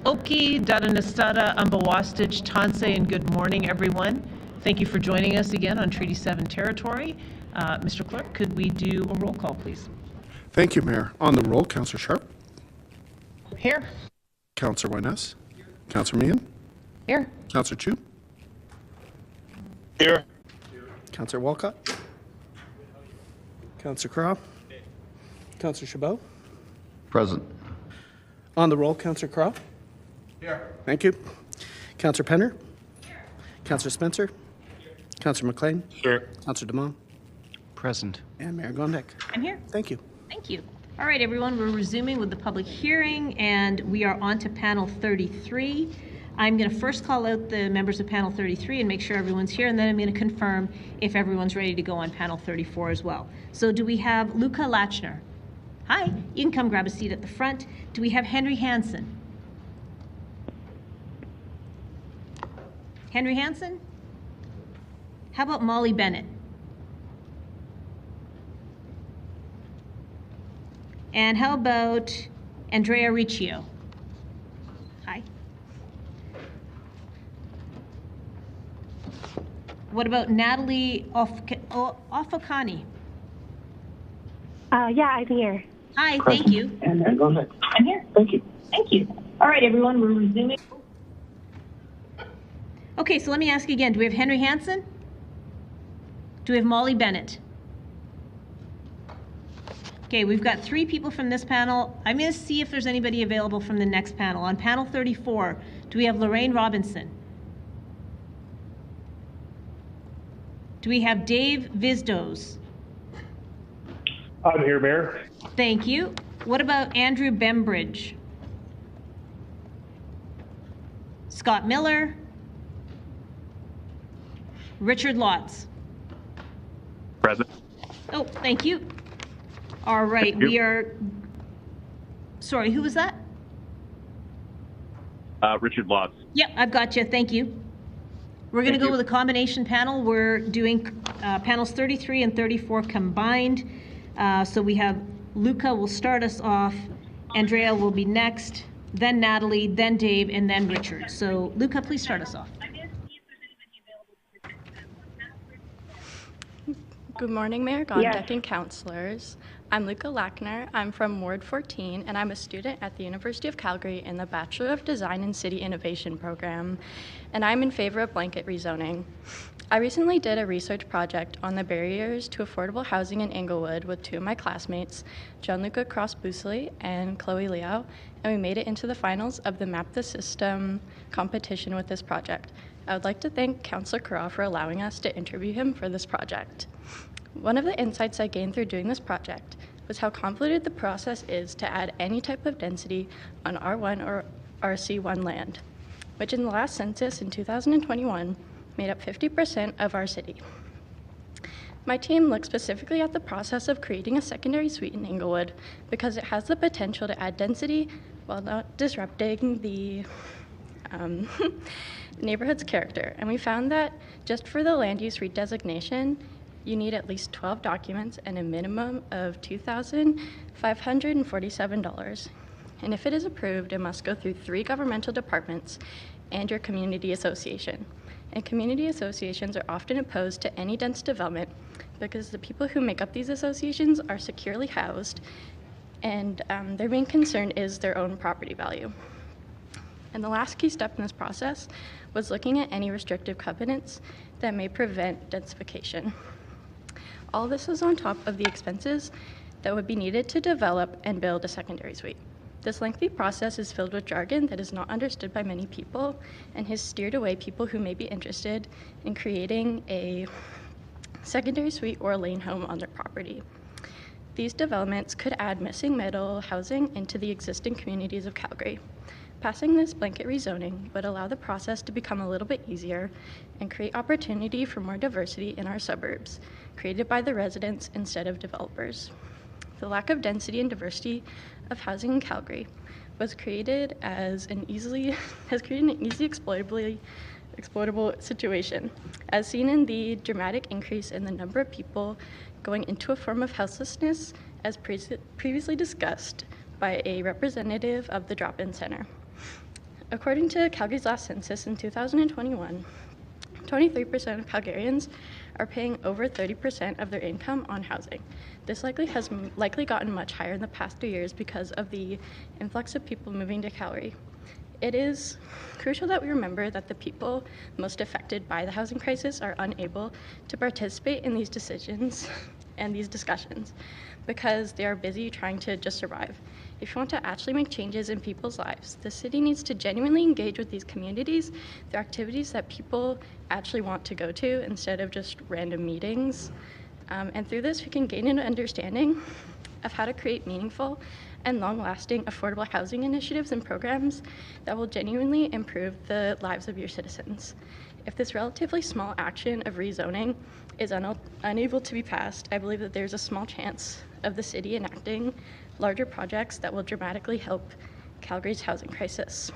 Oki, Dadanastada, Umbawastich, Tanse, and good morning, everyone. Thank you for joining us again on Treaty 7 territory. Mr. Clerk, could we do a roll call, please? Thank you, Mayor. On the roll, Councillor Sharp. Here. Councillor Wyness. Councillor Meehan. Here. Councillor Chu. Here. Councillor Walcott. Councillor Craw. Councillor Chabot. Present. On the roll, Councillor Craw. Here. Thank you. Councillor Penner. Here. Councillor Spencer. Here. Councillor McLean. Here. Councillor Damon. Present. And Mayor Gondek. I'm here. Thank you. Thank you. All right, everyone, we're resuming with the public hearing, and we are on to panel 33. I'm going to first call out the members of panel 33 and make sure everyone's here, and then I'm going to confirm if everyone's ready to go on panel 34 as well. So do we have Luca Lachner? Hi, you can come grab a seat at the front. Do we have Henry Hansen? Henry Hansen? How about Molly Bennett? And how about Andrea Riccio? Hi. What about Natalie Offakani? Yeah, I'm here. Hi, thank you. And go ahead. I'm here. Thank you. Thank you. All right, everyone, we're resuming. Okay, so let me ask you again. Do we have Henry Hansen? Do we have Molly Bennett? Okay, we've got 3 people from this panel. I'm going to see if there's anybody available from the next panel. On panel 34, do we have Lorraine Robinson? Do we have Dave Vizdos? I'm here, Mayor. Thank you. What about Andrew Bembridge? Scott Miller? Richard Lotz? Present. Oh, thank you. All right, we are, sorry, who was that? Richard Lotz. Yep, I've got you, thank you. We're going to go with a combination panel. We're doing panels 33 and 34 combined. So we have Luca will start us off, Andrea will be next, then Natalie, then Dave, and then Richard. So Luca, please start us off. Good morning, Mayor Gondek and councillors. I'm Luca Lachner. I'm from Ward 14, and I'm a student at the University of Calgary in the Bachelor of Design and City Innovation program, and I'm in favor of blanket rezoning. I recently did a research project on the barriers to affordable housing in Inglewood with 2 of my classmates, Gianluca Cross-Busley and Chloe Liao, and we made it into the finals of the Map the System competition with this project. I would like to thank Councillor Carra for allowing us to interview him for this project. One of the insights I gained through doing this project was how convoluted the process is to add any type of density on R1 or RC1 land, which in the last census in 2021 made up 50% of our city. My team looked specifically at the process of creating a secondary suite in Inglewood because it has the potential to add density while not disrupting the neighborhood's character. And we found that just for the land use redesignation, you need at least 12 documents and a minimum of $2,547. And if it is approved, it must go through 3 governmental departments and your community association. And community associations are often opposed to any dense development because the people who make up these associations are securely housed, and their main concern is their own property value. And the last key step in this process was looking at any restrictive covenants that may prevent densification. All this is on top of the expenses that would be needed to develop and build a secondary suite. This lengthy process is filled with jargon that is not understood by many people and has steered away people who may be interested in creating a secondary suite or a lane home on their property. These developments could add missing middle housing into the existing communities of Calgary. Passing this blanket rezoning would allow the process to become a little bit easier and create opportunity for more diversity in our suburbs, created by the residents instead of developers. The lack of density and diversity of housing in Calgary was created as an easily exploitable situation, as seen in the dramatic increase in the number of people going into a form of houselessness, as previously discussed by a representative of the drop-in center. According to Calgary's last census in 2021, 23% of Calgarians are paying over 30% of their income on housing. This has likely gotten much higher in the past 2 years because of the influx of people moving to Calgary. It is crucial that we remember that the people most affected by the housing crisis are unable to participate in these decisions and these discussions because they are busy trying to just survive. If you want to actually make changes in people's lives, the city needs to genuinely engage with these communities through activities that people actually want to go to instead of just random meetings. And through this, we can gain an understanding of how to create meaningful and long-lasting affordable housing initiatives and programs that will genuinely improve the lives of your citizens. If this relatively small action of rezoning is unable to be passed, I believe that there's a small chance of the city enacting larger projects that will dramatically help Calgary's housing crisis.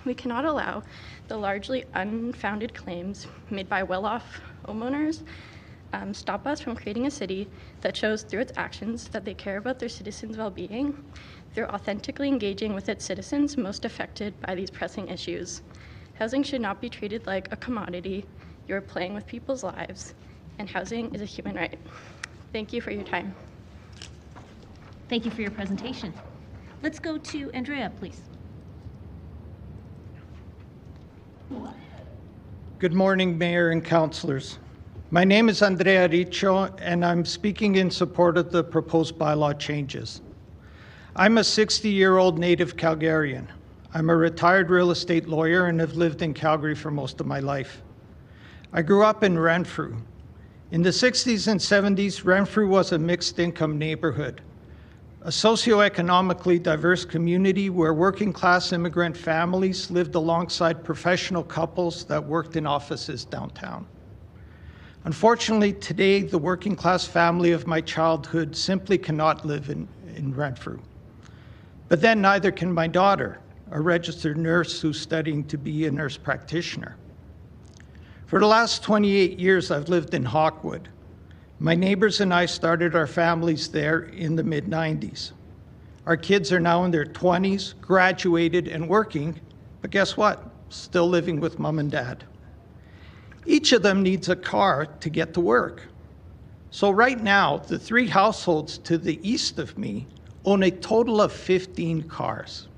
We cannot allow the largely unfounded claims made by well-off homeowners stop us from creating a city that shows through its actions that they care about their citizens' well-being, through authentically engaging with its citizens most affected by these pressing issues. Housing should not be treated like a commodity. You're playing with people's lives, and housing is a human right. Thank you for your time. Thank you for your presentation. Let's go to Andrea, please. Good morning, Mayor and Councillors. My name is Andrea Riccio, and I'm speaking in support of the proposed bylaw changes. I'm a 60-year-old native Calgarian. I'm a retired real estate lawyer and have lived in Calgary for most of my life. I grew up in Renfrew. In the 60s and 70s, Renfrew was a mixed-income neighborhood, a socioeconomically diverse community where working-class immigrant families lived alongside professional couples that worked in offices downtown. Unfortunately, today, the working-class family of my childhood simply cannot live in Renfrew. But then neither can my daughter, a registered nurse who's studying to be a nurse practitioner. For the last 28 years, I've lived in Hawkwood. My neighbors and I started our families there in the mid-90s. Our kids are now in their 20s, graduated and working, but guess what? Still living with mom and dad. Each of them needs a car to get to work. So right now, the 3 households to the east of me own a total of 15 cars.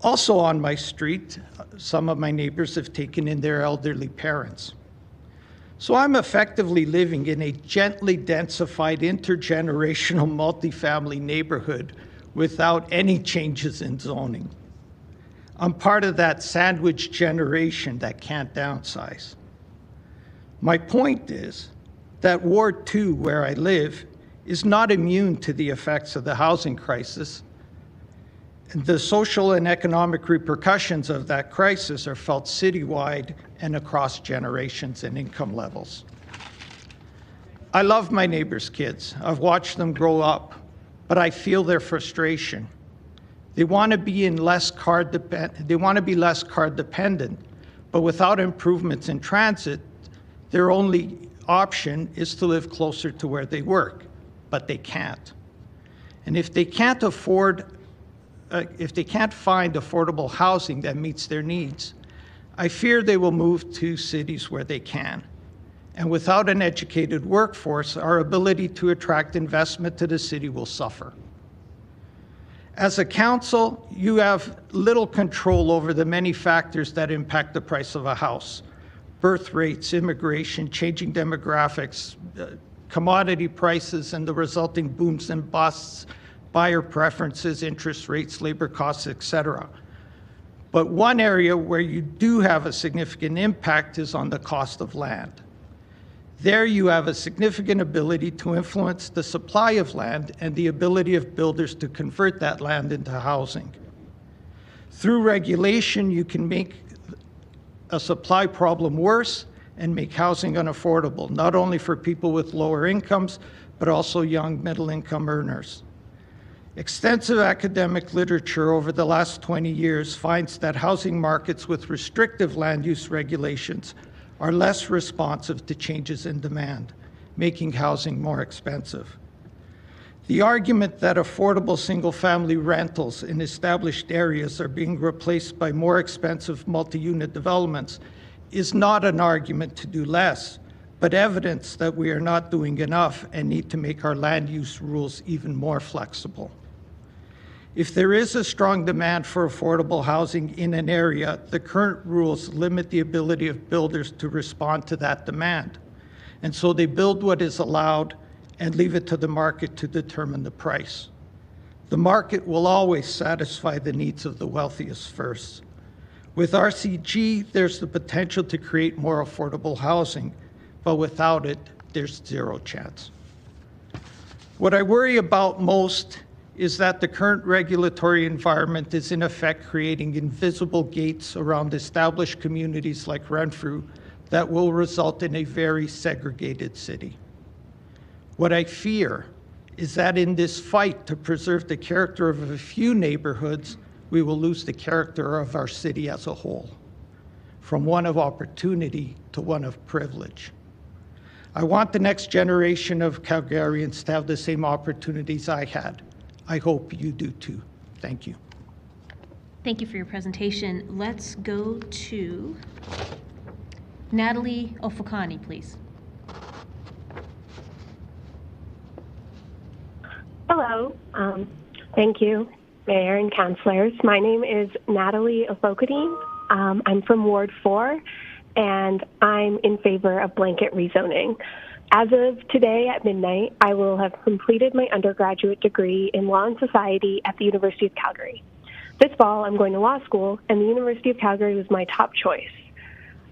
Also on my street, some of my neighbors have taken in their elderly parents. So I'm effectively living in a gently densified intergenerational multifamily neighborhood without any changes in zoning. I'm part of that sandwich generation that can't downsize. My point is that Ward 2, where I live, is not immune to the effects of the housing crisis. And the social and economic repercussions of that crisis are felt citywide and across generations and income levels. I love my neighbors' kids. I've watched them grow up, but I feel their frustration. They want to be less car dependent, but without improvements in transit, their only option is to live closer to where they work, but they can't. And if they can't find affordable housing that meets their needs, I fear they will move to cities where they can. And without an educated workforce, our ability to attract investment to the city will suffer. As a council, you have little control over the many factors that impact the price of a house: birth rates, immigration, changing demographics, commodity prices and the resulting booms and busts, buyer preferences, interest rates, labor costs, etc. But one area where you do have a significant impact is on the cost of land. There you have a significant ability to influence the supply of land and the ability of builders to convert that land into housing. Through regulation, you can make a supply problem worse and make housing unaffordable, not only for people with lower incomes, but also young middle-income earners. Extensive academic literature over the last 20 years finds that housing markets with restrictive land use regulations are less responsive to changes in demand, making housing more expensive. The argument that affordable single-family rentals in established areas are being replaced by more expensive multi-unit developments is not an argument to do less, but evidence that we are not doing enough and need to make our land use rules even more flexible. If there is a strong demand for affordable housing in an area, the current rules limit the ability of builders to respond to that demand. And so they build what is allowed and leave it to the market to determine the price. The market will always satisfy the needs of the wealthiest first. With RCG, there's the potential to create more affordable housing, but without it, there's zero chance. What I worry about most is that the current regulatory environment is in effect creating invisible gates around established communities like Renfrew that will result in a very segregated city. What I fear is that in this fight to preserve the character of a few neighborhoods, we will lose the character of our city as a whole, from one of opportunity to one of privilege. I want the next generation of Calgarians to have the same opportunities I had. I hope you do too. Thank you. Thank you for your presentation. Let's go to Natalie Ofokani, please. Hello. Thank you, Mayor and Councilors. My name is Natalie Ofokani. I'm from Ward 4, and I'm in favor of blanket rezoning. As of today at midnight, I will have completed my undergraduate degree in Law and Society at the University of Calgary. This fall, I'm going to law school, and the University of Calgary was my top choice.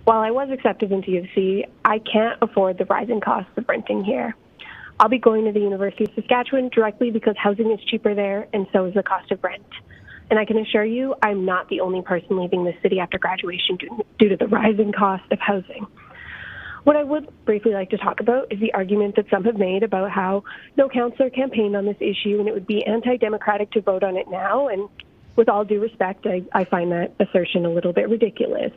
While I was accepted into U of C, I can't afford the rising costs of renting here. I'll be going to the University of Saskatchewan directly because housing is cheaper there, and so is the cost of rent. And I can assure you, I'm not the only person leaving the city after graduation due to the rising cost of housing. What I would briefly like to talk about is the argument that some have made about how no councillor campaigned on this issue and it would be anti-democratic to vote on it now. And with all due respect, I find that assertion a little bit ridiculous.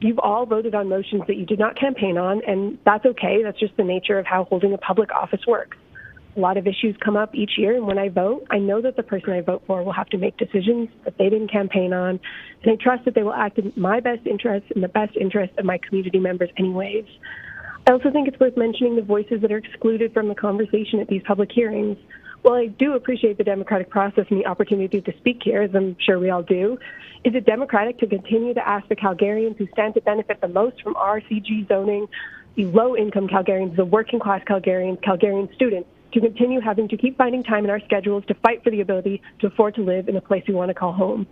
You've all voted on motions that you did not campaign on, and that's okay. That's just the nature of how holding a public office works. A lot of issues come up each year, and when I vote, I know that the person I vote for will have to make decisions that they didn't campaign on, and I trust that they will act in my best interest and the best interest of my community members anyways. I also think it's worth mentioning the voices that are excluded from the conversation at these public hearings. While I do appreciate the democratic process and the opportunity to speak here, as I'm sure we all do, is it democratic to continue to ask the Calgarians who stand to benefit the most from RCG zoning, the low-income Calgarians, the working-class Calgarians, Calgarian students, to continue having to keep finding time in our schedules to fight for the ability to afford to live in a place we want to call home?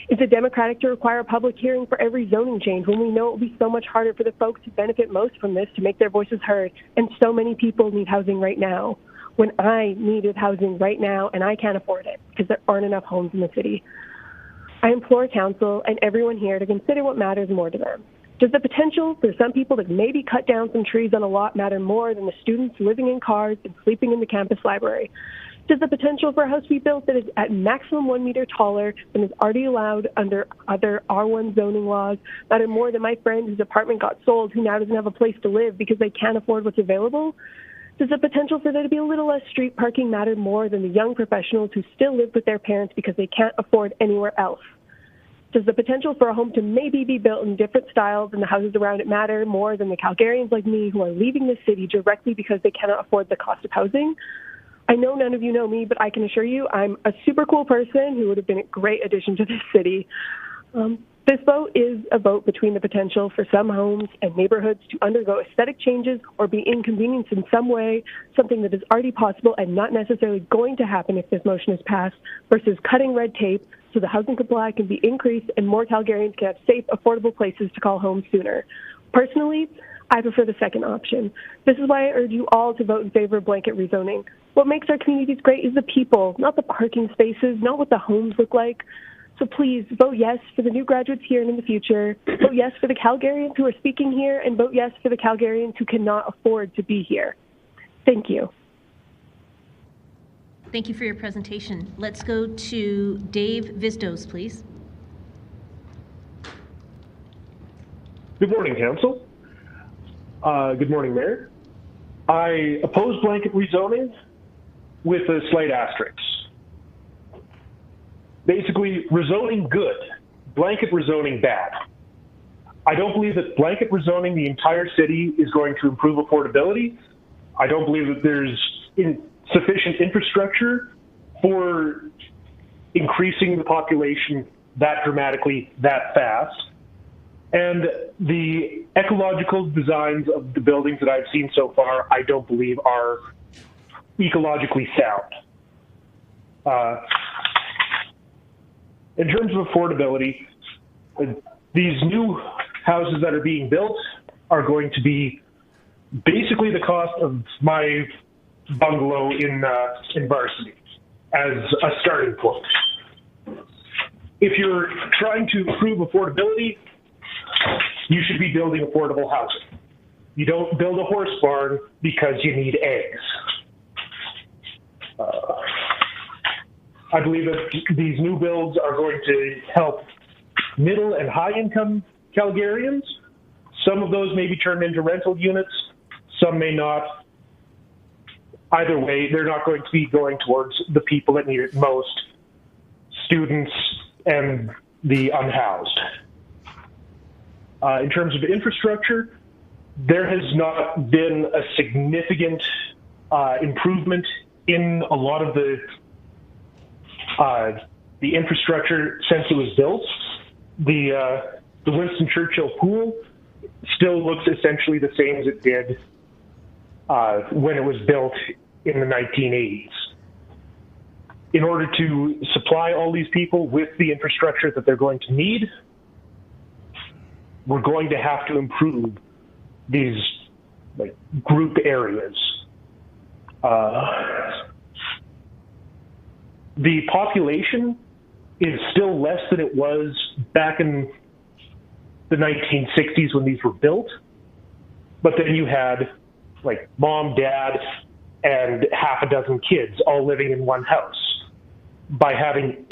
Is it democratic to require a public hearing for every zoning change when we know it will be so much harder for the folks who benefit most from this to make their voices heard, and so many people need housing right now? When I needed housing right now and I can't afford it because there aren't enough homes in the city. I implore council and everyone here to consider what matters more to them. Does the potential for some people to maybe cut down some trees on a lot matter more than the students living in cars and sleeping in the campus library? Does the potential for a house be built that is at maximum 1 meter taller than is already allowed under other R1 zoning laws matter more than my friend whose apartment got sold who now doesn't have a place to live because they can't afford what's available? Does the potential for there to be a little less street parking matter more than the young professionals who still live with their parents because they can't afford anywhere else? Does the potential for a home to maybe be built in different styles than the houses around it matter more than the Calgarians like me who are leaving the city directly because they cannot afford the cost of housing? I know none of you know me, but I can assure you I'm a super cool person who would have been a great addition to this city. This vote is a vote between the potential for some homes and neighborhoods to undergo aesthetic changes or be inconvenienced in some way, something that is already possible and not necessarily going to happen if this motion is passed, versus cutting red tape so the housing supply can be increased and more Calgarians can have safe, affordable places to call home sooner. Personally, I prefer the second option. This is why I urge you all to vote in favor of blanket rezoning. What makes our communities great is the people, not the parking spaces, not what the homes look like. So please vote yes for the new graduates here and in the future. Vote yes for the Calgarians who are speaking here, and vote yes for the Calgarians who cannot afford to be here. Thank you. Thank you for your presentation. Let's go to Dave Vistos, please. Good morning, Council. Good morning, Mayor. I oppose blanket rezoning with a slight asterisk. Basically, rezoning good, blanket rezoning bad. I don't believe that blanket rezoning the entire city is going to improve affordability. I don't believe that there's sufficient infrastructure for increasing the population that dramatically, that fast. And the ecological designs of the buildings that I've seen so far, I don't believe are ecologically sound. In terms of affordability, these new houses that are being built are going to be basically the cost of my bungalow in Varsity as a starting point. If you're trying to improve affordability, you should be building affordable housing. You don't build a horse barn because you need eggs. I believe that these new builds are going to help middle and high income Calgarians. Some of those may be turned into rental units, some may not. Either way, they're not going to be going towards the people that need it most, students and the unhoused. In terms of infrastructure, there has not been a significant improvement in a lot of the infrastructure since it was built. The Winston Churchill Pool still looks essentially the same as it did when it was built in the 1980s. In order to supply all these people with the infrastructure that they're going to need, we're going to have to improve these group areas. The population is still less than it was back in the 1960s when these were built, but then you had mom, dad, and half a dozen kids all living in one house. By having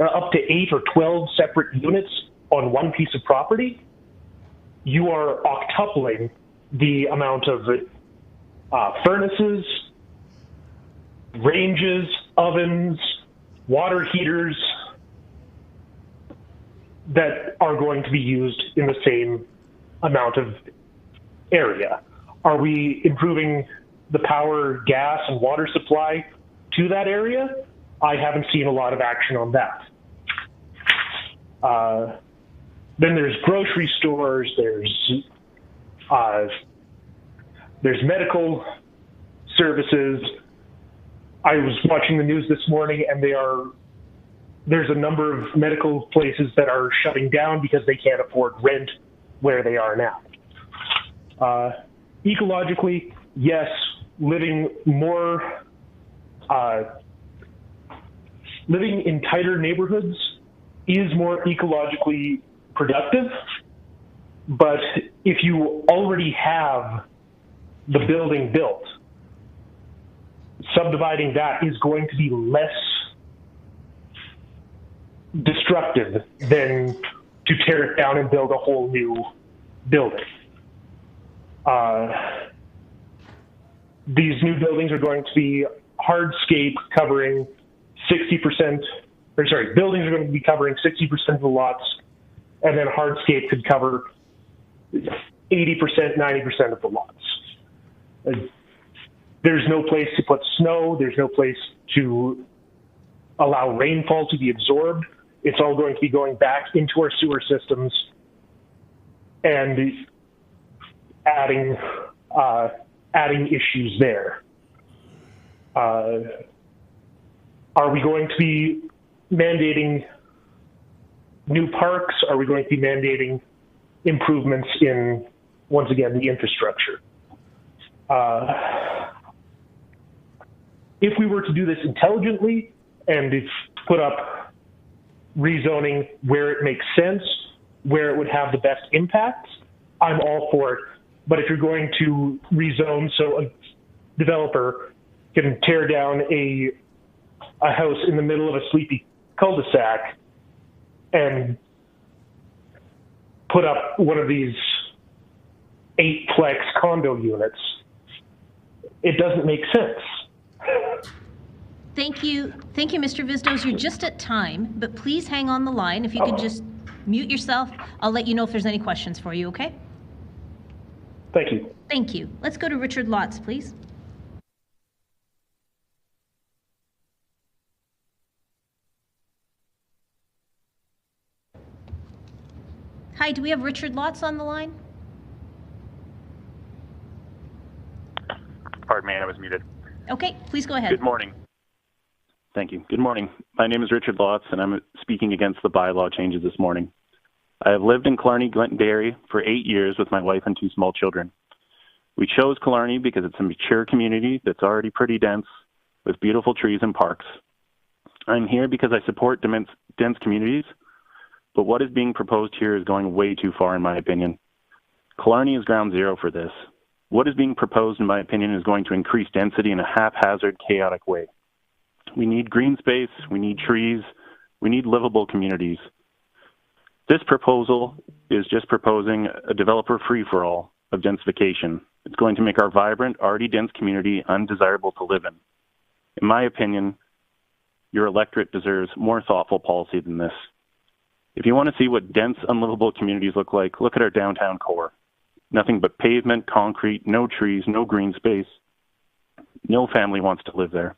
up to 8 or 12 separate units on one piece of property, you are octupling the amount of furnaces, ranges, ovens, water heaters that are going to be used in the same amount of area. Are we improving the power, gas, and water supply to that area? I haven't seen a lot of action on that. Then there's grocery stores, there's medical services. I was watching the news this morning, and there's a number of medical places that are shutting down because they can't afford rent where they are now. Ecologically, yes, living in tighter neighborhoods is more ecologically productive, but if you already have the building built, subdividing that is going to be less destructive than to tear it down and build a whole new building. These new buildings are going to be hardscape covering 60%, buildings are going to be covering 60% of the lots, and then hardscape could cover 80%, 90% of the lots. There's no place to put snow, there's no place to allow rainfall to be absorbed. It's all going to be going back into our sewer systems and adding issues there. Are we going to be mandating new parks? Are we going to be mandating improvements in, once again, the infrastructure? If we were to do this intelligently and put up rezoning where it makes sense, where it would have the best impact, I'm all for it. But if you're going to rezone so a developer can tear down a house in the middle of a sleepy cul-de-sac and put up one of these 8-plex condo units, it doesn't make sense. Thank you, Mr. Vizdos. You're just at time, but please hang on the line. If you could just mute yourself, I'll let you know if there's any questions for you, okay? Thank you. Thank you. Let's go to Richard Lotz, please. Hi, do we have Richard Lotz on the line? Pardon me, I was muted. Okay, please go ahead. Good morning. Thank you. Good morning. My name is Richard Lotz, and I'm speaking against the bylaw changes this morning. I have lived in Killarney, Glengarry for 8 years with my wife and 2 small children. We chose Killarney because it's a mature community that's already pretty dense with beautiful trees and parks. I'm here because I support dense communities, but what is being proposed here is going way too far in my opinion. Killarney is ground zero for this. What is being proposed, in my opinion, is going to increase density in a haphazard, chaotic way. We need green space, we need trees, we need livable communities. This proposal is just proposing a developer free-for-all of densification. It's going to make our vibrant, already dense community undesirable to live in. In my opinion, your electorate deserves more thoughtful policy than this. If you want to see what dense, unlivable communities look at our downtown core. Nothing but pavement, concrete, no trees, no green space. No family wants to live there.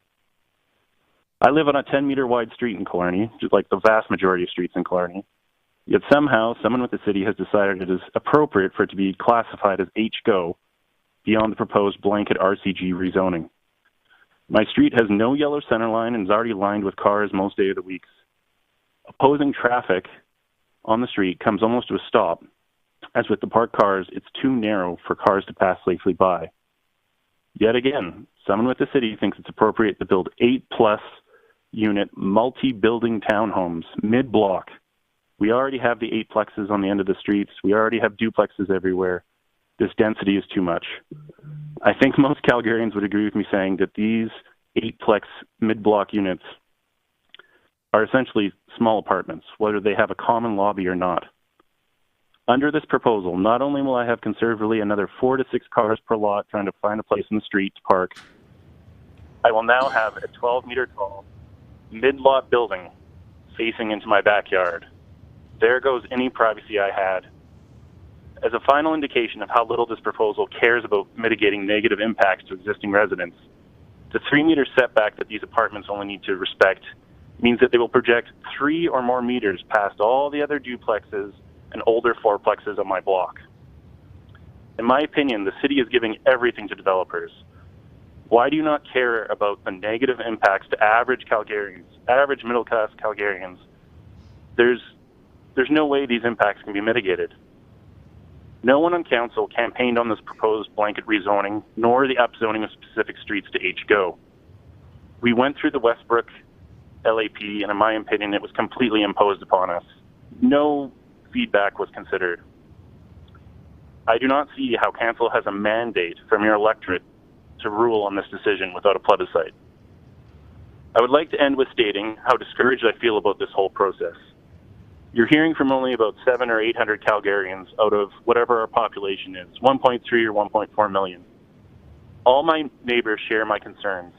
I live on a 10-meter wide street in Killarney, just like the vast majority of streets in Killarney. Yet somehow, someone with the city has decided it is appropriate for it to be classified as HGO beyond the proposed blanket RCG rezoning. My street has no yellow center line and is already lined with cars most days of the week. Opposing traffic on the street comes almost to a stop. As with the parked cars, it's too narrow for cars to pass safely by. Yet again, someone with the city thinks it's appropriate to build 8+ unit multi-building townhomes mid-block. We already have the 8plexes on the end of the streets. We already have duplexes everywhere. This density is too much. I think most Calgarians would agree with me saying that these 8plex mid-block units are essentially small apartments, whether they have a common lobby or not. Under this proposal, not only will I have conservatively another 4 to 6 cars per lot trying to find a place in the street to park, I will now have a 12-meter tall mid-lot building facing into my backyard. There goes any privacy I had. As a final indication of how little this proposal cares about mitigating negative impacts to existing residents, the 3-meter setback that these apartments only need to respect means that they will project 3 or more meters past all the other duplexes and older fourplexes on my block. In my opinion, the city is giving everything to developers. Why do you not care about the negative impacts to average Calgarians, average middle-class Calgarians? There's no way these impacts can be mitigated. No one on council campaigned on this proposed blanket rezoning, nor the upzoning of specific streets to HGO. We went through the Westbrook LAP, and in my opinion, it was completely imposed upon us. No feedback was considered. I do not see how council has a mandate from your electorate to rule on this decision without a plebiscite. I would like to end with stating how discouraged I feel about this whole process. You're hearing from only about 700 or 800 Calgarians out of whatever our population is, 1.3 or 1.4 million. All my neighbors share my concerns.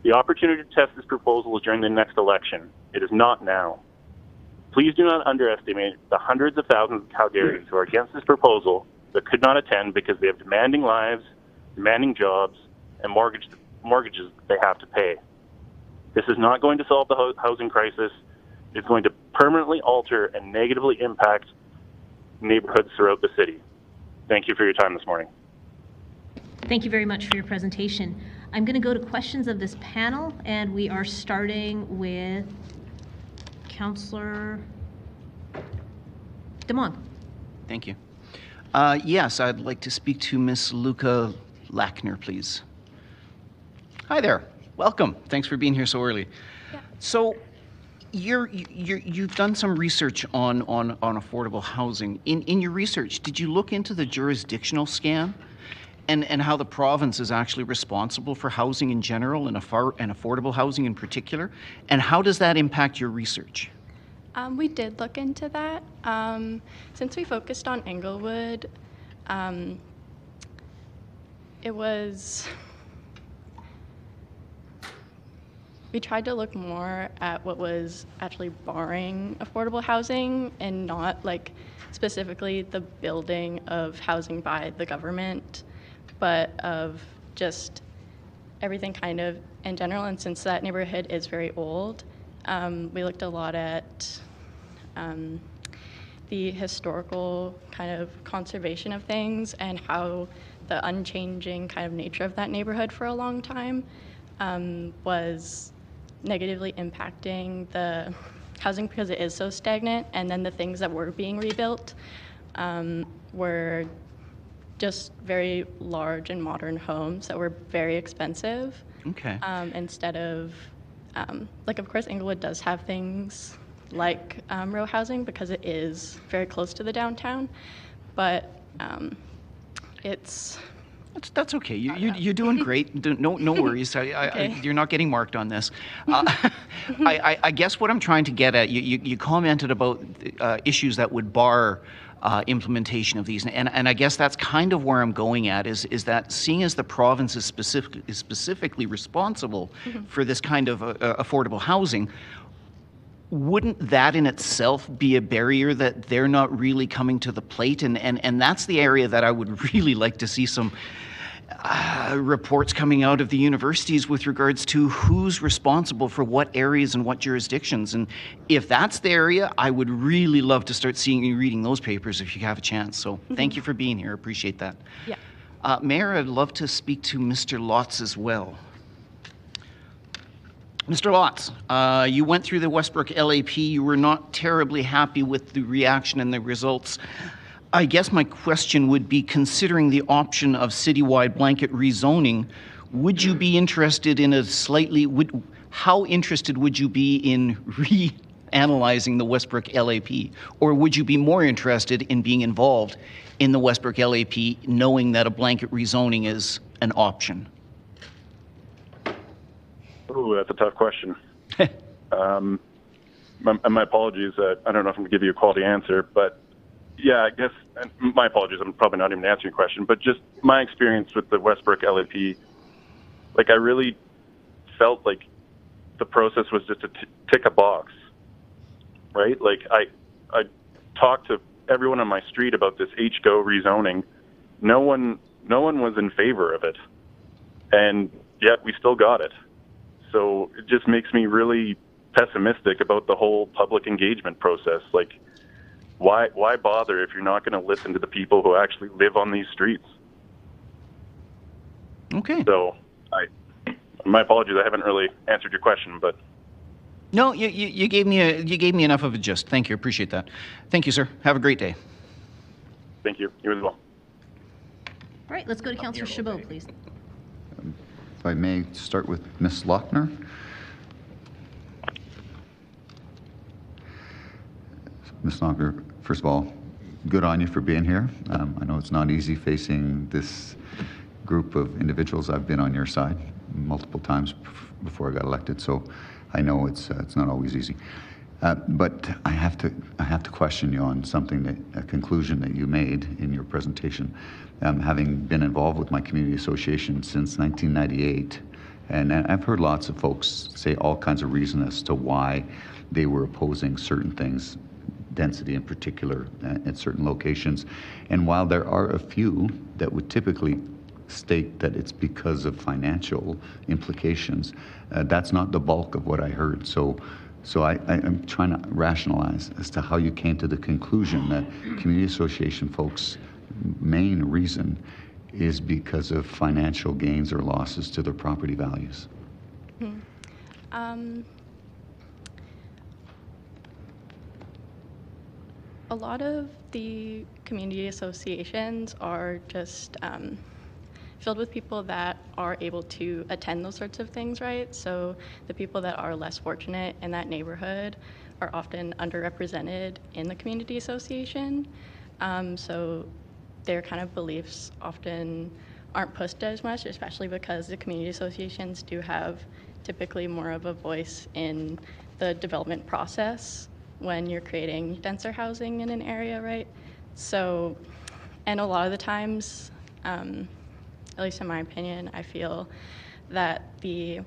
The opportunity to test this proposal is during the next election. It is not now. Please do not underestimate the hundreds of thousands of Calgarians who are against this proposal that could not attend because they have demanding lives, demanding jobs, and mortgages they have to pay. This is not going to solve the housing crisis. It's going to permanently alter and negatively impact neighborhoods throughout the city. Thank you for your time this morning. Thank you very much for your presentation. I'm going to go to questions of this panel, and we are starting with Councillor Demong. Thank you. Yes, I'd like to speak to Miss Luca Lackner, please. Hi there. Welcome. Thanks for being here so early. Yeah. So, you've done some research on affordable housing. In your research, did you look into the jurisdictional scan and how the province is actually responsible for housing in general and affordable housing in particular? And how does that impact your research? We did look into that. Since we focused on Englewood, it was we tried to look more at what was actually barring affordable housing and not like specifically the building of housing by the government, but of just everything kind of in general. And since that neighborhood is very old, we looked a lot at the historical kind of conservation of things and how the unchanging kind of nature of that neighborhood for a long time was negatively impacting the housing because it is so stagnant. And then the things that were being rebuilt were just very large and modern homes that were very expensive. Okay. Instead of, like, of course, Inglewood does have things like row housing because it is very close to the downtown, but it's... That's okay. You're doing great. No worries. Okay. You're not getting marked on this. I guess what I'm trying to get at, you commented about issues that would bar implementation of these, and I guess that's kind of where I'm going at, is that seeing as the province is specifically responsible for this kind of affordable housing, wouldn't that in itself be a barrier that they're not really coming to the plate? And that's the area that I would really like to see some reports coming out of the universities with regards to who's responsible for what areas and what jurisdictions. And if that's the area, I would really love to start seeing you reading those papers if you have a chance. So thank you for being here. Appreciate that. Yeah. Mayor, I'd love to speak to Mr. Lotz as well. Mr. Lotz, you went through the Westbrook LAP. You were not terribly happy with the reaction and the results. I guess my question would be, considering the option of citywide blanket rezoning, would you be interested in how interested would you be in reanalyzing the Westbrook LAP? Or would you be more interested in being involved in the Westbrook LAP, knowing that a blanket rezoning is an option? Oh, that's a tough question. My apologies. I don't know if I'm going to give you a quality answer, but yeah, I guess, and my apologies, I'm probably not even answering your question, but just my experience with the Westbrook LAP, like I really felt like the process was just to tick a box, right? Like I talked to everyone on my street about this HGO rezoning. No one was in favor of it, and yet we still got it. So it just makes me really pessimistic about the whole public engagement process. Like, why bother if you're not going to listen to the people who actually live on these streets? Okay. So, my apologies, I haven't really answered your question, but no, you gave me enough of a gist. Thank you, appreciate that. Thank you, sir. Have a great day. Thank you. You as well. All right, let's go to Councillor Chabot, please. If I may start with Ms. Lochner. Ms. Lochner, first of all, good on you for being here. I know it's not easy facing this group of individuals. I've been on your side multiple times before I got elected, so I know it's not always easy. But I have to question you on a conclusion that you made in your presentation. Having been involved with my community association since 1998, and I've heard lots of folks say all kinds of reasons as to why they were opposing certain things, density in particular, at certain locations. And while there are a few that would typically state that it's because of financial implications, that's not the bulk of what I heard. So I'm trying to rationalize as to how you came to the conclusion that community association folks' main reason is because of financial gains or losses to their property values. A lot of the community associations are just filled with people that are able to attend those sorts of things, right? So the people that are less fortunate in that neighborhood are often underrepresented in the community association. So their kind of beliefs often aren't pushed as much, especially because the community associations do have typically more of a voice in the development process when you're creating denser housing in an area, right? So, and a lot of the times, at least in my opinion, I feel that the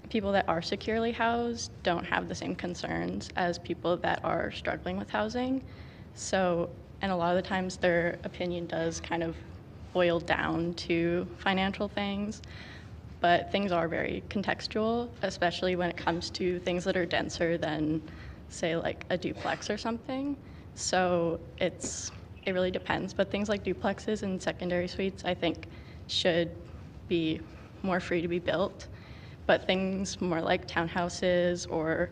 people that are securely housed don't have the same concerns as people that are struggling with housing. So, and a lot of the times their opinion does kind of boil down to financial things, but things are very contextual, especially when it comes to things that are denser than, say, like a duplex or something. So it really depends, but things like duplexes and secondary suites, I think, should be more free to be built. But things more like townhouses or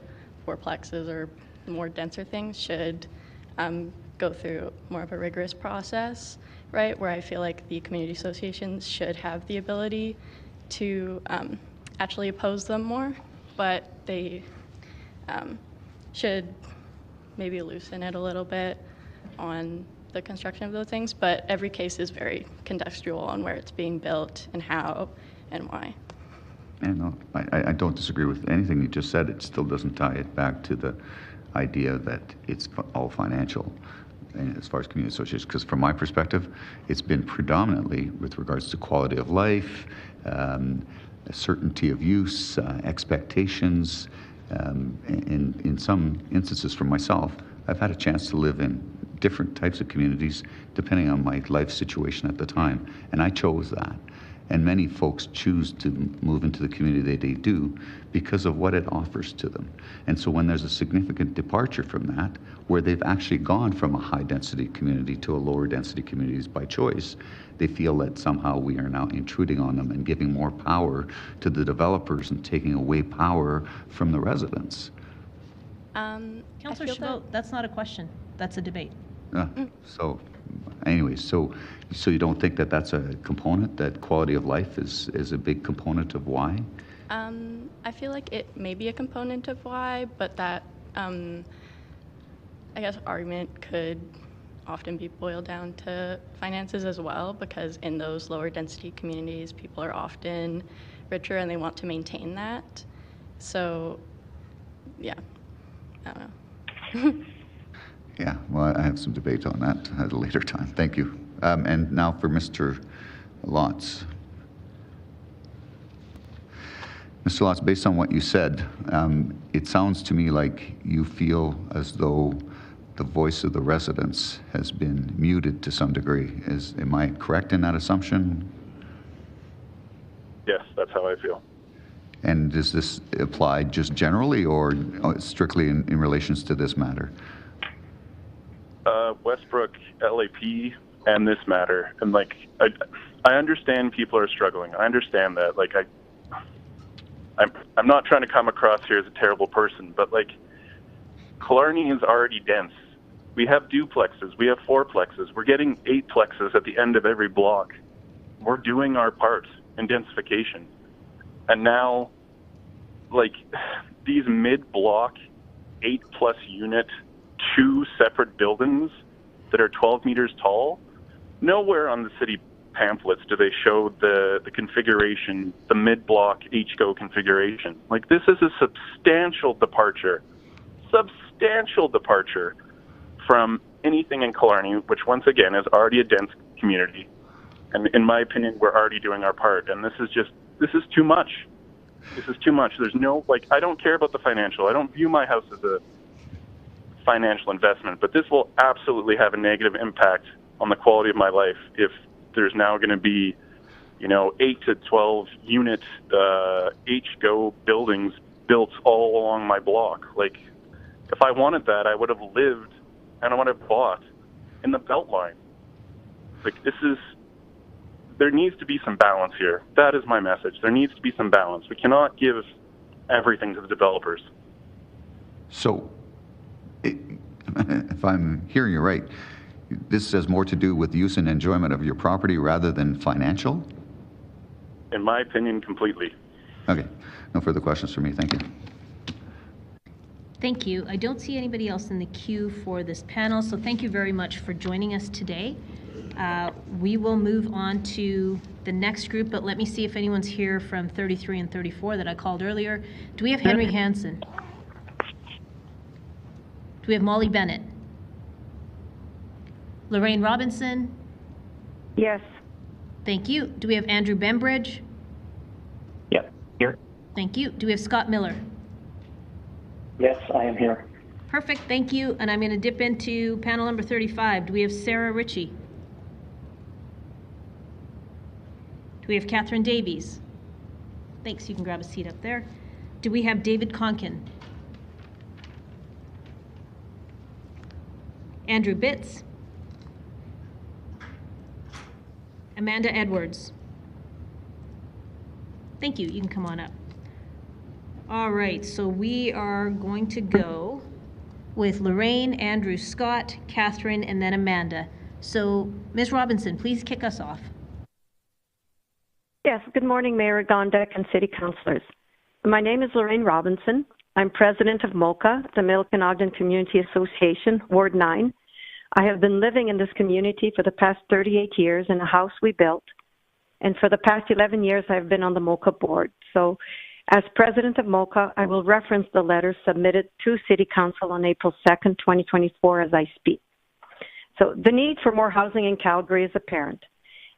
fourplexes or more denser things should go through more of a rigorous process, right? Where I feel like the community associations should have the ability to actually oppose them more, but they should maybe loosen it a little bit on the construction of those things. But every case is very contextual on where it's being built and how and why. And no, I don't disagree with anything you just said. It still doesn't tie it back to the idea that it's all financial and as far as community associations, because from my perspective, it's been predominantly with regards to quality of life, certainty of use, expectations. In some instances for myself, I've had a chance to live in different types of communities depending on my life situation at the time, and I chose that. And many folks choose to move into the community they do because of what it offers to them. And so when there's a significant departure from that, where they've actually gone from a high density community to a lower density communities by choice, they feel that somehow we are now intruding on them and giving more power to the developers and taking away power from the residents. Councillor Chabot, that's not a question. That's a debate. So anyways, so you don't think that that's a component, that quality of life is a big component of why? I feel like it may be a component of why, but that, I guess, argument could often be boiled down to finances as well, because in those lower density communities, people are often richer and they want to maintain that. So, yeah, I don't know. Yeah, well, I have some debate on that at a later time. Thank you. And now for Mr. Lotz. Mr. Lotz, based on what you said, it sounds to me like you feel as though the voice of the residents has been muted to some degree. Am I correct in that assumption? Yes, that's how I feel. And does this apply just generally or strictly in relations to this matter? Westbrook, LAP, and this matter. And like, I understand people are struggling. I understand that. Like, I'm not trying to come across here as a terrible person, but like, Killarney is already dense. We have duplexes, we have fourplexes, we're getting eightplexes at the end of every block. We're doing our part in densification. And now, like, these mid-block, 8+ unit, 2 separate buildings that are 12 meters tall, nowhere on the city pamphlets do they show the configuration, the mid-block HGO configuration. Like, this is a substantial departure from anything in Killarney, which once again is already a dense community. And in my opinion, we're already doing our part. And this is too much. This is too much. There's no, like, I don't care about the financial. I don't view my house as a financial investment, but this will absolutely have a negative impact on the quality of my life if there's now going to be, 8 to 12 unit HGO buildings built all along my block. Like, if I wanted that, I would have lived and I would have bought in the Beltline. Like, there needs to be some balance here. That is my message. There needs to be some balance. We cannot give everything to the developers. So, if I'm hearing you right, this has more to do with use and enjoyment of your property rather than financial? In my opinion, completely. Okay. No further questions for me. Thank you. Thank you. I don't see anybody else in the queue for this panel, so thank you very much for joining us today. We will move on to the next group, but let me see if anyone's here from 33 and 34 that I called earlier. Do we have Henry Hansen? Do we have Molly Bennett? Lorraine Robinson? Yes. Thank you. Do we have Andrew Bembridge? Yep, here. Thank you. Do we have Scott Miller? Yes, I am here. Perfect, thank you. And I'm going to dip into panel number 35. Do we have Sarah Ritchie? Do we have Catherine Davies? Thanks, you can grab a seat up there. Do we have David Conkin? Andrew Bitts? Amanda Edwards? Thank you, you can come on up. All right, so we are going to go with Lorraine, Andrew, Scott, Catherine, and then Amanda. So, Ms. Robinson, please kick us off. Yes, good morning, Mayor Gondek and City Councilors. My name is Lorraine Robinson. I'm president of MOCA, the Milton Ogden Community Association, Ward 9. I have been living in this community for the past 38 years in a house we built. And for the past 11 years, I've been on the MOCA board. So, as president of MOCA, I will reference the letter submitted to City Council on April 2nd, 2024 as I speak. So the need for more housing in Calgary is apparent.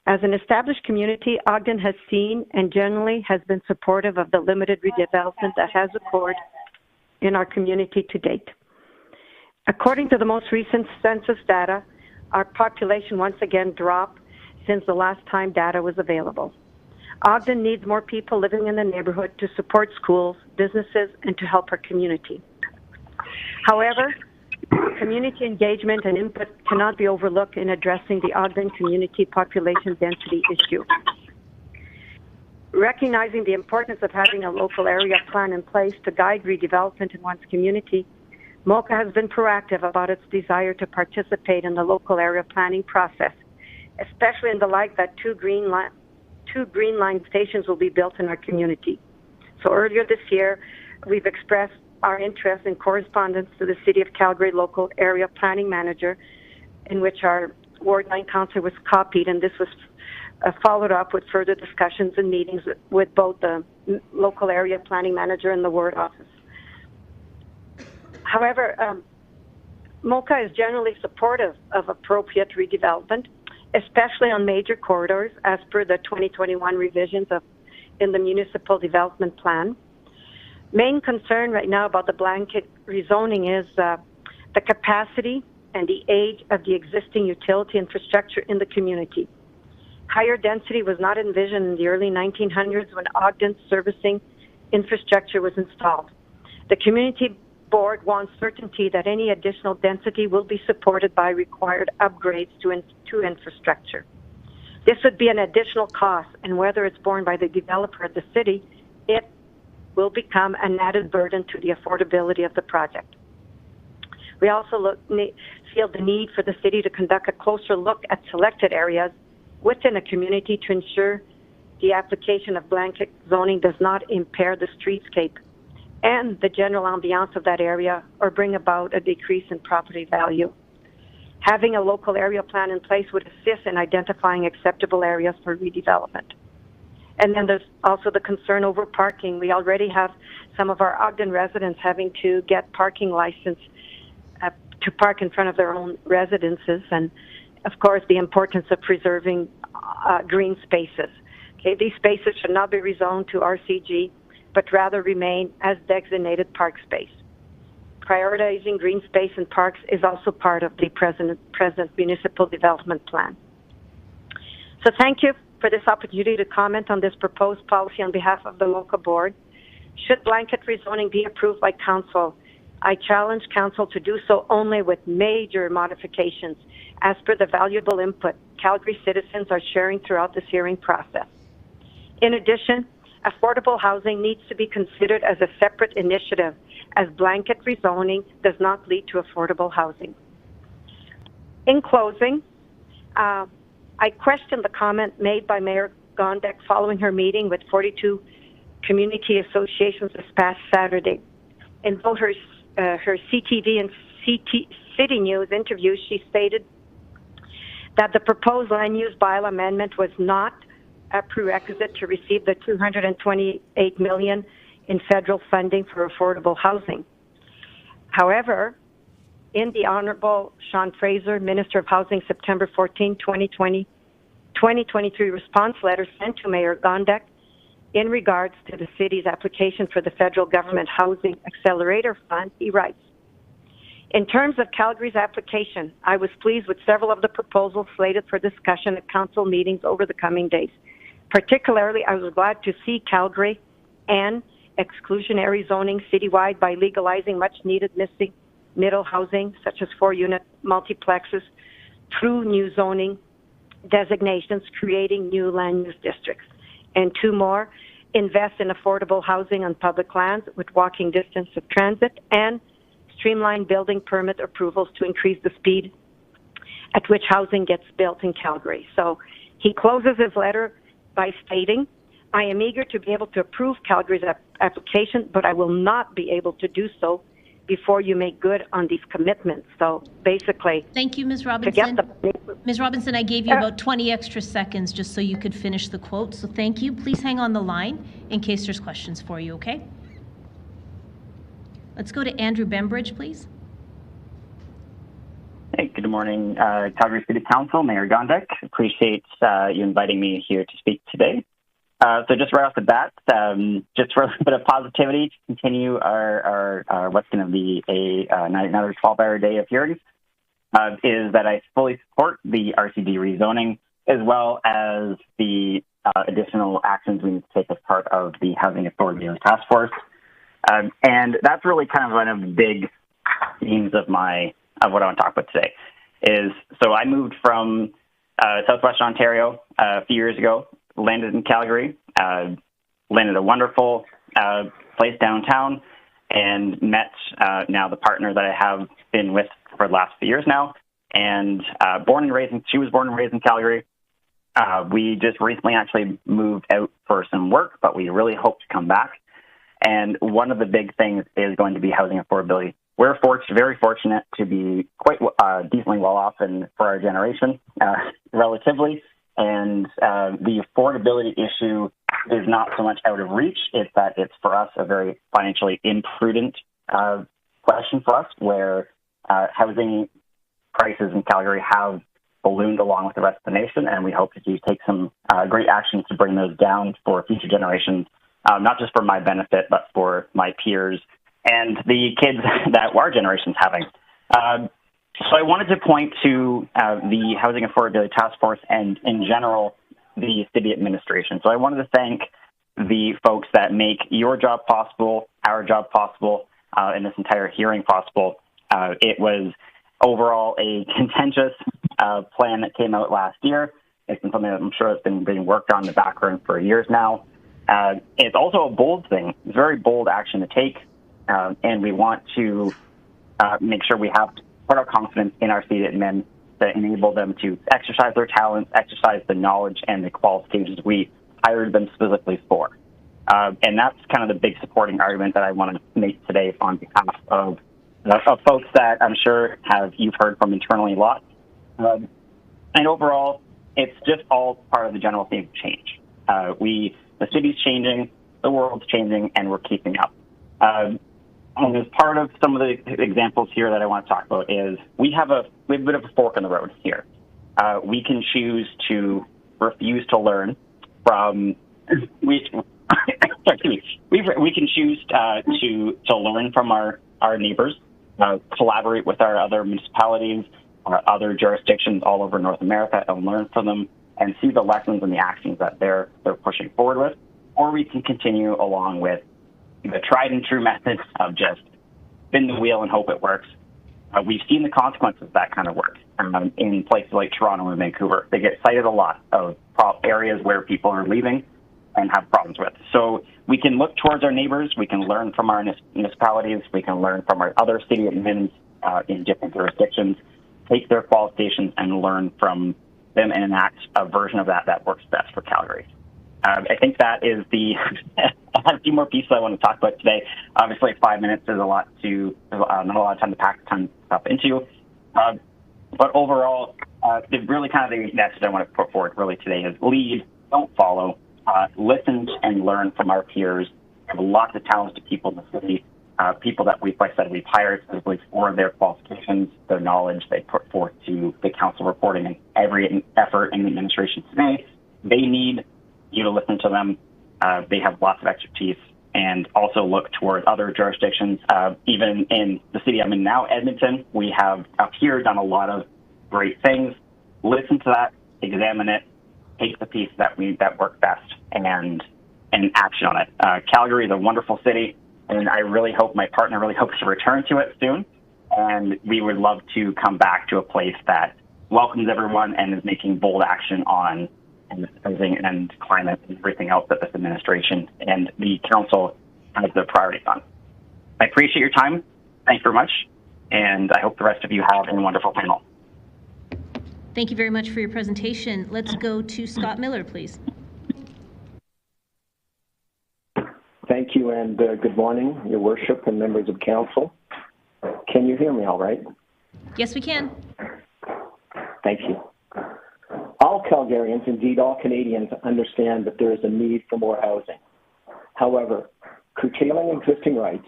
As an established community, Ogden has seen and generally has been supportive of the limited redevelopment that has occurred in our community to date. According to the most recent census data, our population once again dropped since the last time data was available. Ogden needs more people living in the neighborhood to support schools, businesses, and to help our community. However, community engagement and input cannot be overlooked in addressing the Ogden community population density issue. Recognizing the importance of having a local area plan in place to guide redevelopment in one's community, MOCA has been proactive about its desire to participate in the local area planning process, especially in the light that two Green Line stations will be built in our community. So earlier this year, we've expressed our interest in correspondence to the City of Calgary local area planning manager, in which our Ward 9 councillor was copied, and this was followed up with further discussions and meetings with both the local area planning manager and the ward office. However, MOCA is generally supportive of appropriate redevelopment, especially on major corridors, as per the 2021 revisions in the Municipal Development Plan. Main concern right now about the blanket rezoning is the capacity and the age of the existing utility infrastructure in the community. Higher density was not envisioned in the early 1900s when Ogden's servicing infrastructure was installed. The community board wants certainty that any additional density will be supported by required upgrades to infrastructure. This would be an additional cost, and whether it's borne by the developer or the city, it will become an added burden to the affordability of the project. We also feel the need for the city to conduct a closer look at selected areas within a community to ensure the application of blanket zoning does not impair the streetscape and the general ambiance of that area or bring about a decrease in property value. Having a local area plan in place would assist in identifying acceptable areas for redevelopment. And then there's also the concern over parking. We already have some of our Ogden residents having to get parking license to park in front of their own residences, and of course the importance of preserving green spaces. Okay, these spaces should not be rezoned to RCG, but rather remain as designated park space. Prioritizing green space and parks is also part of the present municipal development plan. So thank you for this opportunity to comment on this proposed policy on behalf of the local board. Should blanket rezoning be approved by council, I challenge council to do so only with major modifications as per the valuable input Calgary citizens are sharing throughout this hearing process. In addition, affordable housing needs to be considered as a separate initiative, as blanket rezoning does not lead to affordable housing. In closing, I question the comment made by Mayor Gondek following her meeting with 42 community associations this past Saturday. In both her CTV and City News interviews, she stated that the proposed land use bylaw amendment was not a prerequisite to receive the $228 million in federal funding for affordable housing. However, in the Honorable Sean Fraser, Minister of Housing, September 14, 2023 response letter sent to Mayor Gondek, In regards to the city's application for the federal government Housing Accelerator Fund, he writes, in terms of Calgary's application, I was pleased with several of the proposals slated for discussion at council meetings over the coming days. Particularly, I was glad to see Calgary and exclusionary zoning citywide by legalizing much-needed missing middle housing, such as 4-unit multiplexes, through new zoning designations, creating new land use districts. And 2 more, invest in affordable housing on public lands with walking distance of transit, and streamline building permit approvals to increase the speed at which housing gets built in Calgary. So he closes his letter by stating, I am eager to be able to approve Calgary's application, but I will not be able to do so before you make good on these commitments. So basically, thank you, Ms. Robinson. Ms. Robinson, I gave you about 20 extra seconds just so you could finish the quote. So thank you. Please hang on the line in case there's questions for you, okay? Let's go to Andrew Bembridge, please. Hey, good morning, Calgary City Council, Mayor Gondek. Appreciate you inviting me here to speak today. So just right off the bat, just for a little bit of positivity to continue our what's going to be another 12-hour day of hearings, is that I fully support the RCD rezoning as well as the additional actions we need to take as part of the Housing Affordability Task Force. And that's really kind of one of the big themes of what I want to talk about today. So I moved from Southwestern Ontario a few years ago, landed in Calgary, landed a wonderful place downtown, and met now the partner that I have been with for the last few years now. And she was born and raised in Calgary. We just recently actually moved out for some work, but we really hope to come back. And one of the big things is going to be housing affordability. We're very fortunate to be quite decently well off for our generation, relatively. And the affordability issue is not so much out of reach. It's that it's for us a very financially imprudent question for us, where housing prices in Calgary have ballooned along with the rest of the nation, and we hope to take some great actions to bring those down for future generations. Not just for my benefit, but for my peers and the kids that our generation's having. So I wanted to point to the Housing Affordability Task Force and, in general, the city administration. So I wanted to thank the folks that make your job possible, our job possible, and this entire hearing possible. It was overall a contentious plan that came out last year. It's been something that I'm sure has been being worked on in the background for years now. It's also a bold thing. It's a very bold action to take, and we want to make sure we have to put our confidence in our city admin to enable them to exercise their talents, exercise the knowledge and the qualifications we hired them specifically for. And that's kind of the big supporting argument that I want to make today on behalf of folks that I'm sure you've heard from internally a lot. And overall, it's just all part of the general theme of change. The city's changing, the world's changing, and we're keeping up. And as part of some of the examples here that I want to talk about is we have a bit of a fork in the road here. We can choose to refuse to learn from we can choose to learn from our neighbors, collaborate with our other municipalities, our other jurisdictions all over North America, and learn from them and see the lessons and the actions that they're pushing forward with, or we can continue along with the tried and true methods of just spin the wheel and hope it works. We've seen the consequences of that kind of work in places like Toronto and Vancouver. They get cited a lot of areas where people are leaving and have problems with. So we can look towards our neighbors, we can learn from our municipalities, we can learn from our other city admins in different jurisdictions, take their qualifications and learn from them and enact a version of that works best for Calgary. I think that is I have a few more pieces I want to talk about today. Obviously, 5 minutes is not a lot of time to pack stuff into. But overall, really kind of the message I want to put forward really today is lead, don't follow. Listen and learn from our peers. We have lots of talented people in the city, people that we've hired specifically for their qualifications, their knowledge they put forth to the council reporting and every effort in the administration today. They need you to listen to them They have lots of expertise and also look towards other jurisdictions. Even in the city I'm in now, Edmonton, we have up here done a lot of great things. Listen to that, examine it, take the piece that work best, and action on it. Calgary is a wonderful city, and I really hope, my partner really hopes to return to it soon. And we would love to come back to a place that welcomes everyone and is making bold action on housing and climate and everything else that this administration and the council has their priorities on. I appreciate your time. Thank you very much. And I hope the rest of you have a wonderful panel. Thank you very much for your presentation. Let's go to Scott Miller, please. Thank you, and good morning, Your Worship and members of council. Can you hear me all right? Yes, we can. Thank you. All Calgarians, indeed all Canadians, understand that there is a need for more housing. However, curtailing existing rights,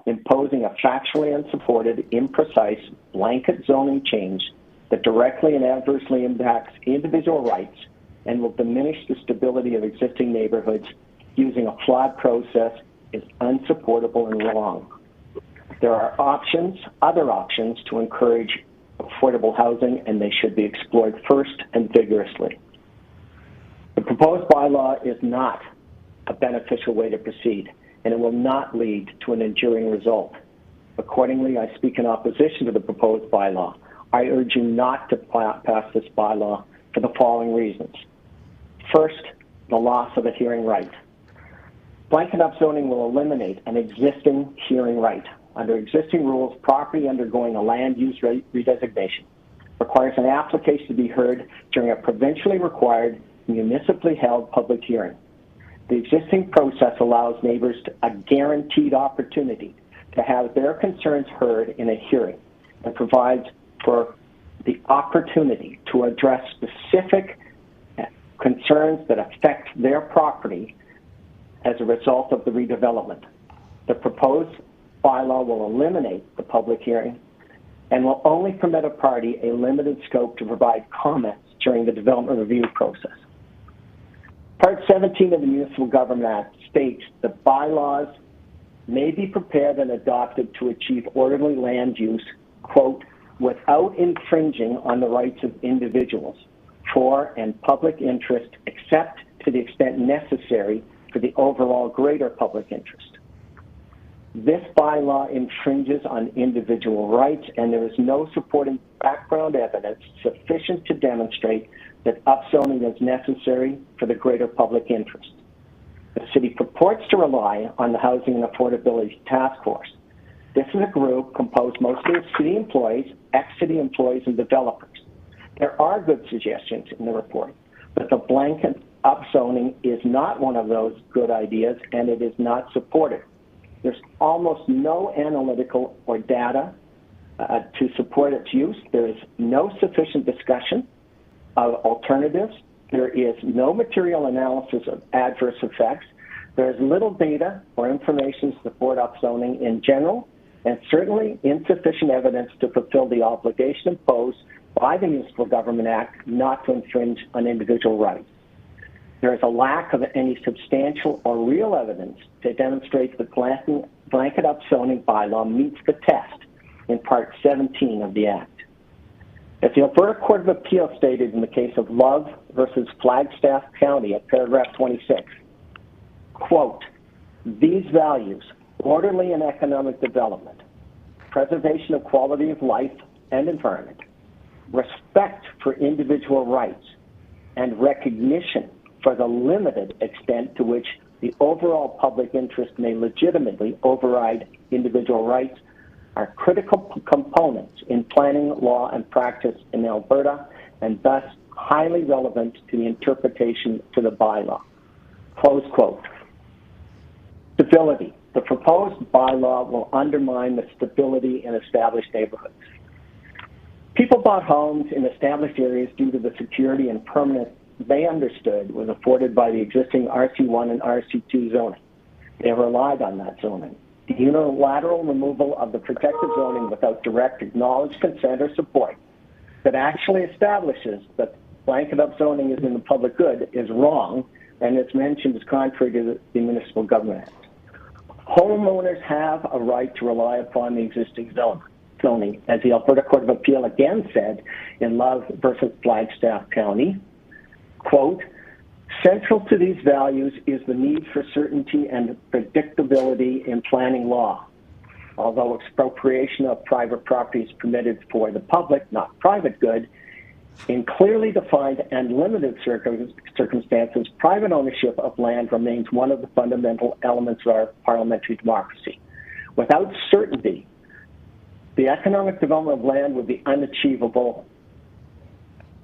imposing a factually unsupported, imprecise, blanket zoning change that directly and adversely impacts individual rights and will diminish the stability of existing neighborhoods using a flawed process is unsupportable and wrong. There are other options to encourage affordable housing, and they should be explored first and vigorously. The proposed bylaw is not a beneficial way to proceed, and it will not lead to an enduring result. Accordingly, I speak in opposition to the proposed bylaw. I urge you not to pass this bylaw for the following reasons. First, the loss of a hearing right. Blanket upzoning will eliminate an existing hearing right. Under existing rules, property undergoing a land use redesignation requires an application to be heard during a provincially required, municipally held public hearing. The existing process allows neighbors a guaranteed opportunity to have their concerns heard in a hearing and provides for the opportunity to address specific concerns that affect their property as a result of the redevelopment. The proposed bylaw will eliminate the public hearing and will only permit a party a limited scope to provide comments during the development review process. Part 17 of the Municipal Government Act states that bylaws may be prepared and adopted to achieve orderly land use, quote, without infringing on the rights of individuals for and public interest, except to the extent necessary for the overall greater public interest. This bylaw infringes on individual rights, and there is no supporting background evidence sufficient to demonstrate that upzoning is necessary for the greater public interest. The city purports to rely on the Housing and Affordability Task Force. This is a group composed mostly of city employees, ex-city employees, and developers. There are good suggestions in the report, but the blanket upzoning is not one of those good ideas, and it is not supported. There's almost no analytical or data to support its use. There is no sufficient discussion of alternatives. There is no material analysis of adverse effects. There is little data or information to support upzoning in general, and certainly insufficient evidence to fulfill the obligation imposed by the Municipal Government Act not to infringe on individual rights. There is a lack of any substantial or real evidence to demonstrate the blanket upzoning bylaw meets the test in Part 17 of the Act. As the Alberta Court of Appeal stated in the case of Love versus Flagstaff County at paragraph 26, quote, these values, orderly and economic development, preservation of quality of life and environment, respect for individual rights, and recognition for the limited extent to which the overall public interest may legitimately override individual rights are critical components in planning, law, and practice in Alberta, and thus highly relevant to the interpretation to the bylaw. Close quote. Stability. The proposed bylaw will undermine the stability in established neighborhoods. People bought homes in established areas due to the security and permanence they understood was afforded by the existing RC1 and RC2 zoning. They relied on that zoning. The unilateral removal of the protected zoning without direct acknowledged consent or support that actually establishes that blanket upzoning is in the public good is wrong, and as mentioned, is contrary to the Municipal Government Act. Homeowners have a right to rely upon the existing zoning, as the Alberta Court of Appeal again said in Love versus Flagstaff County, quote, central to these values is the need for certainty and predictability in planning law. Although expropriation of private property is permitted for the public, not private good, in clearly defined and limited circumstances, private ownership of land remains one of the fundamental elements of our parliamentary democracy. Without certainty, the economic development of land would be unachievable.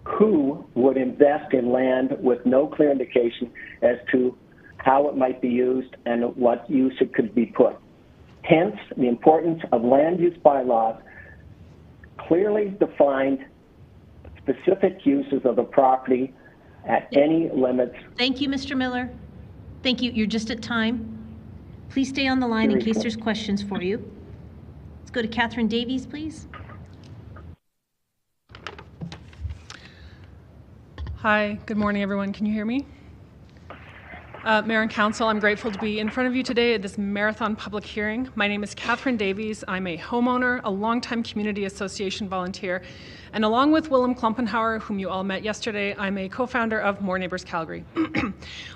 Who would invest in land with no clear indication as to how it might be used and what use it could be put? Hence, the importance of land use bylaws, clearly defined specific uses of the property at any limits. Thank you, Mr. Miller. Thank you. You're just at time. Please stay on the line in case there's questions for you. Let's go to Catherine Davies, please. Hi, good morning, everyone. Can you hear me? Mayor and Council, I'm grateful to be in front of you today at this marathon public hearing. My name is Catherine Davies. I'm a homeowner, a longtime community association volunteer, and along with Willem Klompenhauer, whom you all met yesterday, I'm a co-founder of More Neighbors Calgary.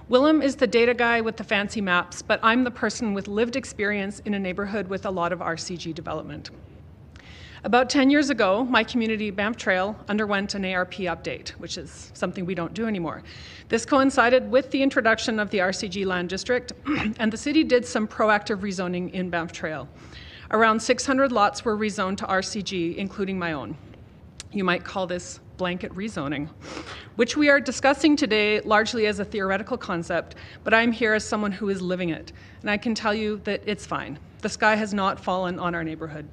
Willem is the data guy with the fancy maps, but I'm the person with lived experience in a neighborhood with a lot of RCG development. About 10 years ago, my community, Banff Trail, underwent an ARP update, which is something we don't do anymore. This coincided with the introduction of the RCG Land District, and the city did some proactive rezoning in Banff Trail. Around 600 lots were rezoned to RCG, including my own. You might call this blanket rezoning, which we are discussing today largely as a theoretical concept, but I'm here as someone who is living it, and I can tell you that it's fine. The sky has not fallen on our neighborhood.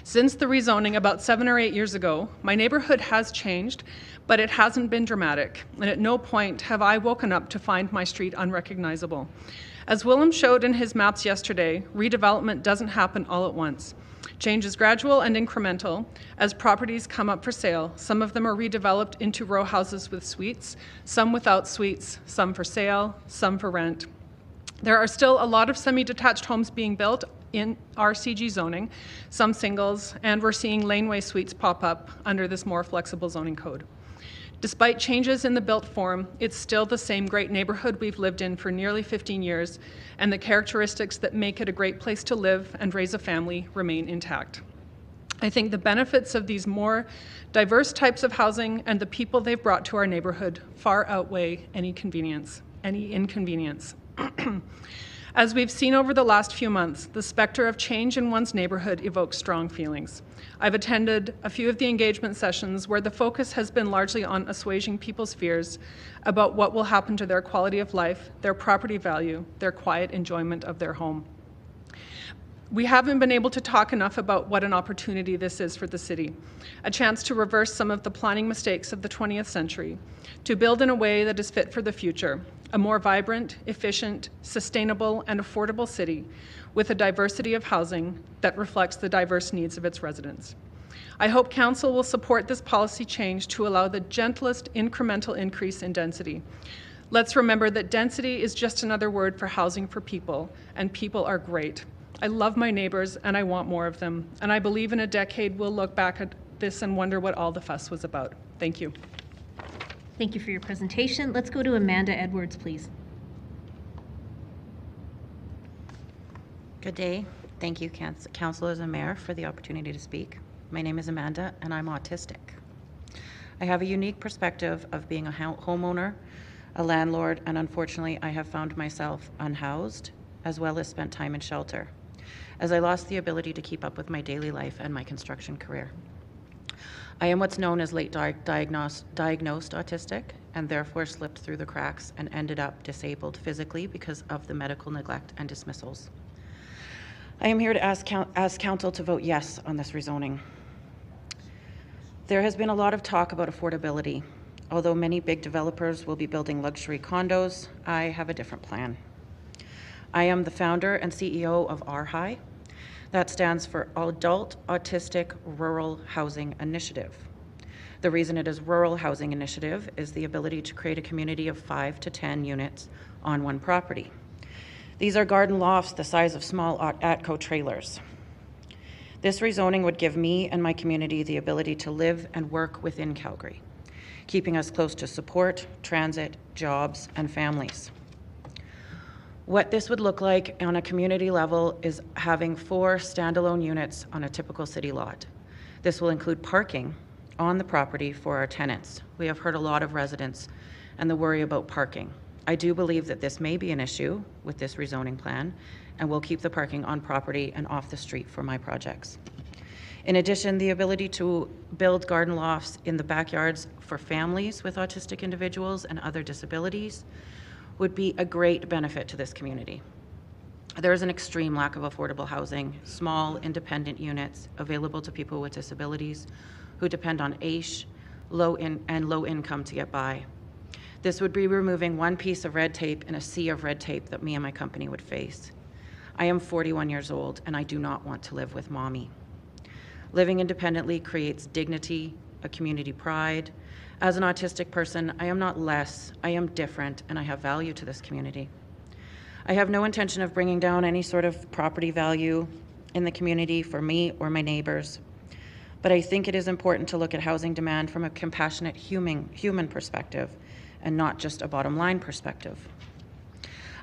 Since the rezoning about 7 or 8 years ago, my neighborhood has changed, but it hasn't been dramatic, and at no point have I woken up to find my street unrecognizable. As Willem showed in his maps yesterday, redevelopment doesn't happen all at once. Change is gradual and incremental. As properties come up for sale, some of them are redeveloped into row houses with suites, some without suites, some for sale, some for rent. There are still a lot of semi-detached homes being built in RCG zoning, some singles, and we're seeing laneway suites pop up under this more flexible zoning code. Despite changes in the built form, it's still the same great neighborhood we've lived in for nearly 15 years, and the characteristics that make it a great place to live and raise a family remain intact. I think the benefits of these more diverse types of housing and the people they've brought to our neighborhood far outweigh any inconvenience. As we've seen over the last few months, the specter of change in one's neighborhood evokes strong feelings. I've attended a few of the engagement sessions where the focus has been largely on assuaging people's fears about what will happen to their quality of life, their property value, their quiet enjoyment of their home. We haven't been able to talk enough about what an opportunity this is for the city, a chance to reverse some of the planning mistakes of the 20th century, to build in a way that is fit for the future, a more vibrant, efficient, sustainable, and affordable city with a diversity of housing that reflects the diverse needs of its residents. I hope Council will support this policy change to allow the gentlest incremental increase in density. Let's remember that density is just another word for housing for people, and people are great. I love my neighbors and I want more of them, and I believe in a decade we'll look back at this and wonder what all the fuss was about. Thank you. Thank you for your presentation. Let's go to Amanda Edwards, please. Good day. Thank you, councillors and mayor, for the opportunity to speak. My name is Amanda, and I'm autistic. I have a unique perspective of being a homeowner, a landlord, and unfortunately, I have found myself unhoused, as well as spent time in shelter, as I lost the ability to keep up with my daily life and my construction career. I am what's known as late diagnosed autistic, and therefore slipped through the cracks and ended up disabled physically because of the medical neglect and dismissals. I am here to ask council to vote yes on this rezoning. There has been a lot of talk about affordability. Although many big developers will be building luxury condos, I have a different plan. I am the founder and CEO of RHI. That stands for Adult Autistic Rural Housing Initiative. The reason it is rural housing initiative is the ability to create a community of 5 to 10 units on one property. These are garden lofts the size of small ATCO trailers. This rezoning would give me and my community the ability to live and work within Calgary, keeping us close to support, transit, jobs, and families. What this would look like on a community level is having 4 standalone units on a typical city lot. This will include parking on the property for our tenants. We have heard a lot of residents and the worry about parking. I do believe that this may be an issue with this rezoning plan, and we'll keep the parking on property and off the street for my projects. In addition, the ability to build garden lofts in the backyards for families with autistic individuals and other disabilities would be a great benefit to this community. There is an extreme lack of affordable housing, small independent units available to people with disabilities who depend on AISH, low income to get by. This would be removing one piece of red tape in a sea of red tape that me and my company would face. I am 41 years old and I do not want to live with mommy. Living independently creates dignity, a community pride. As an autistic person, I am not less, I am different, and I have value to this community. I have no intention of bringing down any sort of property value in the community for me or my neighbors. But I think it is important to look at housing demand from a compassionate human perspective and not just a bottom line perspective.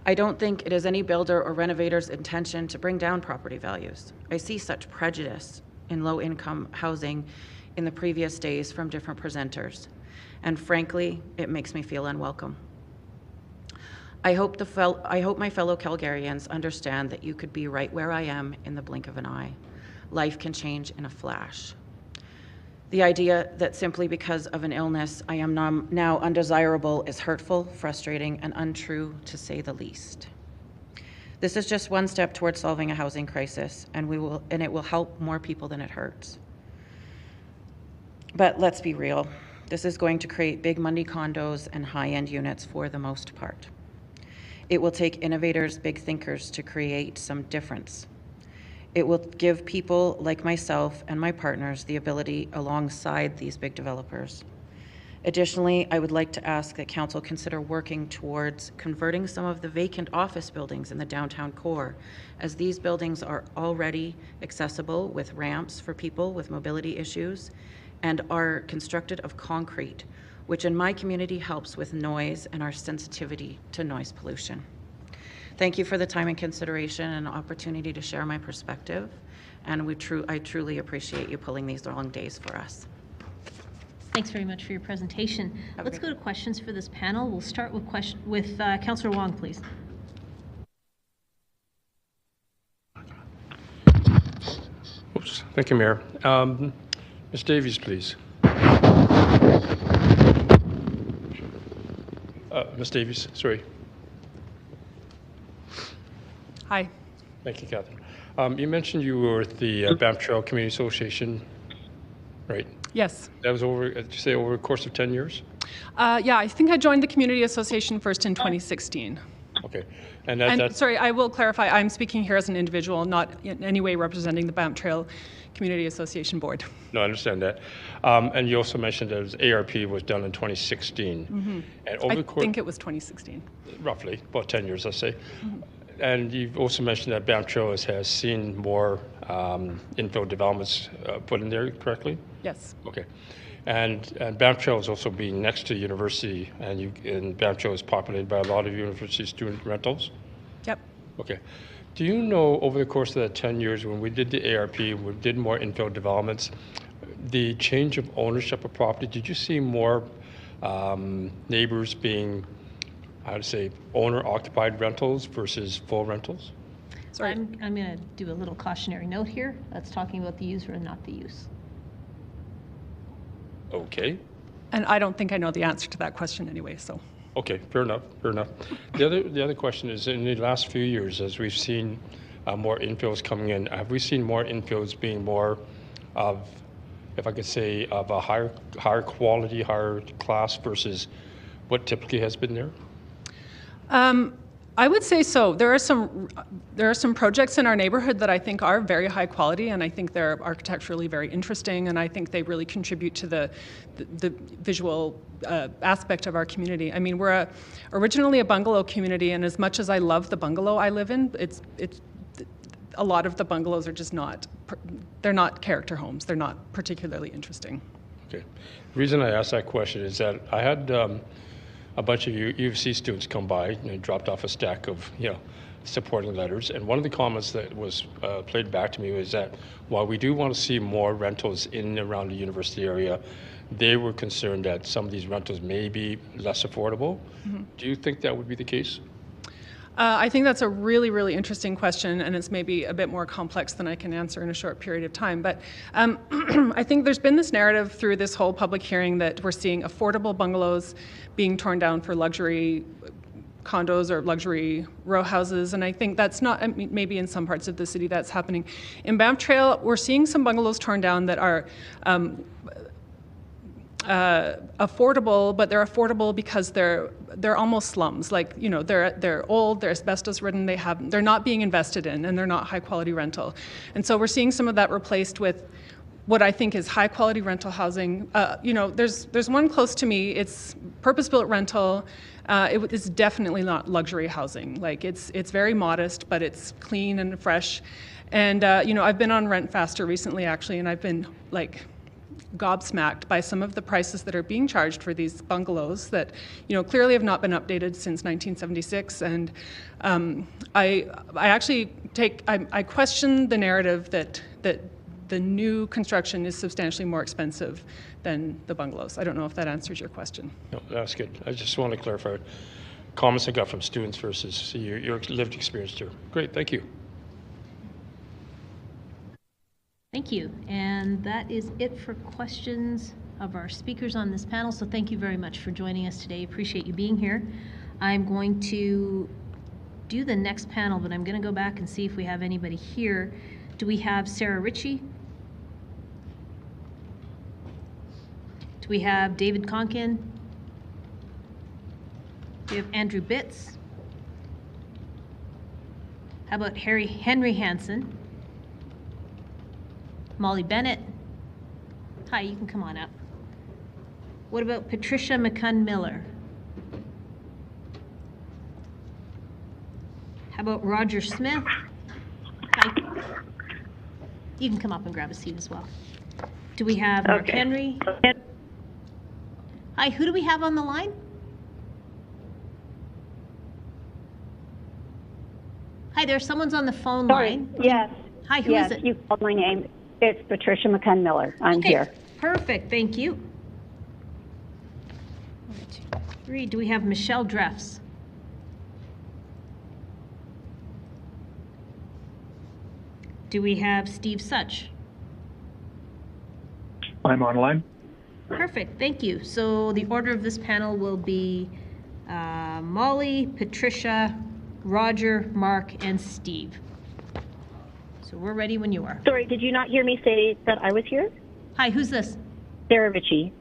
I don't think it is any builder or renovator's intention to bring down property values. I see such prejudice in low income housing in the previous days from different presenters. And frankly, it makes me feel unwelcome. I hope my fellow Calgarians understand that you could be right where I am in the blink of an eye. Life can change in a flash. The idea that simply because of an illness I am now undesirable is hurtful, frustrating, and untrue, to say the least. This is just one step towards solving a housing crisis, and it will help more people than it hurts. But let's be real. This is going to create big money condos and high-end units for the most part. It will take innovators, big thinkers to create some difference. It will give people like myself and my partners the ability alongside these big developers. Additionally, I would like to ask that Council consider working towards converting some of the vacant office buildings in the downtown core, as these buildings are already accessible with ramps for people with mobility issues and are constructed of concrete, which in my community helps with noise and our sensitivity to noise pollution. Thank you for the time and consideration and opportunity to share my perspective, and I truly appreciate you pulling these long days for us. Thanks very much for your presentation. Let's go to questions for this panel. We'll start with Councillor Wong, please. Oops. Thank you, Mayor. Ms. Davies, please. Ms. Davies, sorry. Hi. Thank you, Catherine. You mentioned you were with the Banff Trail Community Association, right? Yes. That was did you say over a course of 10 years? Yeah, I think I joined the Community Association first in 2016. Okay. Sorry, I will clarify, I'm speaking here as an individual, not in any way representing the Banff Trail Community Association Board. No, I understand that. And you also mentioned that ARP was done in 2016. Mm-hmm. And over I the course, think it was 2016. Roughly, about 10 years, let's say. Mm-hmm. And you've also mentioned that Banff Trail has seen more infill developments put in there, correctly? Yes. Okay. And Banff Trail is also being next to university, and Banff Trail is populated by a lot of university student rentals? Yep. Okay. Do you know, over the course of that 10 years, when we did the ARP, we did more infill developments, the change of ownership of property, did you see more neighbors being, how to say, owner-occupied rentals versus full rentals? Sorry. I'm going to do a little cautionary note here. That's talking about the user and not the use. Okay. And I don't think I know the answer to that question anyway, so. Okay, fair enough, fair enough. The other question is, in the last few years, as we've seen more infills coming in, have we seen more infills being more of, if I could say, of a higher quality, higher class versus what typically has been there? I would say so. There are some projects in our neighborhood that I think are very high quality, and I think they're architecturally very interesting, and I think they really contribute to the visual aspect of our community. I mean, we're originally a bungalow community, and as much as I love the bungalow I live in, it's a lot of the bungalows are just they're not character homes. They're not particularly interesting. Okay. The reason I asked that question is that I had a bunch of U of C students come by and dropped off a stack of supporting letters, and one of the comments that was played back to me was that while we do want to see more rentals in and around the university area, they were concerned that some of these rentals may be less affordable. Mm-hmm. Do you think that would be the case? I think that's a really, really interesting question, and it's maybe a bit more complex than I can answer in a short period of time. But I think there's been this narrative through this whole public hearing that we're seeing affordable bungalows being torn down for luxury condos or luxury row houses, and I think that's not, I mean, maybe in some parts of the city that's happening. In Banff Trail, we're seeing some bungalows torn down that are affordable, but they're affordable because they're almost slums. Like, they're old, they're asbestos ridden, they're not being invested in, and they're not high quality rental. And so we're seeing some of that replaced with what I think is high quality rental housing. There's one close to me. It's purpose-built rental. It is definitely not luxury housing. Like, it's very modest, but it's clean and fresh. And I've been on Rent Faster recently, actually, and I've been gobsmacked by some of the prices that are being charged for these bungalows that clearly have not been updated since 1976. And I question the narrative that the new construction is substantially more expensive than the bungalows. I don't know if that answers your question. No, that's good. I just want to clarify comments I got from students versus your lived experience too. Great, thank you. Thank you. And that is it for questions of our speakers on this panel. So thank you very much for joining us today. Appreciate you being here. I'm going to do the next panel, but I'm going to go back and see if we have anybody here. Do we have Sarah Ritchie? Do we have David Conkin? Do we have Andrew Bitts? How about Henry Hansen? Molly Bennett? Hi, you can come on up. What about Patricia McCunn-Miller? How about Roger Smith? Hi. You can come up and grab a seat as well. Do we have Mark Henry? Hi, who do we have on the line? Hi there, someone's on the phone line. Yes. Hi, who is it? You called my name. It's Patricia McCunn-Miller. I'm here. Perfect, thank you. 1, 2, 3. Do we have Michelle Dreffs? Do we have Steve Such? I'm online. Perfect, thank you. So the order of this panel will be Molly, Patricia, Roger, Mark, and Steve. So we're ready when you are. Sorry, did you not hear me say that I was here? Hi, who's this? Sarah Ritchie.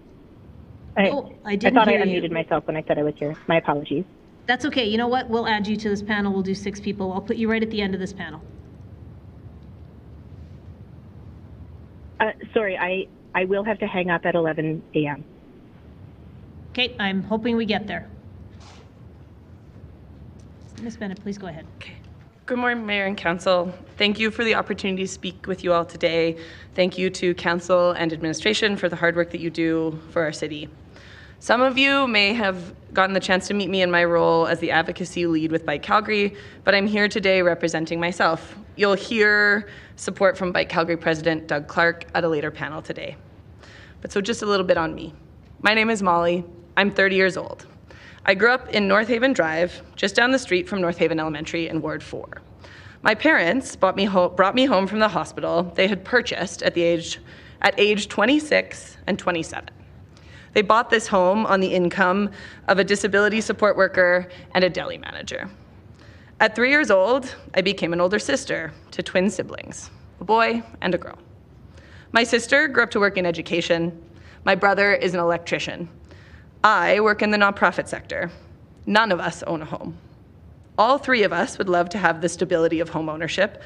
I didn't I thought hear I you. unmuted myself when I said I was here. My apologies. That's okay. You know what? We'll add you to this panel. We'll do 6 people. I'll put you right at the end of this panel. Sorry, I will have to hang up at 11 a.m. Okay, I'm hoping we get there. Ms. Bennett, please go ahead. Okay. Good morning, Mayor and Council. Thank you for the opportunity to speak with you all today. Thank you to Council and administration for the hard work that you do for our city. Some of you may have gotten the chance to meet me in my role as the advocacy lead with Bike Calgary, but I'm here today representing myself. You'll hear support from Bike Calgary President Doug Clark at a later panel today. But so just a little bit on me. My name is Molly. I'm 30 years old. I grew up in North Haven Drive, just down the street from North Haven Elementary in Ward 4. My parents brought me home from the hospital they had purchased at age 26 and 27. They bought this home on the income of a disability support worker and a deli manager. At 3 years old, I became an older sister to twin siblings, a boy and a girl. My sister grew up to work in education. My brother is an electrician. I work in the nonprofit sector. None of us own a home. All three of us would love to have the stability of home ownership,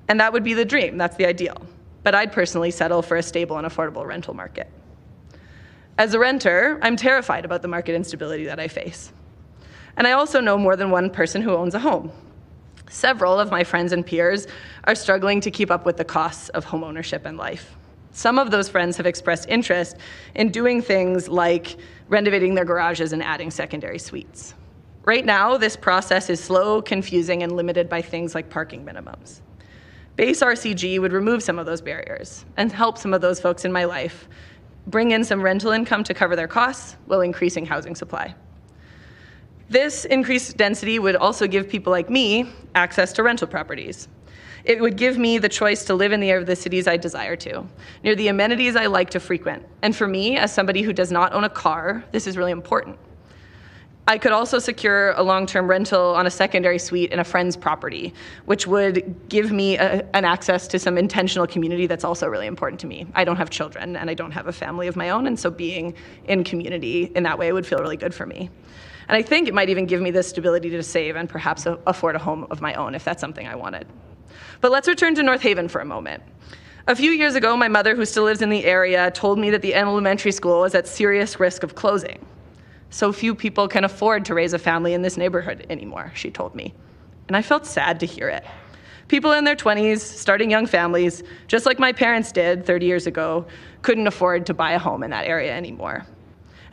and that would be the dream, that's the ideal. But I'd personally settle for a stable and affordable rental market. As a renter, I'm terrified about the market instability that I face. And I also know more than one person who owns a home. Several of my friends and peers are struggling to keep up with the costs of home ownership and life. Some of those friends have expressed interest in doing things like renovating their garages and adding secondary suites. Right now, this process is slow, confusing, and limited by things like parking minimums. Base RCG would remove some of those barriers and help some of those folks in my life bring in some rental income to cover their costs while increasing housing supply. This increased density would also give people like me access to rental properties. It would give me the choice to live in the area of the cities I desire to, near the amenities I like to frequent. And for me, as somebody who does not own a car, this is really important. I could also secure a long-term rental on a secondary suite in a friend's property, which would give me an access to some intentional community that's also really important to me. I don't have children and I don't have a family of my own, and so being in community in that way would feel really good for me. And I think it might even give me the stability to save and perhaps afford a home of my own if that's something I wanted. But let's return to North Haven for a moment. A few years ago, my mother, who still lives in the area, told me that the elementary school was at serious risk of closing. So few people can afford to raise a family in this neighborhood anymore, she told me. And I felt sad to hear it. People in their 20s, starting young families, just like my parents did 30 years ago, couldn't afford to buy a home in that area anymore.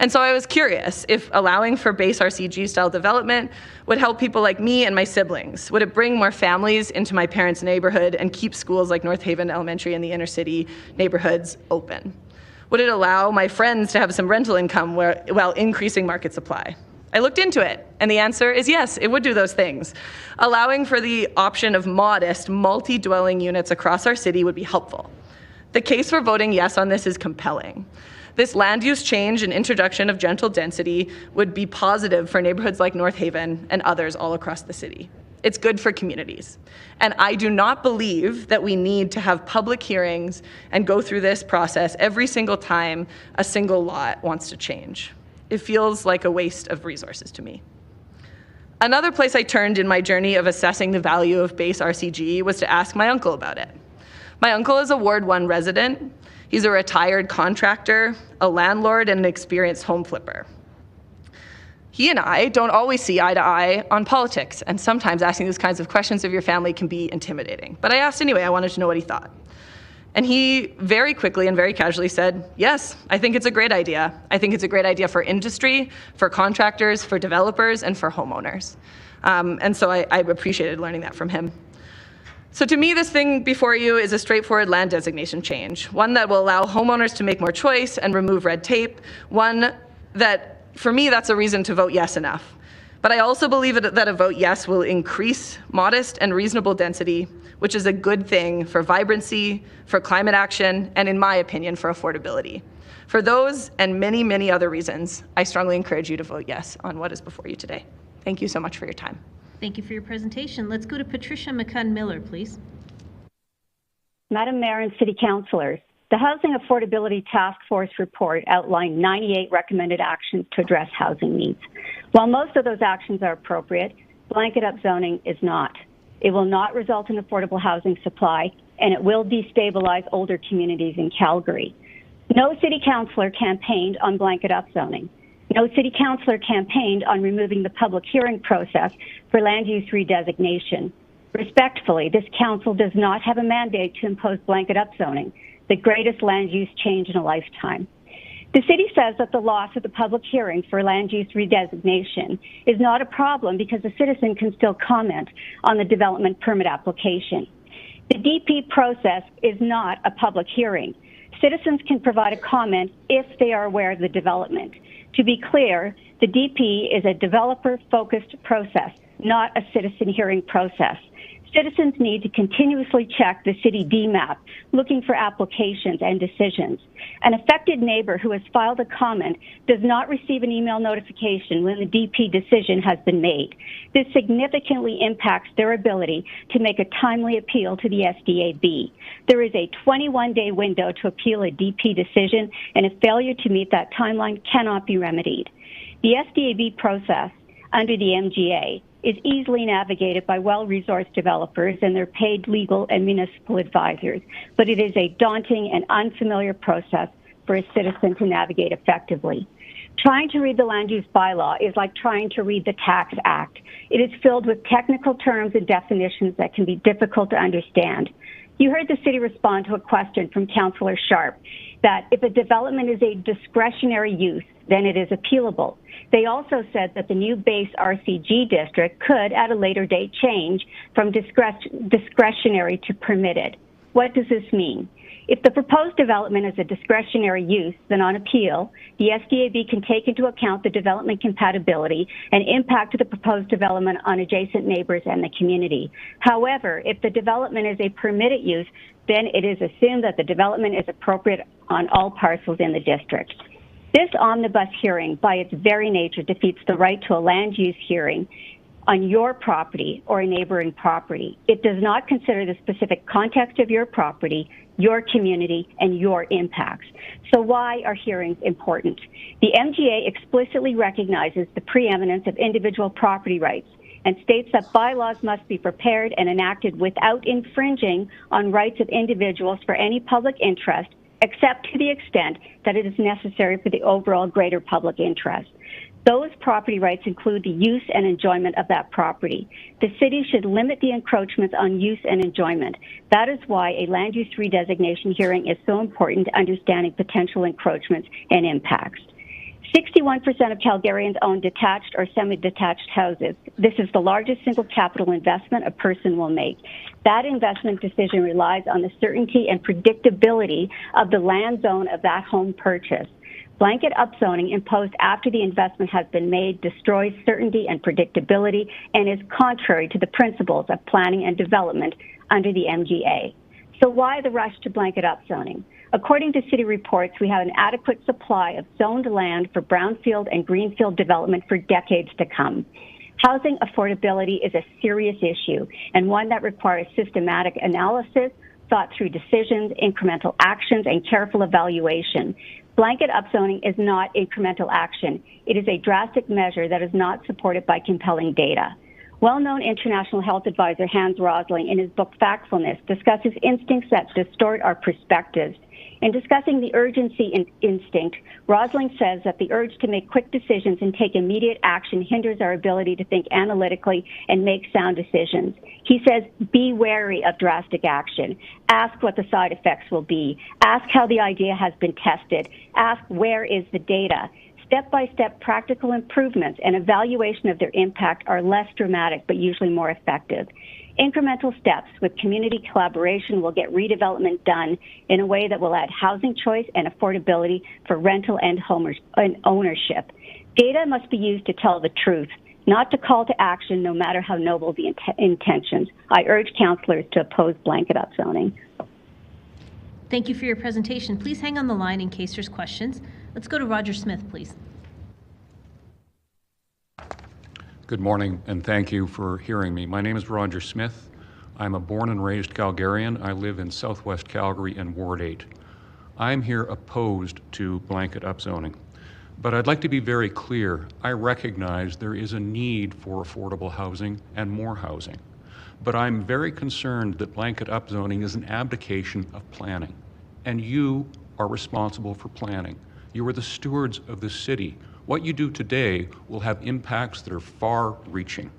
And so I was curious if allowing for base RCG style development would help people like me and my siblings. Would it bring more families into my parents' neighborhood and keep schools like North Haven Elementary and the inner city neighborhoods open? Would it allow my friends to have some rental income while increasing market supply? I looked into it, and the answer is yes, it would do those things. Allowing for the option of modest, multi-dwelling units across our city would be helpful. The case for voting yes on this is compelling. This land use change and introduction of gentle density would be positive for neighborhoods like North Haven and others all across the city. It's good for communities. And I do not believe that we need to have public hearings and go through this process every single time a single lot wants to change. It feels like a waste of resources to me. Another place I turned in my journey of assessing the value of base RCG was to ask my uncle about it. My uncle is a Ward 1 resident. He's a retired contractor, a landlord, and an experienced home flipper. He and I don't always see eye to eye on politics, and sometimes asking these kinds of questions of your family can be intimidating. But I asked anyway. I wanted to know what he thought. And he very quickly and very casually said, yes, I think it's a great idea. I think it's a great idea for industry, for contractors, for developers, and for homeowners. And so I appreciated learning that from him. So to me, this thing before you is a straightforward land designation change, one that will allow homeowners to make more choice and remove red tape, one that, for me, that's a reason to vote yes enough. But I also believe that a vote yes will increase modest and reasonable density, which is a good thing for vibrancy, for climate action, and in my opinion, for affordability. For those and many, many other reasons, I strongly encourage you to vote yes on what is before you today. Thank you so much for your time. Thank you for your presentation. Let's go to Patricia McCunn-Miller, please. Madam Mayor and City Councilors, the Housing Affordability Task Force report outlined 98 recommended actions to address housing needs. While most of those actions are appropriate, blanket upzoning is not. It will not result in affordable housing supply, and it will destabilize older communities in Calgary. No city councillor campaigned on blanket upzoning. No city councillor campaigned on removing the public hearing process for land use redesignation. Respectfully, this council does not have a mandate to impose blanket upzoning, the greatest land use change in a lifetime. The city says that the loss of the public hearing for land use redesignation is not a problem because a citizen can still comment on the development permit application. The DP process is not a public hearing. Citizens can provide a comment if they are aware of the development. To be clear, the DP is a developer-focused process, not a citizen hearing process. Citizens need to continuously check the city DMAP, looking for applications and decisions. An affected neighbor who has filed a comment does not receive an email notification when the DP decision has been made. This significantly impacts their ability to make a timely appeal to the SDAB. There is a 21-day window to appeal a DP decision, and a failure to meet that timeline cannot be remedied. The SDAB process under the MGA is easily navigated by well-resourced developers and their paid legal and municipal advisors, but it is a daunting and unfamiliar process for a citizen to navigate effectively. Trying to read the land use bylaw is like trying to read the Tax Act. It is filled with technical terms and definitions that can be difficult to understand. You heard the city respond to a question from Councillor Sharp that if a development is a discretionary use, then it is appealable. They also said that the new base RCG district could, at a later date, change from discretionary to permitted. What does this mean? If the proposed development is a discretionary use, then on appeal, the SDAB can take into account the development compatibility and impact of the proposed development on adjacent neighbors and the community. However, if the development is a permitted use, then it is assumed that the development is appropriate on all parcels in the district. This omnibus hearing, by its very nature, defeats the right to a land use hearing on your property or a neighboring property. It does not consider the specific context of your property, your community, and your impacts. So why are hearings important? The MGA explicitly recognizes the preeminence of individual property rights and states that bylaws must be prepared and enacted without infringing on rights of individuals for any public interest, except to the extent that it is necessary for the overall greater public interest. Those property rights include the use and enjoyment of that property. The city should limit the encroachments on use and enjoyment. That is why a land use redesignation hearing is so important to understanding potential encroachments and impacts. 61% of Calgarians own detached or semi-detached houses. This is the largest single capital investment a person will make. That investment decision relies on the certainty and predictability of the land zone of that home purchase. Blanket upzoning imposed after the investment has been made destroys certainty and predictability and is contrary to the principles of planning and development under the MGA. So why the rush to blanket upzoning? According to city reports, we have an adequate supply of zoned land for brownfield and greenfield development for decades to come. Housing affordability is a serious issue and one that requires systematic analysis, thought-through decisions, incremental actions, and careful evaluation. Blanket upzoning is not incremental action. It is a drastic measure that is not supported by compelling data. Well-known international health advisor Hans Rosling, in his book Factfulness, discusses instincts that distort our perspectives. In discussing the urgency instinct, Rosling says that the urge to make quick decisions and take immediate action hinders our ability to think analytically and make sound decisions. He says, be wary of drastic action. Ask what the side effects will be. Ask how the idea has been tested. Ask where is the data. Step-by-step practical improvements and evaluation of their impact are less dramatic but usually more effective. Incremental steps with community collaboration will get redevelopment done in a way that will add housing choice and affordability for rental and ownership. Data must be used to tell the truth, not to call to action no matter how noble the intentions. I urge councillors to oppose blanket upzoning. Thank you for your presentation. Please hang on the line in case there's questions. Let's go to Roger Smith, please. Good morning, and thank you for hearing me. My name is Roger Smith. I'm a born and raised Calgarian. I live in Southwest Calgary in Ward 8. I'm here opposed to blanket upzoning. But I'd like to be very clear. I recognize there is a need for affordable housing and more housing. But I'm very concerned that blanket upzoning is an abdication of planning. And you are responsible for planning. You are the stewards of the city. What you do today will have impacts that are far-reaching.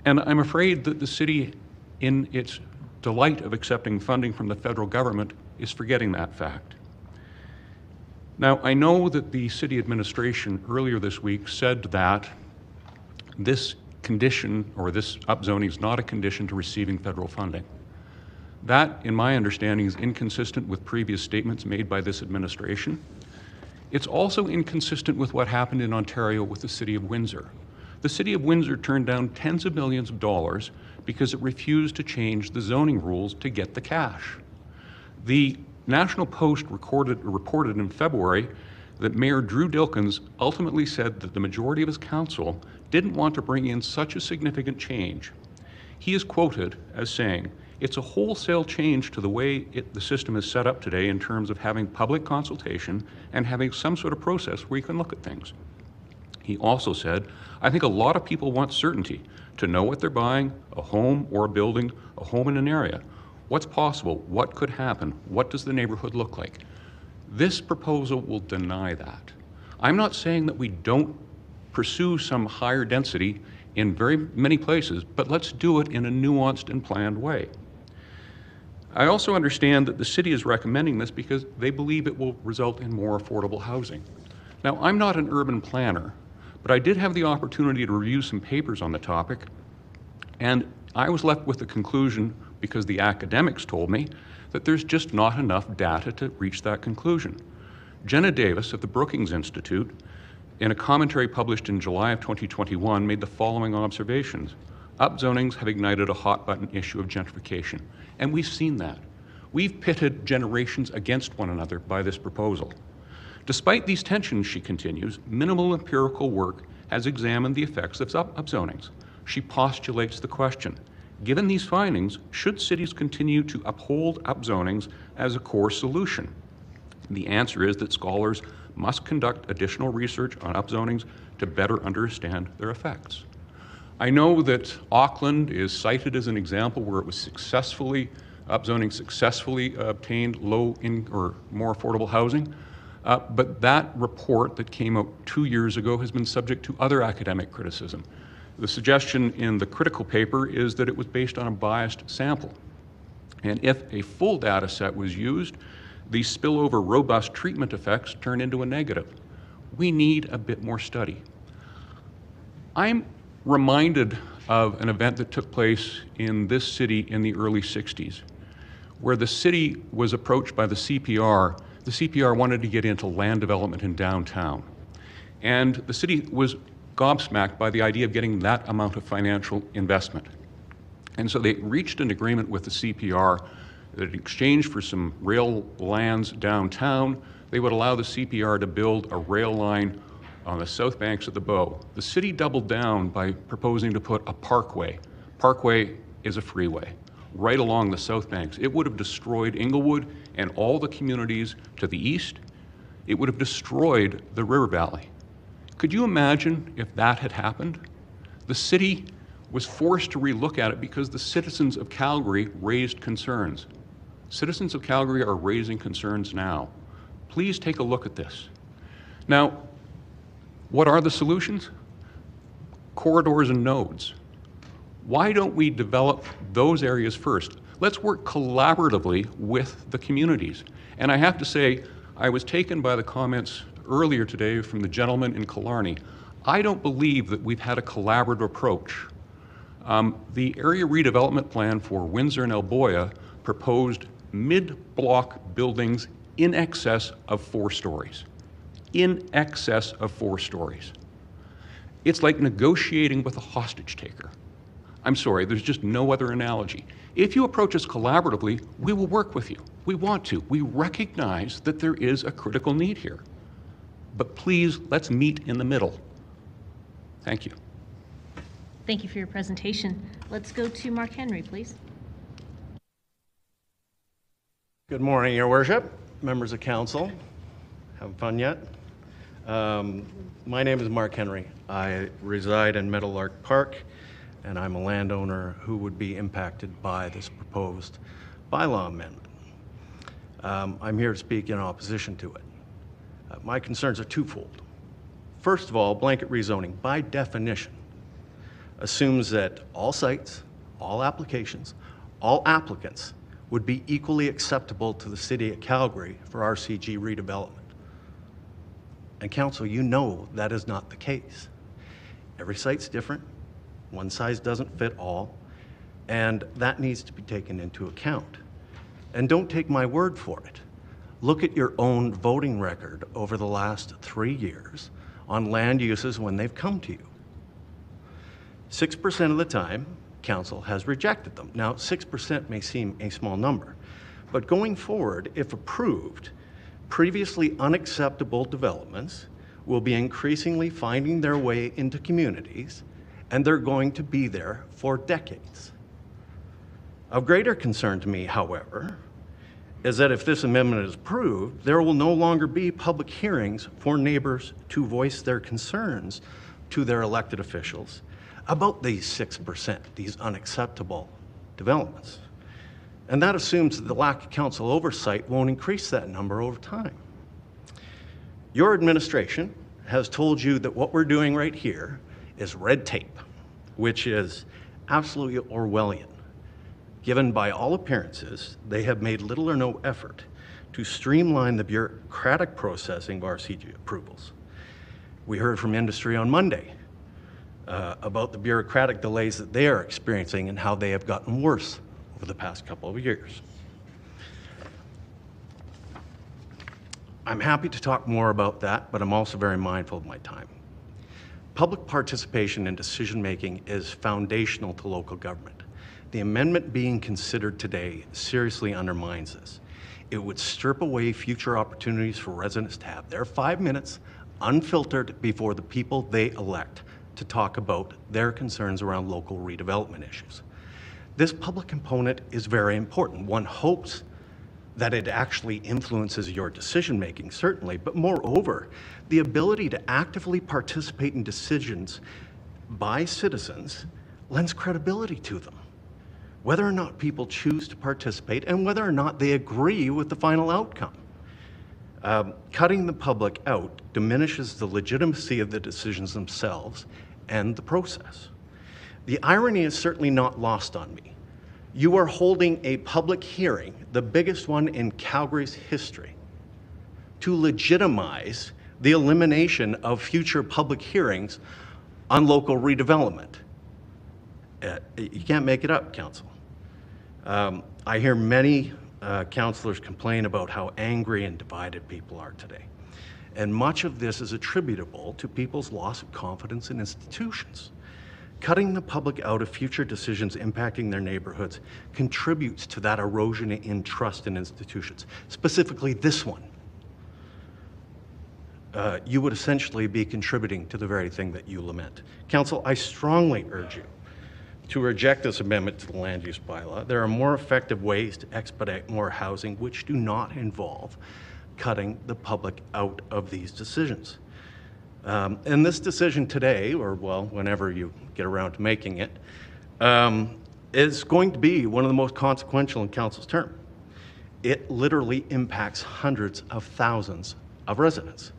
And I'm afraid that the city, in its delight of accepting funding from the federal government, is forgetting that fact. Now, I know that the city administration earlier this week said that this condition, or this upzoning, is not a condition to receiving federal funding. That, in my understanding, is inconsistent with previous statements made by this administration. It's also inconsistent with what happened in Ontario with the City of Windsor. The City of Windsor turned down tens of millions of dollars because it refused to change the zoning rules to get the cash. The National Post reported in February that Mayor Drew Dilkens ultimately said that the majority of his council didn't want to bring in such a significant change. He is quoted as saying, "It's a wholesale change to the way the system is set up today in terms of having public consultation and having some sort of process where you can look at things." He also said, I think a lot of people want certainty to know what they're buying, a home or a building, a home in an area. What's possible? What could happen? What does the neighborhood look like? This proposal will deny that. I'm not saying that we don't pursue some higher density in very many places, but let's do it in a nuanced and planned way. I also understand that the city is recommending this because they believe it will result in more affordable housing. Now, I'm not an urban planner, but I did have the opportunity to review some papers on the topic, and I was left with the conclusion, because the academics told me, that there's just not enough data to reach that conclusion. Jenna Davis of the Brookings Institute, in a commentary published in July of 2021, made the following observations. Upzonings have ignited a hot-button issue of gentrification, and we've seen that. We've pitted generations against one another by this proposal. Despite these tensions, she continues, minimal empirical work has examined the effects of upzonings. She postulates the question, given these findings, should cities continue to uphold upzonings as a core solution? The answer is that scholars must conduct additional research on upzonings to better understand their effects. I know that Auckland is cited as an example where it was upzoning successfully obtained low or more affordable housing, but that report that came out 2 years ago has been subject to other academic criticism. The suggestion in the critical paper is that it was based on a biased sample. And if a full data set was used, the spillover robust treatment effects turn into a negative. We need a bit more study. I'm reminded of an event that took place in this city in the early 60s, where the city was approached by the CPR. The CPR wanted to get into land development in downtown. And the city was gobsmacked by the idea of getting that amount of financial investment. And so they reached an agreement with the CPR that in exchange for some rail lands downtown, they would allow the CPR to build a rail line on the south banks of the Bow. The city doubled down by proposing to put a parkway. Parkway is a freeway right along the south banks. It would have destroyed Inglewood and all the communities to the east. It would have destroyed the river valley. Could you imagine if that had happened? The city was forced to relook at it because the citizens of Calgary raised concerns. Citizens of Calgary are raising concerns now. Please take a look at this. Now, what are the solutions? Corridors and nodes. Why don't we develop those areas first? Let's work collaboratively with the communities. And I have to say, I was taken by the comments earlier today from the gentleman in Killarney. I don't believe that we've had a collaborative approach. The area redevelopment plan for Windsor and Elboya proposed mid-block buildings in excess of 4 stories. In excess of 4 stories. It's like negotiating with a hostage taker. I'm sorry, there's just no other analogy. If you approach us collaboratively, we will work with you. We want to. We recognize that there is a critical need here. But please, let's meet in the middle. Thank you. Thank you for your presentation. Let's go to Mark Henry, please. Good morning, Your Worship, members of council. Having fun yet? My name is Mark Henry. I reside in Meadowlark Park, and I'm a landowner who would be impacted by this proposed bylaw amendment. I'm here to speak in opposition to it. My concerns are twofold. First of all, blanket rezoning, by definition, assumes that all sites, all applications, all applicants would be equally acceptable to the City of Calgary for RCG redevelopment. And council, you know that is not the case. Every site's different, one size doesn't fit all, and that needs to be taken into account. And don't take my word for it. Look at your own voting record over the last 3 years on land uses when they've come to you. 6% of the time, council has rejected them. Now, 6% may seem a small number, but going forward, if approved, previously unacceptable developments will be increasingly finding their way into communities, and they're going to be there for decades. Of greater concern to me, however, is that if this amendment is approved, there will no longer be public hearings for neighbors to voice their concerns to their elected officials about these 6%, these unacceptable developments. And that assumes that the lack of council oversight won't increase that number over time. Your administration has told you that what we're doing right here is red tape, which is absolutely Orwellian. Given by all appearances, they have made little or no effort to streamline the bureaucratic processing of RCG approvals. We heard from industry on Monday about the bureaucratic delays that they are experiencing and how they have gotten worse over the past couple of years. I'm happy to talk more about that, but I'm also very mindful of my time. Public participation in decision-making is foundational to local government. The amendment being considered today seriously undermines this. It would strip away future opportunities for residents to have their 5 minutes unfiltered before the people they elect to talk about their concerns around local redevelopment issues. This public component is very important. One hopes that it actually influences your decision-making, certainly, but moreover, the ability to actively participate in decisions by citizens lends credibility to them. Whether or not people choose to participate and whether or not they agree with the final outcome. Cutting the public out diminishes the legitimacy of the decisions themselves and the process. The irony is certainly not lost on me. You are holding a public hearing, the biggest one in Calgary's history, to legitimize the elimination of future public hearings on local redevelopment. You can't make it up, Council. I hear many councillors complain about how angry and divided people are today. And much of this is attributable to people's loss of confidence in institutions. Cutting the public out of future decisions impacting their neighborhoods contributes to that erosion in trust in institutions, specifically this one. You would essentially be contributing to the very thing that you lament. Council, I strongly urge you to reject this amendment to the land use bylaw. There are more effective ways to expedite more housing which do not involve cutting the public out of these decisions. And this decision today, or well, whenever you get around to making it, is going to be one of the most consequential in Council's term. It literally impacts hundreds of thousands of residents.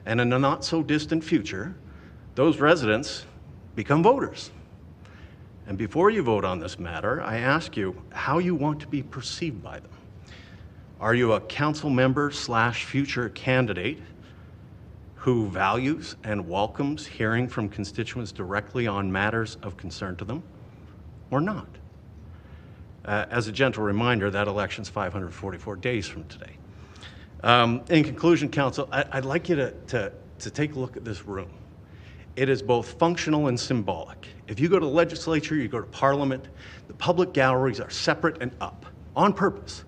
And in a not so distant future, those residents become voters. And before you vote on this matter, I ask you how you want to be perceived by them. Are you a council member / future candidate who values and welcomes hearing from constituents directly on matters of concern to them, or not? As a gentle reminder, that election's 544 days from today. In conclusion, Council, I'd like you to take a look at this room. It is both functional and symbolic. If you go to the legislature, you go to Parliament, the public galleries are separate and up, on purpose.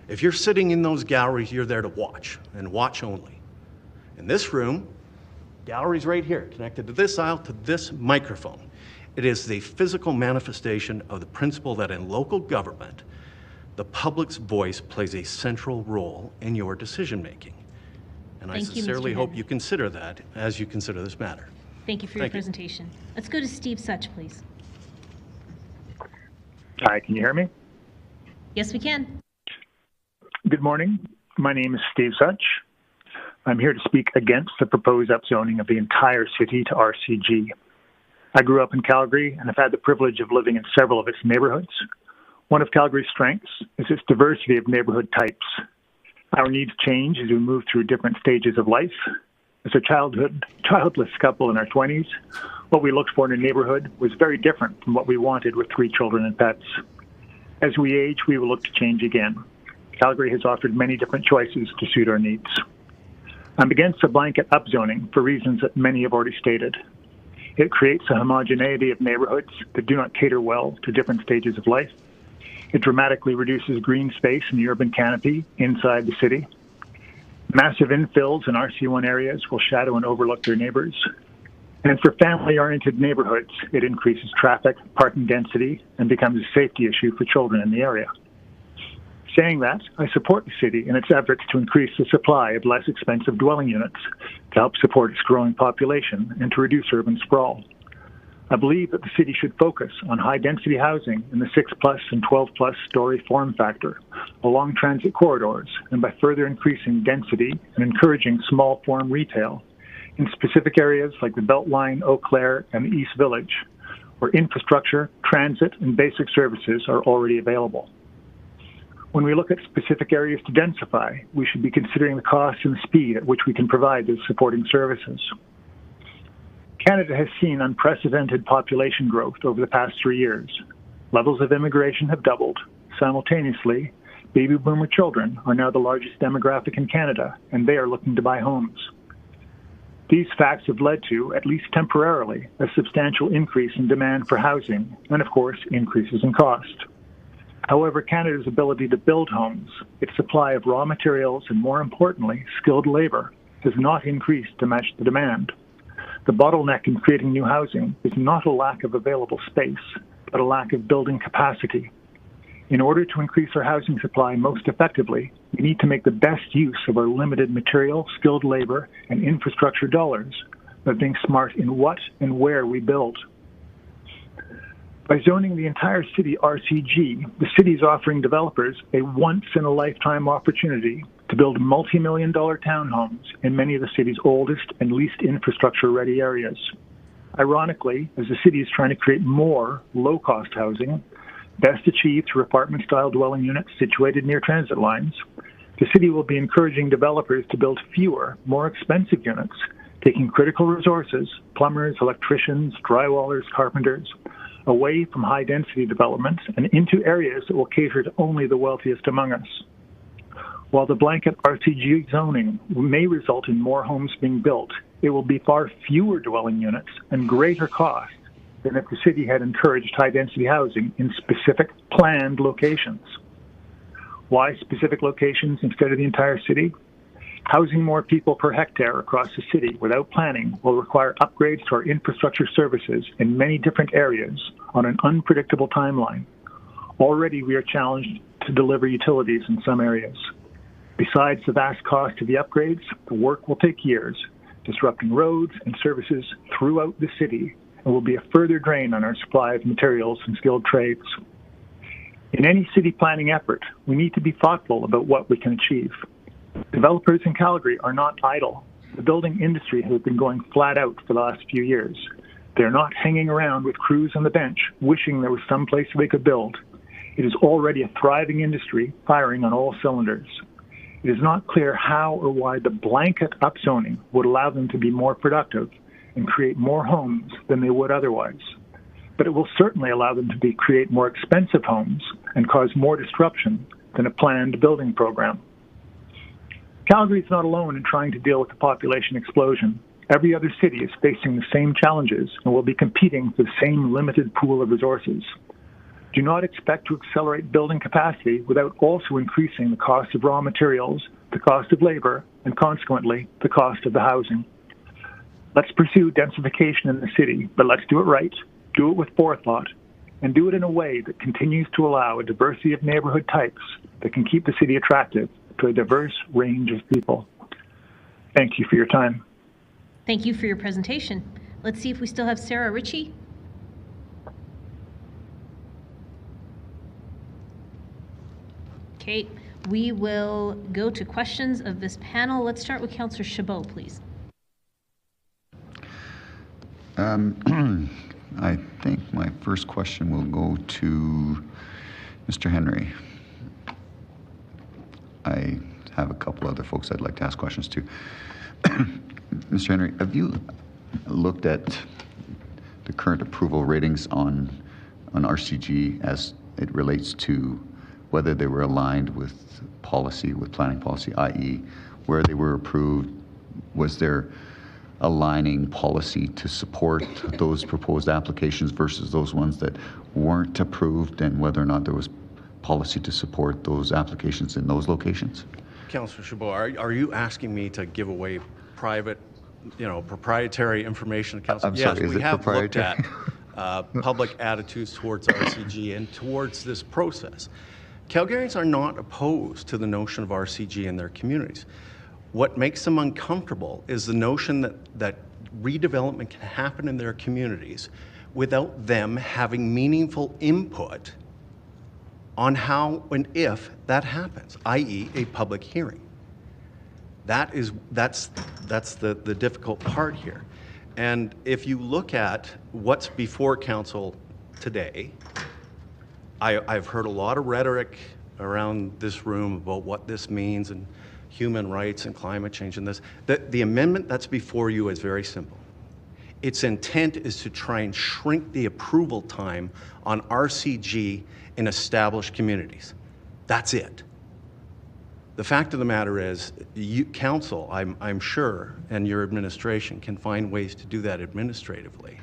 If you're sitting in those galleries, you're there to watch, and watch only. In this room, gallery's right here, connected to this aisle, to this microphone. It is the physical manifestation of the principle that in local government, the public's voice plays a central role in your decision-making. And I sincerely hope you consider that as you consider this matter. Thank you for your presentation. Let's go to Steve Such, please. Hi, can you hear me? Yes, we can. Good morning. My name is Steve Such. I'm here to speak against the proposed upzoning of the entire city to RCG. I grew up in Calgary and have had the privilege of living in several of its neighborhoods. One of Calgary's strengths is its diversity of neighborhood types. Our needs change as we move through different stages of life. As a childless couple in our 20s, what we looked for in a neighborhood was very different from what we wanted with 3 children and pets. As we age, we will look to change again. Calgary has offered many different choices to suit our needs. I'm against the blanket upzoning for reasons that many have already stated. It creates a homogeneity of neighborhoods that do not cater well to different stages of life. It dramatically reduces green space in the urban canopy inside the city. Massive infills in RC1 areas will shadow and overlook their neighbors. And for family-oriented neighborhoods, it increases traffic, parking density, and becomes a safety issue for children in the area. Saying that, I support the city in its efforts to increase the supply of less expensive dwelling units to help support its growing population and to reduce urban sprawl. I believe that the city should focus on high-density housing in the 6+ and 12+ story form factor along transit corridors and by further increasing density and encouraging small form retail in specific areas like the Beltline, Eau Claire, and the East Village, where infrastructure, transit, and basic services are already available. When we look at specific areas to densify, we should be considering the cost and the speed at which we can provide those supporting services. Canada has seen unprecedented population growth over the past 3 years. Levels of immigration have doubled. Simultaneously, baby boomer children are now the largest demographic in Canada, and they are looking to buy homes. These facts have led to, at least temporarily, a substantial increase in demand for housing and, of course, increases in cost. However, Canada's ability to build homes, its supply of raw materials, and more importantly, skilled labor, has not increased to match the demand. The bottleneck in creating new housing is not a lack of available space, but a lack of building capacity. In order to increase our housing supply most effectively, we need to make the best use of our limited material, skilled labor, and infrastructure dollars by being smart in what and where we build. By zoning the entire city RCG, the city is offering developers a once-in-a-lifetime opportunity to build multi-million-dollar townhomes in many of the city's oldest and least infrastructure-ready areas. Ironically, as the city is trying to create more low-cost housing, best achieved through apartment-style dwelling units situated near transit lines, the city will be encouraging developers to build fewer, more expensive units, taking critical resources, plumbers, electricians, drywallers, carpenters, away from high-density developments and into areas that will cater to only the wealthiest among us. While the blanket RCG zoning may result in more homes being built, it will be far fewer dwelling units and greater cost than if the city had encouraged high-density housing in specific planned locations. Why specific locations instead of the entire city? Housing more people per hectare across the city without planning will require upgrades to our infrastructure services in many different areas on an unpredictable timeline. Already we are challenged to deliver utilities in some areas. Besides the vast cost of the upgrades, the work will take years, disrupting roads and services throughout the city, and will be a further drain on our supply of materials and skilled trades. In any city planning effort, we need to be thoughtful about what we can achieve. Developers in Calgary are not idle. The building industry has been going flat out for the last few years. They're not hanging around with crews on the bench wishing there was some place they could build. It is already a thriving industry firing on all cylinders. It is not clear how or why the blanket upzoning would allow them to be more productive and create more homes than they would otherwise. But it will certainly allow them to create more expensive homes and cause more disruption than a planned building program. Calgary is not alone in trying to deal with the population explosion. Every other city is facing the same challenges and will be competing for the same limited pool of resources. Do not expect to accelerate building capacity without also increasing the cost of raw materials, the cost of labor, and consequently, the cost of the housing. Let's pursue densification in the city, but let's do it right, do it with forethought, and do it in a way that continues to allow a diversity of neighborhood types that can keep the city attractive to a diverse range of people. Thank you for your time. Thank you for your presentation. Let's see if we still have Sarah Ritchie. Okay, we will go to questions of this panel. Let's start with Councillor Chabot, please. I think my first question will go to Mr. Henry. I have a couple other folks I'd like to ask questions to. Mr. Henry, have you looked at the current approval ratings on RCG as it relates to whether they were aligned with policy, with planning policy, i.e. where they were approved? Was there aligning policy to support those proposed applications versus those ones that weren't approved, and whether or not there was policy to support those applications in those locations? Councillor Chabot, are you asking me to give away private, proprietary information to council? I'm sorry, yes, is we it have looked proprietary? at public attitudes towards RCG and towards this process. Calgarians are not opposed to the notion of RCG in their communities. What makes them uncomfortable is the notion that redevelopment can happen in their communities without them having meaningful input on how and if that happens, i.e. a public hearing. That's the difficult part here. And if you look at what's before council today, I've heard a lot of rhetoric around this room about what this means and human rights and climate change and this. The amendment that's before you is very simple. Its intent is to try and shrink the approval time on RCG in established communities. That's it. The fact of the matter is, council, I'm sure, and your administration can find ways to do that administratively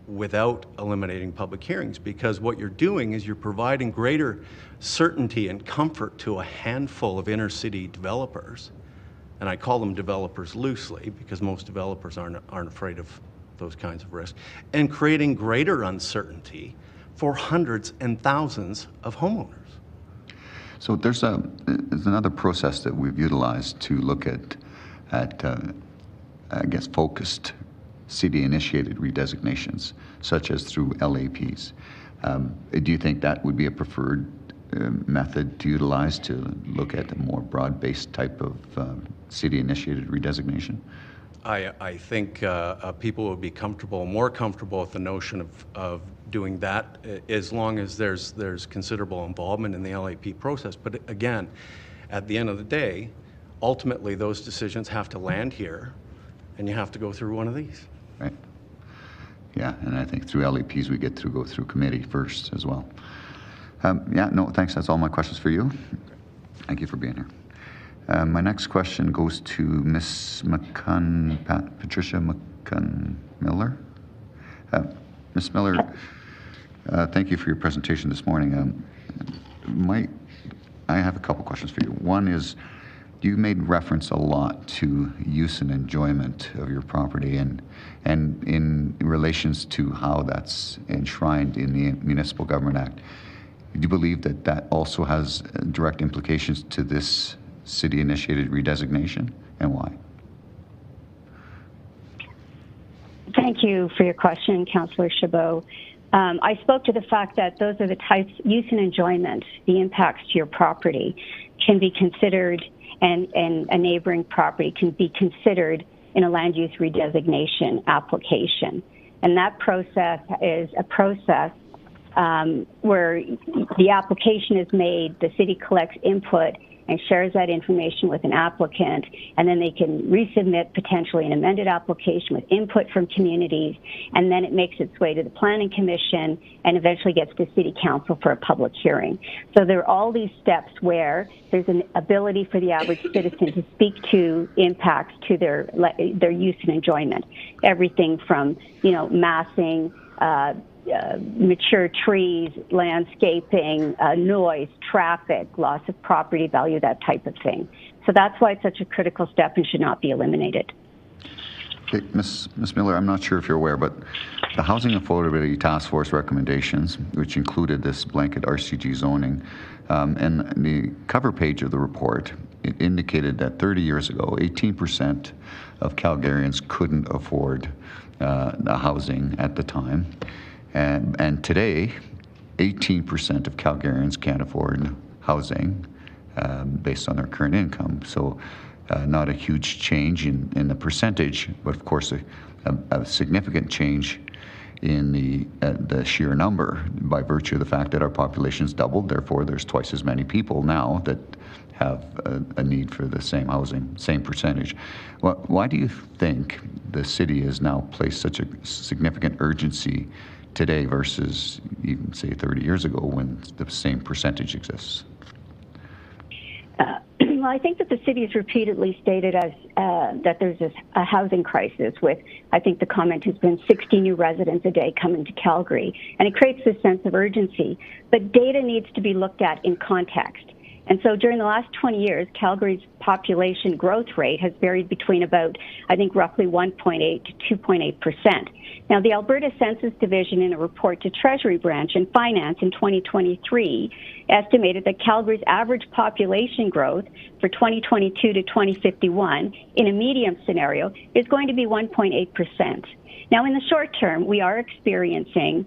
without eliminating public hearings, because what you're doing is you're providing greater certainty and comfort to a handful of inner city developers, and I call them developers loosely because most developers aren't afraid of those kinds of risks, and creating greater uncertainty for hundreds and thousands of homeowners. So there's another process that we've utilized to look at I guess, focused city-initiated redesignations, such as through LAPs. Do you think that would be a preferred method to utilize to look at a more broad-based type of city-initiated redesignation? I think people would be more comfortable with the notion of doing that as long as there's considerable involvement in the LAP process. But again, at the end of the day, ultimately those decisions have to land here, and you have to go through one of these. Right. Yeah, and I think through LAPs we get to go through committee first as well. Yeah, no, thanks. That's all my questions for you. Thank you for being here. My next question goes to Ms. Patricia McCunn-Miller. Ms. Miller, thank you for your presentation this morning. I have a couple questions for you. One is, you made reference a lot to use and enjoyment of your property and in relations to how that's enshrined in the Municipal Government Act. Do you believe that also has direct implications to this city-initiated redesignation, and why? Thank you for your question, Councillor Chabot. I spoke to the fact that those are the types, use and enjoyment, the impacts to your property can be considered, and a neighboring property can be considered in a land use redesignation application. And that process is a process where the application is made, the city collects input and shares that information with an applicant, and then they can resubmit potentially an amended application with input from communities, and then it makes its way to the Planning Commission and eventually gets to City Council for a public hearing. So there are all these steps where there's an ability for the average citizen to speak to impacts to their use and enjoyment. Everything from, massing, mature trees, landscaping, noise, traffic, loss of property value, that type of thing. So that's why it's such a critical step and should not be eliminated. Okay, Ms. Miller, I'm not sure if you're aware, but the Housing Affordability Task Force recommendations, which included this blanket RCG zoning, and the cover page of the report, it indicated that 30 years ago, 18% of Calgarians couldn't afford the housing at the time. And today, 18% of Calgarians can't afford housing based on their current income. So not a huge change in the percentage, but of course a significant change in the sheer number by virtue of the fact that our population's doubled. Therefore, there's twice as many people now that have a need for the same housing, same percentage. Why do you think the city has now placed such a significant urgency today versus even, say, 30 years ago when the same percentage exists? Well, I think that the city has repeatedly stated as that there's a housing crisis with, I think the comment has been 60 new residents a day coming to Calgary, and it creates this sense of urgency. But data needs to be looked at in context. And so during the last 20 years, Calgary's population growth rate has varied between about, I think, roughly 1.8 to 2.8%. Now, the Alberta Census Division, in a report to Treasury Branch and Finance in 2023, estimated that Calgary's average population growth for 2022 to 2051 in a medium scenario is going to be 1.8%. Now, in the short term, we are experiencing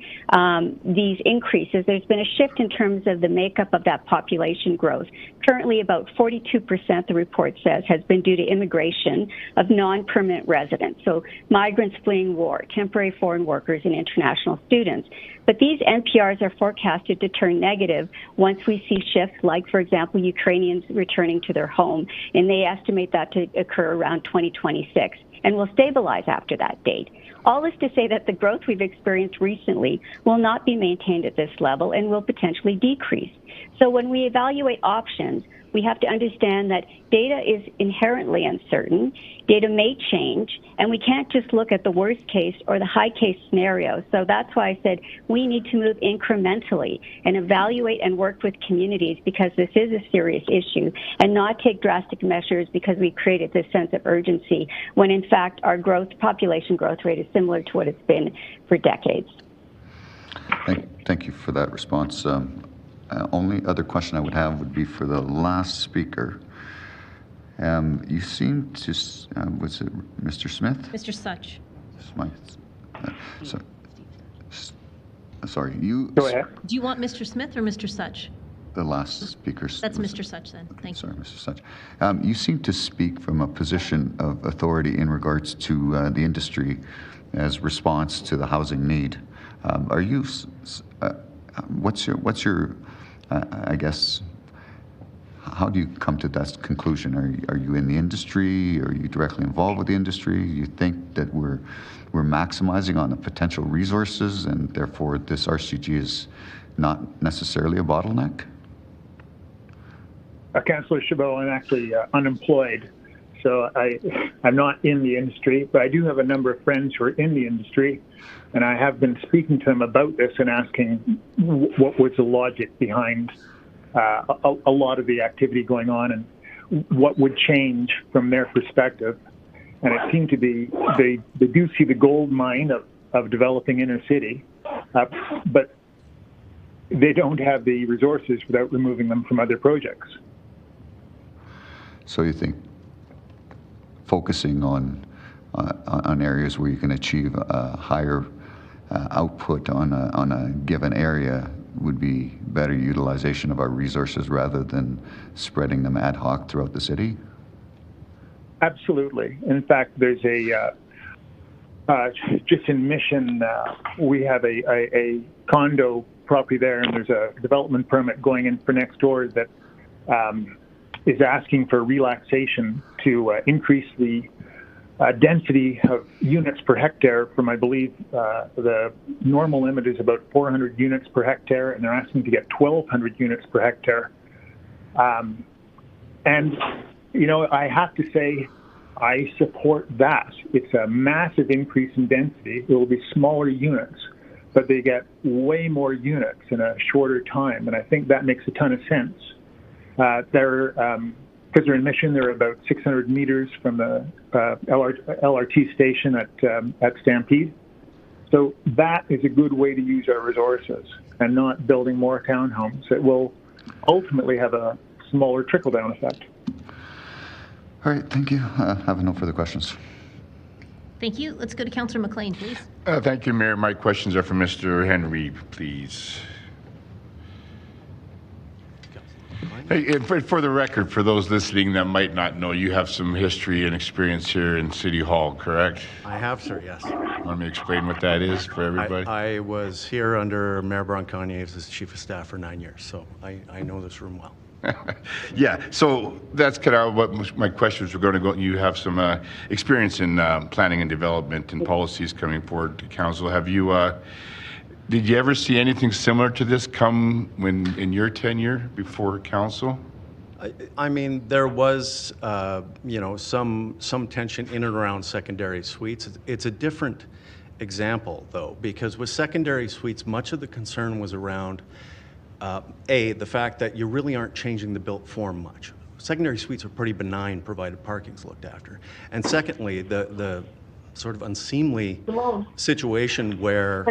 these increases. There's been a shift in terms of the makeup of that population growth. Currently, about 42%, the report says, has been due to immigration of non-permanent residents, so migrants fleeing war, temporary foreign workers, and international students. But these NPRs are forecasted to turn negative once we see shifts like, for example, Ukrainians returning to their home, and they estimate that to occur around 2026, and will stabilize after that date. All is to say that the growth we've experienced recently will not be maintained at this level and will potentially decrease. So when we evaluate options, we have to understand that data is inherently uncertain, data may change, and we can't just look at the worst case or the high case scenario. So that's why I said we need to move incrementally and evaluate and work with communities, because this is a serious issue, and not take drastic measures because we created this sense of urgency when in fact our population growth rate is similar to what it's been for decades. Thank you for that response. Only other question I would have would be for the last speaker. You seem to, was it Mr. Smith? Mr. Such. Sorry, you. Go ahead. Do you want Mr. Smith or Mr. Such? The last speaker. That's Mr. Such then. Thank you. Sorry, Mr. Such. You seem to speak from a position of authority in regards to the industry as response to the housing need. Are you? What's your? I guess. How do you come to that conclusion? Are you in the industry? Are you directly involved with the industry? Do you think that we're maximizing on the potential resources, and therefore this RCG is not necessarily a bottleneck? Councillor Chabot, I'm actually unemployed, so I'm not in the industry, but I do have a number of friends who are in the industry, and I have been speaking to them about this and asking what was the logic behind a lot of the activity going on and what would change from their perspective. And it seemed to be they do see the gold mine of developing inner city, but they don't have the resources without removing them from other projects. So you think focusing on areas where you can achieve a higher output on a given area would be better utilization of our resources rather than spreading them ad hoc throughout the city? Absolutely. In fact, there's just in Mission, we have a condo property there, and there's a development permit going in for next door that is asking for relaxation to increase the density of units per hectare from, I believe, the normal limit is about 400 units per hectare, and they're asking to get 1,200 units per hectare. And, you know, I have to say, I support that. It's a massive increase in density. It will be smaller units, but they get way more units in a shorter time, and I think that makes a ton of sense. Because they're in Mission, they're about 600 meters from the LRT station at Stampede. So that is a good way to use our resources and not building more townhomes. It will ultimately have a smaller trickle-down effect. All right, thank you. I have no further questions. Thank you. Let's go to Councillor McLean, please. Thank you, Mayor. My questions are for Mr. Henry, please. Hey, for the record, for those listening that might not know, you have some history and experience here in City Hall, correct? I have, sir, yes. Want me to explain what that is for everybody? I was here under Mayor Bronconi as Chief of Staff for 9 years, so I know this room well. Yeah, so that's kind of what my questions were going to go. You have some experience in planning and development and policies coming forward to council. Have you, did you ever see anything similar to this come in your tenure before council? I mean, there was, you know, some tension in and around secondary suites. It's a different example, though, because with secondary suites, much of the concern was around the fact that you really aren't changing the built form much. secondary suites are pretty benign provided parking's looked after. And secondly, the sort of unseemly situation where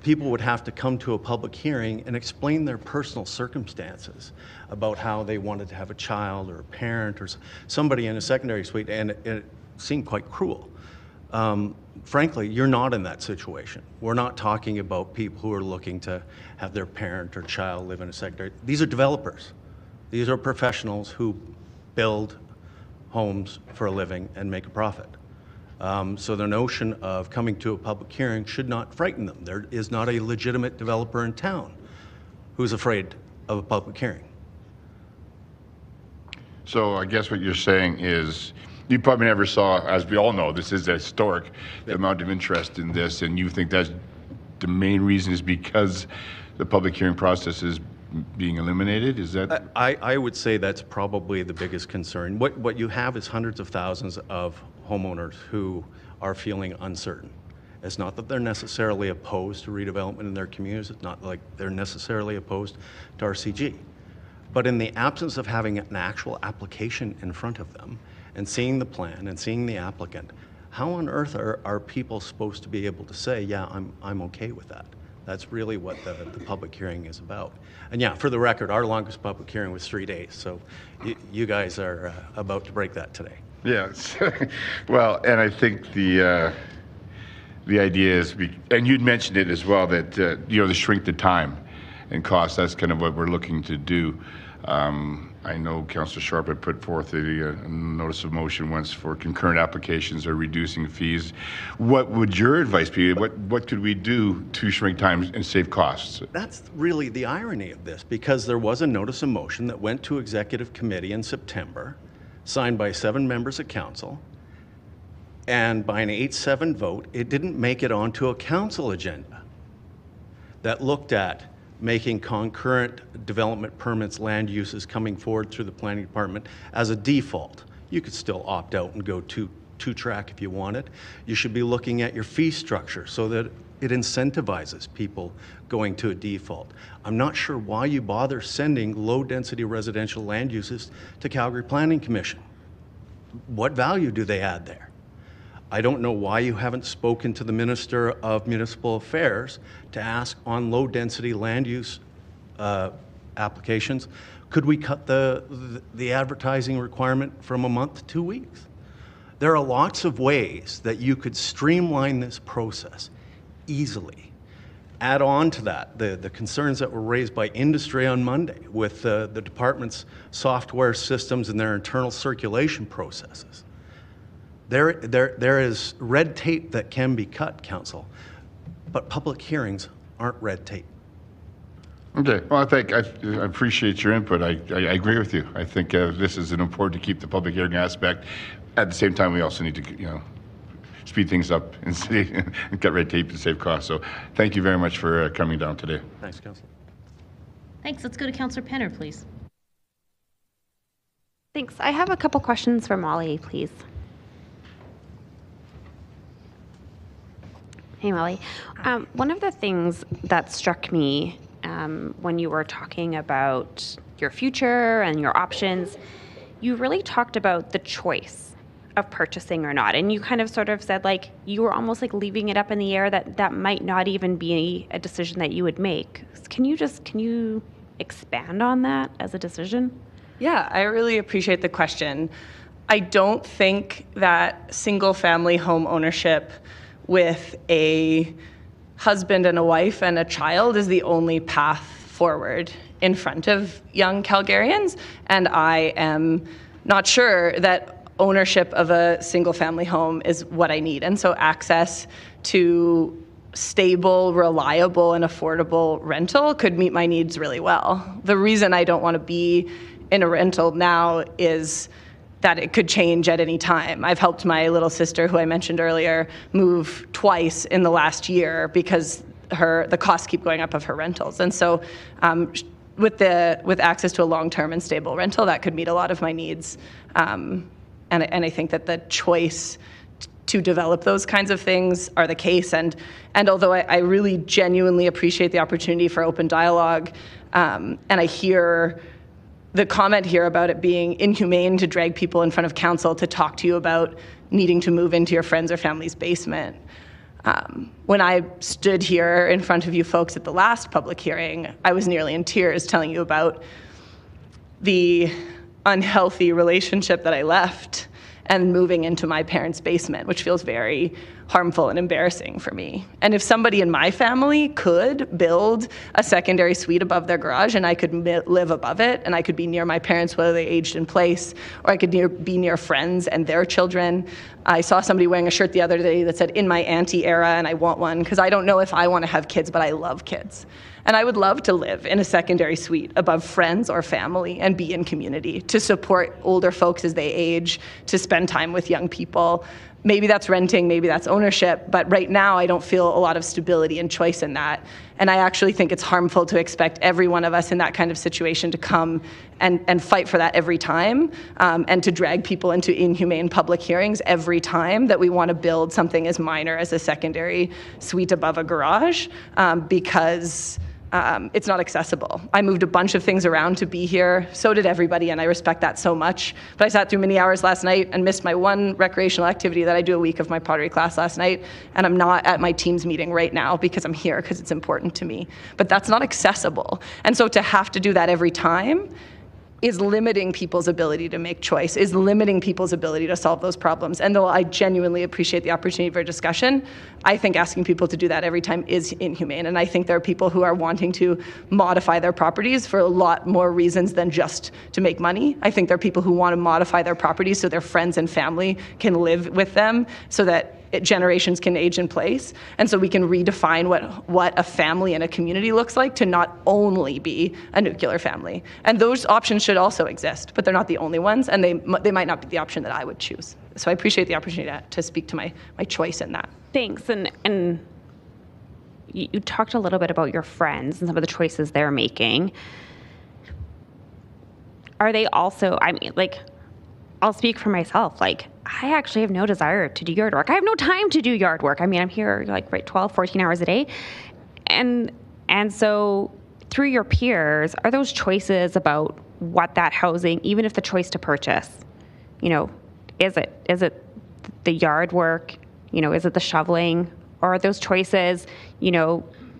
people would have to come to a public hearing and explain their personal circumstances about how they wanted to have a child or a parent or somebody in a secondary suite, and it seemed quite cruel. Frankly, you're not in that situation. We're not talking about people who are looking to have their parent or child live in a secondary. These are developers. These are professionals who build homes for a living and make a profit. So the notion of coming to a public hearing should not frighten them. There is not a legitimate developer in town who's afraid of a public hearing. So I guess what you're saying is, you probably never saw, as we all know, this is historic, the amount of interest in this, and you think that's the main reason is because the public hearing process is being eliminated? Is that? I would say that's probably the biggest concern. What you have is hundreds of thousands of homeowners who are feeling uncertain. It's not that they're necessarily opposed to redevelopment in their communities. It's not like they're necessarily opposed to RCG. But in the absence of having an actual application in front of them and seeing the plan and seeing the applicant, how on earth are people supposed to be able to say, yeah, I'm okay with that? That's really what the public hearing is about. And yeah, for the record, our longest public hearing was 3 days, so you guys are about to break that today. Yes. Well, and I think the idea is, and you'd mentioned it as well, that to shrink the time and cost, that's kind of what we're looking to do. I know Councillor Sharp had put forth a notice of motion once for concurrent applications or reducing fees. What would your advice be? What could we do to shrink time and save costs? That's really the irony of this, because there was a notice of motion that went to executive committee in September, signed by 7 members of council, and by an 8-7 vote, it didn't make it onto a council agenda that looked at making concurrent development permits, land uses coming forward through the planning department as a default. You could still opt out and go two-track if you wanted. You should be looking at your fee structure so that it incentivizes people going to a default. I'm not sure why you bother sending low-density residential land uses to Calgary Planning Commission. What value do they add there? I don't know why you haven't spoken to the Minister of Municipal Affairs to ask on low-density land use applications, could we cut the advertising requirement from a month to 2 weeks? There are lots of ways that you could streamline this process easily. Add on to that the concerns that were raised by industry on Monday with the department's software systems and their internal circulation processes. There is red tape that can be cut, Council, but public hearings aren't red tape. Okay, well, I appreciate your input. I agree with you. I think this is important to keep the public hearing aspect. At the same time, we also need to, speed things up and cut red tape to save costs. So thank you very much for coming down today. Thanks, Council. Thanks. Let's go to Councillor Penner, please. Thanks. I have a couple questions for Molly, please. Hey, Molly. One of the things that struck me when you were talking about your future and your options, you really talked about the choice of purchasing or not. And you kind of sort of said, like, you were almost like leaving it up in the air that might not even be a decision that you would make. Can you expand on that as a decision? Yeah, I really appreciate the question. I don't think that single-family home ownership with a husband and a wife and a child is the only path forward in front of young Calgarians. And I am not sure that ownership of a single family home is what I need. And so access to stable, reliable, and affordable rental could meet my needs really well. The reason I don't want to be in a rental now is that it could change at any time. I've helped my little sister, who I mentioned earlier, move twice in the last year because the costs keep going up of her rentals. And so with access to a long-term and stable rental, that could meet a lot of my needs. And I think that the choice to develop those kinds of things are the case. And although I really genuinely appreciate the opportunity for open dialogue, and I hear the comment here about it being inhumane to drag people in front of council to talk to you about needing to move into your friend's or family's basement. When I stood here in front of you folks at the last public hearing, I was nearly in tears telling you about the unhealthy relationship that I left and moving into my parents' basement, which feels very harmful and embarrassing for me. And if somebody in my family could build a secondary suite above their garage and I could live above it and I could be near my parents whether they aged in place, or I could be near friends and their children. I saw somebody wearing a shirt the other day that said, "In my auntie era," and I want one because I don't know if I want to have kids, but I love kids. And I would love to live in a secondary suite above friends or family and be in community, to support older folks as they age, to spend time with young people. Maybe that's renting, maybe that's ownership, but right now I don't feel a lot of stability and choice in that. And I actually think it's harmful to expect every one of us in that kind of situation to come and fight for that every time, and to drag people into inhumane public hearings every time that we want to build something as minor as a secondary suite above a garage, because it's not accessible. I moved a bunch of things around to be here. So did everybody, and I respect that so much. But I sat through many hours last night and missed my one recreational activity that I do a week of my pottery class last night, and I'm not at my team's meeting right now because I'm here because it's important to me. But that's not accessible. And so to have to do that every time is limiting people's ability to make choice, is limiting people's ability to solve those problems. And though I genuinely appreciate the opportunity for discussion, I think asking people to do that every time is inhumane. And I think there are people who are wanting to modify their properties for a lot more reasons than just to make money. I think there are people who want to modify their properties so their friends and family can live with them, so that generations can age in place. And so we can redefine what a family and a community looks like to not only be a nuclear family. And those options should also exist, but they're not the only ones, and they might not be the option that I would choose. So I appreciate the opportunity to speak to my choice in that. Thanks. And you talked a little bit about your friends and some of the choices they're making. Are they also, I mean, like, I'll speak for myself. Like, I actually have no desire to do yard work. I have no time to do yard work. I mean, I'm here like 12, 14 hours a day. And so through your peers, are those choices about what that housing, even if the choice to purchase, is it the yard work, is it the shoveling, or are those choices,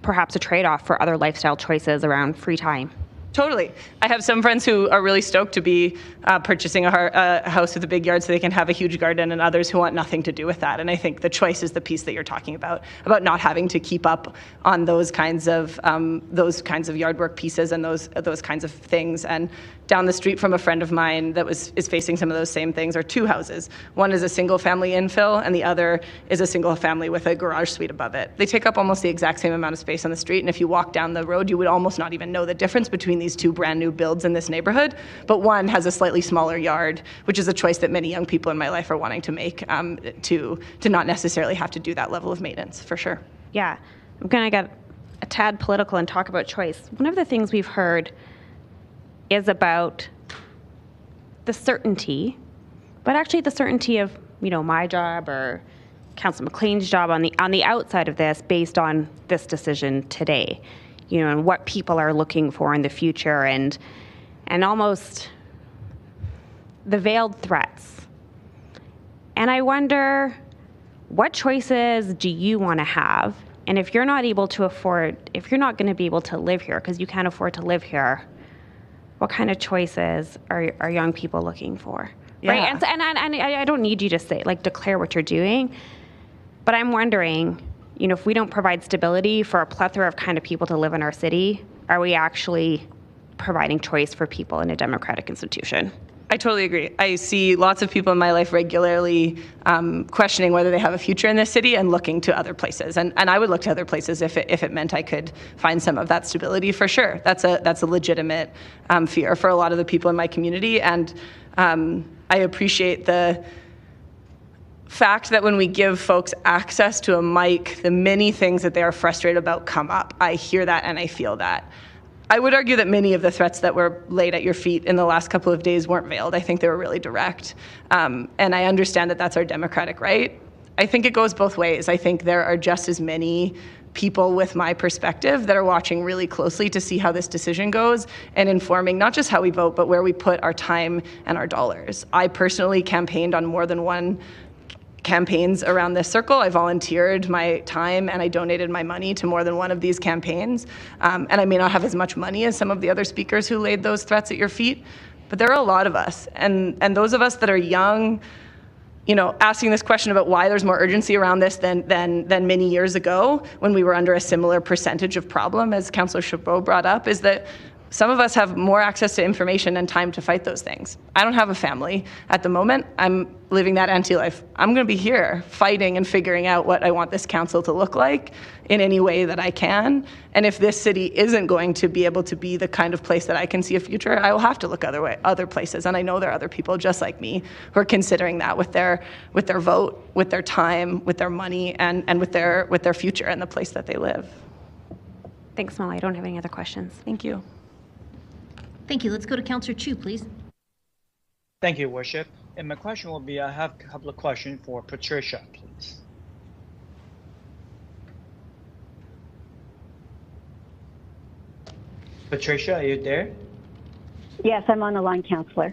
perhaps a trade-off for other lifestyle choices around free time? Totally. I have some friends who are really stoked to be purchasing a house with a big yard so they can have a huge garden, and others who want nothing to do with that. And I think the choice is the piece that you're talking about not having to keep up on those kinds of yard work pieces and those kinds of things. And down the street from a friend of mine that is facing some of those same things are two houses. One is a single family infill, and the other is a single family with a garage suite above it. They take up almost the exact same amount of space on the street, and if you walk down the road, you would almost not even know the difference between these two brand new builds in this neighborhood. But one has a slightly smaller yard, which is a choice that many young people in my life are wanting to make, to not necessarily have to do that level of maintenance, for sure. Yeah, I'm gonna get a tad political and talk about choice. One of the things we've heard is about the certainty, but actually the certainty of, my job or Councillor McLean's job on the outside of this, based on this decision today, and what people are looking for in the future, and almost the veiled threats. And I wonder, what choices do you want to have? And if you're not going to be able to live here because you can't afford to live here, what kind of choices are young people looking for? Yeah. Right? And I don't need you to say, declare what you're doing, but I'm wondering, if we don't provide stability for a plethora of kind of people to live in our city, are we actually providing choice for people in a democratic institution? I totally agree. I see lots of people in my life regularly questioning whether they have a future in this city and looking to other places. And I would look to other places if it meant I could find some of that stability, for sure. That's a legitimate fear for a lot of the people in my community. And I appreciate the fact that when we give folks access to a mic, the many things that they are frustrated about come up. I hear that and I feel that. I would argue that many of the threats that were laid at your feet in the last couple of days weren't veiled. I think they were really direct. And I understand that that's our democratic right. I think it goes both ways. I think there are just as many people with my perspective that are watching really closely to see how this decision goes and informing not just how we vote, but where we put our time and our dollars. I personally campaigned on more than one campaigns around this circle. I volunteered my time and I donated my money to more than one of these campaigns. And I may not have as much money as some of the other speakers who laid those threats at your feet, but there are a lot of us. And those of us that are young, you know, asking this question about why there's more urgency around this than many years ago when we were under a similar percentage of problem, as Councillor Chabot brought up, is that some of us have more access to information and time to fight those things. I don't have a family at the moment. I'm living that anti-life. I'm going to be here fighting and figuring out what I want this council to look like in any way that I can. And if this city isn't going to be able to be the kind of place that I can see a future, I will have to look other places. And I know there are other people just like me who are considering that with their vote, with their time, with their money, and with their future and the place that they live. Thanks, Molly. I don't have any other questions. Thank you. Thank you. Let's go to Councillor Chu, please. Thank you, Worship. And my question will be, I have a couple of questions for Patricia, please. Patricia, are you there? Yes, I'm on the line, Councillor.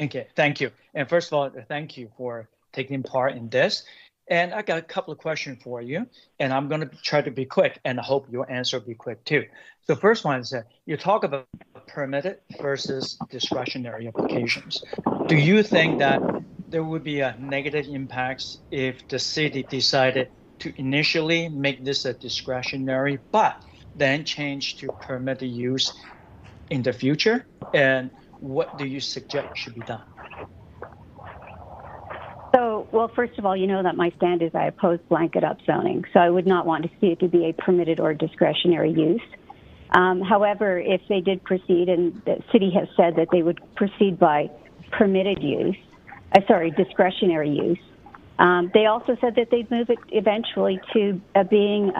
Okay, thank you. And first of all, thank you for taking part in this. And I got a couple of questions for you, and I'm going to try to be quick, and I hope your answer will be quick too. So first one is that you talk about permitted versus discretionary applications. Do you think that there would be a negative impacts if the city decided to initially make this a discretionary, but then change to permitted use in the future? And what do you suggest should be done? So, well, first of all, you know that my stand is I oppose blanket upzoning. So I would not want to see it to be a permitted or discretionary use. However, if they did proceed, and the city has said that they would proceed by permitted use, discretionary use, they also said that they'd move it eventually to being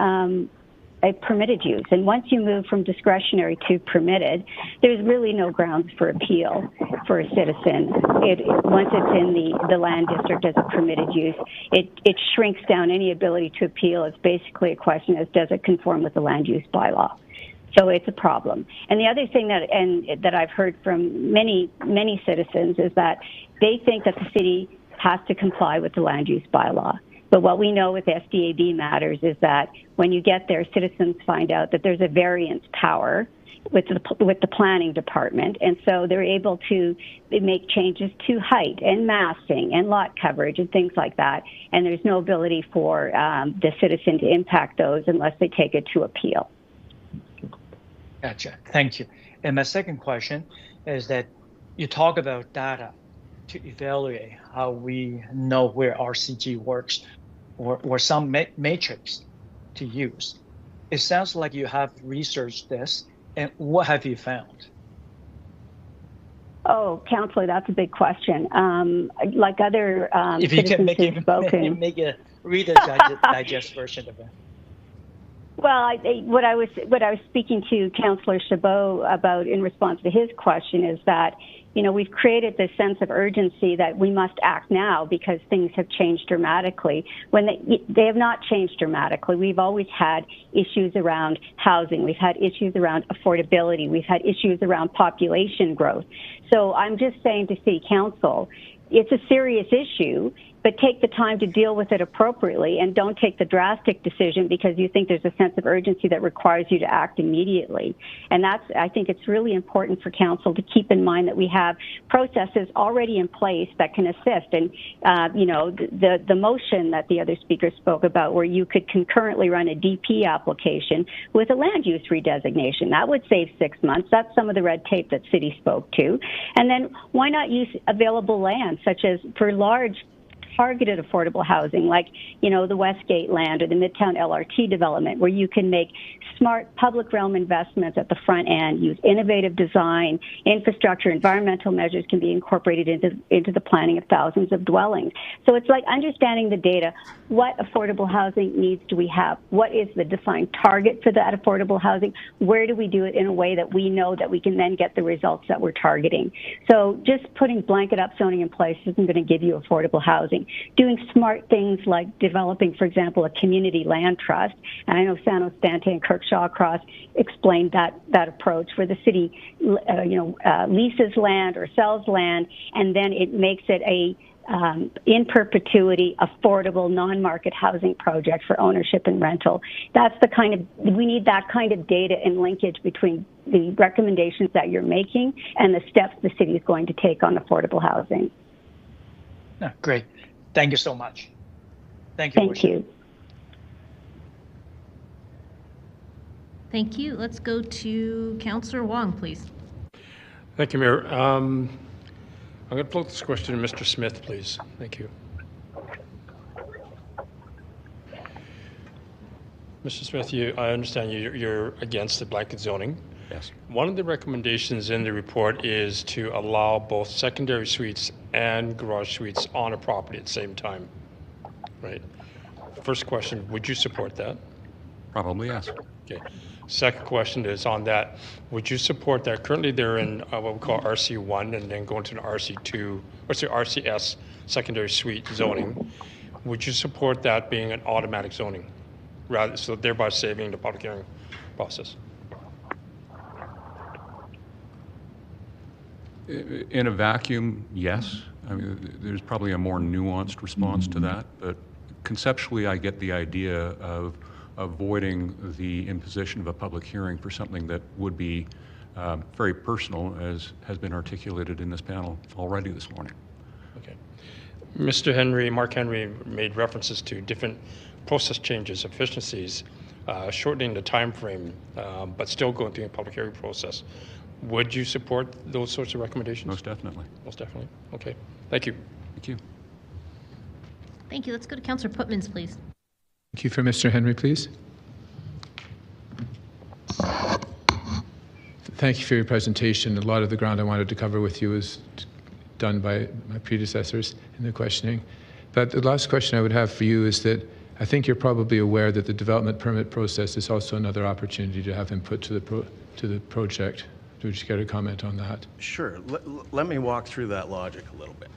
a permitted use. And once you move from discretionary to permitted, there's really no grounds for appeal for a citizen. Once it's in the land district as a permitted use, it shrinks down any ability to appeal. It's basically a question as does it conform with the land use bylaw? So it's a problem. And the other thing that I've heard from many citizens is that they think that the city has to comply with the land use bylaw. But what we know with SDAB matters is that when you get there, citizens find out that there's a variance power with the planning department, and so they're able to make changes to height and massing and lot coverage and things like that. And there's no ability for the citizen to impact those unless they take it to appeal. Gotcha. Thank you. And my second question is that you talk about data to evaluate how we know where RCG works or some matrix to use. It sounds like you have researched this, and what have you found? Oh, Councillor, that's a big question. Like other if you can make a Reader's Digest version of it. Well, what I was speaking to Councillor Chabot about in response to his question is that, you know, we've created this sense of urgency that we must act now because things have changed dramatically. When they have not changed dramatically. We've always had issues around housing. We've had issues around affordability. We've had issues around population growth. So I'm just saying to City Council, it's a serious issue, but take the time to deal with it appropriately and don't take the drastic decision because you think there's a sense of urgency that requires you to act immediately. And I think it's really important for council to keep in mind that we have processes already in place that can assist. And, you know, the motion that the other speaker spoke about where you could concurrently run a DP application with a land use redesignation, that would save 6 months. That's some of the red tape that city spoke to. And then why not use available land such as for large targeted affordable housing like, you know, the Westgate land or the Midtown LRT development where you can make smart public realm investments at the front end, use innovative design, infrastructure, environmental measures can be incorporated into the planning of thousands of dwellings. So it's like understanding the data. What affordable housing needs do we have? What is the defined target for that affordable housing? Where do we do it in a way that we know that we can then get the results that we're targeting? So just putting blanket upzoning in place isn't going to give you affordable housing. housing, doing smart things like developing, for example, a community land trust. And I know San Ostante and Kirkshaw Cross explained that approach, where the city, leases land or sells land, and then it makes it a in perpetuity, affordable, non-market housing project for ownership and rental. That's the kind of, we need that kind of data and linkage between the recommendations that you're making and the steps the city is going to take on affordable housing. Great. Thank you so much. Thank you. Thank you. Thank you. Let's go to Councillor Wong, please. Thank you, Mayor. I'm going to float this question to Mr. Smith, please. Thank you. Mr. Smith, I understand you're against the blanket zoning. Yes. One of the recommendations in the report is to allow both secondary suites and garage suites on a property at the same time, right? First question, would you support that? Probably, yes. Okay. Second question is on that. Would you support that? Currently, they're in what we call RC1 and then going to an RC2, or sorry, RCS, secondary suite zoning. Would you support that being an automatic zoning, rather so thereby saving the public hearing process? In a vacuum, yes. I mean, there's probably a more nuanced response to that, but conceptually, I get the idea of avoiding the imposition of a public hearing for something that would be very personal, as has been articulated in this panel already this morning. Okay. Mark Henry made references to different process changes, efficiencies, shortening the time frame, but still going through a public hearing process. Would you support those sorts of recommendations? Most definitely. Most definitely. Okay. Thank you. Thank you. Thank you. Let's go to Councillor Putmans, please. Thank you. For Mr. Henry, please. Thank you for your presentation. A lot of the ground I wanted to cover with you was done by my predecessors in the questioning. But the last question I would have for you is that I think you're probably aware that the development permit process is also another opportunity to have input to the project. Would you care to comment on that? Sure. Let me walk through that logic a little bit.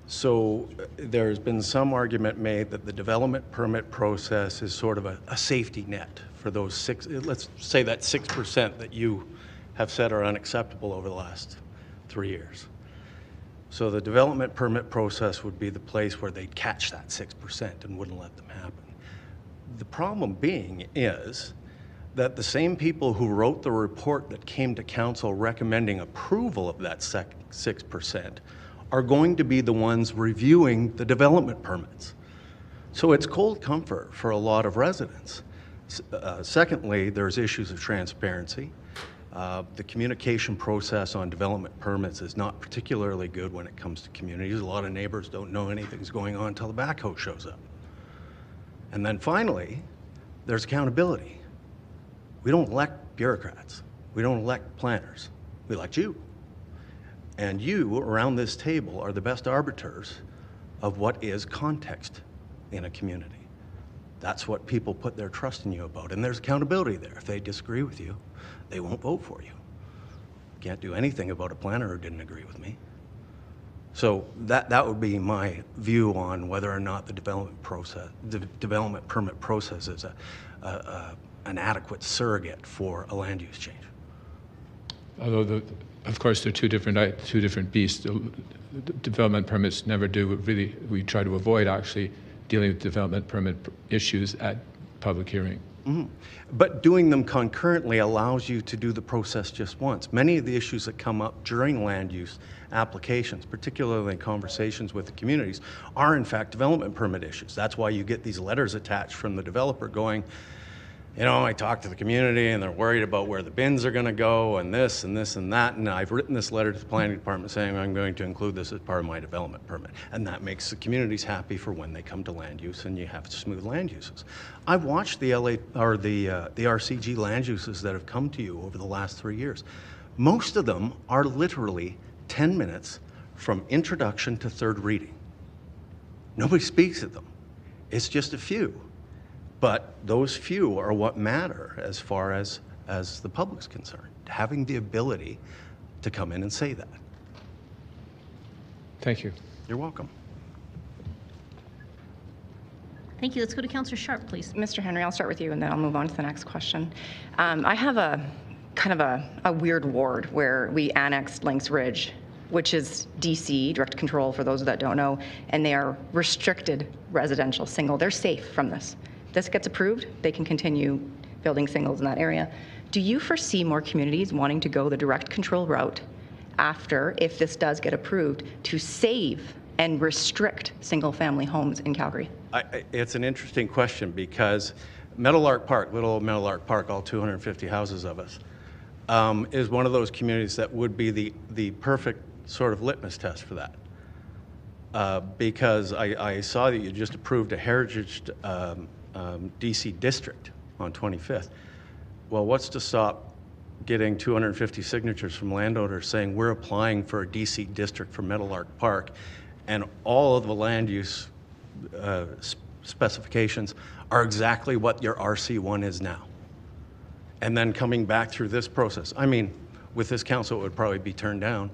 So there's been some argument made that the development permit process is sort of a safety net for those let's say that 6% that you have said are unacceptable over the last 3 years. So the development permit process would be the place where they'd catch that 6% and wouldn't let them happen. The problem being is that the same people who wrote the report that came to council recommending approval of that 6% are going to be the ones reviewing the development permits. So it's cold comfort for a lot of residents. Secondly, there's issues of transparency. The communication process on development permits is not particularly good when it comes to communities. A lot of neighbors don't know anything's going on until the backhoe shows up. And then finally, there's accountability. We don't elect bureaucrats. We don't elect planners. We elect you. And you, around this table, are the best arbiters of what is context in a community. That's what people put their trust in you about. And there's accountability there. If they disagree with you, they won't vote for you. Can't do anything about a planner who didn't agree with me. So that would be my view on whether or not the development permit process is an adequate surrogate for a land use change. Although, of course, they're two different beasts. The development permits never do really. We try to avoid actually dealing with development permit issues at public hearing. Mm-hmm. But doing them concurrently allows you to do the process just once. Many of the issues that come up during land use applications, particularly in conversations with the communities, are in fact development permit issues. That's why you get these letters attached from the developer going, you know, I talked to the community and they're worried about where the bins are going to go and this and this and that. And I've written this letter to the planning department saying I'm going to include this as part of my development permit. And that makes the communities happy for when they come to land use and you have smooth land uses. I've watched the RCG land uses that have come to you over the last 3 years. Most of them are literally 10 minutes from introduction to third reading. Nobody speaks at them. It's just a few. But those few are what matter as far as the public's concerned, having the ability to come in and say that. Thank you. You're welcome. Thank you. Let's go to Councillor Sharp, please. Mr. Henry, I'll start with you and then I'll move on to the next question. I have a kind of a weird ward where we annexed Links Ridge, which is DC, direct control for those that don't know, and they are restricted residential single. They're safe from this. If this gets approved, they can continue building singles in that area. Do you foresee more communities wanting to go the direct control route after, if this does get approved, to save and restrict single-family homes in Calgary? It's an interesting question because Meadowlark Park, little Meadowlark Park, all 250 houses of us, is one of those communities that would be the perfect sort of litmus test for that. Because I saw that you just approved a heritage DC district on 25th. Well, what's to stop getting 250 signatures from landowners saying we're applying for a DC district for Meadowlark Park, and all of the land use specifications are exactly what your RC1 is now. And then coming back through this process. I mean, with this council, it would probably be turned down,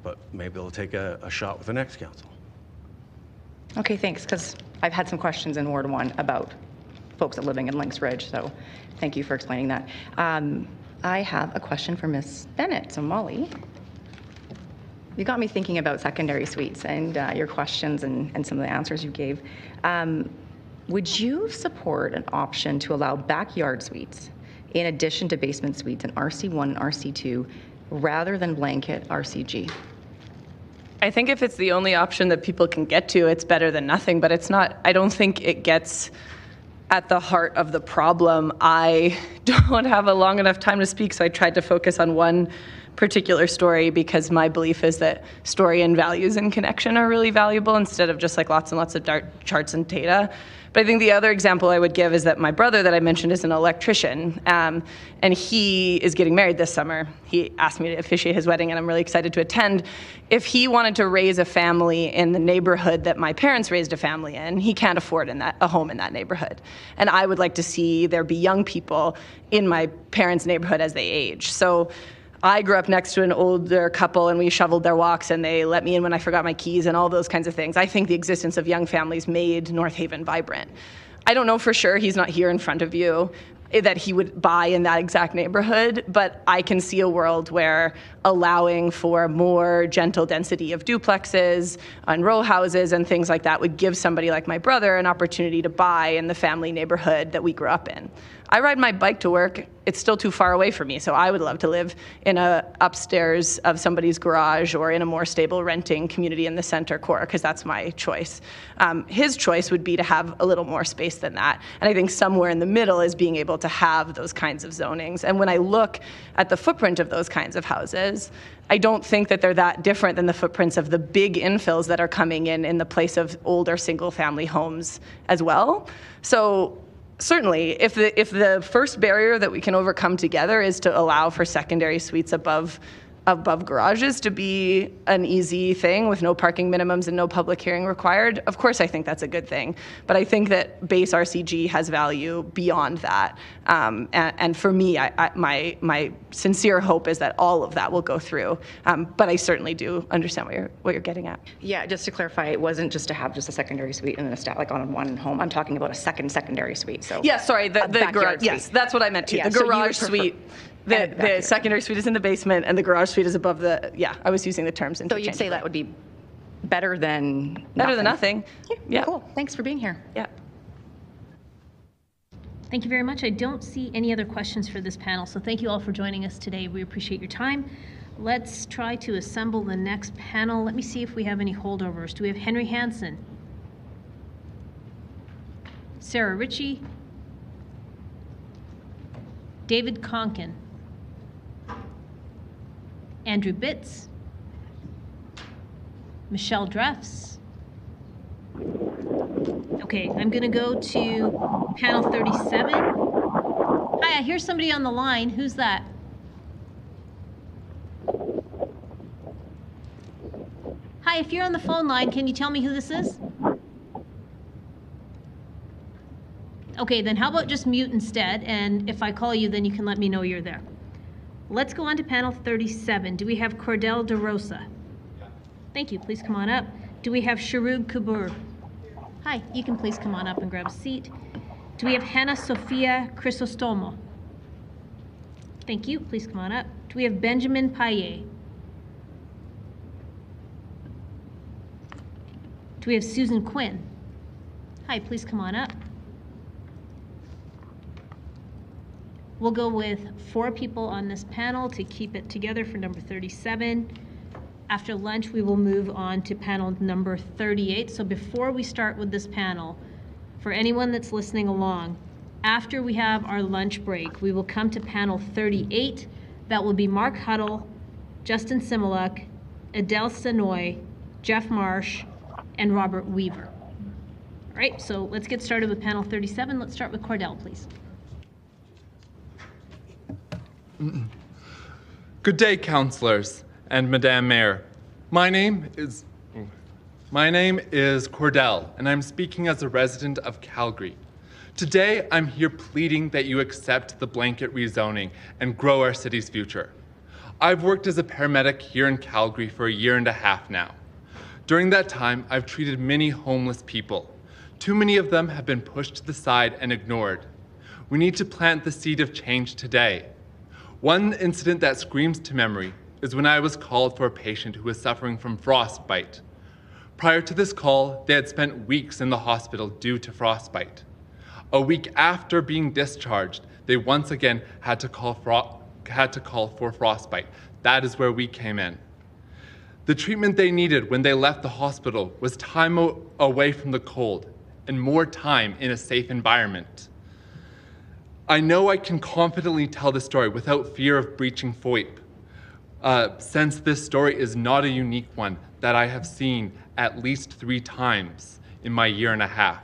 but maybe they'll take a shot with the next council. Okay, thanks, because I've had some questions in Ward 1 about folks that living in Links Ridge, so thank you for explaining that. I have a question for Ms. Bennett. So Molly, you got me thinking about secondary suites and your questions and some of the answers you gave. Would you support an option to allow backyard suites in addition to basement suites in RC1 and RC2 rather than blanket RCG? I think if it's the only option that people can get to, it's better than nothing, but it's not, I don't think it gets at the heart of the problem. I don't have a long enough time to speak, so I tried to focus on one particular story because my belief is that story and values and connection are really valuable instead of just like lots and lots of charts and data. But I think the other example I would give is that my brother that I mentioned is an electrician, and he is getting married this summer. He asked me to officiate his wedding, and I'm really excited to attend. If he wanted to raise a family in the neighborhood that my parents raised a family in, he can't afford a home in that neighborhood. And I would like to see there be young people in my parents' neighborhood as they age. So I grew up next to an older couple and we shoveled their walks and they let me in when I forgot my keys and all those kinds of things. I think the existence of young families made North Haven vibrant. I don't know for sure, he's not here in front of you, that he would buy in that exact neighborhood, but I can see a world where allowing for more gentle density of duplexes and row houses and things like that would give somebody like my brother an opportunity to buy in the family neighborhood that we grew up in. I ride my bike to work. It's still too far away for me, so I would love to live in a upstairs of somebody's garage or in a more stable renting community in the center core, because that's my choice. His choice would be to have a little more space than that, and I think somewhere in the middle is being able to have those kinds of zonings. And when I look at the footprint of those kinds of houses, I don't think that they're that different than the footprints of the big infills that are coming in the place of older single-family homes as well. So certainly, if the first barrier that we can overcome together is to allow for secondary suites above garages to be an easy thing with no parking minimums and no public hearing required, of course I think that's a good thing. But I think that base RCG has value beyond that. And for me, my sincere hope is that all of that will go through. But I certainly do understand what you're getting at. Yeah, just to clarify, it wasn't just to have just a secondary suite and then like on one home. I'm talking about a secondary suite. So yeah, sorry, the garage. Yes, that's what I meant too. Yeah, the garage suite. The secondary suite is in the basement and the garage suite is above the, yeah, I was using the terms interchangeably. So you'd say that would be better than nothing? Better than nothing. Yeah. Cool. Thanks for being here. Yeah. Thank you very much. I don't see any other questions for this panel, so thank you all for joining us today. We appreciate your time. Let's try to assemble the next panel. Let me see if we have any holdovers. Do we have Henry Hansen? Sarah Ritchie? David Conkin? Andrew Bitts, Michelle Dreffs. Okay, I'm going to go to panel 37. Hi, I hear somebody on the line. Who's that? Hi, if you're on the phone line, can you tell me who this is? Okay, then how about just mute instead, and if I call you, then you can let me know you're there. Let's go on to panel 37. Do we have Cordell DeRosa? Thank you. Please come on up. Do we have Sharub Kabur? Hi, you can please come on up and grab a seat. Do we have Hannah Sophia Chrysostomo? Thank you. Please come on up. Do we have Benjamin Paye? Do we have Susan Quinn? Hi, please come on up. We'll go with 4 people on this panel to keep it together for number 37. After lunch, we will move on to panel number 38. So before we start with this panel, for anyone that's listening along, after we have our lunch break, we will come to panel 38. That will be Mark Huddle, Justin Similuk, Adele Sonoy, Jeff Marsh, and Robert Weaver. All right, so let's get started with panel 37. Let's start with Cordell, please. Good day, councillors and Madame Mayor. My name is Cordell, and I'm speaking as a resident of Calgary. Today, I'm here pleading that you accept the blanket rezoning and grow our city's future. I've worked as a paramedic here in Calgary for 1.5 years now. During that time, I've treated many homeless people. Too many of them have been pushed to the side and ignored. We need to plant the seed of change today. One incident that screams to memory is when I was called for a patient who was suffering from frostbite. Prior to this call, they had spent weeks in the hospital due to frostbite. A week after being discharged, they once again had to call for frostbite. That is where we came in. The treatment they needed when they left the hospital was time away from the cold and more time in a safe environment. I know I can confidently tell the story without fear of breaching FOIP, since this story is not a unique one that I have seen at least 3 times in my 1.5 years.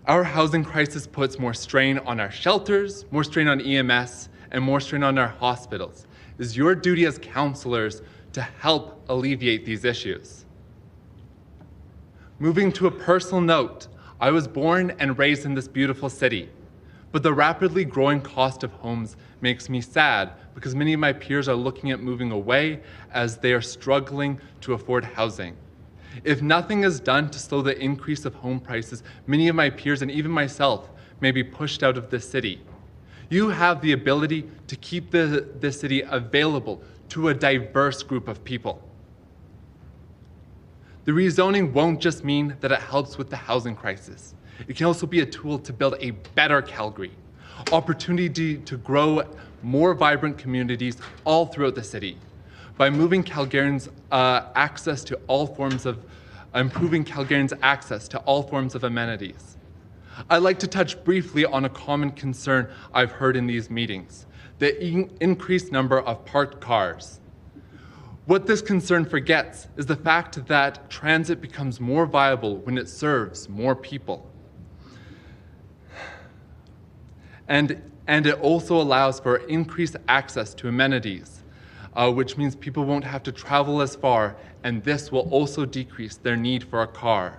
Our housing crisis puts more strain on our shelters, more strain on EMS, and more strain on our hospitals. It is your duty as councillors to help alleviate these issues. Moving to a personal note, I was born and raised in this beautiful city. But the rapidly growing cost of homes makes me sad because many of my peers are looking at moving away as they are struggling to afford housing. If nothing is done to slow the increase of home prices, many of my peers and even myself may be pushed out of this city. You have the ability to keep this city available to a diverse group of people. The rezoning won't just mean that it helps with the housing crisis. It can also be a tool to build a better Calgary, opportunity to grow more vibrant communities all throughout the city by moving Calgarians' access to all forms of, improving Calgarians' access to all forms of amenities. I'd like to touch briefly on a common concern I've heard in these meetings, the increased number of parked cars. What this concern forgets is the fact that transit becomes more viable when it serves more people. And it also allows for increased access to amenities, which means people won't have to travel as far, and this will also decrease their need for a car.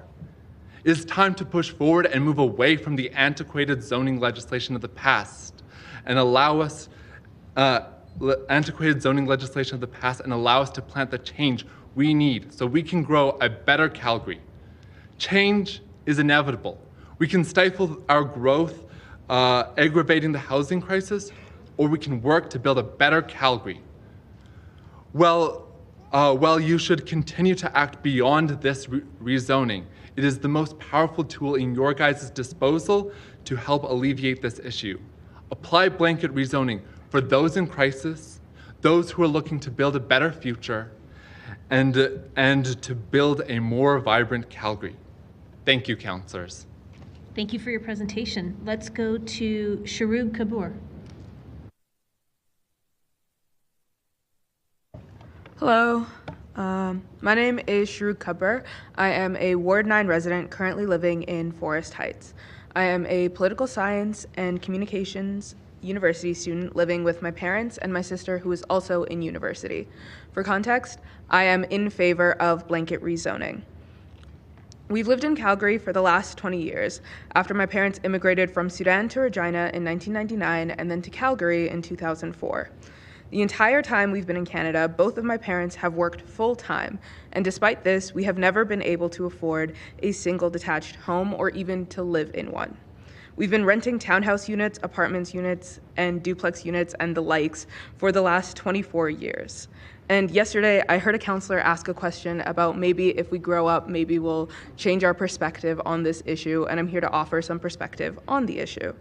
It is time to push forward and move away from the antiquated zoning legislation of the past and allow us to plant the change we need so we can grow a better Calgary. Change is inevitable. We can stifle our growth, aggravating the housing crisis, or we can work to build a better Calgary. Well, you should continue to act beyond this rezoning. It is the most powerful tool in your guys' disposal to help alleviate this issue. Apply blanket rezoning for those in crisis, those who are looking to build a better future, and to build a more vibrant Calgary. Thank you, councillors. Thank you for your presentation. Let's go to Sharug Kaboor. Hello, my name is Sharug Kaboor. I am a Ward 9 resident currently living in Forest Heights. I am a political science and communications university student living with my parents and my sister who is also in university. For context, I am in favor of blanket rezoning. We've lived in Calgary for the last 20 years, after my parents immigrated from Sudan to Regina in 1999 and then to Calgary in 2004. The entire time we've been in Canada, both of my parents have worked full-time, and despite this, we have never been able to afford a single detached home or even to live in one. We've been renting townhouse units, apartments units, and duplex units and the likes for the last 24 years. And yesterday, I heard a counselor ask a question about maybe if we grow up, maybe we'll change our perspective on this issue, and I'm here to offer some perspective on the issue.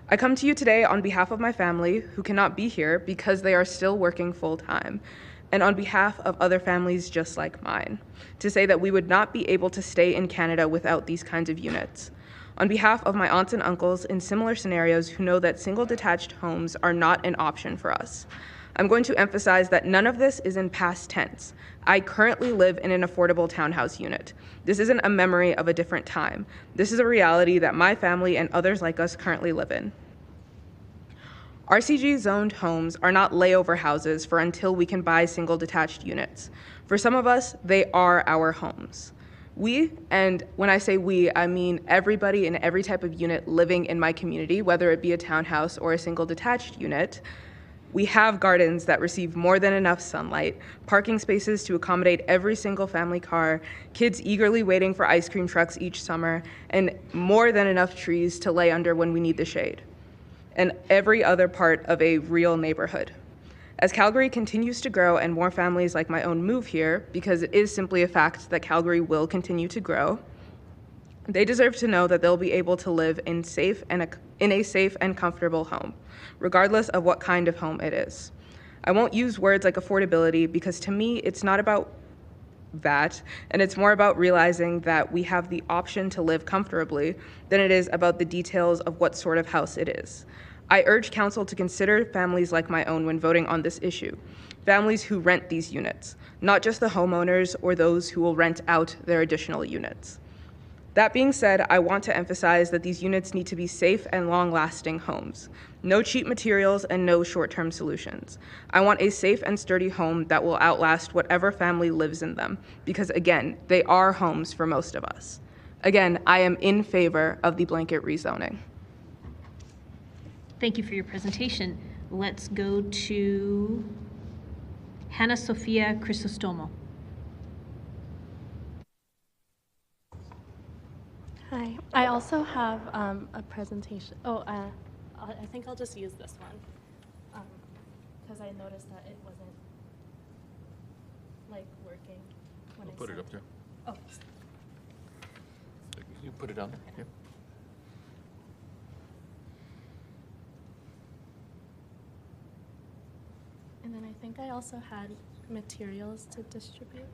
I come to you today on behalf of my family who cannot be here because they are still working full-time, and on behalf of other families just like mine, to say that we would not be able to stay in Canada without these kinds of units. On behalf of my aunts and uncles in similar scenarios who know that single detached homes are not an option for us, I'm going to emphasize that none of this is in past tense. I currently live in an affordable townhouse unit. This isn't a memory of a different time. This is a reality that my family and others like us currently live in. RCG zoned homes are not layover houses for until we can buy single detached units. For some of us, they are our homes. We, and when I say we, I mean everybody in every type of unit living in my community, whether it be a townhouse or a single detached unit, we have gardens that receive more than enough sunlight, parking spaces to accommodate every single family car, kids eagerly waiting for ice cream trucks each summer, and more than enough trees to lay under when we need the shade, and every other part of a real neighborhood. As Calgary continues to grow and more families like my own move here, because it is simply a fact that Calgary will continue to grow, they deserve to know that they'll be able to live in a safe and comfortable home, regardless of what kind of home it is. I won't use words like affordability because to me, it's not about that, and it's more about realizing that we have the option to live comfortably than it is about the details of what sort of house it is. I urge Council to consider families like my own when voting on this issue, families who rent these units, not just the homeowners or those who will rent out their additional units. That being said, I want to emphasize that these units need to be safe and long-lasting homes. No cheap materials and no short-term solutions. I want a safe and sturdy home that will outlast whatever family lives in them, because again, they are homes for most of us. Again, I am in favor of the blanket rezoning. Thank you for your presentation. Let's go to Hannah Sophia Chrysostomo. Hi. I also have a presentation. I think I'll just use this one because I noticed that it wasn't working when I put it up there. Oh. You put it on there. Okay. And then I think I also had materials to distribute.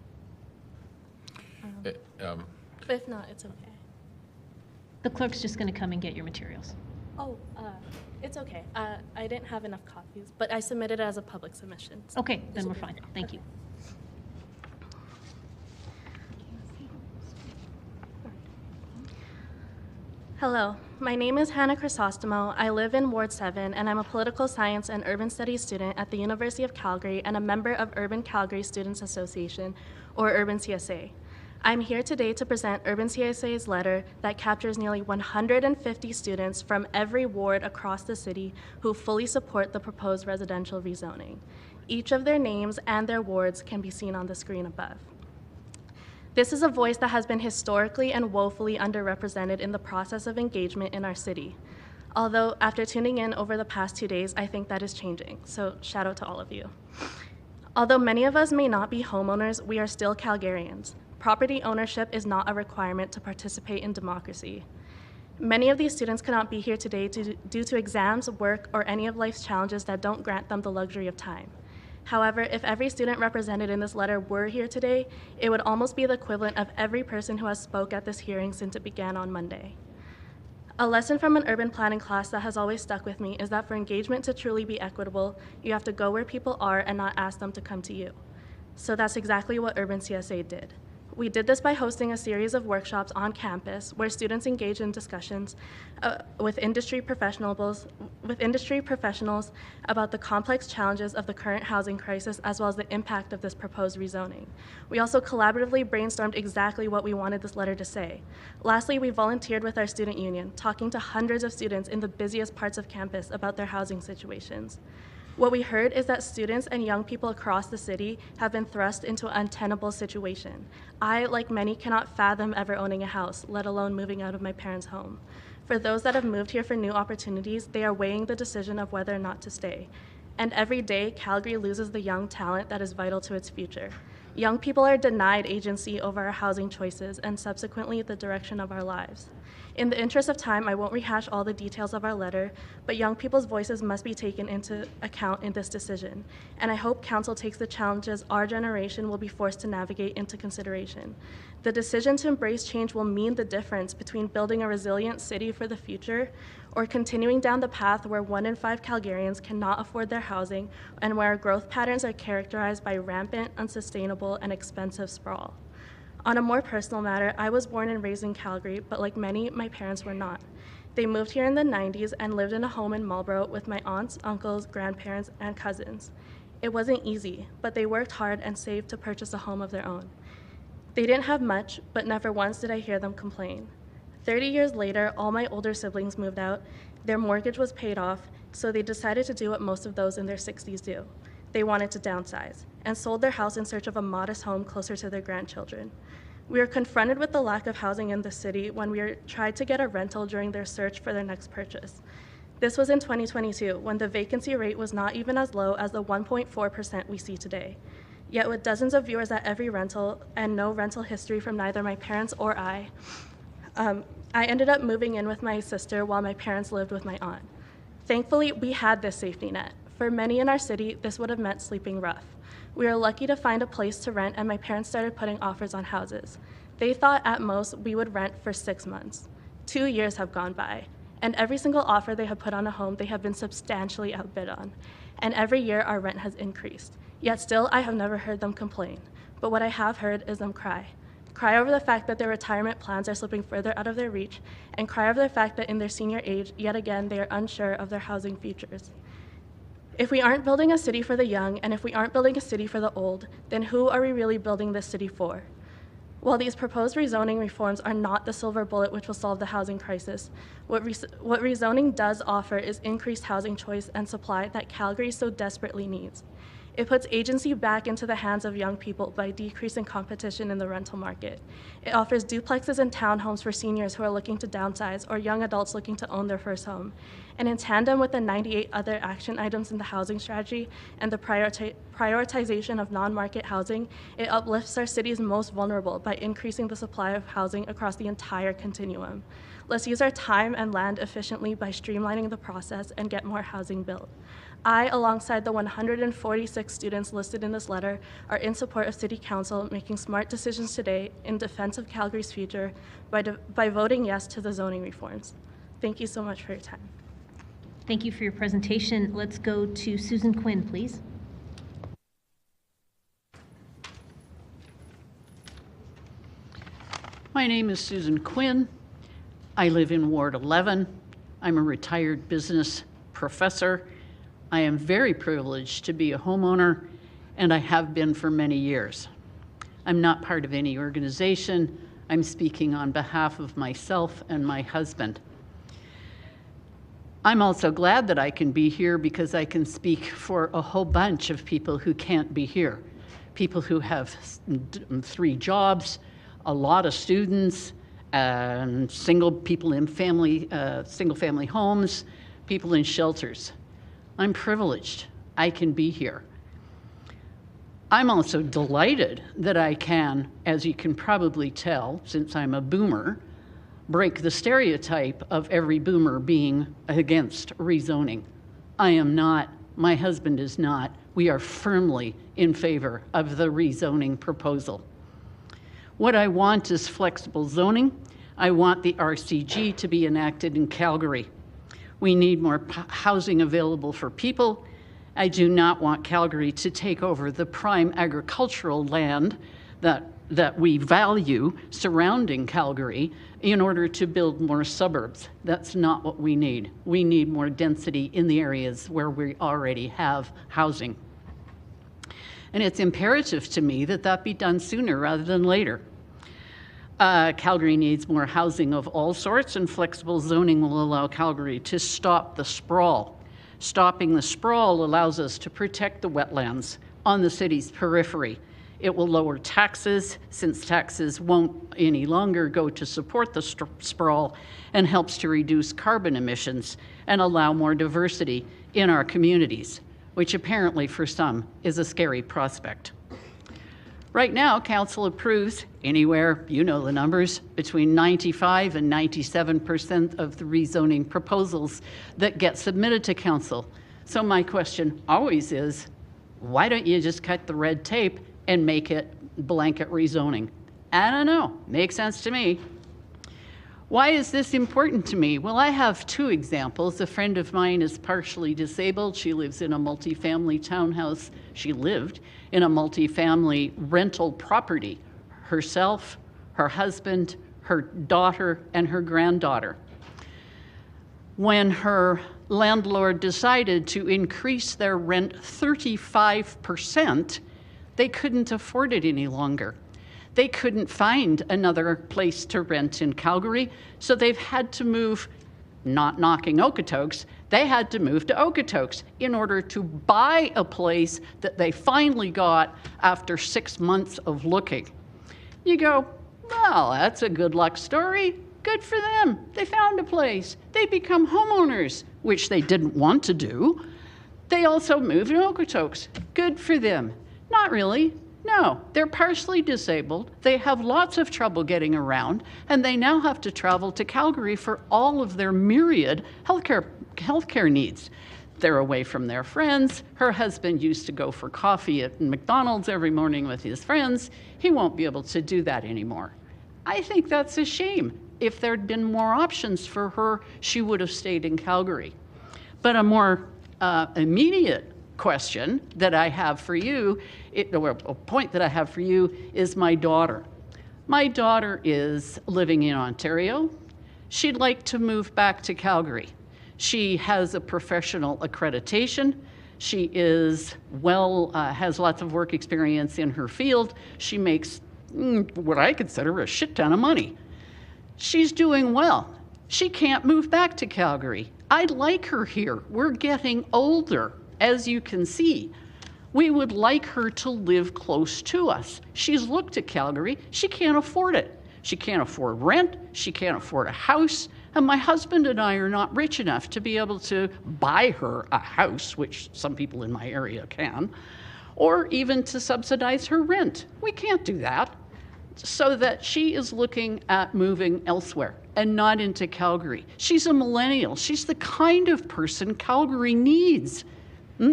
But if not, it's okay. The clerk's just going to come and get your materials. Oh, it's okay. I didn't have enough copies, but I submitted it as a public submission. So okay, then we're fine. Thank you. Hello, my name is Hannah Chrysostomo. I live in Ward 7, and I'm a political science and urban studies student at the University of Calgary and a member of Urban Calgary Students Association, or Urban CSA. I'm here today to present Urban CSA's letter that captures nearly 150 students from every ward across the city who fully support the proposed residential rezoning. Each of their names and their wards can be seen on the screen above. This is a voice that has been historically and woefully underrepresented in the process of engagement in our city. Although after tuning in over the past 2 days, I think that is changing, so shout out to all of you. Although many of us may not be homeowners, we are still Calgarians. Property ownership is not a requirement to participate in democracy. Many of these students cannot be here today due to exams, work, or any of life's challenges that don't grant them the luxury of time. However, if every student represented in this letter were here today, it would almost be the equivalent of every person who has spoke at this hearing since it began on Monday. A lesson from an urban planning class that has always stuck with me is that for engagement to truly be equitable, you have to go where people are and not ask them to come to you. So that's exactly what Urban CSA did. We did this by hosting a series of workshops on campus where students engage in discussions with industry professionals about the complex challenges of the current housing crisis as well as the impact of this proposed rezoning. We also collaboratively brainstormed exactly what we wanted this letter to say. Lastly, we volunteered with our student union, talking to hundreds of students in the busiest parts of campus about their housing situations. What we heard is that students and young people across the city have been thrust into an untenable situation. I, like many, cannot fathom ever owning a house, let alone moving out of my parents' home. For those that have moved here for new opportunities, they are weighing the decision of whether or not to stay. And every day, Calgary loses the young talent that is vital to its future. Young people are denied agency over our housing choices and subsequently the direction of our lives. In the interest of time, I won't rehash all the details of our letter, but young people's voices must be taken into account in this decision. And I hope Council takes the challenges our generation will be forced to navigate into consideration. The decision to embrace change will mean the difference between building a resilient city for the future or continuing down the path where 1 in 5 Calgarians cannot afford their housing and where our growth patterns are characterized by rampant, unsustainable, and expensive sprawl. On a more personal matter, I was born and raised in Calgary, but like many, my parents were not. They moved here in the 90s and lived in a home in Marlborough with my aunts, uncles, grandparents, and cousins. It wasn't easy, but they worked hard and saved to purchase a home of their own. They didn't have much, but never once did I hear them complain. 30 years later, all my older siblings moved out, their mortgage was paid off, so they decided to do what most of those in their 60s do. They wanted to downsize and sold their house in search of a modest home closer to their grandchildren. We were confronted with the lack of housing in the city when we tried to get a rental during their search for their next purchase. This was in 2022, when the vacancy rate was not even as low as the 1.4% we see today. Yet with dozens of viewers at every rental and no rental history from neither my parents or I ended up moving in with my sister while my parents lived with my aunt. Thankfully, we had this safety net. For many in our city, this would have meant sleeping rough. We were lucky to find a place to rent, and my parents started putting offers on houses. They thought at most we would rent for 6 months. 2 years have gone by, and every single offer they have put on a home, they have been substantially outbid on. And every year, our rent has increased. Yet still, I have never heard them complain. But what I have heard is them cry. Cry over the fact that their retirement plans are slipping further out of their reach, and cry over the fact that in their senior age, yet again, they are unsure of their housing futures. If we aren't building a city for the young, and if we aren't building a city for the old, then who are we really building this city for? While these proposed rezoning reforms are not the silver bullet which will solve the housing crisis, what rezoning does offer is increased housing choice and supply that Calgary so desperately needs. It puts agency back into the hands of young people by decreasing competition in the rental market. It offers duplexes and townhomes for seniors who are looking to downsize or young adults looking to own their first home. And in tandem with the 98 other action items in the housing strategy and the prioritization of non-market housing, it uplifts our city's most vulnerable by increasing the supply of housing across the entire continuum. Let's use our time and land efficiently by streamlining the process and get more housing built. I, alongside the 146 students listed in this letter, are in support of City Council making smart decisions today in defense of Calgary's future by voting yes to the zoning reforms. Thank you so much for your time. Thank you for your presentation. Let's go to Susan Quinn, please. My name is Susan Quinn. I live in Ward 11. I'm a retired business professor. I am very privileged to be a homeowner, and I have been for many years. I'm not part of any organization. I'm speaking on behalf of myself and my husband. I'm also glad that I can be here because I can speak for a whole bunch of people who can't be here. People who have 3 jobs, a lot of students, single people in single-family homes, people in shelters. I'm privileged. I can be here. I'm also delighted that I can, as you can probably tell, since I'm a boomer, break the stereotype of every boomer being against rezoning. I am not. My husband is not. We are firmly in favor of the rezoning proposal. What I want is flexible zoning. I want the RCG to be enacted in Calgary. We need more housing available for people. I do not want Calgary to take over the prime agricultural land that we value surrounding Calgary in order to build more suburbs. That's not what we need. We need more density in the areas where we already have housing. And it's imperative to me that that be done sooner rather than later. Calgary needs more housing of all sorts, and flexible zoning will allow Calgary to stop the sprawl. Stopping the sprawl allows us to protect the wetlands on the city's periphery. It will lower taxes, since taxes won't any longer go to support the sprawl, and helps to reduce carbon emissions and allow more diversity in our communities, which apparently for some is a scary prospect. Right now, Council approves anywhere, you know the numbers, between 95 and 97% of the rezoning proposals that get submitted to Council. So my question always is, why don't you just cut the red tape and make it blanket rezoning? I don't know, makes sense to me. Why is this important to me? Well, I have two examples. A friend of mine is partially disabled. She lives in a multifamily townhouse. She lived in a multifamily rental property. Herself, her husband, her daughter, and her granddaughter. When her landlord decided to increase their rent 35%, they couldn't afford it any longer. They couldn't find another place to rent in Calgary, so they've had to move, not knocking Okotoks, they had to move to Okotoks in order to buy a place that they finally got after 6 months of looking. You go, well, that's a good luck story. Good for them. They found a place. They become homeowners, which they didn't want to do. They also moved to Okotoks. Good for them. Not really. No, they're partially disabled. They have lots of trouble getting around, and they now have to travel to Calgary for all of their myriad healthcare needs. They're away from their friends. Her husband used to go for coffee at McDonald's every morning with his friends. He won't be able to do that anymore. I think that's a shame. If there'd been more options for her, she would have stayed in Calgary. But a more immediate question that I have for you, or a point that I have for you, is my daughter. My daughter is living in Ontario. She'd like to move back to Calgary. She has a professional accreditation. She is has lots of work experience in her field. She makes what I consider a shit ton of money. She's doing well. She can't move back to Calgary. I'd like her here. We're getting older, as you can see. We would like her to live close to us. She's looked at Calgary. She can't afford it. She can't afford rent. She can't afford a house. And my husband and I are not rich enough to be able to buy her a house, which some people in my area can, or even to subsidize her rent. We can't do that. So that she is looking at moving elsewhere and not into Calgary. She's a millennial. She's the kind of person Calgary needs.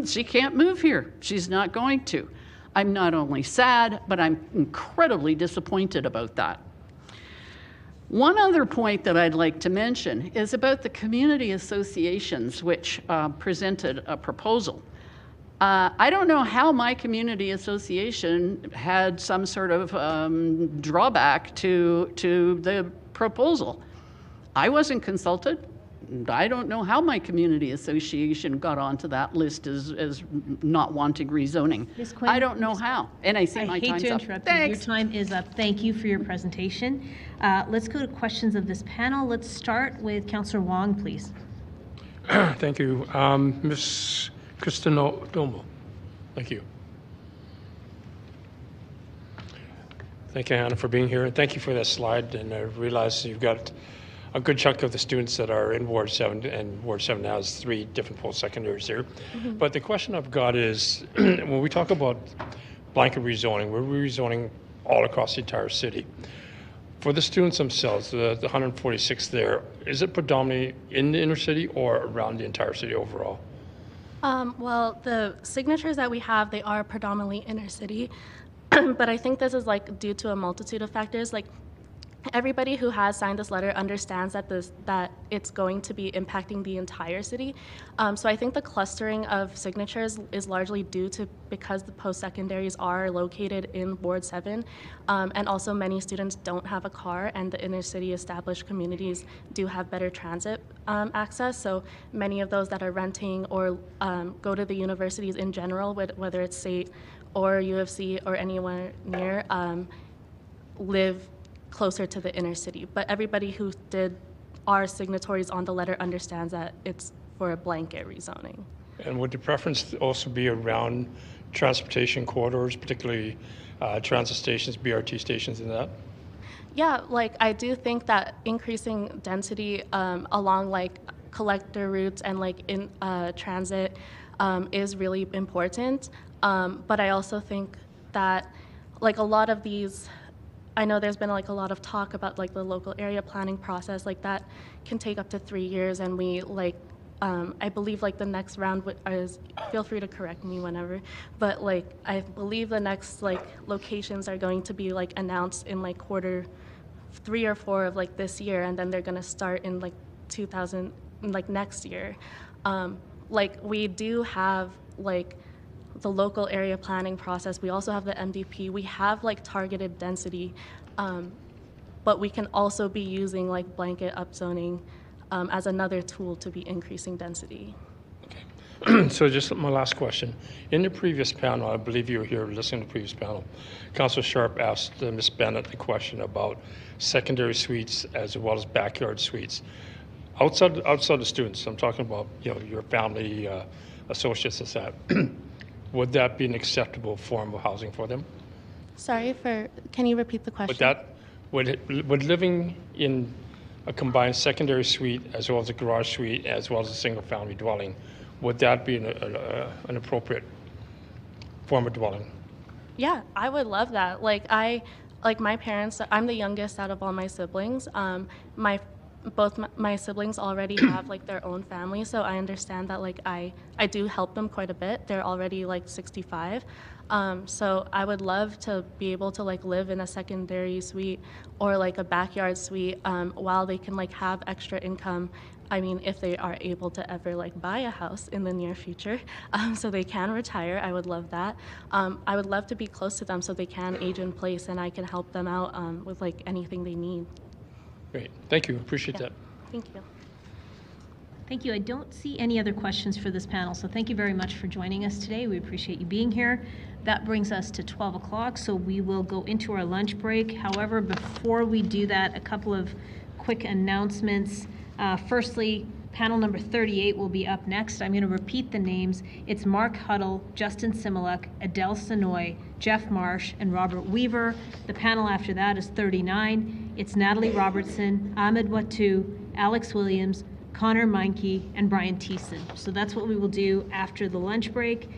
She can't move here. She's not going to. I'm not only sad, but I'm incredibly disappointed about that. One other point that I'd like to mention is about the community associations which presented a proposal. I don't know how my community association had some sort of drawback to the proposal. I wasn't consulted. I don't know how my community association got onto that list as not wanting rezoning. Ms. Quinn, I don't know how. And I see my time's up. I hate to interrupt you. Your time is up. Thank you for your presentation. Let's go to questions of this panel. Let's start with Councillor Wong, please. Thank you. Ms. Cristodomo. Thank you. Thank you, Hannah, for being here. And thank you for that slide. And I realize you've got a good chunk of the students that are in Ward 7, and Ward 7 has 3 different post-secondaries here. But the question I've got is, when we talk about blanket rezoning, we're rezoning all across the entire city. For the students themselves, the 146 there, is it predominantly in the inner city or around the entire city overall? Well, the signatures that we have, they are predominantly inner city, but I think this is like due to a multitude of factors. Like everybody who has signed this letter understands that it's going to be impacting the entire city. So I think the clustering of signatures is largely due to because the post-secondaries are located in Ward 7, and also many students don't have a car, and the inner city established communities do have better transit access. So many of those that are renting or go to the universities in general, whether it's SAIT or U of C or anywhere near, live closer to the inner city. But everybody who did are signatories on the letter understands that it's for a blanket rezoning. And would the preference also be around transportation corridors, particularly transit stations, BRT stations, and that? Yeah, like I do think that increasing density along like collector routes and like in transit is really important. But I also think that like a lot of these, I know there's been like a lot of talk about like the local area planning process, like that can take up to 3 years, and we like I believe like the next round is, feel free to correct me whenever, but like I believe the next like locations are going to be like announced in like quarter 3 or 4 of like this year, and then they're gonna start in like 2000 like next year. Like we do have like the local area planning process. We also have the MDP. We have like targeted density, but we can also be using like blanket upzoning as another tool to be increasing density. So just my last question. In the previous panel, I believe you were here listening to the previous panel, Councilor Sharp asked Ms. Bennett the question about secondary suites as well as backyard suites. Outside the students, I'm talking about your family, associates, and that. Would that be an acceptable form of housing for them? Sorry can you repeat the question? Would living in a combined secondary suite as well as a garage suite as well as a single family dwelling, would that be an appropriate form of dwelling? Yeah, I would love that. Like my parents, I'm the youngest out of all my siblings. Both my siblings already have like their own family, so I understand that like I do help them quite a bit. They're already like 65. So I would love to be able to like live in a secondary suite or like a backyard suite while they can like have extra income. I mean, if they are able to ever like buy a house in the near future, so they can retire, I would love that. I would love to be close to them so they can age in place and I can help them out with like anything they need. Great, thank you, appreciate that. Thank you. Thank you. I don't see any other questions for this panel, so thank you very much for joining us today. We appreciate you being here. That brings us to 12 o'clock, so we will go into our lunch break. However, before we do that, a couple of quick announcements. Firstly, panel number 38 will be up next. I'm going to repeat the names. It's Mark Huddle, Justin Similuk, Adele Sonoy, Jeff Marsh, and Robert Weaver. The panel after that is 39. It's Natalie Robertson, Ahmed Watu, Alex Williams, Connor Meinke, and Brian Thiessen. So that's what we will do after the lunch break.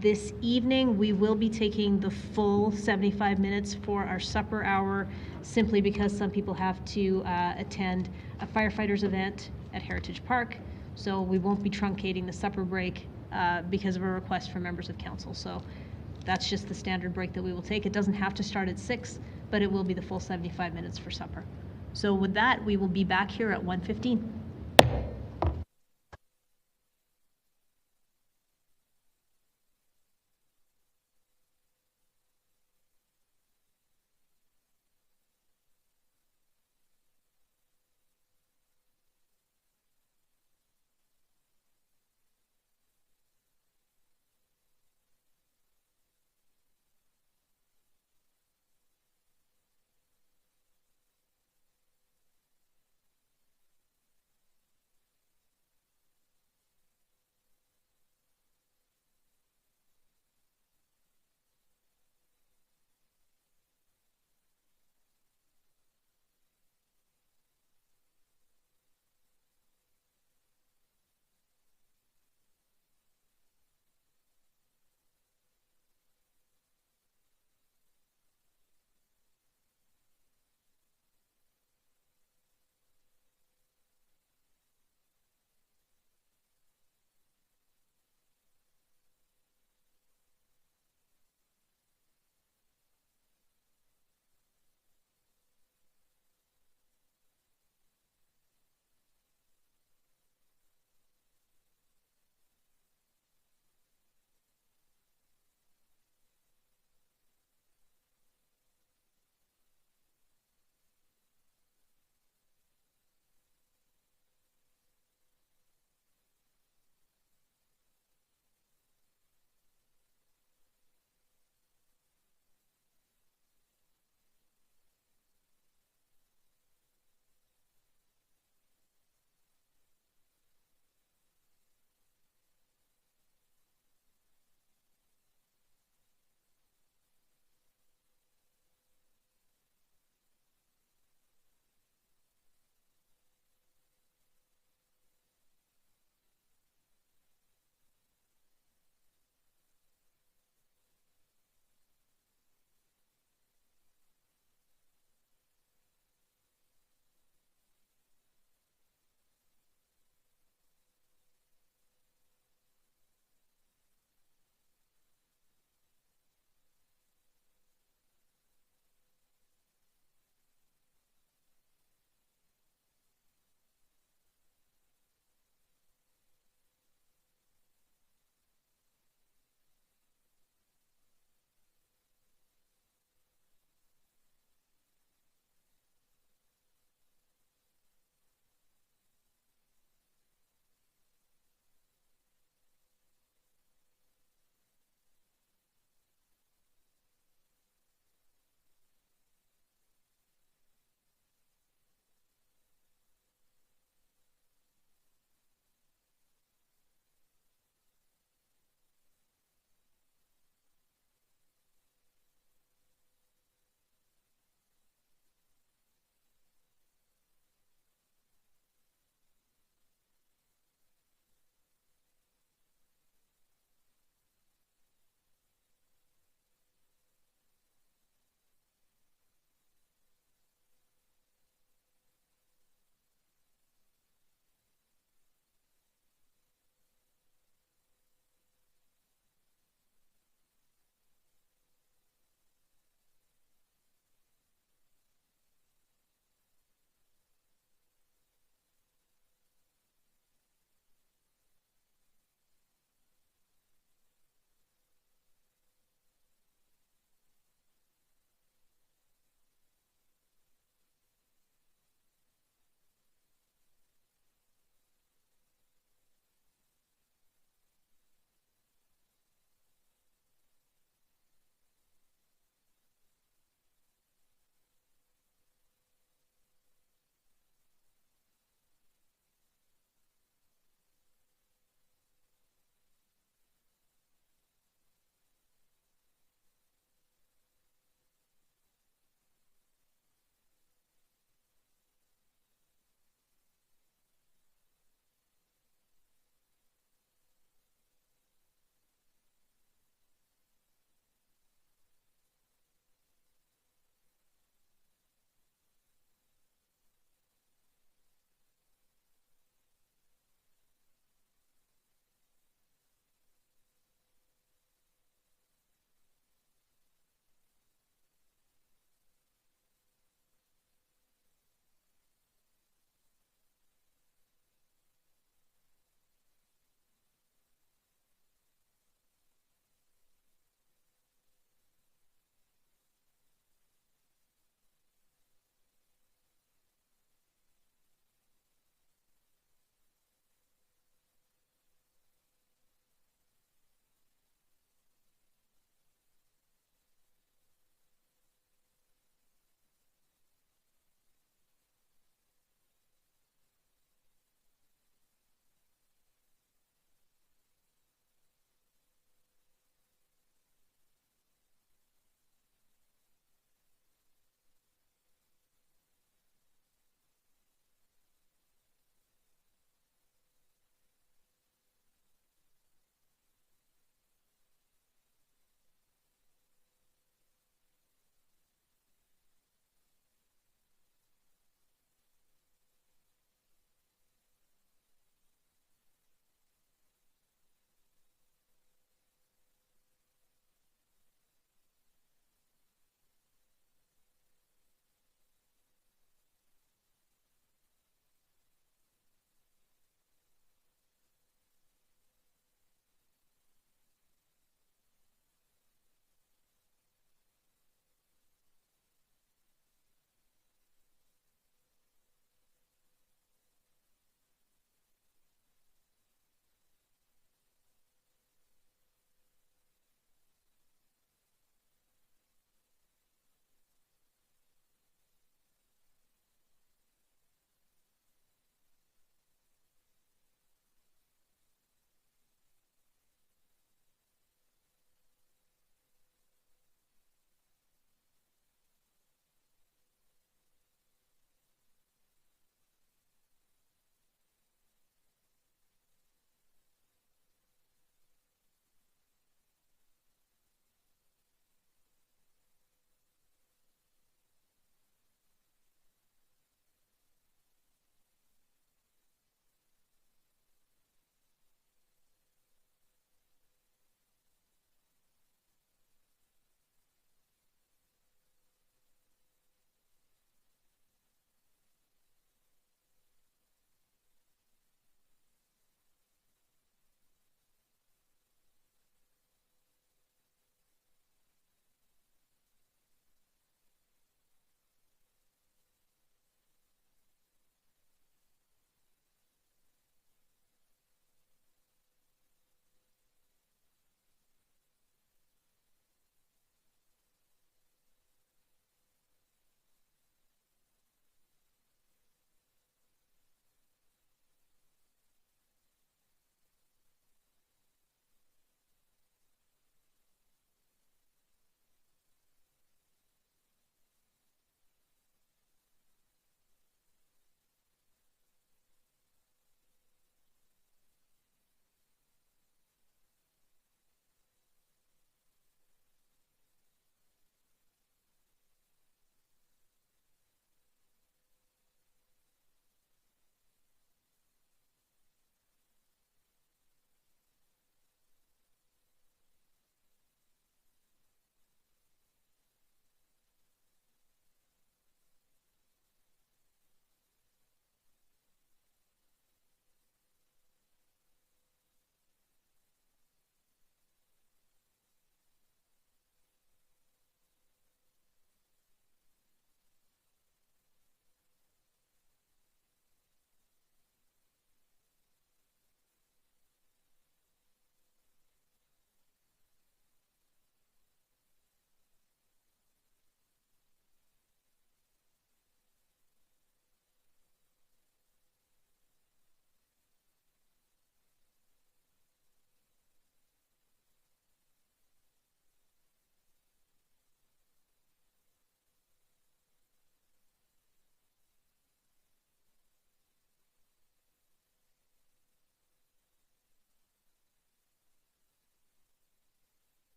This evening, we will be taking the full 75 minutes for our supper hour, simply because some people have to attend a firefighters event at Heritage Park. So we won't be truncating the supper break because of a request from members of council. So that's just the standard break that we will take. It doesn't have to start at 6, but it will be the full 75 minutes for supper. So with that, we will be back here at 1:15.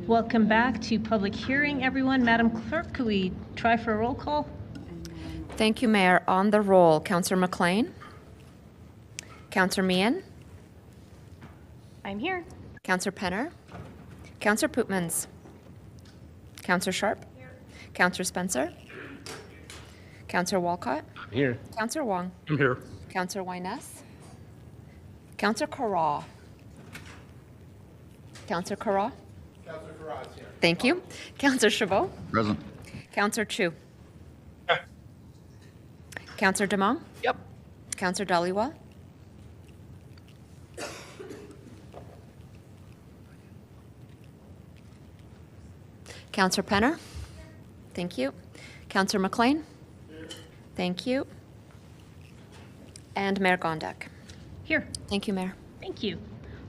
Welcome back to public hearing, everyone. Madam Clerk, could we try for a roll call? Thank you, Mayor. On the roll, Councillor McLean. Councillor Meehan. I'm here. Councillor Penner. Councillor Pootmans. Councillor Sharp. Here. Councillor Spencer. Councillor Walcott. I'm here. Councillor Wong. I'm here. Councillor Wyness. Councillor Carraw. Councillor Carraw. Councillor Carraw is here. Thank you. Councillor Chabot. Present. Councillor Chu. Councillor Demong. Yep. Councillor Dhaliwal. Councillor Penner. Thank you. Councillor McLean. Thank you. And Mayor Gondek. Here. Thank you, Mayor. Thank you.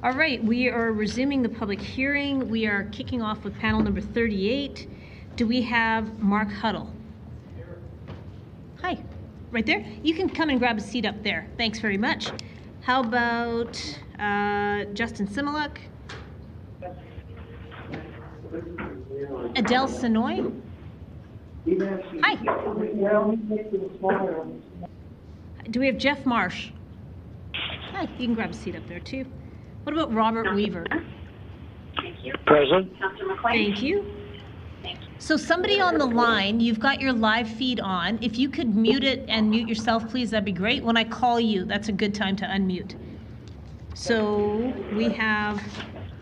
All right, we are resuming the public hearing. We are kicking off with panel number 38. Do we have Mark Huddle? Hi, right there. You can come and grab a seat up there. Thanks very much. How about Justin Similuk? Adele Sonoy? Hi. Do we have Jeff Marsh? Hi, you can grab a seat up there too. What about Robert Weaver? Present. Thank you. So somebody on the line, you've got your live feed on. If you could mute it and mute yourself, please, that'd be great. When I call you, that's a good time to unmute. So we have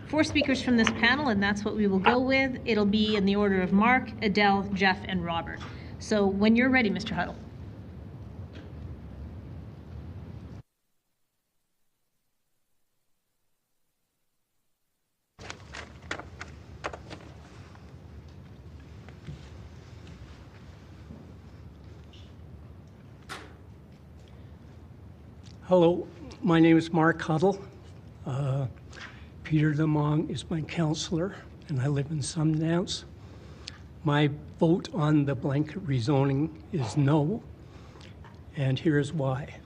4 speakers from this panel, and that's what we will go with. It'll be in the order of Mark, Adele, Jeff, and Robert. So when you're ready, Mr. Huddle. Hello, my name is Mark Huddle. Peter Demong is my counselor, and I live in Sundance. My vote on the blanket rezoning is no, and here's why.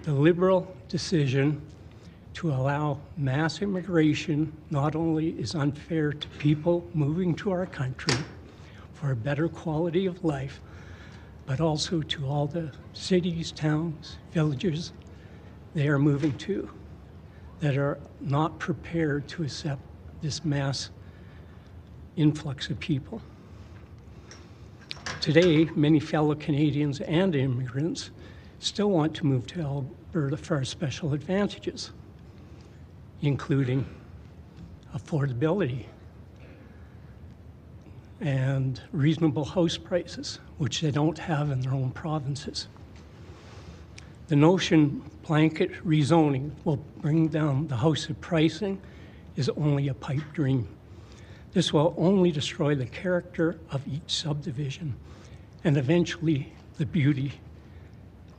The Liberal decision to allow mass immigration not only is unfair to people moving to our country for a better quality of life, but also to all the cities, towns, villages they are moving to that are not prepared to accept this mass influx of people. Today, many fellow Canadians and immigrants still want to move to Alberta for our special advantages, including affordability and reasonable house prices, which they don't have in their own provinces. The notion blanket rezoning will bring down the house of pricing is only a pipe dream. This will only destroy the character of each subdivision and eventually the beauty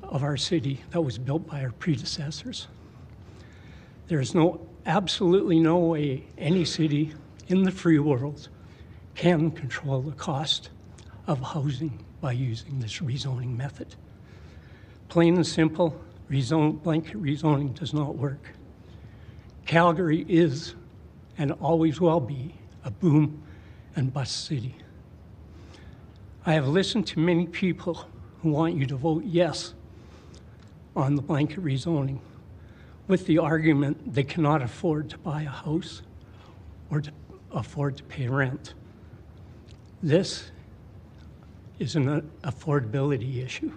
of our city that was built by our predecessors. There's absolutely no way any city in the free world can control the cost of housing by using this rezoning method. Plain and simple, blanket rezoning does not work. Calgary is and always will be a boom and bust city. I have listened to many people who want you to vote yes on the blanket rezoning with the argument they cannot afford to buy a house or to afford to pay rent. This is an affordability issue.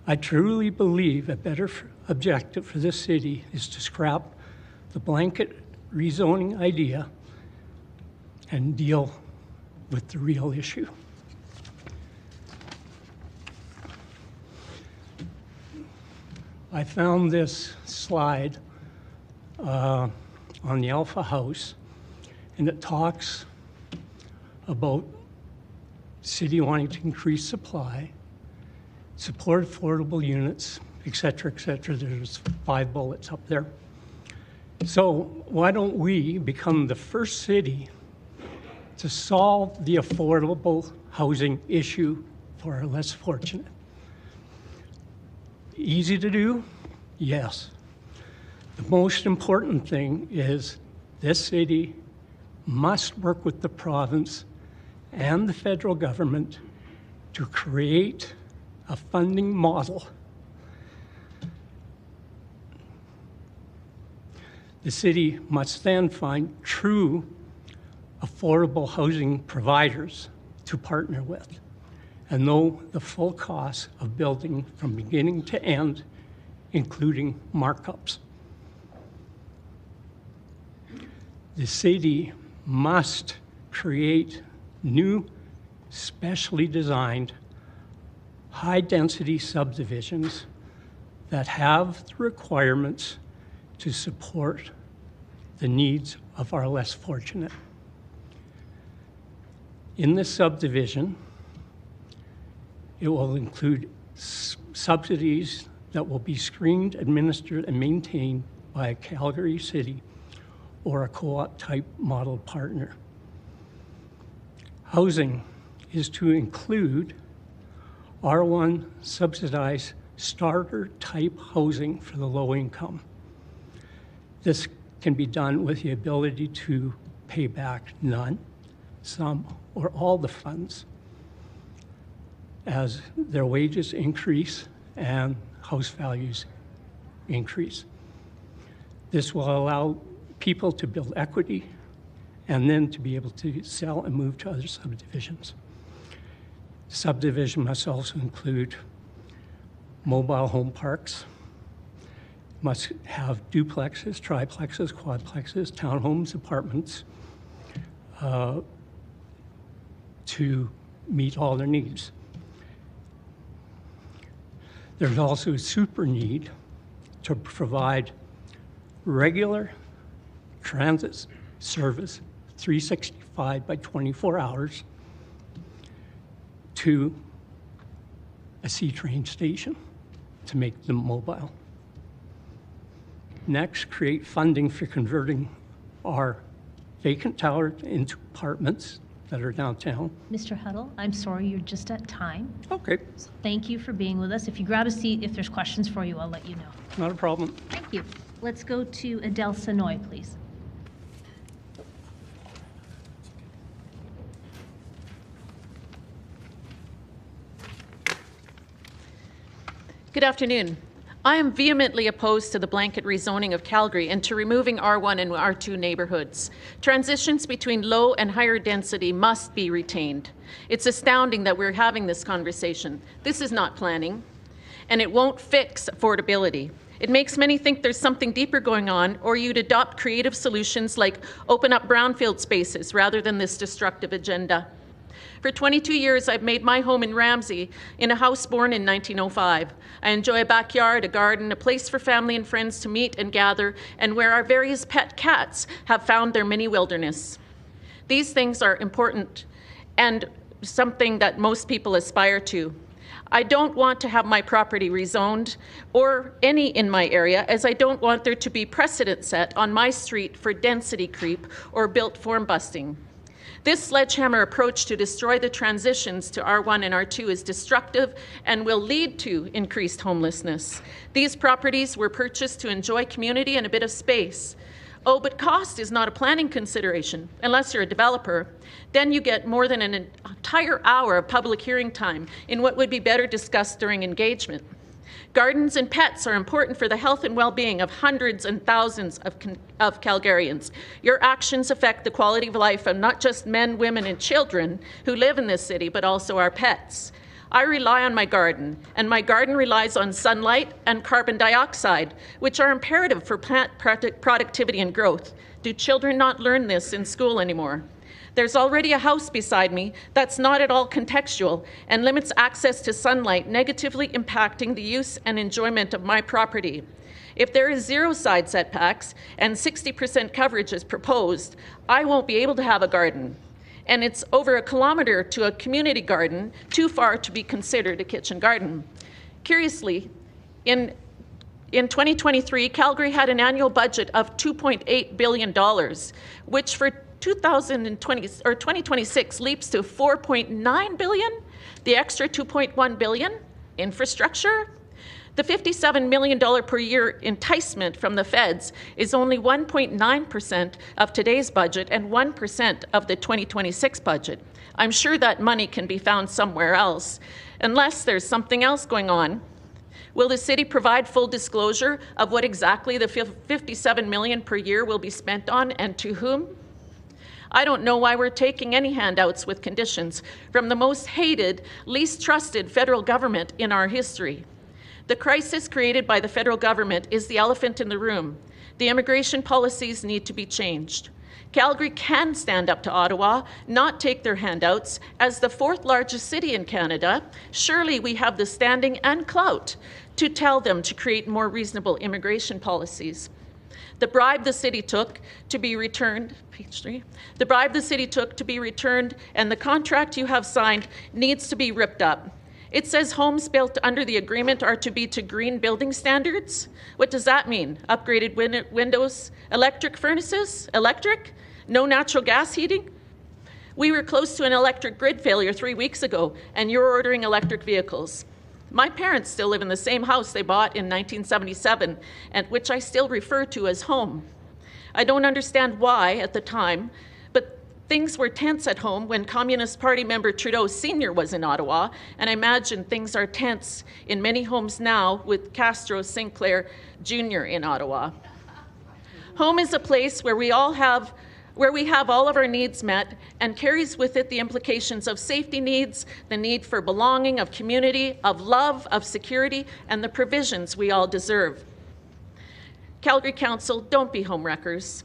I truly believe a better objective for this city is to scrap the blanket rezoning idea and deal with the real issue. I found this slide on the Alpha House, and it talks about city wanting to increase supply, support affordable units, et cetera, et cetera. There's 5 bullets up there. So why don't we become the first city to solve the affordable housing issue for our less fortunate? Easy to do? Yes. The most important thing is this city must work with the province and the federal government to create a funding model. The city must then find true affordable housing providers to partner with and know the full cost of building from beginning to end, including markups. The city must create new, specially designed, high-density subdivisions that have the requirements to support the needs of our less fortunate. In this subdivision, it will include subsidies that will be screened, administered, and maintained by a Calgary City or a co-op type model partner. Housing is to include R1 subsidized starter type housing for the low income. This can be done with the ability to pay back none, some, or all the funds as their wages increase and house values increase. This will allow people to build equity and then to be able to sell and move to other subdivisions. Subdivision must also include mobile home parks, must have duplexes, triplexes, quadplexes, townhomes, apartments to meet all their needs. There's also a super need to provide regular transit service 365 by 24 hours to a C-train station to make them mobile. Next, create funding for converting our vacant towers into apartments that are downtown. Mr. Huddle, I'm sorry, you're just at time. Okay. So thank you for being with us. If you grab a seat, if there's questions for you, I'll let you know. Not a problem. Thank you. Let's go to Adele Sonoy, please. Good afternoon. I am vehemently opposed to the blanket rezoning of Calgary and to removing R1 and R2 neighbourhoods. Transitions between low and higher density must be retained. It's astounding that we're having this conversation. This is not planning, and it won't fix affordability. It makes many think there's something deeper going on, or you'd adopt creative solutions like open up brownfield spaces rather than this destructive agenda. For 22 years, I've made my home in Ramsey, in a house born in 1905. I enjoy a backyard, a garden, a place for family and friends to meet and gather, and where our various pet cats have found their mini wilderness. These things are important and something that most people aspire to. I don't want to have my property rezoned, or any in my area, as I don't want there to be precedent set on my street for density creep or built form busting. This sledgehammer approach to destroy the transitions to R1 and R2 is destructive and will lead to increased homelessness. These properties were purchased to enjoy community and a bit of space. Oh, but cost is not a planning consideration, unless you're a developer. Then you get more than an entire hour of public hearing time in what would be better discussed during engagement. Gardens and pets are important for the health and well-being of hundreds and thousands of Calgarians. Your actions affect the quality of life of not just men, women, and children who live in this city, but also our pets. I rely on my garden, and my garden relies on sunlight and carbon dioxide, which are imperative for plant productivity and growth. Do children not learn this in school anymore? There's already a house beside me that's not at all contextual and limits access to sunlight, negatively impacting the use and enjoyment of my property. If there is 0 side setbacks and 60% coverage is proposed, I won't be able to have a garden. And it's over 1 kilometer to a community garden, too far to be considered a kitchen garden. Curiously, in 2023, Calgary had an annual budget of $2.8 billion, which for 2026 leaps to $4.9 billion. The extra $2.1 billion, infrastructure. The $57 million per year enticement from the feds is only 1.9% of today's budget and 1% of the 2026 budget. I'm sure that money can be found somewhere else, unless there's something else going on. Will the city provide full disclosure of what exactly the $57 million per year will be spent on and to whom? I don't know why we're taking any handouts with conditions from the most hated, least trusted federal government in our history. The crisis created by the federal government is the elephant in the room. The immigration policies need to be changed. Calgary can stand up to Ottawa, not take their handouts. As the 4th largest city in Canada, surely we have the standing and clout to tell them to create more reasonable immigration policies. The bribe the city took to be returned, page 3, the bribe the city took to be returned and the contract you have signed needs to be ripped up. It says homes built under the agreement are to be to green building standards. What does that mean? Upgraded windows, electric furnaces, electric? No natural gas heating? We were close to an electric grid failure 3 weeks ago, and you're ordering electric vehicles. My parents still live in the same house they bought in 1977, and which I still refer to as home. I don't understand why at the time, but things were tense at home when Communist Party member Trudeau Sr. was in Ottawa, and I imagine things are tense in many homes now with Castro Sinclair Jr. in Ottawa. Home is a place where we have all of our needs met and carries with it the implications of safety needs, the need for belonging, of community, of love, of security, and the provisions we all deserve. Calgary Council, don't be homewreckers.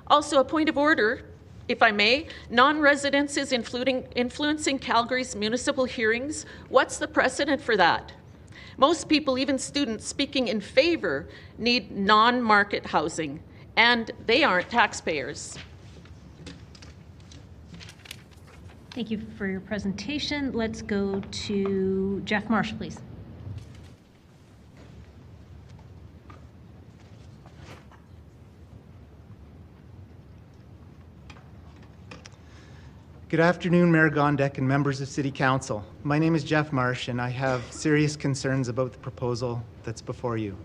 Also, a point of order, if I may, non-residents is influencing Calgary's municipal hearings. What's the precedent for that? Most people, even students speaking in favor, need non-market housing, and they aren't taxpayers. Thank you for your presentation. Let's go to Jeff Marsh, please. Good afternoon, Mayor Gondek and members of City Council. My name is Jeff Marsh, and I have serious concerns about the proposal that's before you.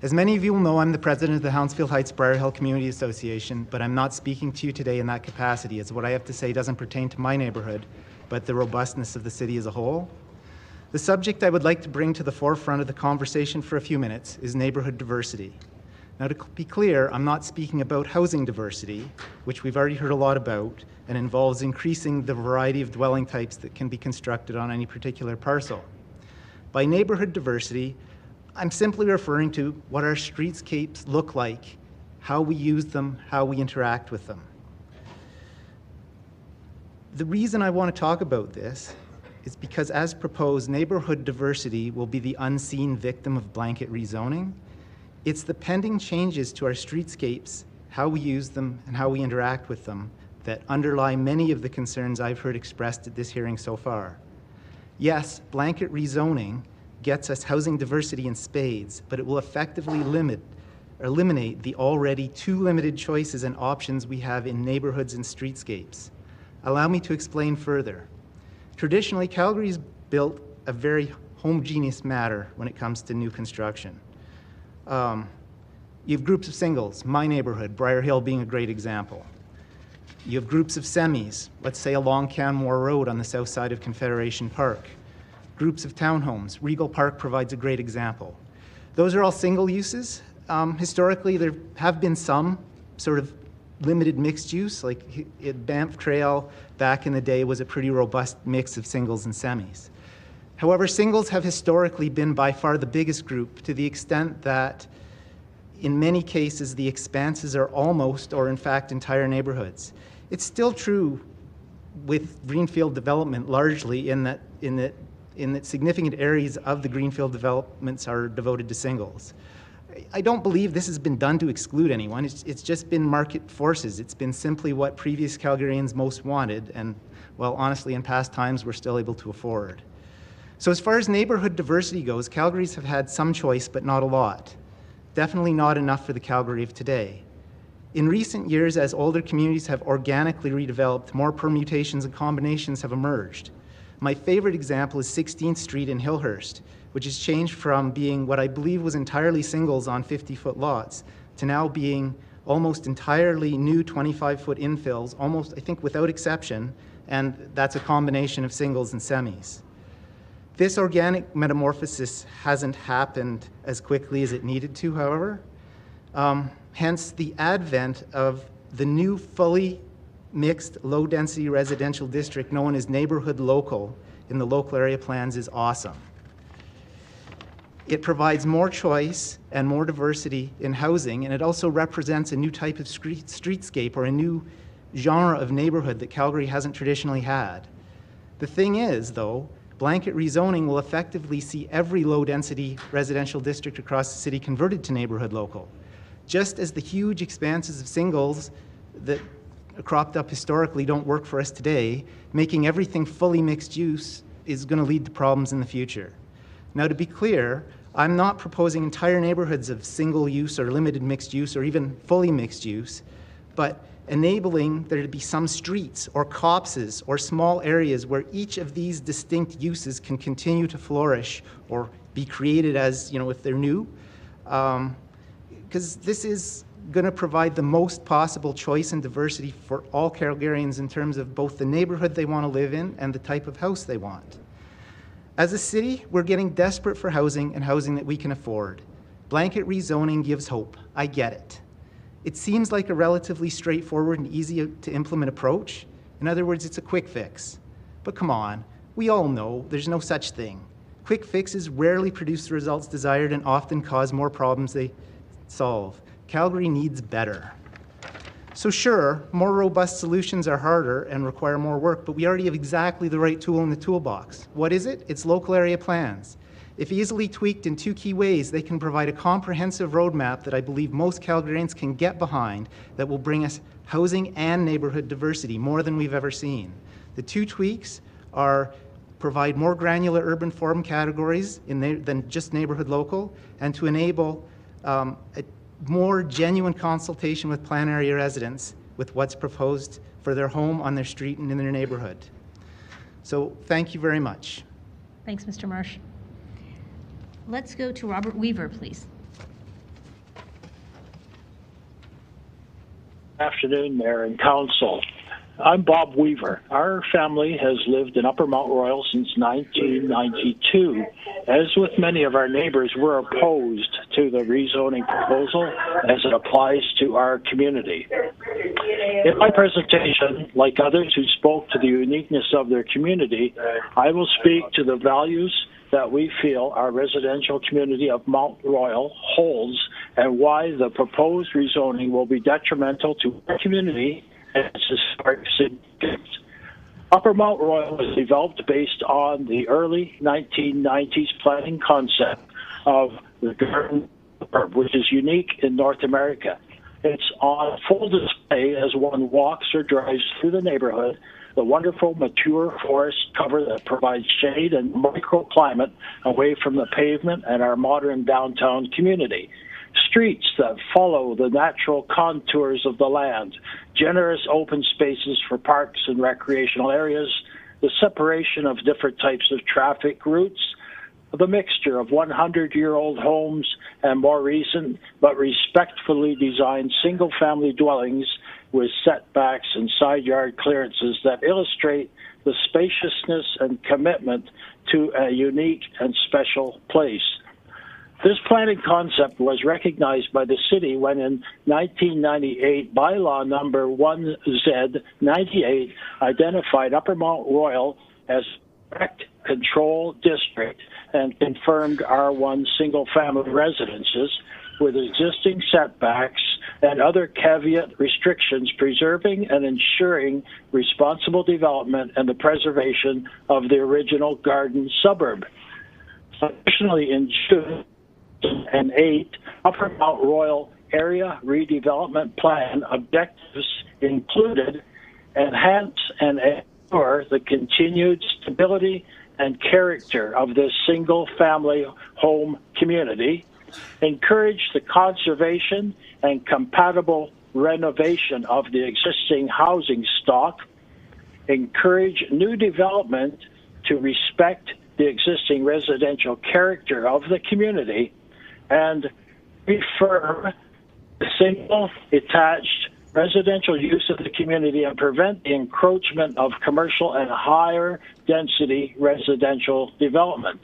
As many of you will know, I'm the president of the Hounsfield Heights-Briar Hill Community Association, but I'm not speaking to you today in that capacity, as what I have to say doesn't pertain to my neighborhood, but the robustness of the city as a whole. The subject I would like to bring to the forefront of the conversation for a few minutes is neighborhood diversity. Now, to be clear, I'm not speaking about housing diversity, which we've already heard a lot about, and involves increasing the variety of dwelling types that can be constructed on any particular parcel. By neighborhood diversity, I'm simply referring to what our streetscapes look like, how we use them, how we interact with them. The reason I want to talk about this is because, as proposed, neighborhood diversity will be the unseen victim of blanket rezoning. It's the pending changes to our streetscapes, how we use them, and how we interact with them that underlie many of the concerns I've heard expressed at this hearing so far. Yes, blanket rezoning gets us housing diversity in spades, but it will effectively eliminate the already too limited choices and options we have in neighborhoods and streetscapes. Allow me to explain further. Traditionally, Calgary's built a very homogeneous matter when it comes to new construction. You have groups of singles, my neighborhood, Briar Hill being a great example. You have groups of semis, let's say along Canmore Road on the south side of Confederation Park. Groups of townhomes, Regal Park provides a great example. Those are all single uses. Historically, there have been some sort of limited mixed use, like Banff Trail back in the day was a pretty robust mix of singles and semis. However, singles have historically been by far the biggest group, to the extent that in many cases the expanses are almost or in fact entire neighborhoods. It's still true with greenfield development largely in that significant areas of the greenfield developments are devoted to singles. I don't believe this has been done to exclude anyone. It's just been market forces. It's been simply what previous Calgarians most wanted and, well, honestly, in past times, we're still able to afford. So as far as neighborhood diversity goes, Calgary's have had some choice, but not a lot. Definitely not enough for the Calgary of today. In recent years, as older communities have organically redeveloped, more permutations and combinations have emerged. My favorite example is 16th Street in Hillhurst, which has changed from being what I believe was entirely singles on 50-foot lots to now being almost entirely new 25-foot infills, almost, I think, without exception, and that's a combination of singles and semis. This organic metamorphosis hasn't happened as quickly as it needed to, however. Hence, the advent of the new fully mixed low-density residential district known as neighborhood local in the local area plans is awesome. It provides more choice and more diversity in housing, and it also represents a new type of streetscape or a new genre of neighborhood that Calgary hasn't traditionally had. The thing is, though, blanket rezoning will effectively see every low-density residential district across the city converted to neighborhood local, just as the huge expanses of singles that cropped up historically don't work for us today. Making everything fully mixed use is going to lead to problems in the future. Now, to be clear, I'm not proposing entire neighborhoods of single use or limited mixed use or even fully mixed use, but enabling there to be some streets or copses or small areas where each of these distinct uses can continue to flourish or be created as, if they're new. Because this is going to provide the most possible choice and diversity for all Calgarians in terms of both the neighborhood they want to live in and the type of house they want. As a city, we're getting desperate for housing and housing that we can afford. Blanket rezoning gives hope. I get it. It seems like a relatively straightforward and easy to implement approach. In other words, it's a quick fix. But come on, we all know there's no such thing. Quick fixes rarely produce the results desired and often cause more problems they solve. Calgary needs better. So sure, more robust solutions are harder and require more work, but we already have exactly the right tool in the toolbox. What is it? It's local area plans. If easily tweaked in two key ways, they can provide a comprehensive roadmap that I believe most Calgarians can get behind that will bring us housing and neighborhood diversity, more than we've ever seen. The two tweaks are provide more granular urban form categories than just neighborhood local, and to enable a more genuine consultation with plan area residents with what's proposed for their home, on their street, and in their neighborhood. So thank you very much. Thanks, Mr. Marsh. Let's go to Robert Weaver, please. Good afternoon, Mayor and Council. I'm Bob Weaver. Our family has lived in Upper Mount Royal since 1992. As with many of our neighbors, we're opposed to the rezoning proposal as it applies to our community. In my presentation, like others who spoke to the uniqueness of their community, I will speak to the values that we feel our residential community of Mount Royal holds and why the proposed rezoning will be detrimental to our community and its historic significance. Upper Mount Royal was developed based on the early 1990s planning concept of the garden suburb, which is unique in North America. It's on full display as one walks or drives through the neighborhood, the wonderful mature forest cover that provides shade and microclimate away from the pavement and our modern downtown community. Streets that follow the natural contours of the land, generous open spaces for parks and recreational areas, the separation of different types of traffic routes, the mixture of 100-year-old homes and more recent but respectfully designed single-family dwellings with setbacks and side yard clearances that illustrate the spaciousness and commitment to a unique and special place. This planning concept was recognized by the city when in 1998, bylaw number 1Z98 identified Upper Mount Royal as direct control district and confirmed R1 single-family residences with existing setbacks and other caveat restrictions, preserving and ensuring responsible development and the preservation of the original garden suburb. Additionally, in June 2008, Upper Mount Royal Area Redevelopment Plan objectives included enhance and ensure the continued stability and character of this single-family home community, encourage the conservation and compatible renovation of the existing housing stock, encourage new development to respect the existing residential character of the community and reaffirm the single detached residential use of the community and prevent the encroachment of commercial and higher density residential development.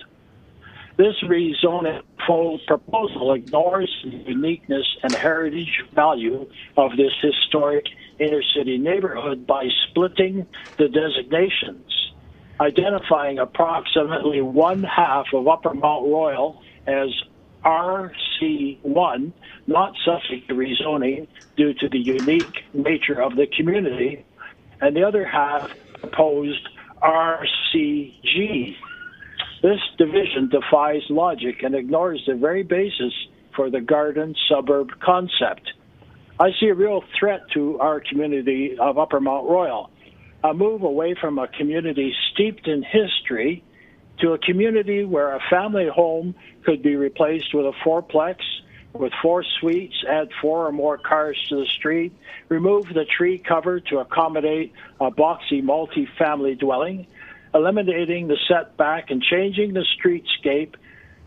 This rezoning proposal ignores the uniqueness and heritage value of this historic inner city neighborhood by splitting the designations, identifying approximately one half of Upper Mount Royal as RC1, not subject to rezoning due to the unique nature of the community, and the other half proposed RCG. This division defies logic and ignores the very basis for the garden suburb concept. I see a real threat to our community of Upper Mount Royal, a move away from a community steeped in history to a community where a family home could be replaced with a fourplex with 4 suites, add 4 or more cars to the street, remove the tree cover to accommodate a boxy multi-family dwelling, eliminating the setback and changing the streetscape,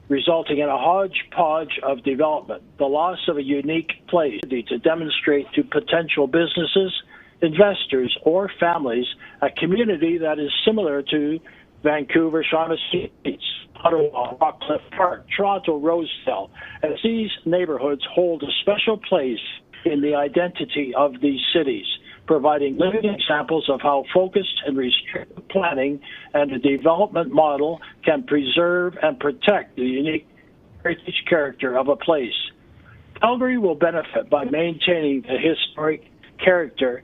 resulting in a hodgepodge of development, the loss of a unique place to demonstrate to potential businesses, investors, or families a community that is similar to Vancouver, Shaughnessy, Ottawa, Rockcliffe Park, Toronto, Rosedale, as these neighborhoods hold a special place in the identity of these cities, providing living examples of how focused and restricted planning and a development model can preserve and protect the unique heritage character of a place. Calgary will benefit by maintaining the historic character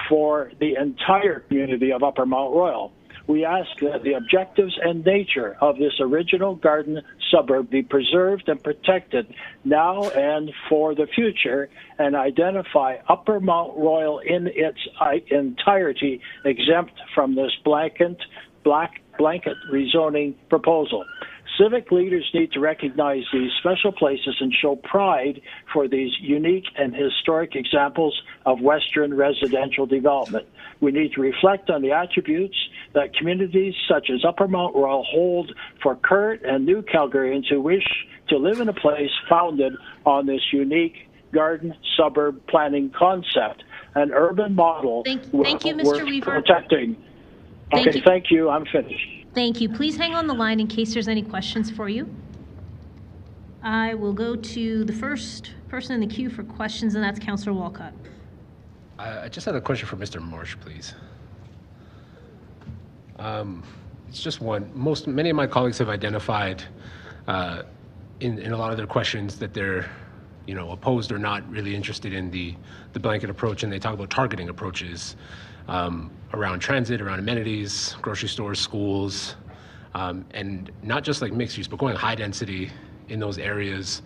for the entire community of Upper Mount Royal. We ask that the objectives and nature of this original garden suburb be preserved and protected now and for the future, and identify Upper Mount Royal in its entirety exempt from this blanket rezoning proposal. Civic leaders need to recognize these special places and show pride for these unique and historic examples of Western residential development. We need to reflect on the attributes that communities such as Upper Mount Royal hold for current and new Calgarians who wish to live in a place founded on this unique garden suburb planning concept, an urban model Thank you, Mr. worth Weaver. protecting. Okay, thank you. I'm finished. Thank you. Please hang on the line in case there's any questions for you. I will go to the first person in the queue for questions, and that's Councillor Walcott. I just had a question for Mr. Marsh, please. It's just one. Many of my colleagues have identified in a lot of their questions that they're, opposed or not really interested in the blanket approach, and they talk about targeting approaches around transit, around amenities, grocery stores, schools, and not just like mixed use, but going high density in those areas.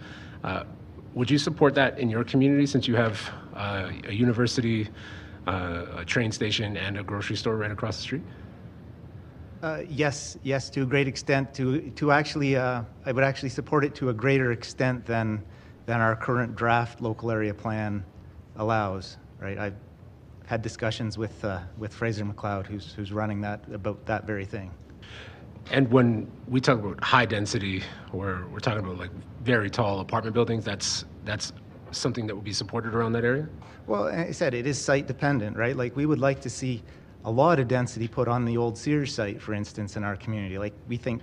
Would you support that in your community, since you have a university, a train station, and a grocery store right across the street? Yes, to a great extent. To actually, I would actually support it to a greater extent than our current draft local area plan allows. Right, I've had discussions with Fraser McLeod, who's running that, about that very thing. And when we talk about high density, or we're talking about like very tall apartment buildings, that's something that would be supported around that area? Well, I said it is site dependent, right? Like we would like to see a lot of density put on the old Sears site, for instance, in our community. Like we think,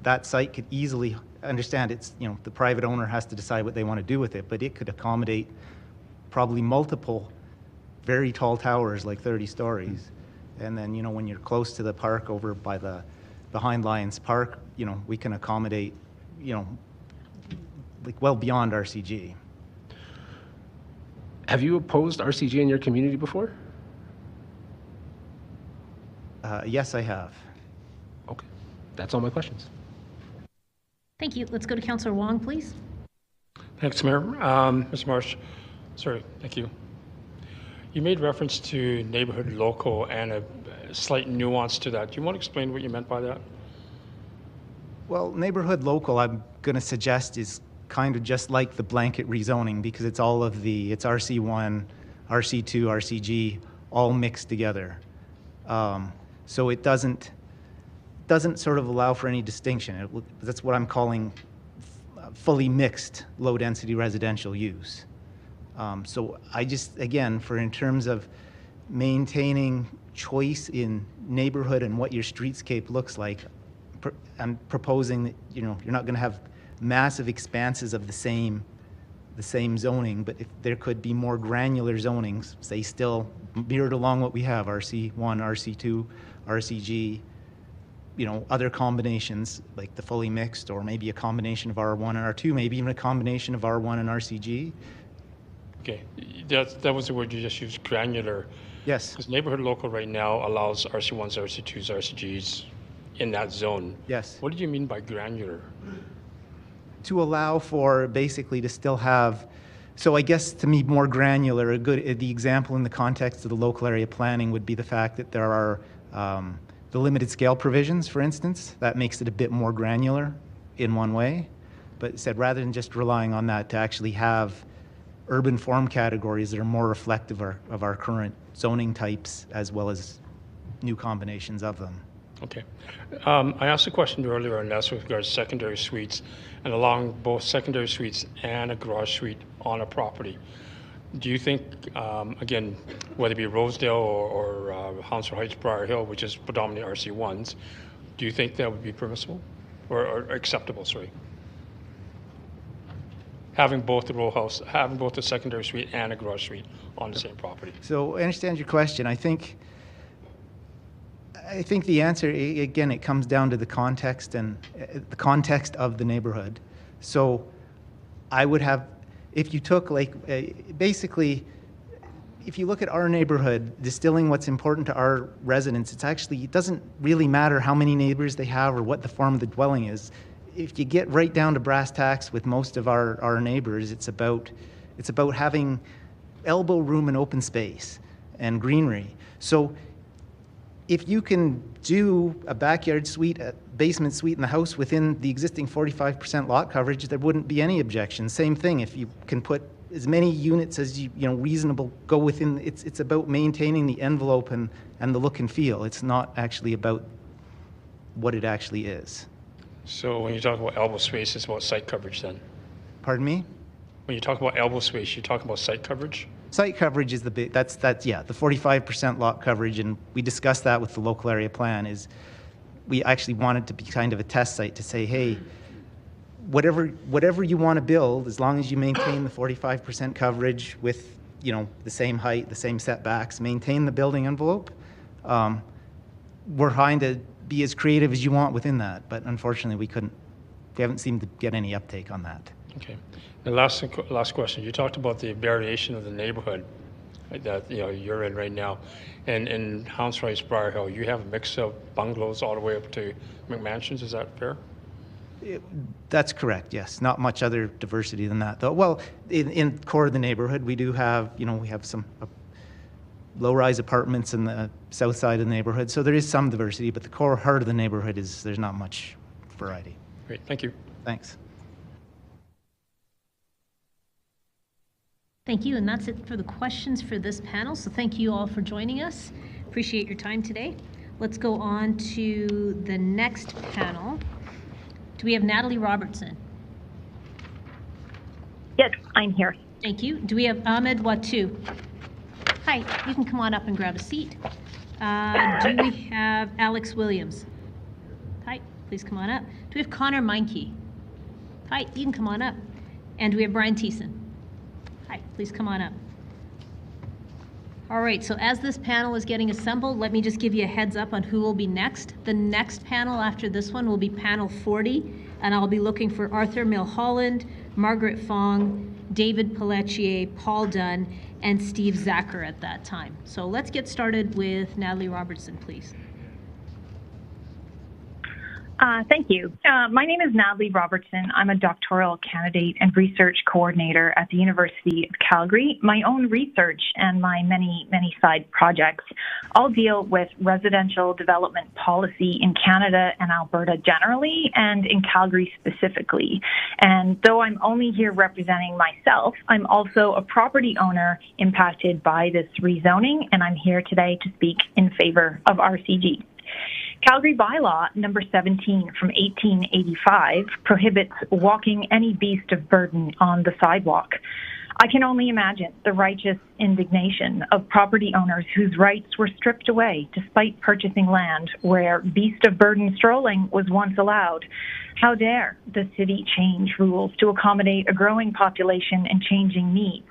that site could easily, understand it's, the private owner has to decide what they want to do with it, but it could accommodate probably multiple very tall towers, like 30 stories. And then, when you're close to the park over by behind Lions Park, we can accommodate, like well beyond RCG. Have you opposed RCG in your community before? Yes, I have. Okay, that's all my questions. Thank you. Let's go to Councillor Wong, please. Thanks, Mayor. Mr. Marsh, thank you. You made reference to neighborhood local and a slight nuance to that. Do you want to explain what you meant by that? Well, neighborhood local, I'm going to suggest, is kind of just like the blanket rezoning, because it's all of it's RC1, RC2, RCG, all mixed together. So it doesn't doesn't sort of allow for any distinction. That's what I'm calling fully mixed low-density residential use. So I just, again, in terms of maintaining choice in neighborhood and what your streetscape looks like, I'm proposing that, you're not going to have massive expanses of the same zoning, but if there could be more granular zonings, say still mirrored along what we have, RC1, RC2, RCG, other combinations like the fully mixed, or maybe a combination of R1 and R2, maybe even a combination of R1 and RCG. Okay, that was the word you just used, granular. Yes. Because neighborhood local right now allows RC1s, RC2s, RCGs in that zone. Yes. What did you mean by granular? To allow for basically to still have, so I guess to me more granular, the example in the context of the local area planning would be the fact that there are the limited scale provisions, for instance. That makes it a bit more granular in one way. But said, rather than just relying on that, to actually have urban form categories that are more reflective of our current zoning types, as well as new combinations of them. Okay. I asked a question earlier, and that's with regards to secondary suites, and along both secondary suites and a garage suite on a property. Do you think, again, whether it be Rosedale or Hounslow Heights, Briar Hill, which is predominantly RC1s, do you think that would be permissible or acceptable, sorry? Having both the row house, having both a secondary suite and a garage suite on the same property. So I understand your question. I think the answer, again, it comes down to the context and the context of the neighborhood. So I would have, if you took basically, if you look at our neighborhood, distilling what's important to our residents, it doesn't really matter how many neighbors they have or what the form of the dwelling is. If you get right down to brass tacks with most of our neighbors, it's about having elbow room and open space and greenery. So if you can do a backyard suite, a basement suite in the house within the existing 45% lot coverage, there wouldn't be any objection. Same thing, if you can put as many units as reasonable go within, it's about maintaining the envelope and the look and feel. It's not actually about what it actually is. So when you talk about elbow space, it's about site coverage then? Pardon me? When you talk about elbow space, you're talking about site coverage? Site coverage is the big, that's yeah, the 45% lot coverage, and we discussed that with the local area plan, is we actually wanted to be kind of a test site to say, hey, whatever you want to build, as long as you maintain the 45% coverage with, the same height, the same setbacks, maintain the building envelope, we're trying to be as creative as you want within that, but unfortunately we haven't seemed to get any uptake on that. Okay. The last question. You talked about the variation of the neighborhood that you're in right now, and in Hounslow Heights, Briar Hill, you have a mix of bungalows all the way up to McMansions. Is that fair? That's correct. Yes. Not much other diversity than that, though. Well, in core of the neighborhood, we do have we have some low-rise apartments in the south side of the neighborhood, so there is some diversity. But the core heart of the neighborhood there's not much variety. Great. Thank you. Thanks. Thank you, and that's it for the questions for this panel. So thank you all for joining us. Appreciate your time today. Let's go on to the next panel. Do we have Natalie Robertson? Yes, I'm here. Thank you. Do we have Ahmed Watu? Hi, you can come on up and grab a seat. Do we have Alex Williams? Hi, please come on up. Do we have Connor Meinke? Hi, you can come on up. And do we have Brian Thiessen? Hi, please come on up. All right, so as this panel is getting assembled, let me just give you a heads up on who will be next. The next panel after this one will be panel 40, and I'll be looking for Arthur Milholland, Margaret Fong, David Pelletier, Paul Dunn, and Steve Zacher at that time. So let's get started with Natalie Robertson, please. Thank you. My name is Natalie Robertson. I'm a doctoral candidate and research coordinator at the University of Calgary. My own research and my many side projects all deal with residential development policy in Canada and Alberta generally, and in Calgary specifically. And though I'm only here representing myself, I'm also a property owner impacted by this rezoning, and I'm here today to speak in favor of RCG. Calgary bylaw number 17 from 1885 prohibits walking any beast of burden on the sidewalk. I can only imagine the righteous indignation of property owners whose rights were stripped away despite purchasing land where beast of burden strolling was once allowed. How dare the city change rules to accommodate a growing population and changing needs?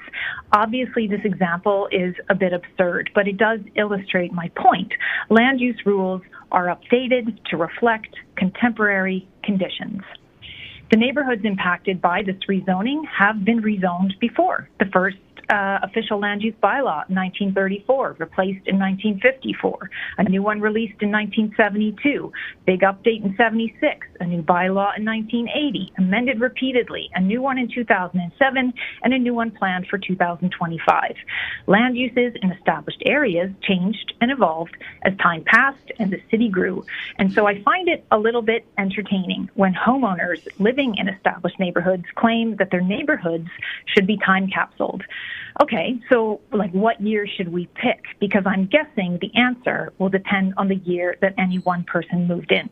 Obviously, this example is a bit absurd, but it does illustrate my point. Land use rules are updated to reflect contemporary conditions. The neighborhoods impacted by this rezoning have been rezoned before. The first official land use bylaw, 1934, replaced in 1954. A new one released in 1972. Big update in 76. A new bylaw in 1980. Amended repeatedly. A new one in 2007, and a new one planned for 2025. Land uses in established areas changed and evolved as time passed and the city grew. And so I find it a little bit entertaining when homeowners living in established neighborhoods claim that their neighborhoods should be time capsuled. Okay, so like what year should we pick? Because I'm guessing the answer will depend on the year that any one person moved in.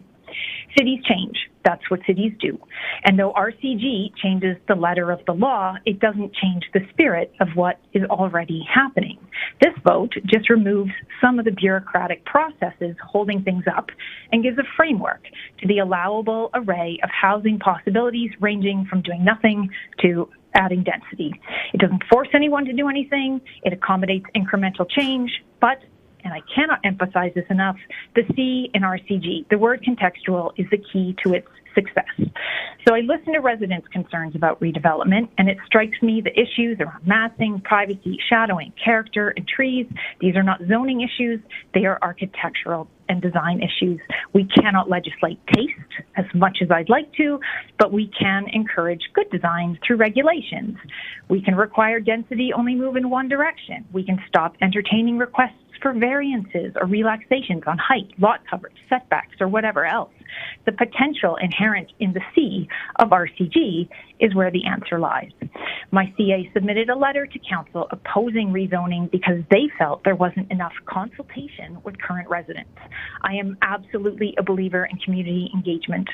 Cities change. That's what cities do. And though RCG changes the letter of the law, it doesn't change the spirit of what is already happening. This vote just removes some of the bureaucratic processes holding things up and gives a framework to the allowable array of housing possibilities ranging from doing nothing to adding density. It doesn't force anyone to do anything. It accommodates incremental change, but, and I cannot emphasize this enough, the C in RCG, the word contextual, is the key to its success. So I listen to residents' concerns about redevelopment, and it strikes me the issues around massing, privacy, shadowing, character, and trees, these are not zoning issues, they are architectural and design issues. We cannot legislate taste as much as I'd like to, but we can encourage good design through regulations. We can require density only move in one direction. We can stop entertaining requests for variances or relaxations on height, lot coverage, setbacks, or whatever else. The potential inherent in the C of RCG is where the answer lies. My CA submitted a letter to council opposing rezoning because they felt there wasn't enough consultation with current residents. I am absolutely a believer in community engagement.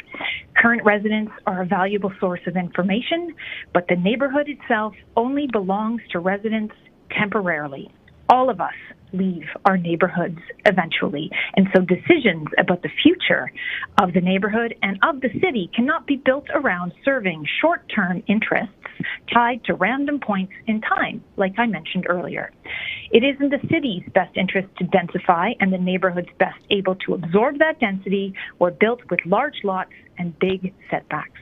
Current residents are a valuable source of information, but the neighborhood itself only belongs to residents temporarily. All of us leave our neighborhoods eventually. And so decisions about the future of the neighborhood and of the city cannot be built around serving short-term interests tied to random points in time, like I mentioned earlier. It is in the city's best interest to densify, and the neighborhoods best able to absorb that density were built with large lots and big setbacks.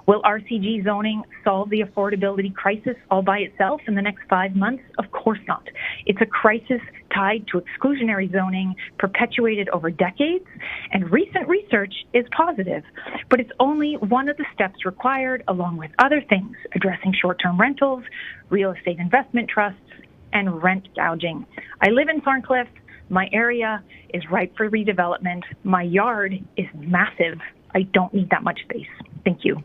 Will RCG zoning solve the affordability crisis all by itself in the next 5 months? Of course not. It's a crisis tied to exclusionary zoning perpetuated over decades, and recent research is positive, but it's only one of the steps required along with other things, addressing short-term rentals, real estate investment trusts, and rent gouging. I live in Thorncliffe. My area is ripe for redevelopment. My yard is massive. I don't need that much space. Thank you.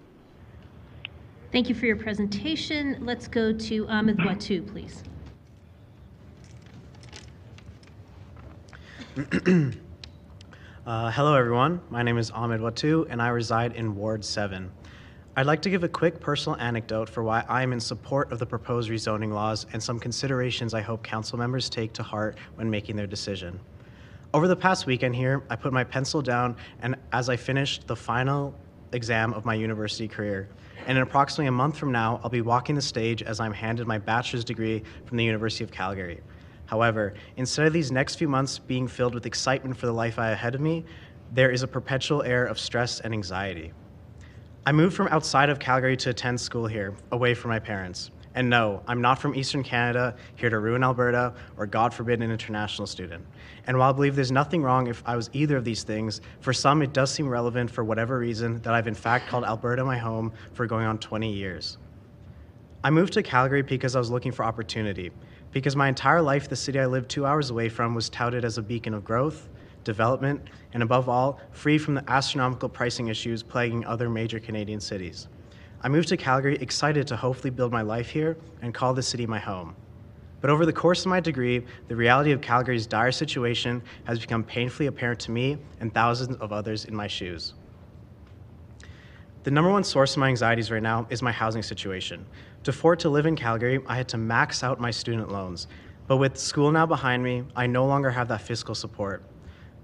Thank you for your presentation. Let's go to Ahmed Watu, please. Hello, everyone. My name is Ahmed Watu, and I reside in Ward 7. I'd like to give a quick personal anecdote for why I am in support of the proposed rezoning laws and some considerations I hope council members take to heart when making their decision. Over the past weekend here, I put my pencil down and as I finished the final exam of my university career. And in approximately a month from now, I'll be walking the stage as I'm handed my bachelor's degree from the University of Calgary. However, instead of these next few months being filled with excitement for the life I have ahead of me, there is a perpetual air of stress and anxiety. I moved from outside of Calgary to attend school here, away from my parents. And no, I'm not from Eastern Canada, here to ruin Alberta, or God forbid an international student. And while I believe there's nothing wrong if I was either of these things, for some it does seem relevant for whatever reason that I've in fact called Alberta my home for going on 20 years. I moved to Calgary because I was looking for opportunity, because my entire life the city I lived 2 hours away from was touted as a beacon of growth, development, and above all, free from the astronomical pricing issues plaguing other major Canadian cities. I moved to Calgary excited to hopefully build my life here and call the city my home. But over the course of my degree, the reality of Calgary's dire situation has become painfully apparent to me and thousands of others in my shoes. The number one source of my anxieties right now is my housing situation. To afford to live in Calgary, I had to max out my student loans. But with school now behind me, I no longer have that fiscal support.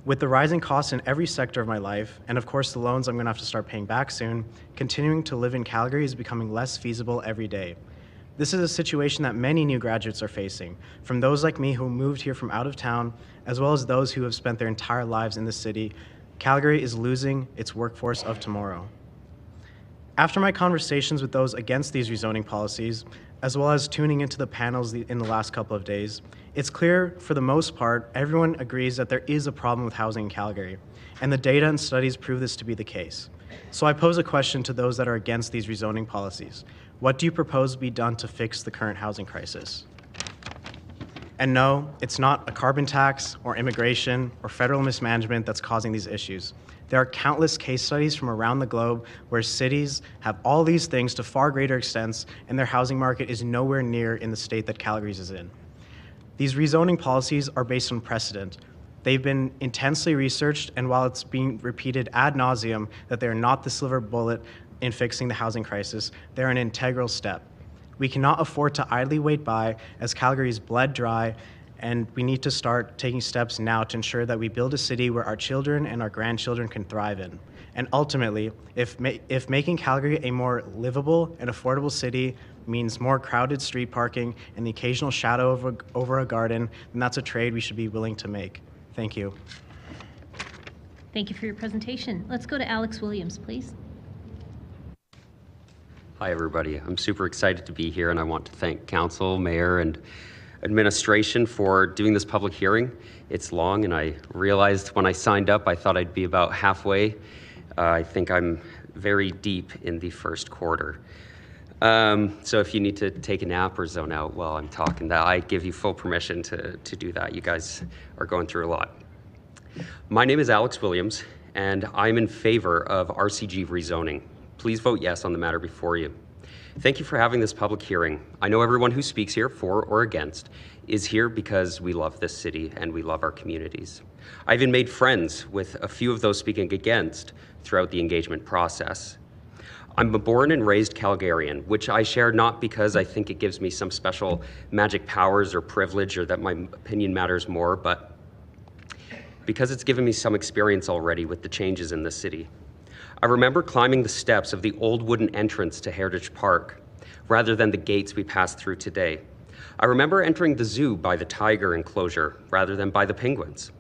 With the rising costs in every sector of my life, and of course the loans I'm going to have to start paying back soon, continuing to live in Calgary is becoming less feasible every day. This is a situation that many new graduates are facing, from those like me who moved here from out of town, as well as those who have spent their entire lives in the city. Calgary is losing its workforce of tomorrow. After my conversations with those against these rezoning policies, as well as tuning into the panels in the last couple of days, it's clear, for the most part, everyone agrees that there is a problem with housing in Calgary, and the data and studies prove this to be the case. So I pose a question to those that are against these rezoning policies. What do you propose be done to fix the current housing crisis? And no, it's not a carbon tax or immigration or federal mismanagement that's causing these issues. There are countless case studies from around the globe where cities have all these things to far greater extents, and their housing market is nowhere near in the state that Calgary's is in. These rezoning policies are based on precedent. They've been intensely researched, and while it's being repeated ad nauseum that they are not the silver bullet in fixing the housing crisis, they're an integral step. We cannot afford to idly wait by as Calgary is bled dry, and we need to start taking steps now to ensure that we build a city where our children and our grandchildren can thrive in. And ultimately, if making Calgary a more livable and affordable city means more crowded street parking and the occasional shadow over a garden, then that's a trade we should be willing to make. Thank you. Thank you for your presentation. Let's go to Alex Williams, please. Hi, everybody. I'm super excited to be here, and I want to thank Council, Mayor, and administration for doing this public hearing. It's long, and I realized when I signed up, I thought I'd be about halfway. I think I'm very deep in the first quarter. So if you need to take a nap or zone out while I'm talking, I give you full permission to do that. You guys are going through a lot. My name is Alex Williams, and I'm in favor of RCG rezoning. Please vote yes on the matter before you. Thank you for having this public hearing. I know everyone who speaks here, for or against, is here because we love this city and we love our communities. I even made friends with a few of those speaking against throughout the engagement process. I'm a born and raised Calgarian, which I share not because I think it gives me some special magic powers or privilege or that my opinion matters more, but because it's given me some experience already with the changes in the city. I remember climbing the steps of the old wooden entrance to Heritage Park, rather than the gates we pass through today. I remember entering the zoo by the tiger enclosure, rather than by the penguins.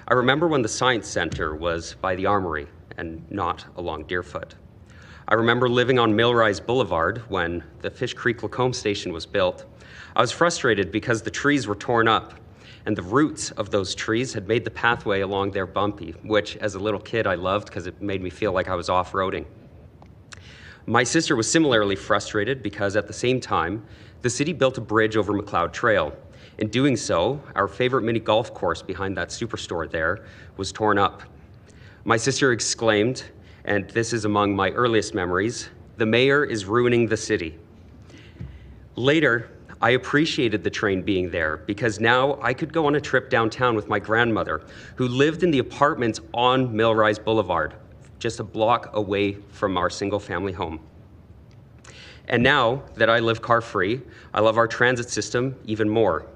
I remember when the Science Center was by the Armory, and not along Deerfoot. I remember living on Millrise Boulevard when the Fish Creek Lacombe station was built. I was frustrated because the trees were torn up, and the roots of those trees had made the pathway along there bumpy, which as a little kid I loved because it made me feel like I was off-roading. My sister was similarly frustrated because at the same time, the city built a bridge over McLeod Trail. In doing so, our favorite mini golf course behind that superstore there was torn up. My sister exclaimed, and this is among my earliest memories, "The mayor is ruining the city." Later, I appreciated the train being there because now I could go on a trip downtown with my grandmother, who lived in the apartments on Millrise Boulevard, just a block away from our single-family home. And now that I live car-free, I love our transit system even more.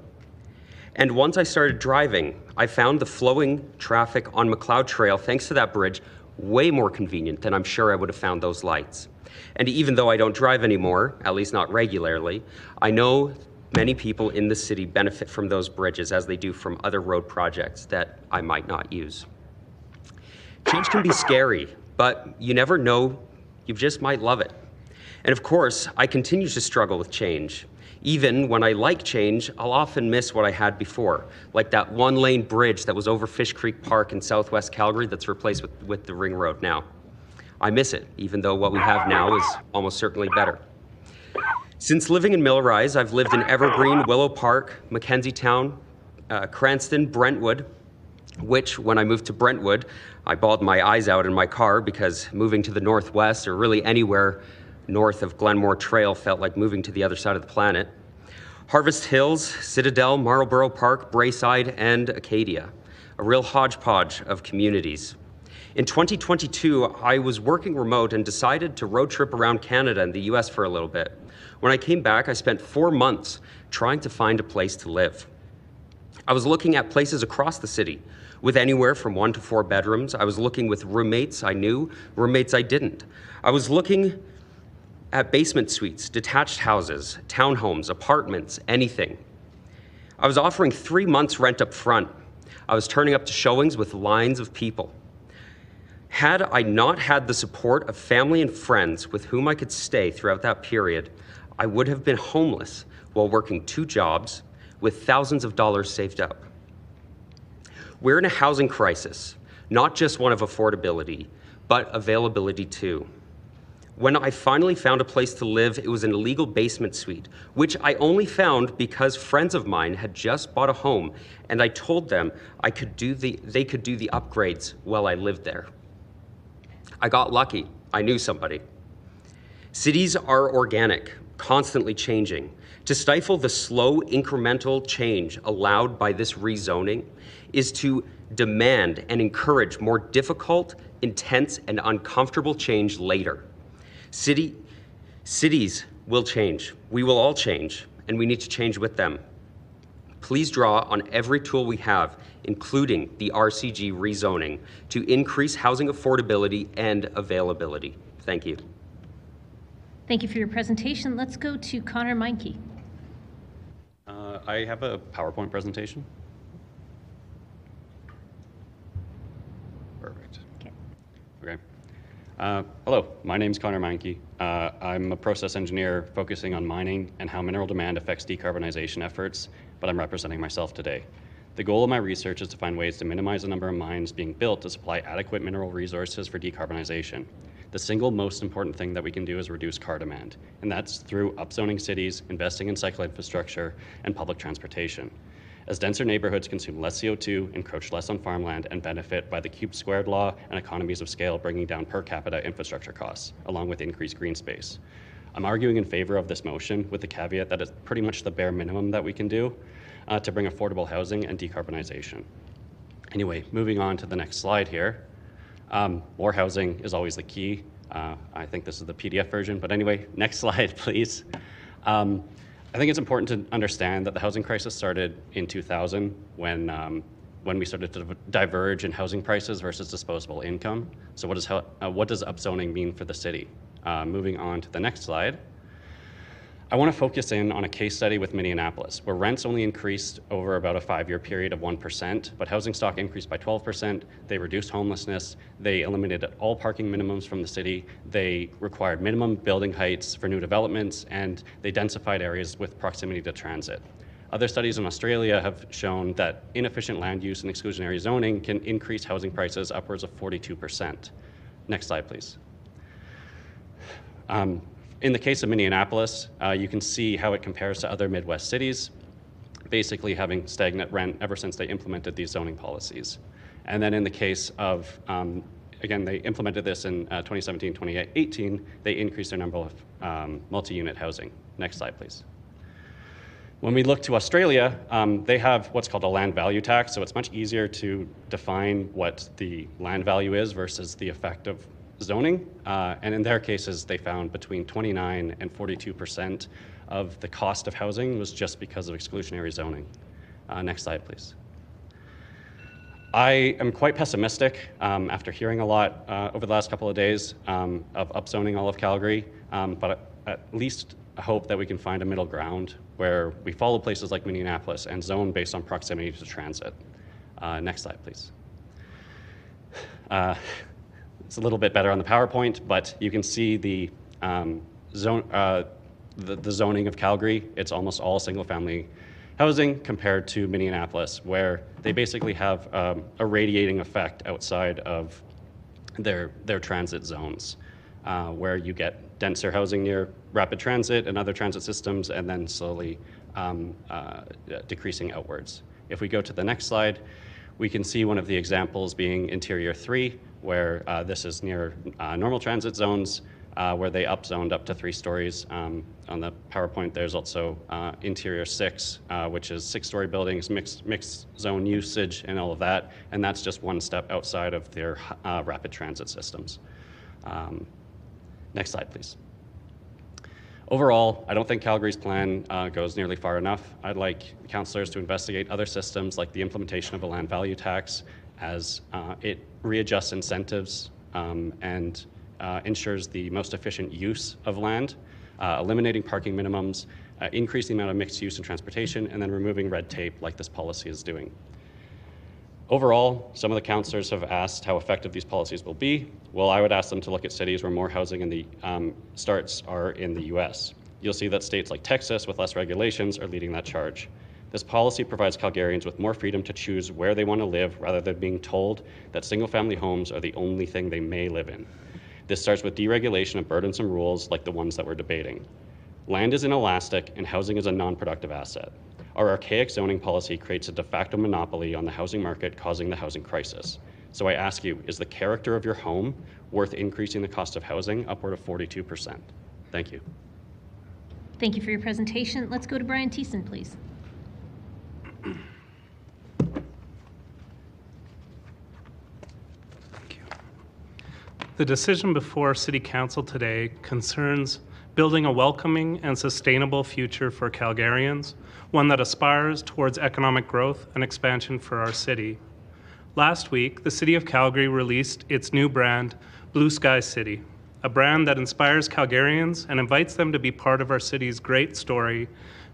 And once I started driving, I found the flowing traffic on McLeod Trail, thanks to that bridge, way more convenient than I'm sure I would have found those lights. And even though I don't drive anymore, at least not regularly, I know many people in the city benefit from those bridges as they do from other road projects that I might not use. Change can be scary, but you never know, you just might love it. And of course, I continue to struggle with change. Even when I like change, I'll often miss what I had before, like that one-lane bridge that was over Fish Creek Park in southwest Calgary that's replaced with the ring road now. I miss it, even though what we have now is almost certainly better. Since living in Millrise, I've lived in Evergreen, Willow Park, Mackenzie Town, Cranston, Brentwood, which when I moved to Brentwood, I bawled my eyes out in my car because moving to the northwest or really anywhere north of Glenmore Trail felt like moving to the other side of the planet. Harvest Hills, Citadel, Marlborough Park, Braeside, and Acadia, a real hodgepodge of communities. In 2022, I was working remote and decided to road trip around Canada and the US for a little bit. When I came back, I spent 4 months trying to find a place to live. I was looking at places across the city with anywhere from 1 to 4 bedrooms. I was looking with roommates I knew, roommates I didn't. I was looking at basement suites, detached houses, townhomes, apartments, anything. I was offering 3 months rent up front. I was turning up to showings with lines of people. Had I not had the support of family and friends with whom I could stay throughout that period, I would have been homeless while working 2 jobs with thousands of dollars saved up. We're in a housing crisis, not just one of affordability, but availability too. When I finally found a place to live, it was an illegal basement suite, which I only found because friends of mine had just bought a home, and I told them they could do the upgrades while I lived there. I got lucky. I knew somebody. Cities are organic, constantly changing. To stifle the slow, incremental change allowed by this rezoning is to demand and encourage more difficult, intense, and uncomfortable change later. Cities will change. We will all change, and we need to change with them. Please draw on every tool we have, including the RCG rezoning, to increase housing affordability and availability. Thank you. Thank you for your presentation. Let's go to Connor Meinke. I have a PowerPoint presentation. Perfect. Okay. Hello, my name is Connor Meinke. I'm a process engineer focusing on mining and how mineral demand affects decarbonization efforts, but I'm representing myself today. The goal of my research is to find ways to minimize the number of mines being built to supply adequate mineral resources for decarbonization. The single most important thing that we can do is reduce car demand, and that's through upzoning cities, investing in cycle infrastructure, and public transportation. As denser neighborhoods consume less CO2, encroach less on farmland, and benefit by the cube squared law and economies of scale, bringing down per capita infrastructure costs, along with increased green space. I'm arguing in favor of this motion with the caveat that it's pretty much the bare minimum that we can do to bring affordable housing and decarbonization. Anyway, moving on to the next slide here. More housing is always the key. I think this is the PDF version, but anyway, next slide, please. I think it's important to understand that the housing crisis started in 2000 when we started to diverge in housing prices versus disposable income. So what does upzoning mean for the city? Moving on to the next slide. I want to focus in on a case study with Minneapolis, where rents only increased over about a 5-year period of 1%, but housing stock increased by 12%. They reduced homelessness. They eliminated all parking minimums from the city. They required minimum building heights for new developments, and they densified areas with proximity to transit. Other studies in Australia have shown that inefficient land use and exclusionary zoning can increase housing prices upwards of 42%. Next slide, please. In the case of Minneapolis, you can see how it compares to other Midwest cities, basically having stagnant rent ever since they implemented these zoning policies. And then in the case of, again, they implemented this in 2017, 2018, they increased their number of multi-unit housing. Next slide, please. When we look to Australia, they have what's called a land value tax, so it's much easier to define what the land value is versus the effect of zoning, and in their cases, they found between 29 and 42% of the cost of housing was just because of exclusionary zoning. Next slide, please. I am quite pessimistic after hearing a lot over the last couple of days of upzoning all of Calgary, but at least I hope that we can find a middle ground where we follow places like Minneapolis and zone based on proximity to transit. Next slide, please. It's a little bit better on the PowerPoint, but you can see the zoning of Calgary. It's almost all single-family housing compared to Minneapolis, where they basically have a radiating effect outside of their transit zones, where you get denser housing near rapid transit and other transit systems, and then slowly decreasing outwards. If we go to the next slide, we can see one of the examples being Interior 3, where this is near normal transit zones, where they upzoned up to 3 stories. On the PowerPoint, there's also interior 6, which is 6-story buildings, mixed zone usage and all of that, and that's just one step outside of their rapid transit systems. Next slide, please. Overall, I don't think Calgary's plan goes nearly far enough. I'd like councillors to investigate other systems like the implementation of a land value tax as it readjusts incentives and ensures the most efficient use of land, eliminating parking minimums, increasing the amount of mixed use and transportation, and then removing red tape like this policy is doing. Overall, some of the councillors have asked how effective these policies will be. Well, I would ask them to look at cities where more housing in the starts are in the US. You'll see that states like Texas with less regulations are leading that charge. This policy provides Calgarians with more freedom to choose where they want to live rather than being told that single-family homes are the only thing they may live in. This starts with deregulation of burdensome rules like the ones that we're debating. Land is inelastic and housing is a non-productive asset. Our archaic zoning policy creates a de facto monopoly on the housing market, causing the housing crisis. So I ask you, is the character of your home worth increasing the cost of housing upward of 42%? Thank you. Thank you for your presentation. Let's go to Brian Thiessen, please. The decision before City Council today concerns building a welcoming and sustainable future for Calgarians, one that aspires towards economic growth and expansion for our city. Last week, the City of Calgary released its new brand, Blue Sky City, a brand that inspires Calgarians and invites them to be part of our city's great story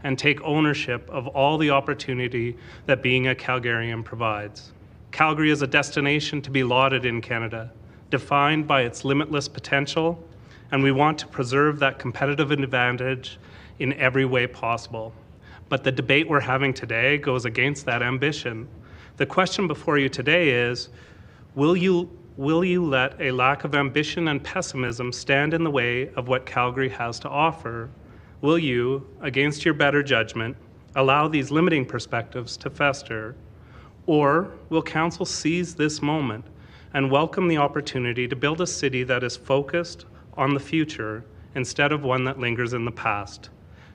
and take ownership of all the opportunity that being a Calgarian provides. Calgary is a destination to be lauded in Canada, defined by its limitless potential, and we want to preserve that competitive advantage in every way possible. But the debate we're having today goes against that ambition. The question before you today is, will you let a lack of ambition and pessimism stand in the way of what Calgary has to offer? Will you, against your better judgment, allow these limiting perspectives to fester? Or will Council seize this moment and welcome the opportunity to build a city that is focused on the future instead of one that lingers in the past?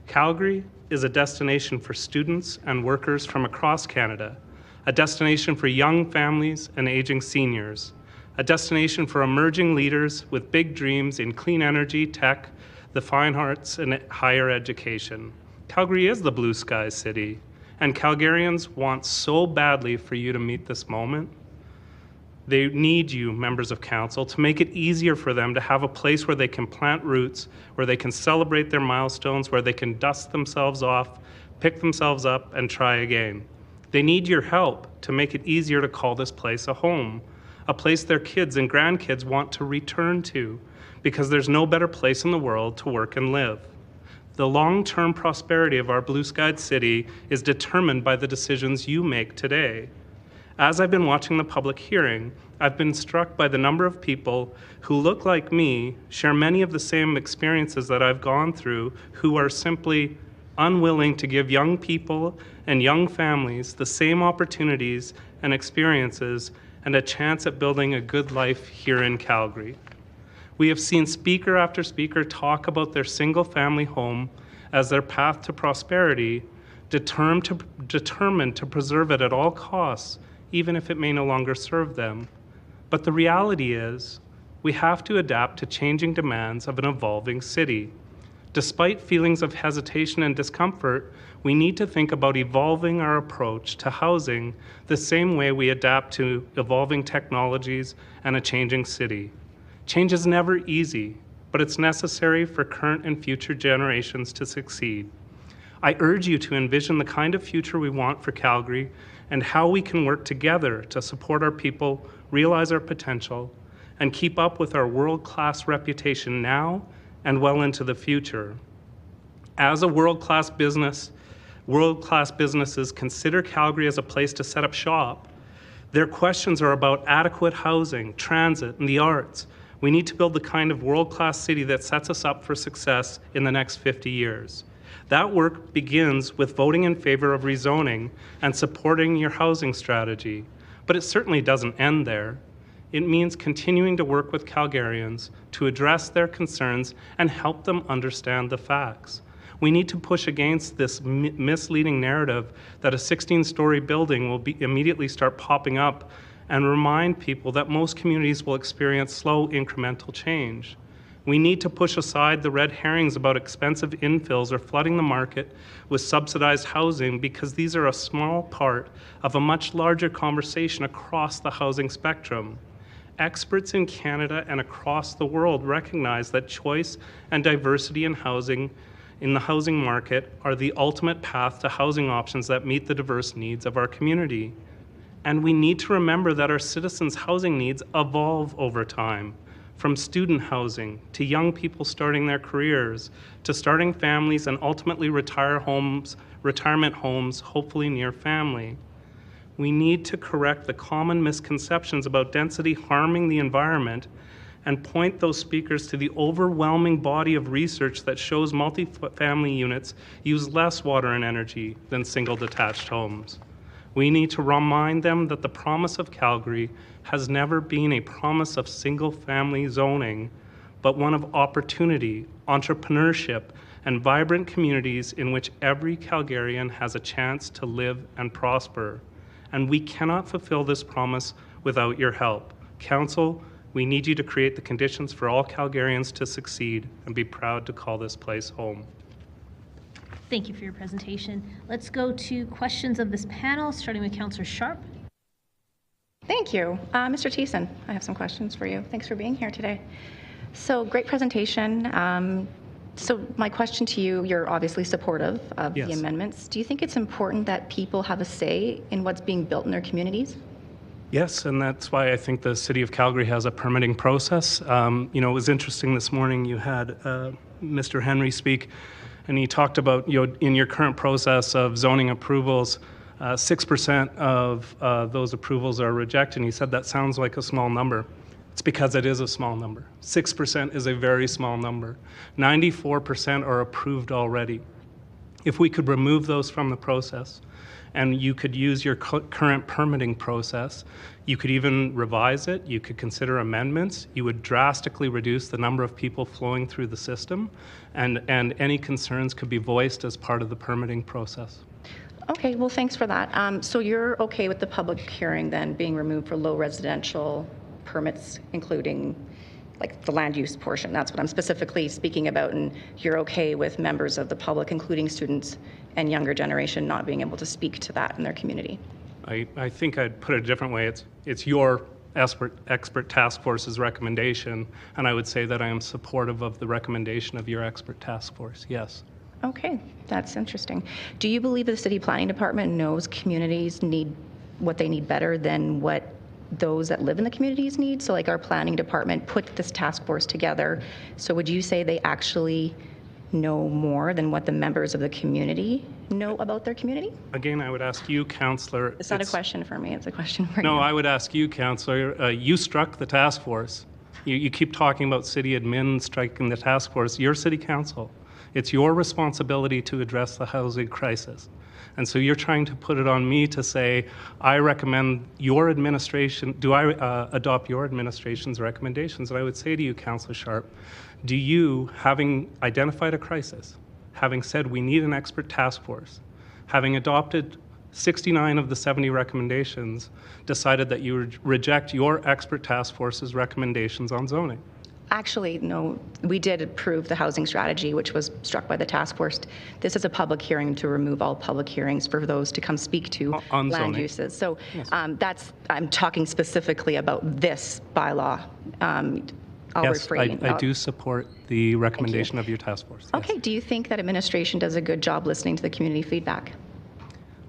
Calgary is a destination for students and workers from across Canada, a destination for young families and aging seniors, a destination for emerging leaders with big dreams in clean energy, tech, the fine arts, and higher education. Calgary is the blue sky city, and Calgarians want so badly for you to meet this moment. They need you, members of council, to make it easier for them to have a place where they can plant roots, where they can celebrate their milestones, where they can dust themselves off, pick themselves up, and try again. They need your help to make it easier to call this place a home, a place their kids and grandkids want to return to, because there's no better place in the world to work and live. The long-term prosperity of our blue-skied city is determined by the decisions you make today. As I've been watching the public hearing, I've been struck by the number of people who look like me, share many of the same experiences that I've gone through, who are simply unwilling to give young people and young families the same opportunities and experiences and a chance at building a good life here in Calgary. We have seen speaker after speaker talk about their single-family home as their path to prosperity, determined to preserve it at all costs, even if it may no longer serve them. But the reality is, we have to adapt to changing demands of an evolving city. Despite feelings of hesitation and discomfort, we need to think about evolving our approach to housing the same way we adapt to evolving technologies and a changing city. Change is never easy, but it's necessary for current and future generations to succeed. I urge you to envision the kind of future we want for Calgary and how we can work together to support our people, realize our potential, and keep up with our world-class reputation now and well into the future. As a world-class businesses consider Calgary as a place to set up shop. Their questions are about adequate housing, transit, and the arts. We need to build the kind of world-class city that sets us up for success in the next 50 years. That work begins with voting in favor of rezoning and supporting your housing strategy, but it certainly doesn't end there. It means continuing to work with Calgarians to address their concerns and help them understand the facts. We need to push against this misleading narrative that a 16-story building will immediately start popping up and remind people that most communities will experience slow incremental change. We need to push aside the red herrings about expensive infills or flooding the market with subsidized housing, because these are a small part of a much larger conversation across the housing spectrum. Experts in Canada and across the world recognize that choice and diversity in the housing market are the ultimate path to housing options that meet the diverse needs of our community. And we need to remember that our citizens' housing needs evolve over time, from student housing to young people starting their careers, to starting families and ultimately retirement homes, hopefully near family. We need to correct the common misconceptions about density harming the environment and point those speakers to the overwhelming body of research that shows multifamily units use less water and energy than single detached homes. We need to remind them that the promise of Calgary has never been a promise of single-family zoning, but one of opportunity, entrepreneurship, and vibrant communities in which every Calgarian has a chance to live and prosper. And we cannot fulfill this promise without your help. Council, we need you to create the conditions for all Calgarians to succeed and be proud to call this place home. Thank you for your presentation. Let's go to questions of this panel, starting with Councillor Sharp. Thank you. Mr. Thiessen, I have some questions for you. Thanks for being here today. So great presentation. So my question to you, you're obviously supportive of the amendments. Do you think it's important that people have a say in what's being built in their communities? Yes, and that's why I think the City of Calgary has a permitting process. It was interesting this morning, you had Mr. Henry speak, and he talked about, in your current process of zoning approvals, 6% of those approvals are rejected. And he said that sounds like a small number. It's because it is a small number. 6% is a very small number. 94% are approved already. If we could remove those from the process, and you could use your current permitting process, you could even revise it, you could consider amendments, you would drastically reduce the number of people flowing through the system, and any concerns could be voiced as part of the permitting process. Okay, well, thanks for that. So you're okay with the public hearing then being removed for low residential permits, including like the land use portion? That's what I'm specifically speaking about, and you're okay with members of the public, including students and younger generation, not being able to speak to that in their community? I think I'd put it a different way. It's your expert task force's recommendation, and I would say that I am supportive of the recommendation of your expert task force, yes. Okay, that's interesting. Do you believe the city planning department knows communities need what they need better than what those that live in the communities need? So like our planning department put this task force together. So would you say they actually know more than what the members of the community know about their community? Again, I would ask you, Councillor. It's not a question for me, it's a question for you. No, I would ask you, Councillor. You struck the task force. You keep talking about city admin striking the task force. You're city council. It's your responsibility to address the housing crisis. And so you're trying to put it on me to say, I recommend your administration, do I adopt your administration's recommendations? And I would say to you, Councillor Sharp, do you, having identified a crisis, having said we need an expert task force, having adopted 69 of the 70 recommendations, decided that you would reject your expert task force's recommendations on zoning? Actually, no, we did approve the housing strategy, which was struck by the task force. This is a public hearing to remove all public hearings for those to come speak to on land zoning. uses. So Yes. I'm talking specifically about this bylaw. I'll Yes, refrain. I do support the recommendation of your task force. Yes. Okay, do you think that administration does a good job listening to the community feedback?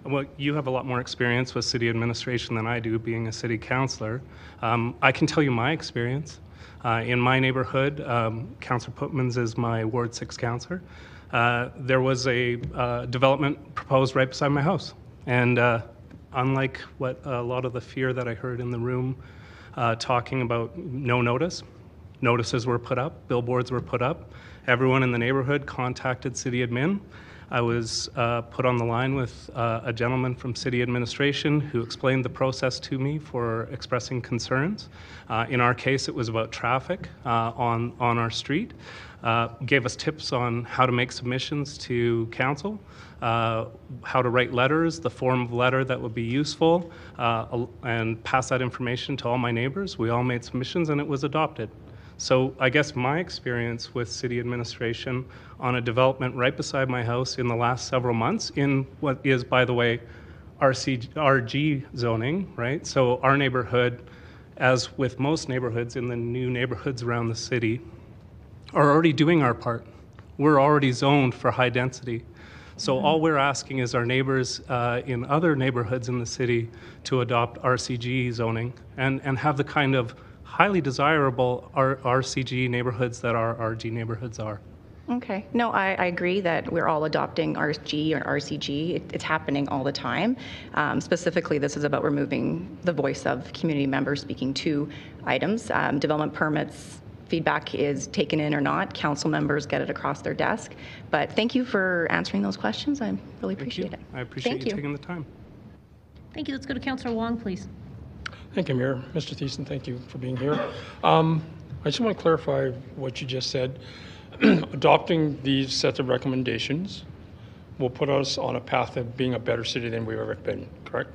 Well, you have a lot more experience with city administration than I do, being a city councillor. I can tell you my experience. In my neighborhood, Councillor Putmans is my Ward 6 councillor. There was a development proposed right beside my house. And unlike what a lot of the fear that I heard in the room talking about no notice, notices were put up, billboards were put up. Everyone in the neighborhood contacted city admin. I was put on the line with a gentleman from city administration who explained the process to me for expressing concerns. In our case, it was about traffic on our street. Gave us tips on how to make submissions to council, how to write letters, the form of letter that would be useful, and pass that information to all my neighbors. We all made submissions and it was adopted. So I guess my experience with city administration on a development right beside my house in the last several months in what is, by the way, RG zoning, right? So our neighborhood, as with most neighborhoods in the new neighborhoods around the city, are already doing our part. We're already zoned for high density. So all we're asking is our neighbors in other neighborhoods in the city to adopt RCG zoning and have the kind of highly desirable RCG neighborhoods that our RG neighborhoods are. Okay. No, I agree that we're all adopting RG or RCG. It's happening all the time. Specifically, this is about removing the voice of community members speaking to items. Development permits, feedback is taken in or not. Council members get it across their desk. But thank you for answering those questions. I really appreciate it. I appreciate you taking the time. Thank you. Let's go to Councillor Wong, please. Thank you, Mayor. Mr. Thiessen, thank you for being here. I just want to clarify what you just said. Adopting these sets of recommendations will put us on a path of being a better city than we've ever been, correct?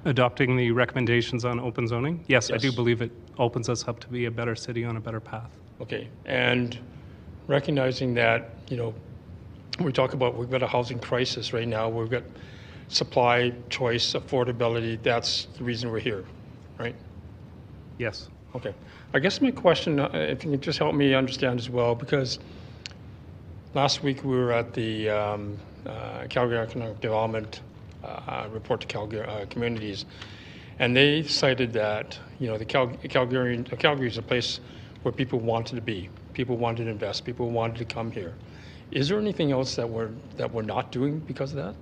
Adopting the recommendations on open zoning? Yes, I do believe it opens us up to be a better city on a better path. Okay, and recognizing that, you know, we talk about we've got a housing crisis right now. We've got supply, choice, affordability. That's the reason we're here, right? Yes. Okay. I guess my question, if you can just help me understand as well, because last week we were at the Calgary Economic Development report to Calgary communities, and they cited that, you know, Calgary is a place where people wanted to be, people wanted to invest, people wanted to come here. Is there anything else that we're not doing because of that?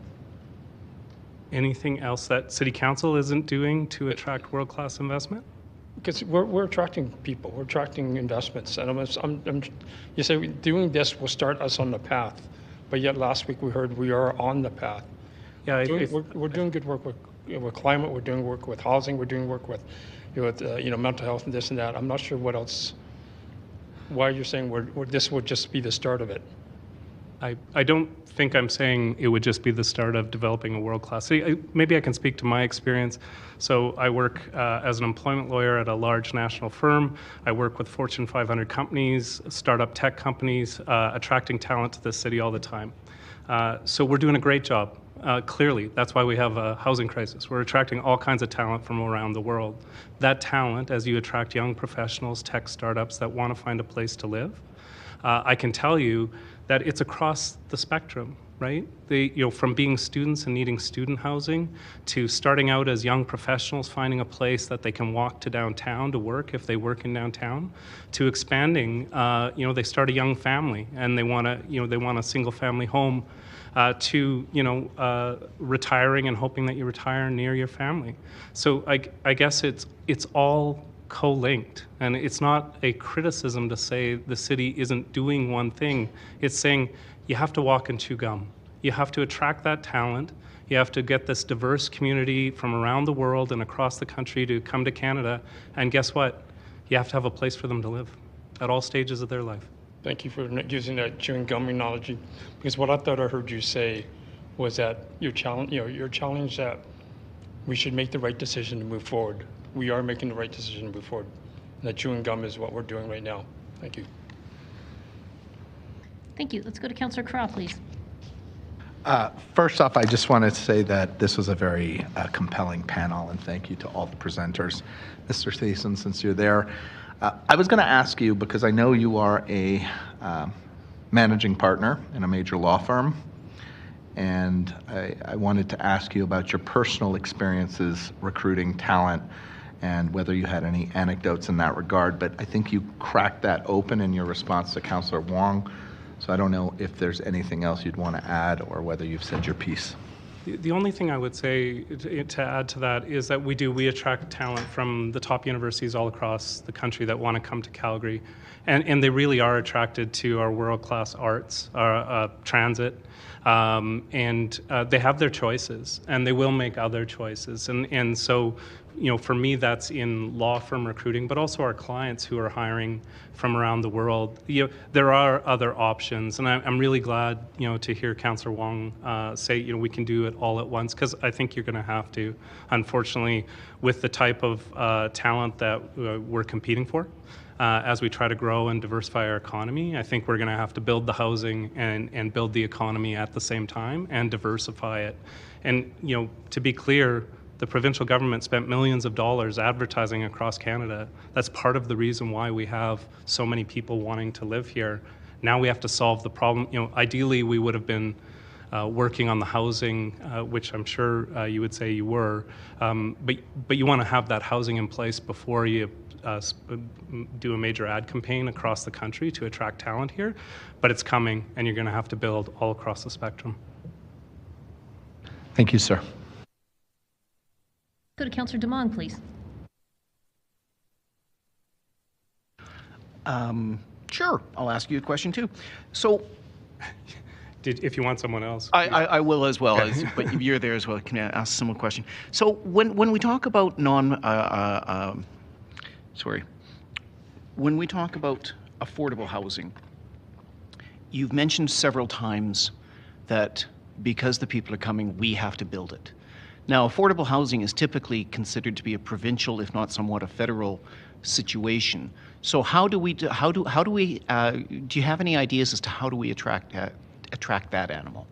Anything else that City Council isn't doing to attract world-class investment? Because we're attracting people, we're attracting investments, and you say doing this will start us on the path, but yet last week we heard we are on the path. Yeah, we're doing good work with climate, we're doing work with housing, we're doing work with mental health and this and that. I'm not sure what else. Why you're saying this would just be the start of it? I don't think I'm saying it would just be the start of developing a world-class city. Maybe I can speak to my experience. So I work as an employment lawyer at a large national firm. I work with Fortune 500 companies, startup tech companies, attracting talent to the city all the time. So we're doing a great job. Clearly, that's why we have a housing crisis. We're attracting all kinds of talent from around the world. That talent, as you attract young professionals, tech startups that want to find a place to live, I can tell you that it's across the spectrum, right? From being students and needing student housing to starting out as young professionals, finding a place that they can walk to downtown to work if they work in downtown, to expanding. They start a young family and they want a single family home, to retiring and hoping that you retire near your family. So I guess it's all co-linked, and it's not a criticism to say the city isn't doing one thing. It's saying you have to walk and chew gum. You have to attract that talent. You have to get this diverse community from around the world and across the country to come to Canada, and guess what? You have to have a place for them to live at all stages of their life. Thank you for using that chewing gum analogy, because what I thought I heard you say was that your challenge that we should make the right decision to move forward. We are making the right decision to move forward. And that chewing gum is what we're doing right now. Thank you. Thank you. Let's go to Councillor Craw, please. First off, I just wanted to say that this was a very compelling panel, and thank you to all the presenters. Mr. Thiessen, since you're there, I was going to ask you, because I know you are a managing partner in a major law firm, and I wanted to ask you about your personal experiences recruiting talent and whether you had any anecdotes in that regard. But I think you cracked that open in your response to Councillor Wong, so I don't know if there's anything else you'd want to add or whether you've said your piece. The only thing I would say to add to that is that we attract talent from the top universities all across the country that want to come to Calgary. And they really are attracted to our world-class arts, our transit, and they have their choices, and they will make other choices. And so, for me, that's in law firm recruiting, but also our clients who are hiring from around the world. There are other options, and I'm really glad, to hear Councillor Wong say, we can do it all at once, because I think you're going to have to, unfortunately, with the type of talent that we're competing for. As we try to grow and diversify our economy, I think we're going to have to build the housing and build the economy at the same time and diversify it. And, to be clear, the provincial government spent millions of dollars advertising across Canada. That's part of the reason why we have so many people wanting to live here. Now we have to solve the problem. Ideally, we would have been working on the housing, which I'm sure you would say you were, but you want to have that housing in place before you do a major ad campaign across the country to attract talent here. But it's coming, and you're going to have to build all across the spectrum. Thank you, sir. Go to Councillor Demong, please. Sure, I'll ask you a question too. So, if you want someone else, I will as well. But you're there as well. Can I ask a similar question? So, when we talk about when we talk about affordable housing, you've mentioned several times that because the people are coming, we have to build it. Now, affordable housing is typically considered to be a provincial, if not somewhat a federal situation. So do you have any ideas as to how do we attract that animal?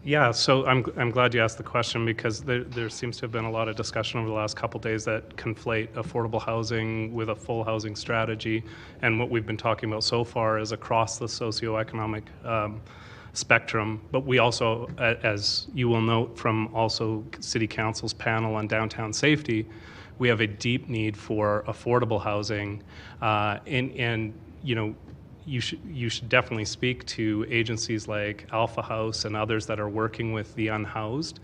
Yeah, so I'm glad you asked the question, because there seems to have been a lot of discussion over the last couple of days that conflate affordable housing with a full housing strategy. And what we've been talking about so far is across the socioeconomic spectrum. But we also, as you will note from also City Council's panel on downtown safety, we have a deep need for affordable housing. And you should definitely speak to agencies like Alpha House and others that are working with the unhoused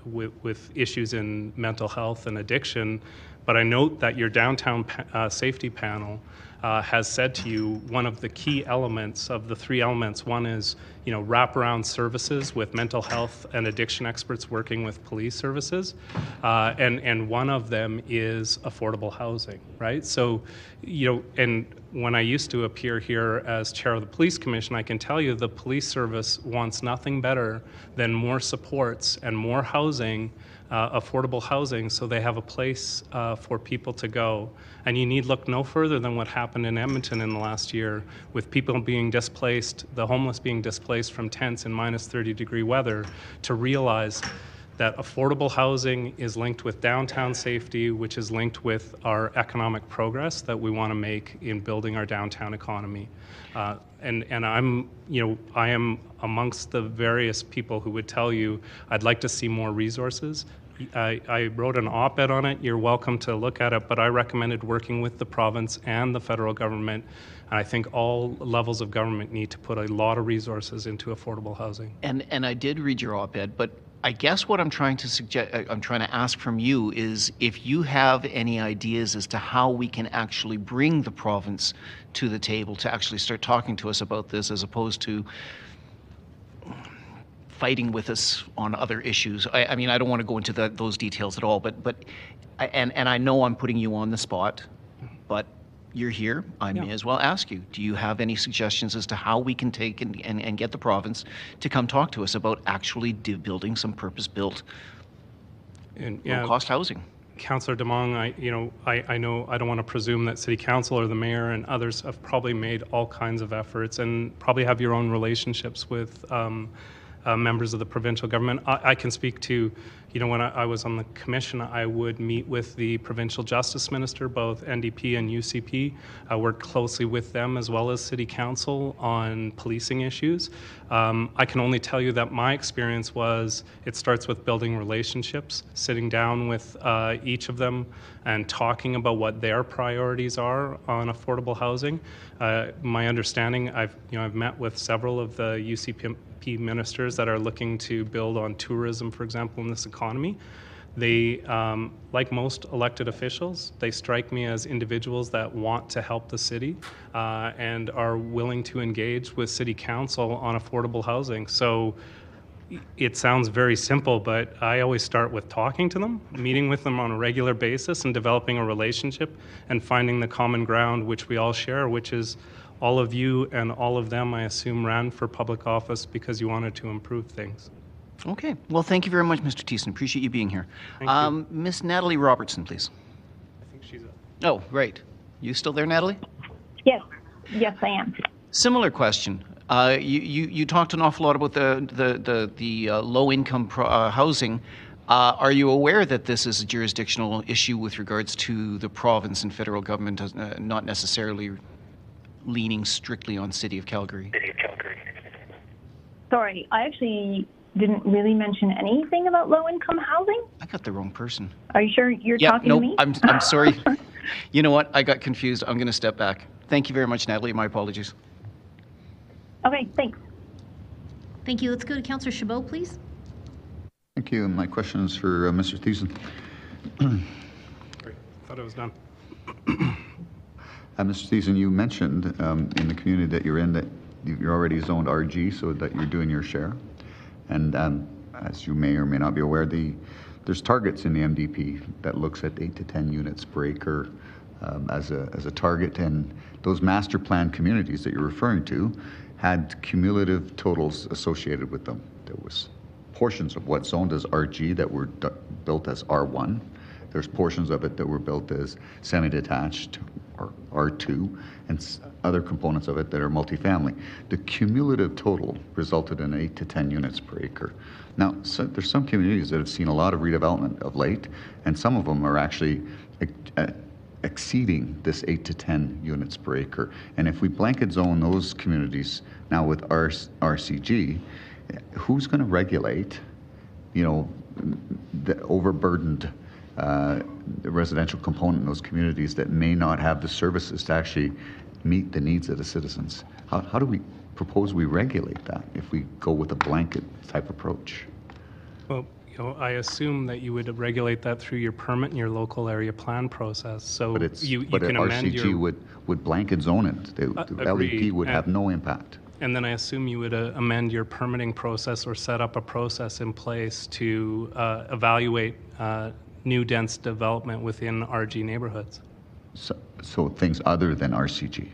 with issues in mental health and addiction. But I note that your downtown safety panel has said to you one of the key elements of the three elements. One is, wraparound services with mental health and addiction experts working with police services, and one of them is affordable housing, right? So, and when I used to appear here as chair of the police commission, I can tell you the police service wants nothing better than more supports and more housing, affordable housing, so they have a place for people to go. And you need look no further than what happened in Edmonton in the last year, with people being displaced, the homeless being displaced from tents in minus 30-degree weather, to realize that affordable housing is linked with downtown safety, which is linked with our economic progress that we want to make in building our downtown economy. And I am amongst the various people who would tell you I'd like to see more resources. I wrote an op-ed on it. You're welcome to look at it, but I recommended working with the province and the federal government. And I think all levels of government need to put a lot of resources into affordable housing. And I did read your op-ed, but I guess what I'm trying to ask from you is if you have any ideas as to how we can actually bring the province to the table to actually start talking to us about this, as opposed to fighting with us on other issues. I mean, I don't want to go into those details at all, but I know I'm putting you on the spot, but you're here. I may as well ask you, do you have any suggestions as to how we can take and get the province to come talk to us about actually building some purpose-built low-cost housing? Councillor Demong, I know I don't want to presume that City Council or the Mayor and others have probably made all kinds of efforts and probably have your own relationships with members of the provincial government. I can speak to, when I was on the commission, I would meet with the provincial justice minister, both NDP and UCP. I worked closely with them as well as City Council on policing issues. I can only tell you that my experience was it starts with building relationships, sitting down with each of them and talking about what their priorities are on affordable housing. My understanding, I've met with several of the UCP MPP ministers that are looking to build on tourism, for example, in this economy. They, like most elected officials, they strike me as individuals that want to help the city and are willing to engage with City Council on affordable housing. So it sounds very simple, but I always start with talking to them, meeting with them on a regular basis and developing a relationship and finding the common ground which we all share, which is all of you and all of them, I assume, ran for public office because you wanted to improve things. Okay. Well, thank you very much, Mr. Thiessen. Appreciate you being here. Miss Natalie Robertson, please. I think she's up. Oh, right. You still there, Natalie? Yes, yes, I am. Similar question. You talked an awful lot about the low-income housing. Are you aware that this is a jurisdictional issue with regards to the province and federal government, not necessarily leaning strictly on City of Calgary? Sorry, I actually didn't really mention anything about low-income housing. I got the wrong person. Are you sure you're talking to me? I'm sorry. You know what? I got confused. I'm going to step back. Thank you very much, Natalie. My apologies. Okay, thanks. Thank you. Let's go to Councillor Chabot, please. Thank you. My question is for Mr. Thiessen. Great. Thought it was done. Mr. Thiessen, you mentioned in the community that you're in that you're already zoned RG, so that you're doing your share. And as you may or may not be aware, there's targets in the MDP that looks at 8 to 10 units per acre as a target, and those master plan communities that you're referring to had cumulative totals associated with them. There was portions of what's zoned as RG that were built as R1. There's portions of it that were built as semi-detached or R2, and other components of it that are multifamily. The cumulative total resulted in 8 to 10 units per acre. Now, there's some communities that have seen a lot of redevelopment of late, and some of them are actually exceeding this 8 to 10 units per acre. And if we blanket zone those communities now with RCG, who's going to regulate, the overburdened the residential component in those communities that may not have the services to actually meet the needs of the citizens? How do we propose we regulate that if we go with a blanket type approach? Well, I assume that you would regulate that through your permit and your local area plan process. So you can amend RCG would blanket zone it. The LEP would have no impact. And then I assume you would amend your permitting process or set up a process in place to evaluate new dense development within RG neighborhoods. So things other than RCG?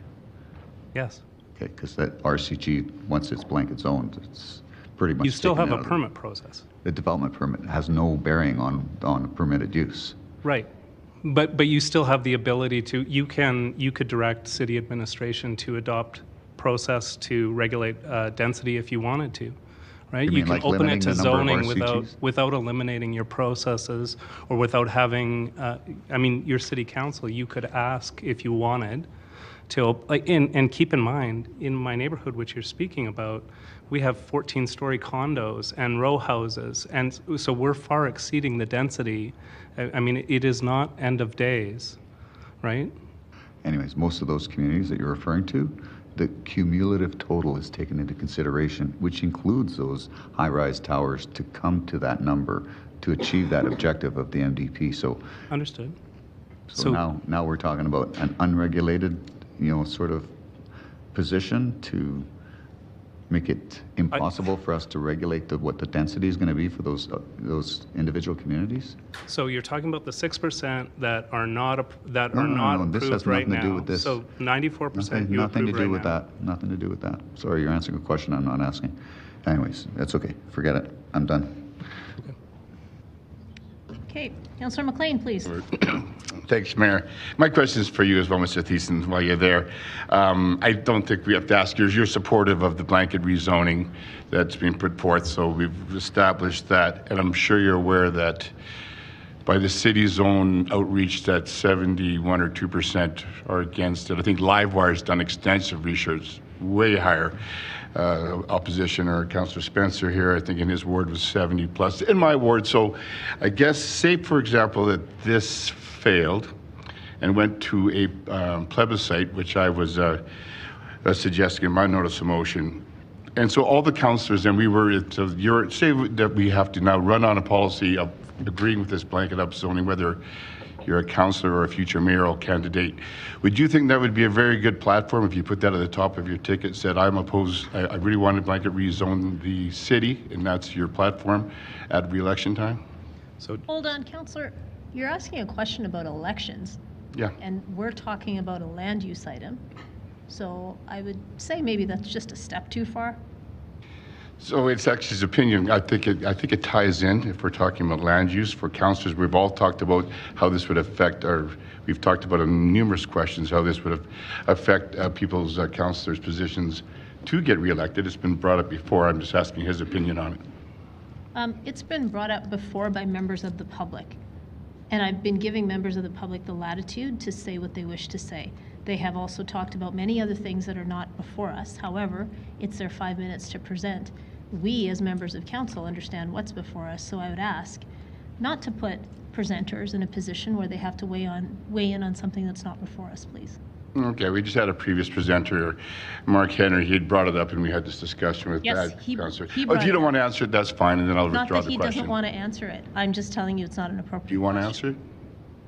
Yes. Okay, because that RCG, once it's blanket zoned, it's pretty much... You still have a permit permit process. The development permit has no bearing on permitted use. Right. But you still have the ability to, you could direct city administration to adopt process to regulate density if you wanted to. Right? You can like open it to zoning RCGs? without eliminating your processes or without having, your city council, you could ask if you wanted to, and keep in mind, in my neighborhood, which you're speaking about, we have 14-story condos and row houses, and so we're far exceeding the density. It is not end of days, right? Anyways, most of those communities that you're referring to, the cumulative total is taken into consideration, which includes those high-rise towers to come to that number to achieve that objective of the MDP. So understood. So now we're talking about an unregulated, sort of position to make it impossible for us to regulate what the density is going to be for those individual communities. So you're talking about the 6% that are not No, approved this has right nothing now. to do with this. So 94% Nothing to do right with now. that. Nothing to do with that. Sorry, you're answering a question I'm not asking. Anyways, that's okay. Forget it. I'm done. Okay, Councillor McLean, please. Thanks, Mayor. My question is for you as well, Mr. Thiessen, while you're there. I don't think we have to ask you, you're supportive of the blanket rezoning that's been put forth, so we've established that, and I'm sure you're aware that by the city's own outreach that 71 or 2% are against it. I think Livewire's done extensive research, way higher opposition, or Councillor Spencer here, I think in his ward was 70 plus. In my ward, so I guess, say for example that this failed and went to a plebiscite, which I was suggesting in my notice of motion, And so all the councillors, and so say that we have to now run on a policy of agreeing with this blanket upzoning, whether you're a councillor or a future mayoral candidate. Would you think that would be a very good platform if you put that at the top of your ticket, said, I'm opposed, I really want to blanket rezone the city, and that's your platform at re-election time? So hold on, Councillor. You're asking a question about elections. Yeah. And we're talking about a land use item. So I would say maybe that's just a step too far. So it's actually his opinion. I think it ties in if we're talking about land use. For councillors, we've all talked about how this would affect we've talked about in numerous questions how this would affect people's councillors' positions to get re-elected. It's been brought up before. I'm just asking his opinion on it. It's been brought up before by members of the public. And I've been giving members of the public the latitude to say what they wish to say. They have also talked about many other things that are not before us. However, it's their 5 minutes to present. We, as members of council, understand what's before us, so I would ask not to put presenters in a position where they have to weigh in on something that's not before us, please. Okay, we just had a previous presenter, Mark Henry. He had brought it up, and we had this discussion with Yes, that he councillor. brought If you it don't up. want to answer it, that's fine, and then I'll Not withdraw that the he question. doesn't want to answer it. I'm just telling you it's not an appropriate Do you want to question. answer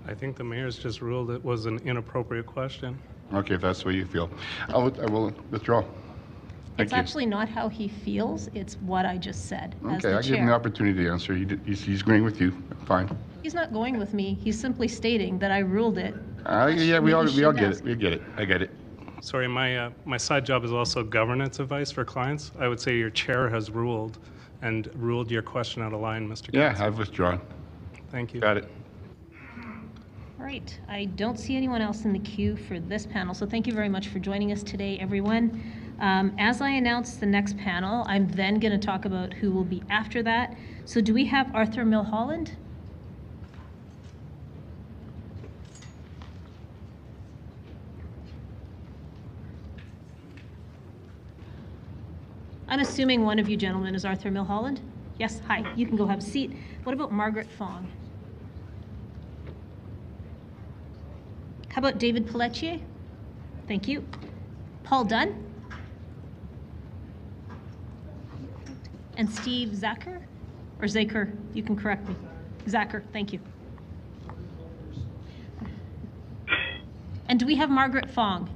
it? I think the mayor's just ruled it was an inappropriate question. Okay, if that's the way you feel. I will withdraw. Thank It's you. actually not how he feels, it's what I just said as Okay, the I give him the chair. opportunity to answer. He's agreeing with you. Fine. He's not going with me, he's simply stating that I ruled it. Yeah, we all Maybe get she it. We get it. I get it. Sorry, my side job is also governance advice for clients. I would say your chair has ruled your question out of line, Mr. Yeah, Council. I've withdrawn. Thank you. Got it. All right, I don't see anyone else in the queue for this panel, so thank you very much for joining us today, everyone. As I announce the next panel, I'm then going to talk about who will be after that. So do we have Arthur Milholland? I'm assuming one of you gentlemen is Arthur Milholland? Yes, hi, you can go have a seat. What about Margaret Fong? How about David Pelletier? Thank you. Paul Dunn? And Steve Zacher? Or Zacher, you can correct me. Zacher, thank you. And do we have Margaret Fong?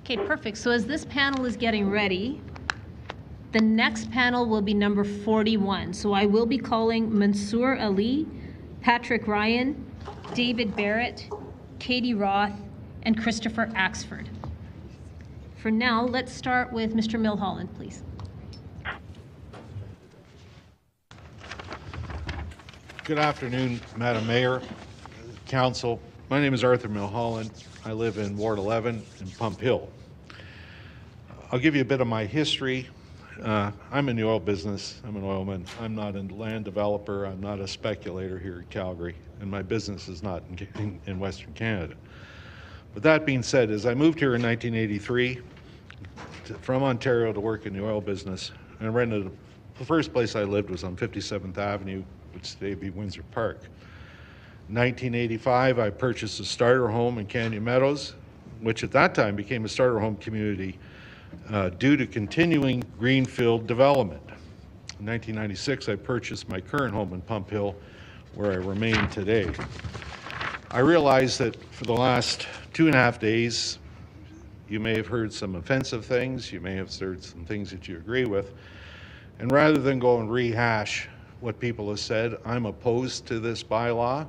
Okay, perfect. So as this panel is getting ready, the next panel will be number 41. So I will be calling Mansour Ali, Patrick Ryan, David Barrett, Katie Roth, and Christopher Axford. For now, let's start with Mr. Milholland, please. Good afternoon, Madam Mayor, Council. My name is Arthur Milholland. I live in Ward 11 in Pump Hill. I'll give you a bit of my history. I'm in the oil business. I'm an oilman. I'm not a land developer. I'm not a speculator here in Calgary, and my business is not in Western Canada. But that being said, as I moved here in 1983 from Ontario to work in the oil business, I rented, the first place I lived was on 57th Avenue, which today be Windsor Park. In 1985, I purchased a starter home in Canyon Meadows, which at that time became a starter home community due to continuing greenfield development. In 1996, I purchased my current home in Pump Hill, where I remain today. I realize that for the last 2.5 days, you may have heard some offensive things, you may have heard some things that you agree with, and rather than go and rehash what people have said, I'm opposed to this bylaw,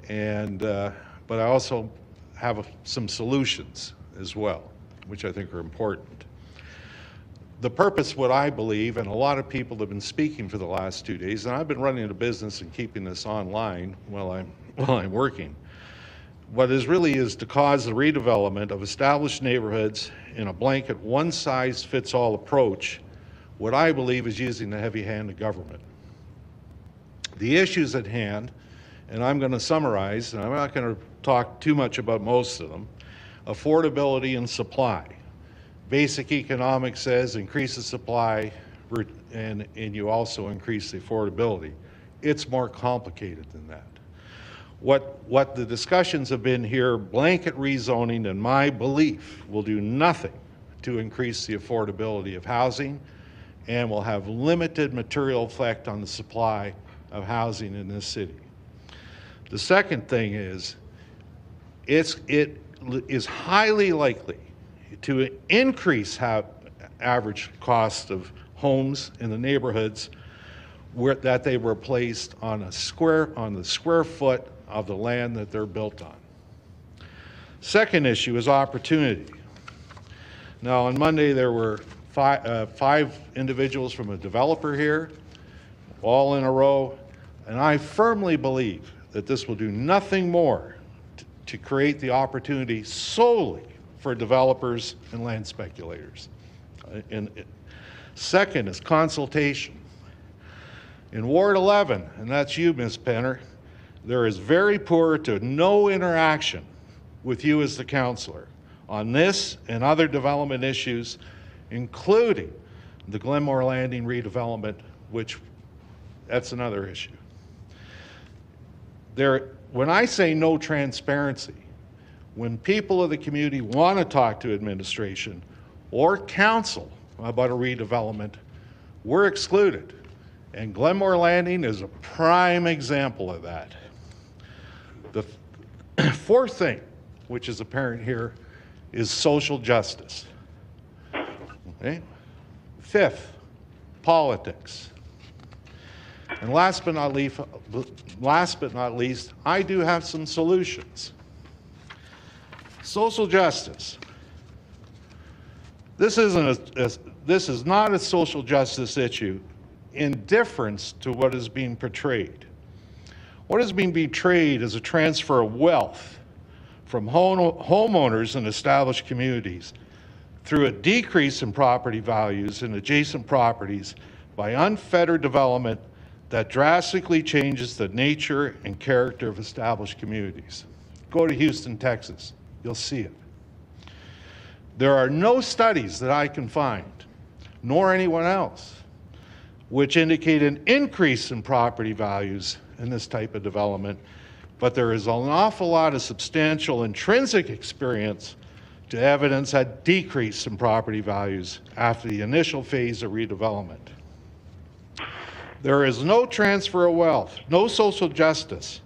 and but I also have some solutions as well, which I think are important. The purpose, what I believe, and a lot of people have been speaking for the last 2 days, and I've been running a business and keeping this online while I'm working. What is really is to cause the redevelopment of established neighborhoods in a blanket one-size-fits-all approach, what I believe is using the heavy hand of government. The issues at hand, and I'm going to summarize, and I'm not going to talk too much about most of them: affordability and supply. Basic economics says increase the supply and you also increase the affordability. It's more complicated than that. What the discussions have been here, blanket rezoning, in my belief, will do nothing to increase the affordability of housing and will have limited material effect on the supply of housing in this city. The second thing is, it is highly likely to increase average cost of homes in the neighborhoods that they were placed on the square foot of the land that they're built on. Second issue is opportunity. Now, on Monday there were five individuals from a developer here, all in a row, and I firmly believe that this will do nothing more to create the opportunity solely for developers and land speculators. And second is consultation. In Ward 11, and that's you, Ms. Penner, there is very poor to no interaction with you as the councillor on this and other development issues, including the Glenmore Landing redevelopment, which that's another issue. When I say no transparency, when people of the community want to talk to administration or council about a redevelopment, we're excluded. And Glenmore Landing is a prime example of that. The fourth thing, which is apparent here, is social justice. Okay? Fifth, politics. And last but not least, I do have some solutions. Social justice. This is not a social justice issue in difference to what is being portrayed. What is being portrayed is a transfer of wealth from homeowners in established communities through a decrease in property values in adjacent properties by unfettered development that drastically changes the nature and character of established communities. Go to Houston, Texas. You'll see it. There are no studies that I can find, nor anyone else, which indicate an increase in property values in this type of development, but there is an awful lot of substantial intrinsic experience to evidence a decrease in property values after the initial phase of redevelopment. There is no transfer of wealth, no social justice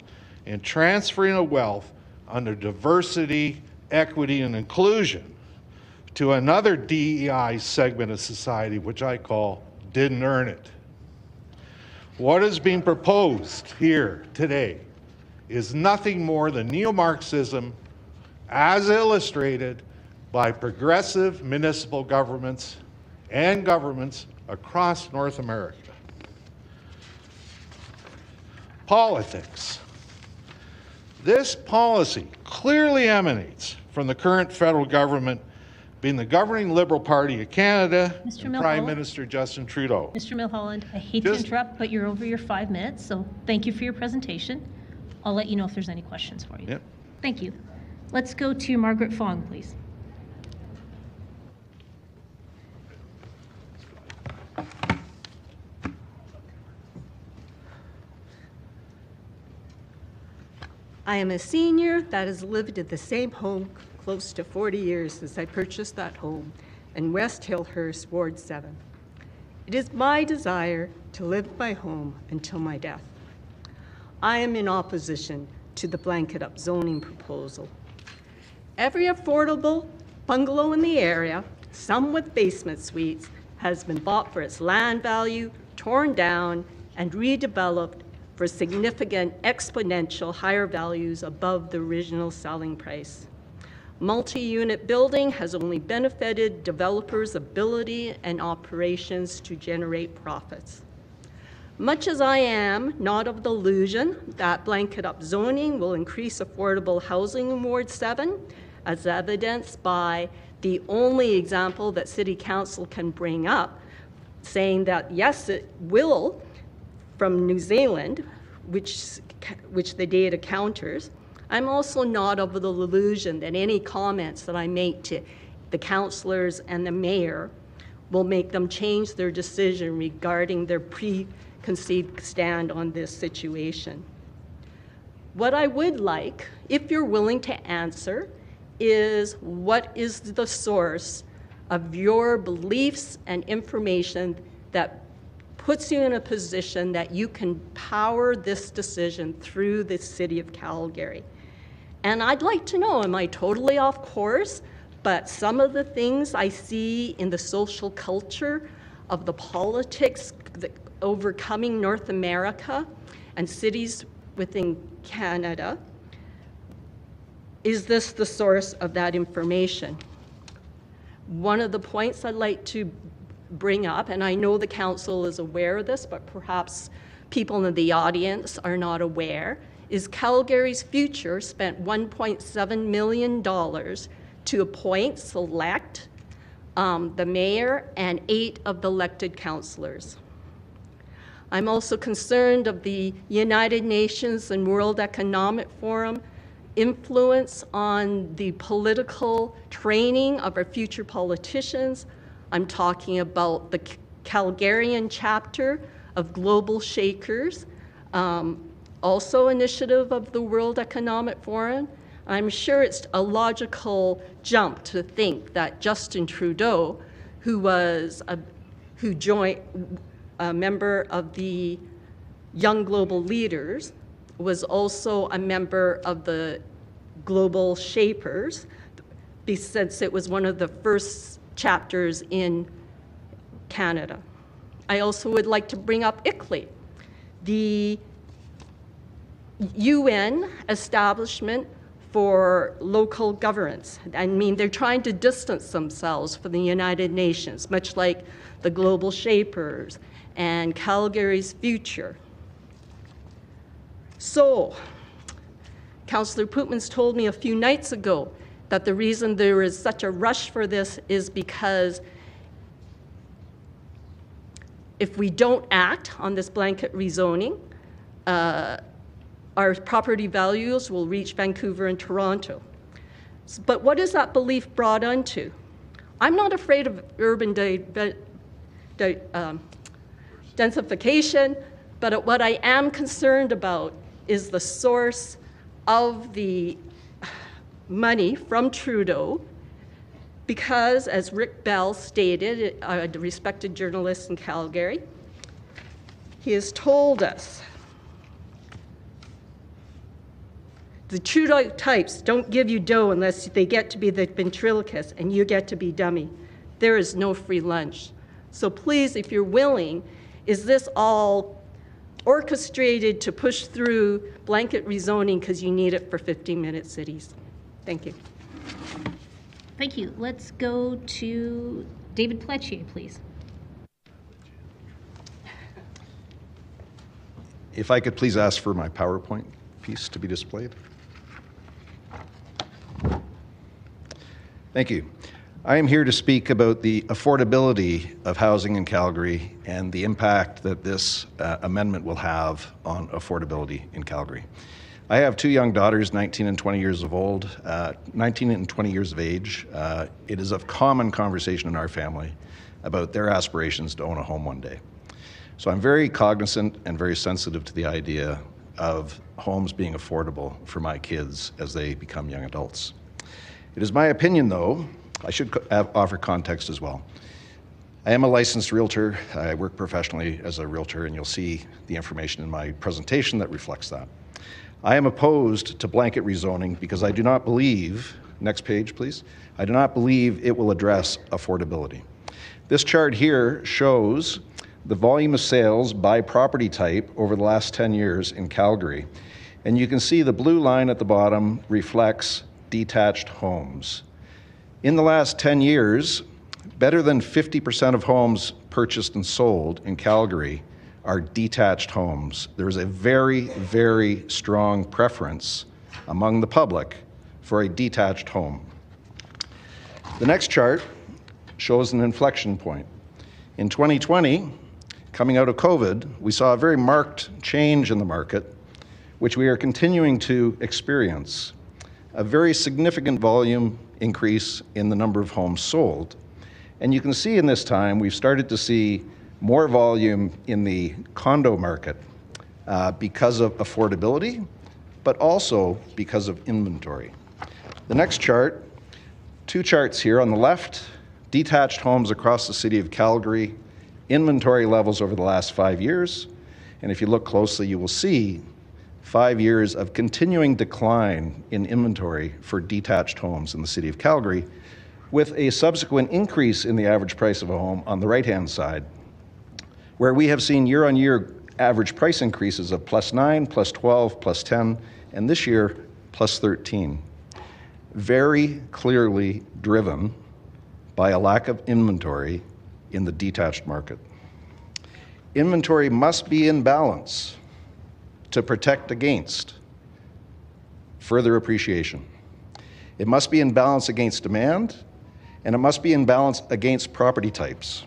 in transferring of wealth under diversity, equity, and inclusion to another DEI segment of society, which I call didn't earn it. What is being proposed here today is nothing more than neo-Marxism as illustrated by progressive municipal governments and governments across North America. Politics. This policy clearly emanates from the current federal government, being the governing Liberal Party of Canada and Prime Minister Justin Trudeau. Mr. Milholland, I hate to interrupt, but you're over your 5 minutes, so thank you for your presentation. I'll let you know if there's any questions for you. Yep. Thank you. Let's go to Margaret Fong, please. I am a senior that has lived in the same home close to 40 years since I purchased that home in West Hillhurst, Ward 7. It is my desire to live in my home until my death. I am in opposition to the blanket up zoning proposal. Every affordable bungalow in the area, some with basement suites, has been bought for its land value, torn down, and redeveloped for significant exponential higher values above the original selling price. Multi-unit building has only benefited developers' ability and operations to generate profits. Much as I am not of the illusion that blanket up zoning will increase affordable housing in Ward 7, as evidenced by the only example that City Council can bring up, saying that yes, it will, from New Zealand, which the data counters, I'm also not of the illusion that any comments that I make to the councillors and the mayor will make them change their decision regarding their preconceived stand on this situation. What I would like, if you're willing to answer, is what is the source of your beliefs and information that puts you in a position that you can power this decision through the city of Calgary? And I'd like to know, am I totally off course? But some of the things I see in the social culture of the politics overcoming North America and cities within Canada, is this the source of that information? One of the points I'd like to bring up, and I know the council is aware of this, but perhaps people in the audience are not aware, is Calgary's Future spent $1.7 million to appoint, select the mayor and 8 of the elected councillors. I'm also concerned of the United Nations and World Economic Forum influence on the political training of our future politicians. I'm talking about the Calgarian chapter of Global Shakers, also initiative of the World Economic Forum. I'm sure it's a logical jump to think that Justin Trudeau, who joined a member of the Young Global Leaders, was also a member of the Global Shapers, since it was one of the first chapters in Canada. I also would like to bring up ICLEI, the UN establishment for local governance. I mean, they're trying to distance themselves from the United Nations, much like the Global Shapers and Calgary's Future. So, Councillor Pootmans told me a few nights ago that the reason there is such a rush for this is because if we don't act on this blanket rezoning, our property values will reach Vancouver and Toronto. But what is that belief brought onto? I'm not afraid of urban densification, but what I am concerned about is the source of the money from Trudeau, because, as Rick Bell stated, a respected journalist in Calgary, he has told us the Trudeau types don't give you dough unless they get to be the ventriloquist and you get to be dummy. There is no free lunch. So please, if you're willing, is this all orchestrated to push through blanket rezoning because you need it for 15-minute cities? Thank you. Thank you. Let's go to David Pelletier, please. If I could please ask for my PowerPoint piece to be displayed. Thank you. I am here to speak about the affordability of housing in Calgary and the impact that this amendment will have on affordability in Calgary. I have 2 young daughters, 19 and 20 years of old, 19 and 20 years of age. It is a common conversation in our family about their aspirations to own a home one day. So I'm very cognizant and very sensitive to the idea of homes being affordable for my kids as they become young adults. It is my opinion, though, I should offer context as well. I am a licensed realtor. I work professionally as a realtor, and you'll see the information in my presentation that reflects that. I am opposed to blanket rezoning because I do not believe, next page please, I do not believe it will address affordability. This chart here shows the volume of sales by property type over the last 10 years in Calgary. And you can see the blue line at the bottom reflects detached homes. In the last 10 years, better than 50% of homes purchased and sold in Calgary are detached homes. There is a very, very strong preference among the public for a detached home. The next chart shows an inflection point. In 2020, coming out of COVID, we saw a very marked change in the market, which we are continuing to experience. A very significant volume increase in the number of homes sold. And you can see in this time, we've started to see more volume in the condo market because of affordability, but also because of inventory. The next chart, two charts here. On the left, detached homes across the city of Calgary, inventory levels over the last 5 years. And if you look closely, you will see 5 years of continuing decline in inventory for detached homes in the city of Calgary, with a subsequent increase in the average price of a home on the right-hand side, where we have seen year-on-year average price increases of +9, +12, +10, and this year, +13. Very clearly driven by a lack of inventory in the detached market. Inventory must be in balance to protect against further appreciation. It must be in balance against demand, and it must be in balance against property types.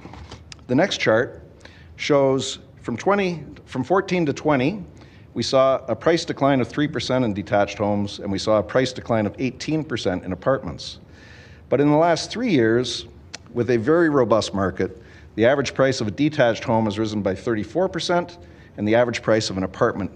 The next chart shows from 14 to 20, we saw a price decline of 3% in detached homes, and we saw a price decline of 18% in apartments. But in the last 3 years, with a very robust market, the average price of a detached home has risen by 34%, and the average price of an apartment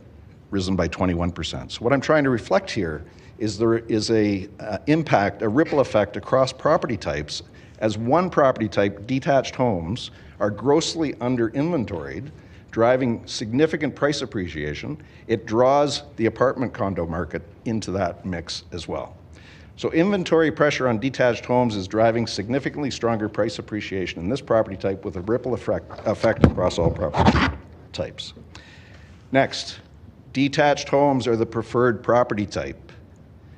risen by 21%. So what I'm trying to reflect here is there is a impact, a ripple effect across property types, as one property type, detached homes, are grossly under-inventoried, driving significant price appreciation. It draws the apartment condo market into that mix as well. So inventory pressure on detached homes is driving significantly stronger price appreciation in this property type, with a ripple effect across all property types. Next, detached homes are the preferred property type.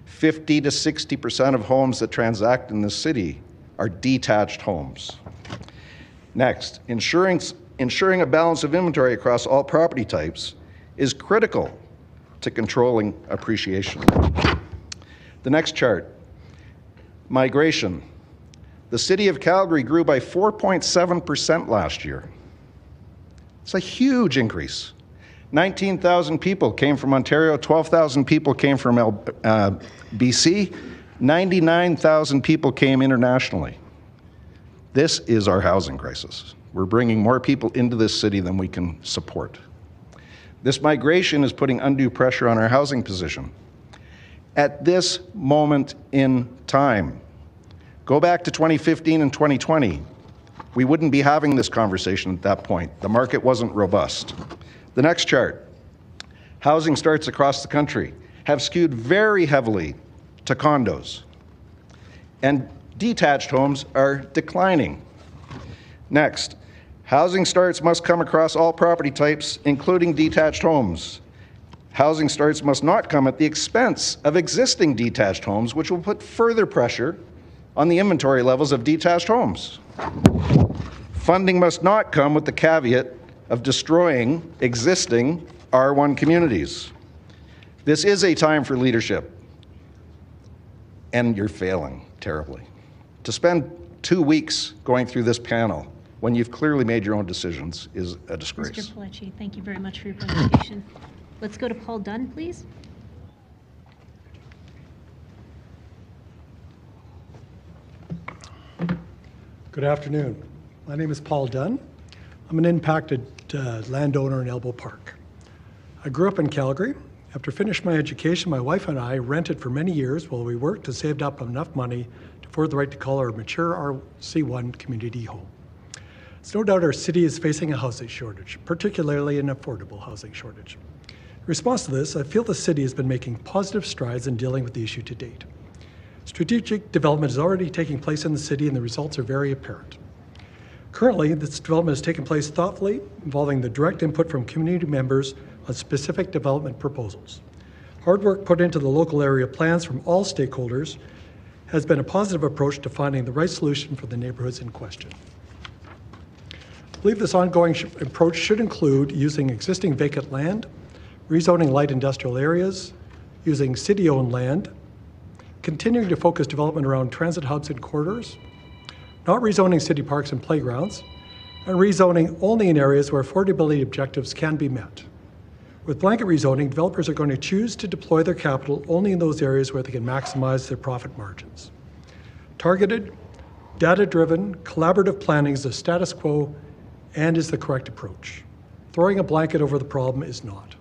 50 to 60% of homes that transact in this city are detached homes. Next, ensuring a balance of inventory across all property types is critical to controlling appreciation. The next chart, migration. The city of Calgary grew by 4.7% last year. It's a huge increase. 19,000 people came from Ontario, 12,000 people came from BC, 99,000 people came internationally. This is our housing crisis. We're bringing more people into this city than we can support. This migration is putting undue pressure on our housing position. At this moment in time, go back to 2015 and 2020, we wouldn't be having this conversation at that point. The market wasn't robust. The next chart, housing starts across the country have skewed very heavily to condos, and detached homes are declining. Next, housing starts must come across all property types, including detached homes. Housing starts must not come at the expense of existing detached homes, which will put further pressure on the inventory levels of detached homes. Funding must not come with the caveat of destroying existing R1 communities. This is a time for leadership, and you're failing terribly. To spend 2 weeks going through this panel when you've clearly made your own decisions is a disgrace. Mr. Paletti, thank you very much for your presentation. Let's go to Paul Dunn, please. Good afternoon. My name is Paul Dunn. I'm an impacted landowner in Elbow Park. I grew up in Calgary. After finishing my education, my wife and I rented for many years while we worked and saved up enough money to afford the right to call our mature RC1 community home. It's no doubt our city is facing a housing shortage, particularly an affordable housing shortage. In response to this, I feel the city has been making positive strides in dealing with the issue to date. Strategic development is already taking place in the city, and the results are very apparent. Currently, this development is taking place thoughtfully, involving the direct input from community members on specific development proposals. Hard work put into the local area plans from all stakeholders has been a positive approach to finding the right solution for the neighborhoods in question. I believe this ongoing approach should include using existing vacant land, rezoning light industrial areas, using city-owned land, continuing to focus development around transit hubs and corridors, not rezoning city parks and playgrounds, and rezoning only in areas where affordability objectives can be met. With blanket rezoning, developers are going to choose to deploy their capital only in those areas where they can maximize their profit margins. Targeted, data-driven, collaborative planning is the status quo and is the correct approach. Throwing a blanket over the problem is not.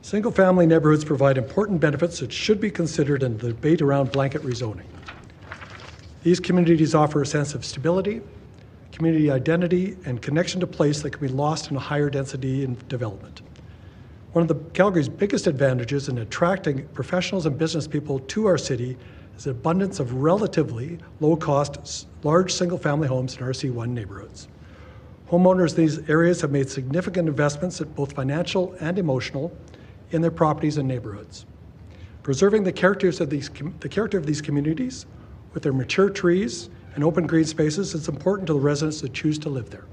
Single-family neighborhoods provide important benefits that should be considered in the debate around blanket rezoning. These communities offer a sense of stability, community identity, and connection to place that can be lost in a higher density in development. One of Calgary's biggest advantages in attracting professionals and business people to our city is the abundance of relatively low-cost, large single-family homes in RC1 neighborhoods. Homeowners in these areas have made significant investments, both financial and emotional, in their properties and neighborhoods. Preserving the character of these communities, with their mature trees and open green spaces, is important to the residents that choose to live there.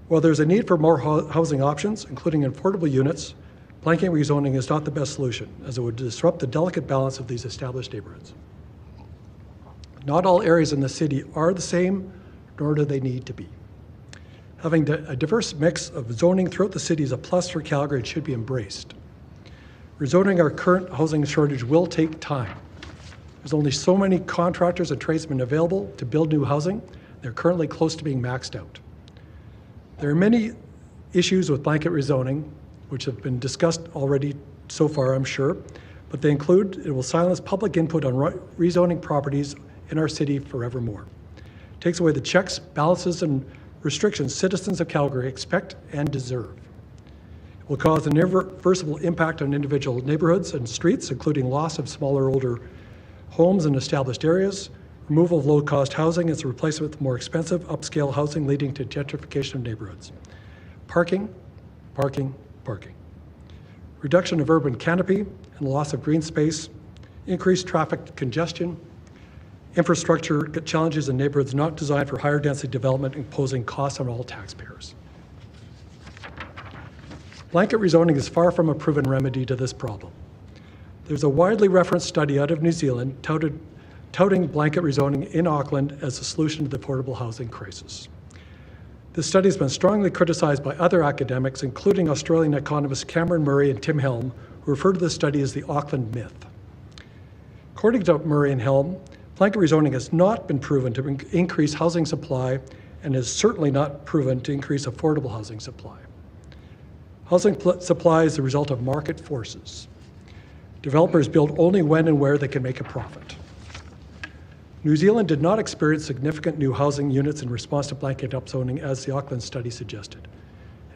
While there's a need for more housing options, including affordable units, blanket rezoning is not the best solution, as it would disrupt the delicate balance of these established neighborhoods. Not all areas in the city are the same, nor do they need to be. Having a diverse mix of zoning throughout the city is a plus for Calgary and should be embraced. Rezoning our current housing shortage will take time. There's only so many contractors and tradesmen available to build new housing. They're currently close to being maxed out. There are many issues with blanket rezoning, which have been discussed already so far, I'm sure, but they include it will silence public input on rezoning properties in our city forevermore. It takes away the checks, balances, and restrictions citizens of Calgary expect and deserve. It will cause an irreversible impact on individual neighborhoods and streets, including loss of smaller, older homes in established areas, removal of low-cost housing as a replacement with more expensive, upscale housing, leading to gentrification of neighborhoods. Parking, parking, parking. Reduction of urban canopy and loss of green space, increased traffic congestion, infrastructure challenges in neighborhoods not designed for higher density development, imposing costs on all taxpayers. Blanket rezoning is far from a proven remedy to this problem. There's a widely referenced study out of New Zealand touting blanket rezoning in Auckland as a solution to the affordable housing crisis. This study has been strongly criticized by other academics, including Australian economists Cameron Murray and Tim Helm, who refer to this study as the Auckland myth. According to Murray and Helm, blanket rezoning has not been proven to increase housing supply and is certainly not proven to increase affordable housing supply. Housing supply is the result of market forces. Developers build only when and where they can make a profit. New Zealand did not experience significant new housing units in response to blanket upzoning, as the Auckland study suggested.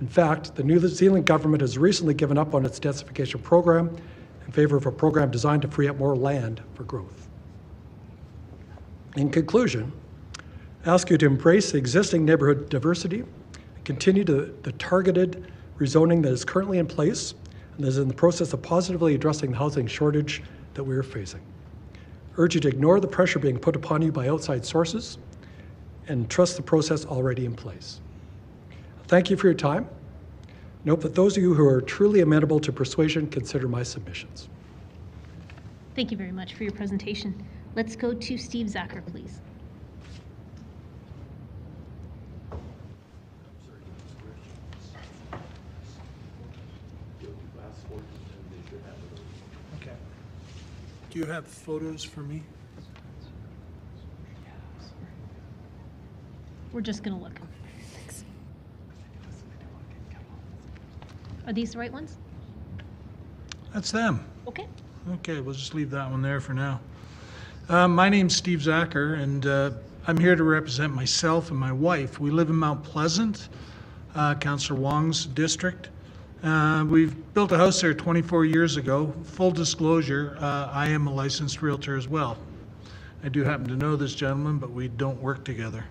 In fact, the New Zealand government has recently given up on its densification program in favor of a program designed to free up more land for growth. In conclusion, I ask you to embrace the existing neighborhood diversity and continue the targeted rezoning that is currently in place and is in the process of positively addressing the housing shortage that we are facing. I urge you to ignore the pressure being put upon you by outside sources and trust the process already in place. Thank you for your time. Note that those of you who are truly amenable to persuasion consider my submissions. Thank you very much for your presentation. Let's go to Steve Zacher, please. Okay. Do you have photos for me? We're just going to look. Thanks. Are these the right ones? That's them. Okay. Okay, we'll just leave that one there for now. My name's Steve Zacher, and I'm here to represent myself and my wife. We live in Mount Pleasant, Councillor Wong's district. We've built a house there 24 years ago. Full disclosure, I am a licensed realtor as well. I do happen to know this gentleman, but we don't work together.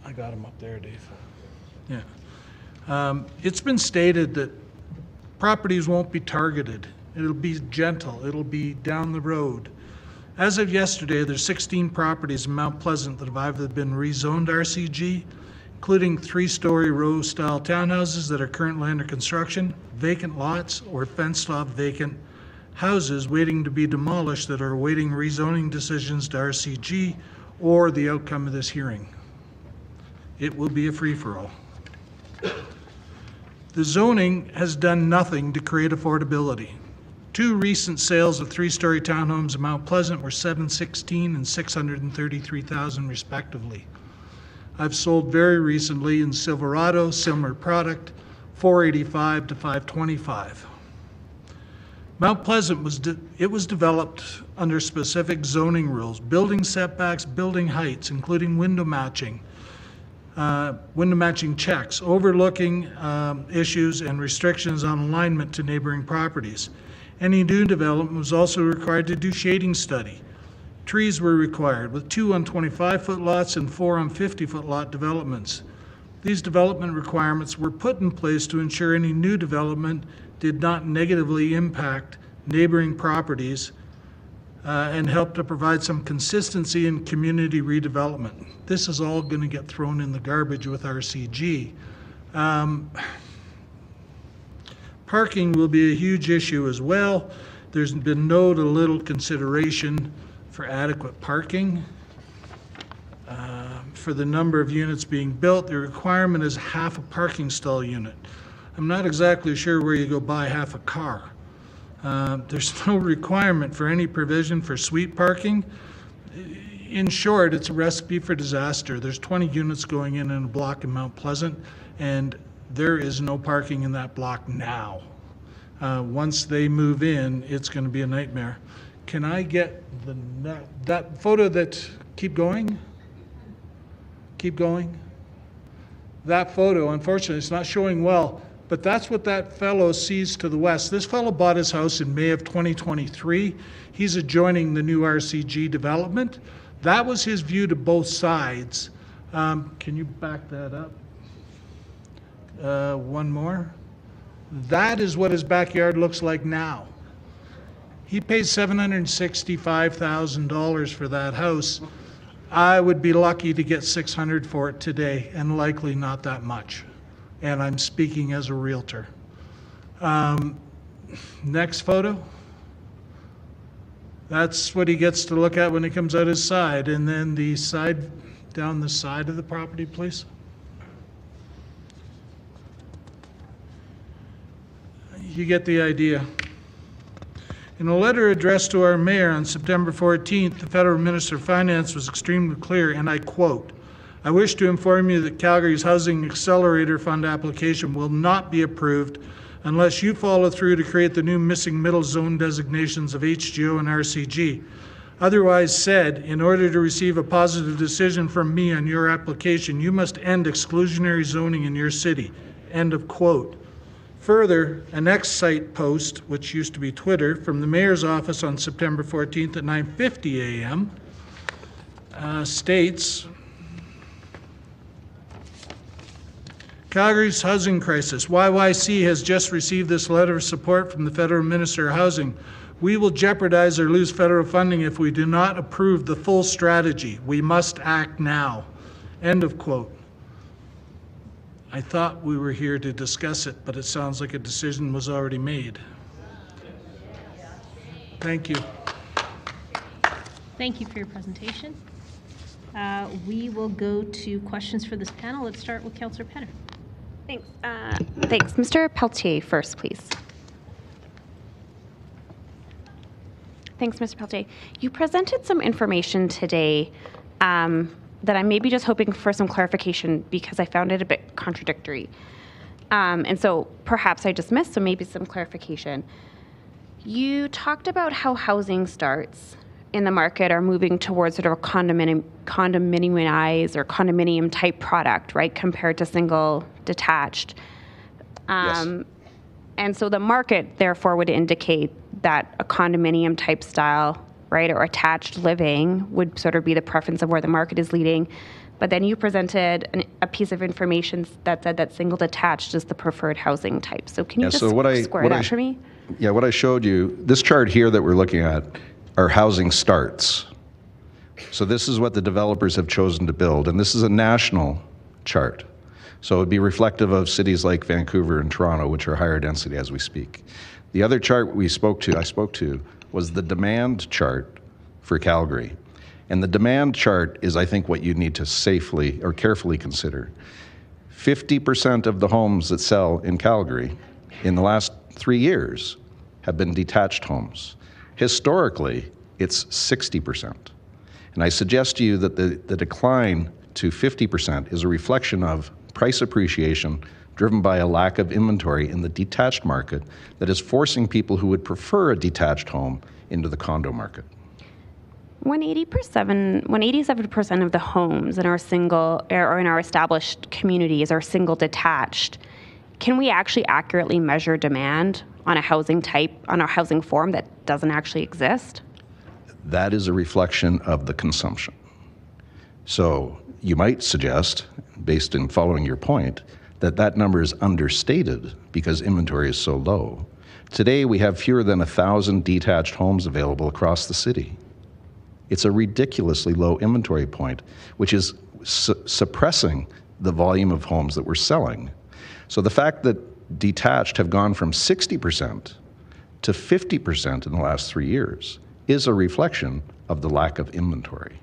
I got him up there, Dave. Yeah. It's been stated that properties won't be targeted. It'll be gentle. It'll be down the road. As of yesterday, there's 16 properties in Mount Pleasant that have either been rezoned RCG, including 3-story row-style townhouses that are currently under construction, vacant lots, or fenced-off vacant houses waiting to be demolished that are awaiting rezoning decisions to RCG or the outcome of this hearing. It will be a free-for-all. The zoning has done nothing to create affordability. 2 recent sales of 3-story townhomes in Mount Pleasant were $716,000 and $633,000 respectively. I've sold very recently in Silverado, similar product, 485 to 525. Mount Pleasant was developed under specific zoning rules, building setbacks, building heights, including window matching checks, overlooking issues and restrictions on alignment to neighboring properties. Any new development was also required to do shading study. Trees were required, with 2 on 25-foot lots and 4 on 50-foot lot developments. These development requirements were put in place to ensure any new development did not negatively impact neighboring properties and help to provide some consistency in community redevelopment. This is all going to get thrown in the garbage with RCG. Parking will be a huge issue as well. There's been no to little consideration for adequate parking. For the number of units being built, the requirement is half a parking stall unit. I'm not exactly sure where you go buy half a car. There's no requirement for any provision for suite parking. In short, it's a recipe for disaster. There's 20 units going in a block in Mount Pleasant, and there is no parking in that block now. Once they move in, it's going to be a nightmare. Can I get that photo keep going? Keep going. That photo, unfortunately, it's not showing well, but that's what that fellow sees to the west. This fellow bought his house in May of 2023. He's adjoining the new RCG development. That was his view to both sides. Can you back that up? One more. That is what his backyard looks like now. He pays $765,000 for that house. I would be lucky to get $600 for it today, and likely not that much. And I'm speaking as a realtor. Next photo. That's what he gets to look at when he comes out his side. And then the side, down the side of the property, please. You get the idea. In a letter addressed to our mayor on September 14th, the Federal Minister of Finance was extremely clear, and I quote, "I wish to inform you that Calgary's Housing Accelerator Fund application will not be approved unless you follow through to create the new missing middle zone designations of HGO and RCG. Otherwise said, in order to receive a positive decision from me on your application, you must end exclusionary zoning in your city." End of quote. Further, an X-Site post, which used to be Twitter, from the mayor's office on September 14th at 9:50 a.m. States, Calgary's housing crisis. YYC has just received this letter of support from the Federal Minister of Housing. We will jeopardize or lose federal funding if we do not approve the full strategy. We must act now. End of quote. I thought we were here to discuss it, but it sounds like a decision was already made. Thank you. Thank you for your presentation. We will go to questions for this panel. Let's start with Councillor Penner. Thanks. Thanks. Mr. Pelletier first, please. Thanks, Mr. Pelletier. You presented some information today that I may be just hoping for some clarification because I found it a bit contradictory. And so perhaps I just missed, so maybe some clarification. You talked about how housing starts in the market are moving towards sort of a condominiumized or condominium type product, right, compared to single detached. Yes. And so the market, therefore, would indicate that a condominium type style, right, or attached living would sort of be the preference of where the market is leading. But then you presented a piece of information that said that single detached is the preferred housing type. So can you just square that for me? Yeah, what I showed you, this chart here that we're looking at are housing starts. So this is what the developers have chosen to build, and this is a national chart. So it would be reflective of cities like Vancouver and Toronto, which are higher density as we speak. The other chart I spoke to, was the demand chart for Calgary. And the demand chart is, I think, what you need to safely or carefully consider. 50% of the homes that sell in Calgary in the last 3 years have been detached homes. Historically, it's 60%. And I suggest to you that the decline to 50% is a reflection of price appreciation driven by a lack of inventory in the detached market that is forcing people who would prefer a detached home into the condo market. When 87% of the homes in our single or in our established communities are single detached, can we actually accurately measure demand on a housing type, on a housing form that doesn't actually exist? That is a reflection of the consumption. So you might suggest, based in following your point, that that number is understated because inventory is so low. Today we have fewer than 1,000 detached homes available across the city. It's a ridiculously low inventory point, which is suppressing the volume of homes that we're selling. So the fact that detached have gone from 60% to 50% in the last 3 years is a reflection of the lack of inventory.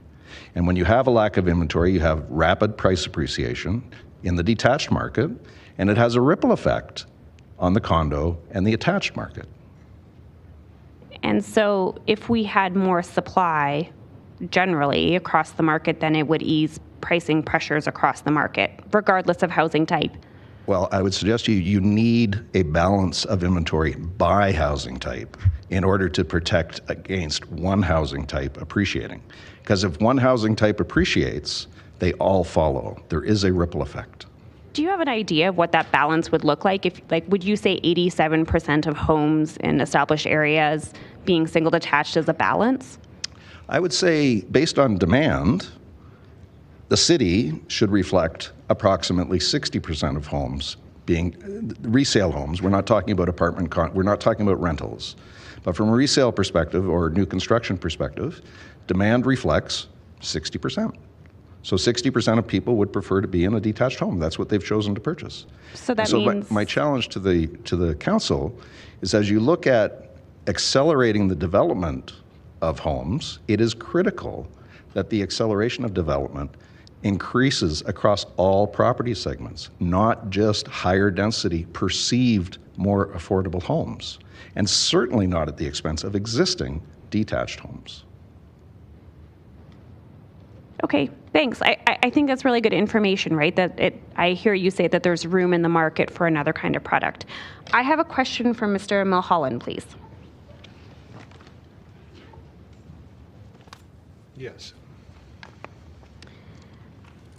And when you have a lack of inventory, you have rapid price appreciation in the detached market, and it has a ripple effect on the condo and the attached market. And so if we had more supply generally across the market, then it would ease pricing pressures across the market, regardless of housing type. Well, I would suggest you need a balance of inventory by housing type in order to protect against one housing type appreciating. Because if one housing type appreciates, they all follow. There is a ripple effect. Do you have an idea of what that balance would look like? If, like, would you say 87% of homes in established areas being single detached is a balance? I would say, based on demand, the city should reflect approximately 60% of homes being resale homes. We're not talking about we're not talking about rentals. But from a resale perspective or new construction perspective, demand reflects 60%. So 60% of people would prefer to be in a detached home. That's what they've chosen to purchase. So that means... my challenge to the council is, as you look at accelerating the development of homes, it is critical that the acceleration of development increases across all property segments, not just higher density, perceived more affordable homes, and certainly not at the expense of existing detached homes. Okay, thanks. I think that's really good information, right? I hear you say that there's room in the market for another kind of product. I have a question for Mr. Mulholland, please. Yes.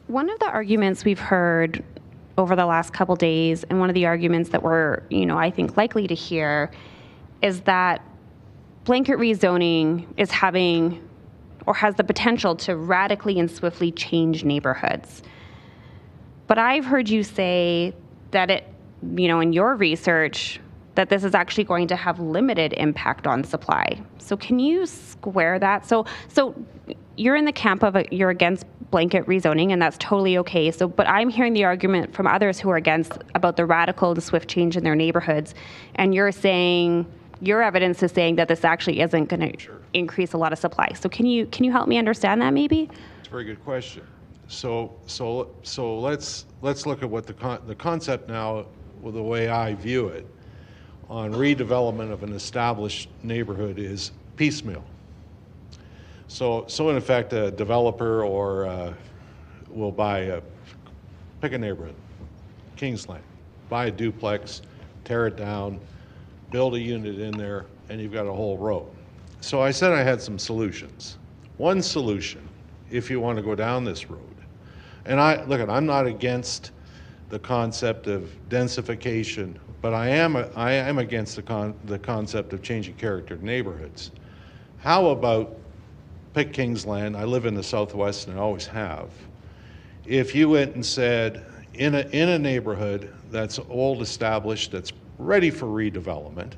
One of the arguments we've heard over the last couple days, and one of the arguments that we're, I think likely to hear, is that blanket rezoning is having or has the potential to radically and swiftly change neighborhoods. But I've heard you say that in your research, that this is actually going to have limited impact on supply. So can you square that? So you're in the camp of you're against blanket rezoning, and that's totally okay. But I'm hearing the argument from others who are against about the radical and swift change in their neighborhoods, and you're saying your evidence is saying that this actually isn't going to increase a lot of supply. So can you help me understand that maybe? It's a very good question. So let's look at what the concept now, well, the way I view it, on redevelopment of an established neighborhood is piecemeal. So in effect, a developer will pick a neighborhood, Kingsland, buy a duplex, tear it down, build a unit in there, and you've got a whole row. So I said I had some solutions. One solution, if you want to go down this road, and I'm not against the concept of densification, but I am against the concept of changing character of neighborhoods. How about pick Kingsland? I live in the Southwest and I always have. If you went and said in a neighborhood that's old established, that's ready for redevelopment,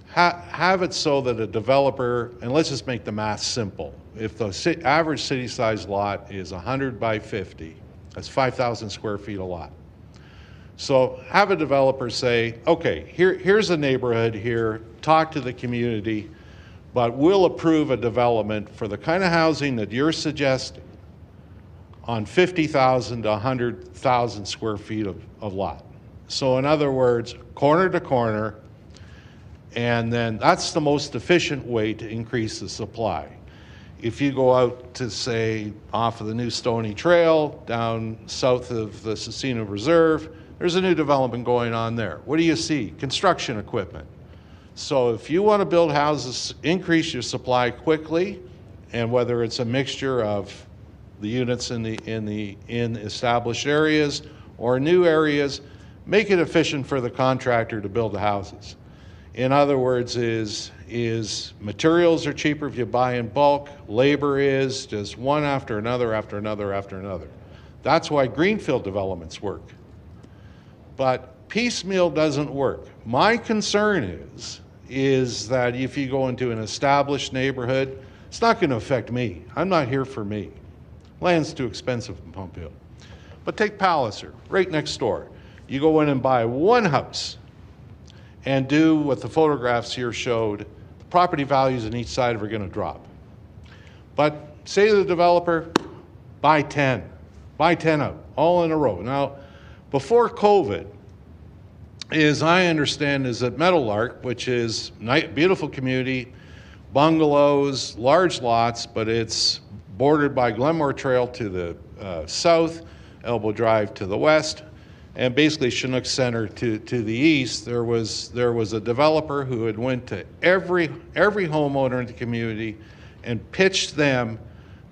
have it so that a developer, and let's just make the math simple. If the average city size lot is 100 by 50, that's 5,000 square feet a lot. So have a developer say, okay, here's a neighborhood here, talk to the community, but we'll approve a development for the kind of housing that you're suggesting on 50,000 to 100,000 square feet of lot. So in other words, corner to corner, and then that's the most efficient way to increase the supply. If you go out to, say, off of the new Stony Trail, down south of the Cecina Reserve, There's a new development going on there. What do you see? Construction equipment. So if you want to build houses, increase your supply quickly, and whether it's a mixture of the units in established areas or new areas, make it efficient for the contractor to build the houses. In other words, is materials are cheaper if you buy in bulk, labor is just one after another, after another, after another. That's why greenfield developments work. But piecemeal doesn't work. My concern is that if you go into an established neighborhood, it's not going to affect me. I'm not here for me. Land's too expensive in Pump Hill. But take Palliser, right next door. You go in and buy one house and do what the photographs here showed, the property values on each side are going to drop. But say to the developer, buy 10 out, all in a row. Now, before COVID, as I understand, is at Meadowlark, which is a beautiful community, bungalows, large lots, but it's bordered by Glenmore Trail to the south, Elbow Drive to the west, and basically Chinook Center to the east. There was a developer who had went to every homeowner in the community and pitched them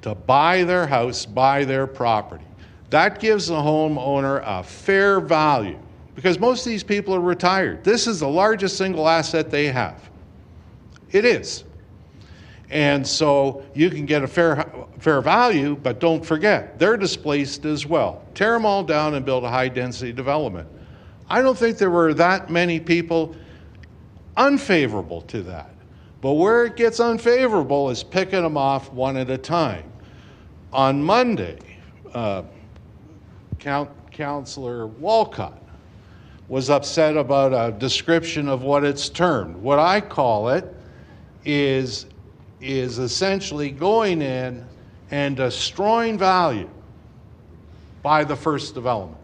to buy their house, buy their property. That gives the homeowner a fair value because most of these people are retired. This is the largest single asset they have. It is. And so you can get a fair value, but don't forget, they're displaced as well. Tear them all down and build a high-density development. I don't think there were that many people unfavorable to that. But where it gets unfavorable is picking them off one at a time. On Monday, Councillor Walcott was upset about a description of what it's termed. What I call it is essentially going in and destroying value by the first development.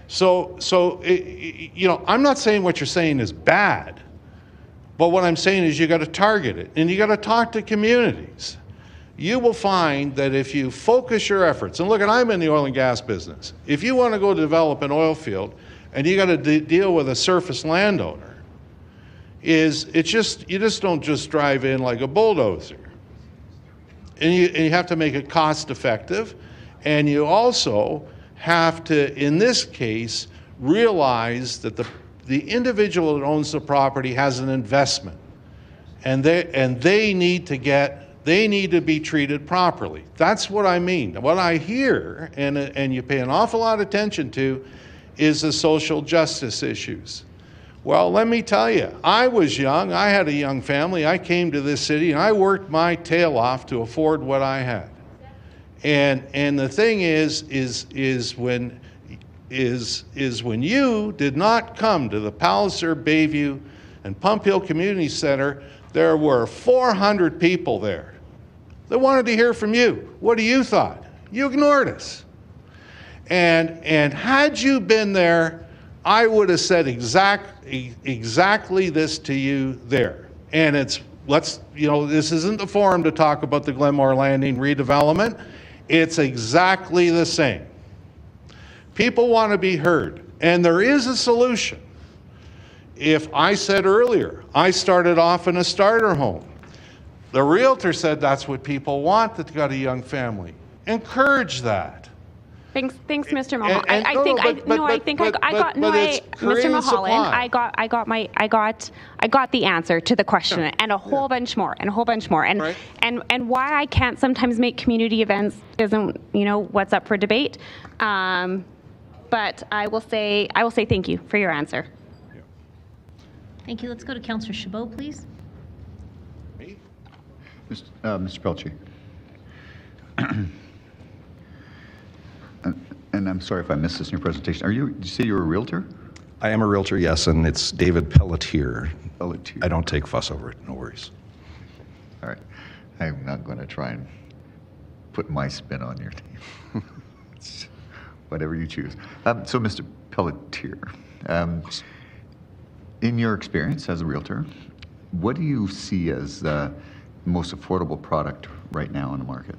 So you know, I'm not saying what you're saying is bad, but what I'm saying is you got to target it and you got to talk to communities. You will find that if you focus your efforts, and look, I'm in the oil and gas business. If you want to go develop an oil field and you got to deal with a surface landowner, you just don't just drive in like a bulldozer. And you have to make it cost effective, and you also have to, in this case, realize that the individual that owns the property has an investment, and they need to be treated properly. That's what I mean. What I hear, and you pay an awful lot of attention to, is the social justice issues. Well, let me tell you, I was young, I had a young family, I came to this city and I worked my tail off to afford what I had. And the thing is when you did not come to the Palliser, Bayview, and Pump Hill Community Center, there were 400 people there. They wanted to hear from you. What do you thought? You ignored us. And had you been there, I would have said exactly this to you there. And this isn't the forum to talk about the Glenmore Landing redevelopment. It's exactly the same. People want to be heard, and there is a solution. If I said earlier, I started off in a starter home. The realtor said that's what people want that got a young family. Encourage that. Thanks, Mr. Mulholland. Mr. Mulholland, I got the answer to the question and a whole bunch more. And why I can't sometimes make community events isn't, what's up for debate. But I will say thank you for your answer. Thank you. Let's go to Councillor Chabot, please. Me? Mr. Pelche. And I'm sorry if I missed this in your presentation. Did you say you're a realtor? I am a realtor, yes, and it's David Pelletier. I don't take fuss over it, no worries. All right. I'm not going to try and put my spin on your team. Whatever you choose. So, Mr. Pelletier, in your experience as a realtor, what do you see as the most affordable product right now on the market?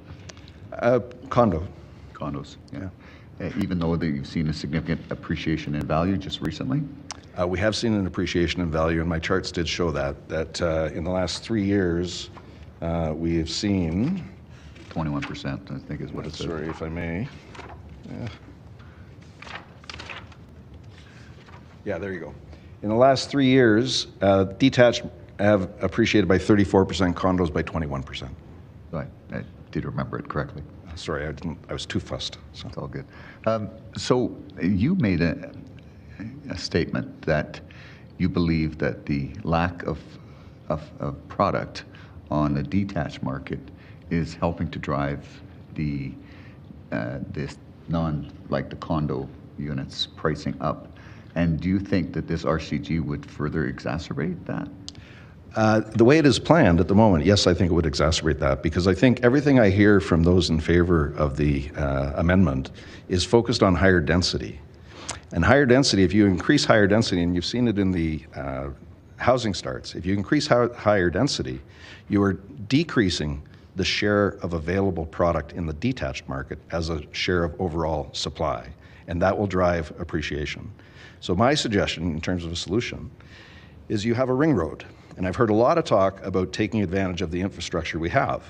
Condos, yeah. even though that you've seen a significant appreciation in value just recently? We have seen an appreciation in value, and my charts did show that in the last 3 years, we have seen 21%, I think is what it says. Sorry, if I may. Yeah, there you go. In the last 3 years, detached have appreciated by 34%, condos by 21%. Right, I did remember it correctly. Sorry, I was too fussed. So. It's all good. So you made a statement that you believe that the lack of product on the detached market is helping to drive the this the condo units pricing up. And do you think that this RCG would further exacerbate that? The way it is planned at the moment, yes, I think it would exacerbate that, because I think everything I hear from those in favor of the amendment is focused on higher density. And higher density, if you increase higher density, and you've seen it in the housing starts, if you increase higher density, you are decreasing the share of available product in the detached market as a share of overall supply, and that will drive appreciation. So my suggestion in terms of a solution is you have a ring road. And I've heard a lot of talk about taking advantage of the infrastructure we have.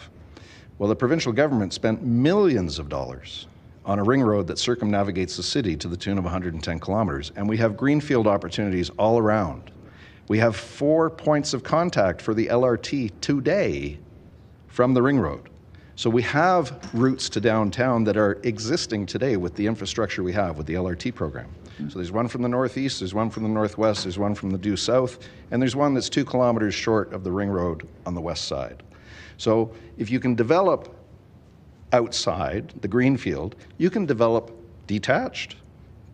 Well, the provincial government spent millions of dollars on a ring road that circumnavigates the city to the tune of 110 kilometers, and we have greenfield opportunities all around. We have 4 points of contact for the LRT today from the ring road. So we have routes to downtown that are existing today with the infrastructure we have with the LRT program. So there's one from the northeast, there's one from the northwest, there's one from the due south, and there's one that's 2 kilometers short of the ring road on the west side. So if you can develop outside the greenfield, you can develop detached,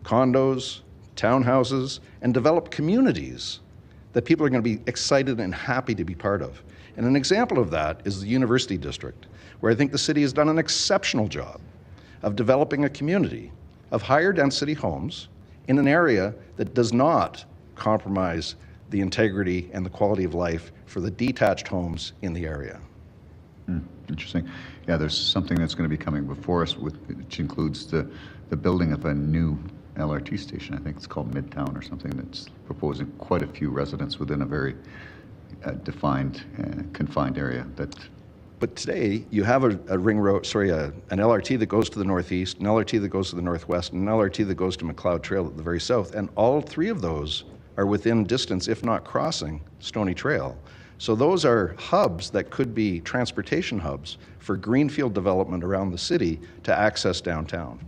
condos, townhouses, and develop communities that people are going to be excited and happy to be part of. And an example of that is the University District, where I think the city has done an exceptional job of developing a community of higher density homes in an area that does not compromise the integrity and the quality of life for the detached homes in the area. Interesting. Yeah, there's something that's going to be coming before us, which includes the building of a new LRT station. I think it's called Midtown or something, that's proposing quite a few residents within a very defined, confined area. But today, you have a ring road, an LRT that goes to the northeast, an LRT that goes to the northwest, and an LRT that goes to McLeod Trail at the very south. And all 3 of those are within distance, if not crossing, Stony Trail. So those are hubs that could be transportation hubs for greenfield development around the city to access downtown.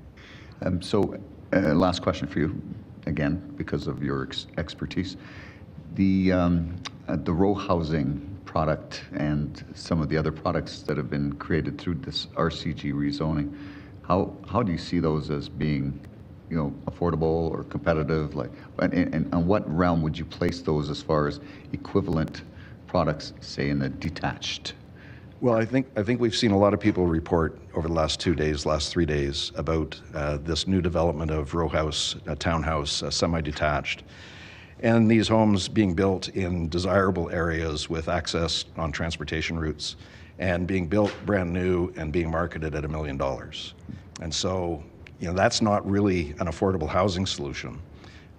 Last question for you, again, because of your expertise. The row housing product and some of the other products that have been created through this RCG rezoning, how do you see those as being, affordable or competitive? And on what realm would you place those as far as equivalent products, say in the detached? Well, I think we've seen a lot of people report over the last 3 days about this new development of row house, townhouse, semi-detached. And these homes being built in desirable areas with access on transportation routes and being built brand new and being marketed at $1 million. And so, that's not really an affordable housing solution.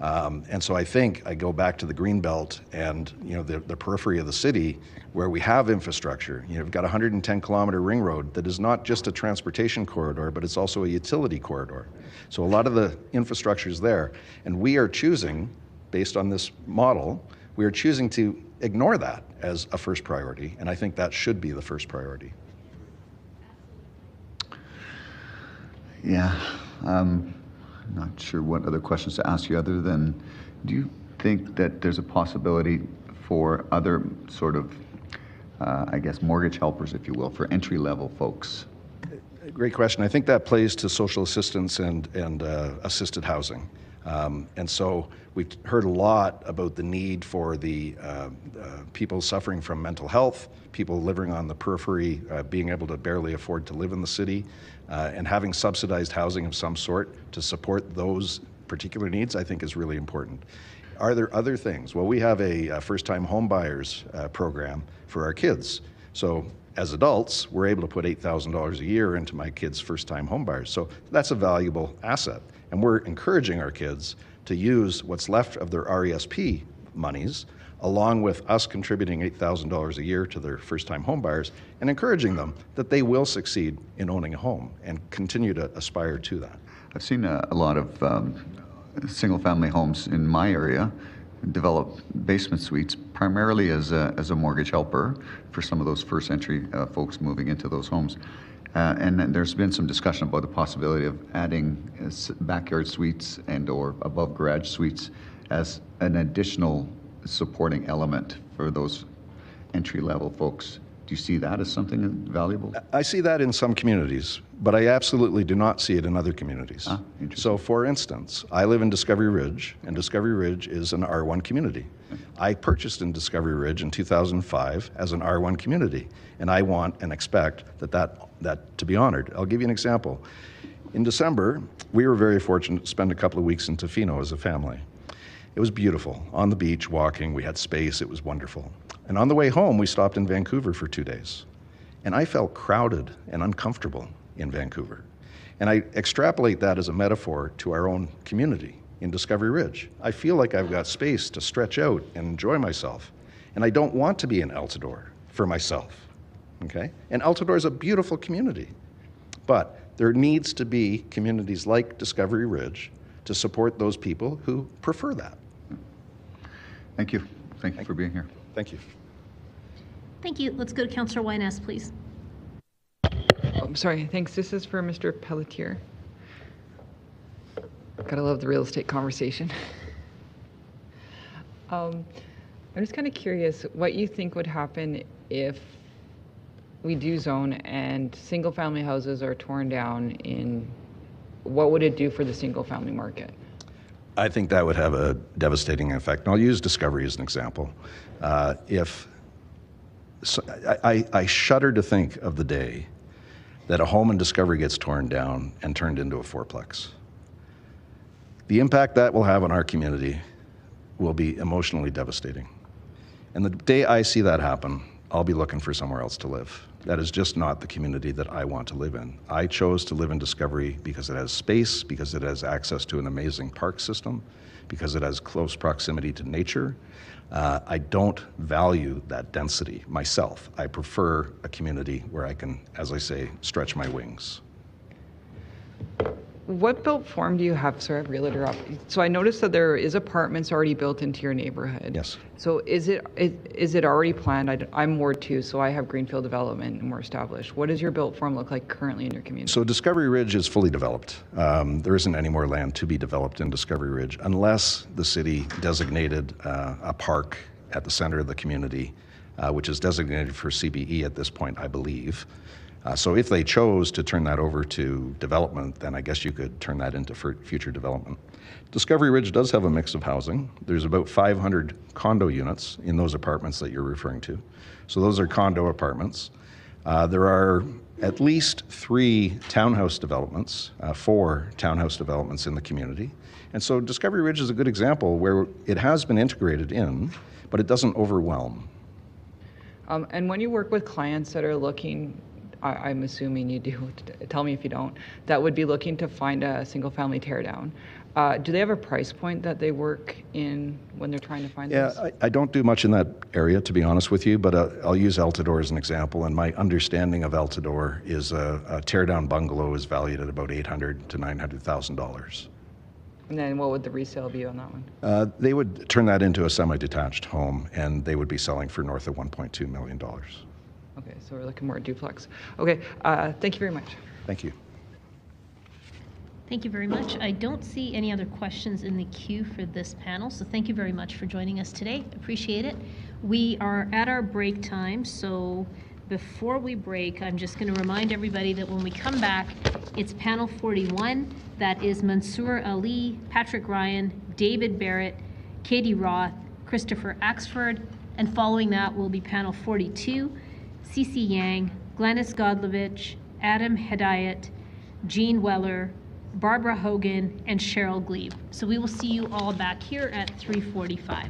And so I think I go back to the Greenbelt and, the periphery of the city where we have infrastructure. You've got a 110-kilometer ring road that is not just a transportation corridor, but it's also a utility corridor. So a lot of the infrastructure is there. And we are choosing, based on this model, we are choosing to ignore that as a first priority, and I think that should be the first priority. Yeah, I'm not sure what other questions to ask you other than, do you think that there's a possibility for other sort of, mortgage helpers, if you will, for entry-level folks? Great question. I think that plays to social assistance and assisted housing. And so we've heard a lot about the need for the people suffering from mental health, people living on the periphery, being able to barely afford to live in the city, and having subsidized housing of some sort to support those particular needs, I think is really important. Are there other things? Well, we have a first-time home buyers program for our kids. So as adults, we're able to put $8,000 a year into my kids' first-time homebuyers. So that's a valuable asset. And we're encouraging our kids to use what's left of their RESP monies, along with us contributing $8,000 a year to their first-time homebuyers, and encouraging them that they will succeed in owning a home and continue to aspire to that. I've seen a lot of single-family homes in my area develop basement suites primarily as a mortgage helper for some of those first entry folks moving into those homes. And then there's been some discussion about the possibility of adding backyard suites and or above garage suites as an additional supporting element for those entry-level folks. Do you see that as something valuable? I see that in some communities, but I absolutely do not see it in other communities. So for instance, I live in Discovery Ridge, and Discovery Ridge is an R1 community. I purchased in Discovery Ridge in 2005 as an R1 community, and I want and expect that to be honored. I'll give you an example. In December, we were very fortunate to spend a couple of weeks in Tofino as a family. It was beautiful. On the beach, walking, we had space, it was wonderful. And on the way home, we stopped in Vancouver for 2 days. And I felt crowded and uncomfortable in Vancouver. And I extrapolate that as a metaphor to our own community in Discovery Ridge. I feel like I've got space to stretch out and enjoy myself. And I don't want to be in Altadore for myself, okay? And Altadore is a beautiful community. But there needs to be communities like Discovery Ridge to support those people who prefer that. Thank you. Thank you for being here. Thank you. Thank you. Let's go to Councillor Wyness, please. I'm sorry, thanks. This is for Mr. Pelletier. Gotta love the real estate conversation. I'm just kind of curious what you think would happen if we do zone and single-family houses are torn down what would it do for the single-family market? I think that would have a devastating effect. And I'll use Discovery as an example. I shudder to think of the day that a home in Discovery gets torn down and turned into a fourplex. The impact that will have on our community will be emotionally devastating. And the day I see that happen, I'll be looking for somewhere else to live. That is just not the community that I want to live in. I chose to live in Discovery because it has space, because it has access to an amazing park system, because it has close proximity to nature. I don't value that density myself. I prefer a community where I can, as I say, stretch my wings. What built form do you have? Sorry, I have realtor up. So I noticed that there is apartments already built into your neighborhood. Yes. So is it already planned? I'm Ward 2, so I have greenfield development and more established. What does your built form look like currently in your community? So Discovery Ridge is fully developed. There isn't any more land to be developed in Discovery Ridge unless the city designated a park at the center of the community, which is designated for CBE at this point, I believe. So if they chose to turn that over to development, then I guess you could turn that into future development. Discovery Ridge does have a mix of housing. There's about 500 condo units in those apartments that you're referring to. So those are condo apartments. There are at least 3 townhouse developments, 4 townhouse developments in the community. And so Discovery Ridge is a good example where it has been integrated in, but it doesn't overwhelm. And when you work with clients that are looking, I'm assuming you do, tell me if you don't, that would be looking to find a single-family teardown. Do they have a price point that they work in when they're trying to find this? Yeah, I don't do much in that area, to be honest with you, but I'll use Altadore as an example. And my understanding of Altadore is a teardown bungalow is valued at about $800,000 to $900,000. And then what would the resale be on that one? They would turn that into a semi-detached home, and they would be selling for north of $1.2 million. Okay, so we're looking more at duplex. Okay, thank you very much. Thank you. Thank you very much. I don't see any other questions in the queue for this panel, so thank you very much for joining us today. Appreciate it. We are at our break time, so before we break, I'm just going to remind everybody that when we come back, it's panel 41. That is Mansour Ali, Patrick Ryan, David Barrett, Katie Roth, Christopher Axford, and following that will be panel 42. Cece Yang, Glenys Godlovich, Adam Hedayat, Jean Weller, Barbara Hogan, and Cheryl Glebe. So we will see you all back here at 3:45.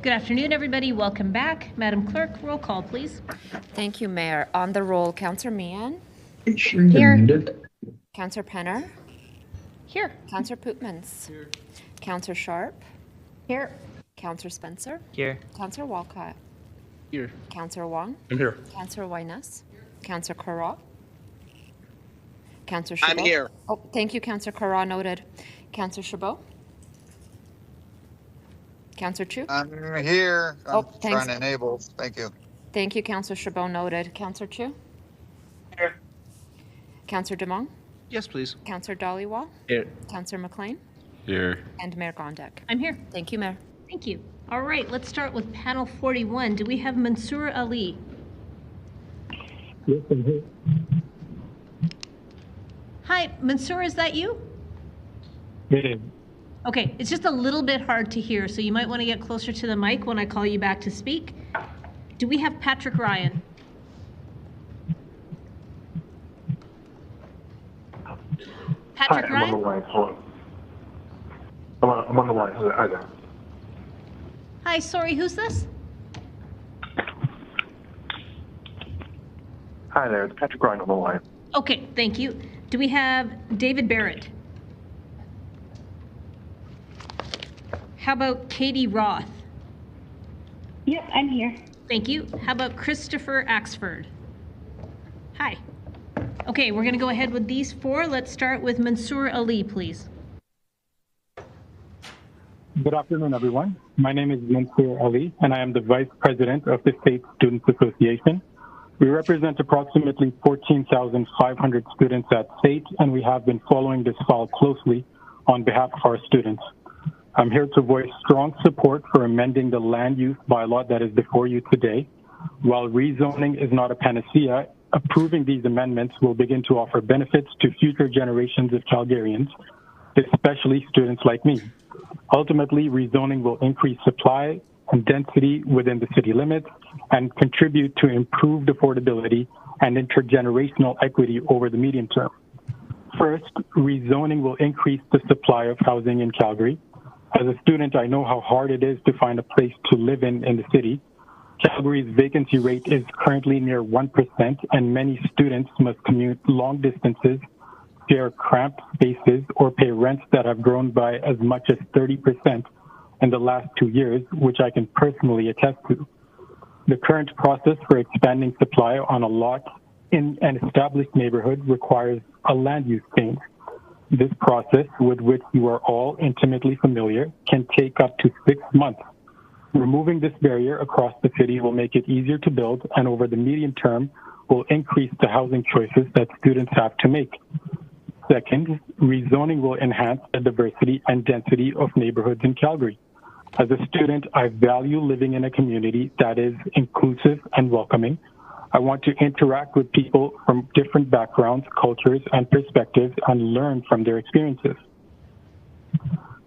Good afternoon, everybody. Welcome back. Madam Clerk, roll call, please. Thank you, Mayor. On the roll, Councillor Meehan. Here. Councillor Penner. Here. Councillor Pootmans. Here. Councillor Sharp. Here. Councillor Spencer. Here. Councillor Walcott. Here. Councillor Wong. I'm here. Councillor Wyness. Councillor Carra. Councillor Chabot. I'm here. Oh, thank you, Councillor Carra. Noted. Councillor Chabot. Councillor Chu. I'm here. I'm thanks. trying to enable. Thank you. Thank you, Councillor Chabot. Noted. Councillor Chu. Here. Councillor Demong. Yes, please. Councillor Dollywall. Here. Councillor McLean. Here. And Mayor Gondek. I'm here. Thank you, Mayor. Thank you. All right, let's start with panel 41. Do we have Mansour Ali? Yes, I'm here. Hi, Mansour, is that you? It is. Okay, it's just a little bit hard to hear, so you might want to get closer to the mic when I call you back to speak. Do we have Patrick Ryan? Patrick Hi, Ryan? I'm on the line. Hold on. I'm on the line. Hi there. Hi, sorry, who's this? Hi there. It's Patrick Ryan on the line. Okay, thank you. Do we have David Barrett? How about Katie Roth? Yep, I'm here. Thank you. How about Christopher Axford? Hi. Okay, we're going to go ahead with these four. Let's start with Mansour Ali, please. Good afternoon, everyone. My name is Mansour Ali, and I am the Vice President of the State Students Association. We represent approximately 14,500 students at State, and we have been following this file closely on behalf of our students. I'm here to voice strong support for amending the land use bylaw that is before you today. While rezoning is not a panacea, approving these amendments will begin to offer benefits to future generations of Calgarians, especially students like me. Ultimately, rezoning will increase supply and density within the city limits and contribute to improved affordability and intergenerational equity over the medium term. First, rezoning will increase the supply of housing in Calgary. As a student, I know how hard it is to find a place to live in the city. Calgary's vacancy rate is currently near 1%, and many students must commute long distances, share cramped spaces, or pay rents that have grown by as much as 30% in the last 2 years, which I can personally attest to. The current process for expanding supply on a lot in an established neighborhood requires a land use change. This process, with which you are all intimately familiar, can take up to 6 months. Removing this barrier across the city will make it easier to build, and over the medium term will increase the housing choices that students have to make. Second, rezoning will enhance the diversity and density of neighborhoods in Calgary. As a student, I value living in a community that is inclusive and welcoming. I want to interact with people from different backgrounds, cultures, and perspectives and learn from their experiences.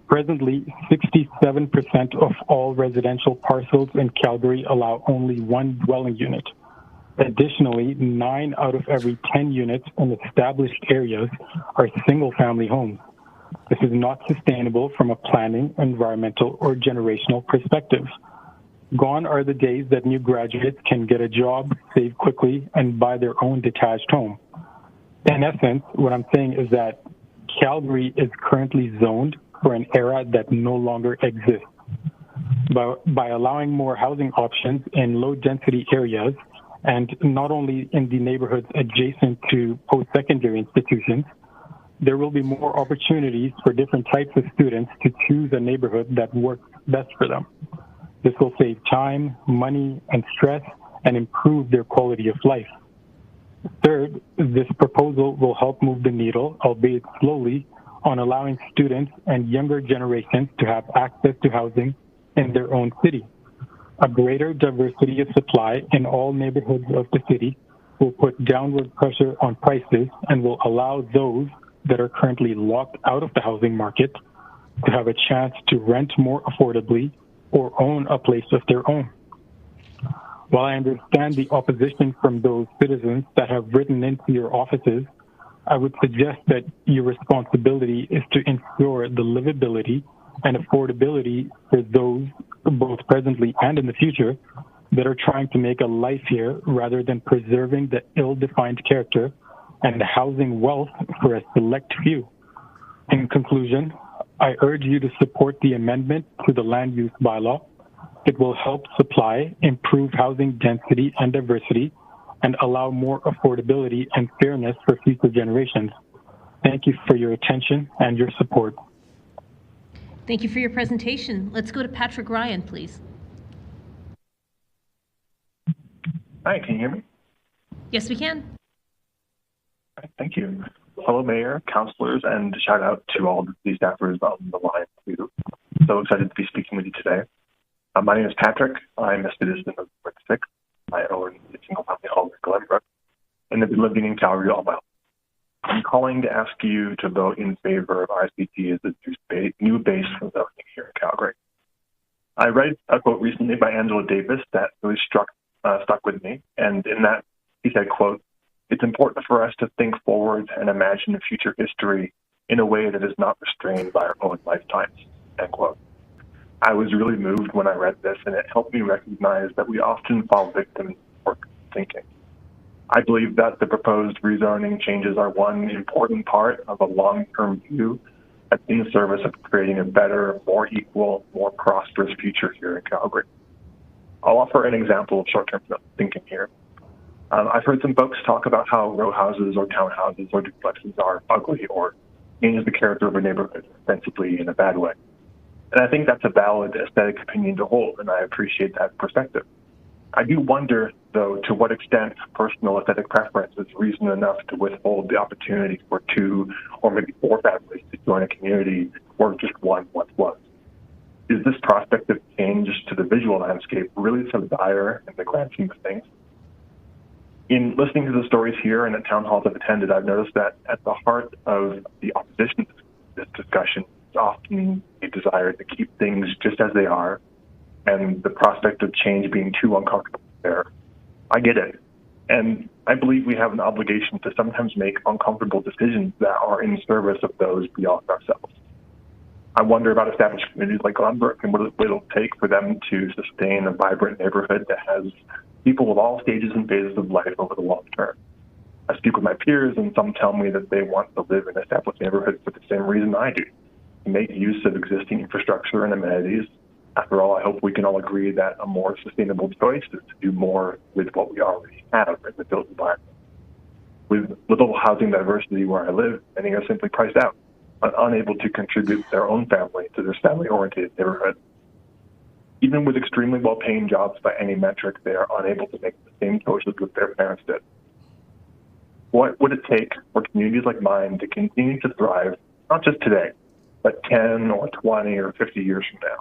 Presently, 67% of all residential parcels in Calgary allow only one dwelling unit. Additionally, 9 out of every 10 units in established areas are single-family homes. This is not sustainable from a planning, environmental, or generational perspective. Gone are the days that new graduates can get a job, save quickly, and buy their own detached home. In essence, what I'm saying is that Calgary is currently zoned for an era that no longer exists. By allowing more housing options in low-density areas, and not only in the neighborhoods adjacent to post-secondary institutions, there will be more opportunities for different types of students to choose a neighborhood that works best for them. This will save time, money, and stress, and improve their quality of life. Third, this proposal will help move the needle, albeit slowly, on allowing students and younger generations to have access to housing in their own city. A greater diversity of supply in all neighborhoods of the city will put downward pressure on prices and will allow those that are currently locked out of the housing market to have a chance to rent more affordably or own a place of their own. While I understand the opposition from those citizens that have written into your offices, I would suggest that your responsibility is to ensure the livability and affordability for those both presently and in the future, that are trying to make a life here rather than preserving the ill-defined character and the housing wealth for a select few. In conclusion, I urge you to support the amendment to the land use bylaw. It will help supply, improve housing density and diversity, and allow more affordability and fairness for future generations. Thank you for your attention and your support. Thank you for your presentation. Let's go to Patrick Ryan, please. Hi, can you hear me? Yes, we can. Thank you. Hello, Mayor, councillors, and shout out to all the staffers on the line too. So excited to be speaking with you today. My name is Patrick. I'm a citizen of Ward 6. I own a single-family home in Glenbrook, and I've been living in Calgary all my life. I'm calling to ask you to vote in favor of RCT as the new base for zoning here in Calgary. I read a quote recently by Angela Davis that really stuck with me, and in that he said, quote, "It's important for us to think forward and imagine a future history in a way that is not restrained by our own lifetimes," end quote. I was really moved when I read this, and it helped me recognize that we often fall victim to thinking. I believe that the proposed rezoning changes are one important part of a long-term view that's in the service of creating a better, more equal, more prosperous future here in Calgary. I'll offer an example of short-term thinking here. I've heard some folks talk about how row houses or townhouses or duplexes are ugly or change the character of a neighborhood ostensibly in a bad way. And I think that's a valid aesthetic opinion to hold, and I appreciate that perspective. I do wonder, though, to what extent personal aesthetic preference is reason enough to withhold the opportunity for 2 or maybe 4 families to join a community where just one once was. Is this prospect of change to the visual landscape really so dire in the grand scheme of things? In listening to the stories here and at town halls I've attended, I've noticed that at the heart of the opposition to this discussion is often a desire to keep things just as they are, and the prospect of change being too uncomfortable there. I get it. And I believe we have an obligation to sometimes make uncomfortable decisions that are in service of those beyond ourselves. I wonder about established communities like Glenbrook and what it'll take for them to sustain a vibrant neighborhood that has people of all stages and phases of life over the long term. I speak with my peers, and some tell me that they want to live in established neighborhoods for the same reason I do, to make use of existing infrastructure and amenities. After all, I hope we can all agree that a more sustainable choice is to do more with what we already have in the built environment. With little housing diversity where I live, many are simply priced out, unable to contribute their own family to this family-oriented neighborhood. Even with extremely well-paying jobs by any metric, they are unable to make the same choices that their parents did. What would it take for communities like mine to continue to thrive, not just today, but 10 or 20 or 50 years from now?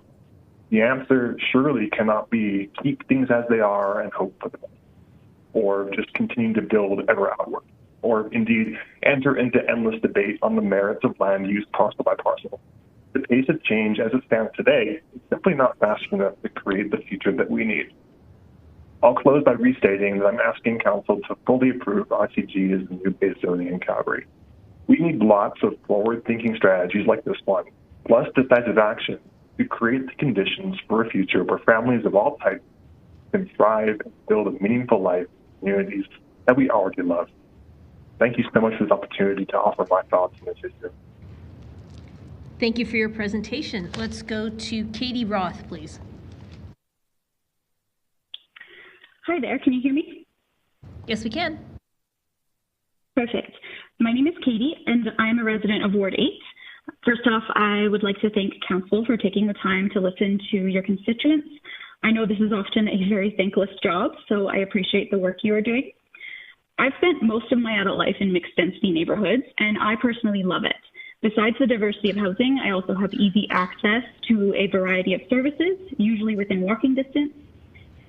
The answer surely cannot be keep things as they are and hope for the best, or just continue to build ever outward, or indeed enter into endless debate on the merits of land use parcel by parcel. The pace of change as it stands today is simply not fast enough to create the future that we need. I'll close by restating that I'm asking Council to fully approve RCG as the new base zoning in Calgary. We need lots of forward-thinking strategies like this one, plus decisive action to create the conditions for a future where families of all types can thrive and build a meaningful life in communities that we already love. Thank you so much for this opportunity to offer my thoughts on this issue. Thank you for your presentation. Let's go to Katie Roth, please. Hi there, can you hear me? Yes, we can. Perfect. My name is Katie, and I'm a resident of Ward 8. First off, I would like to thank Council for taking the time to listen to your constituents. I know this is often a very thankless job, so I appreciate the work you are doing. I've spent most of my adult life in mixed density neighborhoods, and I personally love it. Besides the diversity of housing, I also have easy access to a variety of services, usually within walking distance.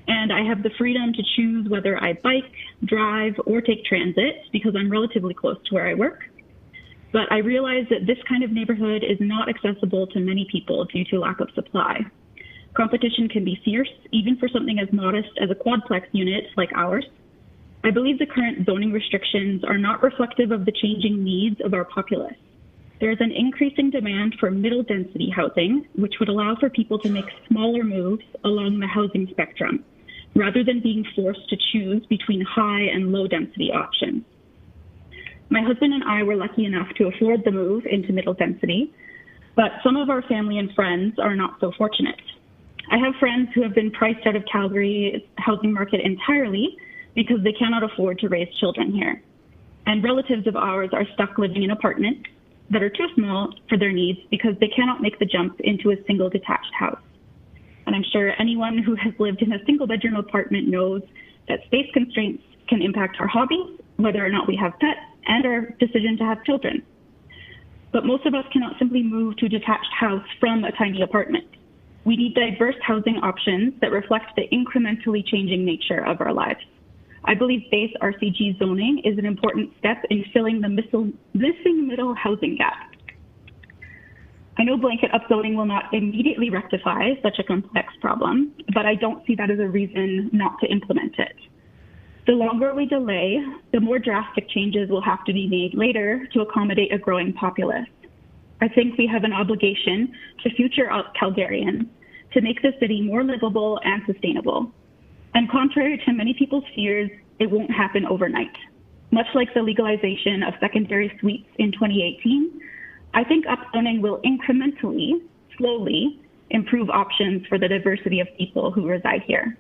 And I have the freedom to choose whether I bike, drive, or take transit because I'm relatively close to where I work. But I realize that this kind of neighborhood is not accessible to many people due to lack of supply. Competition can be fierce, even for something as modest as a quadplex unit like ours. I believe the current zoning restrictions are not reflective of the changing needs of our populace. there is an increasing demand for middle density housing, which would allow for people to make smaller moves along the housing spectrum, rather than being forced to choose between high and low density options. My husband and I were lucky enough to afford the move into middle density, but some of our family and friends are not so fortunate. I have friends who have been priced out of Calgary's housing market entirely because they cannot afford to raise children here. And relatives of ours are stuck living in apartments that are too small for their needs because they cannot make the jump into a single detached house. And I'm sure anyone who has lived in a single bedroom apartment knows that space constraints can impact our hobbies, whether or not we have pets, and our decision to have children. But most of us cannot simply move to a detached house from a tiny apartment. We need diverse housing options that reflect the incrementally changing nature of our lives. I believe base RCG zoning is an important step in filling the missing middle housing gap. I know blanket upzoning will not immediately rectify such a complex problem, but I don't see that as a reason not to implement it. The longer we delay, the more drastic changes will have to be made later to accommodate a growing populace. I think we have an obligation to future Calgarians to make the city more livable and sustainable. And contrary to many people's fears, it won't happen overnight. Much like the legalization of secondary suites in 2018, I think upzoning will incrementally, slowly, improve options for the diversity of people who reside here.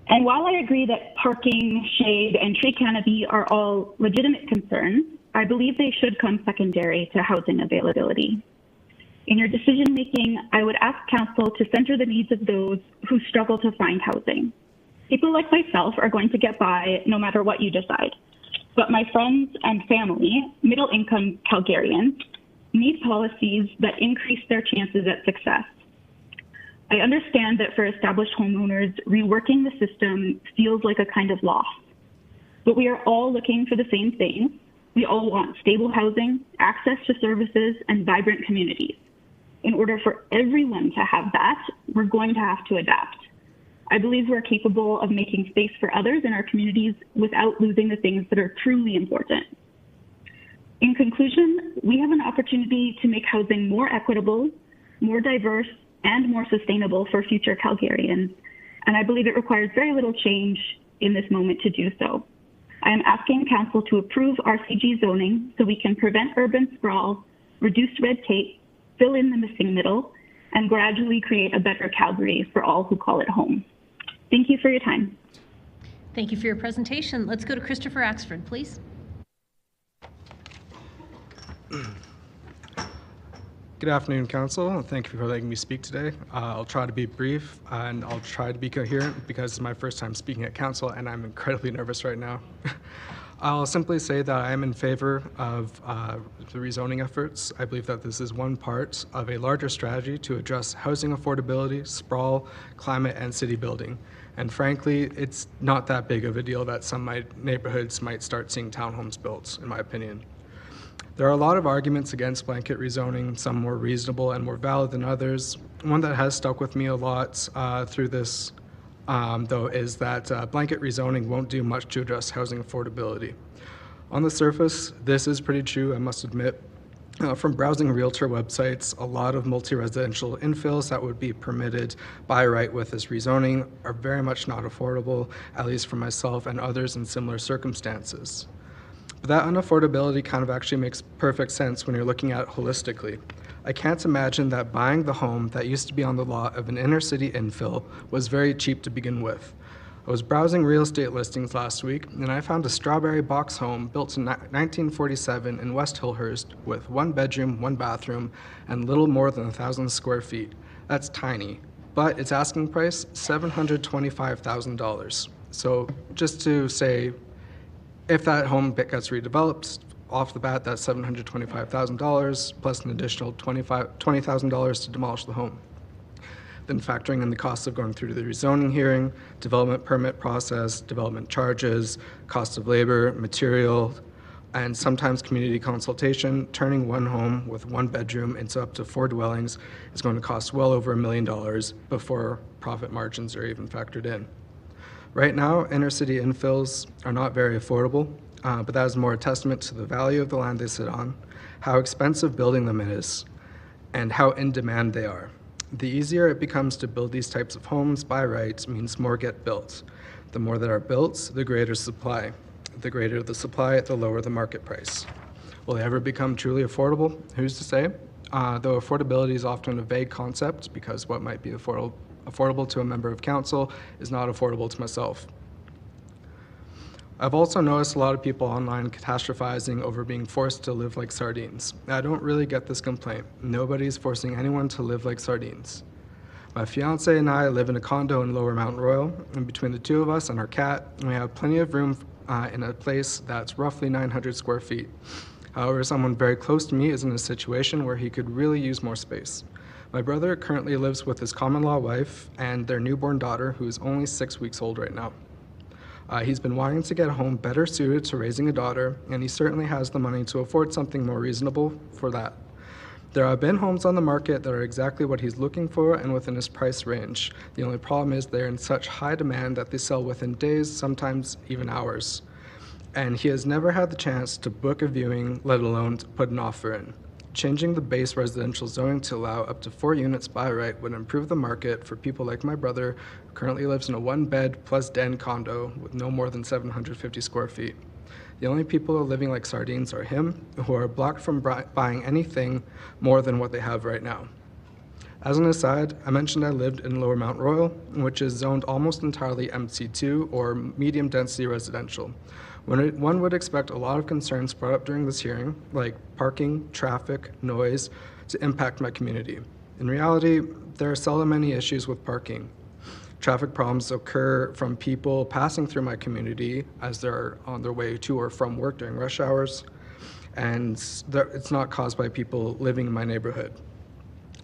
And while I agree that parking, shade, and tree canopy are all legitimate concerns, I believe they should come secondary to housing availability. In your decision-making, I would ask Council to center the needs of those who struggle to find housing. People like myself are going to get by no matter what you decide. But my friends and family, middle-income Calgarians, need policies that increase their chances at success. I understand that for established homeowners, reworking the system feels like a kind of loss. But we are all looking for the same things. We all want stable housing, access to services, and vibrant communities. In order for everyone to have that, we're going to have to adapt. I believe we're capable of making space for others in our communities without losing the things that are truly important. In conclusion, we have an opportunity to make housing more equitable, more diverse, and more sustainable for future Calgarians, and I believe it requires very little change in this moment to do so. I am asking Council to approve RCG zoning so we can prevent urban sprawl, reduce red tape, fill in the missing middle, and gradually create a better Calgary for all who call it home. Thank you for your time. Thank you for your presentation. Let's go to Christopher Axford, please. Good afternoon, Council, and thank you for letting me speak today. I'll try to be brief, and I'll try to be coherent because it's my first time speaking at Council, and I'm incredibly nervous right now. I'll simply say that I am in favor of the rezoning efforts. I believe that this is one part of a larger strategy to address housing affordability, sprawl, climate, and city building. And frankly, it's not that big of a deal that some neighborhoods might start seeing townhomes built, in my opinion. There are a lot of arguments against blanket rezoning, some more reasonable and more valid than others. One that has stuck with me a lot through this, though, is that blanket rezoning won't do much to address housing affordability. On the surface, this is pretty true, I must admit. From browsing realtor websites, a lot of multi-residential infills that would be permitted by right with this rezoning are very much not affordable, at least for myself and others in similar circumstances. But that unaffordability kind of actually makes perfect sense when you're looking at it holistically. I can't imagine that buying the home that used to be on the lot of an inner city infill was very cheap to begin with. I was browsing real estate listings last week, and I found a strawberry box home built in 1947 in West Hillhurst with 1 bedroom, 1 bathroom, and little more than 1,000 square feet. That's tiny, but its asking price, $725,000. So just to say, if that home gets redeveloped, off the bat, that's $725,000 plus an additional $20,000 to demolish the home. Then factoring in the costs of going through to the rezoning hearing, development permit process, development charges, cost of labor, material, and sometimes community consultation, turning one home with 1 bedroom into up to 4 dwellings is going to cost well over $1 million before profit margins are even factored in. Right now, inner city infills are not very affordable, but that is more a testament to the value of the land they sit on, how expensive building them is, and how in demand they are. The easier it becomes to build these types of homes by right means more get built. The more that are built, the greater supply. The greater the supply, the lower the market price. Will they ever become truly affordable? Who's to say? Though affordability is often a vague concept, because what might be affordable to a member of council is not affordable to myself. I've also noticed a lot of people online catastrophizing over being forced to live like sardines. I don't really get this complaint. Nobody's forcing anyone to live like sardines. My fiance and I live in a condo in Lower Mount Royal, and between the two of us and our cat, we have plenty of room in a place that's roughly 900 square feet. However, someone very close to me is in a situation where he could really use more space. My brother currently lives with his common-law wife and their newborn daughter, who is only 6 weeks old right now. He's been wanting to get a home better suited to raising a daughter, and he certainly has the money to afford something more reasonable for that. There have been homes on the market that are exactly what he's looking for and within his price range. The only problem is they're in such high demand that they sell within days, sometimes even hours. And he has never had the chance to book a viewing, let alone to put an offer in. Changing the base residential zoning to allow up to 4 units by right would improve the market for people like my brother, who currently lives in a 1-bed plus den condo with no more than 750 square feet. The only people who are living like sardines are him, who are blocked from buying anything more than what they have right now. As an aside, I mentioned I lived in Lower Mount Royal, which is zoned almost entirely MC2 or medium density residential. One would expect a lot of concerns brought up during this hearing, like parking, traffic, noise, to impact my community. In reality, there are seldom any issues with parking. Traffic problems occur from people passing through my community as they're on their way to or from work during rush hours, and it's not caused by people living in my neighborhood.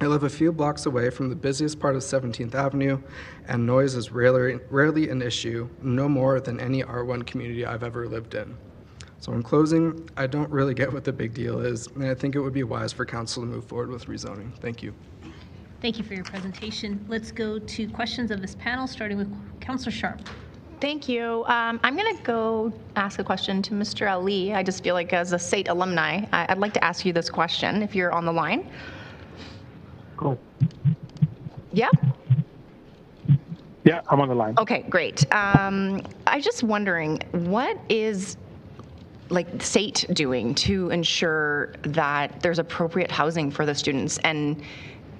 I live a few blocks away from the busiest part of 17th Avenue, and noise is rarely an issue, no more than any R1 community I've ever lived in. So in closing, I don't really get what the big deal is, and I think it would be wise for council to move forward with rezoning. Thank you. Thank you for your presentation. Let's go to questions of this panel, starting with Councillor Sharp. Thank you. I'm going to go ask a question to Mr. Ali. I just feel like as a SAIT alumni, I'd like to ask you this question if you're on the line. Cool. Yeah? Yeah, I'm on the line. Okay, great. I'm just wondering, what is SAIT doing to ensure that there's appropriate housing for the students? And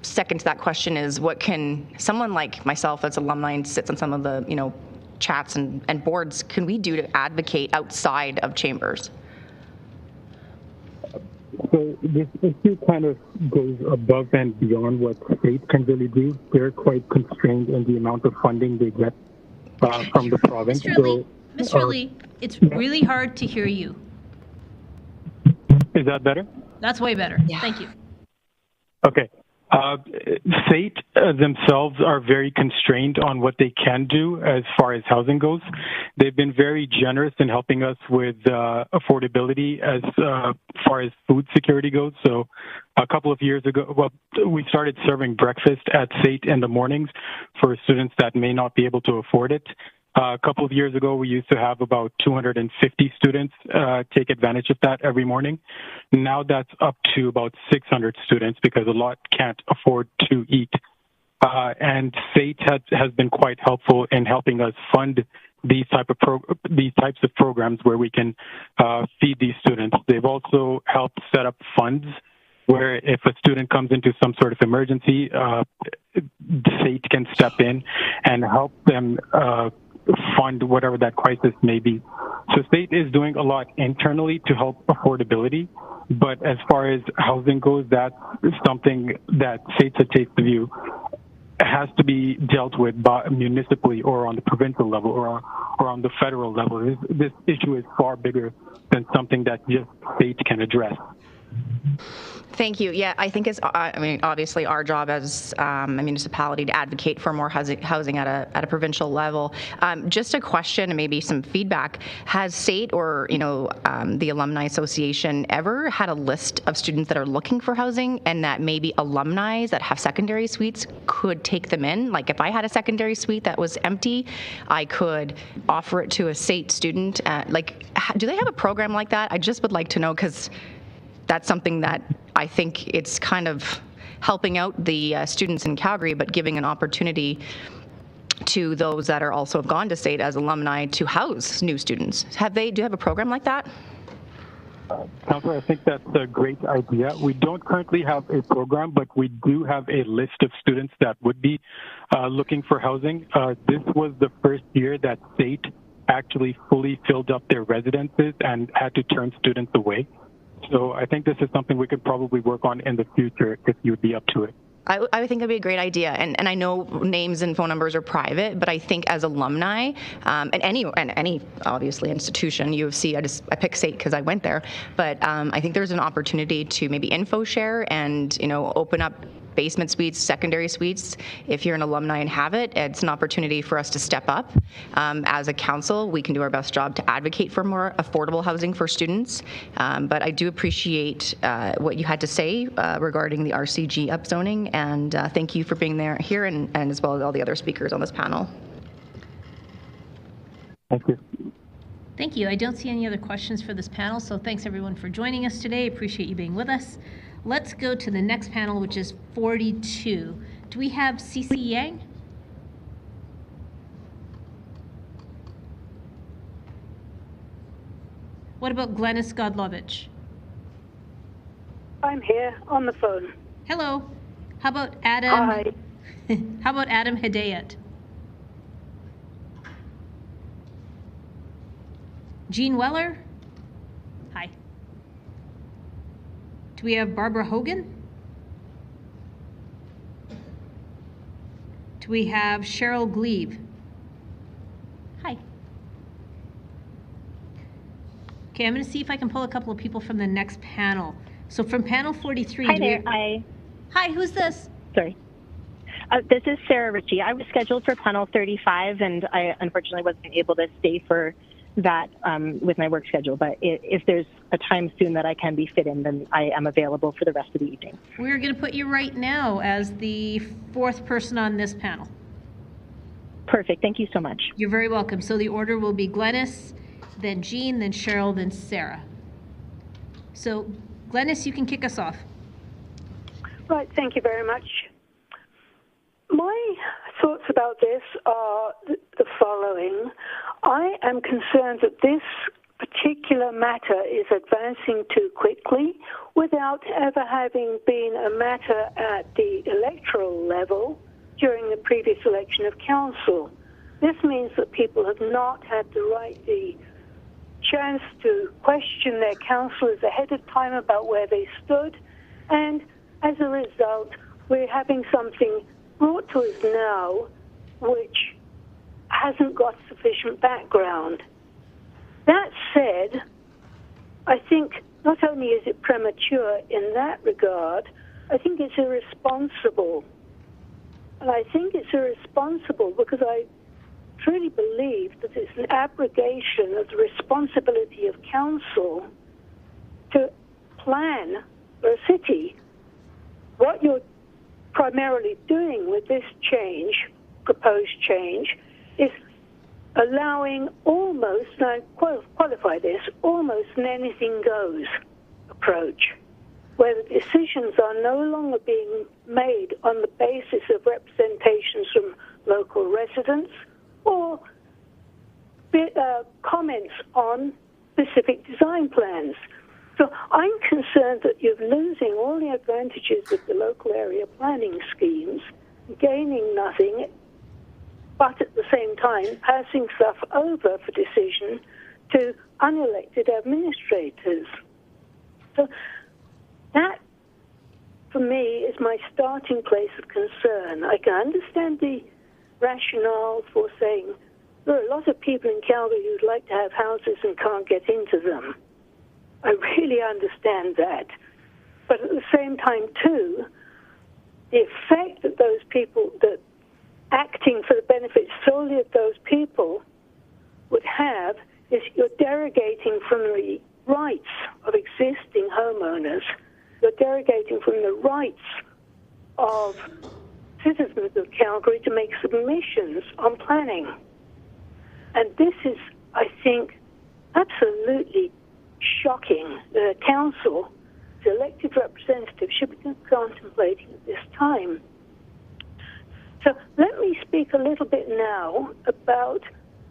second to that question is, what can someone like myself that's alumni and sits on some of the chats and boards, can we do to advocate outside of chambers? So this issue kind of goes above and beyond what states can really do. They're quite constrained in the amount of funding they get from the province. Mr. Ali, it's really hard to hear you. Is that better? That's way better. Yeah. Thank you. Okay. SAIT themselves are very constrained on what they can do as far as housing goes. They've been very generous in helping us with affordability as far as food security goes. So a couple of years ago, we started serving breakfast at SAIT in the mornings for students that may not be able to afford it. A couple of years ago, we used to have about 250 students take advantage of that every morning. Now that's up to about 600 students because a lot can't afford to eat. And SAIT has been quite helpful in helping us fund these types of programs where we can feed these students. They've also helped set up funds where if a student comes into some sort of emergency, SAIT can step in and help them fund whatever that crisis may be. So SAIT is doing a lot internally to help affordability, but as far as housing goes, that's something that SAIT takes the view has to be dealt with by municipally or on the provincial level or on the federal level. This issue is far bigger than something that just SAIT can address. Thank you. Yeah, I think it's, obviously our job as a municipality to advocate for more housing at a provincial level. Just a question and maybe some feedback. Has SAIT or, the Alumni Association ever had a list of students that are looking for housing and that maybe alumni that have secondary suites could take them in? Like if I had a secondary suite that was empty, I could offer it to a SAIT student. Do they have a program like that? I just would like to know because that's something that I think it's kind of helping out the students in Calgary, but giving an opportunity to those that are also have gone to state as alumni to house new students. Do you have a program like that? Councillor, I think that's a great idea. We don't currently have a program, but we do have a list of students that would be looking for housing. This was the first year that state actually fully filled up their residences and had to turn students away. So I think this is something we could probably work on in the future if you'd be up to it. I think that'd be a great idea, and I know names and phone numbers are private, but I think as alumni, and any obviously institution, U of C, I pick SAIT because I went there, but I think there's an opportunity to maybe info share and open up basement suites, secondary suites. If you're an alumni and have it, it's an opportunity for us to step up. As a council, we can do our best job to advocate for more affordable housing for students. But I do appreciate what you had to say regarding the RCG upzoning, and thank you for being here and as well as all the other speakers on this panel. Thank you. Thank you. I don't see any other questions for this panel, so thanks everyone for joining us today. Appreciate you being with us. Let's go to the next panel, which is 42. Do we have CC Yang? What about Glenys Godlovich? I'm here on the phone. Hello. How about Adam? Hi. How about Adam Hedayat? Jean Weller? Hi. Do we have Barbara Hogan? Do we have Cheryl Glebe? Hi. Okay, I'm going to see if I can pull a couple of people from the next panel. So from panel 43. Hi there. Hi, who's this? Sorry. This is Sarah Ritchie. I was scheduled for panel 35, and I unfortunately wasn't able to stay for that with my work schedule, but if there's a time soon that I can be fit in, then I am available for the rest of the evening. We're going to put you right now as the fourth person on this panel. Perfect. Thank you so much. You're very welcome. So the order will be Glenys, then Jean, then Cheryl, then Sarah. So Glenys, you can kick us off. Right. Thank you very much. My thoughts about this are the following. I am concerned that this particular matter is advancing too quickly without ever having been a matter at the electoral level during the previous election of council. This means that people have not had the chance to question their councillors ahead of time about where they stood, and as a result, we're having something brought to us now which hasn't got sufficient background. That said, I think not only is it premature in that regard, I think it's irresponsible. And I think it's irresponsible because I truly believe that it's an abrogation of the responsibility of council to plan for a city. What you're primarily doing with this change, proposed change, is allowing almost, and I qualify this, almost an anything goes approach, where the decisions are no longer being made on the basis of representations from local residents or comments on specific design plans. So I'm concerned that you're losing all the advantages of the local area planning schemes, gaining nothing, but at the same time passing stuff over for decision to unelected administrators. So that, for me, is my starting place of concern. I can understand the rationale for saying there are a lot of people in Calgary who'd like to have houses and can't get into them. I really understand that. But at the same time, too, the effect that those people, that acting for the benefit solely of those people would have is you're derogating from the rights of existing homeowners. You're derogating from the rights of citizens of Calgary to make submissions on planning. And this is, I think, absolutely shocking. The council elected representatives should be contemplating at this time. So let me speak a little bit now about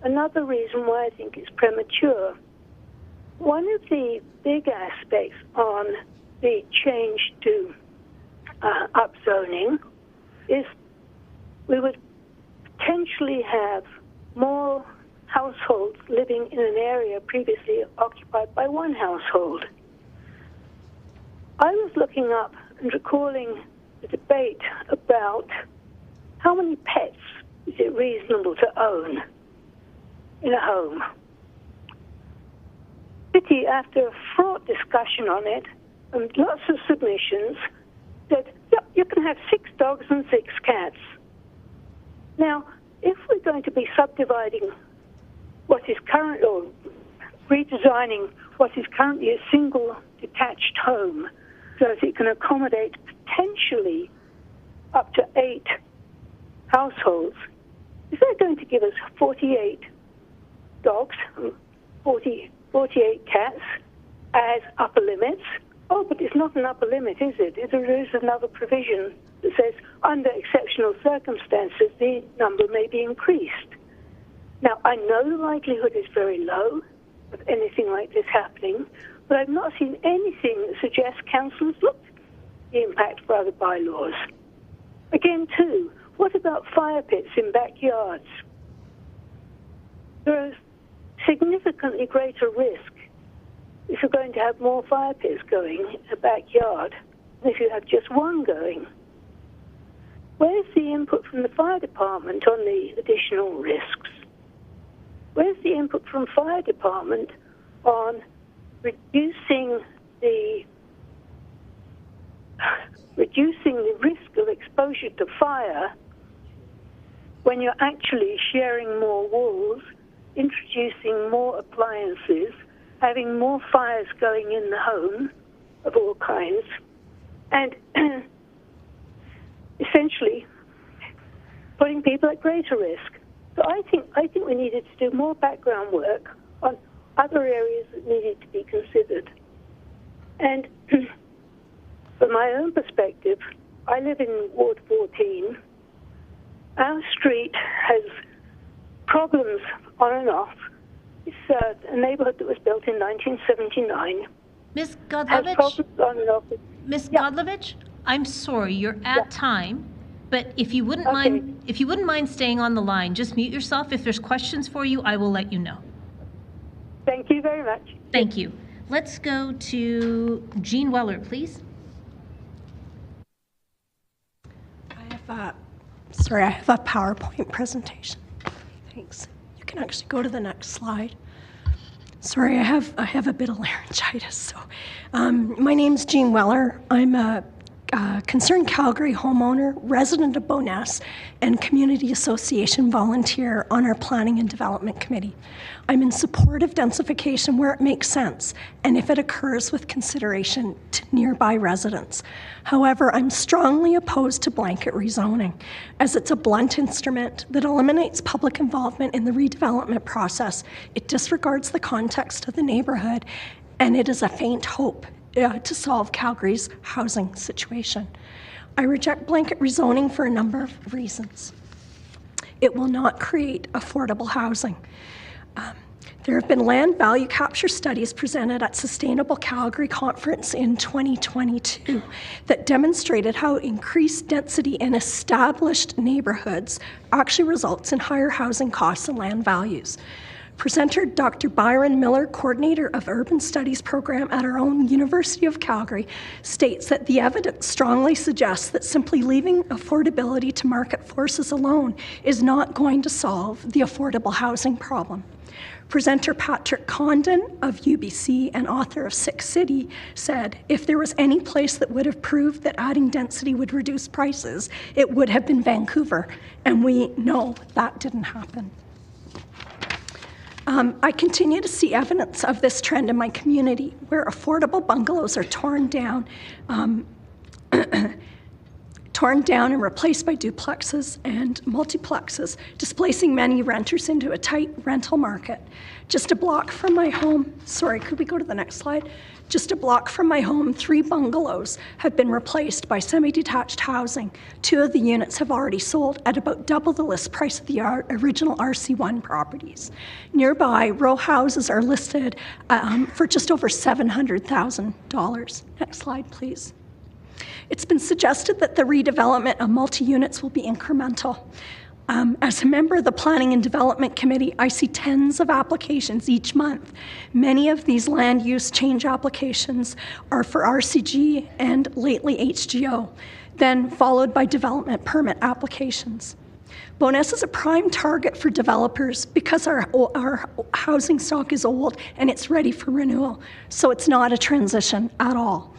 another reason why I think it's premature. One of the big aspects on the change to upzoning is we would potentially have more households living in an area previously occupied by one household. I was looking up and recalling the debate about how many pets is it reasonable to own in a home. City, after a fraught discussion on it and lots of submissions, said, yep, you can have 6 dogs and 6 cats. Now, if we're going to be subdividing what is current, or redesigning what is currently a single detached home so that it can accommodate potentially up to 8 households, is that going to give us 48 dogs and 48 cats as upper limits? Oh, but it's not an upper limit, is it? There is another provision that says under exceptional circumstances the number may be increased. Now, I know the likelihood is very low of anything like this happening, but I've not seen anything that suggests council has looked at the impact of other bylaws. Again, too, what about fire pits in backyards? There is significantly greater risk if you're going to have more fire pits going in a backyard than if you have just one going. Where's the input from the fire department on the additional risks? Where's the input from fire department on reducing the risk of exposure to fire when you're actually sharing more walls, introducing more appliances, having more fires going in the home of all kinds, and essentially putting people at greater risk? So I think we needed to do more background work on other areas that needed to be considered. And from my own perspective, I live in Ward 14. Our street has problems on and off. It's a neighborhood that was built in 1979. Ms. Has Godlovich? problems on and off. Ms. Godlovich, I'm sorry, you're at time, but if you wouldn't mind staying on the line, just mute yourself. If there's questions for you, I will let you know. Thank you very much. Thank you. Let's go to Jean Weller, please. Sorry, I have a PowerPoint presentation. Thanks. You can actually go to the next slide. Sorry, I have a bit of laryngitis. So, my name's Jean Weller. I'm a concerned Calgary homeowner, resident of Bowness, and community association volunteer on our Planning and Development Committee. I'm in support of densification where it makes sense and if it occurs with consideration to nearby residents. However, I'm strongly opposed to blanket rezoning, as it's a blunt instrument that eliminates public involvement in the redevelopment process. It disregards the context of the neighborhood, and it is a faint hope to solve Calgary's housing situation. I reject blanket rezoning for a number of reasons. It will not create affordable housing. There have been land value capture studies presented at Sustainable Calgary Conference in 2022 that demonstrated how increased density in established neighborhoods actually results in higher housing costs and land values. Presenter Dr. Byron Miller, coordinator of Urban Studies program at our own University of Calgary, states that the evidence strongly suggests that simply leaving affordability to market forces alone is not going to solve the affordable housing problem. Presenter Patrick Condon of UBC and author of Sick City said, if there was any place that would have proved that adding density would reduce prices, it would have been Vancouver, and we know that didn't happen. I continue to see evidence of this trend in my community, where affordable bungalows are torn down torn down and replaced by duplexes and multiplexes, displacing many renters into a tight rental market. Just a block from my home, sorry, could we go to the next slide? Just a block from my home, 3 bungalows have been replaced by semi-detached housing. 2 of the units have already sold at about double the list price of the original RC1 properties. Nearby, row houses are listed for just over $700,000. Next slide, please. It's been suggested that the redevelopment of multi-units will be incremental. As a member of the Planning and Development Committee, I see tens of applications each month. Many of these land use change applications are for RCG and lately HGO, then followed by development permit applications. Bowness is a prime target for developers because our housing stock is old and it's ready for renewal, so it's not a transition at all.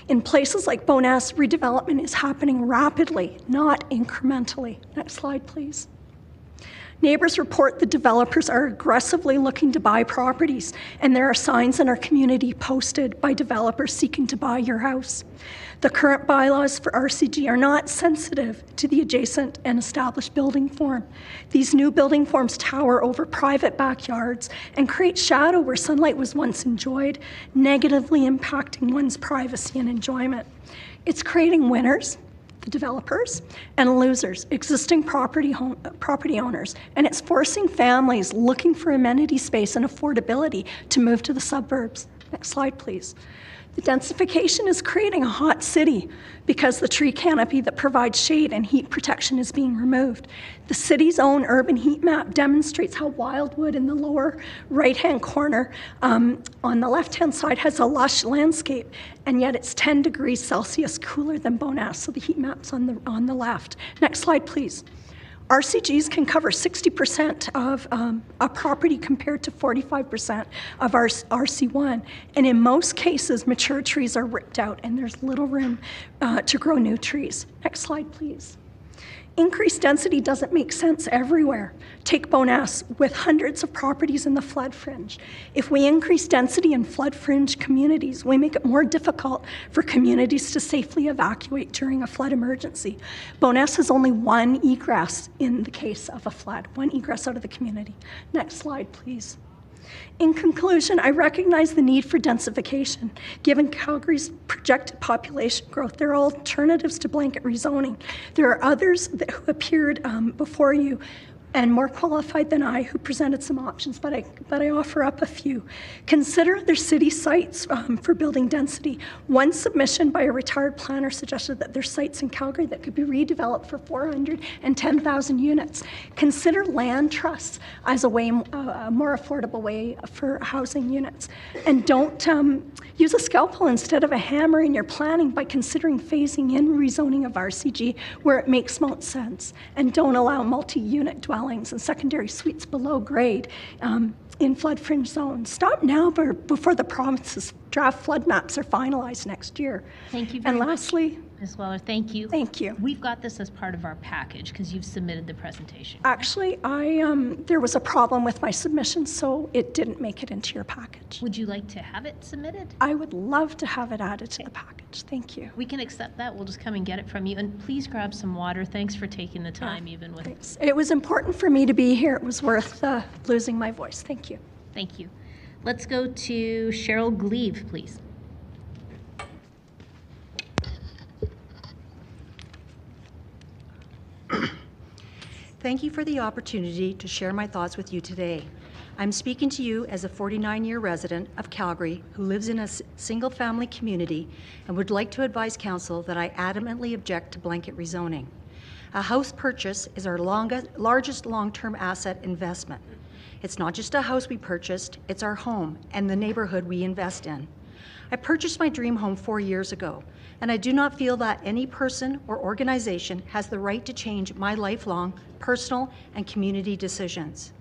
In places like Bowness, redevelopment is happening rapidly, not incrementally. Next slide, please. Neighbors report the developers are aggressively looking to buy properties, and there are signs in our community posted by developers seeking to buy your house. The current bylaws for RCG are not sensitive to the adjacent and established building form. These new building forms tower over private backyards and create shadow where sunlight was once enjoyed, negatively impacting one's privacy and enjoyment. It's creating winners, the developers, and losers, existing property owners, and it's forcing families looking for amenity space and affordability to move to the suburbs. Next slide, please. The densification is creating a hot city because the tree canopy that provides shade and heat protection is being removed. The city's own urban heat map demonstrates how Wildwood in the lower right-hand corner on the left-hand side has a lush landscape, and yet it's 10 degrees Celsius cooler than Bowness, so the heat map's on the left. Next slide, please. RCGs can cover 60% of a property compared to 45% of our RC1. And in most cases, mature trees are ripped out and there's little room to grow new trees. Next slide, please. Increased density doesn't make sense everywhere. Take Bowness with hundreds of properties in the flood fringe. If we increase density in flood fringe communities, we make it more difficult for communities to safely evacuate during a flood emergency. Bowness has only one egress in the case of a flood, one egress out of the community. Next slide, please. In conclusion, I recognize the need for densification. Given Calgary's projected population growth, there are alternatives to blanket rezoning. There are others who appeared before you and more qualified than I who presented some options, but I offer up a few. Consider their city sites for building density. One submission by a retired planner suggested that there's sites in Calgary that could be redeveloped for 410,000 units. Consider land trusts as a more affordable way for housing units. And don't use a scalpel instead of a hammer in your planning by considering phasing in rezoning of RCG where it makes most sense. And don't allow multi-unit dwellings and secondary suites below grade in flood fringe zones. Stop now before the province's draft flood maps are finalized next year. Thank you very much. And lastly, Ms. Weller, thank you. Thank you. We've got this as part of our package because you've submitted the presentation. Actually, there was a problem with my submission, so it didn't make it into your package. Would you like to have it submitted? I would love to have it added to the package. Thank you. We can accept that. We'll just come and get it from you. And please grab some water. Thanks for taking the time, even with... Thanks. It was important for me to be here. It was worth losing my voice. Thank you. Thank you. Let's go to Cheryl Gleave, please. Thank you for the opportunity to share my thoughts with you today. I'm speaking to you as a 49-year resident of Calgary who lives in a single-family community and would like to advise Council that I adamantly object to blanket rezoning. A house purchase is our largest long-term asset investment. It's not just a house we purchased, it's our home and the neighborhood we invest in. I purchased my dream home 4 years ago, and I do not feel that any person or organization has the right to change my lifelong personal and community decisions.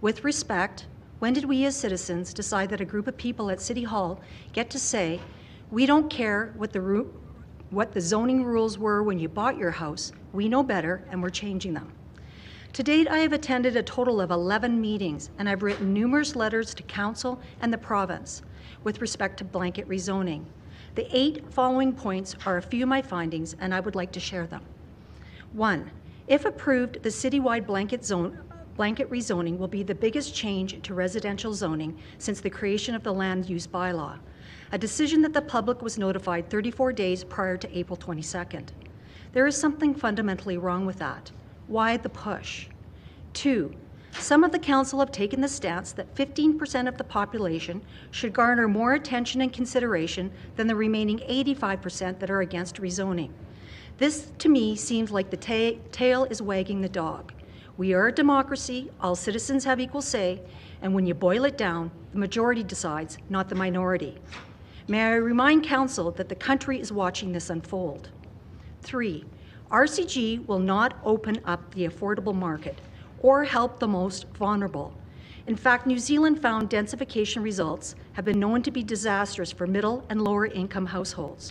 With respect, when did we as citizens decide that a group of people at City Hall get to say, we don't care what the zoning rules were when you bought your house, we know better and we're changing them. To date, I have attended a total of 11 meetings, and I've written numerous letters to Council and the province with respect to blanket rezoning. The 8 following points are a few of my findings, and I would like to share them. 1. If approved, the citywide blanket rezoning will be the biggest change to residential zoning since the creation of the land use bylaw, a decision that the public was notified 34 days prior to April 22nd. There is something fundamentally wrong with that. Why the push? 2. Some of the council have taken the stance that 15% of the population should garner more attention and consideration than the remaining 85% that are against rezoning. This, to me, seems like the tail is wagging the dog. We are a democracy, all citizens have equal say, and when you boil it down, the majority decides, not the minority. May I remind council that the country is watching this unfold. 3. RCG will not open up the affordable market or help the most vulnerable. In fact, New Zealand found densification results have been known to be disastrous for middle and lower income households,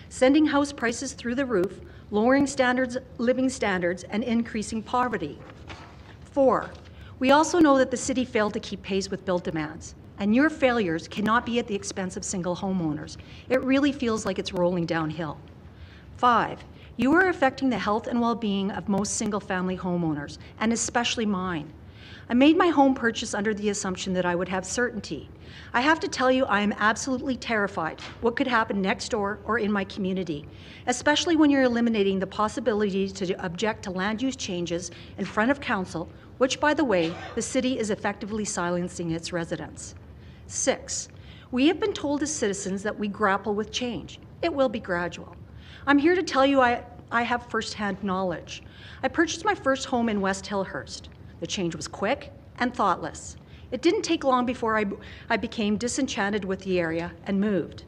sending house prices through the roof, lowering living standards, and increasing poverty. 4. We also know that the city failed to keep pace with build demands, and your failures cannot be at the expense of single homeowners. It really feels like it's rolling downhill. 5. You are affecting the health and well-being of most single-family homeowners, and especially mine. I made my home purchase under the assumption that I would have certainty. I have to tell you, I am absolutely terrified what could happen next door or in my community, especially when you're eliminating the possibility to object to land use changes in front of council, which, by the way, the city is effectively silencing its residents. 6. We have been told as citizens that we grapple with change. It will be gradual. I'm here to tell you I have firsthand knowledge. I purchased my first home in West Hillhurst. The change was quick and thoughtless. It didn't take long before I became disenchanted with the area and moved.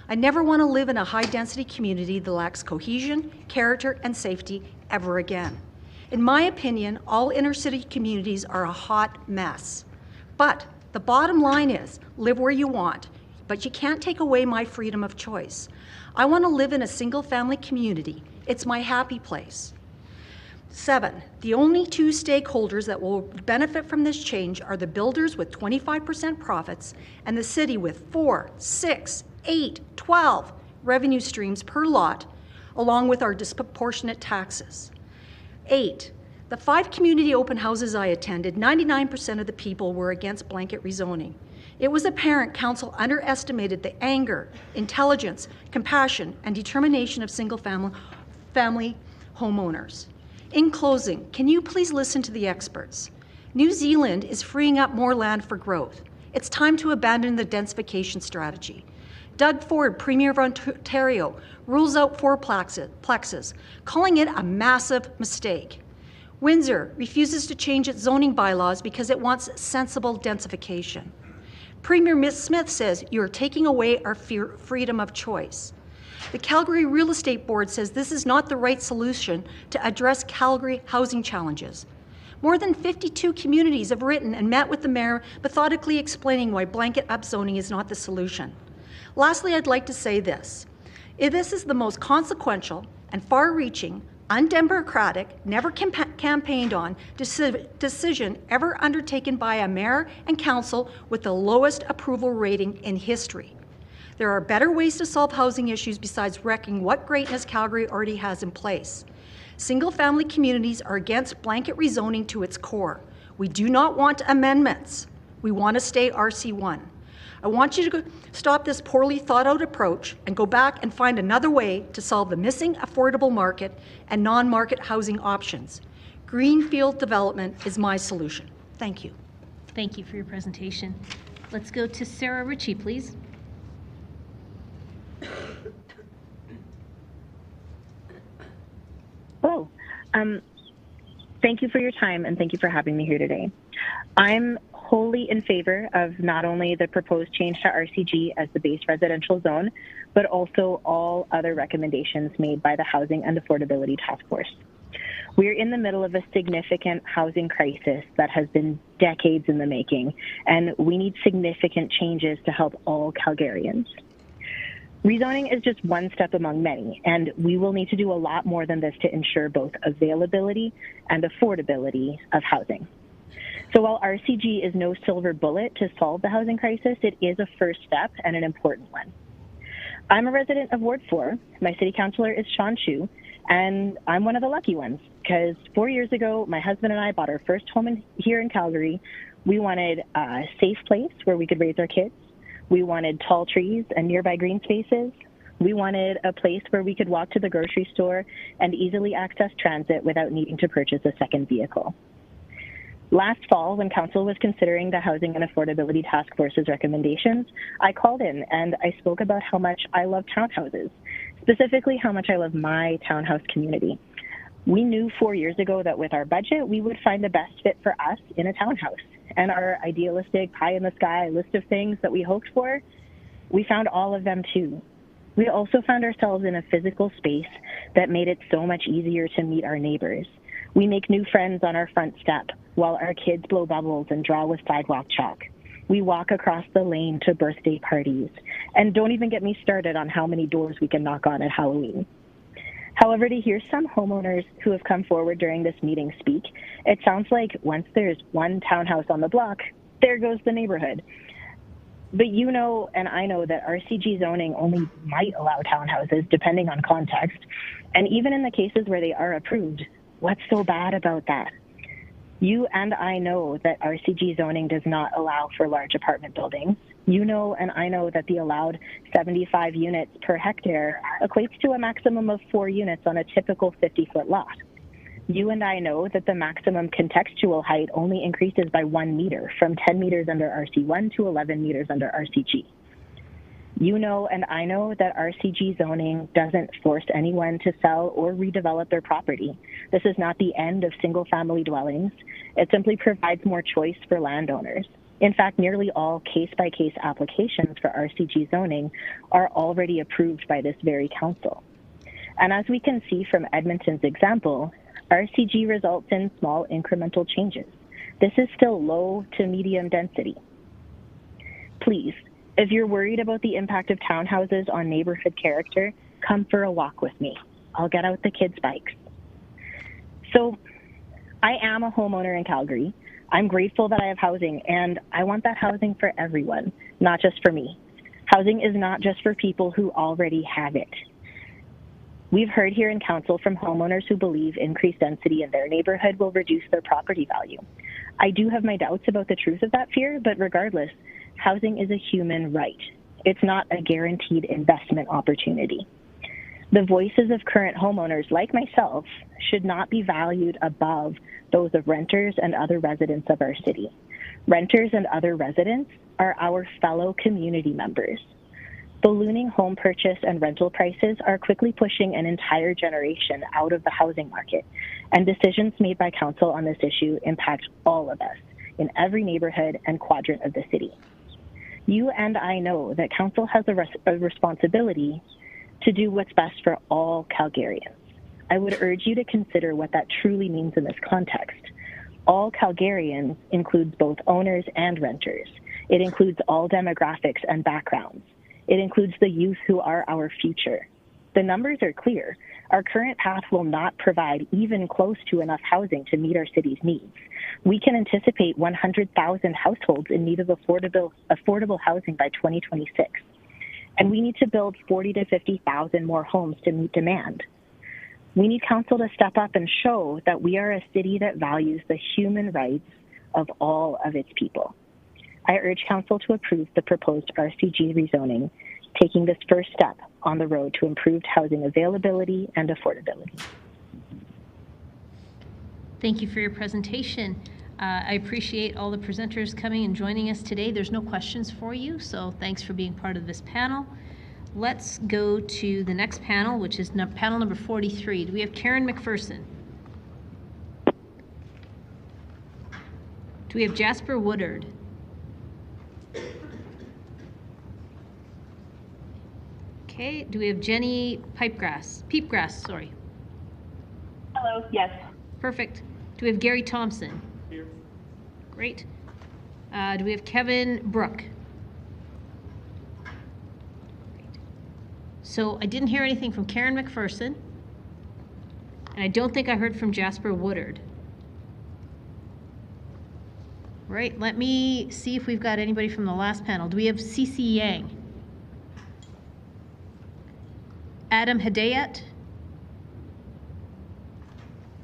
I never want to live in a high-density community that lacks cohesion, character, and safety ever again. In my opinion, all inner-city communities are a hot mess. But the bottom line is, live where you want, but you can't take away my freedom of choice. I want to live in a single-family community. It's my happy place. 7, the only two stakeholders that will benefit from this change are the builders with 25% profits and the city with 4, 6, 8, 12 revenue streams per lot, along with our disproportionate taxes. 8, the 5 community open houses I attended, 99% of the people were against blanket rezoning. It was apparent council underestimated the anger, intelligence, compassion, and determination of single-family homeowners. In closing, can you please listen to the experts? New Zealand is freeing up more land for growth. It's time to abandon the densification strategy. Doug Ford, Premier of Ontario, rules out fourplexes, calling it a massive mistake. Windsor refuses to change its zoning bylaws because it wants sensible densification. Premier Smith says you're taking away our freedom of choice. The Calgary Real Estate Board says this is not the right solution to address Calgary housing challenges. More than 52 communities have written and met with the mayor, methodically explaining why blanket upzoning is not the solution. Lastly, I'd like to say this. If this is the most consequential and far-reaching, undemocratic, never campaigned on decision ever undertaken by a mayor and council with the lowest approval rating in history. There are better ways to solve housing issues besides wrecking what greatness Calgary already has in place. Single-family communities are against blanket rezoning to its core. We do not want amendments. We want to stay RC1. I want you to stop this poorly thought-out approach and go back and find another way to solve the missing affordable market and non-market housing options. Greenfield development is my solution. Thank you. Thank you for your presentation. Let's go to Sarah Ritchie, please. Hello. Thank you for your time and thank you for having me here today. I'm wholly in favor of not only the proposed change to RCG as the base residential zone, but also all other recommendations made by the Housing and Affordability Task Force. We're in the middle of a significant housing crisis that has been decades in the making, and we need significant changes to help all Calgarians. Rezoning is just one step among many, and we will need to do a lot more than this to ensure both availability and affordability of housing. So while RCG is no silver bullet to solve the housing crisis, it is a first step and an important one. I'm a resident of Ward 4. My city councillor is Sean Chu, And I'm one of the lucky ones because 4 years ago, my husband and I bought our first home here in Calgary. We wanted a safe place where we could raise our kids. We wanted tall trees and nearby green spaces. We wanted a place where we could walk to the grocery store and easily access transit without needing to purchase a second vehicle. Last fall, when Council was considering the Housing and Affordability Task Force's recommendations, I called in and I spoke about how much I love townhouses, specifically how much I love my townhouse community. We knew 4 years ago that with our budget, we would find the best fit for us in a townhouse. And our idealistic pie-in-the-sky list of things that we hoped for, we found all of them too. We also found ourselves in a physical space that made it so much easier to meet our neighbors. We make new friends on our front step while our kids blow bubbles and draw with sidewalk chalk. We walk across the lane to birthday parties. And don't even get me started on how many doors we can knock on at Halloween. However, to hear some homeowners who have come forward during this meeting speak, it sounds like once there's one townhouse on the block, there goes the neighborhood. But you know, and I know that RCG zoning only might allow townhouses depending on context. And even in the cases where they are approved, what's so bad about that? You and I know that RCG zoning does not allow for large apartment buildings. You know and I know that the allowed 75 units per hectare equates to a maximum of 4 units on a typical 50-foot lot. You and I know that the maximum contextual height only increases by 1 meter, from 10 meters under RC1 to 11 meters under RCG. You know and I know that RCG zoning doesn't force anyone to sell or redevelop their property. This is not the end of single-family dwellings. It simply provides more choice for landowners. In fact, nearly all case-by-case applications for RCG zoning are already approved by this very council. And as we can see from Edmonton's example, RCG results in small incremental changes. This is still low to medium density. Please, if you're worried about the impact of townhouses on neighborhood character, come for a walk with me. I'll get out the kids' bikes. So, I am a homeowner in Calgary. I'm grateful that I have housing, and I want that housing for everyone, not just for me. Housing is not just for people who already have it. We've heard here in council from homeowners who believe increased density in their neighborhood will reduce their property value. I do have my doubts about the truth of that fear, but regardless, housing is a human right. It's not a guaranteed investment opportunity. The voices of current homeowners like myself should not be valued above those of renters and other residents of our city. Renters and other residents are our fellow community members. Ballooning home purchase and rental prices are quickly pushing an entire generation out of the housing market, and decisions made by council on this issue impact all of us in every neighborhood and quadrant of the city. You and I know that council has a responsibility to do what's best for all Calgarians. I would urge you to consider what that truly means in this context. All Calgarians includes both owners and renters. It includes all demographics and backgrounds. It includes the youth who are our future. The numbers are clear. Our current path will not provide even close to enough housing to meet our city's needs. We can anticipate 100,000 households in need of affordable housing by 2026. And we need to build 40 to 50,000 more homes to meet demand. We need council to step up and show that we are a city that values the human rights of all of its people. I urge council to approve the proposed RCG rezoning, taking this first step on the road to improved housing availability and affordability. Thank you for your presentation. I appreciate all the presenters coming and joining us today. There's no questions for you, so thanks for being part of this panel. Let's go to the next panel, which is panel number 43. Do we have Karen McPherson? Do we have Jasper Woodard? Okay, do we have Jenny Peepgrass, sorry. Hello, yes. Perfect. Do we have Gary Thompson? Here. Great. Do we have Kevin Brook? Great. So I didn't hear anything from Karen McPherson, and I don't think I heard from Jasper Woodard. Right, let me see if we've got anybody from the last panel. Do we have CC Yang? Adam Hedayat?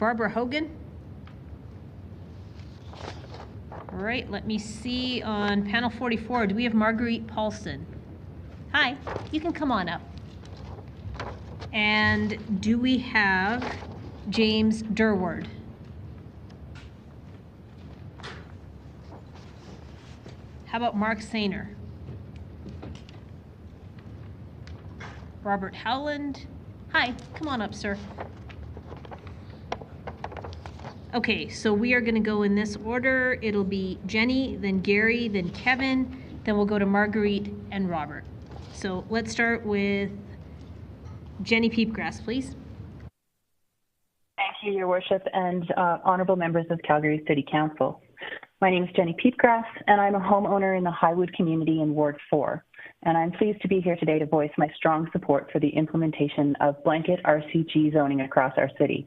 Barbara Hogan. All right, let me see on panel 44, do we have Marguerite Paulson? Hi, you can come on up. And do we have James Durward? How about Mark Sainer? Robert Howland? Hi, come on up, sir. Okay, so we are going to go in this order. It'll be Jenny, then Gary, then Kevin, then we'll go to Marguerite and Robert. So let's start with Jenny Peepgrass, please. Thank you, Your Worship, and honorable members of Calgary City Council. My name is Jenny Peepgrass, and I'm a homeowner in the Highwood community in Ward 4. And I'm pleased to be here today to voice my strong support for the implementation of blanket RCG zoning across our city.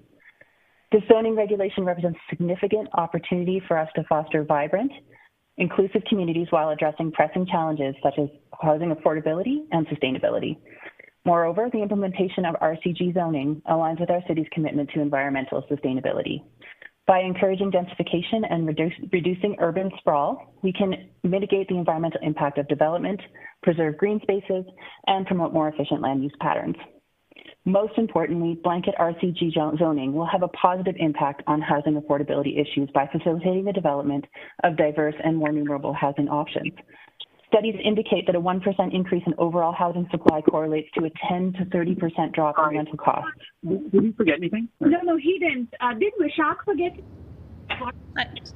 This zoning regulation represents a significant opportunity for us to foster vibrant, inclusive communities while addressing pressing challenges such as housing affordability and sustainability. Moreover, the implementation of RCG zoning aligns with our city's commitment to environmental sustainability. By encouraging densification and reducing urban sprawl, we can mitigate the environmental impact of development, preserve green spaces, and promote more efficient land use patterns. Most importantly, blanket RCG zoning will have a positive impact on housing affordability issues by facilitating the development of diverse and more numerable housing options. Studies indicate that a 1% increase in overall housing supply correlates to a 10 to 30% drop in rental costs. Did you forget anything? No, he didn't. Did Vishak forget?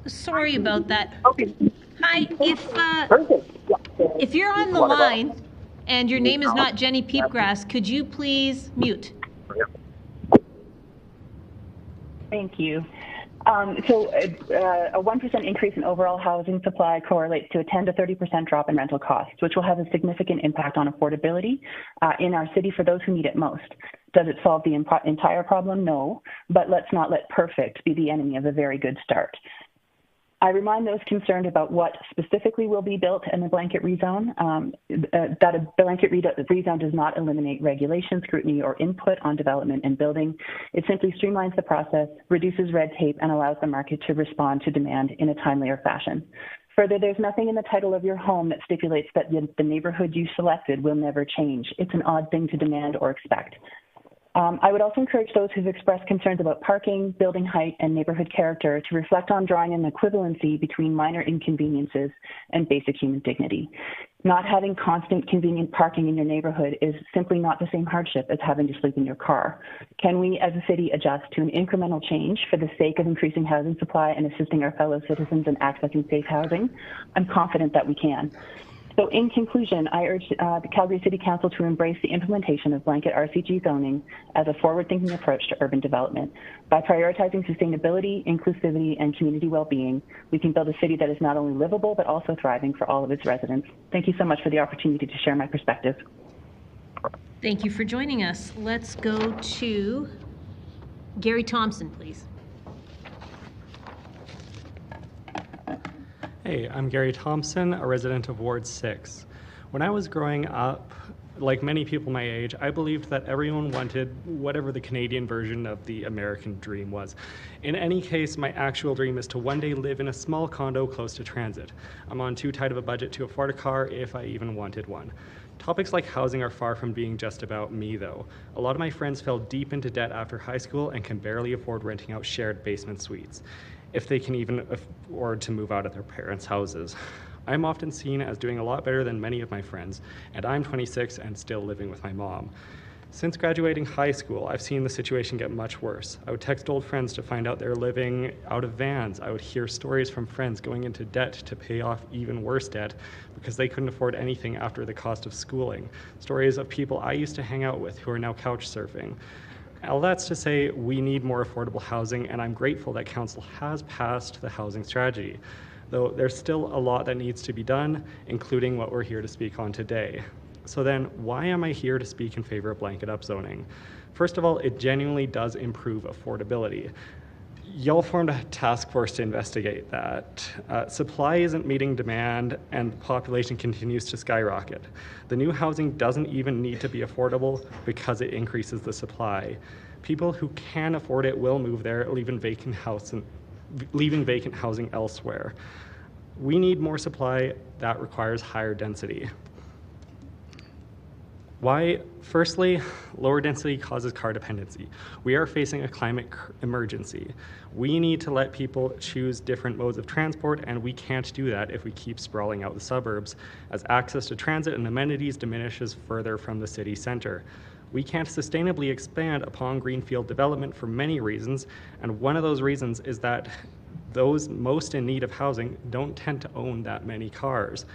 Sorry about that. Okay. Hi, if you're on the line and your name is not Jenny Peepgrass, could you please mute? Thank you. A 1% increase in overall housing supply correlates to a 10 to 30% drop in rental costs, which will have a significant impact on affordability in our city for those who need it most. Does it solve the entire problem? No, but let's not let perfect be the enemy of a very good start. I remind those concerned about what specifically will be built in the blanket rezone, that a blanket rezone does not eliminate regulation, scrutiny, or input on development and building. It simply streamlines the process, reduces red tape, and allows the market to respond to demand in a timelier fashion. Further, there's nothing in the title of your home that stipulates that the neighborhood you selected will never change. It's an odd thing to demand or expect. I would also encourage those who've expressed concerns about parking, building height, and neighborhood character to reflect on drawing an equivalency between minor inconveniences and basic human dignity. Not having constant convenient parking in your neighborhood is simply not the same hardship as having to sleep in your car. Can we as a city adjust to an incremental change for the sake of increasing housing supply and assisting our fellow citizens in accessing safe housing? I'm confident that we can. So in conclusion, I urge the Calgary City Council to embrace the implementation of blanket RCG zoning as a forward-thinking approach to urban development. By prioritizing sustainability, inclusivity, and community well-being, we can build a city that is not only livable but also thriving for all of its residents. Thank you so much for the opportunity to share my perspective. Thank you for joining us. Let's go to Gary Thompson, please. Hey, I'm Gary Thompson, a resident of Ward 6. When I was growing up, like many people my age, I believed that everyone wanted whatever the Canadian version of the American dream was. In any case, my actual dream is to one day live in a small condo close to transit. I'm on too tight of a budget to afford a car if I even wanted one. Topics like housing are far from being just about me, though. A lot of my friends fell deep into debt after high school and can barely afford renting out shared basement suites, if they can even afford to move out of their parents' houses. I'm often seen as doing a lot better than many of my friends, and I'm 26 and still living with my mom. Since graduating high school, I've seen the situation get much worse. I would text old friends to find out they're living out of vans. I would hear stories from friends going into debt to pay off even worse debt because they couldn't afford anything after the cost of schooling. Stories of people I used to hang out with who are now couch surfing. All that's to say, we need more affordable housing, and I'm grateful that Council has passed the housing strategy, though there's still a lot that needs to be done, including what we're here to speak on today. So then, why am I here to speak in favor of blanket upzoning? First of all, it genuinely does improve affordability. Y'all formed a task force to investigate that. Supply isn't meeting demand, and the population continues to skyrocket. The new housing doesn't even need to be affordable because it increases the supply. People who can afford it will move there, leaving vacant housing elsewhere. We need more supply that requires higher density. Why? Firstly, lower density causes car dependency. We are facing a climate emergency. We need to let people choose different modes of transport, and we can't do that if we keep sprawling out the suburbs, as access to transit and amenities diminishes further from the city center. We can't sustainably expand upon greenfield development for many reasons, and one of those reasons is that those most in need of housing don't tend to own that many cars.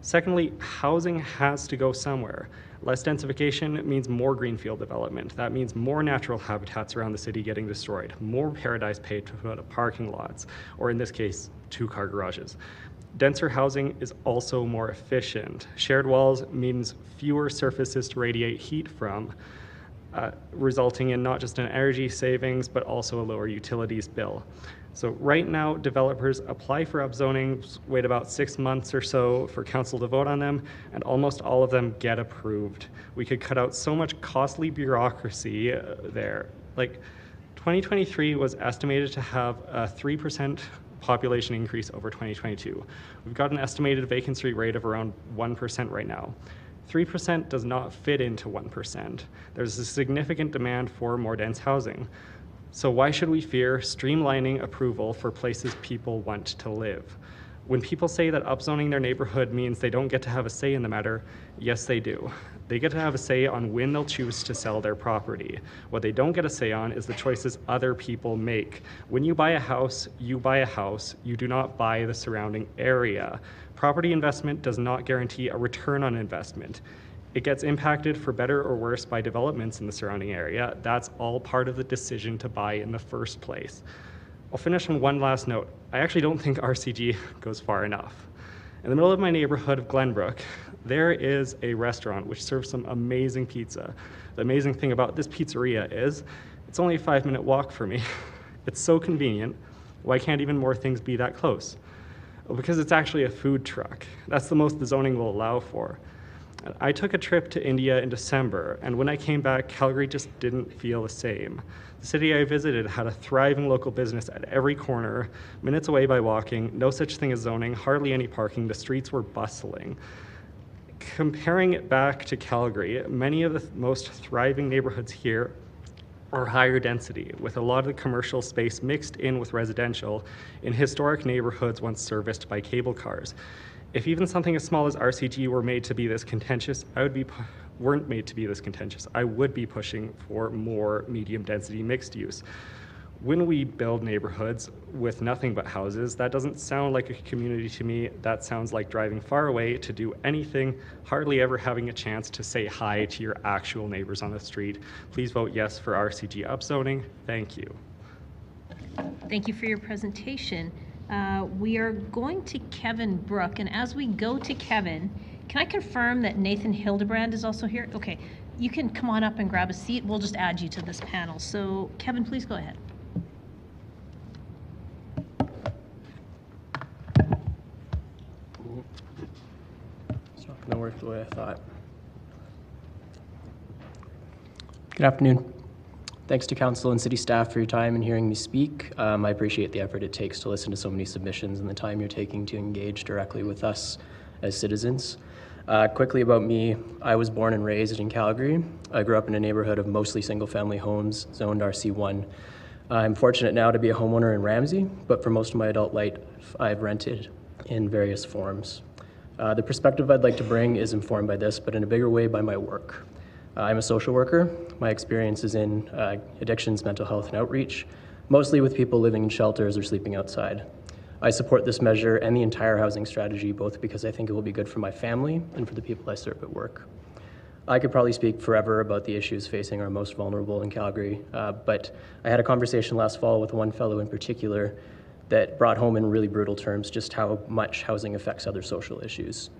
Secondly, housing has to go somewhere. Less densification means more greenfield development. That means more natural habitats around the city getting destroyed, more paradise paid to put up parking lots, or in this case, 2-car garages. Denser housing is also more efficient. Shared walls means fewer surfaces to radiate heat from, resulting in not just an energy savings, but also a lower utilities bill. So right now, developers apply for upzonings, wait about 6 months or so for council to vote on them, and almost all of them get approved. We could cut out so much costly bureaucracy there. Like 2023 was estimated to have a 3% population increase over 2022. We've got an estimated vacancy rate of around 1% right now. 3% does not fit into 1%. There's a significant demand for more dense housing. So why should we fear streamlining approval for places people want to live? When people say that upzoning their neighborhood means they don't get to have a say in the matter, yes, they do. They get to have a say on when they'll choose to sell their property. What they don't get a say on is the choices other people make. When you buy a house, you do not buy the surrounding area. Property investment does not guarantee a return on investment. It gets impacted for better or worse by developments in the surrounding area. That's all part of the decision to buy in the first place. I'll finish on one last note. I actually don't think RCG goes far enough. In the middle of my neighborhood of Glenbrook, there is a restaurant which serves some amazing pizza. The amazing thing about this pizzeria is it's only a 5-minute walk for me. It's so convenient. Why can't even more things be that close? Well, because it's actually a food truck. That's the most the zoning will allow for. I took a trip to India in December, and when I came back, Calgary just didn't feel the same. The city I visited had a thriving local business at every corner, minutes away by walking, no such thing as zoning, hardly any parking, the streets were bustling. Comparing it back to Calgary, many of the most thriving neighborhoods here are higher density, with a lot of the commercial space mixed in with residential in historic neighborhoods once serviced by cable cars. If even something as small as RCG were made to be this contentious, I would be pushing for more medium density mixed use. When we build neighborhoods with nothing but houses, that doesn't sound like a community to me. That sounds like driving far away to do anything, hardly ever having a chance to say hi to your actual neighbors on the street. Please vote yes for RCG upzoning. Thank you. Thank you for your presentation. We are going to Kevin Brook, and as we go to Kevin, can I confirm that Nathan Hildebrand is also here? Okay, you can come on up and grab a seat. We'll just add you to this panel. So Kevin, please go ahead. It's not going to work the way I thought. Good afternoon. Thanks to council and city staff for your time and hearing me speak. I appreciate the effort it takes to listen to so many submissions and the time you're taking to engage directly with us as citizens. Quickly about me, I was born and raised in Calgary. I grew up in a neighborhood of mostly single-family homes, zoned RC1. I'm fortunate now to be a homeowner in Ramsey, but for most of my adult life, I've rented in various forms. The perspective I'd like to bring is informed by this, but in a bigger way by my work. I'm a social worker. My experience is in addictions, mental health, and outreach, mostly with people living in shelters or sleeping outside. I support this measure and the entire housing strategy, both because I think it will be good for my family and for the people I serve at work. I could probably speak forever about the issues facing our most vulnerable in Calgary, but I had a conversation last fall with one fellow in particular that brought home in really brutal terms just how much housing affects other social issues.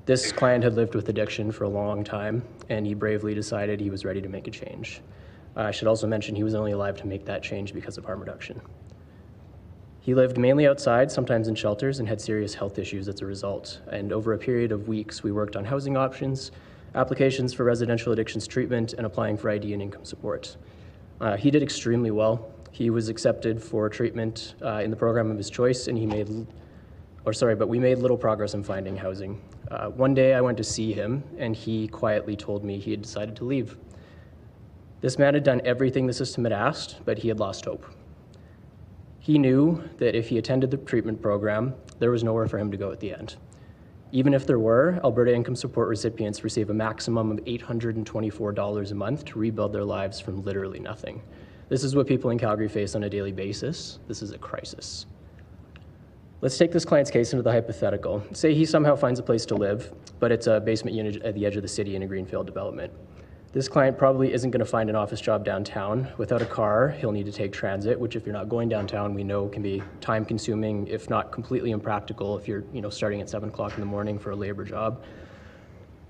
This client had lived with addiction for a long time, and he bravely decided he was ready to make a change. I should also mention he was only alive to make that change because of harm reduction. He lived mainly outside, sometimes in shelters, and had serious health issues as a result. And over a period of weeks, we worked on housing options, applications for residential addictions treatment, and applying for ID and income support. He did extremely well. He was accepted for treatment in the program of his choice, and we made little progress in finding housing. One day I went to see him, and he quietly told me he had decided to leave. This man had done everything the system had asked, but he had lost hope. He knew that if he attended the treatment program, there was nowhere for him to go at the end. Even if there were, Alberta income support recipients receive a maximum of $824 a month to rebuild their lives from literally nothing. This is what people in Calgary face on a daily basis. This is a crisis. Let's take this client's case into the hypothetical. Say he somehow finds a place to live, but it's a basement unit at the edge of the city in a greenfield development. This client probably isn't going to find an office job downtown. Without a car, he'll need to take transit, which if you're not going downtown, we know can be time-consuming, if not completely impractical if you're starting at 7 o'clock in the morning for a labor job.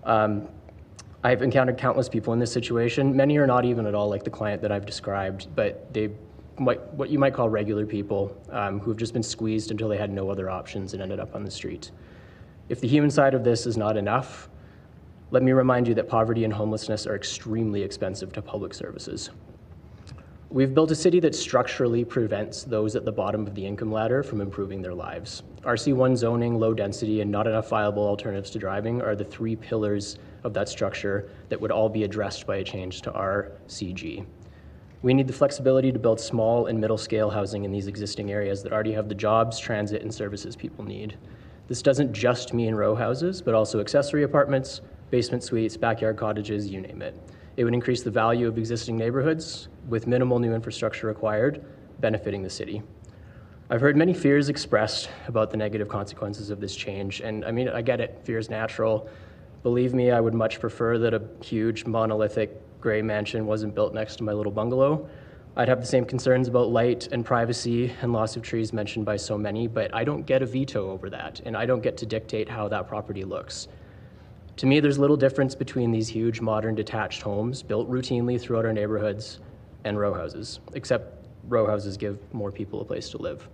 I've encountered countless people in this situation. Many are not even at all like the client that I've described, but what you might call regular people who have just been squeezed until they had no other options and ended up on the street. If the human side of this is not enough, let me remind you that poverty and homelessness are extremely expensive to public services. We've built a city that structurally prevents those at the bottom of the income ladder from improving their lives. RC1 zoning, low density, and not enough viable alternatives to driving are the 3 pillars of that structure that would all be addressed by a change to RCG. We need the flexibility to build small and middle scale housing in these existing areas that already have the jobs, transit, and services people need. This doesn't just mean row houses, but also accessory apartments, basement suites, backyard cottages, you name it. It would increase the value of existing neighborhoods with minimal new infrastructure required, benefiting the city. I've heard many fears expressed about the negative consequences of this change, and I get it, fear is natural. Believe me, I would much prefer that a huge monolithic gray mansion wasn't built next to my little bungalow. I'd have the same concerns about light and privacy and loss of trees mentioned by so many, but I don't get a veto over that, and I don't get to dictate how that property looks. To me, there's little difference between these huge modern detached homes built routinely throughout our neighborhoods and row houses, except row houses give more people a place to live.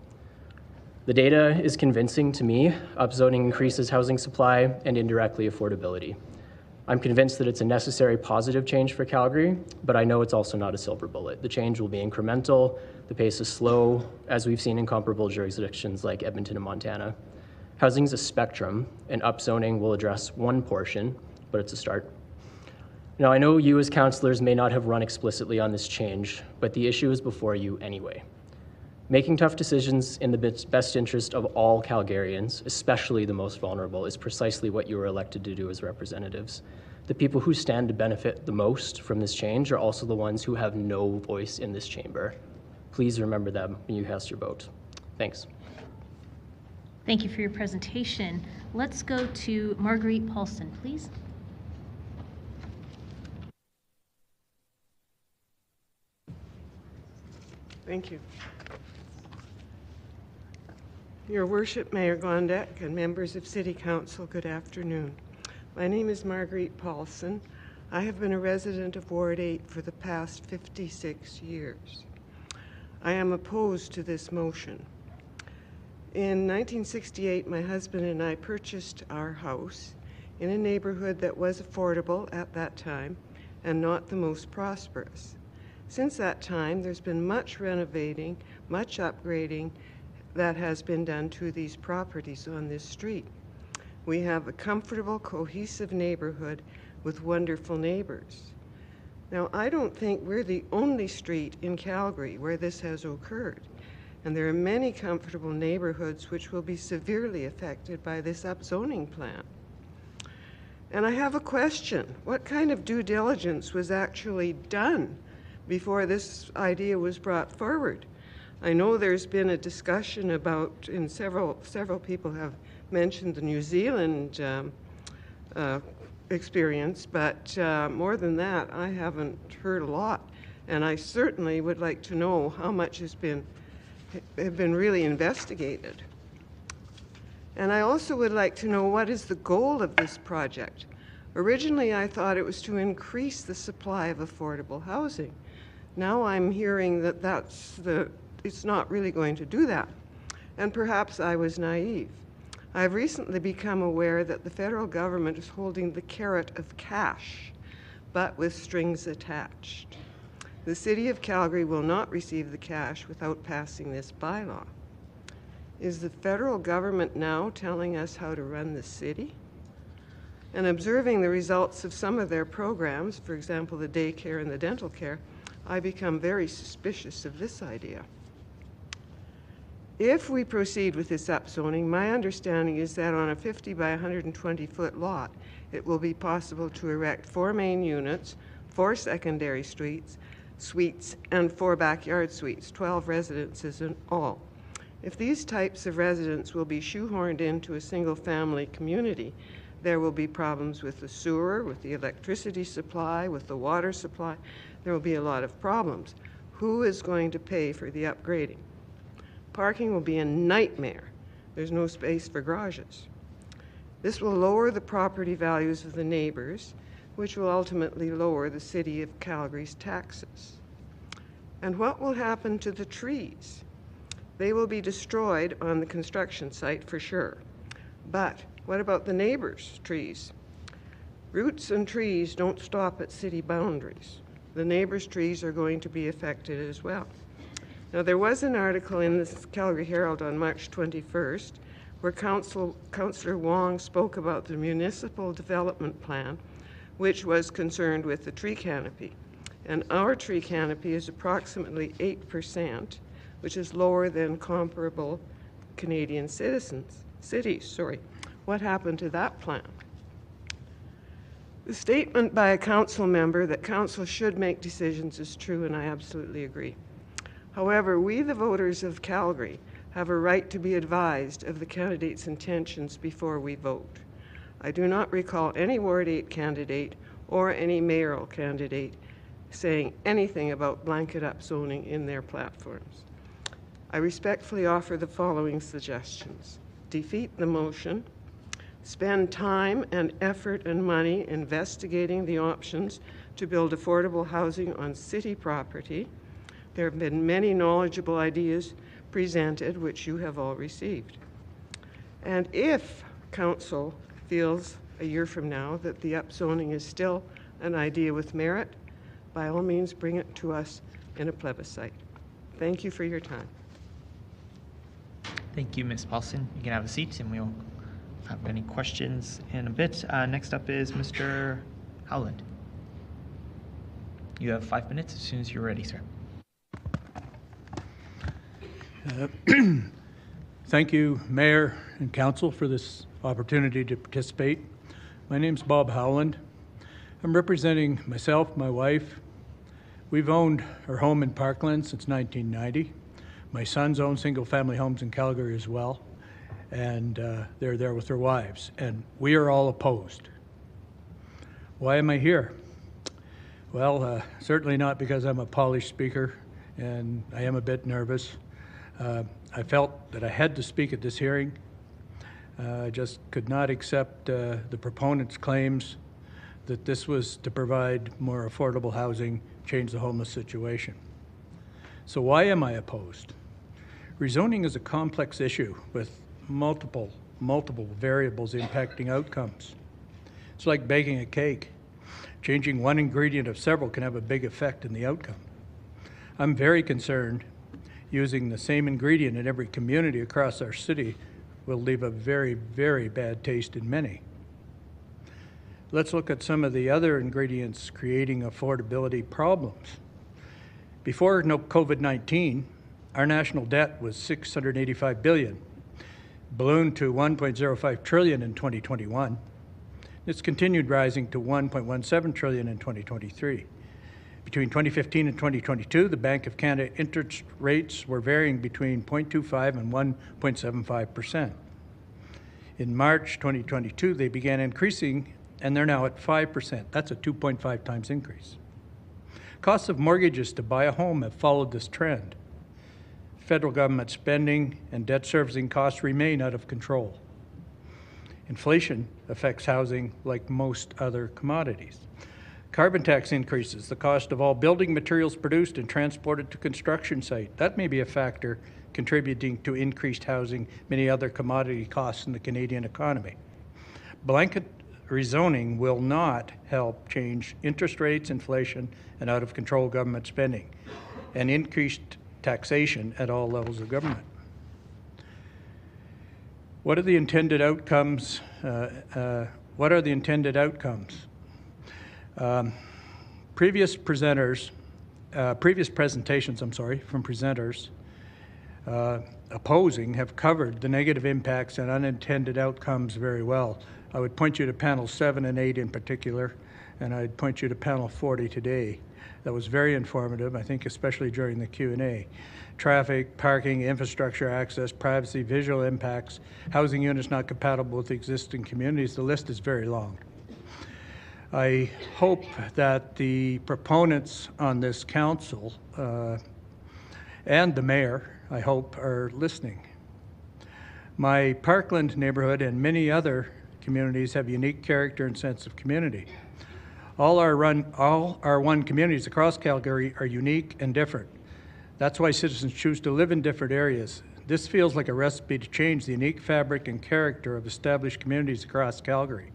The data is convincing to me. Upzoning increases housing supply and indirectly affordability. I'm convinced that it's a necessary positive change for Calgary, but I know it's also not a silver bullet. The change will be incremental, the pace is slow, as we've seen in comparable jurisdictions like Edmonton and Montana. Housing is a spectrum, and upzoning will address one portion, but it's a start. Now, I know you as councillors may not have run explicitly on this change, but the issue is before you anyway. Making tough decisions in the best interest of all Calgarians, especially the most vulnerable, is precisely what you were elected to do as representatives. The people who stand to benefit the most from this change are also the ones who have no voice in this chamber. Please remember them when you cast your vote. Thanks. Thank you for your presentation. Let's go to Marguerite Paulson, please. Thank you. Your Worship, Mayor Gondek, and members of City Council, good afternoon. My name is Marguerite Paulson. I have been a resident of Ward 8 for the past 56 years. I am opposed to this motion. In 1968, my husband and I purchased our house in a neighborhood that was affordable at that time and not the most prosperous. Since that time, there's been much renovating, much upgrading that has been done to these properties on this street. We have a comfortable, cohesive neighborhood with wonderful neighbors. Now, I don't think we're the only street in Calgary where this has occurred. And there are many comfortable neighborhoods which will be severely affected by this upzoning plan. And I have a question. What kind of due diligence was actually done before this idea was brought forward? I know there's been a discussion about, and several people have mentioned the New Zealand experience, but more than that, I haven't heard a lot. And I certainly would like to know how much have been really investigated. And I also would like to know what is the goal of this project. Originally, I thought it was to increase the supply of affordable housing. Now I'm hearing that it's not really going to do that. And perhaps I was naive. I've recently become aware that the federal government is holding the carrot of cash, but with strings attached. The City of Calgary will not receive the cash without passing this bylaw. Is the federal government now telling us how to run the city? And observing the results of some of their programs, for example, the daycare and the dental care, I become very suspicious of this idea. If we proceed with this upzoning, my understanding is that on a 50 by 120 foot lot, it will be possible to erect 4 main units, 4 secondary suites, and 4 backyard suites, 12 residences in all. If these types of residents will be shoehorned into a single family community, there will be problems with the sewer, with the electricity supply, with the water supply. There will be a lot of problems. Who is going to pay for the upgrading? Parking will be a nightmare. There's no space for garages. This will lower the property values of the neighbors, which will ultimately lower the City of Calgary's taxes. And what will happen to the trees? They will be destroyed on the construction site for sure. But what about the neighbors' trees? Roots and trees don't stop at city boundaries. The neighbors' trees are going to be affected as well. Now, there was an article in the Calgary Herald on March 21st where Councillor Wong spoke about the municipal development plan, which was concerned with the tree canopy. And our tree canopy is approximately 8%, which is lower than comparable Canadian cities. What happened to that plan? The statement by a council member that council should make decisions is true, and I absolutely agree. However, we, the voters of Calgary, have a right to be advised of the candidate's intentions before we vote. I do not recall any Ward 8 candidate or any mayoral candidate saying anything about blanket upzoning in their platforms. I respectfully offer the following suggestions. Defeat the motion. Spend time and effort and money investigating the options to build affordable housing on city property. There have been many knowledgeable ideas presented, which you have all received. And if council feels a year from now that the upzoning is still an idea with merit, by all means bring it to us in a plebiscite. Thank you for your time. Thank you, Ms. Paulson. You can have a seat and we'll have any questions in a bit. Next up is Mr. Howland. You have 5 minutes as soon as you're ready, sir. Thank you, Mayor and Council, for this opportunity to participate. My name's Bob Howland. I'm representing myself, my wife. We've owned our home in Parkland since 1990. My sons own single-family homes in Calgary as well, and they're there with their wives, and we are all opposed. Why am I here? Well, certainly not because I'm a polished speaker, and I am a bit nervous. I felt that I had to speak at this hearing. I just could not accept the proponents' claims that this was to provide more affordable housing, change the homeless situation. So why am I opposed? Rezoning is a complex issue with multiple variables impacting outcomes. It's like baking a cake. Changing one ingredient of several can have a big effect in the outcome. I'm very concerned using the same ingredient in every community across our city will leave a very, very bad taste in many. Let's look at some of the other ingredients creating affordability problems. Before COVID-19, our national debt was $685 billion, ballooned to $1.05 trillion in 2021. It's continued rising to $1.17 trillion in 2023. Between 2015 and 2022, the Bank of Canada interest rates were varying between 0.25% and 1.75%. In March 2022, they began increasing, and they're now at 5%. That's a 2.5 times increase. Costs of mortgages to buy a home have followed this trend. Federal government spending and debt servicing costs remain out of control. Inflation affects housing like most other commodities. Carbon tax increases the cost of all building materials produced and transported to construction site. That may be a factor contributing to increased housing, many other commodity costs in the Canadian economy. Blanket rezoning will not help change interest rates, inflation, and out-of-control government spending, and increased taxation at all levels of government. What are the intended outcomes? Previous presentations, from presenters opposing have covered the negative impacts and unintended outcomes very well. I would point you to panel 7 and 8 in particular, and I'd point you to panel 40 today. That was very informative, I think, especially during the Q&A. Traffic, parking, infrastructure access, privacy, visual impacts, housing units not compatible with existing communities. The list is very long. I hope that the proponents on this council and the mayor, I hope, are listening. My Parkland neighborhood and many other communities have unique character and sense of community. All our one communities across Calgary are unique and different. That's why citizens choose to live in different areas. This feels like a recipe to change the unique fabric and character of established communities across Calgary.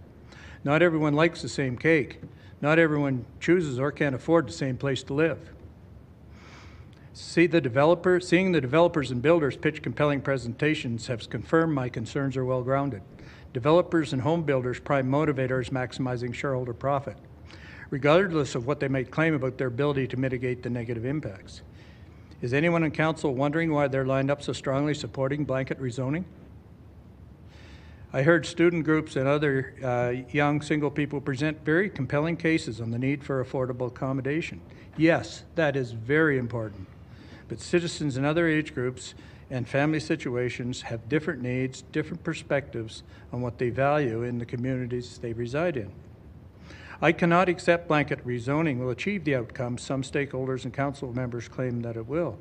Not everyone likes the same cake. Not everyone chooses or can afford the same place to live. Seeing the developers and builders pitch compelling presentations has confirmed my concerns are well-grounded. Developers and home builders' prime motivator is maximizing shareholder profit, regardless of what they might claim about their ability to mitigate the negative impacts. Is anyone in council wondering why they're lined up so strongly supporting blanket rezoning? I heard student groups and other young single people present very compelling cases on the need for affordable accommodation. Yes, that is very important. But citizens in other age groups and family situations have different needs, different perspectives on what they value in the communities they reside in. I cannot accept blanket rezoning will achieve the outcomes some stakeholders and council members claim that it will.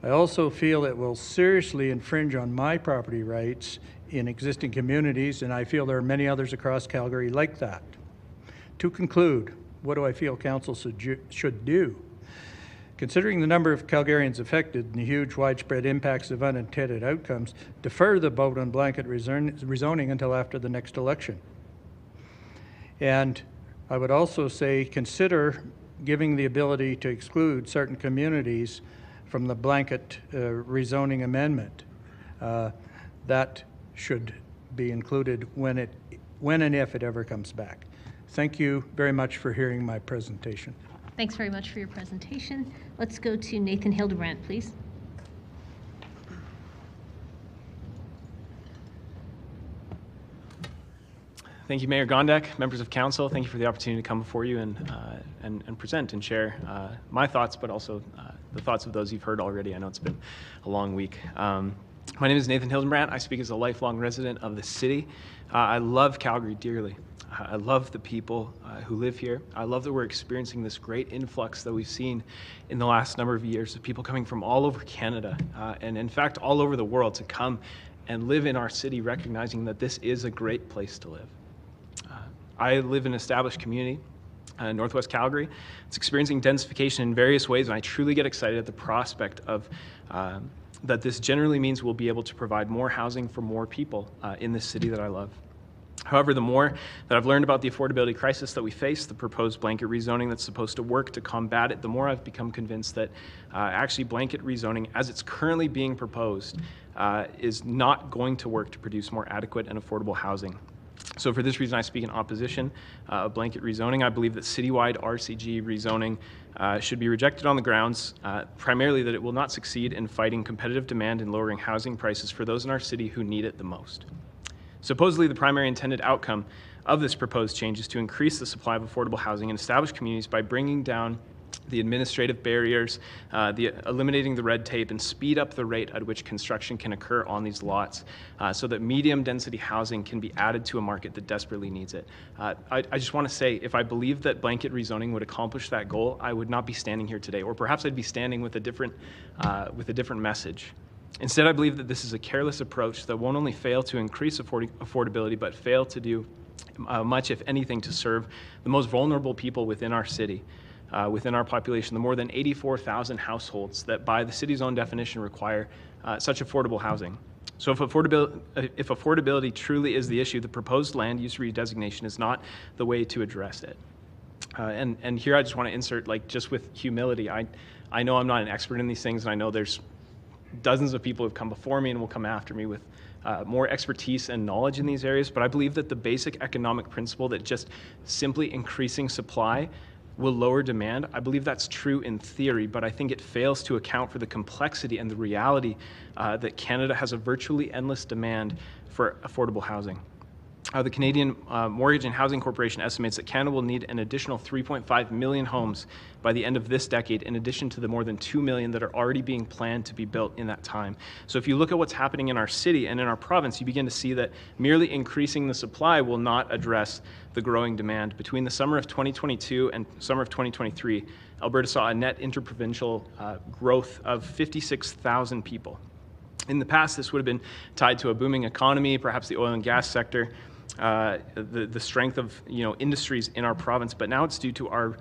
I also feel it will seriously infringe on my property rights in existing communities, and I feel there are many others across Calgary like that. To conclude, what do I feel council should do? Considering the number of Calgarians affected and the huge widespread impacts of unintended outcomes, defer the vote on blanket rezoning until after the next election. And I would also say consider giving the ability to exclude certain communities from the blanket rezoning amendment. That should be included when and if it ever comes back. Thank you very much for hearing my presentation. Thanks very much for your presentation. Let's go to Nathan Hildebrandt, please. Thank you, Mayor Gondek, members of council. Thank you for the opportunity to come before you and present and share my thoughts, but also the thoughts of those you've heard already. I know it's been a long week. My name is Nathan Hildebrandt. I speak as a lifelong resident of the city. I love Calgary dearly. I love the people who live here. I love that we're experiencing this great influx that we've seen in the last number of years of people coming from all over Canada and in fact all over the world to come and live in our city, recognizing that this is a great place to live. I live in an established community, Northwest Calgary. It's experiencing densification in various ways, and I truly get excited at the prospect of that this generally means we'll be able to provide more housing for more people in this city that I love. However, the more that I've learned about the affordability crisis that we face, the proposed blanket rezoning that's supposed to work to combat it, the more I've become convinced that actually blanket rezoning, as it's currently being proposed, is not going to work to produce more adequate and affordable housing. So for this reason, I speak in opposition of blanket rezoning. I believe that citywide RCG rezoning should be rejected on the grounds, primarily that it will not succeed in fighting competitive demand and lowering housing prices for those in our city who need it the most. Supposedly, the primary intended outcome of this proposed change is to increase the supply of affordable housing in established communities by bringing down the administrative barriers, eliminating the red tape, and speed up the rate at which construction can occur on these lots so that medium density housing can be added to a market that desperately needs it. I just want to say, if I believed that blanket rezoning would accomplish that goal, I would not be standing here today, or perhaps I'd be standing with a different message. Instead, I believe that this is a careless approach that won't only fail to increase affordability, but fail to do much, if anything, to serve the most vulnerable people within our city. Within our population, the more than 84,000 households that by the city's own definition require such affordable housing. So if affordability truly is the issue, the proposed land use redesignation is not the way to address it. And here I just want to insert, like, just with humility, I know I'm not an expert in these things, and I know there's dozens of people who've come before me and will come after me with more expertise and knowledge in these areas, but I believe that the basic economic principle that just simply increasing supply will lower demand, I believe that's true in theory, but I think it fails to account for the complexity and the reality that Canada has a virtually endless demand for affordable housing. The Canadian Mortgage and Housing Corporation estimates that Canada will need an additional 3.5 million homes by the end of this decade, in addition to the more than 2 million that are already being planned to be built in that time. So if you look at what's happening in our city and in our province, you begin to see that merely increasing the supply will not address the growing demand. Between the summer of 2022 and summer of 2023, Alberta saw a net interprovincial growth of 56,000 people. In the past, this would have been tied to a booming economy, perhaps the oil and gas sector, the strength of industries in our province, but now it's due to our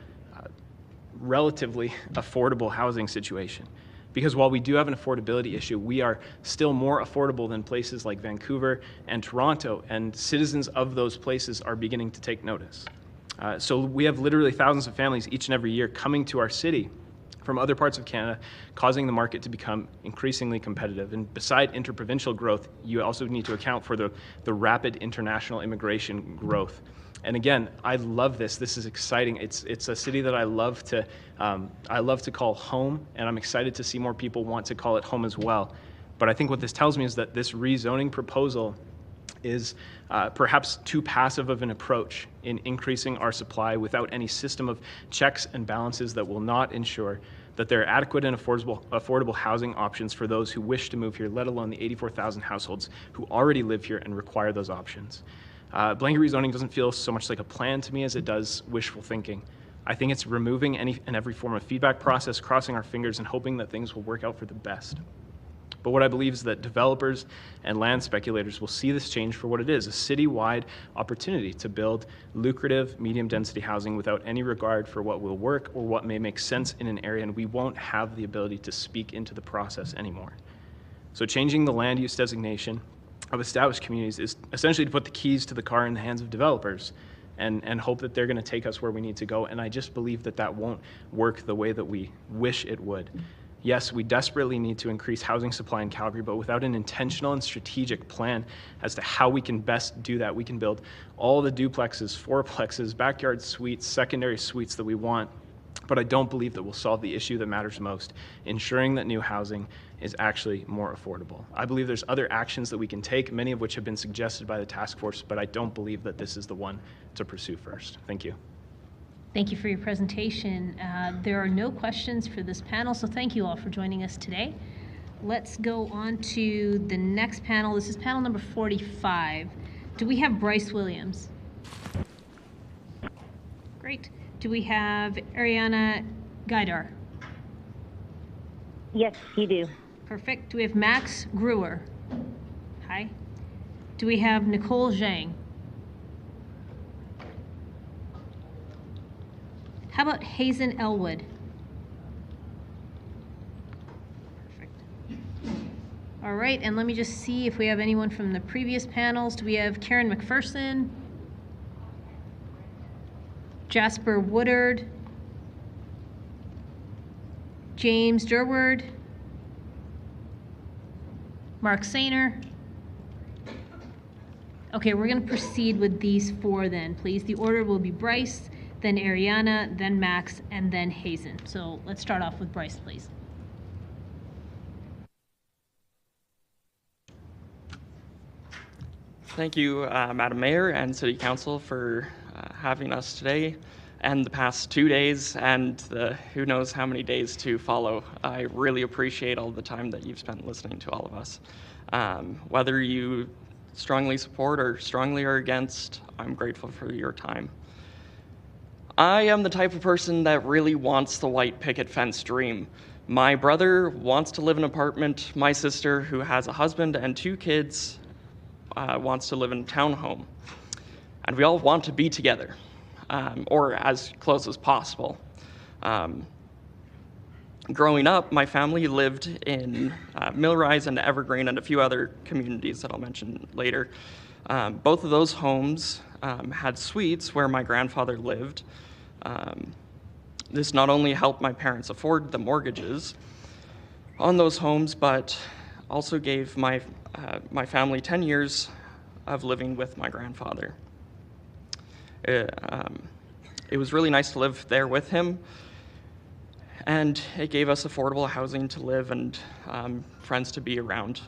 relatively affordable housing situation. Because while we do have an affordability issue, we are still more affordable than places like Vancouver and Toronto, and citizens of those places are beginning to take notice. So we have literally thousands of families each and every year coming to our city from other parts of Canada, causing the market to become increasingly competitive. And beside interprovincial growth, you also need to account for the rapid international immigration growth. And again, I love this. This is exciting. It's a city that I love to call home, and I'm excited to see more people want to call it home as well. But I think what this tells me is that this rezoning proposal is perhaps too passive of an approach in increasing our supply without any system of checks and balances that will not ensure that there are adequate and affordable housing options for those who wish to move here, let alone the 84,000 households who already live here and require those options. Blanket rezoning doesn't feel so much like a plan to me as it does wishful thinking. I think it's removing any and every form of feedback process, crossing our fingers and hoping that things will work out for the best. But what I believe is that developers and land speculators will see this change for what it is, a city-wide opportunity to build lucrative medium-density housing without any regard for what will work or what may make sense in an area, and we won't have the ability to speak into the process anymore. So changing the land use designation of established communities is essentially to put the keys to the car in the hands of developers and hope that they're going to take us where we need to go, and I just believe that that won't work the way that we wish it would. Yes, we desperately need to increase housing supply in Calgary, but without an intentional and strategic plan as to how we can best do that, we can build all the duplexes, fourplexes, backyard suites, secondary suites that we want, but I don't believe that we'll solve the issue that matters most, ensuring that new housing is actually more affordable. I believe there's other actions that we can take, many of which have been suggested by the task force, but I don't believe that this is the one to pursue first. Thank you. Thank you for your presentation. There are no questions for this panel, so thank you all for joining us today. Let's go on to the next panel. This is panel number 45. Do we have Bryce Williams? Great. Do we have Ariana Gaidar? Yes, you do. Perfect. Do we have Max Gruer? Hi. Do we have Nicole Zhang? How about Hazen Elwood? Perfect. All right, and let me just see if we have anyone from the previous panels. Do we have Karen McPherson? Jasper Woodard? James Durward? Mark Sainer? Okay, we're going to proceed with these four then, please. The order will be Bryce, then Ariana, then Max, and then Hazen. So let's start off with Bryce, please. Thank you, Madam Mayor and City Council, for having us today and the past 2 days and the who knows how many days to follow. I really appreciate all the time that you've spent listening to all of us. Whether you strongly support or strongly are against, I'm grateful for your time. I am the type of person that really wants the white picket fence dream. My brother wants to live in an apartment. My sister, who has a husband and 2 kids, wants to live in a townhome. And we all want to be together, or as close as possible. growing up, my family lived in Millrise and Evergreen and a few other communities that I'll mention later. Both of those homes had suites where my grandfather lived. This not only helped my parents afford the mortgages on those homes, but also gave my family 10 years of living with my grandfather. It was really nice to live there with him, and it gave us affordable housing to live and friends to be around.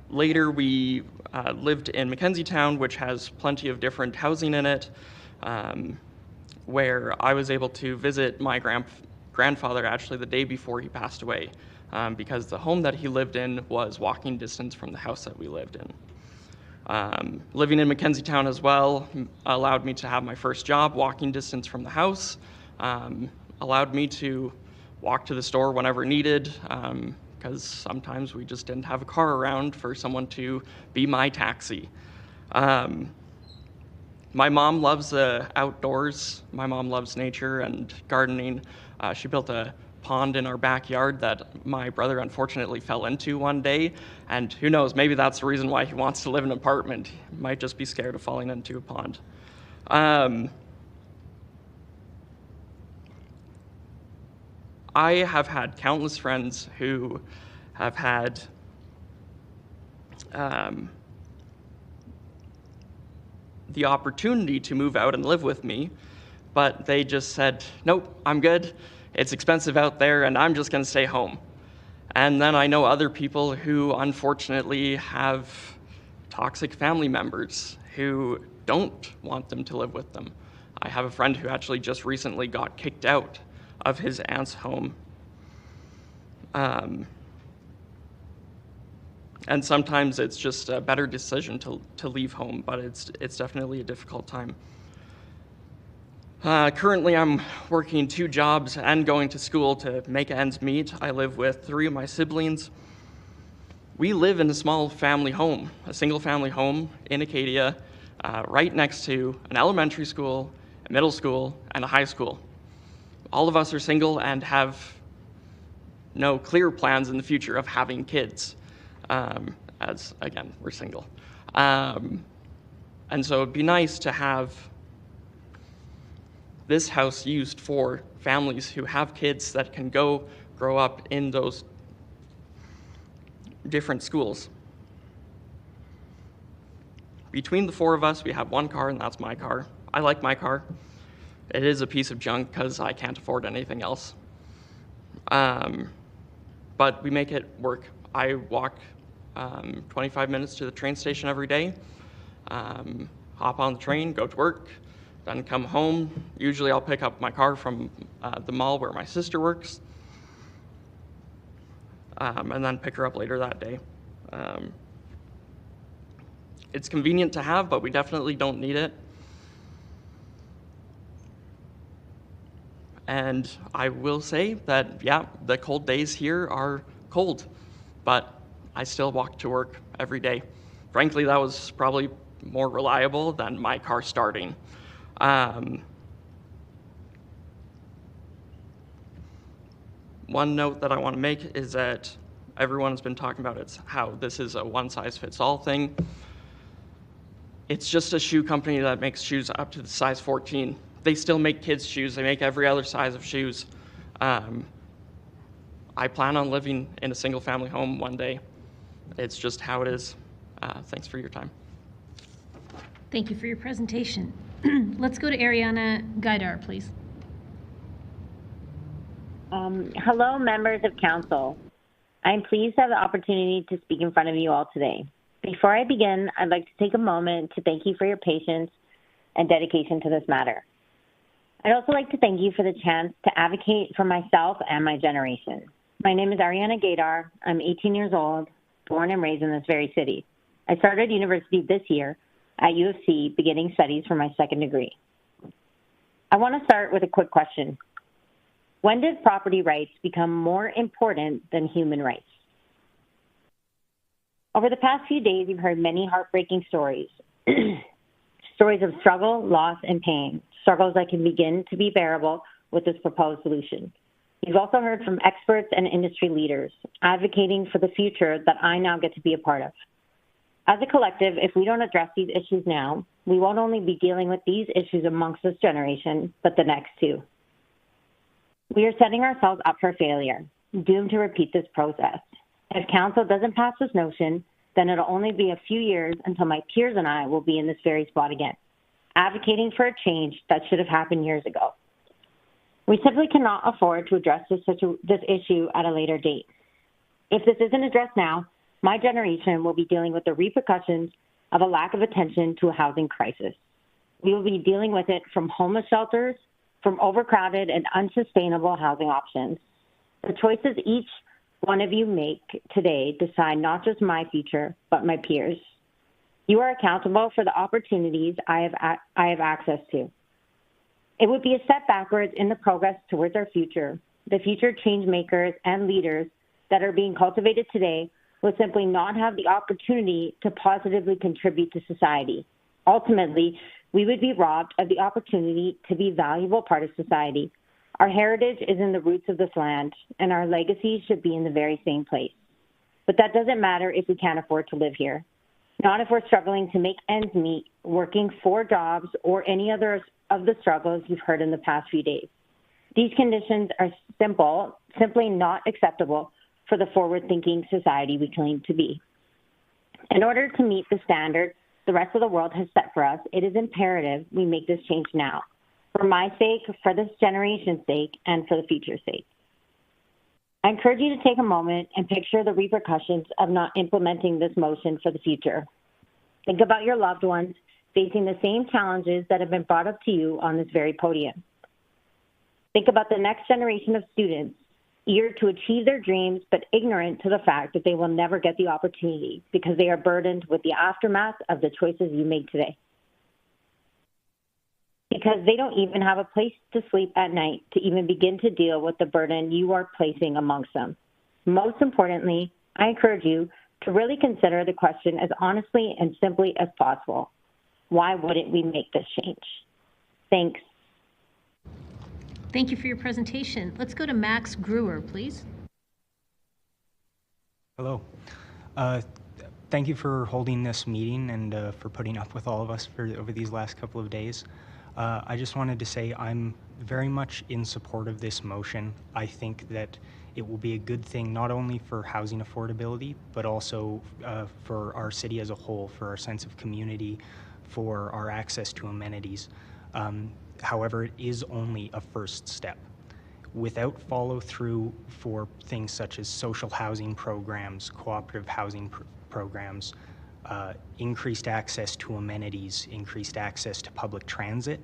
Later, we lived in Mackenzietown, which has plenty of different housing in it, where I was able to visit my grandfather actually the day before he passed away, because the home that he lived in was walking distance from the house that we lived in. Living in Mackenzietown as well allowed me to have my first job walking distance from the house, allowed me to walk to the store whenever needed, because sometimes we just didn't have a car around for someone to be my taxi. My mom loves the outdoors. My mom loves nature and gardening. She built a pond in our backyard that my brother unfortunately fell into one day, and who knows, maybe that's the reason why he wants to live in an apartment. He might just be scared of falling into a pond. I have had countless friends who have had the opportunity to move out and live with me, but they just said, nope, I'm good. It's expensive out there and I'm just gonna stay home. And then I know other people who unfortunately have toxic family members who don't want them to live with them. I have a friend who actually just recently got kicked out of his aunt's home. And sometimes it's just a better decision to leave home, but it's definitely a difficult time. Currently, I'm working 2 jobs and going to school to make ends meet. I live with 3 of my siblings. We live in a small family home, a single family home in Acadia, right next to an elementary school, a middle school, and a high school. All of us are single and have no clear plans in the future of having kids, as, again, we're single. And so it'd be nice to have this house used for families who have kids that can go grow up in those different schools. Between the 4 of us, we have 1 car, and that's my car. I like my car. It is a piece of junk because I can't afford anything else. But we make it work. I walk 25 minutes to the train station every day, hop on the train, go to work, then come home. Usually I'll pick up my car from the mall where my sister works, and then pick her up later that day. It's convenient to have, but we definitely don't need it. And I will say that, yeah, the cold days here are cold, but I still walk to work every day. Frankly, that was probably more reliable than my car starting. One note that I want to make is that everyone's been talking about it's how this is a one-size-fits-all thing. It's just a shoe company that makes shoes up to the size 14. They still make kids' shoes. They make every other size of shoes. I plan on living in a single-family home one day. It's just how it is. Thanks for your time. Thank you for your presentation. Let's go to Ariana Gaidar, please. Hello, members of council. I'm pleased to have the opportunity to speak in front of you all today. Before I begin, I'd like to take a moment to thank you for your patience and dedication to this matter. I'd also like to thank you for the chance to advocate for myself and my generation. My name is Ariana Gaidar. I'm 18 years old, born and raised in this very city. I started university this year at U of C, beginning studies for my 2nd degree. I want to start with a quick question. When did property rights become more important than human rights? Over the past few days, you've heard many heartbreaking stories. stories of struggle, loss, and pain, struggles that can begin to be bearable with this proposed solution. You've also heard from experts and industry leaders advocating for the future that I now get to be a part of. As a collective, if we don't address these issues now, we won't only be dealing with these issues amongst this generation, but the next too. We are setting ourselves up for failure, doomed to repeat this process. If council doesn't pass this notion, then it'll only be a few years until my peers and I will be in this very spot again, advocating for a change that should have happened years ago. We simply cannot afford to address this issue at a later date. If this isn't addressed now, my generation will be dealing with the repercussions of a lack of attention to a housing crisis. We will be dealing with it from homeless shelters, from overcrowded and unsustainable housing options. The choices each one of you make today decide not just my future, but my peers. You are accountable for the opportunities I have access to. It would be a step backwards in the progress towards our future. The future change makers and leaders that are being cultivated today will simply not have the opportunity to positively contribute to society. Ultimately, we would be robbed of the opportunity to be a valuable part of society. Our heritage is in the roots of this land, and our legacy should be in the very same place. But that doesn't matter if we can't afford to live here. Not if we're struggling to make ends meet, working 4 jobs, or any other of the struggles you've heard in the past few days. These conditions are simply not acceptable for the forward-thinking society we claim to be. In order to meet the standard the rest of the world has set for us, it is imperative we make this change now, for my sake, for this generation's sake, and for the future's sake. I encourage you to take a moment and picture the repercussions of not implementing this motion for the future. Think about your loved ones facing the same challenges that have been brought up to you on this very podium. Think about the next generation of students, eager to achieve their dreams, but ignorant to the fact that they will never get the opportunity because they are burdened with the aftermath of the choices you made today. Because they don't even have a place to sleep at night to even begin to deal with the burden you are placing amongst them. Most importantly, I encourage you to really consider the question as honestly and simply as possible. Why wouldn't we make this change? Thanks. Thank you for your presentation. Let's go to Max Brewer, please. Hello. Thank you for holding this meeting and for putting up with all of us over these last couple of days. I just wanted to say I'm very much in support of this motion. I think that it will be a good thing not only for housing affordability, but also for our city as a whole, for our sense of community, for our access to amenities. However, it is only a first step. Without follow through for things such as social housing programs, cooperative housing programs, increased access to amenities, increased access to public transit,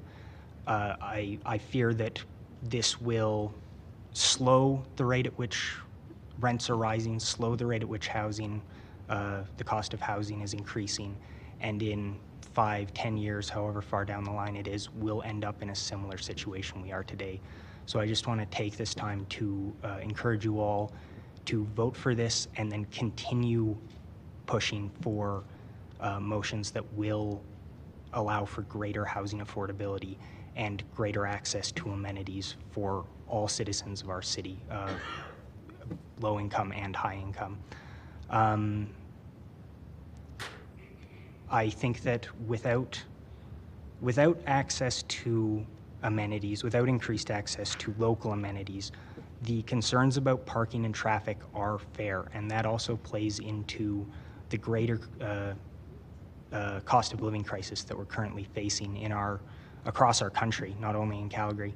I fear that this will slow the rate at which rents are rising, slow the rate at which housing, the cost of housing is increasing, and in 5-10 years, however far down the line it is, we'll end up in a similar situation we are today. So I just want to take this time to encourage you all to vote for this and then continue pushing for motions that will allow for greater housing affordability and greater access to amenities for all citizens of our city, low income and high income. I think that without access to amenities, without increased access to local amenities, the concerns about parking and traffic are fair, and that also plays into the greater cost of living crisis that we're currently facing across our country, not only in Calgary.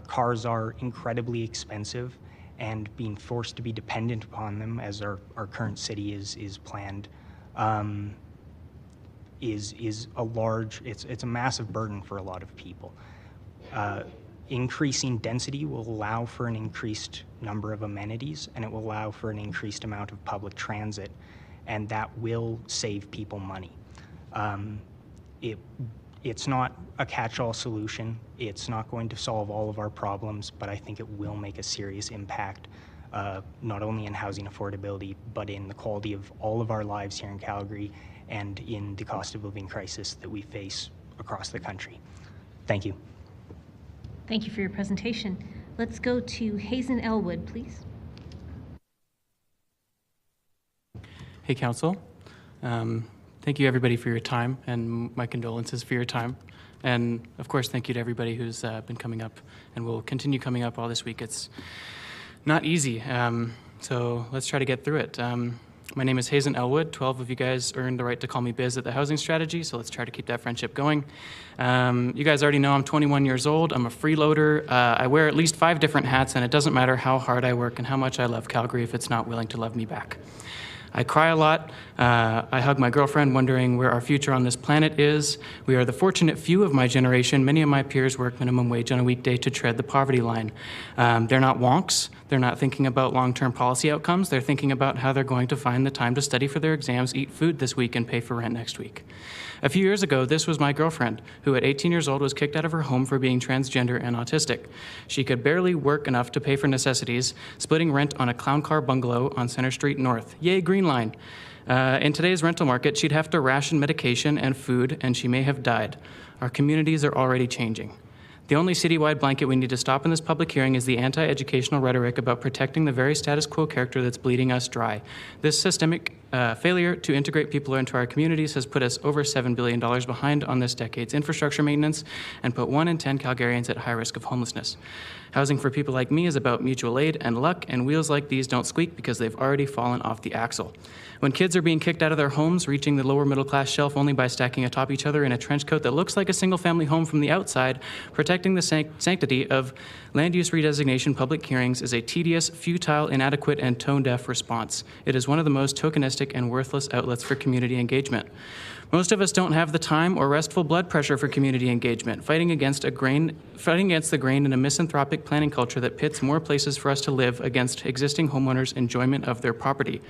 Cars are incredibly expensive, and being forced to be dependent upon them, as our current city is planned, is a large, it's a massive burden for a lot of people. Increasing density will allow for an increased number of amenities, and it will allow for an increased amount of public transit, and that will save people money. It's not a catch-all solution. It's not going to solve all of our problems, but I think it will make a serious impact, not only in housing affordability, but in the quality of all of our lives here in Calgary and in the cost of living crisis that we face across the country. Thank you. Thank you for your presentation. Let's go to Hazen Elwood, please. Hey, Council. Thank you, everybody, for your time, and my condolences for your time. And, of course, thank you to everybody who's been coming up and will continue coming up all this week. It's not easy, so let's try to get through it. My name is Hazen Elwood. 12 of you guys earned the right to call me Biz at the Housing Strategy, so let's try to keep that friendship going. You guys already know I'm 21 years old. I'm a freeloader. I wear at least 5 different hats, and it doesn't matter how hard I work and how much I love Calgary if it's not willing to love me back. I cry a lot. I hug my girlfriend, wondering where our future on this planet is. We are the fortunate few of my generation. Many of my peers work minimum wage on a weekday to tread the poverty line. They're not wonks. They're not thinking about long-term policy outcomes. They're thinking about how they're going to find the time to study for their exams, eat food this week, and pay for rent next week. A few years ago, this was my girlfriend, who at 18 years old was kicked out of her home for being transgender and autistic. She could barely work enough to pay for necessities, splitting rent on a clown car bungalow on Center Street North. Yay, Green Line. In today's rental market, she'd have to ration medication and food, and she may have died. Our communities are already changing. The only citywide blanket we need to stop in this public hearing is the anti-educational rhetoric about protecting the very status quo character that's bleeding us dry. This systemic failure to integrate people into our communities has put us over $7 billion behind on this decade's infrastructure maintenance and put 1 in 10 Calgarians at high risk of homelessness. Housing for people like me is about mutual aid and luck, and wheels like these don't squeak because they've already fallen off the axle. When kids are being kicked out of their homes, reaching the lower middle class shelf only by stacking atop each other in a trench coat that looks like a single family home from the outside, protecting the sanctity of land use redesignation public hearings is a tedious, futile, inadequate, and tone-deaf response. It is one of the most tokenistic and worthless outlets for community engagement. Most of us don't have the time or restful blood pressure for community engagement, fighting against the grain in a misanthropic planning culture that pits more places for us to live against existing homeowners' enjoyment of their property.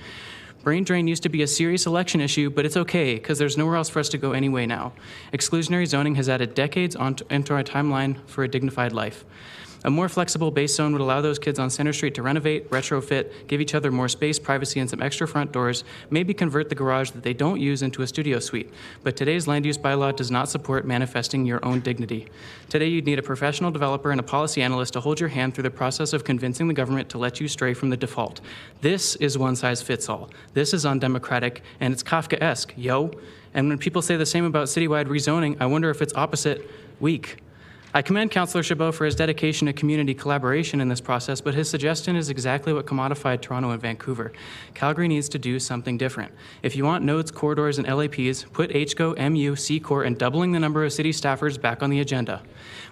Brain drain used to be a serious election issue, but it's okay, because there's nowhere else for us to go anyway now. Exclusionary zoning has added decades into our timeline for a dignified life. A more flexible base zone would allow those kids on Center Street to renovate, retrofit, give each other more space, privacy, and some extra front doors, maybe convert the garage that they don't use into a studio suite. But today's land use bylaw does not support manifesting your own dignity. Today, you'd need a professional developer and a policy analyst to hold your hand through the process of convincing the government to let you stray from the default. This is one size fits all. This is undemocratic, and it's Kafkaesque, yo. And when people say the same about citywide rezoning, I wonder if it's opposite weak. I commend Councillor Chabot for his dedication to community collaboration in this process, but his suggestion is exactly what commodified Toronto and Vancouver. Calgary needs to do something different. If you want nodes, corridors, and LAPs, put HCO, MU, C-Corps, and doubling the number of city staffers back on the agenda.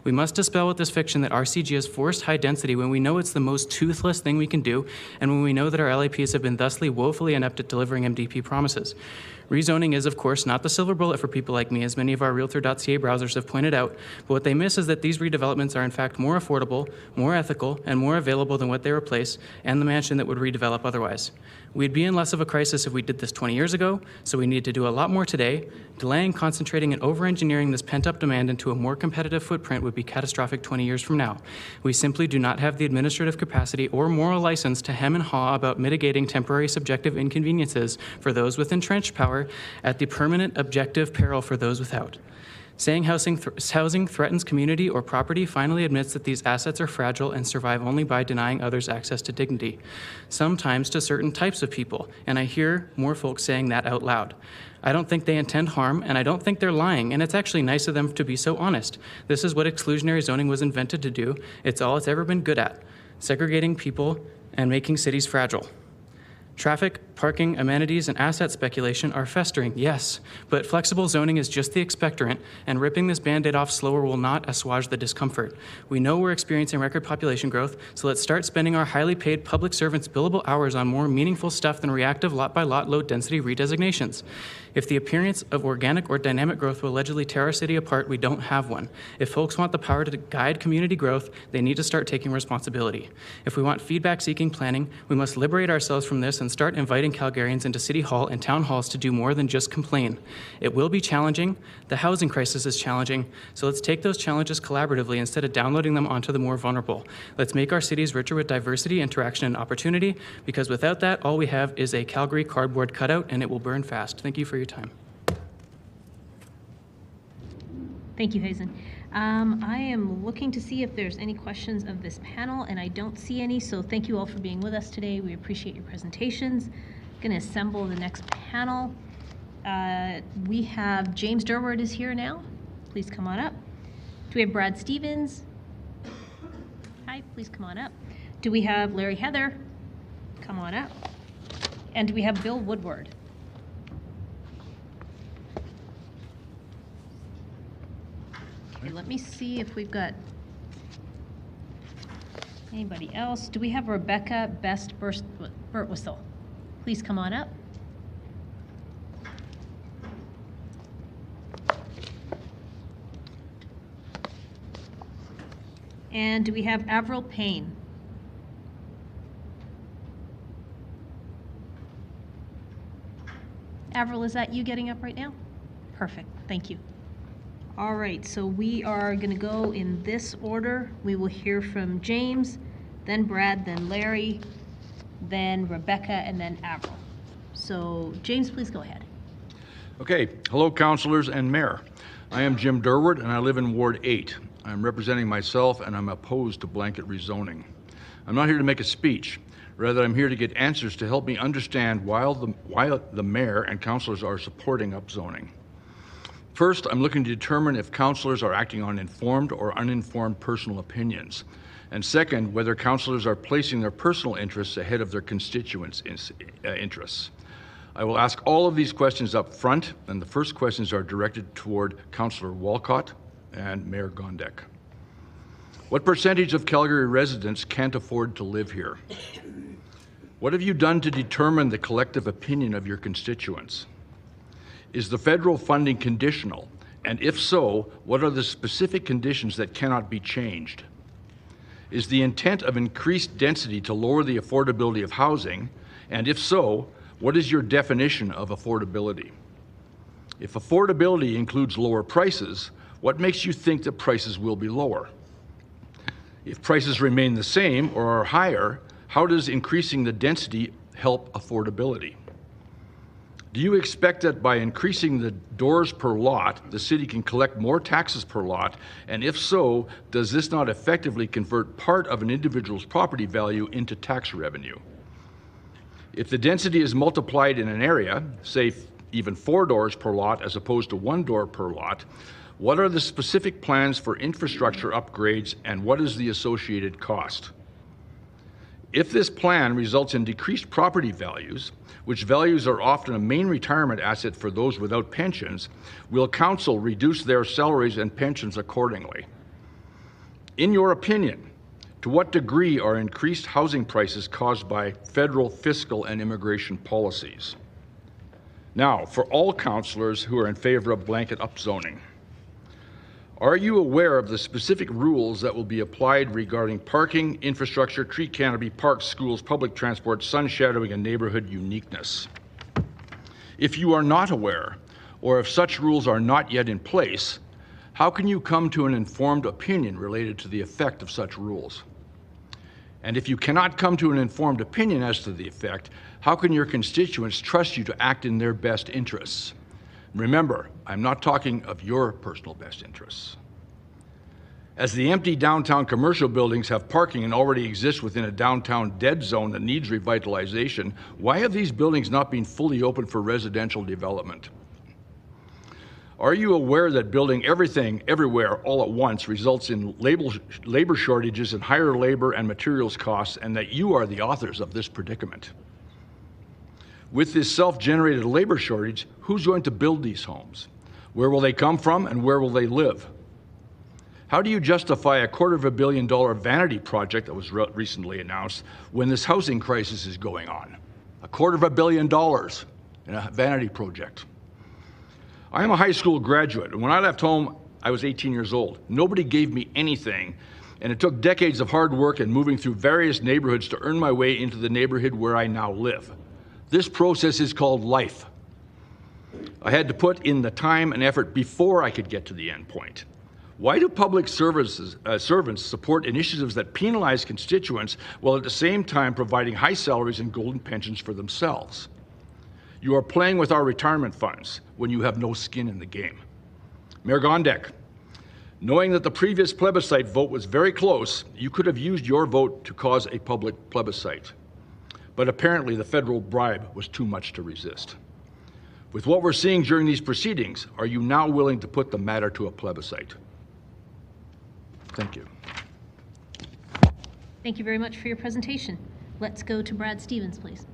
We must dispel with this fiction that RCG is forced high density when we know it's the most toothless thing we can do, and when we know that our LAPs have been thusly woefully inept at delivering MDP promises. Rezoning is, of course, not the silver bullet for people like me, as many of our Realtor.ca browsers have pointed out, but what they miss is that these redevelopments are in fact more affordable, more ethical, and more available than what they replace, and the mansion that would redevelop otherwise. We'd be in less of a crisis if we did this 20 years ago, so we need to do a lot more today. Delaying, concentrating, and over-engineering this pent-up demand into a more competitive footprint would be catastrophic 20 years from now. We simply do not have the administrative capacity or moral license to hem and haw about mitigating temporary subjective inconveniences for those with entrenched power at the permanent objective peril for those without. Saying housing threatens community or property finally admits that these assets are fragile and survive only by denying others access to dignity, sometimes to certain types of people, and I hear more folks saying that out loud. I don't think they intend harm, and I don't think they're lying, and it's actually nice of them to be so honest. This is what exclusionary zoning was invented to do. It's all it's ever been good at, segregating people and making cities fragile. Traffic, parking, amenities, and asset speculation are festering, yes, but flexible zoning is just the expectorant, and ripping this Band-Aid off slower will not assuage the discomfort. We know we're experiencing record population growth, so let's start spending our highly paid public servants' billable hours on more meaningful stuff than reactive lot-by-lot low-density redesignations. If the appearance of organic or dynamic growth will allegedly tear our city apart, we don't have one. If folks want the power to guide community growth, they need to start taking responsibility. If we want feedback-seeking planning, we must liberate ourselves from this and start inviting Calgarians into City Hall and town halls to do more than just complain. It will be challenging. The housing crisis is challenging. So let's take those challenges collaboratively instead of downloading them onto the more vulnerable. Let's make our cities richer with diversity, interaction, and opportunity, because without that, all we have is a Calgary cardboard cutout, and it will burn fast. Thank you for your time. Thank you, Hazen. I am looking to see if there's any questions of this panel, and I don't see any, so thank you all for being with us today. We appreciate your presentations. Going to assemble the next panel. We have James Durward is here now. Please come on up. Do we have Brad Stevens? Hi, please come on up. Do we have Larry Heather? Come on up. And do we have Bill Woodward? Okay, let me see if we've got anybody else. Do we have Rebecca Burtwhistle? Please come on up. And do we have Avril Payne? Avril, is that you getting up right now? Perfect, thank you. All right, so we are going to go in this order. We will hear from James, then Brad, then Larry, then Rebecca, and then Avril. So James, please go ahead. Okay, hello councilors and mayor. I am Jim Durward and I live in Ward 8. I'm representing myself and I'm opposed to blanket rezoning. I'm not here to make a speech. Rather, I'm here to get answers to help me understand why the mayor and councilors are supporting upzoning. First, I'm looking to determine if councilors are acting on informed or uninformed personal opinions. And second, whether councilors are placing their personal interests ahead of their constituents' interests. I will ask all of these questions up front, and the first questions are directed toward Councillor Walcott and Mayor Gondek. What percentage of Calgary residents can't afford to live here? What have you done to determine the collective opinion of your constituents? Is the federal funding conditional? And if so, what are the specific conditions that cannot be changed? Is the intent of increased density to lower the affordability of housing? And if so, what is your definition of affordability? If affordability includes lower prices, what makes you think that prices will be lower? If prices remain the same or are higher, how does increasing the density help affordability? Do you expect that by increasing the doors per lot, the city can collect more taxes per lot? And if so, does this not effectively convert part of an individual's property value into tax revenue? If the density is multiplied in an area, say even 4 doors per lot as opposed to 1 door per lot, what are the specific plans for infrastructure upgrades and what is the associated cost? If this plan results in decreased property values, which values are often a main retirement asset for those without pensions, will council reduce their salaries and pensions accordingly? In your opinion, to what degree are increased housing prices caused by federal fiscal and immigration policies? Now, for all councillors who are in favor of blanket upzoning, are you aware of the specific rules that will be applied regarding parking, infrastructure, tree canopy, parks, schools, public transport, sun shadowing, and neighborhood uniqueness? If you are not aware, or if such rules are not yet in place, how can you come to an informed opinion related to the effect of such rules? And if you cannot come to an informed opinion as to the effect, how can your constituents trust you to act in their best interests? Remember, I'm not talking of your personal best interests. As the empty downtown commercial buildings have parking and already exist within a downtown dead zone that needs revitalization, why have these buildings not been fully open for residential development? Are you aware that building everything everywhere all at once results in labor shortages and higher labor and materials costs, and that you are the authors of this predicament? With this self-generated labor shortage, who's going to build these homes? Where will they come from and where will they live? How do you justify a $250 million vanity project that was recently announced when this housing crisis is going on? $250 million in a vanity project. I am a high school graduate, and when I left home, I was 18 years old. Nobody gave me anything, and it took decades of hard work and moving through various neighborhoods to earn my way into the neighborhood where I now live. This process is called life. I had to put in the time and effort before I could get to the end point. Why do public servants support initiatives that penalize constituents while at the same time providing high salaries and golden pensions for themselves? You are playing with our retirement funds when you have no skin in the game. Mayor Gondek, Knowing that the previous plebiscite vote was very close, you could have used your vote to cause a public plebiscite. But apparently the federal bribe was too much to resist. With what we're seeing during these proceedings, are you now willing to put the matter to a plebiscite? Thank you. Thank you very much for your presentation. Let's go to Brad Stevens, please.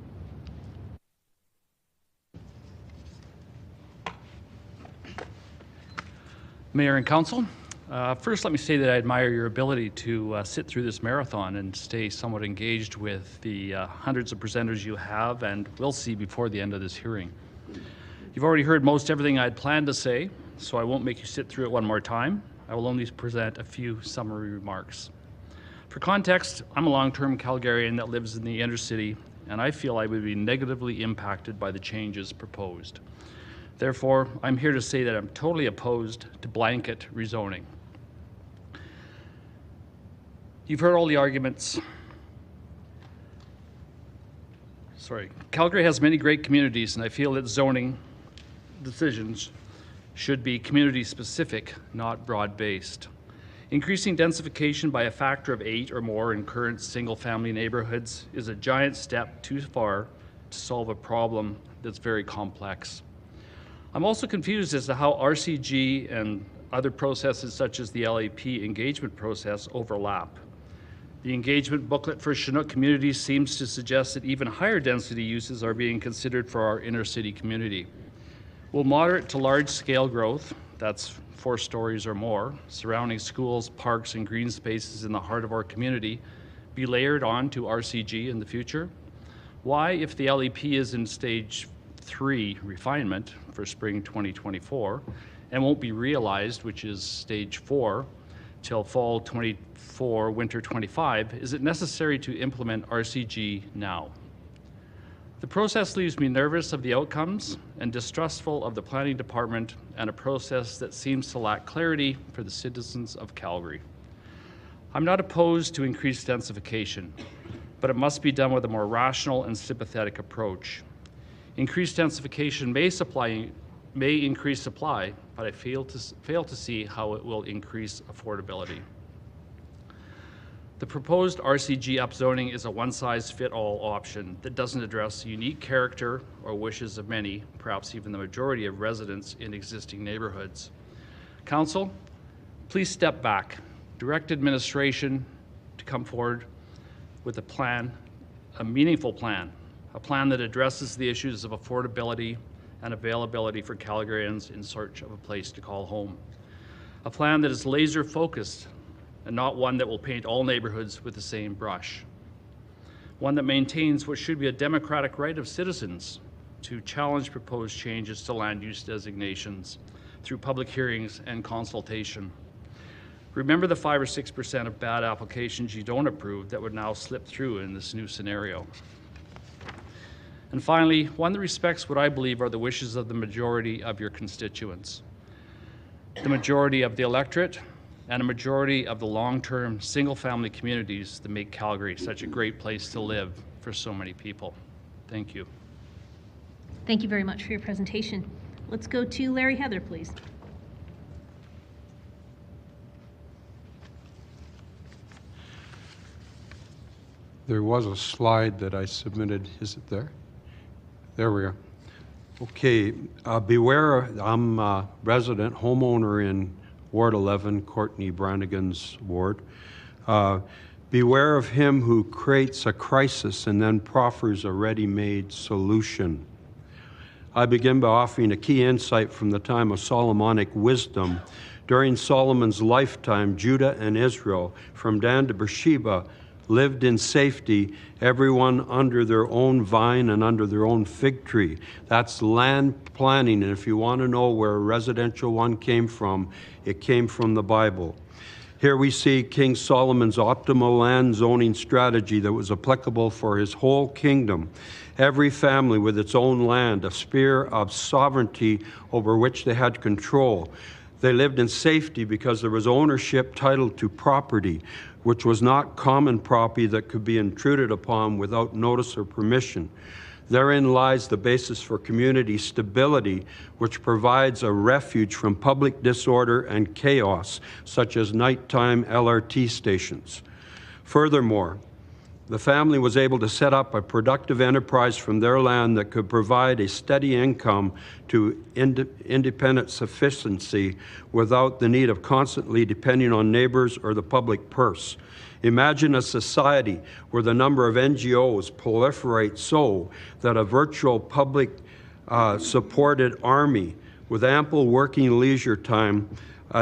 Mayor and Council, first let me say that I admire your ability to sit through this marathon and stay somewhat engaged with the hundreds of presenters you have and will see before the end of this hearing. You've already heard most everything I'd planned to say, so I won't make you sit through it one more time. I will only present a few summary remarks. For context, I'm a long-term Calgarian that lives in the inner city, and I feel I would be negatively impacted by the changes proposed. Therefore, I'm here to say that I'm totally opposed to blanket rezoning. You've heard all the arguments. Calgary has many great communities, and I feel that zoning decisions should be community-specific, not broad-based. Increasing densification by a factor of 8 or more in current single-family neighborhoods is a giant step too far to solve a problem that's very complex. I'm also confused as to how RCG and other processes such as the LAP engagement process overlap. The engagement booklet for Chinook communities seems to suggest that even higher density uses are being considered for our inner city community. Will moderate to large scale growth, that's 4 stories or more, surrounding schools, parks, and green spaces in the heart of our community, be layered on to RCG in the future? Why, if the LEP is in stage 3 refinement for spring 2024 and won't be realized, which is stage 4, till fall 24, winter 25, is it necessary to implement RCG now? The process leaves me nervous of the outcomes and distrustful of the planning department and a process that seems to lack clarity for the citizens of Calgary. I'm not opposed to increased densification, but it must be done with a more rational and sympathetic approach. Increased densification may increase supply, but I fail to see how it will increase affordability. The proposed RCG upzoning is a one-size-fits-all option that doesn't address the unique character or wishes of many, perhaps even the majority of residents in existing neighborhoods. Council, please step back. Direct administration to come forward with a plan, a meaningful plan, a plan that addresses the issues of affordability and availability for Calgarians in search of a place to call home. A plan that is laser-focused and not one that will paint all neighborhoods with the same brush. One that maintains what should be a democratic right of citizens to challenge proposed changes to land use designations through public hearings and consultation. Remember the 5 or 6% of bad applications you don't approve that would now slip through in this new scenario. And finally, one that respects what I believe are the wishes of the majority of your constituents, the majority of the electorate, and a majority of the long-term single-family communities that make Calgary such a great place to live for so many people. Thank you. Thank you very much for your presentation. Let's go to Larry Heather, please. There was a slide that I submitted. Is it there? There we are. Okay, beware, I'm a resident, homeowner in Ward 11, Courtney Brannigan's ward. Beware of him who creates a crisis and then proffers a ready-made solution. I begin by offering a key insight from the time of Solomonic wisdom. During Solomon's lifetime, Judah and Israel, from Dan to Beersheba, lived in safety, everyone under their own vine and under their own fig tree. That's land planning, and if you want to know where a residential one came from, it came from the Bible. Here we see King Solomon's optimal land zoning strategy that was applicable for his whole kingdom. Every family with its own land, a sphere of sovereignty over which they had control. They lived in safety because there was ownership title to property, which was not common property that could be intruded upon without notice or permission. Therein lies the basis for community stability, which provides a refuge from public disorder and chaos, such as nighttime LRT stations. Furthermore, the family was able to set up a productive enterprise from their land that could provide a steady income to independent sufficiency without the need of constantly depending on neighbors or the public purse. Imagine a society where the number of NGOs proliferate so that a virtual public supported army with ample working leisure time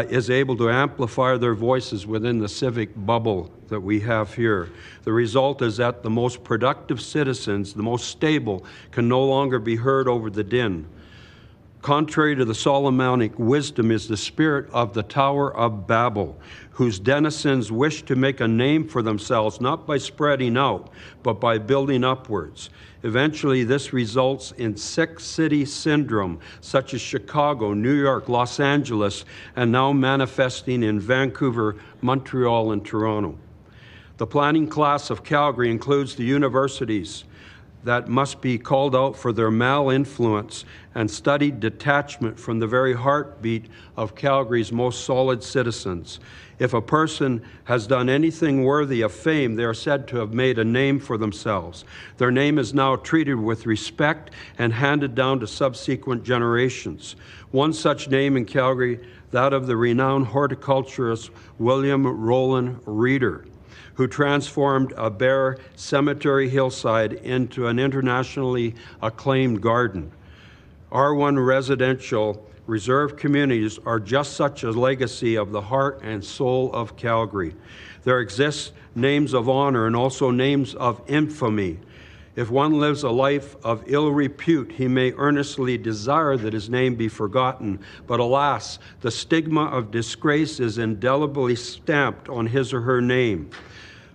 is able to amplify their voices within the civic bubble that we have here. The result is that the most productive citizens, the most stable, can no longer be heard over the din. Contrary to the Solomonic wisdom is the spirit of the Tower of Babel, whose denizens wish to make a name for themselves, not by spreading out, but by building upwards. Eventually, this results in six-city syndrome, such as Chicago, New York, Los Angeles, and now manifesting in Vancouver, Montreal, and Toronto. The planning class of Calgary includes the universities that must be called out for their malinfluence and studied detachment from the very heartbeat of Calgary's most solid citizens. If a person has done anything worthy of fame, they are said to have made a name for themselves. Their name is now treated with respect and handed down to subsequent generations. One such name in Calgary, that of the renowned horticulturist William Rowland Reeder, who transformed a bare cemetery hillside into an internationally acclaimed garden. R1 residential reserve communities are just such a legacy of the heart and soul of Calgary. There exist names of honor and also names of infamy. If one lives a life of ill repute, he may earnestly desire that his name be forgotten. But alas, the stigma of disgrace is indelibly stamped on his or her name.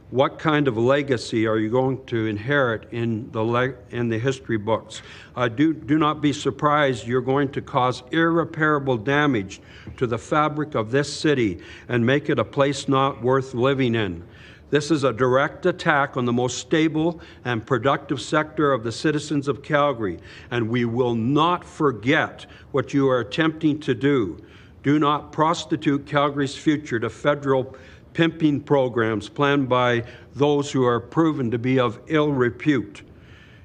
What kind of legacy are you going to inherit in the history books? Do not be surprised you're going to cause irreparable damage to the fabric of this city and make it a place not worth living in. This is a direct attack on the most stable and productive sector of the citizens of Calgary, and we will not forget what you are attempting to do. Do not prostitute Calgary's future to federal pimping programs planned by those who are proven to be of ill repute.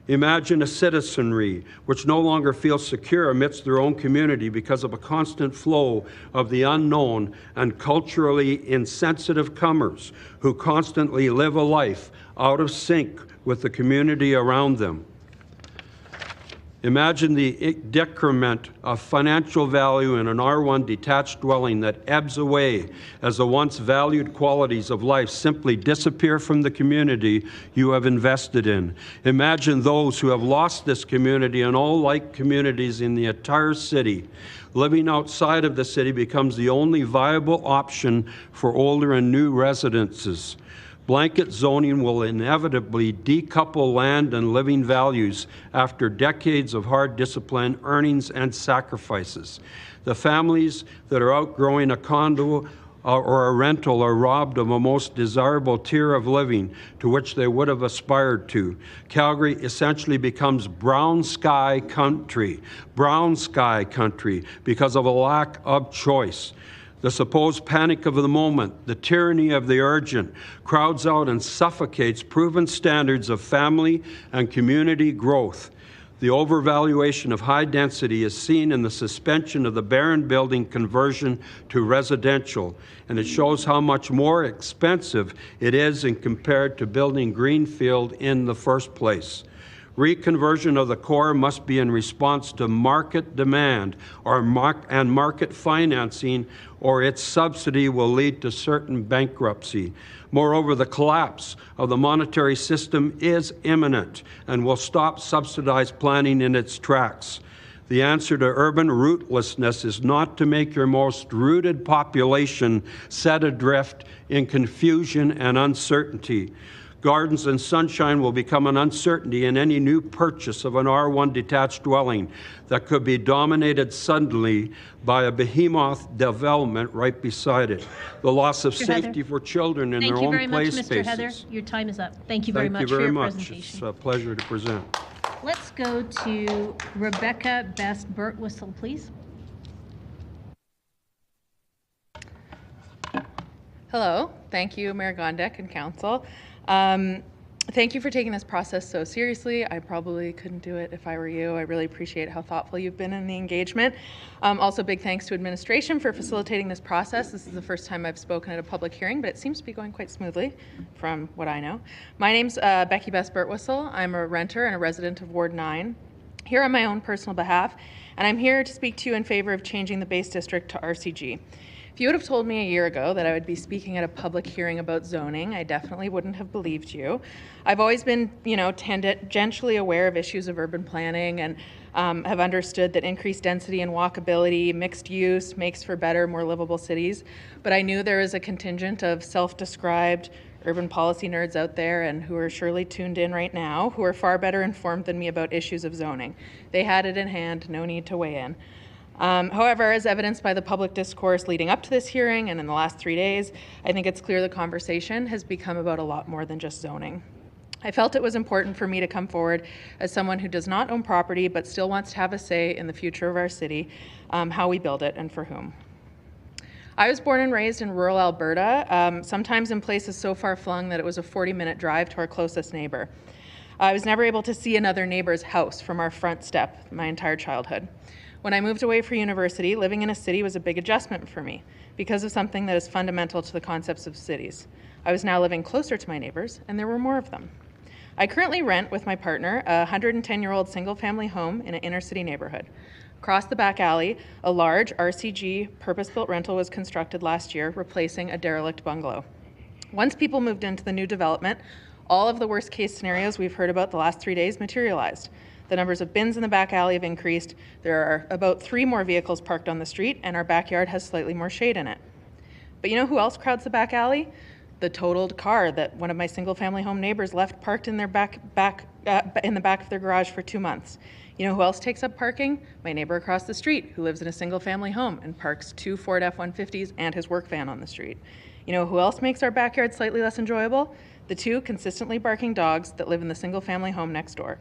Imagine a citizenry which no longer feels secure amidst their own community because of a constant flow of the unknown and culturally insensitive comers who constantly live a life out of sync with the community around them. Imagine the decrement of financial value in an R1 detached dwelling that ebbs away as the once valued qualities of life simply disappear from the community you have invested in. Imagine those who have lost this community and all like communities in the entire city. Living outside of the city becomes the only viable option for older and new residences. Blanket zoning will inevitably decouple land and living values after decades of hard discipline, earnings, and sacrifices. The families that are outgrowing a condo or a rental are robbed of a most desirable tier of living to which they would have aspired to. Calgary essentially becomes brown sky country because of a lack of choice. The supposed panic of the moment, the tyranny of the urgent, crowds out and suffocates proven standards of family and community growth. The overvaluation of high density is seen in the suspension of the barren building conversion to residential, and it shows how much more expensive it is in compared to building greenfield in the first place. Reconversion of the core must be in response to market demand and market financing, or its subsidy will lead to certain bankruptcy. Moreover, the collapse of the monetary system is imminent and will stop subsidized planning in its tracks. The answer to urban rootlessness is not to make your most rooted population set adrift in confusion and uncertainty. Gardens and sunshine will become an uncertainty in any new purchase of an R1 detached dwelling that could be dominated suddenly by a behemoth development right beside it. The loss of Mr. Heather. safety for children in Thank their you own very much, play Mr. spaces. Heather. Your time is up. Thank you very much for your presentation. It's a pleasure to present. Let's go to Rebecca Best-Burtwhistle, please. Hello. Thank you, Mayor Gondek and Council. Thank you for taking this process so seriously. I probably couldn't do it if I were you. I really appreciate how thoughtful you've been in the engagement. Also, big thanks to administration for facilitating this process. This is the first time I've spoken at a public hearing, but it seems to be going quite smoothly from what I know. My name's Becky Best-Burtwhistle. I'm a renter and a resident of Ward 9, here on my own personal behalf, and I'm here to speak to you in favor of changing the base district to RCG. If you would have told me a year ago that I would be speaking at a public hearing about zoning, I definitely wouldn't have believed you. I've always been, tangentially aware of issues of urban planning and have understood that increased density and walkability, mixed use makes for better, more livable cities. But I knew there was a contingent of self-described urban policy nerds out there and who are surely tuned in right now, who are far better informed than me about issues of zoning. They had it in hand, no need to weigh in. However, as evidenced by the public discourse leading up to this hearing and in the last 3 days, I think it's clear the conversation has become about a lot more than just zoning. I felt it was important for me to come forward as someone who does not own property but still wants to have a say in the future of our city, how we build it and for whom. I was born and raised in rural Alberta, sometimes in places so far flung that it was a 40-minute drive to our closest neighbor. I was never able to see another neighbor's house from our front step my entire childhood. When I moved away for university, living in a city was a big adjustment for me because of something that is fundamental to the concepts of cities. I was now living closer to my neighbors, and there were more of them. I currently rent with my partner a 110-year-old single-family home in an inner-city neighborhood. Across the back alley, a large RCG purpose-built rental was constructed last year, replacing a derelict bungalow. Once people moved into the new development, all of the worst-case scenarios we've heard about the last 3 days materialized. The numbers of bins in the back alley have increased. There are about 3 more vehicles parked on the street, and our backyard has slightly more shade in it. But you know who else crowds the back alley? The totaled car that one of my single-family home neighbors left parked in their in the back of their garage for 2 months. You know who else takes up parking? My neighbor across the street, who lives in a single-family home and parks 2 Ford F-150s and his work van on the street. You know who else makes our backyard slightly less enjoyable? The 2 consistently barking dogs that live in the single-family home next door.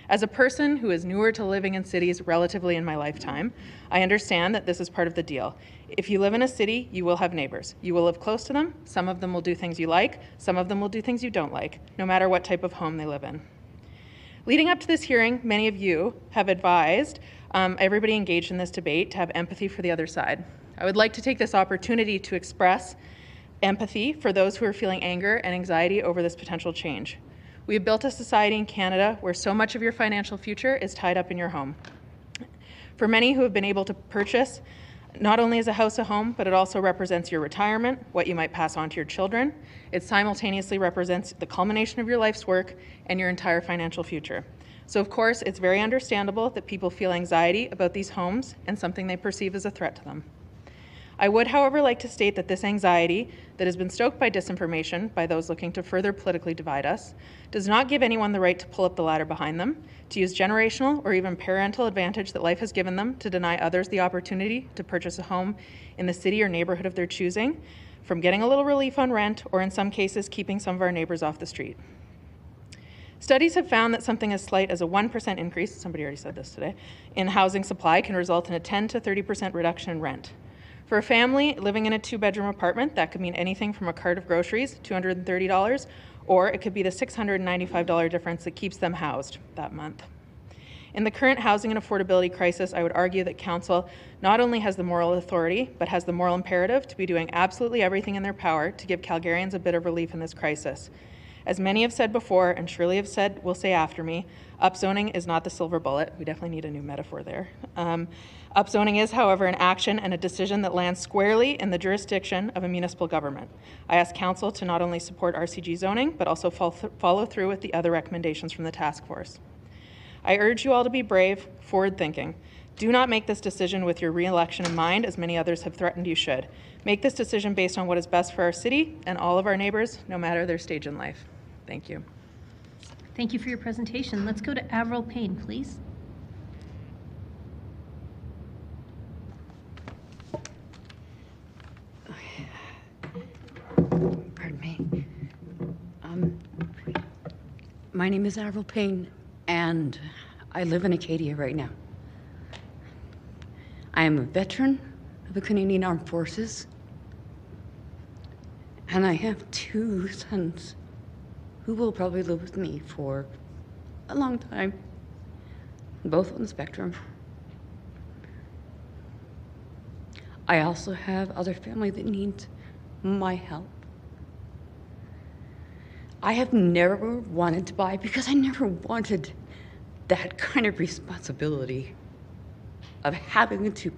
As a person who is newer to living in cities relatively in my lifetime, I understand that this is part of the deal. If you live in a city, you will have neighbors. You will live close to them. Some of them will do things you like. Some of them will do things you don't like, no matter what type of home they live in. Leading up to this hearing, many of you have advised everybody engaged in this debate to have empathy for the other side. I would like to take this opportunity to express empathy for those who are feeling anger and anxiety over this potential change. We have built a society in Canada where so much of your financial future is tied up in your home. For many who have been able to purchase, not only is a house a home, but it also represents your retirement, what you might pass on to your children. It simultaneously represents the culmination of your life's work and your entire financial future. So of course, it's very understandable that people feel anxiety about these homes and something they perceive as a threat to them. I would, however, like to state that this anxiety that has been stoked by disinformation by those looking to further politically divide us does not give anyone the right to pull up the ladder behind them, to use generational or even parental advantage that life has given them to deny others the opportunity to purchase a home in the city or neighborhood of their choosing, from getting a little relief on rent, or in some cases, keeping some of our neighbors off the street. Studies have found that something as slight as a 1% increase, somebody already said this today, in housing supply can result in a 10 to 30% reduction in rent. For a family living in a 2-bedroom apartment, that could mean anything from a cart of groceries, $230, or it could be the $695 difference that keeps them housed that month. In the current housing and affordability crisis, I would argue that Council not only has the moral authority, but has the moral imperative to be doing absolutely everything in their power to give Calgarians a bit of relief in this crisis. As many have said before, and surely have said, will say after me, upzoning is not the silver bullet. We definitely need a new metaphor there. Upzoning is, however, an action and a decision that lands squarely in the jurisdiction of a municipal government. I ask Council to not only support RCG zoning, but also follow through with the other recommendations from the task force. I urge you all to be brave, forward-thinking. Do not make this decision with your re-election in mind, as many others have threatened you should. Make this decision based on what is best for our city and all of our neighbors, no matter their stage in life. Thank you. Thank you for your presentation. Let's go to Avril Payne, please. Pardon me. My name is Avril Payne, and I live in Acadia right now. I am a veteran of the Canadian Armed Forces, and I have 2 sons who will probably live with me for a long time, both on the spectrum. I also have other family that needs my help. I have never wanted to buy because I never wanted that kind of responsibility of having to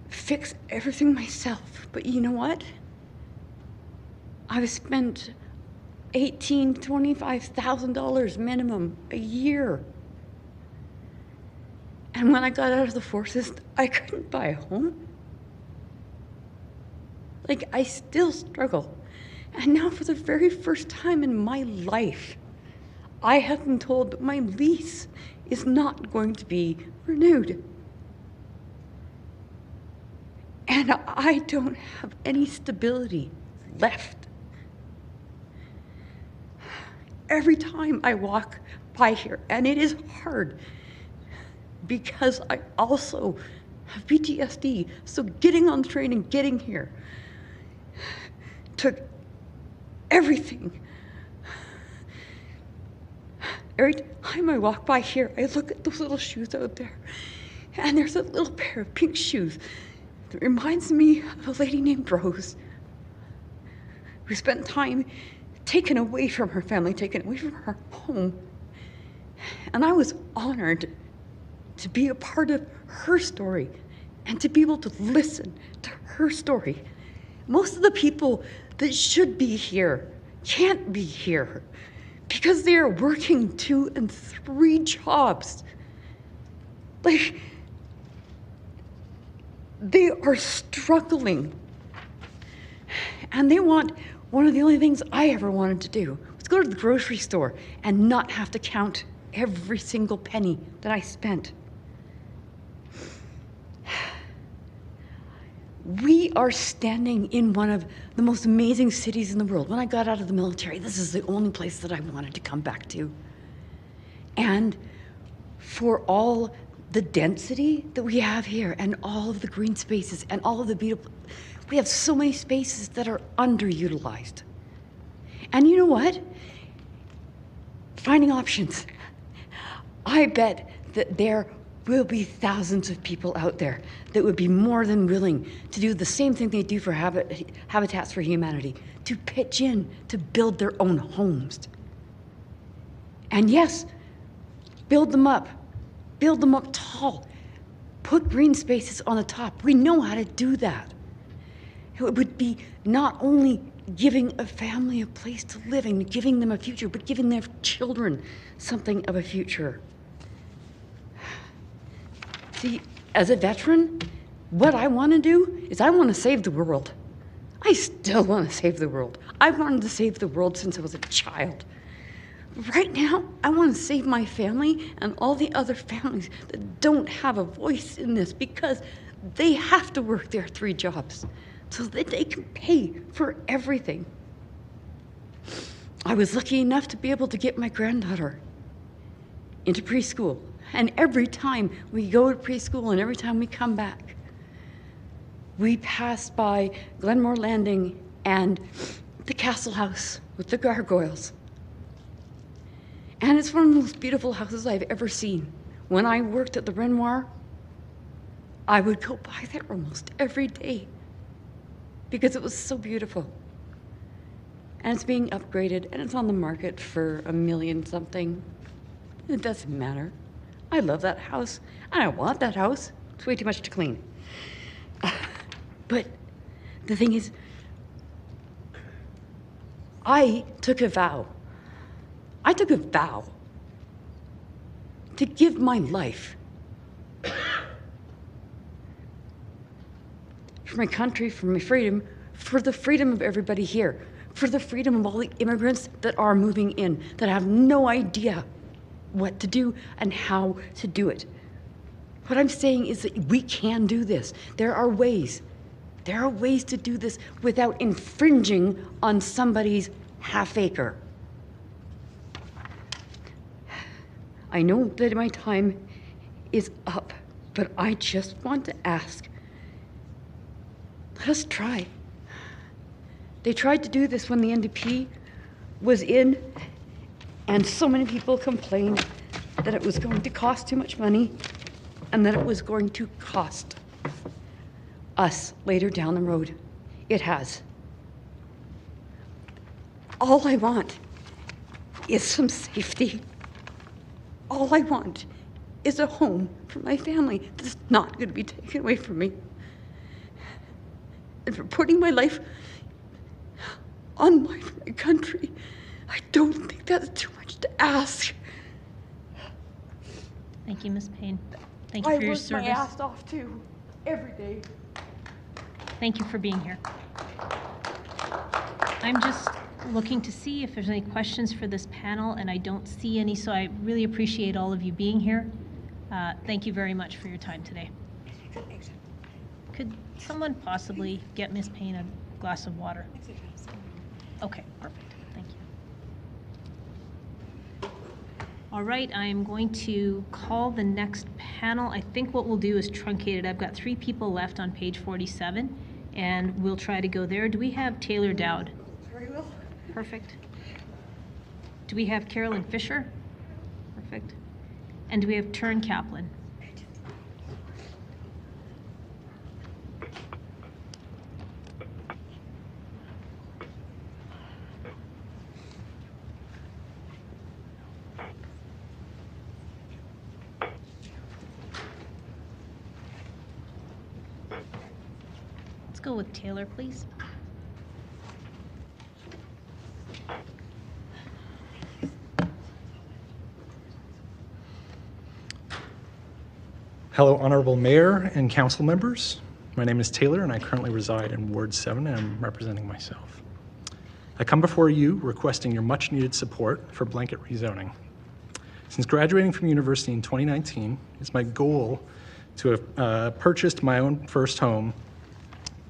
fix everything myself. But you know what? I've spent $18,000, $25,000 minimum a year. And when I got out of the forces, I couldn't buy a home. Like, I still struggle. And now for the very first time in my life, I have been told that my lease is not going to be renewed. And I don't have any stability left. Every time I walk by here, and it is hard because I also have PTSD, so getting on the train and getting here took everything. Every time I walk by here, I look at those little shoes out there, and there's a little pair of pink shoes that reminds me of a lady named Rose who spent time taken away from her family, taken away from her home. And I was honored to be a part of her story and to be able to listen to her story. Most of the people that should be here can't be here because they are working 2 and 3 jobs. Like, they are struggling. And they want one of the only things I ever wanted to do was go to the grocery store and not have to count every single penny that I spent. We are standing in one of the most amazing cities in the world. When I got out of the military, this is the only place that I wanted to come back to. And for all the density that we have here and all of the green spaces and all of the beautiful, we have so many spaces that are underutilized. And you know what? Finding options. I bet that there will be thousands of people out there that would be more than willing to do the same thing they do for Habitats for Humanity, to pitch in to build their own homes. And yes, build them up tall, put green spaces on the top. We know how to do that. It would be not only giving a family a place to live and giving them a future, but giving their children something of a future. See, as a veteran, what I want to do is I want to save the world. I still want to save the world. I've wanted to save the world since I was a child. Right now, I want to save my family and all the other families that don't have a voice in this because they have to work their 3 jobs so that they can pay for everything. I was lucky enough to be able to get my granddaughter into preschool. And every time we go to preschool and every time we come back, we pass by Glenmore Landing and the Castle House with the gargoyles. And it's one of the most beautiful houses I've ever seen. When I worked at the Renoir, I would go by there almost every day because it was so beautiful. And it's being upgraded and it's on the market for $1 million something. It doesn't matter. I love that house and I want that house. It's way too much to clean. But the thing is, I took a vow to give my life for my country, for my freedom, for the freedom of everybody here, for the freedom of all the immigrants that are moving in, that have no idea what to do and how to do it. What I'm saying is that we can do this. There are ways. There are ways to do this without infringing on somebody's half acre. I know that my time is up, but I just want to ask, let us try. They tried to do this when the NDP was in, and so many people complained that it was going to cost too much money and that it was going to cost us later down the road. It has. All I want is some safety. All I want is a home for my family that's not going to be taken away from me. And for putting my life on my country, I don't think that's too much to ask. Thank you, Ms. Payne. Thank you for your service. I work my ass off too, every day. Thank you for being here. I'm just looking to see if there's any questions for this panel, and I don't see any, so I really appreciate all of you being here. Thank you very much for your time today. Could someone possibly get Ms. Payne a glass of water? Okay, perfect. Thank you. All right, I am going to call the next panel. I think what we'll do is truncate it. I've got 3 people left on page 47, and we'll try to go there. Do we have Taylor Dowd? Very well. Perfect. Do we have Carolyn Fisher? Perfect. And do we have Tern Kaplan? Let's go with Taylor, please. Hello, Honorable Mayor and Council members. My name is Taylor and I currently reside in Ward 7 and I'm representing myself. I come before you requesting your much needed support for blanket rezoning. Since graduating from university in 2019, it's my goal to have purchased my own first home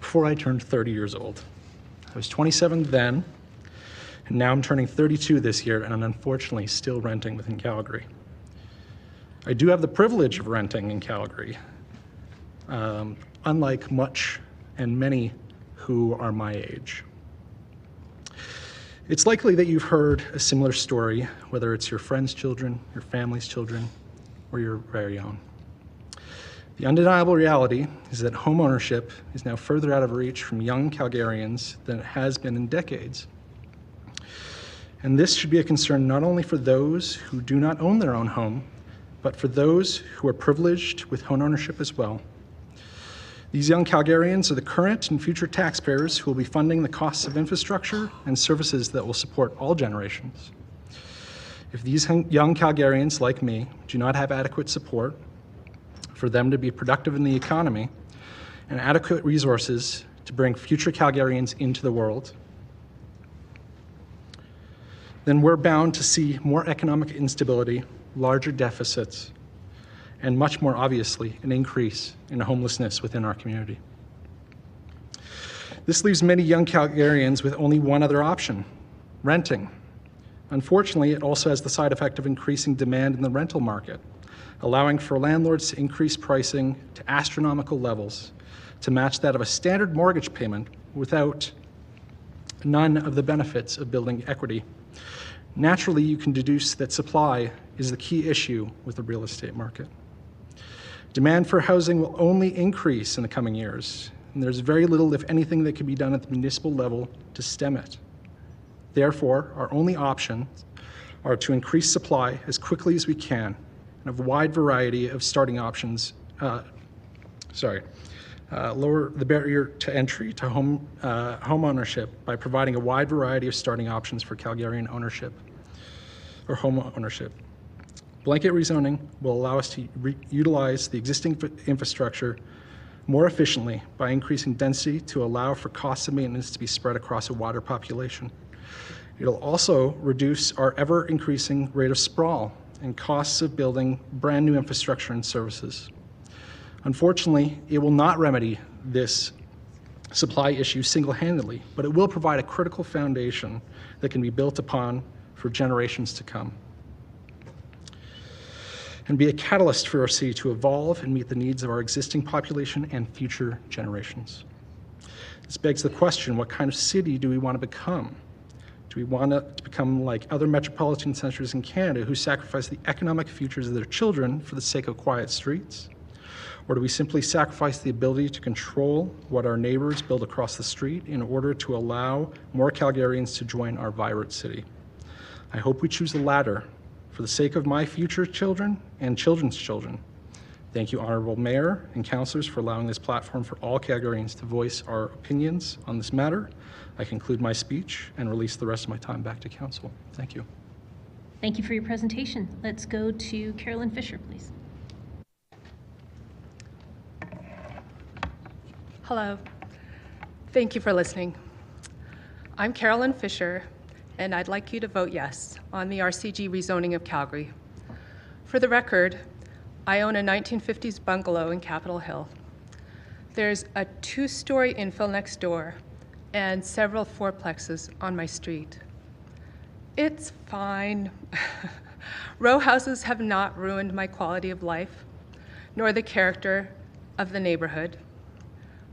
before I turned 30 years old. I was 27 then, and now I'm turning 32 this year and I'm unfortunately still renting within Calgary. I do have the privilege of renting in Calgary, unlike much and many who are my age. It's likely that you've heard a similar story, whether it's your friend's children, your family's children, or your very own. The undeniable reality is that homeownership is now further out of reach from young Calgarians than it has been in decades. And this should be a concern not only for those who do not own their own home, but for those who are privileged with home ownership as well. These young Calgarians are the current and future taxpayers who will be funding the costs of infrastructure and services that will support all generations. If these young Calgarians, like me, do not have adequate support for them to be productive in the economy and adequate resources to bring future Calgarians into the world, then we're bound to see more economic instability, larger deficits, and much more obviously, an increase in homelessness within our community. This leaves many young Calgarians with only one other option, renting. Unfortunately, it also has the side effect of increasing demand in the rental market, allowing for landlords to increase pricing to astronomical levels to match that of a standard mortgage payment without none of the benefits of building equity. Naturally, you can deduce that supply is the key issue with the real estate market. Demand for housing will only increase in the coming years, and there's very little, if anything, that can be done at the municipal level to stem it. Therefore, our only options are to increase supply as quickly as we can and have a wide variety of starting options, lower the barrier to entry to home ownership by providing a wide variety of starting options for Calgarian ownership or home ownership. Blanket rezoning will allow us to utilize the existing infrastructure more efficiently by increasing density to allow for costs of maintenance to be spread across a wider population. It'll also reduce our ever-increasing rate of sprawl and costs of building brand new infrastructure and services. Unfortunately, it will not remedy this supply issue single-handedly, but it will provide a critical foundation that can be built upon for generations to come, and be a catalyst for our city to evolve and meet the needs of our existing population and future generations. This begs the question, what kind of city do we want to become? Do we want to become like other metropolitan centers in Canada who sacrifice the economic futures of their children for the sake of quiet streets? Or do we simply sacrifice the ability to control what our neighbors build across the street in order to allow more Calgarians to join our vibrant city? I hope we choose the latter for the sake of my future children and children's children. Thank you, Honorable Mayor and Councillors, for allowing this platform for all Calgarians to voice our opinions on this matter. I conclude my speech and release the rest of my time back to Council. Thank you. Thank you for your presentation. Let's go to Carolyn Fisher, please. Hello. Thank you for listening. I'm Carolyn Fisher, and I'd like you to vote yes on the RCG rezoning of Calgary. For the record, I own a 1950s bungalow in Capitol Hill. There's a 2-story infill next door and several fourplexes on my street. It's fine. Row houses have not ruined my quality of life, nor the character of the neighborhood.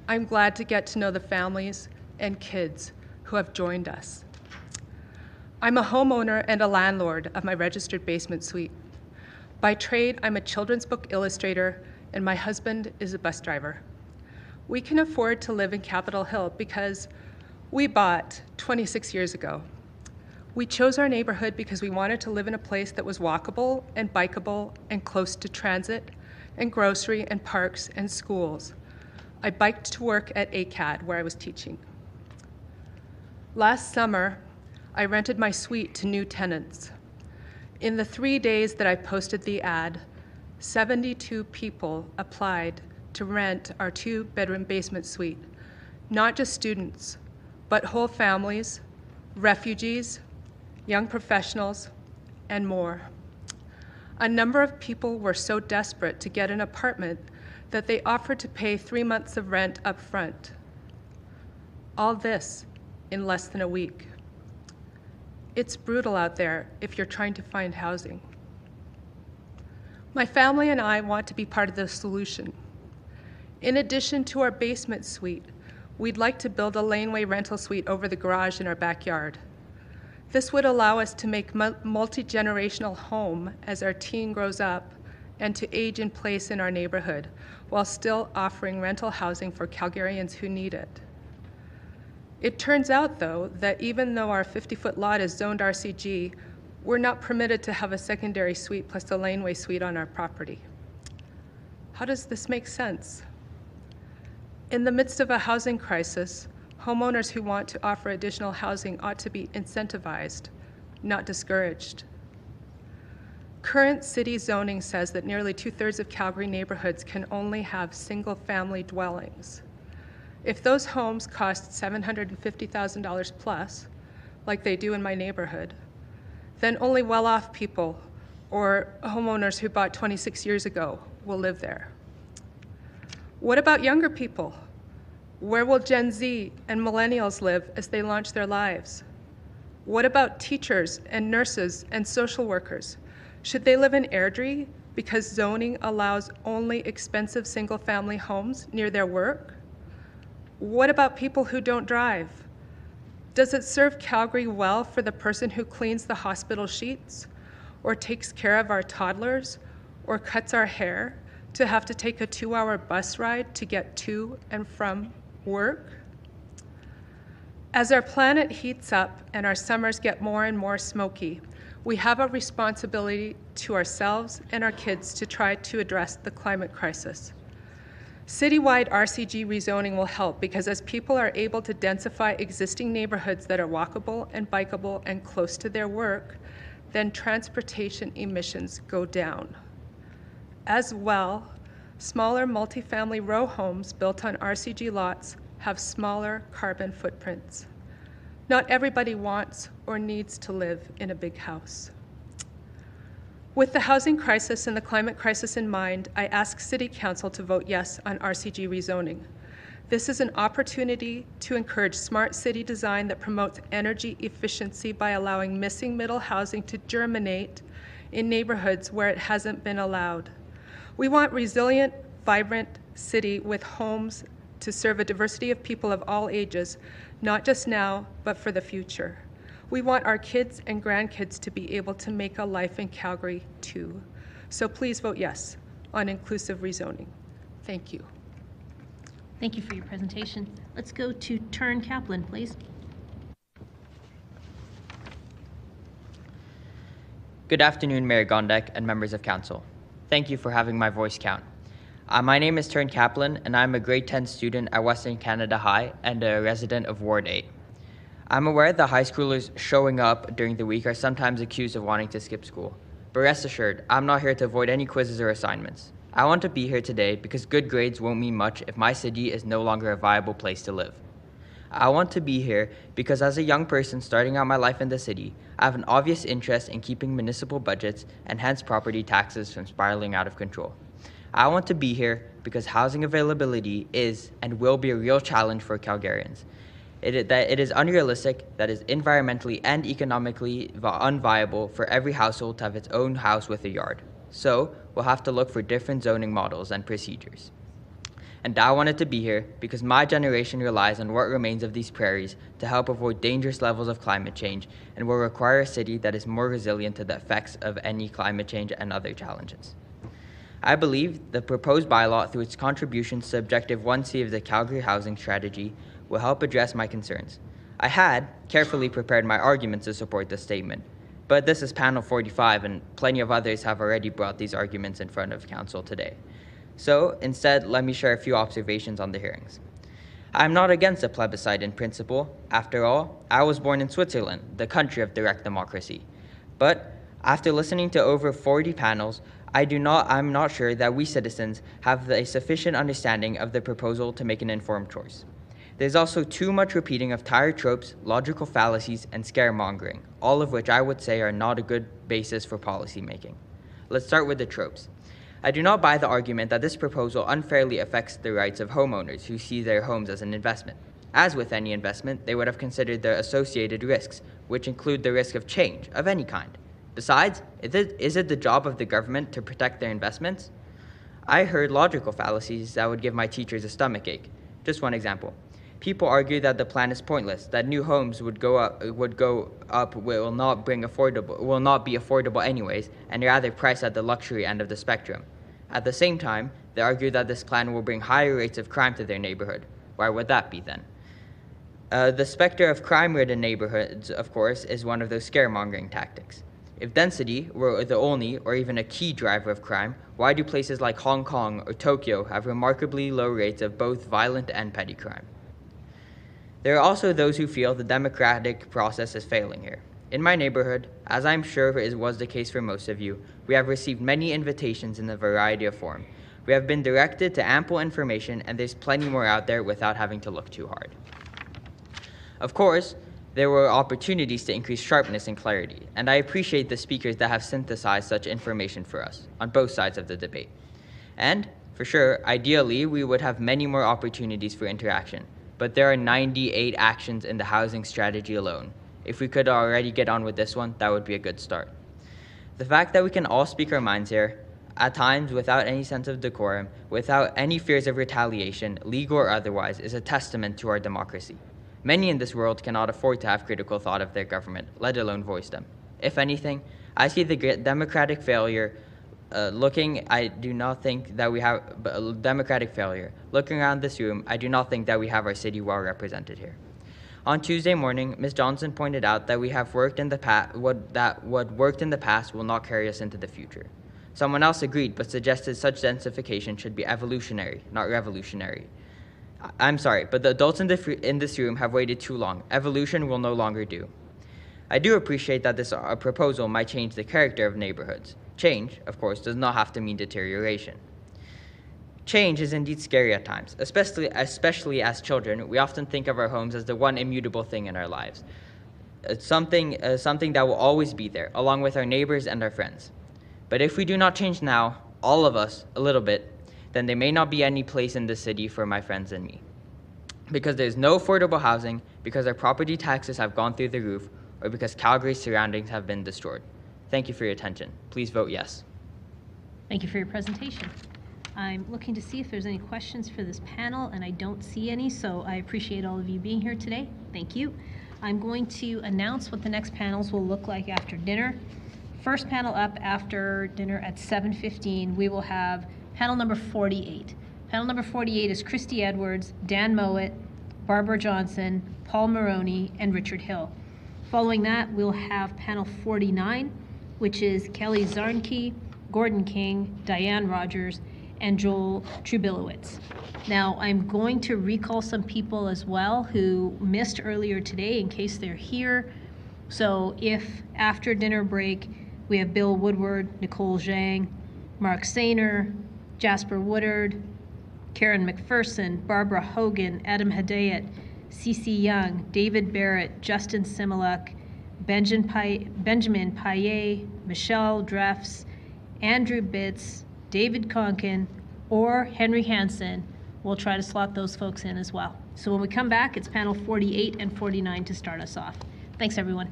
I'm glad to get to know the families and kids who have joined us. I'm a homeowner and a landlord of my registered basement suite. By trade, I'm a children's book illustrator, and my husband is a bus driver. We can afford to live in Capitol Hill because we bought 26 years ago. We chose our neighborhood because we wanted to live in a place that was walkable and bikeable and close to transit and grocery and parks and schools. I biked to work at ACAD, where I was teaching. Last summer, I rented my suite to new tenants. In the 3 days that I posted the ad, 72 people applied to rent our 2-bedroom basement suite. Not just students, but whole families, refugees, young professionals, and more. A number of people were so desperate to get an apartment that they offered to pay 3 months of rent up front. All this in less than a week. It's brutal out there if you're trying to find housing. My family and I want to be part of the solution. In addition to our basement suite, we'd like to build a laneway rental suite over the garage in our backyard. This would allow us to make multi-generational home as our teen grows up and to age in place in our neighborhood while still offering rental housing for Calgarians who need it. It turns out, though, that even though our 50-foot lot is zoned RCG, we're not permitted to have a secondary suite plus a laneway suite on our property. How does this make sense? In the midst of a housing crisis, homeowners who want to offer additional housing ought to be incentivized, not discouraged. Current city zoning says that nearly 2/3 of Calgary neighborhoods can only have single-family dwellings. If those homes cost $750,000 plus, like they do in my neighborhood, then only well-off people or homeowners who bought 26 years ago will live there. What about younger people? Where will Gen Z and millennials live as they launch their lives? What about teachers and nurses and social workers? Should they live in Airdrie because zoning allows only expensive single-family homes near their work? What about people who don't drive? Does it serve Calgary well for the person who cleans the hospital sheets, or takes care of our toddlers, or cuts our hair to have to take a 2-hour bus ride to get to and from work? As our planet heats up and our summers get more and more smoky, we have a responsibility to ourselves and our kids to try to address the climate crisis. Citywide RCG rezoning will help because as people are able to densify existing neighborhoods that are walkable and bikeable and close to their work, then transportation emissions go down. As well, Smaller multifamily row homes built on RCG lots have smaller carbon footprints. Not everybody wants or needs to live in a big house. With the housing crisis and the climate crisis in mind, I ask City Council to vote yes on RCG rezoning. This is an opportunity to encourage smart city design that promotes energy efficiency by allowing missing middle housing to germinate in neighborhoods where it hasn't been allowed. We want resilient, vibrant city with homes to serve a diversity of people of all ages, not just now, but for the future. We want our kids and grandkids to be able to make a life in Calgary too. So please vote yes on inclusive rezoning. Thank you. Thank you for your presentation. Let's go to Tern Kaplan, please. Good afternoon, Mayor Gondek and members of council. Thank you for having my voice count. My name is Tern Kaplan, and I'm a grade 10 student at Western Canada High and a resident of Ward 8. I'm aware that high schoolers showing up during the week are sometimes accused of wanting to skip school. But rest assured, I'm not here to avoid any quizzes or assignments. I want to be here today because good grades won't mean much if my city is no longer a viable place to live. I want to be here because as a young person starting out my life in the city, I have an obvious interest in keeping municipal budgets and hence property taxes from spiraling out of control. I want to be here because housing availability is and will be a real challenge for Calgarians. It is unrealistic, that is environmentally and economically unviable for every household to have its own house with a yard. So we'll have to look for different zoning models and procedures. And I wanted to be here because my generation relies on what remains of these prairies to help avoid dangerous levels of climate change and will require a city that is more resilient to the effects of any climate change and other challenges. I believe the proposed bylaw, through its contributions to Objective 1C of the Calgary Housing Strategy, will help address my concerns. I had carefully prepared my arguments to support this statement, but this is panel 45 and plenty of others have already brought these arguments in front of council today. So instead, let me share a few observations on the hearings. I'm not against a plebiscite in principle. After all, I was born in Switzerland, the country of direct democracy. But after listening to over 40 panels, I'm not sure that we citizens have a sufficient understanding of the proposal to make an informed choice. There's also too much repeating of tired tropes, logical fallacies, and scaremongering, all of which I would say are not a good basis for policy making. Let's start with the tropes. I do not buy the argument that this proposal unfairly affects the rights of homeowners who see their homes as an investment. As with any investment, they would have considered the associated risks, which include the risk of change of any kind. Besides, is it the job of the government to protect their investments? I heard logical fallacies that would give my teachers a stomachache. Just one example. People argue that the plan is pointless, that new homes will not be affordable anyways, and rather priced at the luxury end of the spectrum. At the same time, they argue that this plan will bring higher rates of crime to their neighborhood. Why would that be then? The specter of crime-ridden neighborhoods, of course, is one of those scaremongering tactics. If density were the only or even a key driver of crime, why do places like Hong Kong or Tokyo have remarkably low rates of both violent and petty crime? There are also those who feel the democratic process is failing here. In my neighborhood, as I'm sure was the case for most of you, we have received many invitations in a variety of form. We have been directed to ample information, and there's plenty more out there without having to look too hard. Of course, there were opportunities to increase sharpness and clarity, and I appreciate the speakers that have synthesized such information for us on both sides of the debate. And, for sure, ideally, we would have many more opportunities for interaction, but there are 98 actions in the housing strategy alone. If we could already get on with this one, that would be a good start. The fact that we can all speak our minds here, at times without any sense of decorum, without any fears of retaliation, legal or otherwise, is a testament to our democracy. Many in this world cannot afford to have critical thought of their government, let alone voice them. If anything, I see the democratic failure Looking around this room, I do not think that we have our city well represented here. On Tuesday morning, Ms. Johnson pointed out that we have worked in the past. What worked in the past will not carry us into the future. Someone else agreed, but suggested such densification should be evolutionary, not revolutionary. I'm sorry, but the adults in this room have waited too long. Evolution will no longer do. I do appreciate that this proposal might change the character of neighborhoods. Change, of course, does not have to mean deterioration. Change is indeed scary at times, especially as children. We often think of our homes as the one immutable thing in our lives. It's something that will always be there, along with our neighbors and our friends. But if we do not change now, all of us, a little bit, then there may not be any place in the city for my friends and me. Because there's no affordable housing, because our property taxes have gone through the roof, or because Calgary's surroundings have been destroyed. Thank you for your attention. Please vote yes. Thank you for your presentation. I'm looking to see if there's any questions for this panel, and I don't see any, so I appreciate all of you being here today. Thank you. I'm going to announce what the next panels will look like after dinner. First panel up after dinner at 7:15, we will have panel number 48. Panel number 48 is Christy Edwards, Dan Mowat, Barbara Johnson, Paul Maroney, and Richard Hill. Following that, we'll have panel 49, which is Kelly Zarnke, Gordon King, Diane Rogers, and Joel Trubilowitz. Now, I'm going to recall some people as well who missed earlier today in case they're here. So if after dinner break, we have Bill Woodward, Nicole Zhang, Mark Sainer, Jasper Woodard, Karen McPherson, Barbara Hogan, Adam Hedayat, Cece Young, David Barrett, Justin Similuk, Benjamin Payet, Michelle Dreffs, Andrew Bitts, David Conkin, or Henry Hansen. We'll try to slot those folks in as well. So when we come back, it's panel 48 and 49 to start us off. Thanks, everyone.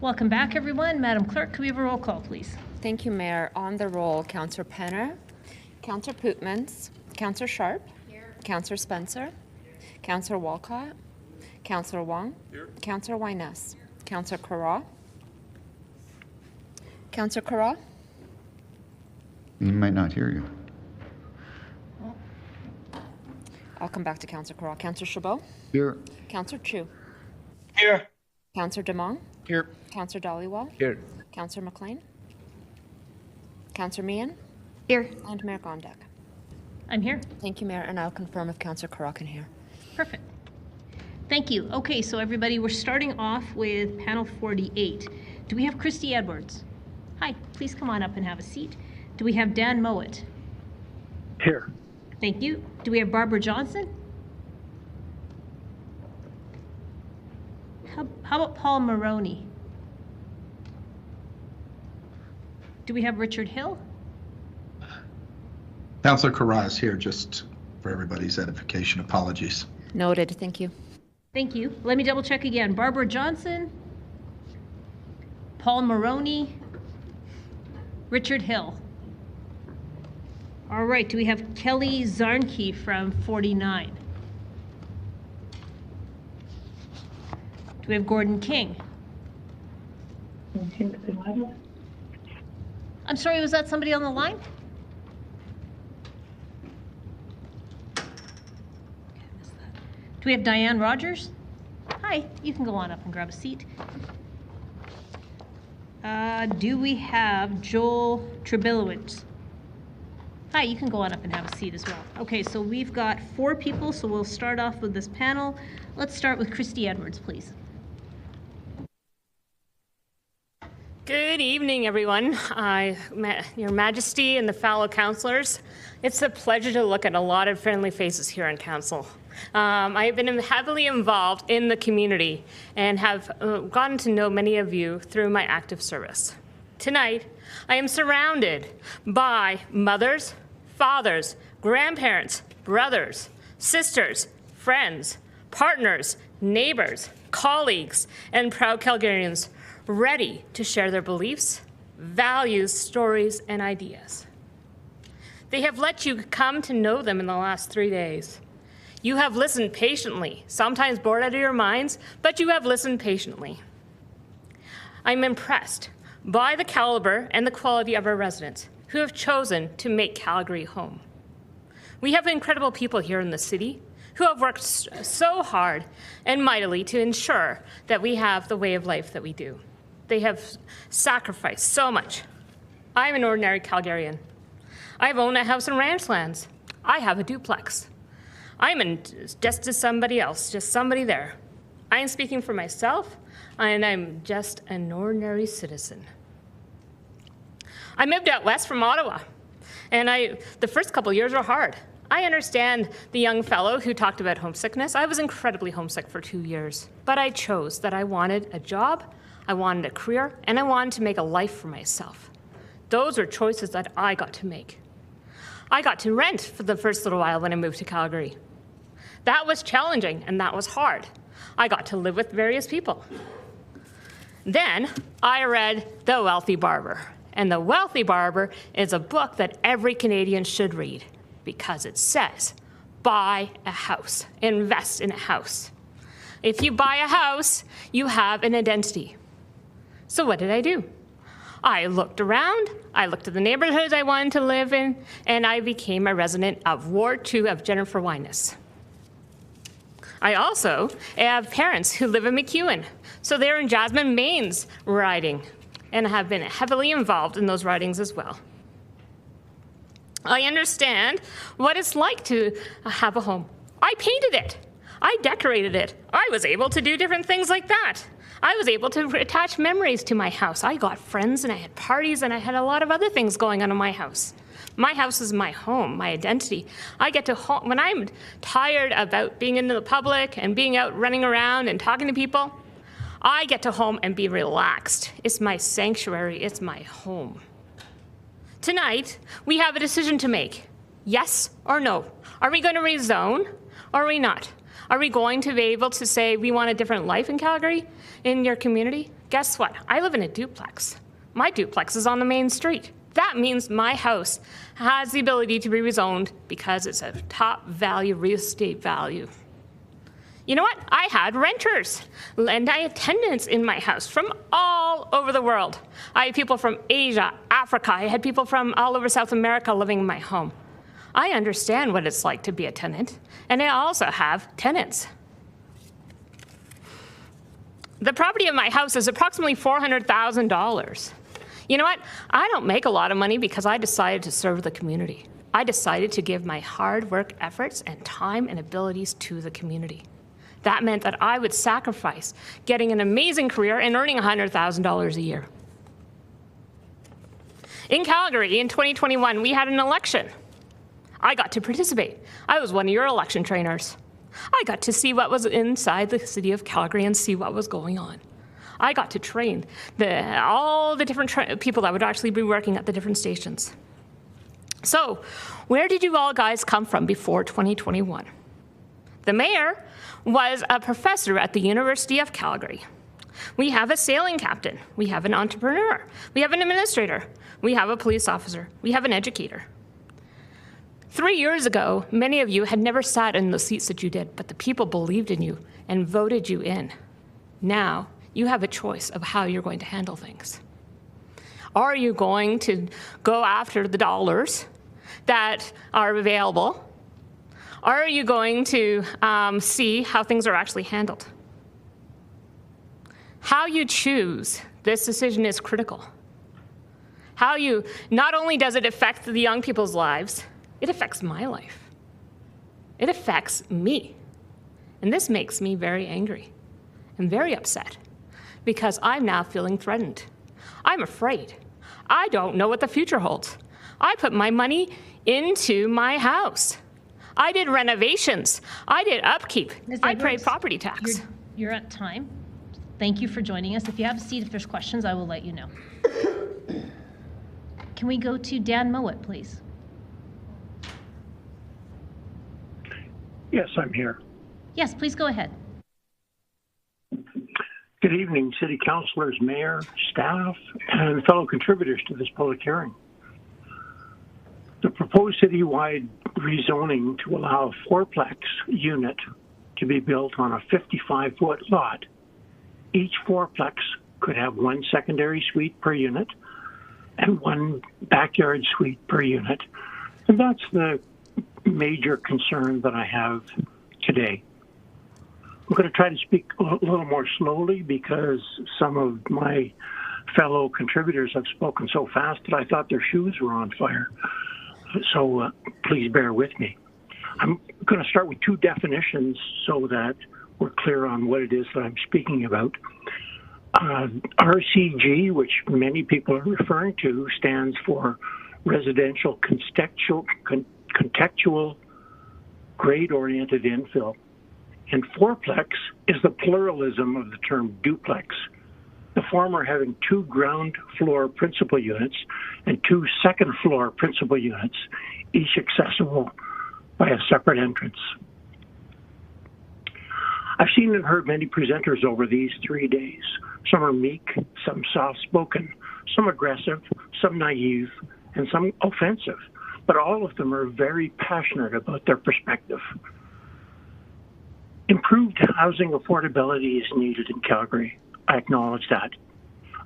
Welcome back, everyone. Madam Clerk, can we have a roll call, please? Thank you, Mayor. On the roll, Councillor Penner, Councillor Pootmans, Councillor Sharp, Councillor Spencer, Councillor Walcott, Councillor Wong, Councillor Wyness, Councillor Carraw, Councillor Carraw, He might not hear you. I'll come back to Councillor Carraw. Councillor Chabot, Here. Councillor Chu, Here. Councillor Demong, Here. Councillor Dollywall, Here. Councillor McLean, Councillor Meehan, Here. And Mayor Gondek. I'm here. Thank you, Mayor, and I'll confirm if Councillor Carraw can hear. Perfect. Thank you. Okay, so everybody, we're starting off with panel 48. Do we have Christy Edwards? Hi, please come on up and have a seat. Do we have Dan Mowat? Here. Thank you. Do we have Barbara Johnson? How about Paul Maroney? Do we have Richard Hill? Councillor Carra is here, just for everybody's edification. Apologies. Noted. Thank you. Thank you. Let me double check again. Barbara Johnson, Paul Maroney, Richard Hill. All right, do we have Kelly Zarnke from 49? Do we have Gordon King? I'm sorry, was that somebody on the line? Do we have Diane Rogers? Hi, you can go on up and grab a seat. Do we have Joel Trebilowitz? Hi, you can go on up and have a seat as well. Okay, so we've got 4 people, so we'll start off with this panel. Let's start with Christy Edwards, please. Good evening, everyone. Your Majesty and the fellow councillors. It's a pleasure to look at a lot of friendly faces here on council. I have been heavily involved in the community and have gotten to know many of you through my active service. Tonight, I am surrounded by mothers, fathers, grandparents, brothers, sisters, friends, partners, neighbors, colleagues, and proud Calgarians ready to share their beliefs, values, stories, and ideas. They have let you come to know them in the last 3 days. You have listened patiently, sometimes bored out of your minds, but you have listened patiently. I'm impressed by the caliber and the quality of our residents who have chosen to make Calgary home. We have incredible people here in the city who have worked so hard and mightily to ensure that we have the way of life that we do. They have sacrificed so much. I'm an ordinary Calgarian. I've owned a house and ranch lands. I have a duplex. I'm just as somebody else, just somebody there. I am speaking for myself, and I'm just an ordinary citizen. I moved out west from Ottawa, and the first couple years were hard. I understand the young fellow who talked about homesickness. I was incredibly homesick for 2 years, but I chose that I wanted a job, I wanted a career, and I wanted to make a life for myself. Those were choices that I got to make. I got to rent for the first little while when I moved to Calgary. That was challenging and that was hard. I got to live with various people. Then I read The Wealthy Barber. And The Wealthy Barber is a book that every Canadian should read because it says, buy a house, invest in a house. If you buy a house, you have an identity. So what did I do? I looked around, I looked at the neighborhoods I wanted to live in, and I became a resident of Ward 2 of Jennifer Wyness. I also have parents who live in McEwen, so they're in Jasmine Main's riding, and have been heavily involved in those ridings as well. I understand what it's like to have a home. I painted it. I decorated it. I was able to do different things like that. I was able to attach memories to my house. I got friends and I had parties and I had a lot of other things going on in my house. My house is my home, my identity. I get to home, when I'm tired about being in the public and being out running around and talking to people, I get to home and be relaxed. It's my sanctuary, it's my home. Tonight, we have a decision to make. Yes or no? Are we going to rezone or are we not? Are we going to be able to say we want a different life in Calgary, in your community? Guess what? I live in a duplex. My duplex is on the main street. That means my house has the ability to be rezoned because it's a top value real estate value. You know what? I had renters and I had tenants in my house from all over the world. I had people from Asia, Africa. I had people from all over South America living in my home. I understand what it's like to be a tenant, and I also have tenants. The property of my house is approximately $400,000. You know what? I don't make a lot of money because I decided to serve the community. I decided to give my hard work efforts and time and abilities to the community. That meant that I would sacrifice getting an amazing career and earning $100,000 a year. In Calgary, in 2021, we had an election. I got to participate. I was one of your election trainers. I got to see what was inside the city of Calgary and see what was going on. I got to train all the different people that would actually be working at the different stations. So, where did you all guys come from before 2021? The mayor was a professor at the University of Calgary. We have a sailing captain. We have an entrepreneur. We have an administrator. We have a police officer. We have an educator. 3 years ago, many of you had never sat in the seats that you did, but the people believed in you and voted you in. Now, you have a choice of how you're going to handle things. Are you going to go after the dollars that are available? Are you going to see how things are actually handled? How you choose this decision is critical. Not only does it affect the young people's lives, it affects my life. It affects me. And this makes me very angry and very upset because I'm now feeling threatened. I'm afraid. I don't know what the future holds. I put my money into my house. I did renovations. I did upkeep. I paid property tax. You're at time. Thank you for joining us. If you have a seat, if there's questions, I will let you know. Can we go to Dan Mowat, please? Yes, I'm here. Yes, please go ahead. Good evening, City Councilors, Mayor, staff, and fellow contributors to this public hearing. The proposed citywide rezoning to allow a fourplex unit to be built on a 55-foot lot. Each fourplex could have one secondary suite per unit and one backyard suite per unit. And that's the major concern that I have today. I'm going to try to speak a little more slowly because some of my fellow contributors have spoken so fast that I thought their shoes were on fire. So please bear with me. I'm going to start with two definitions so that we're clear on what it is that I'm speaking about. RCG, which many people are referring to, stands for Residential Contextual Grade-Oriented Infill. And fourplex is the pluralism of the term duplex, the former having 2 ground floor principal units and 2 second floor principal units, each accessible by a separate entrance. I've seen and heard many presenters over these 3 days. Some are meek, some soft-spoken, some aggressive, some naive, and some offensive. But all of them are very passionate about their perspective. Improved housing affordability is needed in Calgary. I acknowledge that.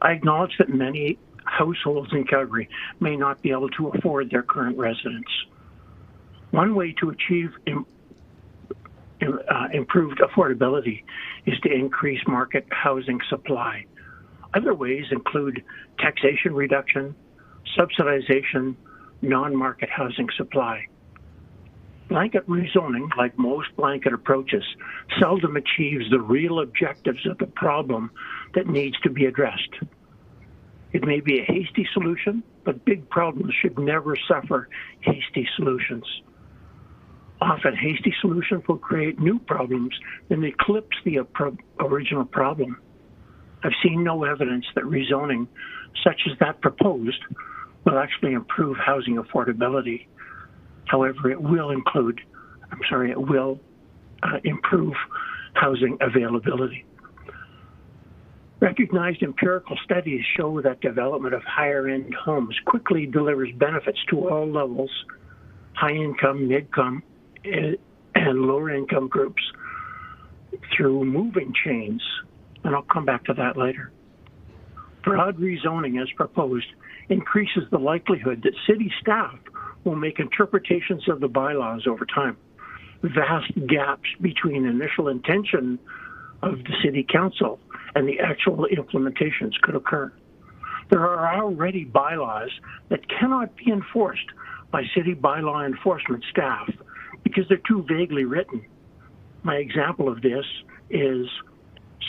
I acknowledge that many households in Calgary may not be able to afford their current residence. One way to achieve improved affordability is to increase market housing supply. Other ways include taxation reduction, subsidization, non-market housing supply. Blanket rezoning, like most blanket approaches, seldom achieves the real objectives of the problem that needs to be addressed. It may be a hasty solution, but big problems should never suffer hasty solutions. Often, hasty solutions will create new problems and eclipse the original problem. I've seen no evidence that rezoning, such as that proposed, will actually improve housing affordability. However, it will improve housing availability. Recognized empirical studies show that development of higher-end homes quickly delivers benefits to all levels, high-income, mid-income, and lower-income groups through moving chains, and I'll come back to that later. Broad rezoning, as proposed, increases the likelihood that city staff will make interpretations of the bylaws over time. Vast gaps between initial intention of the city council and the actual implementations could occur. There are already bylaws that cannot be enforced by city bylaw enforcement staff because they're too vaguely written. My example of this is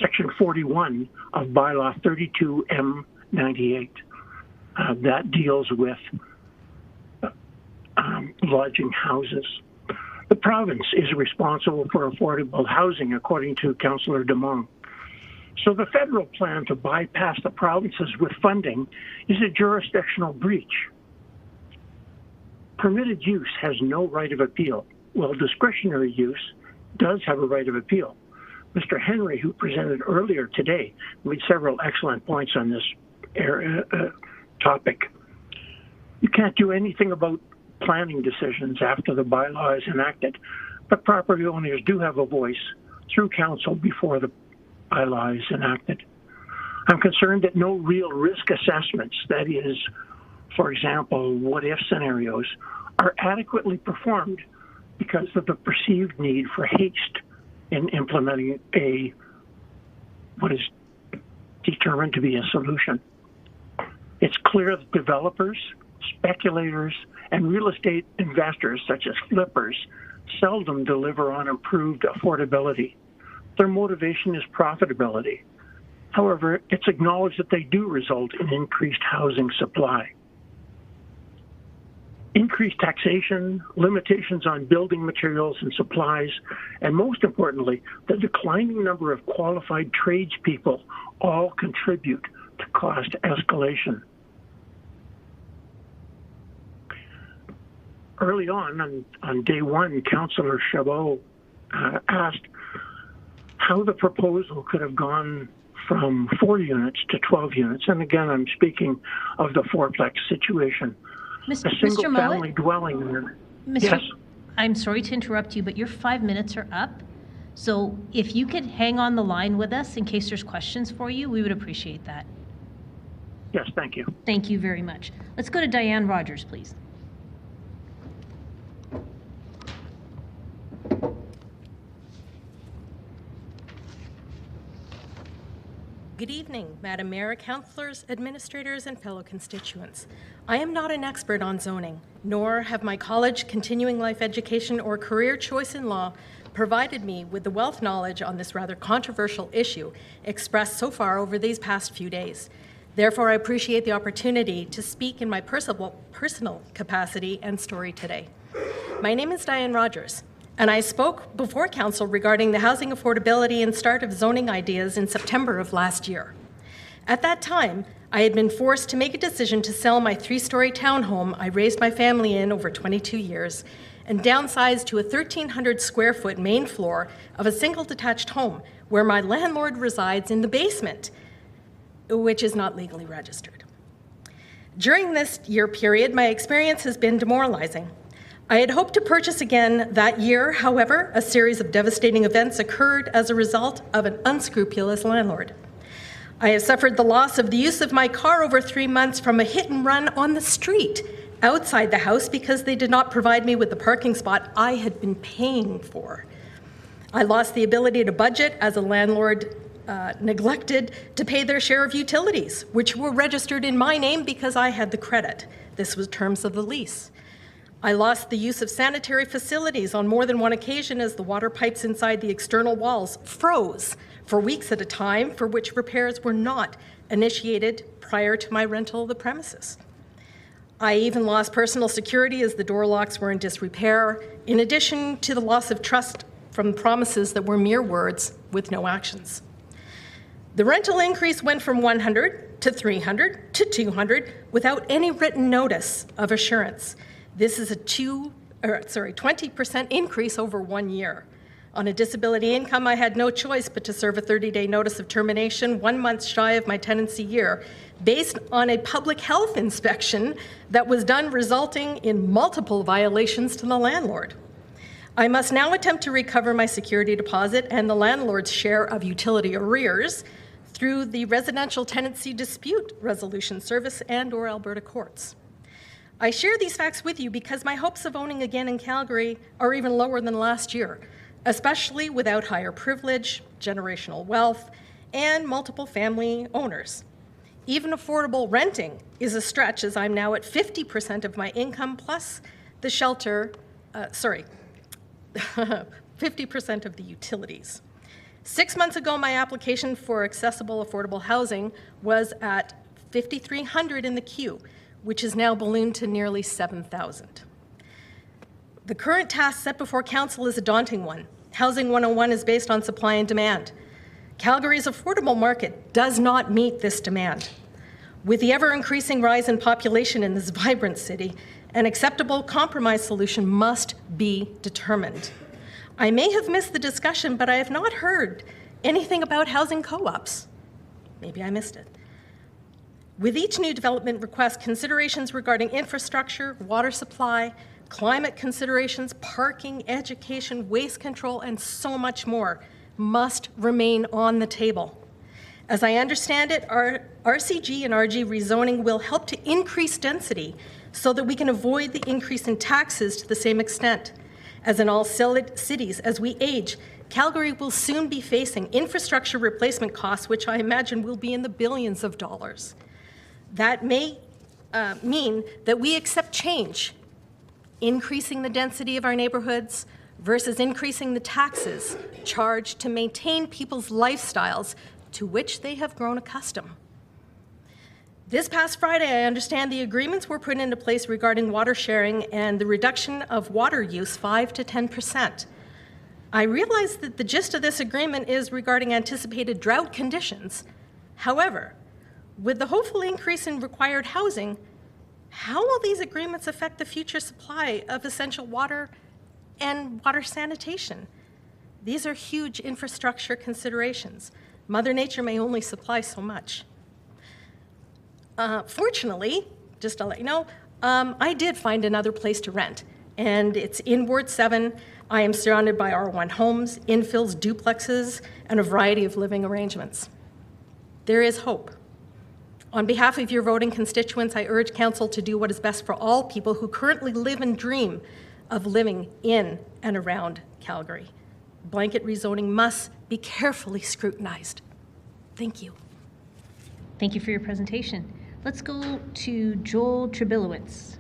Section 41 of Bylaw 32M98. That deals with lodging houses. The province is responsible for affordable housing, according to Councillor Demong. So the federal plan to bypass the provinces with funding is a jurisdictional breach. Permitted use has no right of appeal, while discretionary use does have a right of appeal. Mr. Henry, who presented earlier today, made several excellent points on this topic. You can't do anything about planning decisions after the bylaw is enacted, but property owners do have a voice through council before the bylaw is enacted. I'm concerned that no real risk assessments, that is, for example, what-if scenarios, are adequately performed because of the perceived need for haste in implementing what is determined to be a solution. It's clear that developers, speculators, and real estate investors, such as flippers, seldom deliver on improved affordability. Their motivation is profitability. However, it's acknowledged that they do result in increased housing supply. Increased taxation, limitations on building materials and supplies, and most importantly, the declining number of qualified tradespeople all contribute to cost escalation. Early on day one, Councillor Chabot asked how the proposal could have gone from 4 units to 12 units. And again, I'm speaking of the fourplex situation. A single family dwelling unit. Yes. I'm sorry to interrupt you, but your 5 minutes are up. So if you could hang on the line with us in case there's questions for you, we would appreciate that. Yes, thank you. Thank you very much. Let's go to Diane Rogers, please. Good evening, Madam Mayor, councillors, administrators, and fellow constituents. I am not an expert on zoning, nor have my college, continuing life education, or career choice in law provided me with the wealth knowledge on this rather controversial issue expressed so far over these past few days. Therefore, I appreciate the opportunity to speak in my personal capacity and story today. My name is Diane Rogers, and I spoke before Council regarding the housing affordability and start of zoning ideas in September of last year. At that time, I had been forced to make a decision to sell my 3-story townhome I raised my family in over 22 years and downsize to a 1,300 square foot main floor of a single detached home where my landlord resides in the basement, which is not legally registered. During this year period, my experience has been demoralizing. I had hoped to purchase again that year. However, a series of devastating events occurred as a result of an unscrupulous landlord. I have suffered the loss of the use of my car over 3 months from a hit and run on the street outside the house because they did not provide me with the parking spot I had been paying for. I lost the ability to budget as a landlord neglected to pay their share of utilities, which were registered in my name because I had the credit. This was terms of the lease. I lost the use of sanitary facilities on more than one occasion as the water pipes inside the external walls froze for weeks at a time, for which repairs were not initiated prior to my rental of the premises. I even lost personal security as the door locks were in disrepair, in addition to the loss of trust from promises that were mere words with no actions. The rental increase went from 100 to 300 to 200 without any written notice of assurance. This is a 20% increase over 1 year. On a disability income, I had no choice but to serve a 30-day notice of termination 1 month shy of my tenancy year, based on a public health inspection that was done, resulting in multiple violations to the landlord. I must now attempt to recover my security deposit and the landlord's share of utility arrears through the Residential Tenancy Dispute Resolution Service and/or Alberta courts. I share these facts with you because my hopes of owning again in Calgary are even lower than last year, especially without higher privilege, generational wealth, and multiple family owners. Even affordable renting is a stretch, as I'm now at 50% of my income plus the shelter, 50% of the utilities. 6 months ago, my application for accessible affordable housing was at 5,300 in the queue, which is now ballooned to nearly 7,000. The current task set before Council is a daunting one. Housing 101 is based on supply and demand. Calgary's affordable market does not meet this demand. With the ever-increasing rise in population in this vibrant city, an acceptable compromise solution must be determined. I may have missed the discussion, but I have not heard anything about housing co-ops. Maybe I missed it. With each new development request, considerations regarding infrastructure, water supply, climate considerations, parking, education, waste control, and so much more must remain on the table. As I understand it, our RCG and RG rezoning will help to increase density so that we can avoid the increase in taxes to the same extent. As in all cities, as we age, Calgary will soon be facing infrastructure replacement costs, which I imagine will be in the billions of dollars. That may mean that we accept change, increasing the density of our neighborhoods versus increasing the taxes charged to maintain people's lifestyles to which they have grown accustomed. This past Friday, I understand the agreements were put into place regarding water sharing and the reduction of water use 5 to 10%. I realize that the gist of this agreement is regarding anticipated drought conditions. However, with the hopeful increase in required housing, how will these agreements affect the future supply of essential water and water sanitation? These are huge infrastructure considerations. Mother Nature may only supply so much. Fortunately, just to let you know, I did find another place to rent, and it's in Ward 7. I am surrounded by R1 homes, infills, duplexes, and a variety of living arrangements. There is hope. On behalf of your voting constituents, I urge Council to do what is best for all people who currently live and dream of living in and around Calgary. Blanket rezoning must be carefully scrutinized. Thank you. Thank you for your presentation. Let's go to Joel Trebilowitz.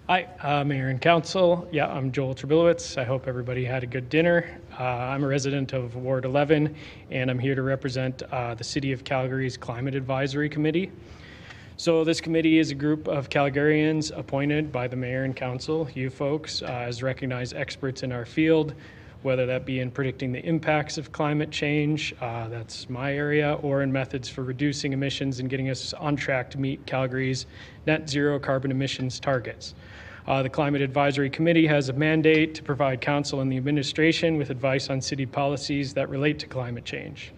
Hi, Mayor and Council. Yeah, I'm Joel Trebilowitz. I hope everybody had a good dinner. I'm a resident of Ward 11, and I'm here to represent the City of Calgary's Climate Advisory Committee. So this committee is a group of Calgarians appointed by the Mayor and Council, you folks, as recognized experts in our field, whether that be in predicting the impacts of climate change, that's my area, or in methods for reducing emissions and getting us on track to meet Calgary's net zero carbon emissions targets. The Climate Advisory Committee has a mandate to provide council and the administration with advice on city policies that relate to climate change.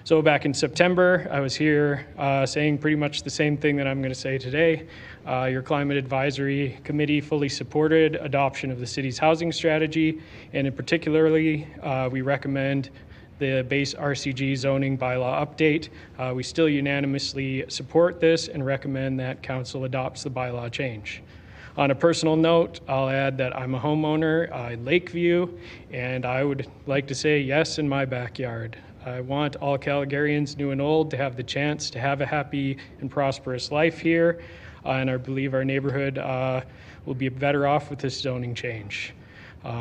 So back in September, I was here saying pretty much the same thing that I'm going to say today. Your Climate Advisory Committee fully supported adoption of the city's housing strategy, and in particularly, we recommend the base RCG zoning bylaw update. We still unanimously support this and recommend that council adopts the bylaw change. On a personal note, I'll add that I'm a homeowner in Lakeview, and I would like to say yes in my backyard. I want all Calgarians, new and old, to have the chance to have a happy and prosperous life here, and I believe our neighborhood will be better off with this zoning change.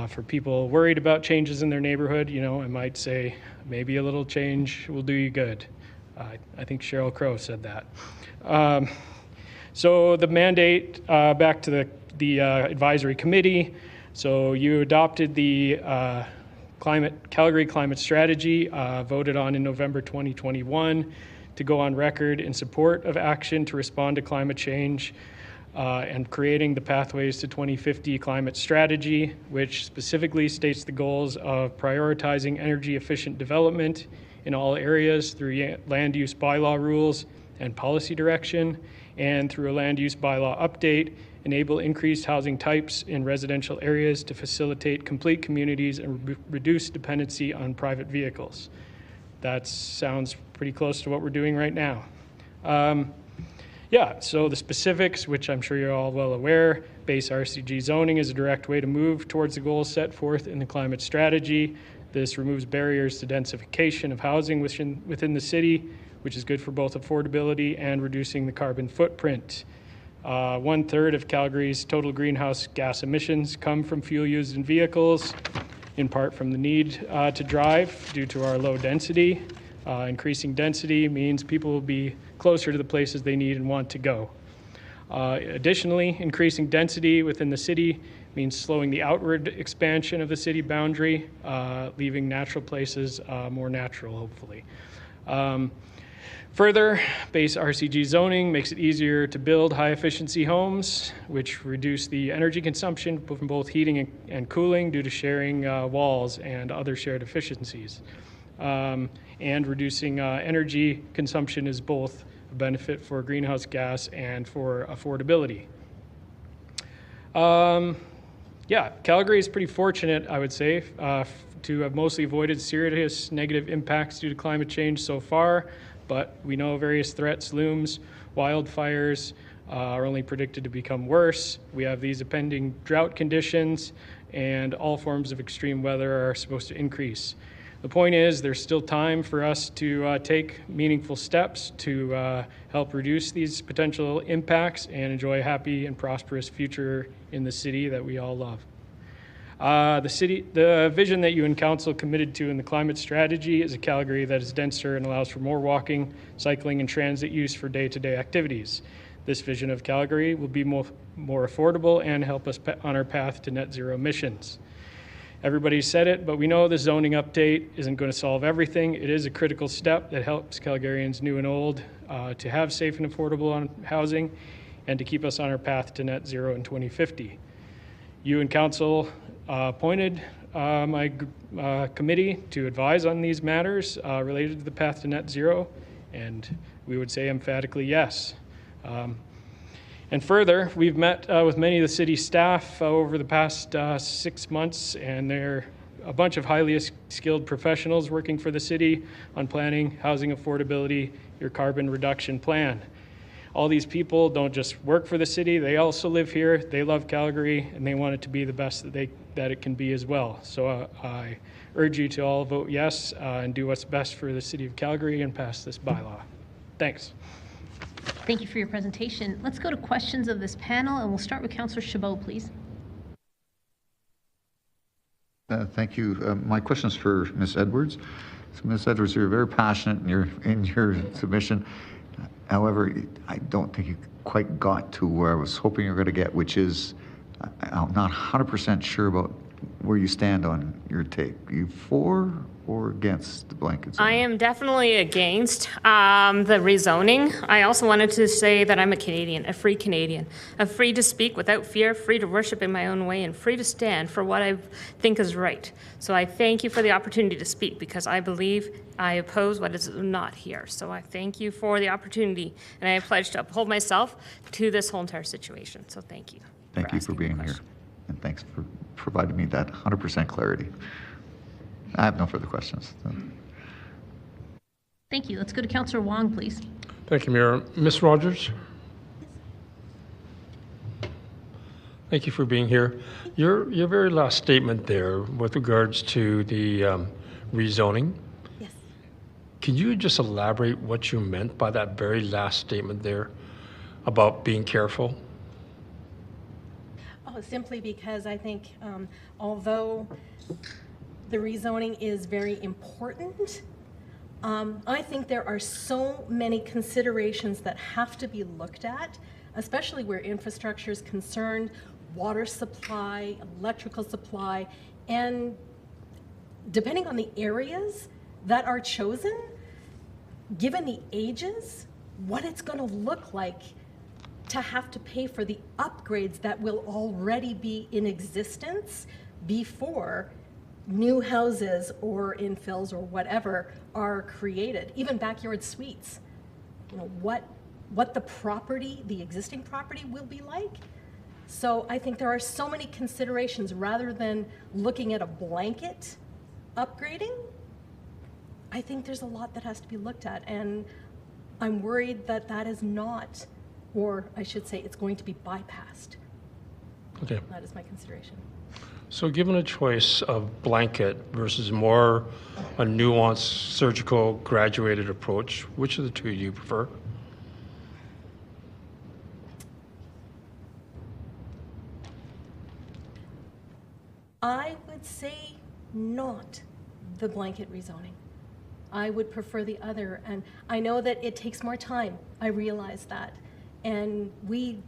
For people worried about changes in their neighborhood, you know, I might say maybe a little change will do you good. I think Sheryl Crow said that. So the mandate, back to the advisory committee. So you adopted the Calgary Climate Strategy, voted on in November 2021 to go on record in support of action to respond to climate change. and creating the Pathways to 2050 climate strategy, which specifically states the goals of prioritizing energy efficient development in all areas through land use bylaw rules and policy direction, and through a land use bylaw update, enable increased housing types in residential areas to facilitate complete communities and reduce dependency on private vehicles. That sounds pretty close to what we're doing right now. Yeah, so the specifics, which I'm sure you're all well aware, base RCG zoning is a direct way to move towards the goals set forth in the climate strategy. This removes barriers to densification of housing within the city, which is good for both affordability and reducing the carbon footprint. 1/3 of Calgary's total greenhouse gas emissions come from fuel used in vehicles, in part from the need to drive due to our low density. Increasing density means people will be closer to the places they need and want to go. Additionally, increasing density within the city means slowing the outward expansion of the city boundary, leaving natural places more natural, hopefully. Further, base RCG zoning makes it easier to build high-efficiency homes, which reduce the energy consumption from both heating and cooling due to sharing walls and other shared efficiencies. And reducing energy consumption is both a benefit for greenhouse gas and for affordability. Yeah, Calgary is pretty fortunate, I would say, to have mostly avoided serious negative impacts due to climate change so far, but we know various threats looms. Wildfires are only predicted to become worse. We have these impending drought conditions, and all forms of extreme weather are supposed to increase. The point is, there's still time for us to take meaningful steps to help reduce these potential impacts and enjoy a happy and prosperous future in the city that we all love. The vision that you and council committed to in the climate strategy is a Calgary that is denser and allows for more walking, cycling, and transit use for day-to-day activities. This vision of Calgary will be more affordable and help us on our path to net zero emissions. Everybody said it, but we know the zoning update isn't going to solve everything. It is a critical step that helps Calgarians new and old to have safe and affordable housing and to keep us on our path to net zero in 2050. You and council appointed my committee to advise on these matters related to the path to net zero, and we would say emphatically yes. And further, we've met with many of the city staff over the past 6 months, and they're a bunch of highly skilled professionals working for the city on planning housing affordability, your carbon reduction plan. All these people don't just work for the city, they also live here, they love Calgary, and they want it to be the best that it can be as well. So I urge you to all vote yes and do what's best for the city of Calgary and pass this bylaw. Thanks. Thank you for your presentation. Let's go to questions of this panel, and we'll start with Councillor Chabot, please. Thank you. My question is for Ms. Edwards. So Ms. Edwards, you're very passionate in your submission. However, I don't think you quite got to where I was hoping you were going to get, which is I'm not 100% sure about where you stand on your take. Are you for or against the blanket zoning? I am definitely against the rezoning. I also wanted to say that I'm a Canadian, a free Canadian, free to speak without fear, free to worship in my own way, and free to stand for what I think is right. So I thank you for the opportunity to speak, because I believe I oppose what is not here. So I thank you for the opportunity, and I pledge to uphold myself to this whole entire situation. So thank you. Thank you for being here, and thanks for providing me that 100% clarity. I have no further questions. Thank you. Let's go to Councillor Wong, please. Thank you, Mayor. Ms. Rogers? Thank you for being here. Your very last statement there with regards to the rezoning. Yes. Can you just elaborate what you meant by that very last statement there about being careful? Oh, simply because I think although the rezoning is very important, I think there are so many considerations that have to be looked at, especially where infrastructure is concerned, water supply, electrical supply, and depending on the areas that are chosen, given the ages, what it's going to look like to have to pay for the upgrades that will already be in existence before new houses or infills or whatever are created, even backyard suites. You know, what the property, the existing property will be like. So I think there are so many considerations rather than looking at a blanket upgrading. I think there's a lot that has to be looked at, and I'm worried that that is not, or I should say it's going to be bypassed. Okay. That is my consideration. So given a choice of blanket versus more a nuanced surgical graduated approach, which of the two do you prefer? I would say not the blanket rezoning. I would prefer the other, and I know that it takes more time. I realize that. And we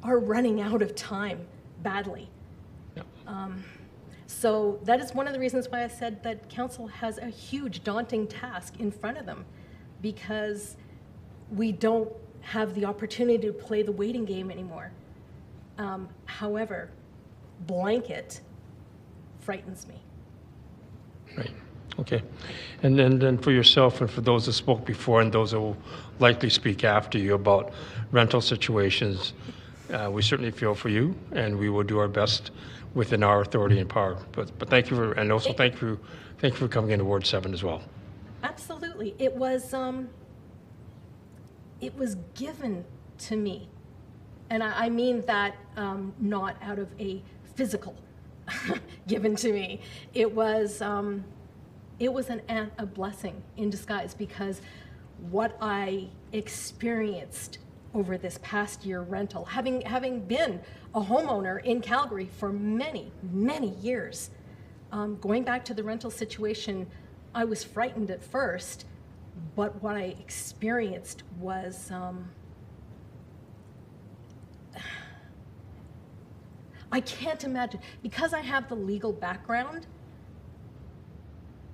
are running out of time badly. Yep. So that is one of the reasons why I said that council has a huge daunting task in front of them, because we don't have the opportunity to play the waiting game anymore. However, blanket frightens me. Right. Okay. And then for yourself and for those that spoke before and those that will likely speak after you about rental situations, we certainly feel for you, and we will do our best within our authority and power. But thank you for, and also thank you for coming into Ward 7 as well. Absolutely. It was given to me. And I mean that not out of a physical given to me. It was a blessing in disguise, because what I experienced over this past year rental, having been a homeowner in Calgary for many, many years, going back to the rental situation, I was frightened at first, but what I experienced was I can't imagine, because I have the legal background,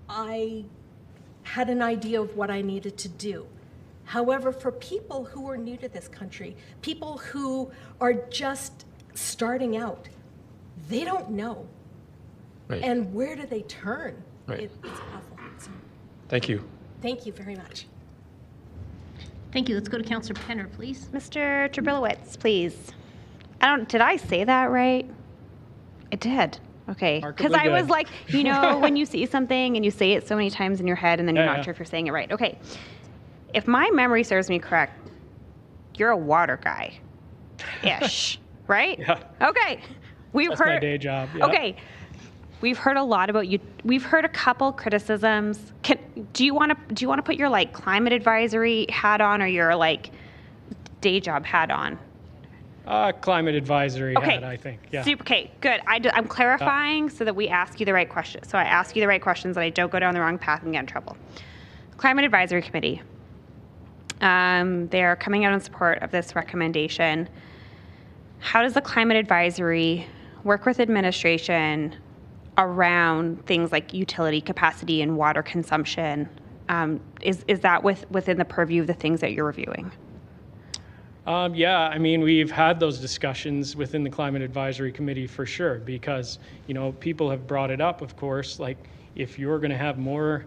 I had an idea of what I needed to do. However, for people who are new to this country, people who are just starting out, they don't know. Right. And where do they turn? Right. It's awful. So, Thank you. thank you very much. Thank you. Let's go to Councillor Penner, please. Mr. Trabilowitz, please. Did I say that right? I did. Okay. Because I was like, you know, when you see something and you say it so many times in your head and then you're not sure if you're saying it right. Okay. If my memory serves me correct, you're a water guy-ish, right? Yeah. Okay. That's my day job. Yeah. Okay. We've heard a lot about you. We've heard a couple criticisms. Do you want to put your like climate advisory hat on or your like day job hat on? Climate advisory hat, I think. Yeah. Okay, good. I'm clarifying so that we ask you the right questions. So I ask you the right questions and I don't go down the wrong path and get in trouble. Climate Advisory Committee. They're coming out in support of this recommendation. How does the Climate Advisory work with administration around things like utility capacity and water consumption? Is that within the purview of the things that you're reviewing? Yeah, I mean, we've had those discussions within the Climate Advisory Committee for sure, because, you know, people have brought it up, of course, like if you're going to have more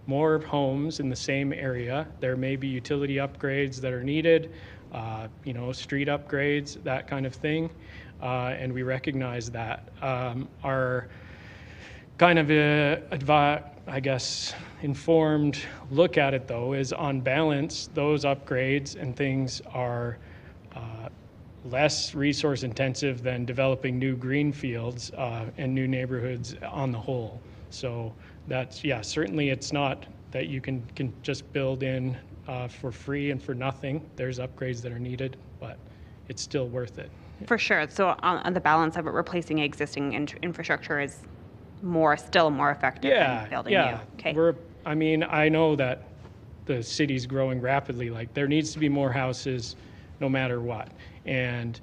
homes in the same area, there may be utility upgrades that are needed, you know, street upgrades, that kind of thing, and we recognize that. Our kind of, I guess, informed look at it, though, is on balance, those upgrades and things are less resource intensive than developing new green fields and new neighborhoods on the whole. So that's, yeah, certainly it's not that you can just build in for free and for nothing. There's upgrades that are needed, but it's still worth it. For sure. So on the balance of it, replacing existing infrastructure is still more effective than building new. Okay. I mean, I know that the city's growing rapidly. Like, there needs to be more houses no matter what. And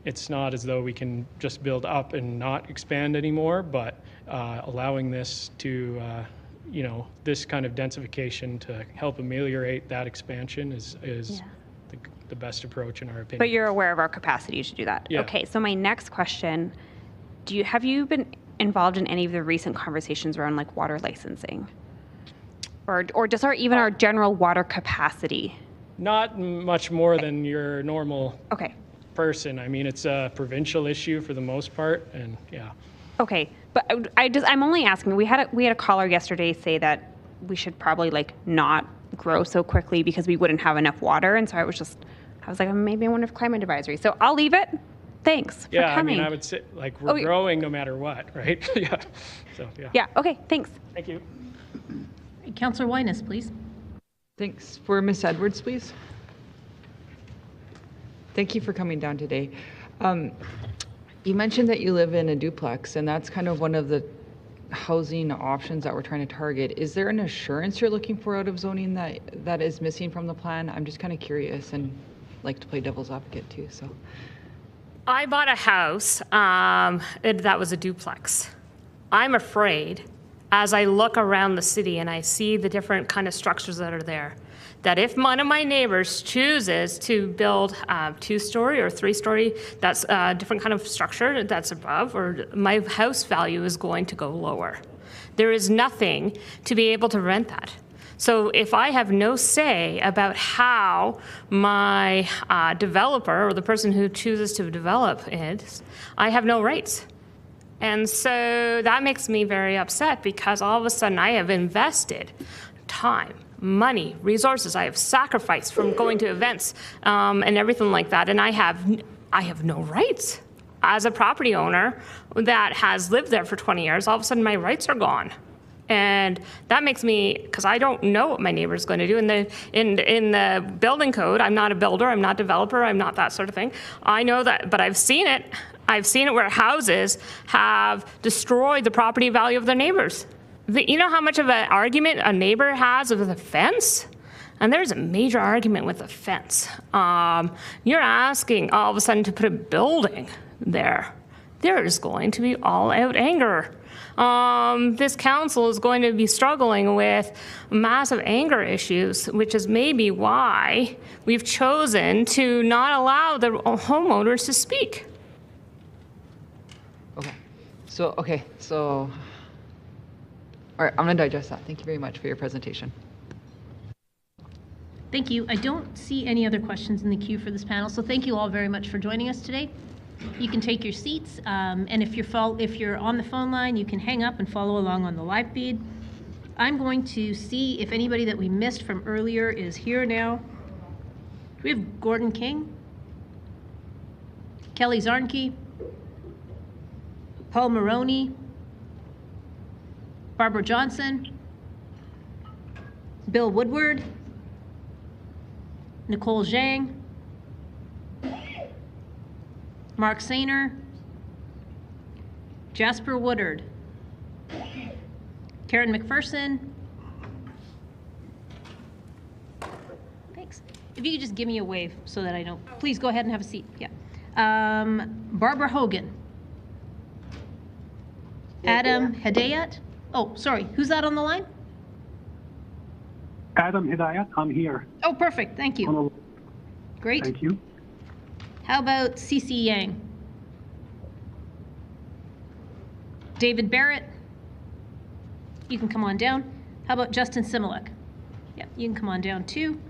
it's not as though we can just build up and not expand anymore, but allowing this to, you know, this kind of densification to help ameliorate that expansion is the best approach in our opinion. But you're aware of our capacity to do that. Yeah. Okay, so my next question, have you been involved in any of the recent conversations around like water licensing? Or just our general water capacity? Not much more than your normal okay. person. I mean, it's a provincial issue for the most part, and yeah. Okay, but I'm only asking. We had a caller yesterday say that we should probably like not grow so quickly because we wouldn't have enough water, and so I was like, maybe I wonder if climate advisory. So I'll leave it. Thanks for coming. I mean, I would say like we're growing no matter what, right? Yeah. So yeah. Yeah. Okay. Thanks. Thank you. Councillor Winus, please. Thanks. For Ms. Edwards, please. Thank you for coming down today. You mentioned that you live in a duplex, and that's kind of one of the housing options that we're trying to target. Is there an assurance you're looking for out of zoning that is missing from the plan? I'm just kind of curious and like to play devil's advocate too. So, I bought a house that was a duplex. I'm afraid, as I look around the city and I see the different kind of structures that are there, that if one of my neighbors chooses to build a 2-story or 3-story, that's a different kind of structure that's above, or my house value is going to go lower. There is nothing to be able to rent that. So if I have no say about how my developer or the person who chooses to develop it, I have no rights. And so that makes me very upset because all of a sudden I have invested time, money, resources. I have sacrificed from going to events and everything like that. And I have no rights. As a property owner that has lived there for 20 years, all of a sudden my rights are gone. And that makes me, because I don't know what my neighbor's going to do. In the building code, I'm not a builder, I'm not a developer, I'm not that sort of thing. I know that, but I've seen it. I've seen it where houses have destroyed the property value of their neighbors. You know how much of an argument a neighbor has with a fence? And there's a major argument with a fence. You're asking all of a sudden to put a building there. There is going to be all-out anger. This council is going to be struggling with massive anger issues, which is maybe why we've chosen to not allow the homeowners to speak. So, all right, I'm going to digest that. Thank you very much for your presentation. Thank you. I don't see any other questions in the queue for this panel, so thank you all very much for joining us today. You can take your seats, and if you're on the phone line, you can hang up and follow along on the live feed. I'm going to see if anybody that we missed from earlier is here now. Do we have Gordon King? Kelly Zarnke? Paul Maroney? Barbara Johnson? Bill Woodward? Nicole Zhang? Mark Sainer? Jasper Woodard? Karen McPherson? Thanks. If you could just give me a wave so that I know. Please go ahead and have a seat. Yeah. Barbara Hogan? Adam Hedayat? Oh, sorry. Who's that on the line? Adam Hedayat, I'm here. Oh, perfect. Thank you. Great. Thank you. How about CC Yang? David Barrett? You can come on down. How about Justin Similek? Yeah, you can come on down too.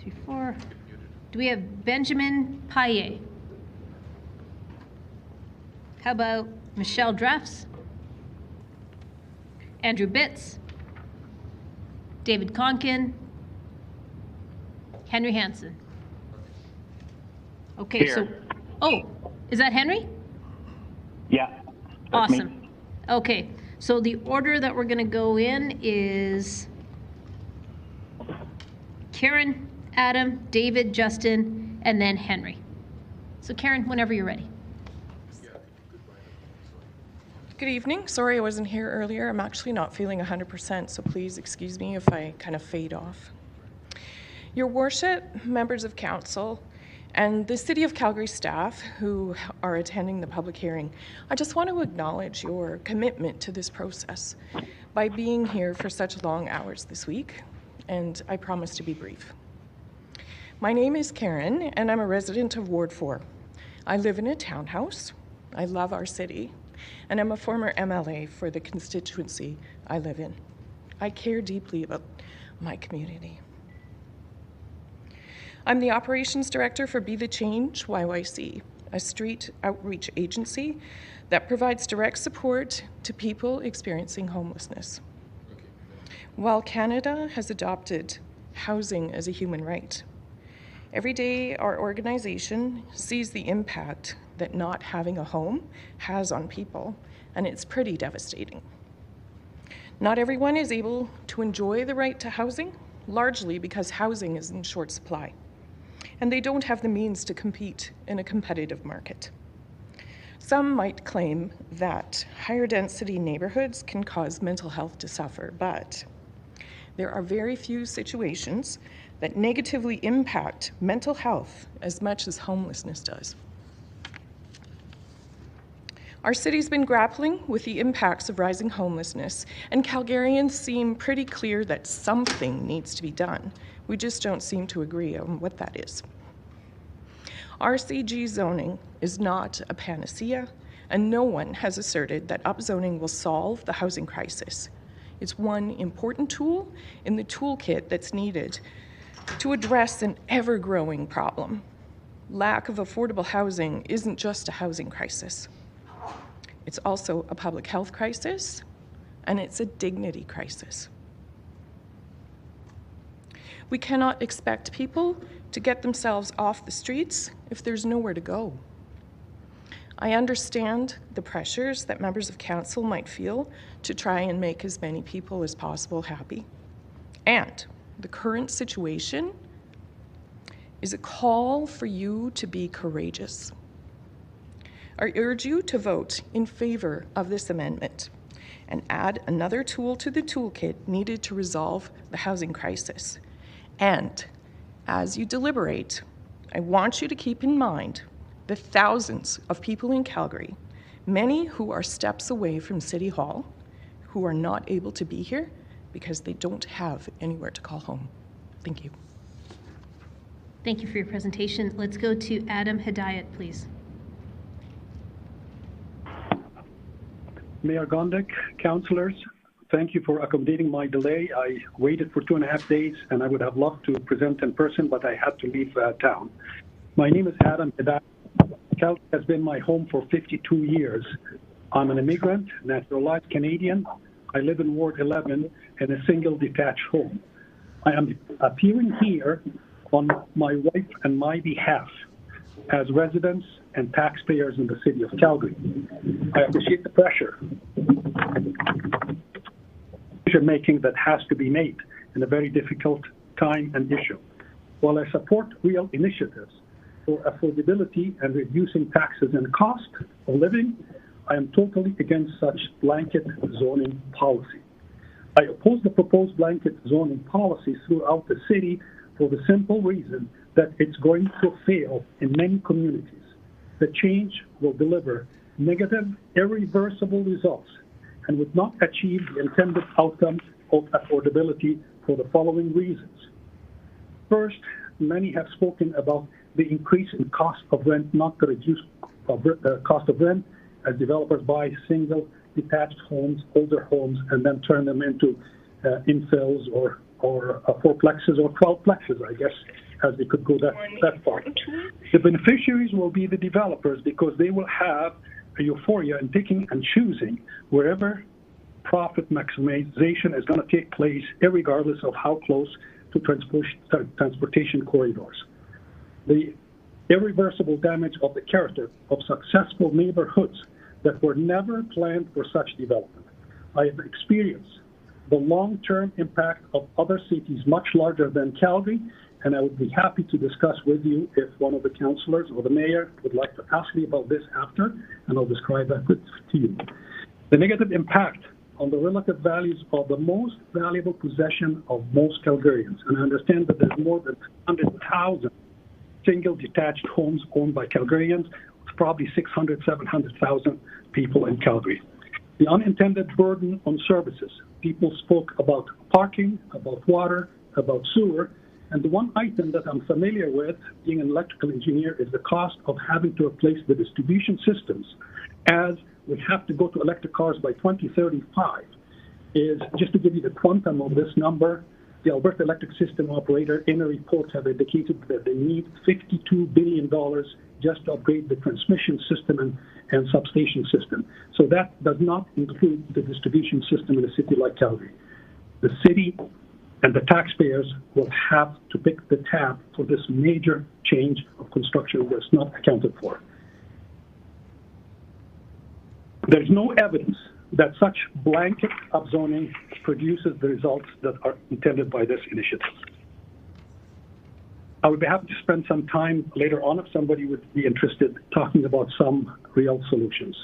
2, 3, 4. Do we have Benjamin Paye? How about Michelle Dreffs? Andrew Bitts? David Conkin? Henry Hansen? Okay, Here. Is that Henry? Yeah. Awesome. Me. Okay, so the order that we're going to go in is Karen, Adam, David, Justin, and then Henry. So Karen, whenever you're ready. Good evening. Sorry I wasn't here earlier. I'm actually not feeling 100%, so please excuse me if I kind of fade off. Your Worship, members of Council, and the City of Calgary staff who are attending the public hearing, I just want to acknowledge your commitment to this process by being here for such long hours this week, and I promise to be brief. My name is Karen, and I'm a resident of Ward 4. I live in a townhouse. I love our city, and I'm a former MLA for the constituency I live in. I care deeply about my community. I'm the operations director for Be the Change YYC, a street outreach agency that provides direct support to people experiencing homelessness. While Canada has adopted housing as a human right, every day our organization sees the impact that not having a home has on people, and it's pretty devastating. Not everyone is able to enjoy the right to housing, largely because housing is in short supply, and they don't have the means to compete in a competitive market. Some might claim that higher density neighborhoods can cause mental health to suffer, but there are very few situations that negatively impact mental health as much as homelessness does. Our city's been grappling with the impacts of rising homelessness, and Calgarians seem pretty clear that something needs to be done. We just don't seem to agree on what that is. RCG zoning is not a panacea, and no one has asserted that upzoning will solve the housing crisis. It's one important tool in the toolkit that's needed to address an ever-growing problem. Lack of affordable housing isn't just a housing crisis. It's also a public health crisis, and it's a dignity crisis. We cannot expect people to get themselves off the streets if there's nowhere to go. I understand the pressures that members of council might feel to try and make as many people as possible happy. And the current situation is a call for you to be courageous. I urge you to vote in favor of this amendment and add another tool to the toolkit needed to resolve the housing crisis. And as you deliberate, I want you to keep in mind the thousands of people in Calgary, many who are steps away from City Hall, who are not able to be here because they don't have anywhere to call home. Thank you. Thank you for your presentation. Let's go to Adam Hedayat, please. Mayor Gondek, councillors, thank you for accommodating my delay. I waited for 2.5 days, and I would have loved to present in person, but I had to leave town. My name is Adam Hedayat. Calgary has been my home for 52 years. I'm an immigrant, naturalized Canadian. I live in Ward 11 in a single detached home. I am appearing here on my wife and my behalf as residents and taxpayers in the city of Calgary. I appreciate the pressure making that has to be made in a very difficult time and issue. While I support real initiatives for affordability and reducing taxes and cost of living, I am totally against such blanket zoning policy. I oppose the proposed blanket zoning policy throughout the city for the simple reason that it's going to fail in many communities. The change will deliver negative, irreversible results and would not achieve the intended outcome of affordability for the following reasons. First, many have spoken about the increase in cost of rent, not the reduced cost of rent, as developers buy single detached homes, older homes, and then turn them into infills or fourplexes or 12plexes, I guess, as they could go that far. The beneficiaries will be the developers because they will have a euphoria in picking and choosing wherever profit maximization is going to take place, irregardless of how close to transportation corridors. The irreversible damage of the character of successful neighborhoods that were never planned for such development. I have experienced the long-term impact of other cities much larger than Calgary, and I would be happy to discuss with you if one of the councillors or the mayor would like to ask me about this after, and I'll describe that to you. The negative impact on the relative values of the most valuable possession of most Calgarians, and I understand that there's more than 100,000 single detached homes owned by Calgarians, it's probably 600, 700,000 people in Calgary. The unintended burden on services. People spoke about parking, about water, about sewer, And the one item that I'm familiar with, being an electrical engineer, is the cost of having to replace the distribution systems, as we have to go to electric cars by 2035. Is just to give you the quantum of this number, the Alberta Electric System Operator in a report have indicated that they need $52 billion just to upgrade the transmission system and substation system. So that does not include the distribution system in a city like Calgary. The city and the taxpayers will have to pick the tab for this major change of construction that's not accounted for. There's no evidence that such blanket upzoning produces the results that are intended by this initiative. I would be happy to spend some time later on if somebody would be interested talking about some real solutions.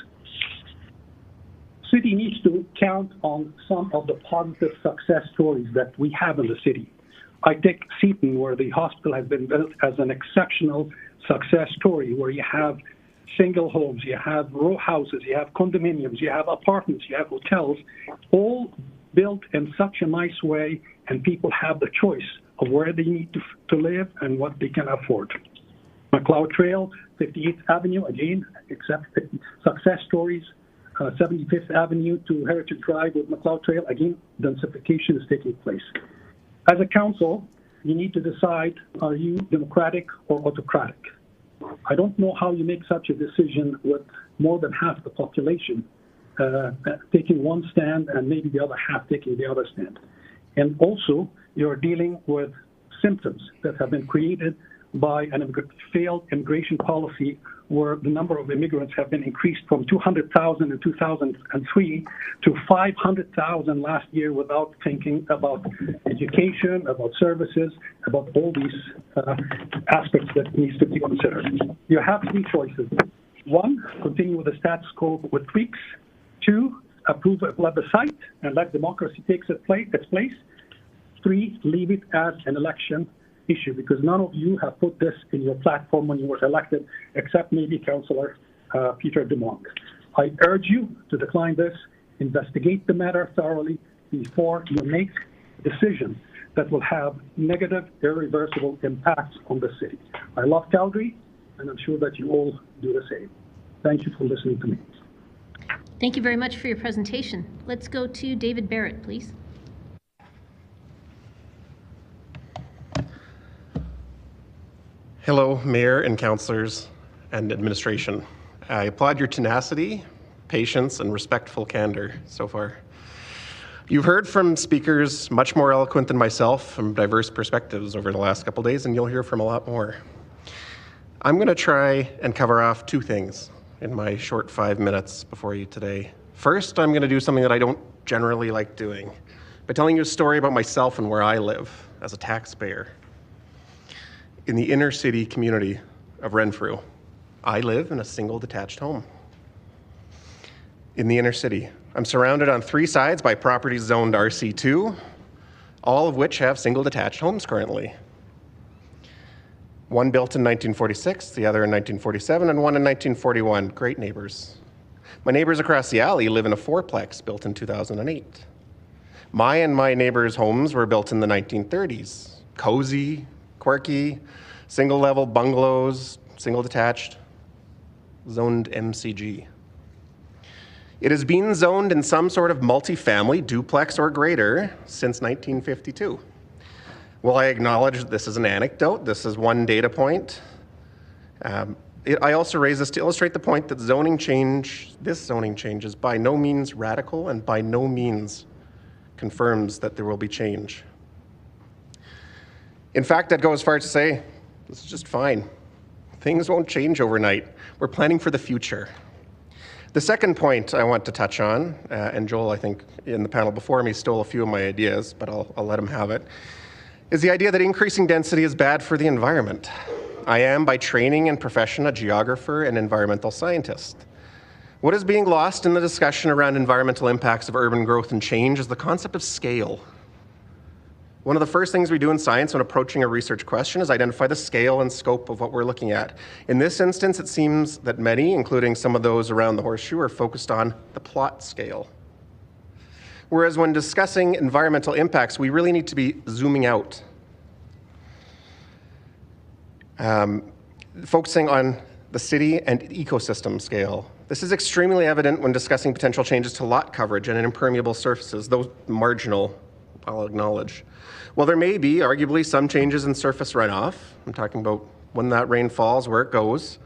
City needs to count on some of the positive success stories that we have in the city. I take Seton, where the hospital has been built, as an exceptional success story, where you have single homes, you have row houses, you have condominiums, you have apartments, you have hotels, all built in such a nice way, and people have the choice of where they need to live and what they can afford. McLeod Trail, 58th Avenue, again, except success stories. 75th Avenue to Heritage Drive with McLeod Trail, again, densification is taking place. As a council, you need to decide, are you democratic or autocratic? I don't know how you make such a decision with more than half the population taking one stand and maybe the other half taking the other stand. And also, you're dealing with symptoms that have been created by a failed immigration policy, where the number of immigrants have been increased from 200,000 in 2003 to 500,000 last year without thinking about education, about services, about all these aspects that needs to be considered. You have three choices. One, continue with the status quo with tweaks. Two, approve a plebiscite and let democracy take its place. Three, leave it as an election issue, because none of you have put this in your platform when you were elected, except maybe Councillor Peter Dumont. I urge you to decline this, investigate the matter thoroughly before you make a decision that will have negative, irreversible impacts on the city. I love Calgary, and I'm sure that you all do the same. Thank you for listening to me. Thank you very much for your presentation. Let's go to David Barrett, please. Hello, Mayor and councillors and administration. I applaud your tenacity, patience, and respectful candor so far. You've heard from speakers much more eloquent than myself from diverse perspectives over the last couple days, and you'll hear from a lot more. I'm going to try and cover off two things in my short 5 minutes before you today. First, I'm going to do something that I don't generally like doing, by telling you a story about myself and where I live as a taxpayer. In the inner city community of Renfrew, I live in a single detached home. In the inner city, I'm surrounded on three sides by properties zoned RC2, all of which have single detached homes currently. One built in 1946, the other in 1947, and one in 1941. Great neighbors. My neighbors across the alley live in a fourplex built in 2008. My and my neighbors' homes were built in the 1930s. Cozy, quirky, single-level bungalows, single-detached, zoned MCG. It has been zoned in some sort of multifamily, duplex or greater since 1952. Well, I acknowledge that this is an anecdote. This is one data point. I also raise this to illustrate the point that this zoning change is by no means radical and by no means confirms that there will be change. In fact, I'd go as far as to say, this is just fine. Things won't change overnight. We're planning for the future. The second point I want to touch on, and Joel, I think, in the panel before me stole a few of my ideas, but I'll let him have it, is the idea that increasing density is bad for the environment. I am, by training and profession, a geographer and environmental scientist. What is being lost in the discussion around environmental impacts of urban growth and change is the concept of scale. One of the first things we do in science when approaching a research question is identify the scale and scope of what we're looking at. In this instance, it seems that many, including some of those around the horseshoe, are focused on the plot scale. Whereas when discussing environmental impacts, we really need to be zooming out. Focusing on the city and ecosystem scale. This is extremely evident when discussing potential changes to lot coverage and impermeable surfaces, though marginal, I'll acknowledge. While there may be arguably some changes in surface runoff, I'm talking about when that rain falls, where it goes,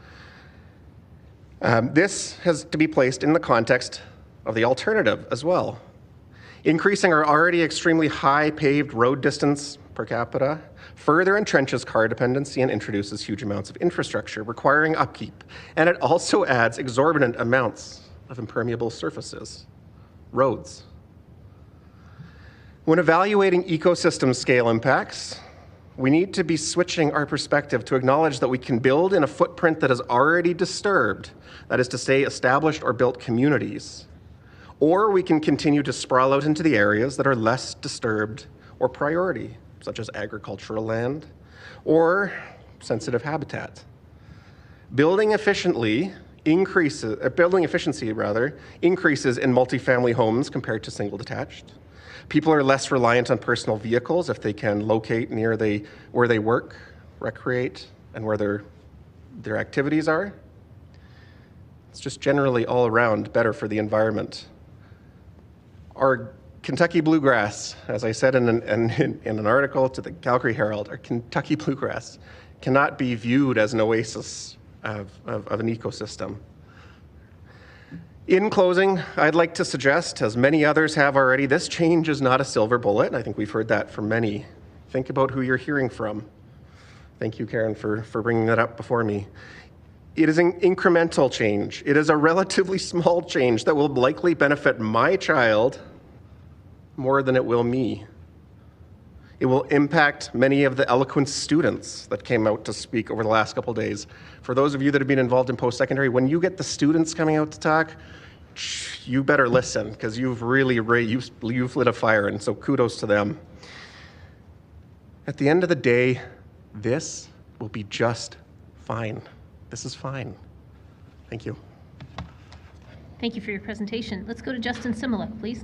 this has to be placed in the context of the alternative as well. Increasing our already extremely high paved road distance per capita further entrenches car dependency and introduces huge amounts of infrastructure requiring upkeep. And it also adds exorbitant amounts of impermeable surfaces, roads. When evaluating ecosystem scale impacts, we need to be switching our perspective to acknowledge that we can build in a footprint that is already disturbed, that is to say, established or built communities. Or we can continue to sprawl out into the areas that are less disturbed or priority, such as agricultural land or sensitive habitat. Building efficiency increases in multifamily homes compared to single detached. People are less reliant on personal vehicles if they can locate near where they work, recreate, and where their activities are. It's just generally all around better for the environment. Our Kentucky bluegrass, as I said in an article to the Calgary Herald, our Kentucky bluegrass cannot be viewed as an oasis of an ecosystem. In closing, I'd like to suggest, as many others have already, this change is not a silver bullet. I think we've heard that from many. Think about who you're hearing from. Thank you, Karen, for bringing that up before me. It is an incremental change. It is a relatively small change that will likely benefit my child more than it will me. It will impact many of the eloquent students that came out to speak over the last couple of days. For those of you that have been involved in post-secondary, when you get the students coming out to talk, you better listen, because you've lit a fire, and so kudos to them. At the end of the day, this will be just fine. This is fine. Thank you. Thank you for your presentation. Let's go to Justin Similuk, please.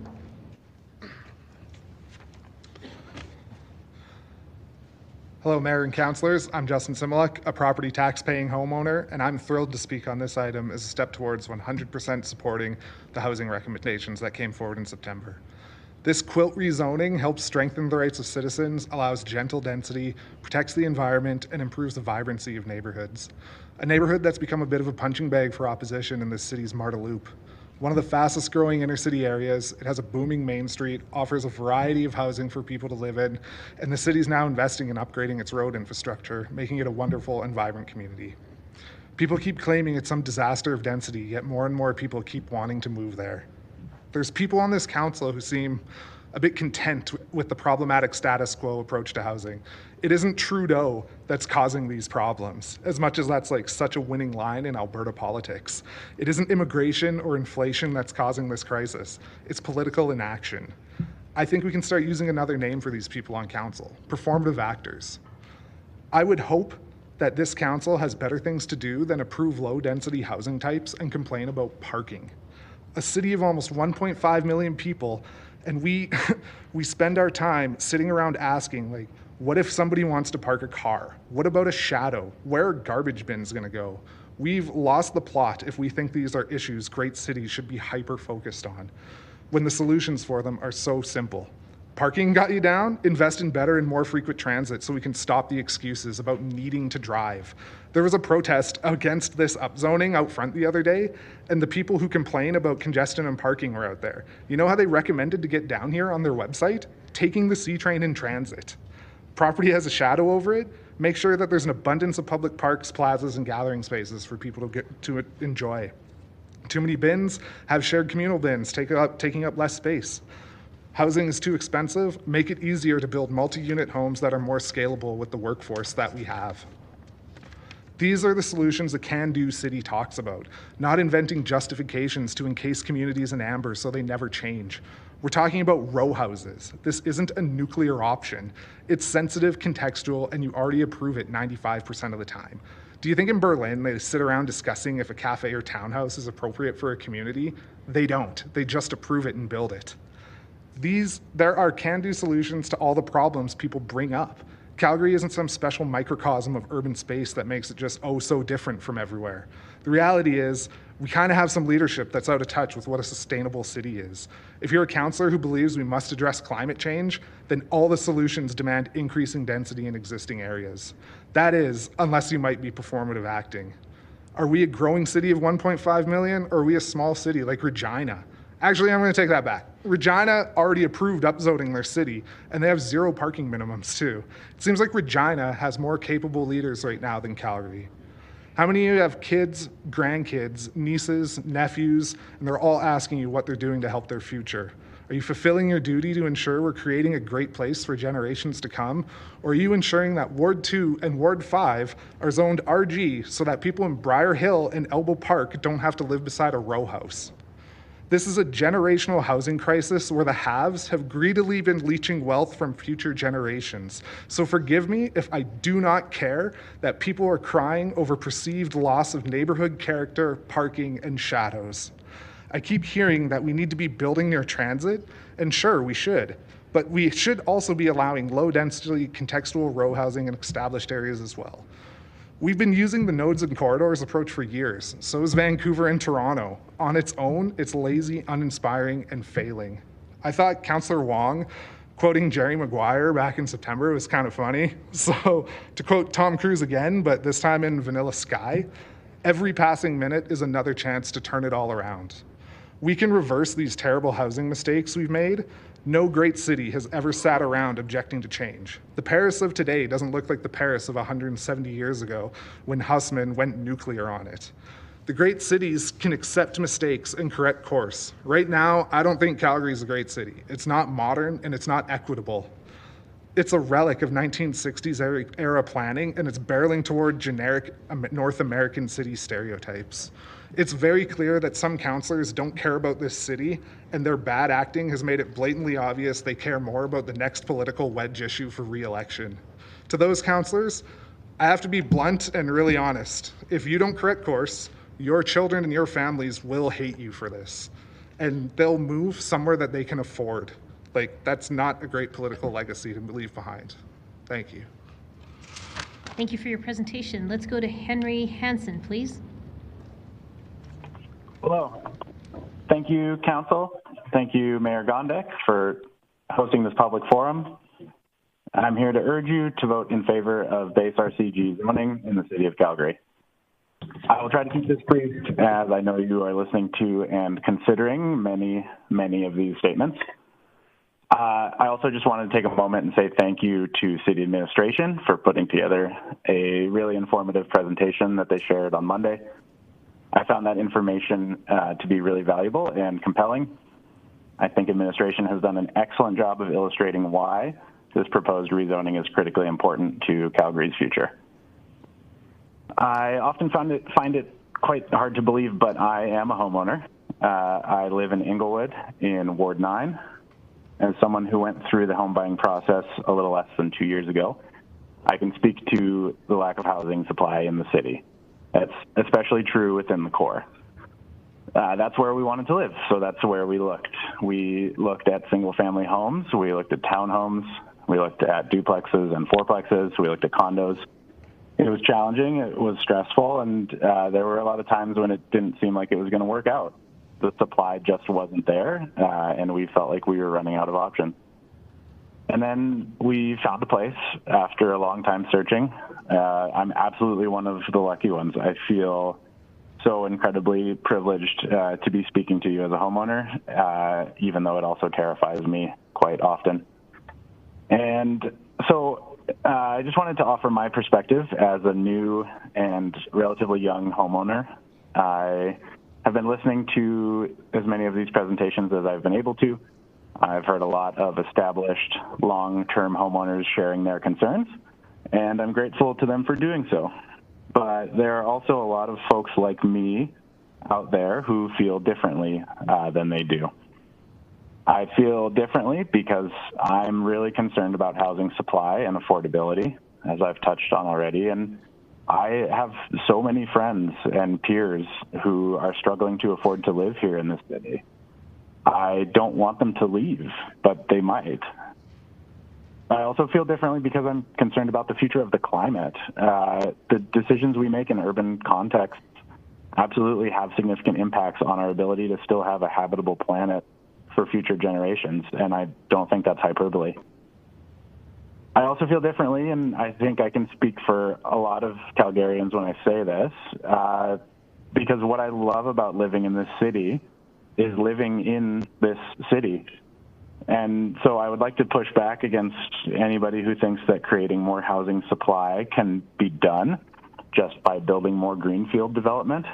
Hello, Mayor and Councillors. I'm Justin Similuk, a property tax-paying homeowner, and I'm thrilled to speak on this item as a step towards 100% supporting the housing recommendations that came forward in September. This quilt rezoning helps strengthen the rights of citizens, allows gentle density, protects the environment, and improves the vibrancy of neighborhoods. A neighborhood that's become a bit of a punching bag for opposition in this city's Marda Loop. One of the fastest growing inner city areas, it has a booming main street, offers a variety of housing for people to live in, and the city's now investing in upgrading its road infrastructure, making it a wonderful and vibrant community. People keep claiming it's some disaster of density, yet more and more people keep wanting to move there. There's people on this council who seem a bit content with the problematic status quo approach to housing. It isn't Trudeau that's causing these problems, as much as that's like such a winning line in Alberta politics. It isn't immigration or inflation that's causing this crisis. It's political inaction. I think we can start using another name for these people on council, performative actors. I would hope that this council has better things to do than approve low-density housing types and complain about parking. A city of almost 1.5 million people, and we spend our time sitting around asking, like, what if somebody wants to park a car? What about a shadow? Where are garbage bins gonna go? We've lost the plot if we think these are issues great cities should be hyper-focused on, when the solutions for them are so simple. Parking got you down? Invest in better and more frequent transit so we can stop the excuses about needing to drive. There was a protest against this upzoning out front the other day, and the people who complain about congestion and parking were out there. You know how they recommended to get down here on their website? Taking the C train in transit. Property has a shadow over it. Make sure that there's an abundance of public parks, plazas, and gathering spaces for people to get to enjoy. Too many bins, have shared communal bins, taking up less space. Housing is too expensive. Make it easier to build multi-unit homes that are more scalable with the workforce that we have. These are the solutions the Can-Do City talks about, not inventing justifications to encase communities in amber so they never change. We're talking about row houses. This isn't a nuclear option. It's sensitive, contextual, and you already approve it 95% of the time. Do you think in Berlin they sit around discussing if a cafe or townhouse is appropriate for a community? They don't. They just approve it and build it. There are can-do solutions to all the problems people bring up. Calgary isn't some special microcosm of urban space that makes it just oh so different from everywhere. The reality is we kind of have some leadership that's out of touch with what a sustainable city is. If you're a councillor who believes we must address climate change, then all the solutions demand increasing density in existing areas. That is, unless you might be performative acting. Are we a growing city of 1.5 million, or are we a small city like Regina? Actually, I'm going to take that back. Regina already approved upzoning their city, and they have 0 parking minimums too. It seems like Regina has more capable leaders right now than Calgary. How many of you have kids, grandkids, nieces, nephews, and they're all asking you what they're doing to help their future? Are you fulfilling your duty to ensure we're creating a great place for generations to come? Or are you ensuring that Ward 2 and Ward 5 are zoned RG so that people in Briar Hill and Elbow Park don't have to live beside a row house? This is a generational housing crisis where the haves have greedily been leeching wealth from future generations. So forgive me if I do not care that people are crying over perceived loss of neighborhood character, parking, and shadows. I keep hearing that we need to be building near transit, and sure, we should. But we should also be allowing low-density contextual row housing in established areas as well. We've been using the nodes and corridors approach for years. So is Vancouver and Toronto. On its own, it's lazy, uninspiring, and failing. I thought Councillor Wong quoting Jerry Maguire back in September was kind of funny. So to quote Tom Cruise again, but this time in Vanilla Sky, every passing minute is another chance to turn it all around. We can reverse these terrible housing mistakes we've made. No great city has ever sat around objecting to change. The Paris of today doesn't look like the Paris of 170 years ago when Haussmann went nuclear on it. The great cities can accept mistakes and correct course. Right now, I don't think Calgary is a great city. It's not modern and it's not equitable. It's a relic of 1960s era planning, and it's barreling toward generic North American city stereotypes. It's very clear that some councillors don't care about this city, and their bad acting has made it blatantly obvious they care more about the next political wedge issue for re-election. To those councillors, I have to be blunt and really honest. If you don't correct course, your children and your families will hate you for this, and they'll move somewhere that they can afford. Like, that's not a great political legacy to leave behind. Thank you. Thank you for your presentation. Let's go to Henry Hansen, please. Hello. Thank you, Council. Thank you, Mayor Gondek, for hosting this public forum. I'm here to urge you to vote in favor of base RCG zoning in the city of Calgary. I will try to keep this brief, as I know you are listening to and considering many of these statements. I also just wanted to take a moment and say thank you to City Administration for putting together a really informative presentation that they shared on Monday. I found that information to be really valuable and compelling. I think administration has done an excellent job of illustrating why this proposed rezoning is critically important to Calgary's future. I often find it quite hard to believe, but I am a homeowner. I live in Inglewood in Ward 9. As someone who went through the home buying process a little less than 2 years ago, I can speak to the lack of housing supply in the city. That's especially true within the core. That's where we wanted to live, so that's where we looked. We looked at single-family homes, we looked at townhomes, we looked at duplexes and fourplexes, we looked at condos. It was challenging, it was stressful, and there were a lot of times when it didn't seem like it was going to work out. The supply just wasn't there, and we felt like we were running out of options. And then we found a place after a long time searching. I'm absolutely one of the lucky ones. I feel so incredibly privileged to be speaking to you as a homeowner, even though it also terrifies me quite often. And so I just wanted to offer my perspective as a new and relatively young homeowner. I have been listening to as many of these presentations as I've been able to. I've heard a lot of established long-term homeowners sharing their concerns, and I'm grateful to them for doing so. But there are also a lot of folks like me out there who feel differently than they do. I feel differently because I'm really concerned about housing supply and affordability, as I've touched on already, and I have so many friends and peers who are struggling to afford to live here in this city. I don't want them to leave, but they might. I also feel differently because I'm concerned about the future of the climate. The decisions we make in urban contexts absolutely have significant impacts on our ability to still have a habitable planet for future generations, and I don't think that's hyperbole. I also feel differently, and I think I can speak for a lot of Calgarians when I say this, because what I love about living in this city is living in this city. And so I would like to push back against anybody who thinks that creating more housing supply can be done just by building more greenfield development.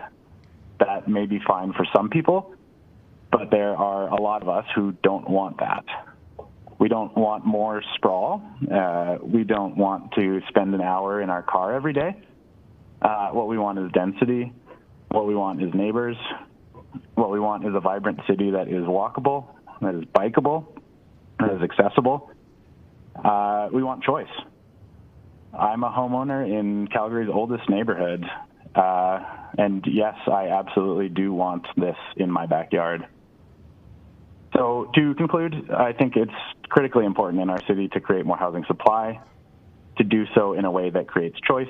That may be fine for some people, but there are a lot of us who don't want that. We don't want more sprawl. We don't want to spend an hour in our car every day. What we want is density. What we want is neighbors. What we want is a vibrant city that is walkable, that is bikeable, that is accessible. We want choice. I'm a homeowner in Calgary's oldest neighborhood, and yes, I absolutely do want this in my backyard. So to conclude, I think it's critically important in our city to create more housing supply, to do so in a way that creates choice,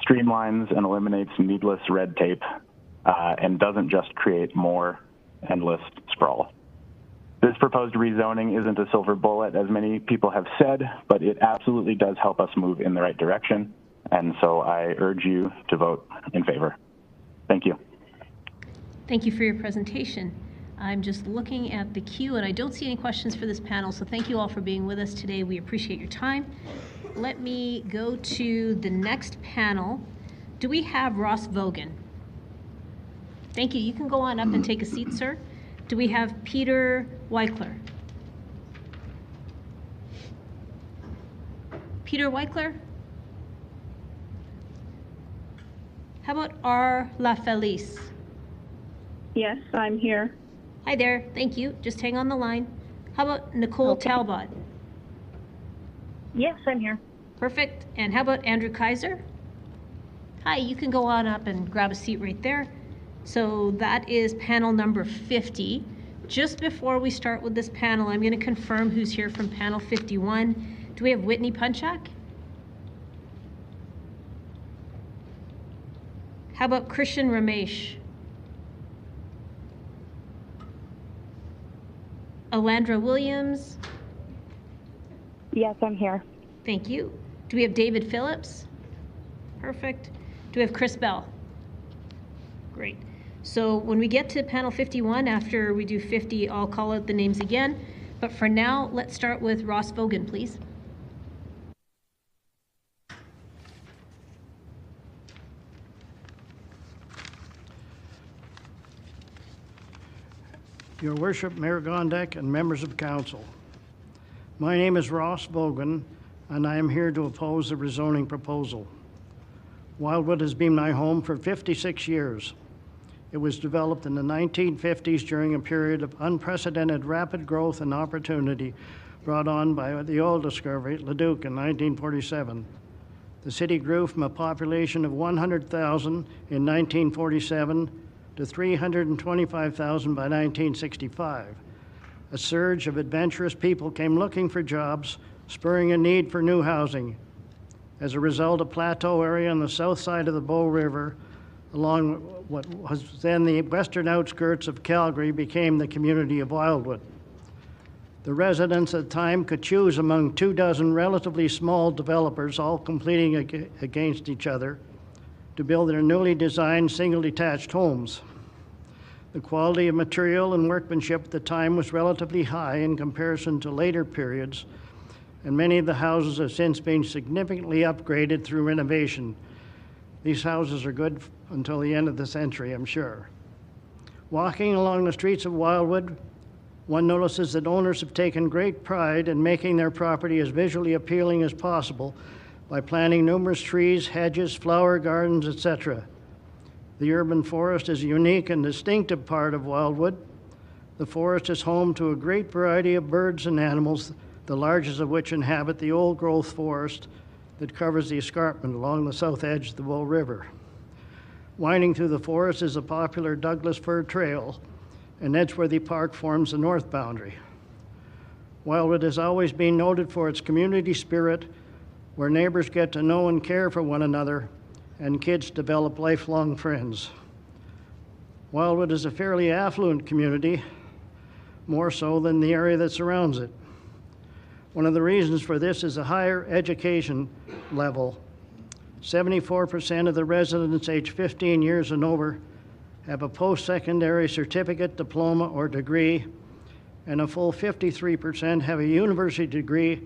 streamlines and eliminates needless red tape, and doesn't just create more endless sprawl. This proposed rezoning isn't a silver bullet, as many people have said, but it absolutely does help us move in the right direction, and so I urge you to vote in favor. Thank you. Thank you for your presentation. I'm just looking at the queue, and I don't see any questions for this panel, so thank you all for being with us today. We appreciate your time. Let me go to the next panel. Do we have Ross Vogan? Thank you. You can go on up and take a seat, sir. Do we have Peter Weichler? Peter Weichler? How about R. LaFelice? Yes, I'm here. Hi there, thank you. Just hang on the line. How about Nicole Talbot? Yes, I'm here. Perfect. And how about Andrew Kaiser? Hi, you can go on up and grab a seat right there. So that is panel number 50. Just before we start with this panel, I'm going to confirm who's here from panel 51. Do we have Whitney Punchak? How about Christian Ramesh? Alandra Williams? Yes, I'm here. Thank you. Do we have David Phillips? Perfect. Do we have Chris Bell? Great. So when we get to panel 51, after we do 50, I'll call out the names again. But for now, let's start with Ross Vogan, please. Your Worship, Mayor Gondek, and members of council. My name is Ross Vogan, and I am here to oppose the rezoning proposal. Wildwood has been my home for 56 years. It was developed in the 1950s during a period of unprecedented rapid growth and opportunity brought on by the oil discovery at Leduc in 1947. The city grew from a population of 100,000 in 1947 to 325,000 by 1965. A surge of adventurous people came looking for jobs, spurring a need for new housing. As a result, a plateau area on the south side of the Bow River, along what was then the western outskirts of Calgary, became the community of Wildwood. The residents at the time could choose among 24 relatively small developers, all competing against each other, to build their newly designed single-detached homes. The quality of material and workmanship at the time was relatively high in comparison to later periods, and many of the houses have since been significantly upgraded through renovation. These houses are good until the end of the century, I'm sure. Walking along the streets of Wildwood, one notices that owners have taken great pride in making their property as visually appealing as possible by planting numerous trees, hedges, flower gardens, etc. The urban forest is a unique and distinctive part of Wildwood. The forest is home to a great variety of birds and animals, the largest of which inhabit the old-growth forest that covers the escarpment along the south edge of the Bow River. Winding through the forest is a popular Douglas Fir Trail, and Edgeworthy Park forms the north boundary. Wildwood has always been noted for its community spirit, where neighbors get to know and care for one another, and kids develop lifelong friends. Wildwood is a fairly affluent community, more so than the area that surrounds it. One of the reasons for this is a higher education level. 74% of the residents aged 15 years and over have a post-secondary certificate, diploma, or degree, and a full 53% have a university degree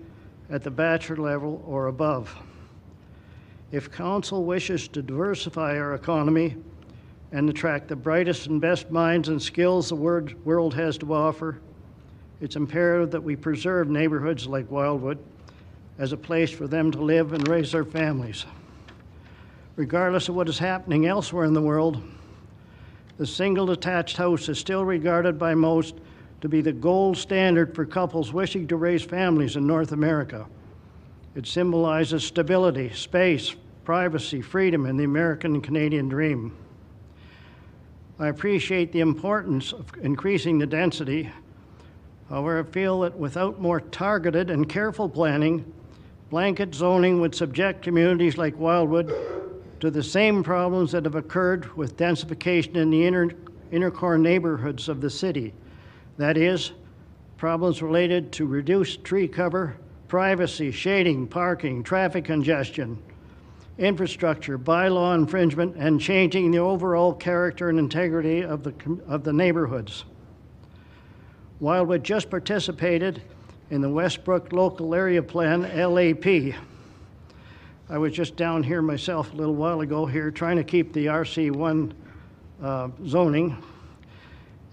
at the bachelor level or above. If Council wishes to diversify our economy and attract the brightest and best minds and skills the world has to offer, it's imperative that we preserve neighborhoods like Wildwood as a place for them to live and raise their families. Regardless of what is happening elsewhere in the world, the single detached house is still regarded by most to be the gold standard for couples wishing to raise families in North America. It symbolizes stability, space, privacy, freedom, and the American and Canadian dream. I appreciate the importance of increasing the density. However, I feel that without more targeted and careful planning, blanket zoning would subject communities like Wildwood to the same problems that have occurred with densification in the inner core neighborhoods of the city. That is, problems related to reduced tree cover, privacy, shading, parking, traffic congestion, infrastructure, bylaw infringement, and changing the overall character and integrity of the neighborhoods. Wildwood just participated in the Westbrook Local Area Plan, LAP. I was just down here myself a little while ago here trying to keep the RC1 zoning.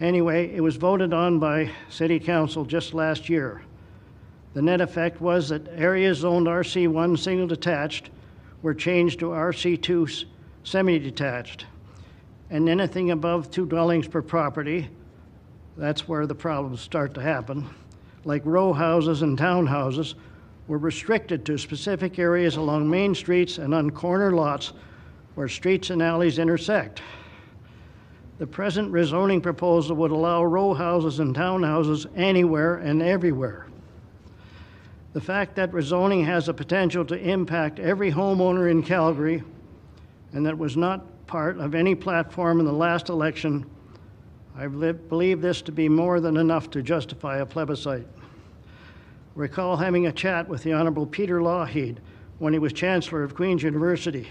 Anyway, it was voted on by City Council just last year. The net effect was that areas zoned RC1 single detached were changed to RC2 semi-detached. And anything above 2 dwellings per property, that's where the problems start to happen, like row houses and townhouses, were restricted to specific areas along main streets and on corner lots where streets and alleys intersect. The present rezoning proposal would allow row houses and townhouses anywhere and everywhere. The fact that rezoning has the potential to impact every homeowner in Calgary and that was not part of any platform in the last election, I believe this to be more than enough to justify a plebiscite. Recall having a chat with the Honourable Peter Lougheed when he was Chancellor of Queen's University.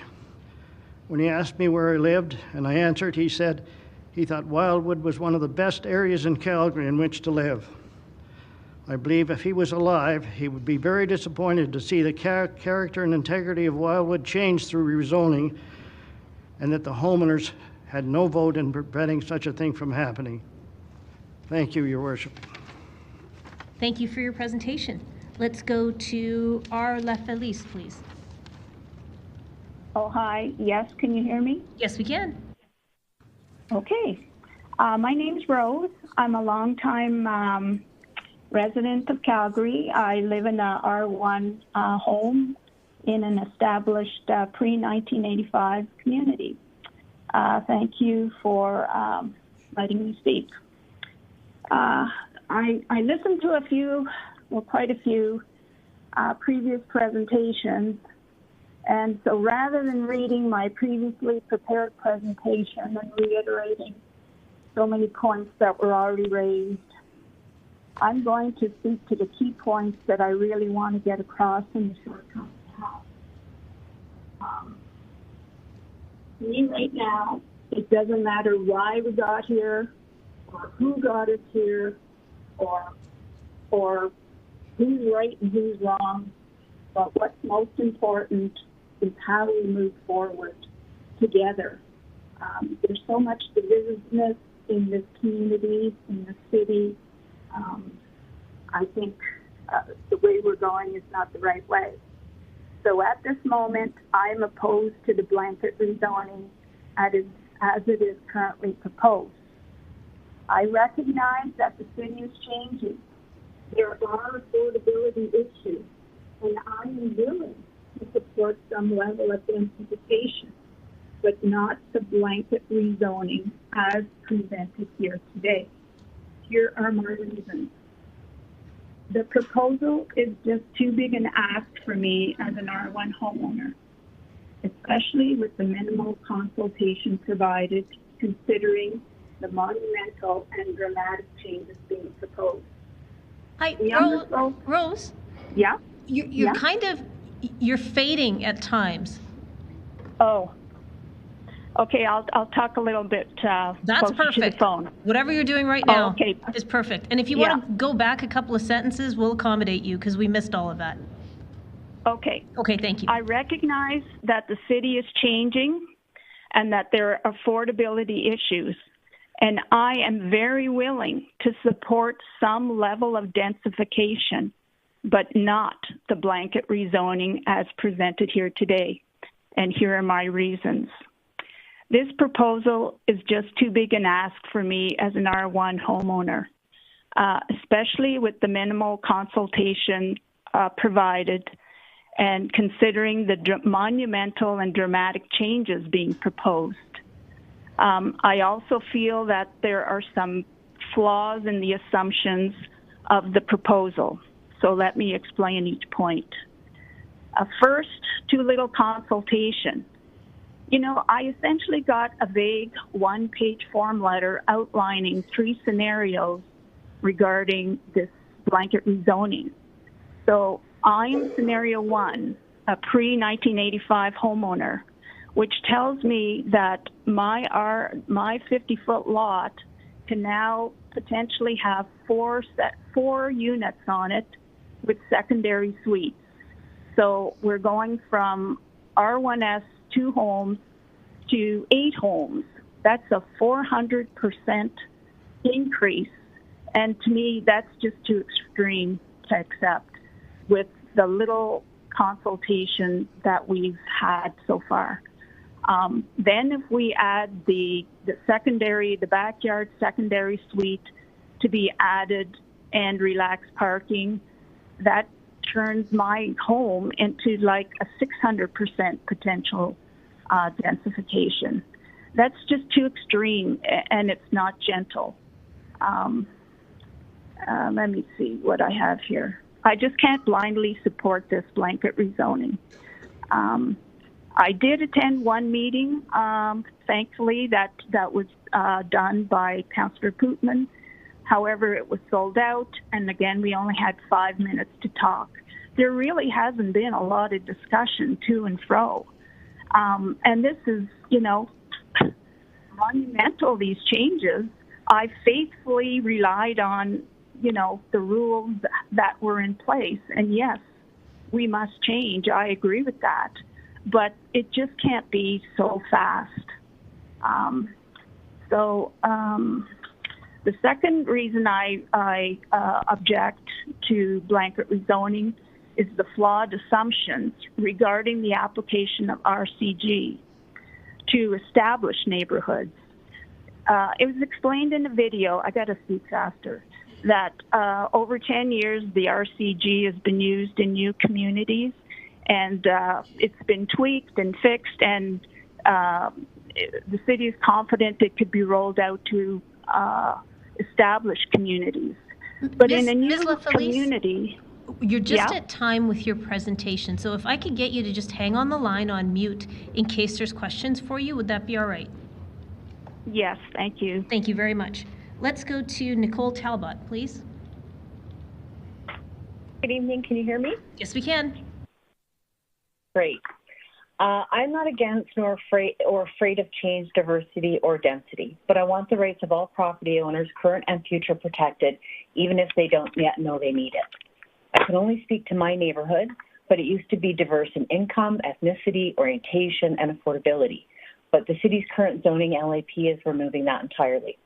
When he asked me where I lived and I answered, he said he thought Wildwood was one of the best areas in Calgary in which to live. I believe if he was alive, he would be very disappointed to see the character and integrity of Wildwood change through rezoning and that the homeowners had no vote in preventing such a thing from happening. Thank you, Your Worship. Thank you for your presentation. Let's go to R. LaFelice, please. Oh, hi. Yes, can you hear me? Yes, we can. Okay. My name's Rose. I'm a longtime resident of Calgary. I live in a R1 home in an established pre-1985 community. Thank you for letting me speak. I listened to quite a few previous presentations, and so rather than reading my previously prepared presentation and reiterating so many points that were already raised, I'm going to speak to the key points that I really want to get across in the short time. To me right now, it doesn't matter why we got here, or who got us here, or who's right and who's wrong, but what's most important is how we move forward together. There's so much divisiveness in this community, in the city. I think the way we're going is not the right way. So at this moment, I am opposed to the blanket rezoning as it is currently proposed. I recognize that the city is changing. There are affordability issues, and I am willing to support some level of densification, but not the blanket rezoning as presented here today. Here are my reasons. The proposal is just too big an ask for me as an R1 homeowner, especially with the minimal consultation provided, considering the monumental and dramatic changes being proposed. Hi, Rose. Yeah? You're kind of, you're fading at times. Oh. Okay, I'll talk a little bit That's closer perfect. to the phone. Whatever you're doing right now is perfect. And if you want to go back a couple of sentences, we'll accommodate you because we missed all of that. Okay. Okay, thank you. I recognize that the city is changing and that there are affordability issues. And I am very willing to support some level of densification, but not the blanket rezoning as presented here today. And here are my reasons. This proposal is just too big an ask for me as an R1 homeowner, especially with the minimal consultation provided and considering the monumental and dramatic changes being proposed. I also feel that there are some flaws in the assumptions of the proposal. So let me explain each point. First, too little consultation. You know, I essentially got a vague one-page form letter outlining 3 scenarios regarding this blanket rezoning. So I'm scenario 1, a pre-1985 homeowner, which tells me that my 50-foot lot can now potentially have 4 units on it with secondary suites. So we're going from R1S 2 homes to 8 homes. That's a 400% increase. And to me, that's just too extreme to accept with the little consultation that we've had so far. Then if we add the backyard secondary suite to be added and relaxed parking, that turns my home into like a 600% potential densification. That's just too extreme, and it's not gentle. Let me see what I have here. I just can't blindly support this blanket rezoning. I did attend one meeting, thankfully, that was done by Councillor Pootman. However, it was sold out, and again, we only had 5 minutes to talk. There really hasn't been a lot of discussion to and fro. And this is, you know, monumental, these changes. I faithfully relied on, you know, the rules that were in place. And yes, we must change. I agree with that. But it just can't be so fast. The second reason I object to blanket rezoning is the flawed assumptions regarding the application of RCG to establish neighborhoods. It was explained in a video, I gotta speak faster, that over 10 years the RCG has been used in new communities, and it's been tweaked and fixed, and the city is confident it could be rolled out to established communities. But in a new community... You're just at time with your presentation, so if I could get you to just hang on the line on mute in case there's questions for you, would that be all right? Yes, thank you. Thank you very much. Let's go to Nicole Talbot, please. Good evening, can you hear me? Yes, we can. Great. I'm not against nor afraid of change, diversity, or density, but I want the rights of all property owners, current and future, protected, even if they don't yet know they need it. I can only speak to my neighborhood, but it used to be diverse in income, ethnicity, orientation, and affordability. But the city's current zoning LAP is removing that entirely.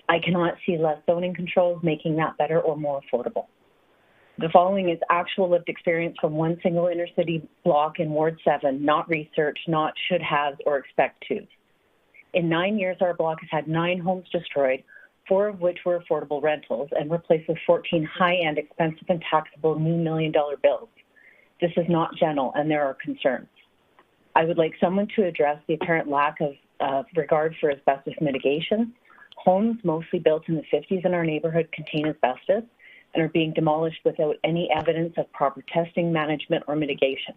I cannot see less zoning controls making that better or more affordable. The following is actual lived experience from one single inner city block in Ward 7, not research, not should have or expect to. In 9 years, our block has had 9 homes destroyed, 4 of which were affordable rentals, and replaced with 14 high-end, expensive and taxable new $1 million bills. This is not gentle, and there are concerns. I would like someone to address the apparent lack of regard for asbestos mitigation. Homes mostly built in the 50s in our neighborhood contain asbestos. and are being demolished without any evidence of proper testing, management, or mitigation.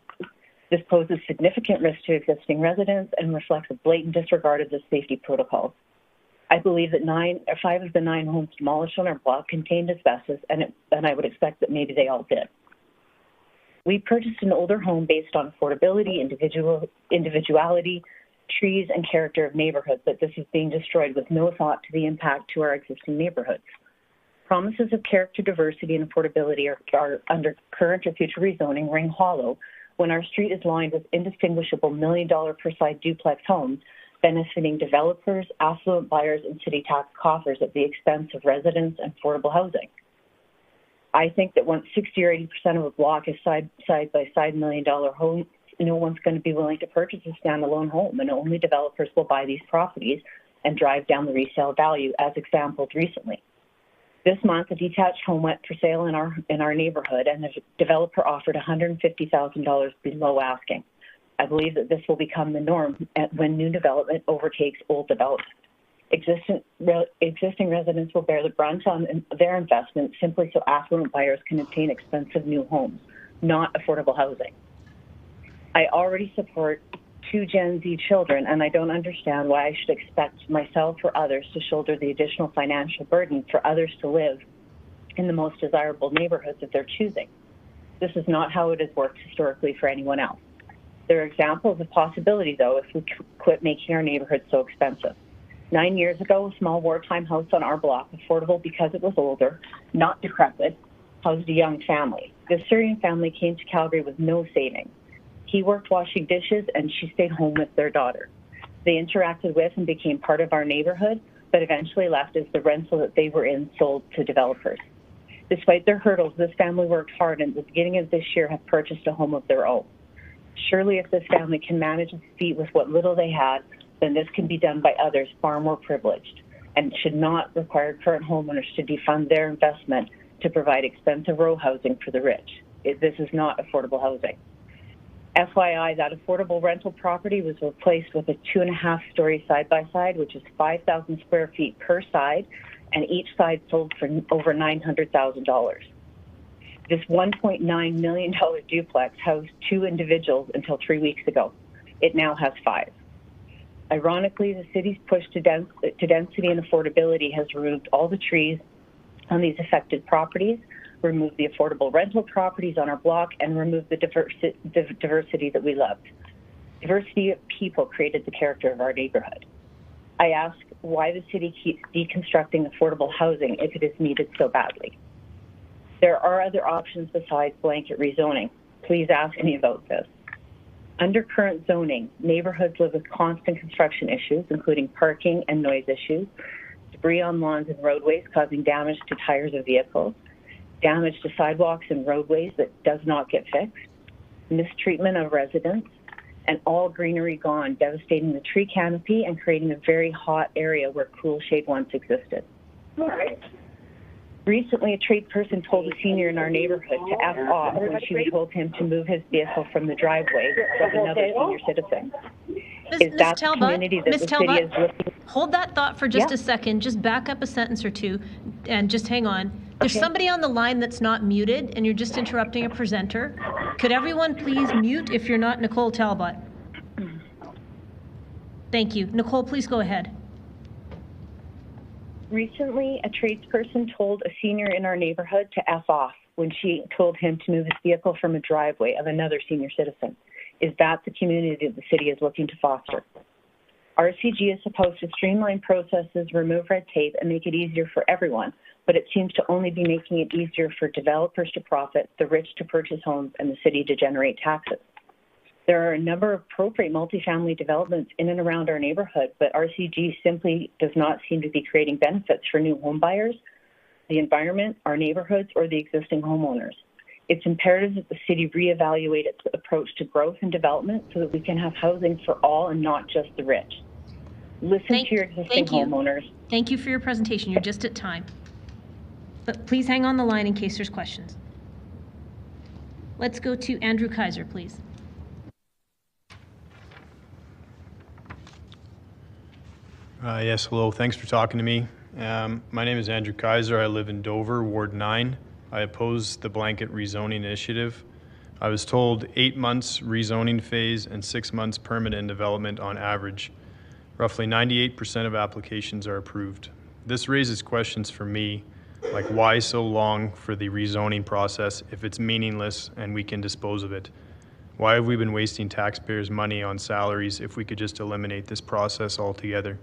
This poses significant risk to existing residents and reflects a blatant disregard of the safety protocols. I believe that 5 of the 9 homes demolished on our block contained asbestos, and I would expect that maybe they all did. We purchased an older home based on affordability, individuality, trees, and character of neighborhoods, but this is being destroyed with no thought to the impact to our existing neighborhoods. Promises of character, diversity, and affordability are under current or future rezoning ring hollow when our street is lined with indistinguishable $1 million per side duplex homes benefiting developers, affluent buyers, and city tax coffers at the expense of residents and affordable housing. I think that once 60 or 80% of a block is side by side $1 million homes, no one's going to be willing to purchase a standalone home, and only developers will buy these properties and drive down the resale value, as exampled recently. This month, a detached home went for sale in our neighborhood, and the developer offered $150,000 below asking. I believe that this will become the norm when new development overtakes old development. Existing residents will bear the brunt on their investment simply so affluent buyers can obtain expensive new homes, not affordable housing. I already support 2 Gen Z children, and I don't understand why I should expect myself or others to shoulder the additional financial burden for others to live in the most desirable neighborhoods of their choosing. This is not how it has worked historically for anyone else. There are examples of possibility, though, if we quit making our neighborhoods so expensive. 9 years ago, a small wartime house on our block, affordable because it was older, not decrepit, housed a young family. This Syrian family came to Calgary with no savings. He worked washing dishes, and she stayed home with their daughter. They interacted with and became part of our neighborhood, but eventually left as the rental that they were in sold to developers. Despite their hurdles, this family worked hard and at the beginning of this year have purchased a home of their own. Surely if this family can manage to feed with what little they had, then this can be done by others far more privileged and should not require current homeowners to defund their investment to provide expensive row housing for the rich. This is not affordable housing. FYI, that affordable rental property was replaced with a 2.5-story side-by-side, which is 5,000 square feet per side, and each side sold for over $900,000. This $1.9 million duplex housed 2 individuals until 3 weeks ago. It now has 5. Ironically, the city's push to density and affordability has removed all the trees on these affected properties, removed the affordable rental properties on our block, and removed the diversity that we loved. Diversity of people created the character of our neighborhood. I ask why the city keeps deconstructing affordable housing if it is needed so badly. There are other options besides blanket rezoning. Please ask me about this. Under current zoning, neighborhoods live with constant construction issues, including parking and noise issues, debris on lawns and roadways causing damage to tires of vehicles, damage to sidewalks and roadways that does not get fixed, mistreatment of residents, and all greenery gone, devastating the tree canopy and creating a very hot area where cool shade once existed. All right. Recently, a tradesperson told a senior in our neighborhood to F off when she told him to move his vehicle from the driveway of another senior citizen. Is that the community that the city is looking? Hold that thought for just Yeah. a second. Just back up a sentence or two and just hang on. There's somebody on the line that's not muted, and you're just interrupting a presenter. Could everyone please mute if you're not Nicole Talbot? Thank you. Nicole, please go ahead. Recently, a tradesperson told a senior in our neighborhood to F off when she told him to move his vehicle from a driveway of another senior citizen. Is that the community that the city is looking to foster? RCG is supposed to streamline processes, remove red tape, and make it easier for everyone, but it seems to only be making it easier for developers to profit, the rich to purchase homes, and the city to generate taxes. There are a number of appropriate multifamily developments in and around our neighborhood, but RCG simply does not seem to be creating benefits for new home buyers, the environment, our neighborhoods, or the existing homeowners. It's imperative that the city reevaluate its approach to growth and development so that we can have housing for all and not just the rich. Listen to your existing homeowners. Thank you for your presentation. You're just at time. But please hang on the line in case there's questions. Let's go to Andrew Kaiser, please. Yes, hello. Thanks for talking to me. My name is Andrew Kaiser. I live in Dover, Ward 9. I oppose the blanket rezoning initiative. I was told 8 months rezoning phase and 6 months permanent development on average. Roughly 98% of applications are approved. This raises questions for me, like why so long for the rezoning process if it's meaningless and we can dispose of it? Why have we been wasting taxpayers' money on salaries if we could just eliminate this process altogether?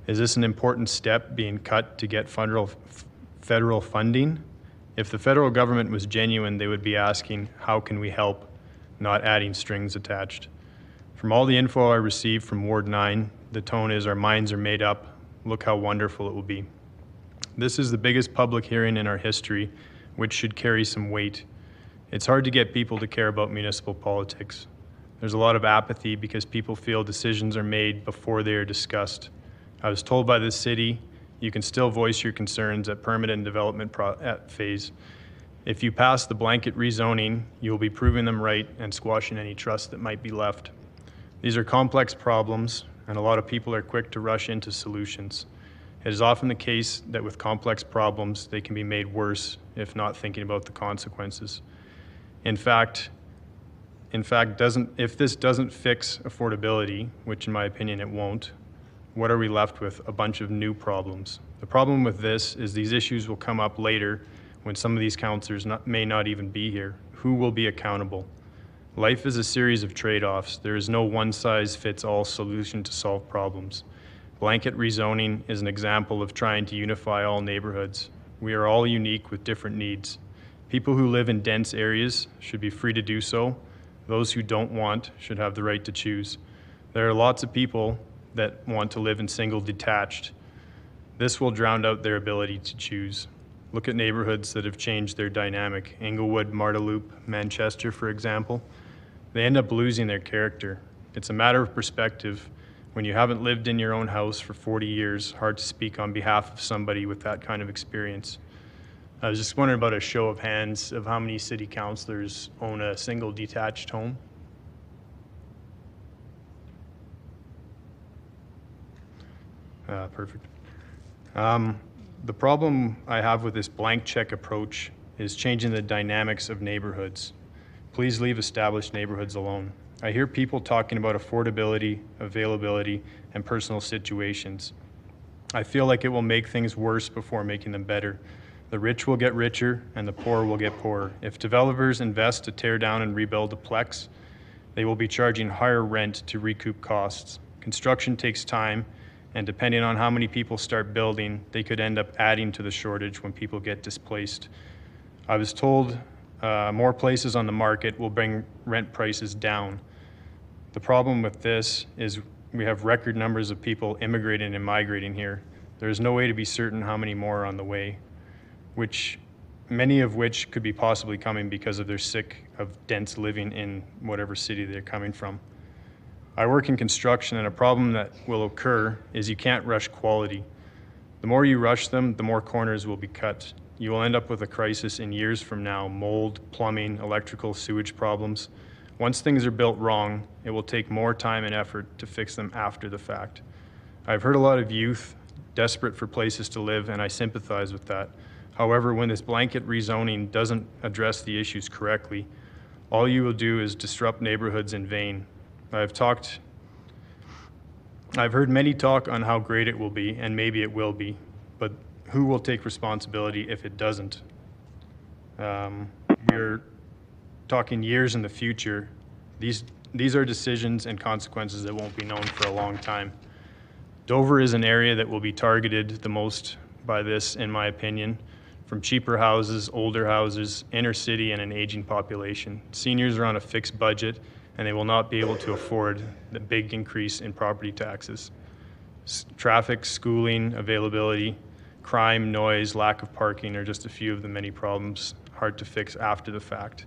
Is this an important step being cut to get federal funding? If the federal government was genuine, they would be asking, how can we help, not adding strings attached. From all the info I received from Ward 9, the tone is our minds are made up, look how wonderful it will be. This is the biggest public hearing in our history, which should carry some weight. It's hard to get people to care about municipal politics. There's a lot of apathy because people feel decisions are made before they are discussed. I was told by the city, you can still voice your concerns at permanent development phase. If you pass the blanket rezoning, you'll be proving them right and squashing any trust that might be left. These are complex problems, and a lot of people are quick to rush into solutions. It is often the case that with complex problems, they can be made worse if not thinking about the consequences. In fact, if this doesn't fix affordability, which in my opinion it won't, what are we left with? A bunch of new problems. The problem with this is these issues will come up later when some of these councillors may not even be here. Who will be accountable? Life is a series of trade-offs. There is no one-size-fits-all solution to solve problems. Blanket rezoning is an example of trying to unify all neighborhoods. We are all unique with different needs. People who live in dense areas should be free to do so. Those who don't want should have the right to choose. There are lots of people that want to live in single detached. This will drown out their ability to choose. Look at neighborhoods that have changed their dynamic. Inglewood, Martaloop, Manchester, for example. They end up losing their character. It's a matter of perspective. When you haven't lived in your own house for 40 years, hard to speak on behalf of somebody with that kind of experience. I was just wondering about a show of hands of how many city councillors own a single detached home. Perfect. The problem I have with this blank check approach is changing the dynamics of neighborhoods. Please leave established neighborhoods alone. I hear people talking about affordability, availability, and personal situations. I feel like it will make things worse before making them better. The rich will get richer and the poor will get poorer. If developers invest to tear down and rebuild a plex, they will be charging higher rent to recoup costs. Construction takes time, and depending on how many people start building, they could end up adding to the shortage when people get displaced. I was told more places on the market will bring rent prices down. The problem with this is we have record numbers of people immigrating and migrating here. There is no way to be certain how many more are on the way, many of which could be possibly coming because they're sick of dense living in whatever city they're coming from. I work in construction, and a problem that will occur is you can't rush quality. The more you rush them, the more corners will be cut. You will end up with a crisis in years from now: mold, plumbing, electrical, sewage problems. Once things are built wrong, it will take more time and effort to fix them after the fact. I've heard a lot of youth desperate for places to live, and I sympathize with that. However, when this blanket rezoning doesn't address the issues correctly, all you will do is disrupt neighborhoods in vain. I've heard many talk on how great it will be, and maybe it will be, but who will take responsibility if it doesn't? We're talking years in the future. These are decisions and consequences that won't be known for a long time. Dover is an area that will be targeted the most by this, in my opinion, from cheaper houses, older houses, inner city, and an aging population. Seniors are on a fixed budget, and they will not be able to afford the big increase in property taxes. Traffic, schooling, availability, crime, noise, lack of parking are just a few of the many problems hard to fix after the fact.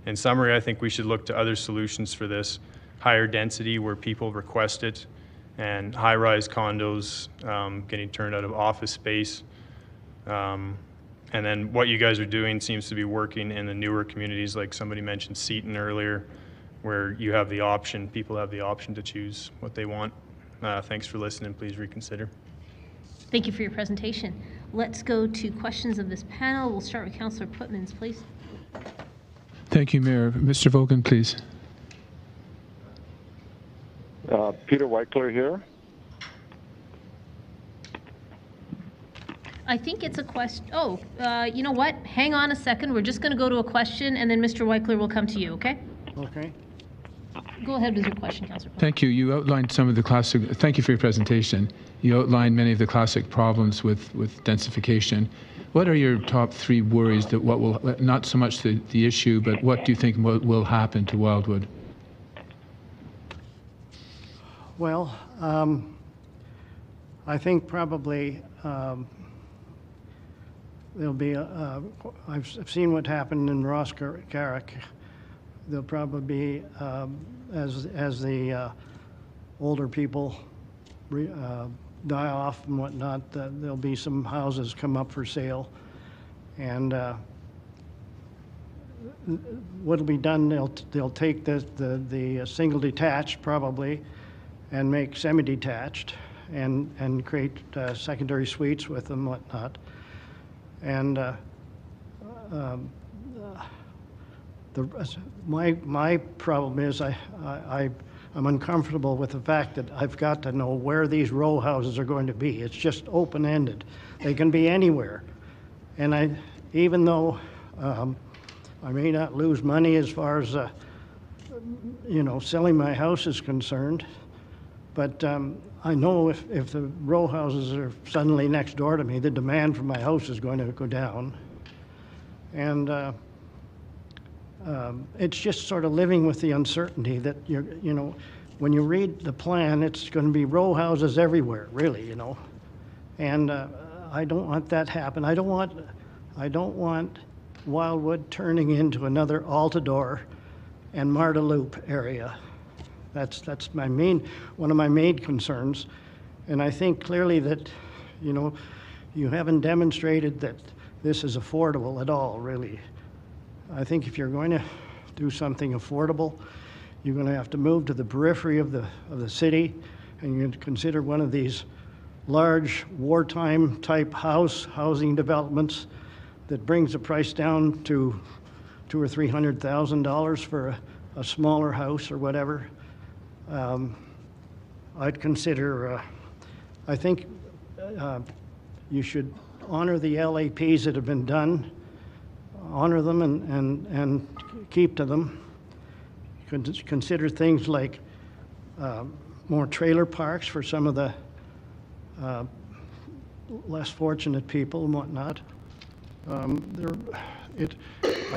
In summary, I think we should look to other solutions for this: higher density where people request it, and high-rise condos getting turned out of office space. And then what you guys are doing seems to be working in the newer communities, like somebody mentioned Seton earlier, where you have the option, people have the option to choose what they want. Thanks for listening. Please reconsider. Thank you for your presentation. let's go to questions of this panel. We'll start with Councillor Putmans, please. Thank you, Mayor. Mr. Vogan, please. Peter Weichler here. I think it's a question. Oh, you know what? Hang on a second. We're just going to go to a question, and then Mr. Weichler will come to you, okay? Okay. Go ahead with your question, Councillor. Thank you. You outlined some of the classic, thank you for your presentation. You outlined many of the classic problems with densification. What are your top 3 worries that what will, not so much the issue, but what do you think will happen to Wildwood? Well, I think probably there'll be I've seen what happened in Ross Carrick. There'll probably be, as the older people die off and whatnot, there'll be some houses come up for sale. And what'll be done, they'll take the single detached probably and make semi-detached and create secondary suites with them, whatnot. And my problem is I'm uncomfortable with the fact that I've got to know where these row houses are going to be. It's just open-ended. They can be anywhere. And even though I may not lose money as far as selling my house is concerned, but I know if the row houses are suddenly next door to me, the demand for my house is going to go down. And it's just sort of living with the uncertainty that when you read the plan, it's going to be row houses everywhere, really, And I don't want that to happen. I don't want Wildwood turning into another Altadore and Marda Loop area. That's one of my main concerns. And I think clearly that, you haven't demonstrated that this is affordable at all, really. I think if you're going to do something affordable, you're going to have to move to the periphery of the city, and you consider one of these large wartime type housing developments that brings the price down to $200,000 or $300,000 for a smaller house or whatever. I'd consider. I think you should honor the LAPs that have been done. Honor them and keep to them. Consider things like more trailer parks for some of the less fortunate people and whatnot. I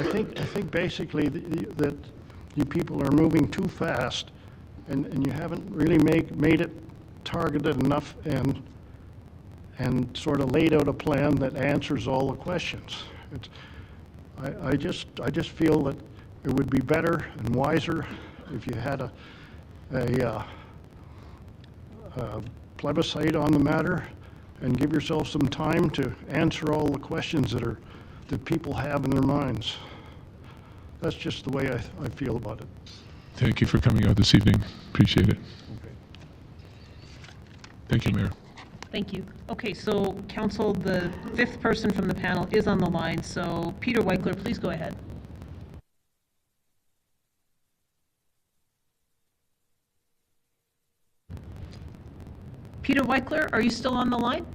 think basically that you people are moving too fast, and you haven't really made it targeted enough and sort of laid out a plan that answers all the questions. I just feel that it would be better and wiser if you had a plebiscite on the matter and give yourself some time to answer all the questions that people have in their minds. That's just the way I feel about it. Thank you for coming out this evening. Appreciate it. Okay. Thank you, Mayor. Thank you. Okay, so Council, the 5th person from the panel is on the line. So Peter Weichler, please go ahead. Peter Weichler, are you still on the line?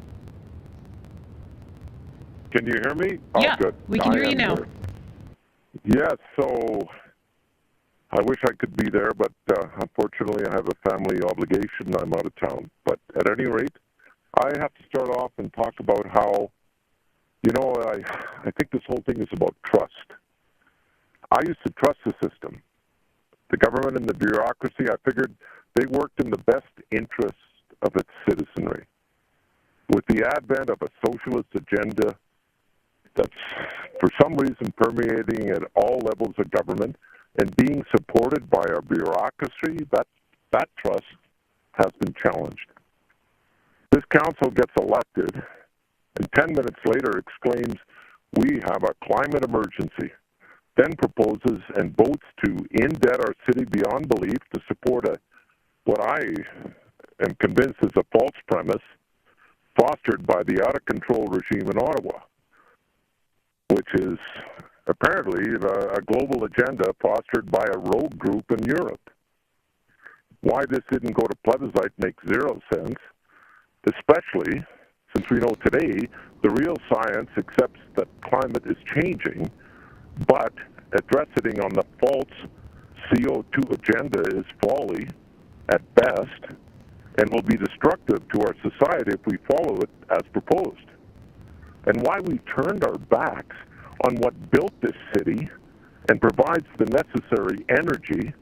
Can you hear me? Yeah, good. we can hear you now. Here. Yes, so I wish I could be there, but unfortunately I have a family obligation. I'm out of town. But at any rate, I have to start off and talk about how, I think this whole thing is about trust. I used to trust the system. The government and the bureaucracy, I figured they worked in the best interest of its citizenry. With the advent of a socialist agenda that's for some reason permeating at all levels of government and being supported by our bureaucracy, that trust has been challenged. This council gets elected and 10 minutes later exclaims, "We have a climate emergency," then proposes and votes to in-debt our city beyond belief to support what I am convinced is a false premise fostered by the out-of-control regime in Ottawa, which is apparently a global agenda fostered by a rogue group in Europe. Why this didn't go to plebiscite makes zero sense, especially since we know today the real science accepts that climate is changing, but addressing on the false CO2 agenda is folly at best and will be destructive to our society if we follow it as proposed. And why we turned our backs on what built this city and provides the necessary energy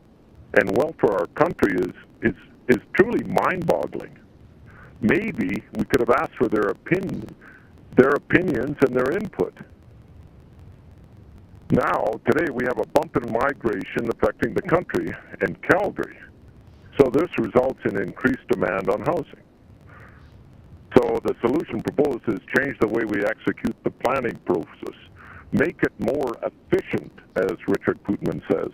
and wealth for our country is truly mind-boggling. Maybe we could have asked for their opinions and their input. Now, today we have a bump in migration affecting the country and Calgary. So this results in increased demand on housing. So the solution proposed is change the way we execute the planning process, make it more efficient, as Richard Putman says.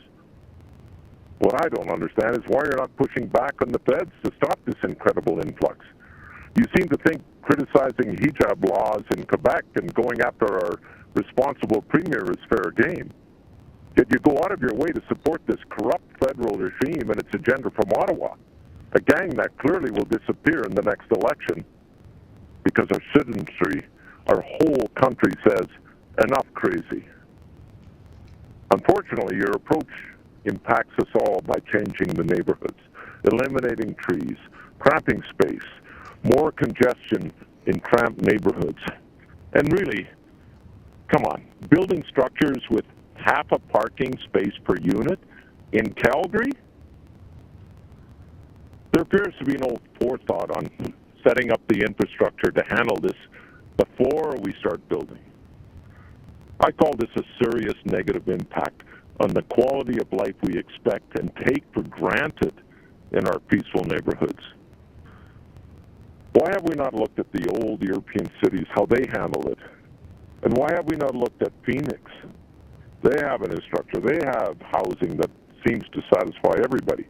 What I don't understand is why you're not pushing back on the feds to stop this incredible influx. You seem to think criticizing hijab laws in Quebec and going after our responsible premier is fair game. Yet you go out of your way to support this corrupt federal regime and its agenda from Ottawa, a gang that clearly will disappear in the next election because our citizenry, our whole country says, enough crazy. Unfortunately, your approach impacts us all by changing the neighborhoods, eliminating trees, cramping space, more congestion in cramped neighborhoods. And really, come on, building structures with half a parking space per unit in Calgary? There appears to be no forethought on setting up the infrastructure to handle this before we start building. I call this a serious negative impact on the quality of life we expect and take for granted in our peaceful neighborhoods. Why have we not looked at the old European cities, how they handle it? And why have we not looked at Phoenix? They have an infrastructure. They have housing that seems to satisfy everybody.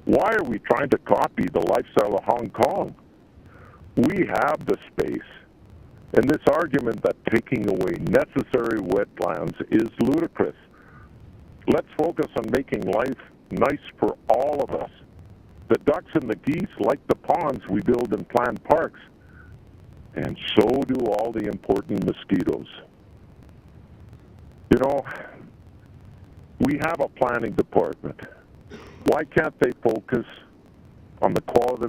Why are we trying to copy the lifestyle of Hong Kong? We have the space. And this argument that taking away necessary wetlands is ludicrous. Let's focus on making life nice for all of us. The ducks and the geese like the ponds we build in planned parks, and so do all the important mosquitoes. You know, we have a planning department. Why can't they focus on the quality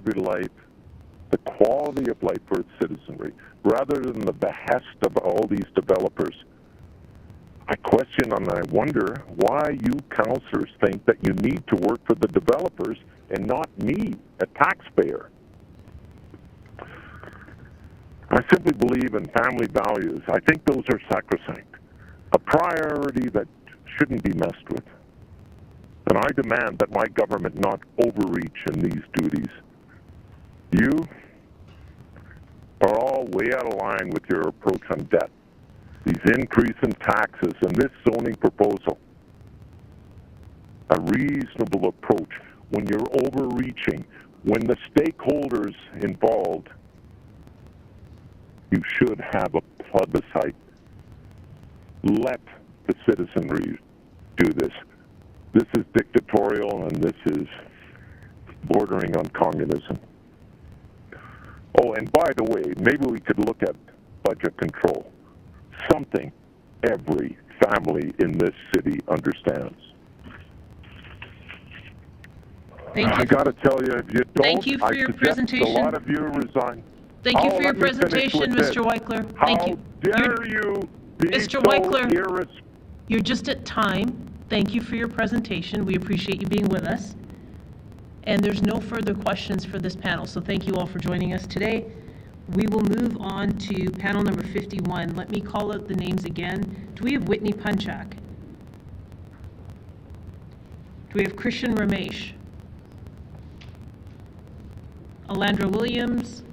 of life for its citizenry, rather than the behest of all these developers? I question and I wonder why you councillors think that you need to work for the developers and not me, a taxpayer. I simply believe in family values. I think those are sacrosanct, a priority that shouldn't be messed with. And I demand that my government not overreach in these duties. You are all way out of line with your approach on debt, these increase in taxes, and this zoning proposal. A reasonable approach when you're overreaching, when the stakeholders involved, you should have a plebiscite. Let the citizenry do this. This is dictatorial and this is bordering on communism. Oh, and by the way, maybe we could look at budget control. Something every family in this city understands. Thank you. I got to tell you, if you don't, thank you for your presentation. A lot of you resign. Thank you for your presentation, Mr. Weichler. Thank you. How dare you be Mr. Weichler, you're just at time. Thank you for your presentation. We appreciate you being with us. And there's no further questions for this panel, so thank you all for joining us today. We will move on to panel number 51. Let me call out the names again. Do we have Whitney Punchak? Do we have Christian Ramesh? Alandra Williams?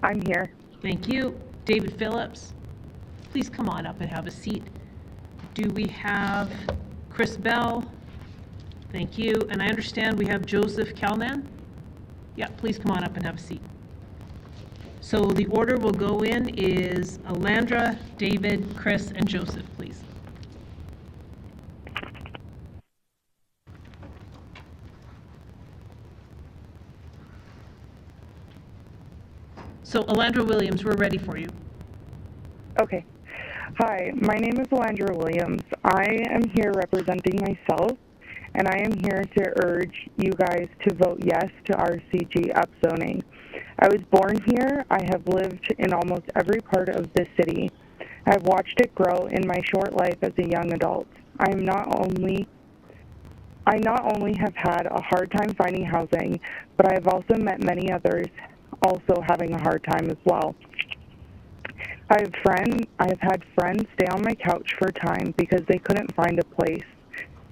I'm here. Thank you. David Phillips? Please come on up and have a seat. Do we have Chris Bell? Thank you. And I understand we have Joseph Kalnan? Yeah, please come on up and have a seat. So the order will go in is Alandra, David, Chris, and Joseph, please. So Alandra Williams, we're ready for you. Okay. Hi, my name is Alandra Williams. I am here representing myself, and I am here to urge you guys to vote yes to RCG upzoning. I was born here. I have lived in almost every part of this city. I've watched it grow in my short life as a young adult. I not only have had a hard time finding housing, but I have also met many others also having a hard time as well. I have had friends stay on my couch for a time because they couldn't find a place.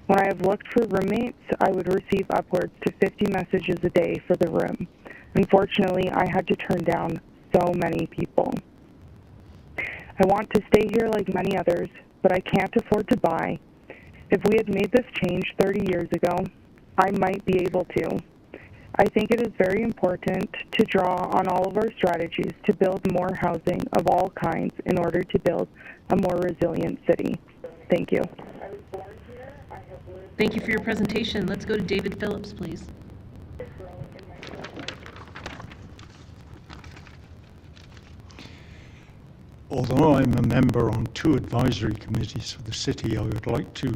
When I have looked for roommates, I would receive upwards to 50 messages a day for the room. Unfortunately, I had to turn down so many people. I want to stay here like many others, but I can't afford to buy. If we had made this change 30 years ago, I might be able to. I think it is very important to draw on all of our strategies to build more housing of all kinds in order to build a more resilient city. Thank you. Thank you for your presentation. Let's go to David Phillips, please. Although I'm a member on 2 advisory committees for the city, I would like to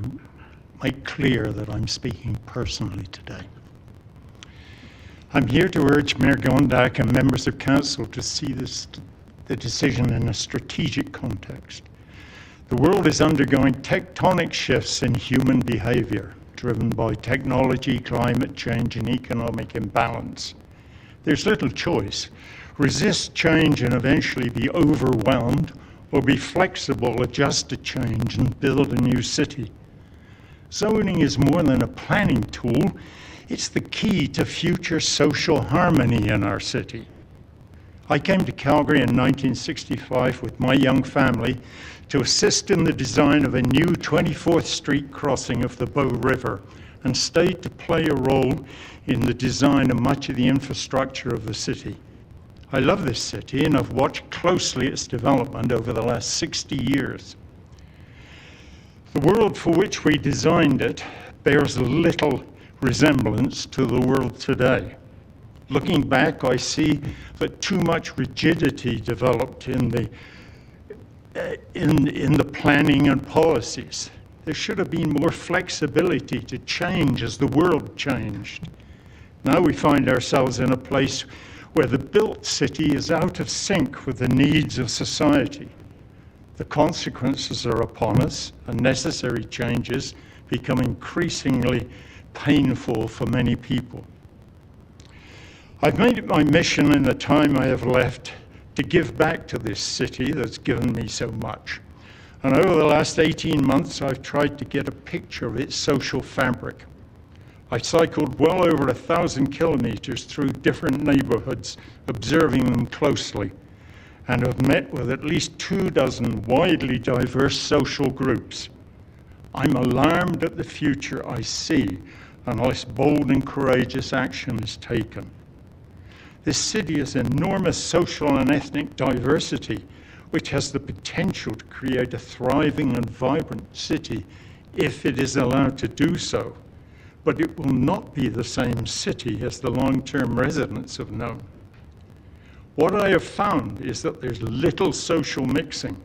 make clear that I'm speaking personally today. I'm here to urge Mayor Gondak and members of council to see the decision in a strategic context. The world is undergoing tectonic shifts in human behavior, driven by technology, climate change, and economic imbalance. There's little choice. Resist change and eventually be overwhelmed, or be flexible, adjust to change, and build a new city. Zoning is more than a planning tool. It's the key to future social harmony in our city. I came to Calgary in 1965 with my young family to assist in the design of a new 24th Street crossing of the Bow River, and stayed to play a role in the design of much of the infrastructure of the city. I love this city, and I've watched closely its development over the last 60 years. The world for which we designed it bears little resemblance to the world today. Looking back, I see that too much rigidity developed in the planning and policies. There should have been more flexibility to change as the world changed. Now we find ourselves in a place where the built city is out of sync with the needs of society. The consequences are upon us, and necessary changes become increasingly painful for many people. I've made it my mission in the time I have left to give back to this city that's given me so much. And over the last 18 months, I've tried to get a picture of its social fabric. I cycled well over 1,000 kilometers through different neighborhoods, observing them closely, and have met with at least 24 widely diverse social groups. I'm alarmed at the future I see unless bold and courageous action is taken. This city has enormous social and ethnic diversity, which has the potential to create a thriving and vibrant city if it is allowed to do so. But it will not be the same city as the long-term residents have known. What I have found is that there's little social mixing.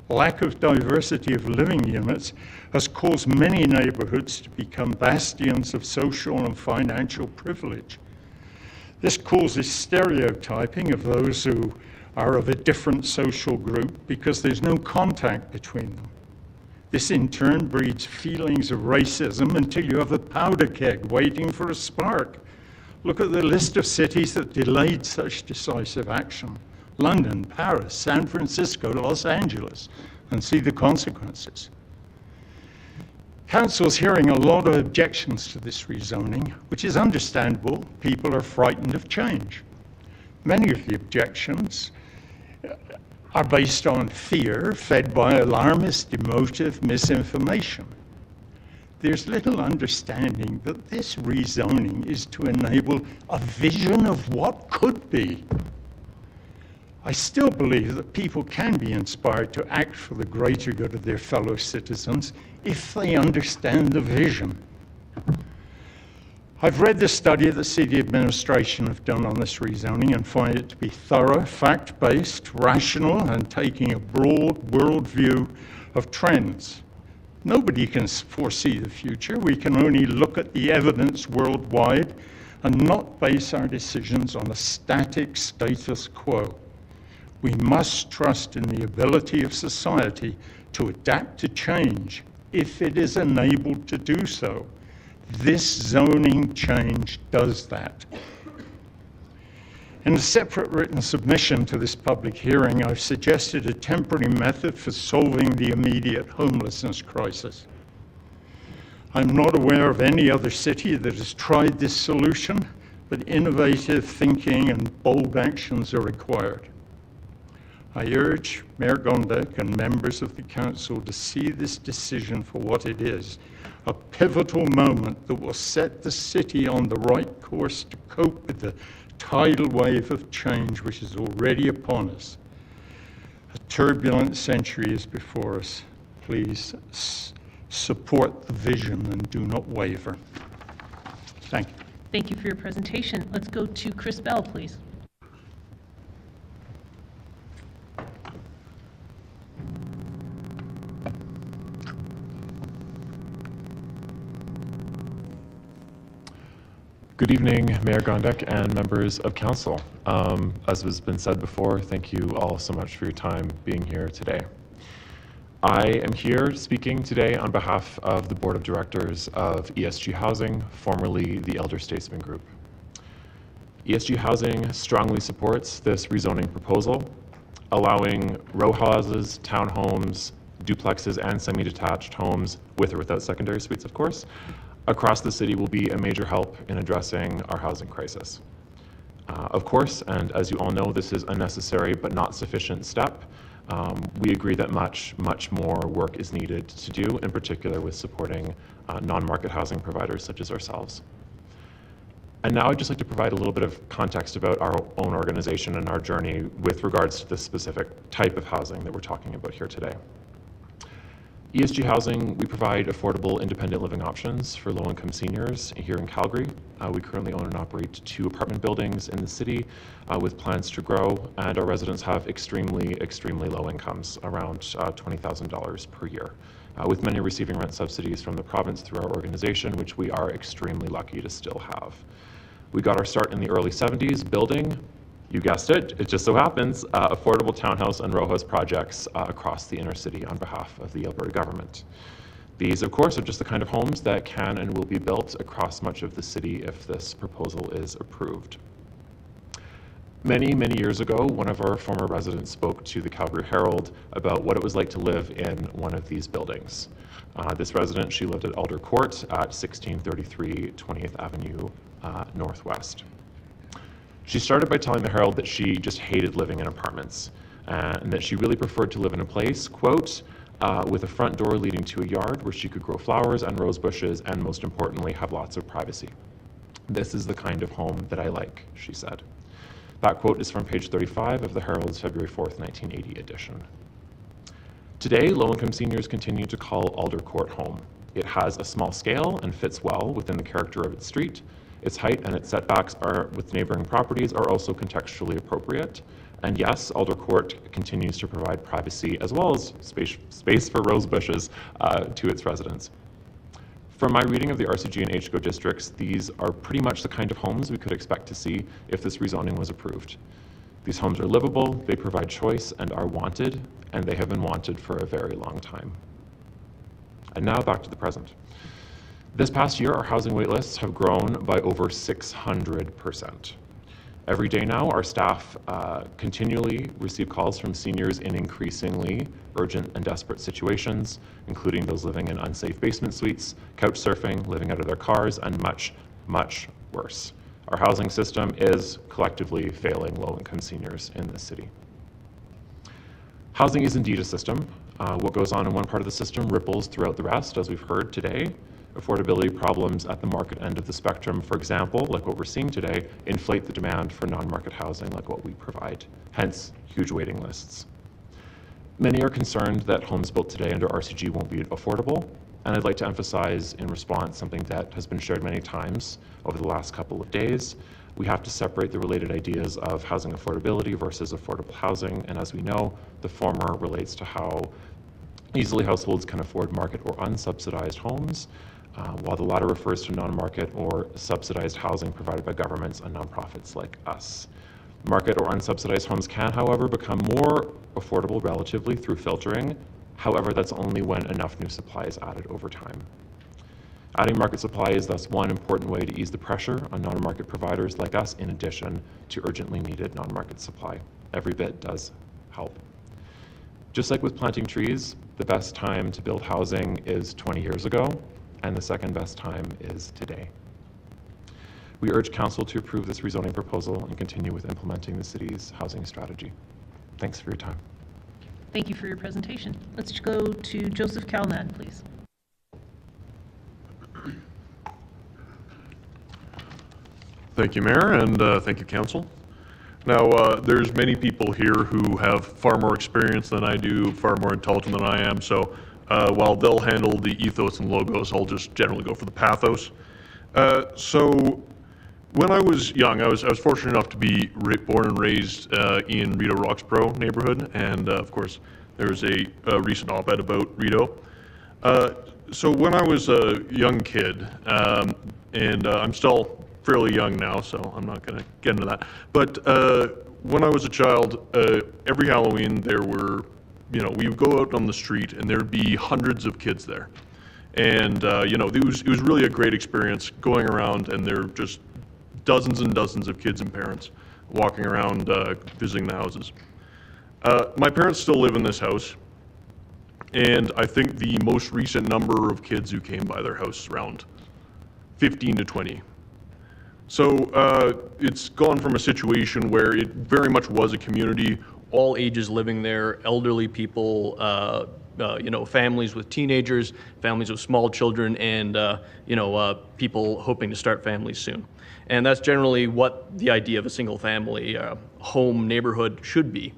Lack of diversity of living units has caused many neighborhoods to become bastions of social and financial privilege. This causes stereotyping of those who are of a different social group because there's no contact between them. This in turn breeds feelings of racism until you have a powder keg waiting for a spark. Look at the list of cities that delayed such decisive action: London, Paris, San Francisco, Los Angeles, and see the consequences. Council's hearing a lot of objections to this rezoning, which is understandable. People are frightened of change. Many of the objections are based on fear fed by alarmist, emotive misinformation. There's little understanding that this rezoning is to enable a vision of what could be. I still believe that people can be inspired to act for the greater good of their fellow citizens if they understand the vision. I've read the study that the city administration have done on this rezoning and find it to be thorough, fact-based, rational, and taking a broad world view of trends. Nobody can foresee the future. We can only look at the evidence worldwide and not base our decisions on a static status quo. We must trust in the ability of society to adapt to change if it is enabled to do so. This zoning change does that. In a separate written submission to this public hearing, I've suggested a temporary method for solving the immediate homelessness crisis. I'm not aware of any other city that has tried this solution, but innovative thinking and bold actions are required. I urge Mayor Gondek and members of the council to see this decision for what it is, a pivotal moment that will set the city on the right course to cope with the tidal wave of change which is already upon us. A turbulent century is before us. Please support the vision and do not waver. Thank you. Thank you for your presentation. Let's go to Chris Bell, please. Good evening, Mayor Gondek and members of council. As has been said before, thank you all so much for your time being here today. I am here speaking today on behalf of the Board of Directors of ESG Housing, formerly the Elder Statesman Group. ESG Housing strongly supports this rezoning proposal, allowing row houses, townhomes, duplexes, and semi-detached homes, with or without secondary suites, of course, across the city will be a major help in addressing our housing crisis. Of course, and as you all know, this is a necessary but not sufficient step. We agree that much more work is needed to do, in particular with supporting non-market housing providers such as ourselves. And now I'd just like to provide a little bit of context about our own organization and our journey with regards to the specific type of housing that we're talking about here today. ESG Housing, we provide affordable independent living options for low-income seniors here in Calgary. We currently own and operate 2 apartment buildings in the city with plans to grow, and our residents have extremely low incomes, around $20,000 per year, with many receiving rent subsidies from the province through our organization, which we are extremely lucky to still have. We got our start in the early 70s building, you guessed it, it just so happens, affordable townhouse and row house projects across the inner city on behalf of the Alberta government. These, of course, are just the kind of homes that can and will be built across much of the city if this proposal is approved. Many years ago, one of our former residents spoke to the Calgary Herald about what it was like to live in one of these buildings. This resident, she lived at Alder Court at 1633 20th Avenue Northwest. She started by telling the Herald that she just hated living in apartments and that she really preferred to live in a place, quote, with a front door leading to a yard where she could grow flowers and rose bushes and, most importantly, have lots of privacy. This is the kind of home that I like, she said. That quote is from page 35 of the Herald's February 4th, 1980 edition. Today, low-income seniors continue to call Alder Court home. It has a small scale and fits well within the character of its street. Its height and its setbacks with neighboring properties are also contextually appropriate. And yes, Alder Court continues to provide privacy as well as space for rose bushes to its residents. From my reading of the RCG and HCO districts, these are pretty much the kind of homes we could expect to see if this rezoning was approved. These homes are livable, they provide choice and are wanted, and they have been wanted for a very long time. And now back to the present. This past year, our housing wait lists have grown by over 600%. Every day now, our staff continually receive calls from seniors in increasingly urgent and desperate situations, including those living in unsafe basement suites, couch surfing, living out of their cars, and much worse. Our housing system is collectively failing low-income seniors in this city. Housing is indeed a system. What goes on in one part of the system ripples throughout the rest, as we've heard today. Affordability problems at the market end of the spectrum, for example, like what we're seeing today, inflate the demand for non-market housing like what we provide, hence huge waiting lists. Many are concerned that homes built today under RCG won't be affordable, and I'd like to emphasize in response something that has been shared many times over the last couple of days. We have to separate the related ideas of housing affordability versus affordable housing, and as we know, the former relates to how easily households can afford market or unsubsidized homes, while the latter refers to non-market or subsidized housing provided by governments and nonprofits like us. Market or unsubsidized homes can, however, become more affordable relatively through filtering. However, that's only when enough new supply is added over time. Adding market supply is thus one important way to ease the pressure on non-market providers like us, in addition to urgently needed non-market supply. Every bit does help. Just like with planting trees, the best time to build housing is 20 years ago, and the second best time is today. We urge Council to approve this rezoning proposal and continue with implementing the city's housing strategy. Thanks for your time. Thank you for your presentation. Let's go to Joseph Calnan, please. Thank you, Mayor, and thank you, Council. Now, there's many people here who have far more experience than I do, far more intelligent than I am, so while they'll handle the ethos and logos, I'll just generally go for the pathos. So when I was young, I was fortunate enough to be born and raised in Rideau Roxborough neighborhood, and of course, there was a recent op-ed about Rideau. So when I was a young kid, and I'm still fairly young now, so I'm not going to get into that. But when I was a child, every Halloween there were, we would go out on the street and there'd be hundreds of kids there. And, it was really a great experience going around, and there were just dozens and dozens of kids and parents walking around visiting the houses. My parents still live in this house, and I think the most recent number of kids who came by their house is around 15 to 20. So it's gone from a situation where it very much was a community, all ages living there, elderly people, families with teenagers, families with small children, and people hoping to start families soon. And that's generally what the idea of a single family home neighborhood should be.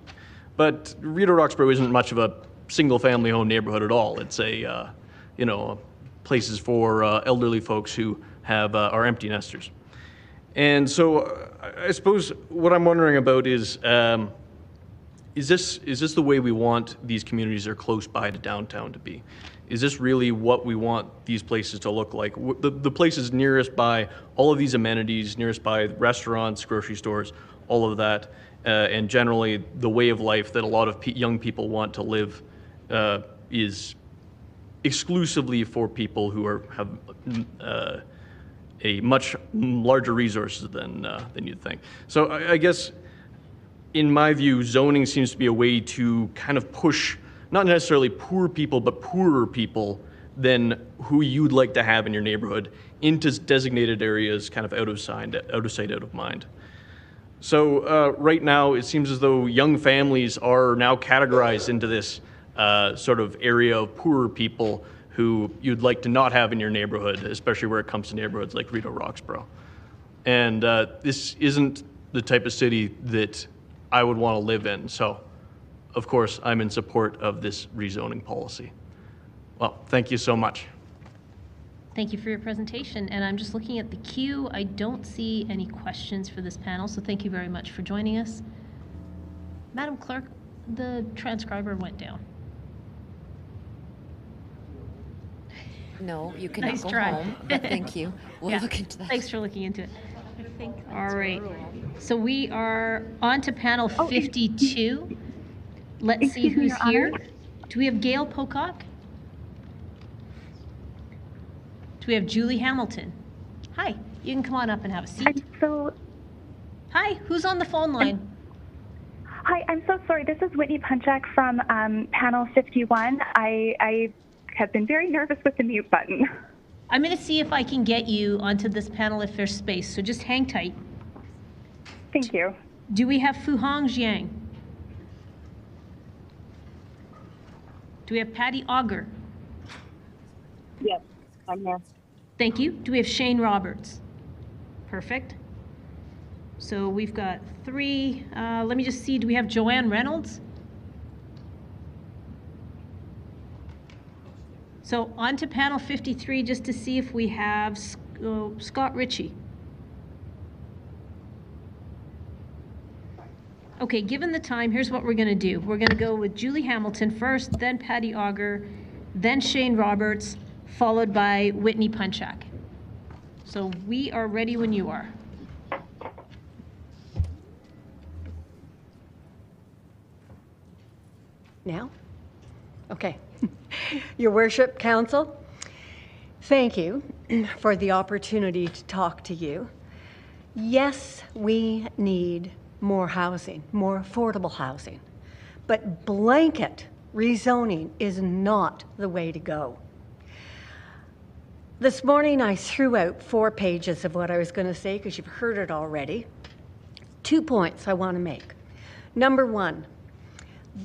But Rideau Roxborough isn't much of a single family home neighborhood at all. It's a, places for elderly folks who are empty nesters. And so I suppose what I'm wondering about is this the way we want these communities that are close by to downtown to be? Is this really what we want these places to look like? The places nearest by, all of these amenities, nearest by restaurants, grocery stores, all of that, and generally the way of life that a lot of young people want to live is exclusively for people who have a much larger resources than you'd think. So I guess, in my view, zoning seems to be a way to kind of push, not necessarily poor people, but poorer people than who you'd like to have in your neighborhood into designated areas, kind of out of sight, out of mind. So right now, it seems as though young families are now categorized into this sort of area of poorer people who you'd like to not have in your neighborhood, especially where it comes to neighborhoods like Rideau Roxborough. And this isn't the type of city that I would want to live in. So, of course, I'm in support of this rezoning policy. Well, thank you so much. Thank you for your presentation. And I'm just looking at the queue. I don't see any questions for this panel, so thank you very much for joining us. Madam Clerk, the transcriber went down. No, you cannot Nice go try. home, but thank you. We'll look into that. Thanks for looking into it. All right. So we are on to panel 52. Let's see who's here. Do we have Gail Pocock? Do we have Julie Hamilton? Hi, you can come on up and have a seat. Hi, who's on the phone line? Hi, I'm so sorry. This is Whitney Punchak from panel 51. I have been very nervous with the mute button. I'm going to see if I can get you onto this panel if there's space, so just hang tight. Thank you. Do we have Fuhong Jiang? Do we have Patty Auger? Yes, I'm here. Thank you. Do we have Shane Roberts? Perfect. So we've got 3. Let me just see, do we have Joanne Reynolds? So on to panel 53, just to see if we have Scott Ritchie. Okay, given the time, here's what we're going to do. We're going to go with Julie Hamilton first, then Patty Auger, then Shane Roberts, followed by Whitney Punchak. So we are ready when you are. Now? Okay. Your Worship, Council, thank you for the opportunity to talk to you. Yes, we need more housing, more affordable housing, but blanket rezoning is not the way to go. This morning I threw out 4 pages of what I was going to say because you've heard it already. 2 points I want to make. Number 1,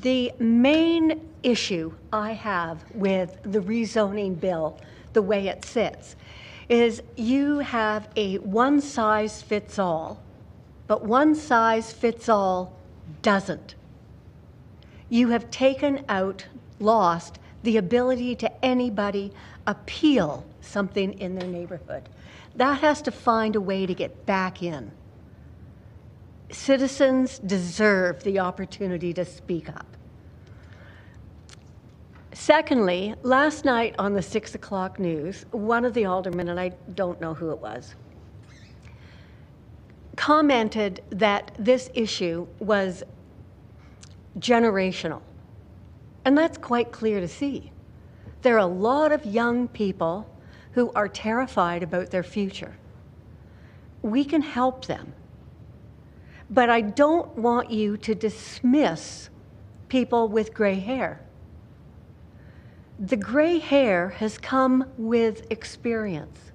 the main issue I have with the rezoning bill, the way it sits, is you have a one-size-fits-all, but one-size-fits-all doesn't. You have lost the ability to anybody appeal something in their neighborhood. That has to find a way to get back in. Citizens deserve the opportunity to speak up. Secondly, last night on the 6 o'clock news, one of the aldermen, and I don't know who it was, commented that this issue was generational. And that's quite clear to see. There are a lot of young people who are terrified about their future. We can help them. But I don't want you to dismiss people with gray hair. The gray hair has come with experience,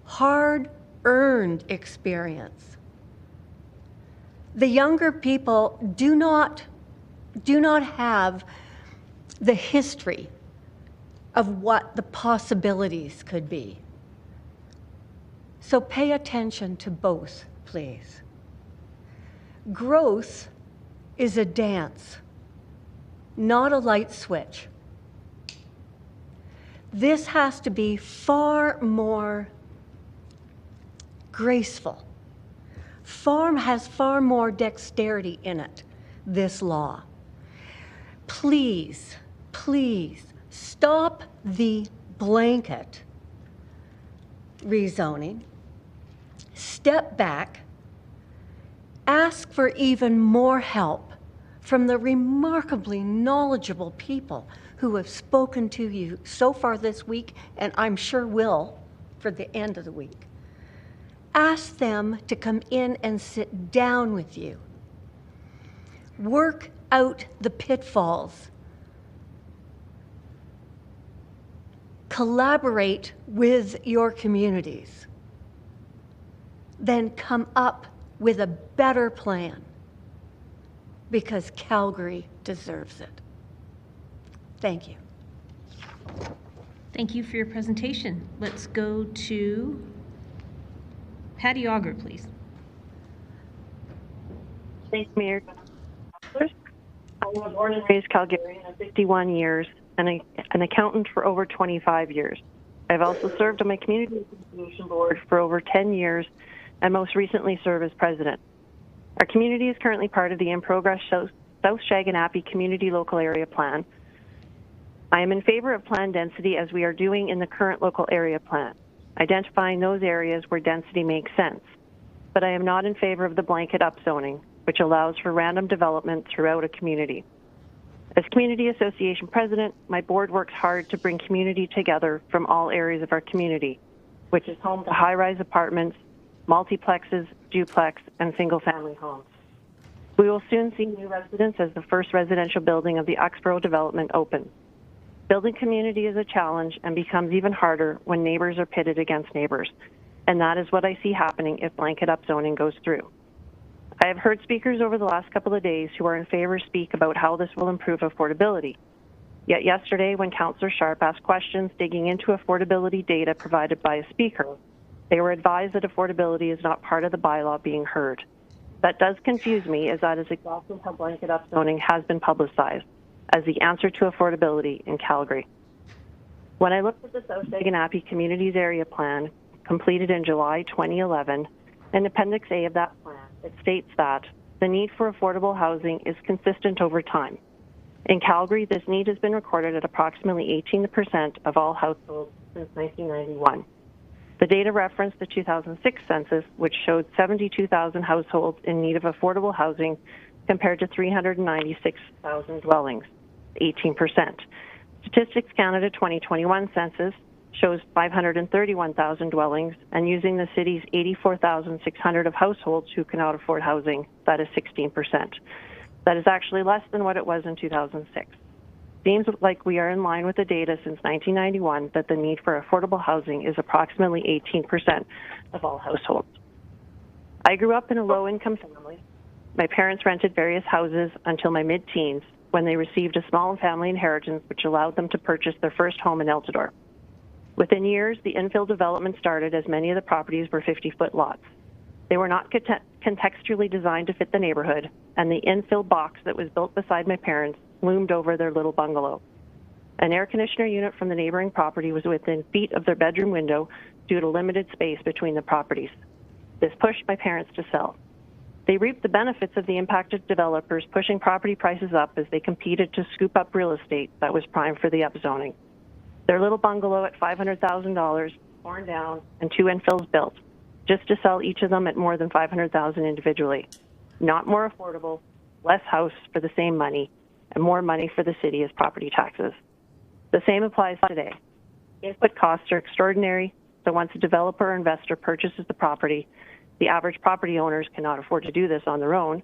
hard-earned experience. The younger people do not have the history of what the possibilities could be. So pay attention to both, please. Growth is a dance, not a light switch. This has to be far more graceful, has far more dexterity in it, this law. Please, please, stop the blanket rezoning, step back, ask for even more help from the remarkably knowledgeable people who have spoken to you so far this week, and I'm sure will for the end of the week. Ask them to come in and sit down with you. Work out the pitfalls. Collaborate with your communities. Then come up with a better plan, because Calgary deserves it. Thank you. Thank you for your presentation. Let's go to Patty Auger, please. Thanks, Mayor. I was born and raised Calgarian for 51 years and an accountant for over 25 years. I've also served on my community association board for over 10 years and most recently served as president. Our community is currently part of the in-progress South Shaganappi Community Local Area Plan. I am in favor of plan density as we are doing in the current local area plan, identifying those areas where density makes sense. But I am not in favor of the blanket upzoning, which allows for random development throughout a community. As Community Association President, my board works hard to bring community together from all areas of our community, which is home to high-rise apartments, multiplexes, duplex, and single-family homes. We will soon see new residents as the first residential building of the Uxborough development opens. Building community is a challenge and becomes even harder when neighbors are pitted against neighbors, and that is what I see happening if blanket upzoning goes through. I have heard speakers over the last couple of days who are in favor speak about how this will improve affordability. Yet yesterday, when Councillor Sharp asked questions digging into affordability data provided by a speaker, they were advised that affordability is not part of the bylaw being heard. That does confuse me, as that is exactly how blanket upzoning has been publicized as the answer to affordability in Calgary. When I looked at the South Saginapi Communities Area Plan, completed in July 2011, in Appendix A of that plan, it states that the need for affordable housing is consistent over time. In Calgary, this need has been recorded at approximately 18% of all households since 1991. The data referenced the 2006 census, which showed 72,000 households in need of affordable housing compared to 396,000 dwellings, 18%. Statistics Canada 2021 census shows 531,000 dwellings, and using the city's 84,600 of households who cannot afford housing, that is 16%. That is actually less than what it was in 2006. Seems like we are in line with the data since 1991 that the need for affordable housing is approximately 18% of all households. I grew up in a low-income family. My parents rented various houses until my mid-teens when they received a small family inheritance which allowed them to purchase their first home in Eltador. Within years, the infill development started as many of the properties were 50-foot lots. They were not contextually designed to fit the neighborhood, and the infill box that was built beside my parents loomed over their little bungalow. An air conditioner unit from the neighboring property was within feet of their bedroom window due to limited space between the properties. This pushed my parents to sell. They reaped the benefits of the impacted developers pushing property prices up as they competed to scoop up real estate that was primed for the upzoning. Their little bungalow at $500,000 torn down and 2 infills built, just to sell each of them at more than $500,000 individually. Not more affordable, less house for the same money, and more money for the city as property taxes. The same applies today. Input costs are extraordinary, so once a developer or investor purchases the property, the average property owners cannot afford to do this on their own.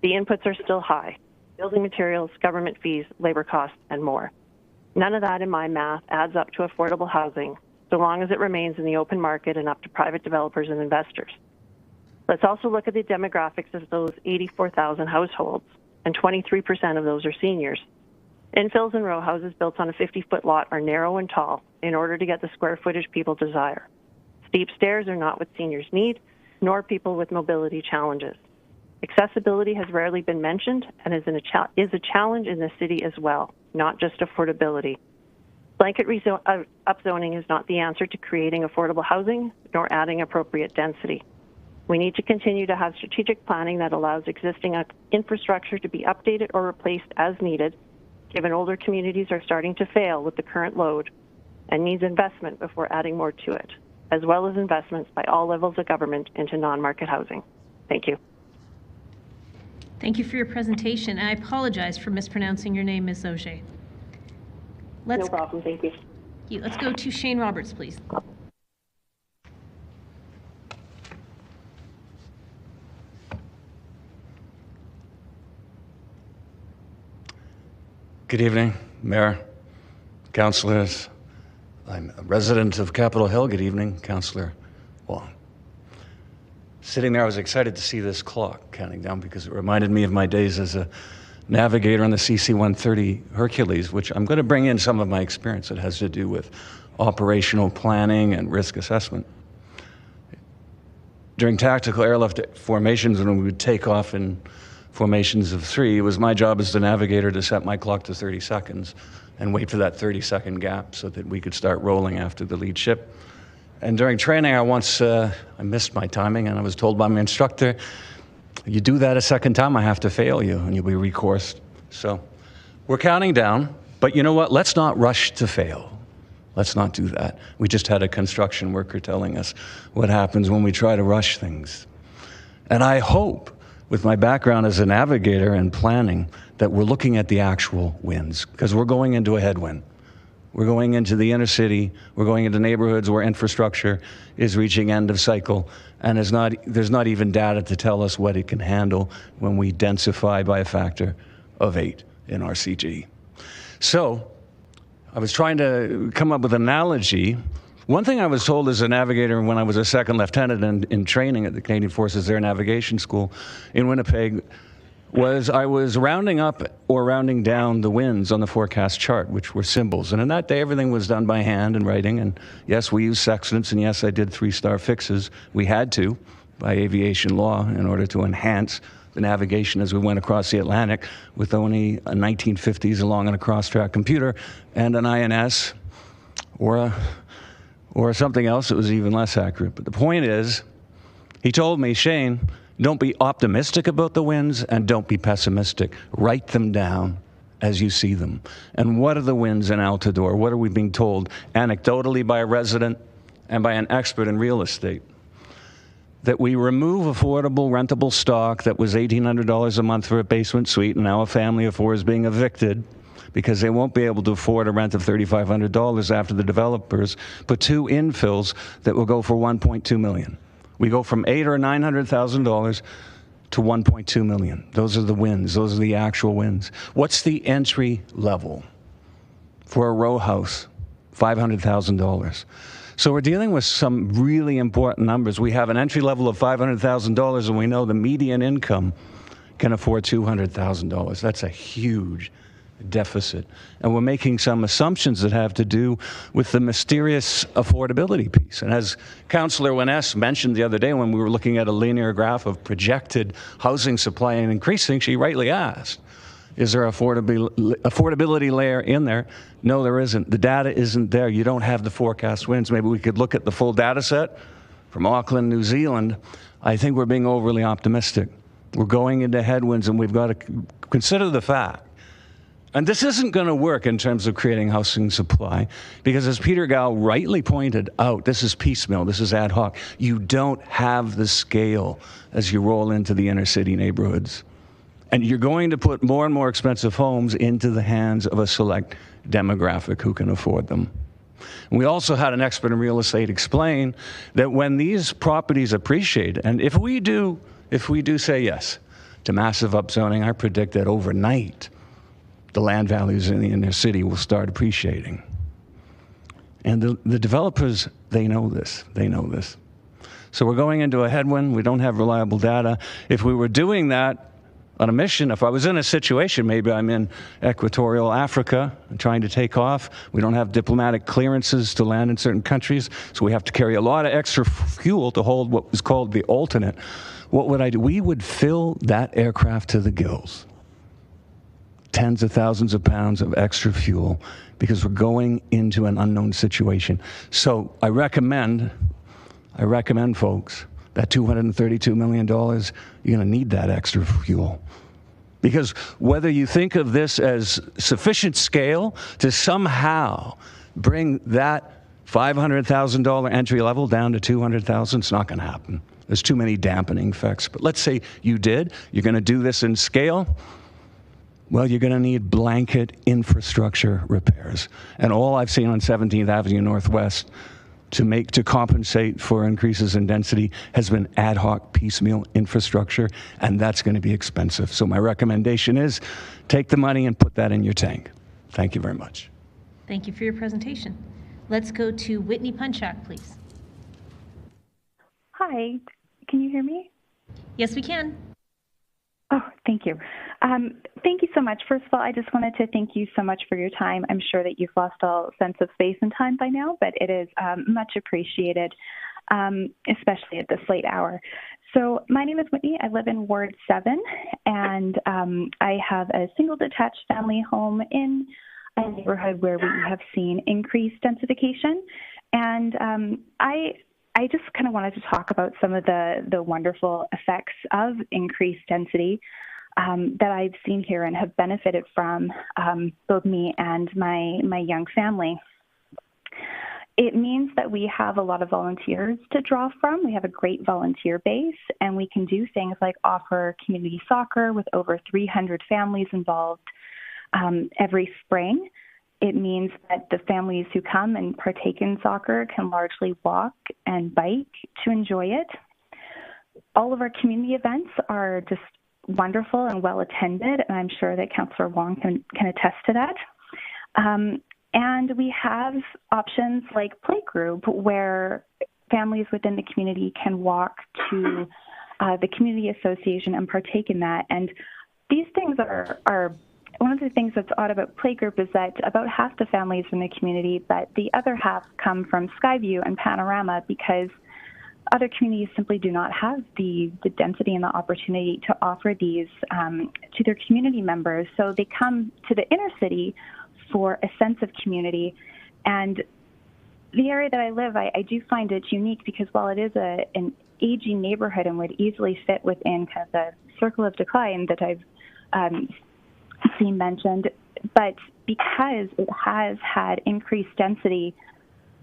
The inputs are still high: building materials, government fees, labor costs, and more. None of that in my math adds up to affordable housing, so long as it remains in the open market and up to private developers and investors. Let's also look at the demographics of those 84,000 households, and 23% of those are seniors. Infills and row houses built on a 50-foot lot are narrow and tall in order to get the square footage people desire. Steep stairs are not what seniors need, nor people with mobility challenges. Accessibility has rarely been mentioned and is a challenge in the city as well, not just affordability. Blanket upzoning is not the answer to creating affordable housing, nor adding appropriate density. We need to continue to have strategic planning that allows existing infrastructure to be updated or replaced as needed, given older communities are starting to fail with the current load and needs investment before adding more to it, as well as investments by all levels of government into non-market housing. Thank you. Thank you for your presentation. I apologize for mispronouncing your name, Ms. Auger. No problem, thank you. Let's go to Shane Roberts, please. Good evening, Mayor, councillors. I'm a resident of Capitol Hill. Good evening, Councillor Wong. Sitting there, I was excited to see this clock counting down because it reminded me of my days as a navigator on the CC-130 Hercules, which I'm going to bring in some of my experience that has to do with operational planning and risk assessment. During tactical airlift formations, when we would take off in formations of 3, it was my job as the navigator to set my clock to 30 seconds and wait for that 30-second gap so that we could start rolling after the lead ship. And during training, I missed my timing, and I was told by my instructor, you do that a second time, I have to fail you, and you'll be recoursed. So we're counting down, but you know what? Let's not rush to fail. Let's not do that. We just had a construction worker telling us what happens when we try to rush things. And I hope, with my background as a navigator and planning, that we're looking at the actual wins, because we're going into a headwind. We're going into the inner city, we're going into neighborhoods where infrastructure is reaching end of cycle, and there's not even data to tell us what it can handle when we densify by a factor of 8 in our CG. So I was trying to come up with an analogy. One thing I was told as a navigator when I was a second lieutenant in training at the Canadian Forces Air Navigation School in Winnipeg, was I was rounding up or rounding down the wins on the forecast chart, which were symbols. And in that day, everything was done by hand and writing. And yes, we used sextants, and yes, I did 3-star fixes. We had to, by aviation law, in order to enhance the navigation as we went across the Atlantic with only a 1950s along and a cross-track computer and an INS or something else that was even less accurate. But the point is, he told me, Shane, don't be optimistic about the winds and don't be pessimistic. Write them down as you see them. And what are the winds in Altadore? What are we being told anecdotally by a resident and by an expert in real estate? That we remove affordable rentable stock that was $1,800 a month for a basement suite, and now a family of 4 is being evicted because they won't be able to afford a rent of $3,500 after the developers put 2 infills that will go for $1.2 million. We go from $800,000 or $900,000 to $1.2 million. Those are the wins. Those are the actual wins. What's the entry level for a row house? $500,000. So we're dealing with some really important numbers. We have an entry level of $500,000, and we know the median income can afford $200,000. That's a huge deficit. And we're making some assumptions that have to do with the mysterious affordability piece. And as Councillor Wyness mentioned the other day when we were looking at a linear graph of projected housing supply and increasing, she rightly asked, is there an affordability layer in there? No, there isn't. The data isn't there. You don't have the forecast wins. Maybe we could look at the full data set from Auckland, New Zealand. I think we're being overly optimistic. We're going into headwinds, and we've got to consider the fact. And this isn't going to work in terms of creating housing supply, because as Peter Gao rightly pointed out, this is piecemeal, this is ad hoc. You don't have the scale as you roll into the inner city neighborhoods. And you're going to put more and more expensive homes into the hands of a select demographic who can afford them. And we also had an expert in real estate explain that when these properties appreciate, and if we do say yes to massive upzoning, I predict that overnight, the land values in the inner city will start appreciating. And the developers, they know this. They know this. So we're going into a headwind. We don't have reliable data. If we were doing that on a mission, if I was in a situation, maybe I'm in equatorial Africa and trying to take off. We don't have diplomatic clearances to land in certain countries, so we have to carry a lot of extra fuel to hold what was called the alternate. What would I do? We would fill that aircraft to the gills. Tens of thousands of pounds of extra fuel because we're going into an unknown situation. So I recommend folks, that $232 million, you're going to need that extra fuel. Because whether you think of this as sufficient scale to somehow bring that $500,000 entry level down to $200,000, it's not going to happen. There's too many dampening effects. But let's say you did. You're going to do this in scale. Well, you're going to need blanket infrastructure repairs. And all I've seen on 17th Avenue Northwest to compensate for increases in density has been ad hoc piecemeal infrastructure, and that's going to be expensive. So my recommendation is take the money and put that in your tank. Thank you very much. Thank you for your presentation. Let's go to Whitney Punchak, please. Hi, can you hear me? Yes, we can. Oh, thank you. Thank you so much. First of all, I just wanted to thank you so much for your time. I'm sure that you've lost all sense of space and time by now, but it is much appreciated, especially at this late hour. So my name is Whitney. I live in Ward 7, and I have a single detached family home in a neighborhood where we have seen increased densification. And I just kind of wanted to talk about some of the wonderful effects of increased density that I've seen here and have benefited from, both me and my young family. It means that we have a lot of volunteers to draw from. We have a great volunteer base, and we can do things like offer community soccer with over 300 families involved every spring. It means that the families who come and partake in soccer can largely walk and bike to enjoy it. All of our community events are just wonderful and well attended, and I'm sure that Councillor Wong can attest to that. And we have options like Playgroup, where families within the community can walk to the community association and partake in that. And these things are one of the things that's odd about Playgroup is that about half the families in the community, but the other half come from Skyview and Panorama because other communities simply do not have the density and the opportunity to offer these to their community members. So they come to the inner city for a sense of community. And the area that I live, I do find it unique because while it is an aging neighborhood and would easily fit within kind of the circle of decline that I've seen mentioned, but because it has had increased density,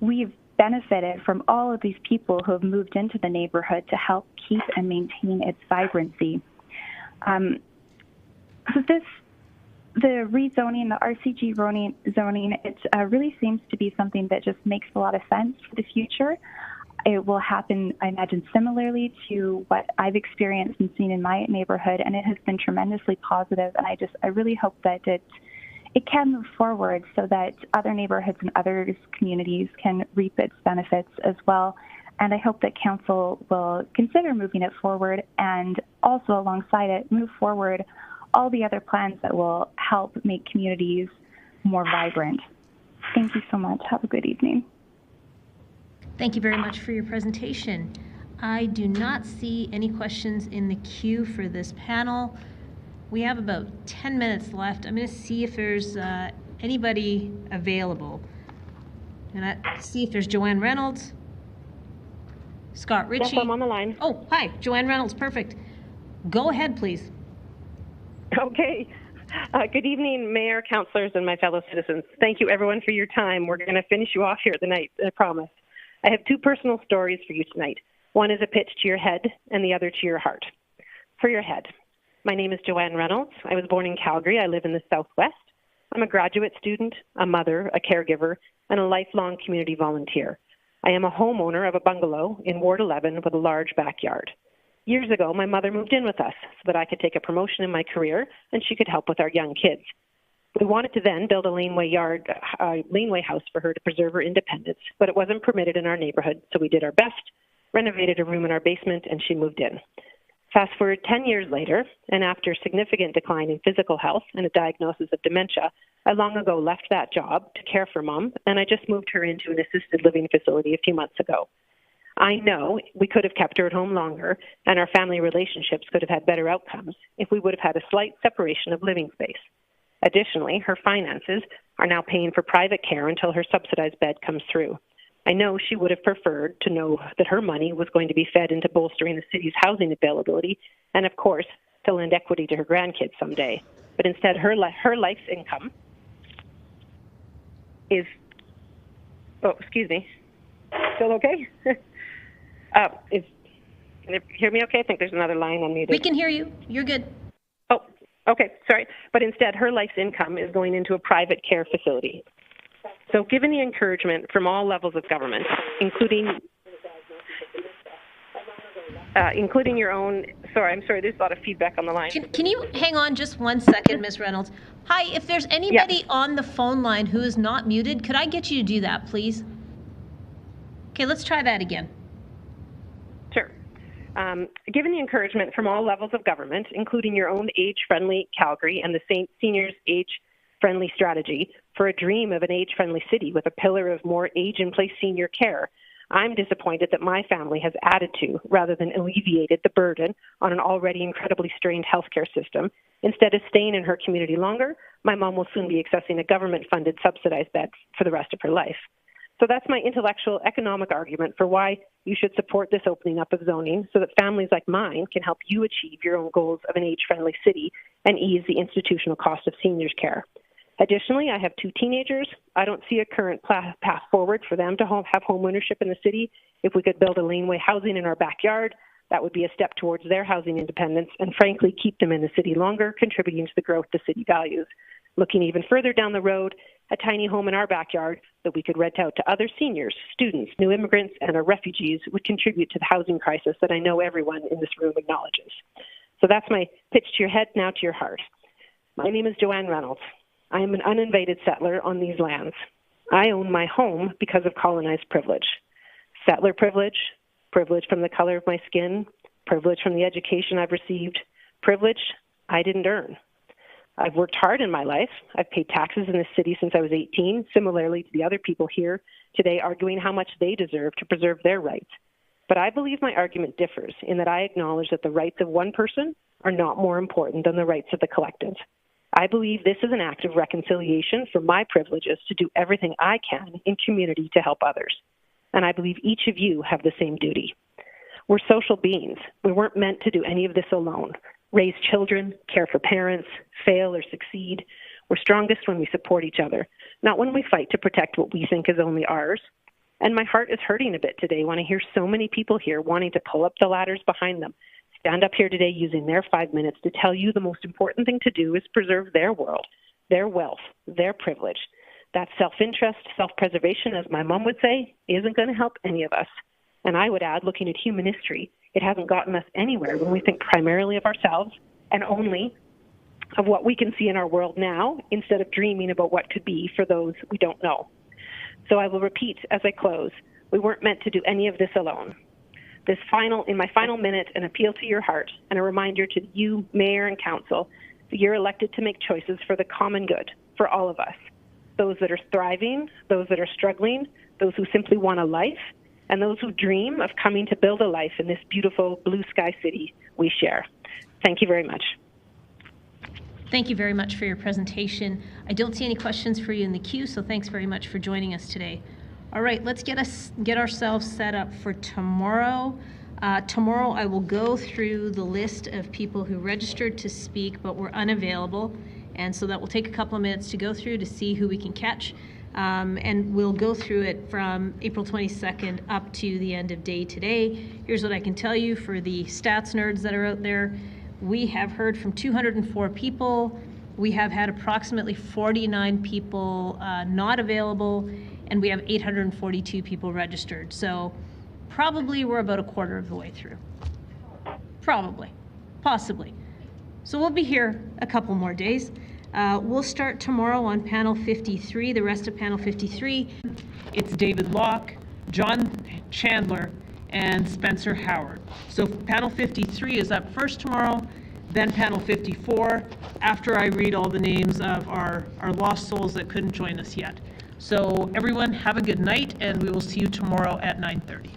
we've benefited from all of these people who have moved into the neighborhood to help keep and maintain its vibrancy. So the rezoning, the RCG zoning, it really seems to be something that just makes a lot of sense for the future. It will happen, I imagine, similarly to what I've experienced and seen in my neighborhood, and it has been tremendously positive. And I really hope that it can move forward so that other neighborhoods and other communities can reap its benefits as well. And I hope that council will consider moving it forward and also alongside it move forward all the other plans that will help make communities more vibrant. Thank you so much. Have a good evening. Thank you very much for your presentation. I do not see any questions in the queue for this panel. We have about 10 minutes left. I'm going to see if there's anybody available. And I see if there's Joanne Reynolds, Scott Ritchie. Yes, I'm on the line. Oh, hi, Joanne Reynolds, perfect. Go ahead, please. Okay. Good evening, Mayor, councillors, and my fellow citizens. Thank you, everyone, for your time. We're going to finish you off here tonight, I promise. I have two personal stories for you tonight. One is a pitch to your head, and the other to your heart. For your head, my name is Joanne Reynolds. I was born in Calgary. I live in the Southwest. I'm a graduate student, a mother, a caregiver, and a lifelong community volunteer. I am a homeowner of a bungalow in Ward 11 with a large backyard. Years ago, my mother moved in with us so that I could take a promotion in my career and she could help with our young kids. We wanted to then build a laneway house for her to preserve her independence, but it wasn't permitted in our neighborhood, so we did our best, renovated a room in our basement, and she moved in. Fast forward 10 years later, and after significant decline in physical health and a diagnosis of dementia, I long ago left that job to care for Mom, and I just moved her into an assisted living facility a few months ago. I know we could have kept her at home longer, and our family relationships could have had better outcomes if we would have had a slight separation of living space. Additionally, her finances are now paying for private care until her subsidized bed comes through. I know she would have preferred to know that her money was going to be fed into bolstering the city's housing availability and, of course, to lend equity to her grandkids someday. But instead, her life's income is... Oh, excuse me. Still okay? Can you hear me okay? I think there's another line unmuted. We can hear you. You're good. Oh, okay, sorry. But instead, her life's income is going into a private care facility. So given the encouragement from all levels of government, including your own... Sorry, I'm sorry, there's a lot of feedback on the line. Can you hang on just 1 second, Ms. Reynolds? Hi, if there's anybody on the phone line who is not muted, could I get you to do that, please? Okay, let's try that again. Sure. Given the encouragement from all levels of government, including your own age-friendly Calgary and the seniors age-friendly strategy for a dream of an age-friendly city with a pillar of more age-in-place senior care, I'm disappointed that my family has added to, rather than alleviated, the burden on an already incredibly strained healthcare system. Instead of staying in her community longer, my mom will soon be accessing a government-funded subsidized bed for the rest of her life. So that's my intellectual economic argument for why you should support this opening up of zoning so that families like mine can help you achieve your own goals of an age-friendly city and ease the institutional cost of seniors care. Additionally, I have 2 teenagers. I don't see a current path forward for them to have home ownership in the city. If we could build a laneway housing in our backyard, that would be a step towards their housing independence and frankly keep them in the city longer, contributing to the growth the city values. Looking even further down the road, a tiny home in our backyard that we could rent out to other seniors, students, new immigrants, and our refugees would contribute to the housing crisis that I know everyone in this room acknowledges. So that's my pitch to your head, now to your heart. My name is Joanne Reynolds. I am an uninvited settler on these lands. I own my home because of colonized privilege. Settler privilege, privilege from the color of my skin, privilege from the education I've received, privilege I didn't earn. I've worked hard in my life. I've paid taxes in this city since I was 18, similarly to the other people here today arguing how much they deserve to preserve their rights. But I believe my argument differs in that I acknowledge that the rights of one person are not more important than the rights of the collective. I believe this is an act of reconciliation for my privileges to do everything I can in community to help others. And I believe each of you have the same duty. We're social beings. We weren't meant to do any of this alone. Raise children, care for parents, fail or succeed. We're strongest when we support each other, not when we fight to protect what we think is only ours. And my heart is hurting a bit today when I hear so many people here wanting to pull up the ladders behind them, stand up here today using their 5 minutes to tell you the most important thing to do is preserve their world, their wealth, their privilege. That self-interest, self-preservation, as my mom would say, isn't going to help any of us. And I would add, looking at human history, it hasn't gotten us anywhere when we think primarily of ourselves and only of what we can see in our world now instead of dreaming about what could be for those we don't know. So I will repeat as I close, we weren't meant to do any of this alone. In my final minute, an appeal to your heart and a reminder to you, Mayor and Council, that you're elected to make choices for the common good, for all of us. Those that are thriving, those that are struggling, those who simply want a life, and those who dream of coming to build a life in this beautiful blue sky city we share. Thank you very much. Thank you very much for your presentation. I don't see any questions for you in the queue, so thanks very much for joining us today. All right, let's get ourselves set up for tomorrow. Tomorrow I will go through the list of people who registered to speak but were unavailable, and so that will take a couple of minutes to go through to see who we can catch. And we'll go through it from April 22nd up to the end of day today. Here's what I can tell you for the stats nerds that are out there. We have heard from 204 people. We have had approximately 49 people not available, and we have 842 people registered. So probably we're about a quarter of the way through. Probably, possibly. So we'll be here a couple more days. We'll start tomorrow on panel 53, the rest of panel 53. It's David Locke, John Chandler, and Spencer Howard. So panel 53 is up first tomorrow, then panel 54, after I read all the names of our lost souls that couldn't join us yet. So everyone have a good night, and we will see you tomorrow at 9:30.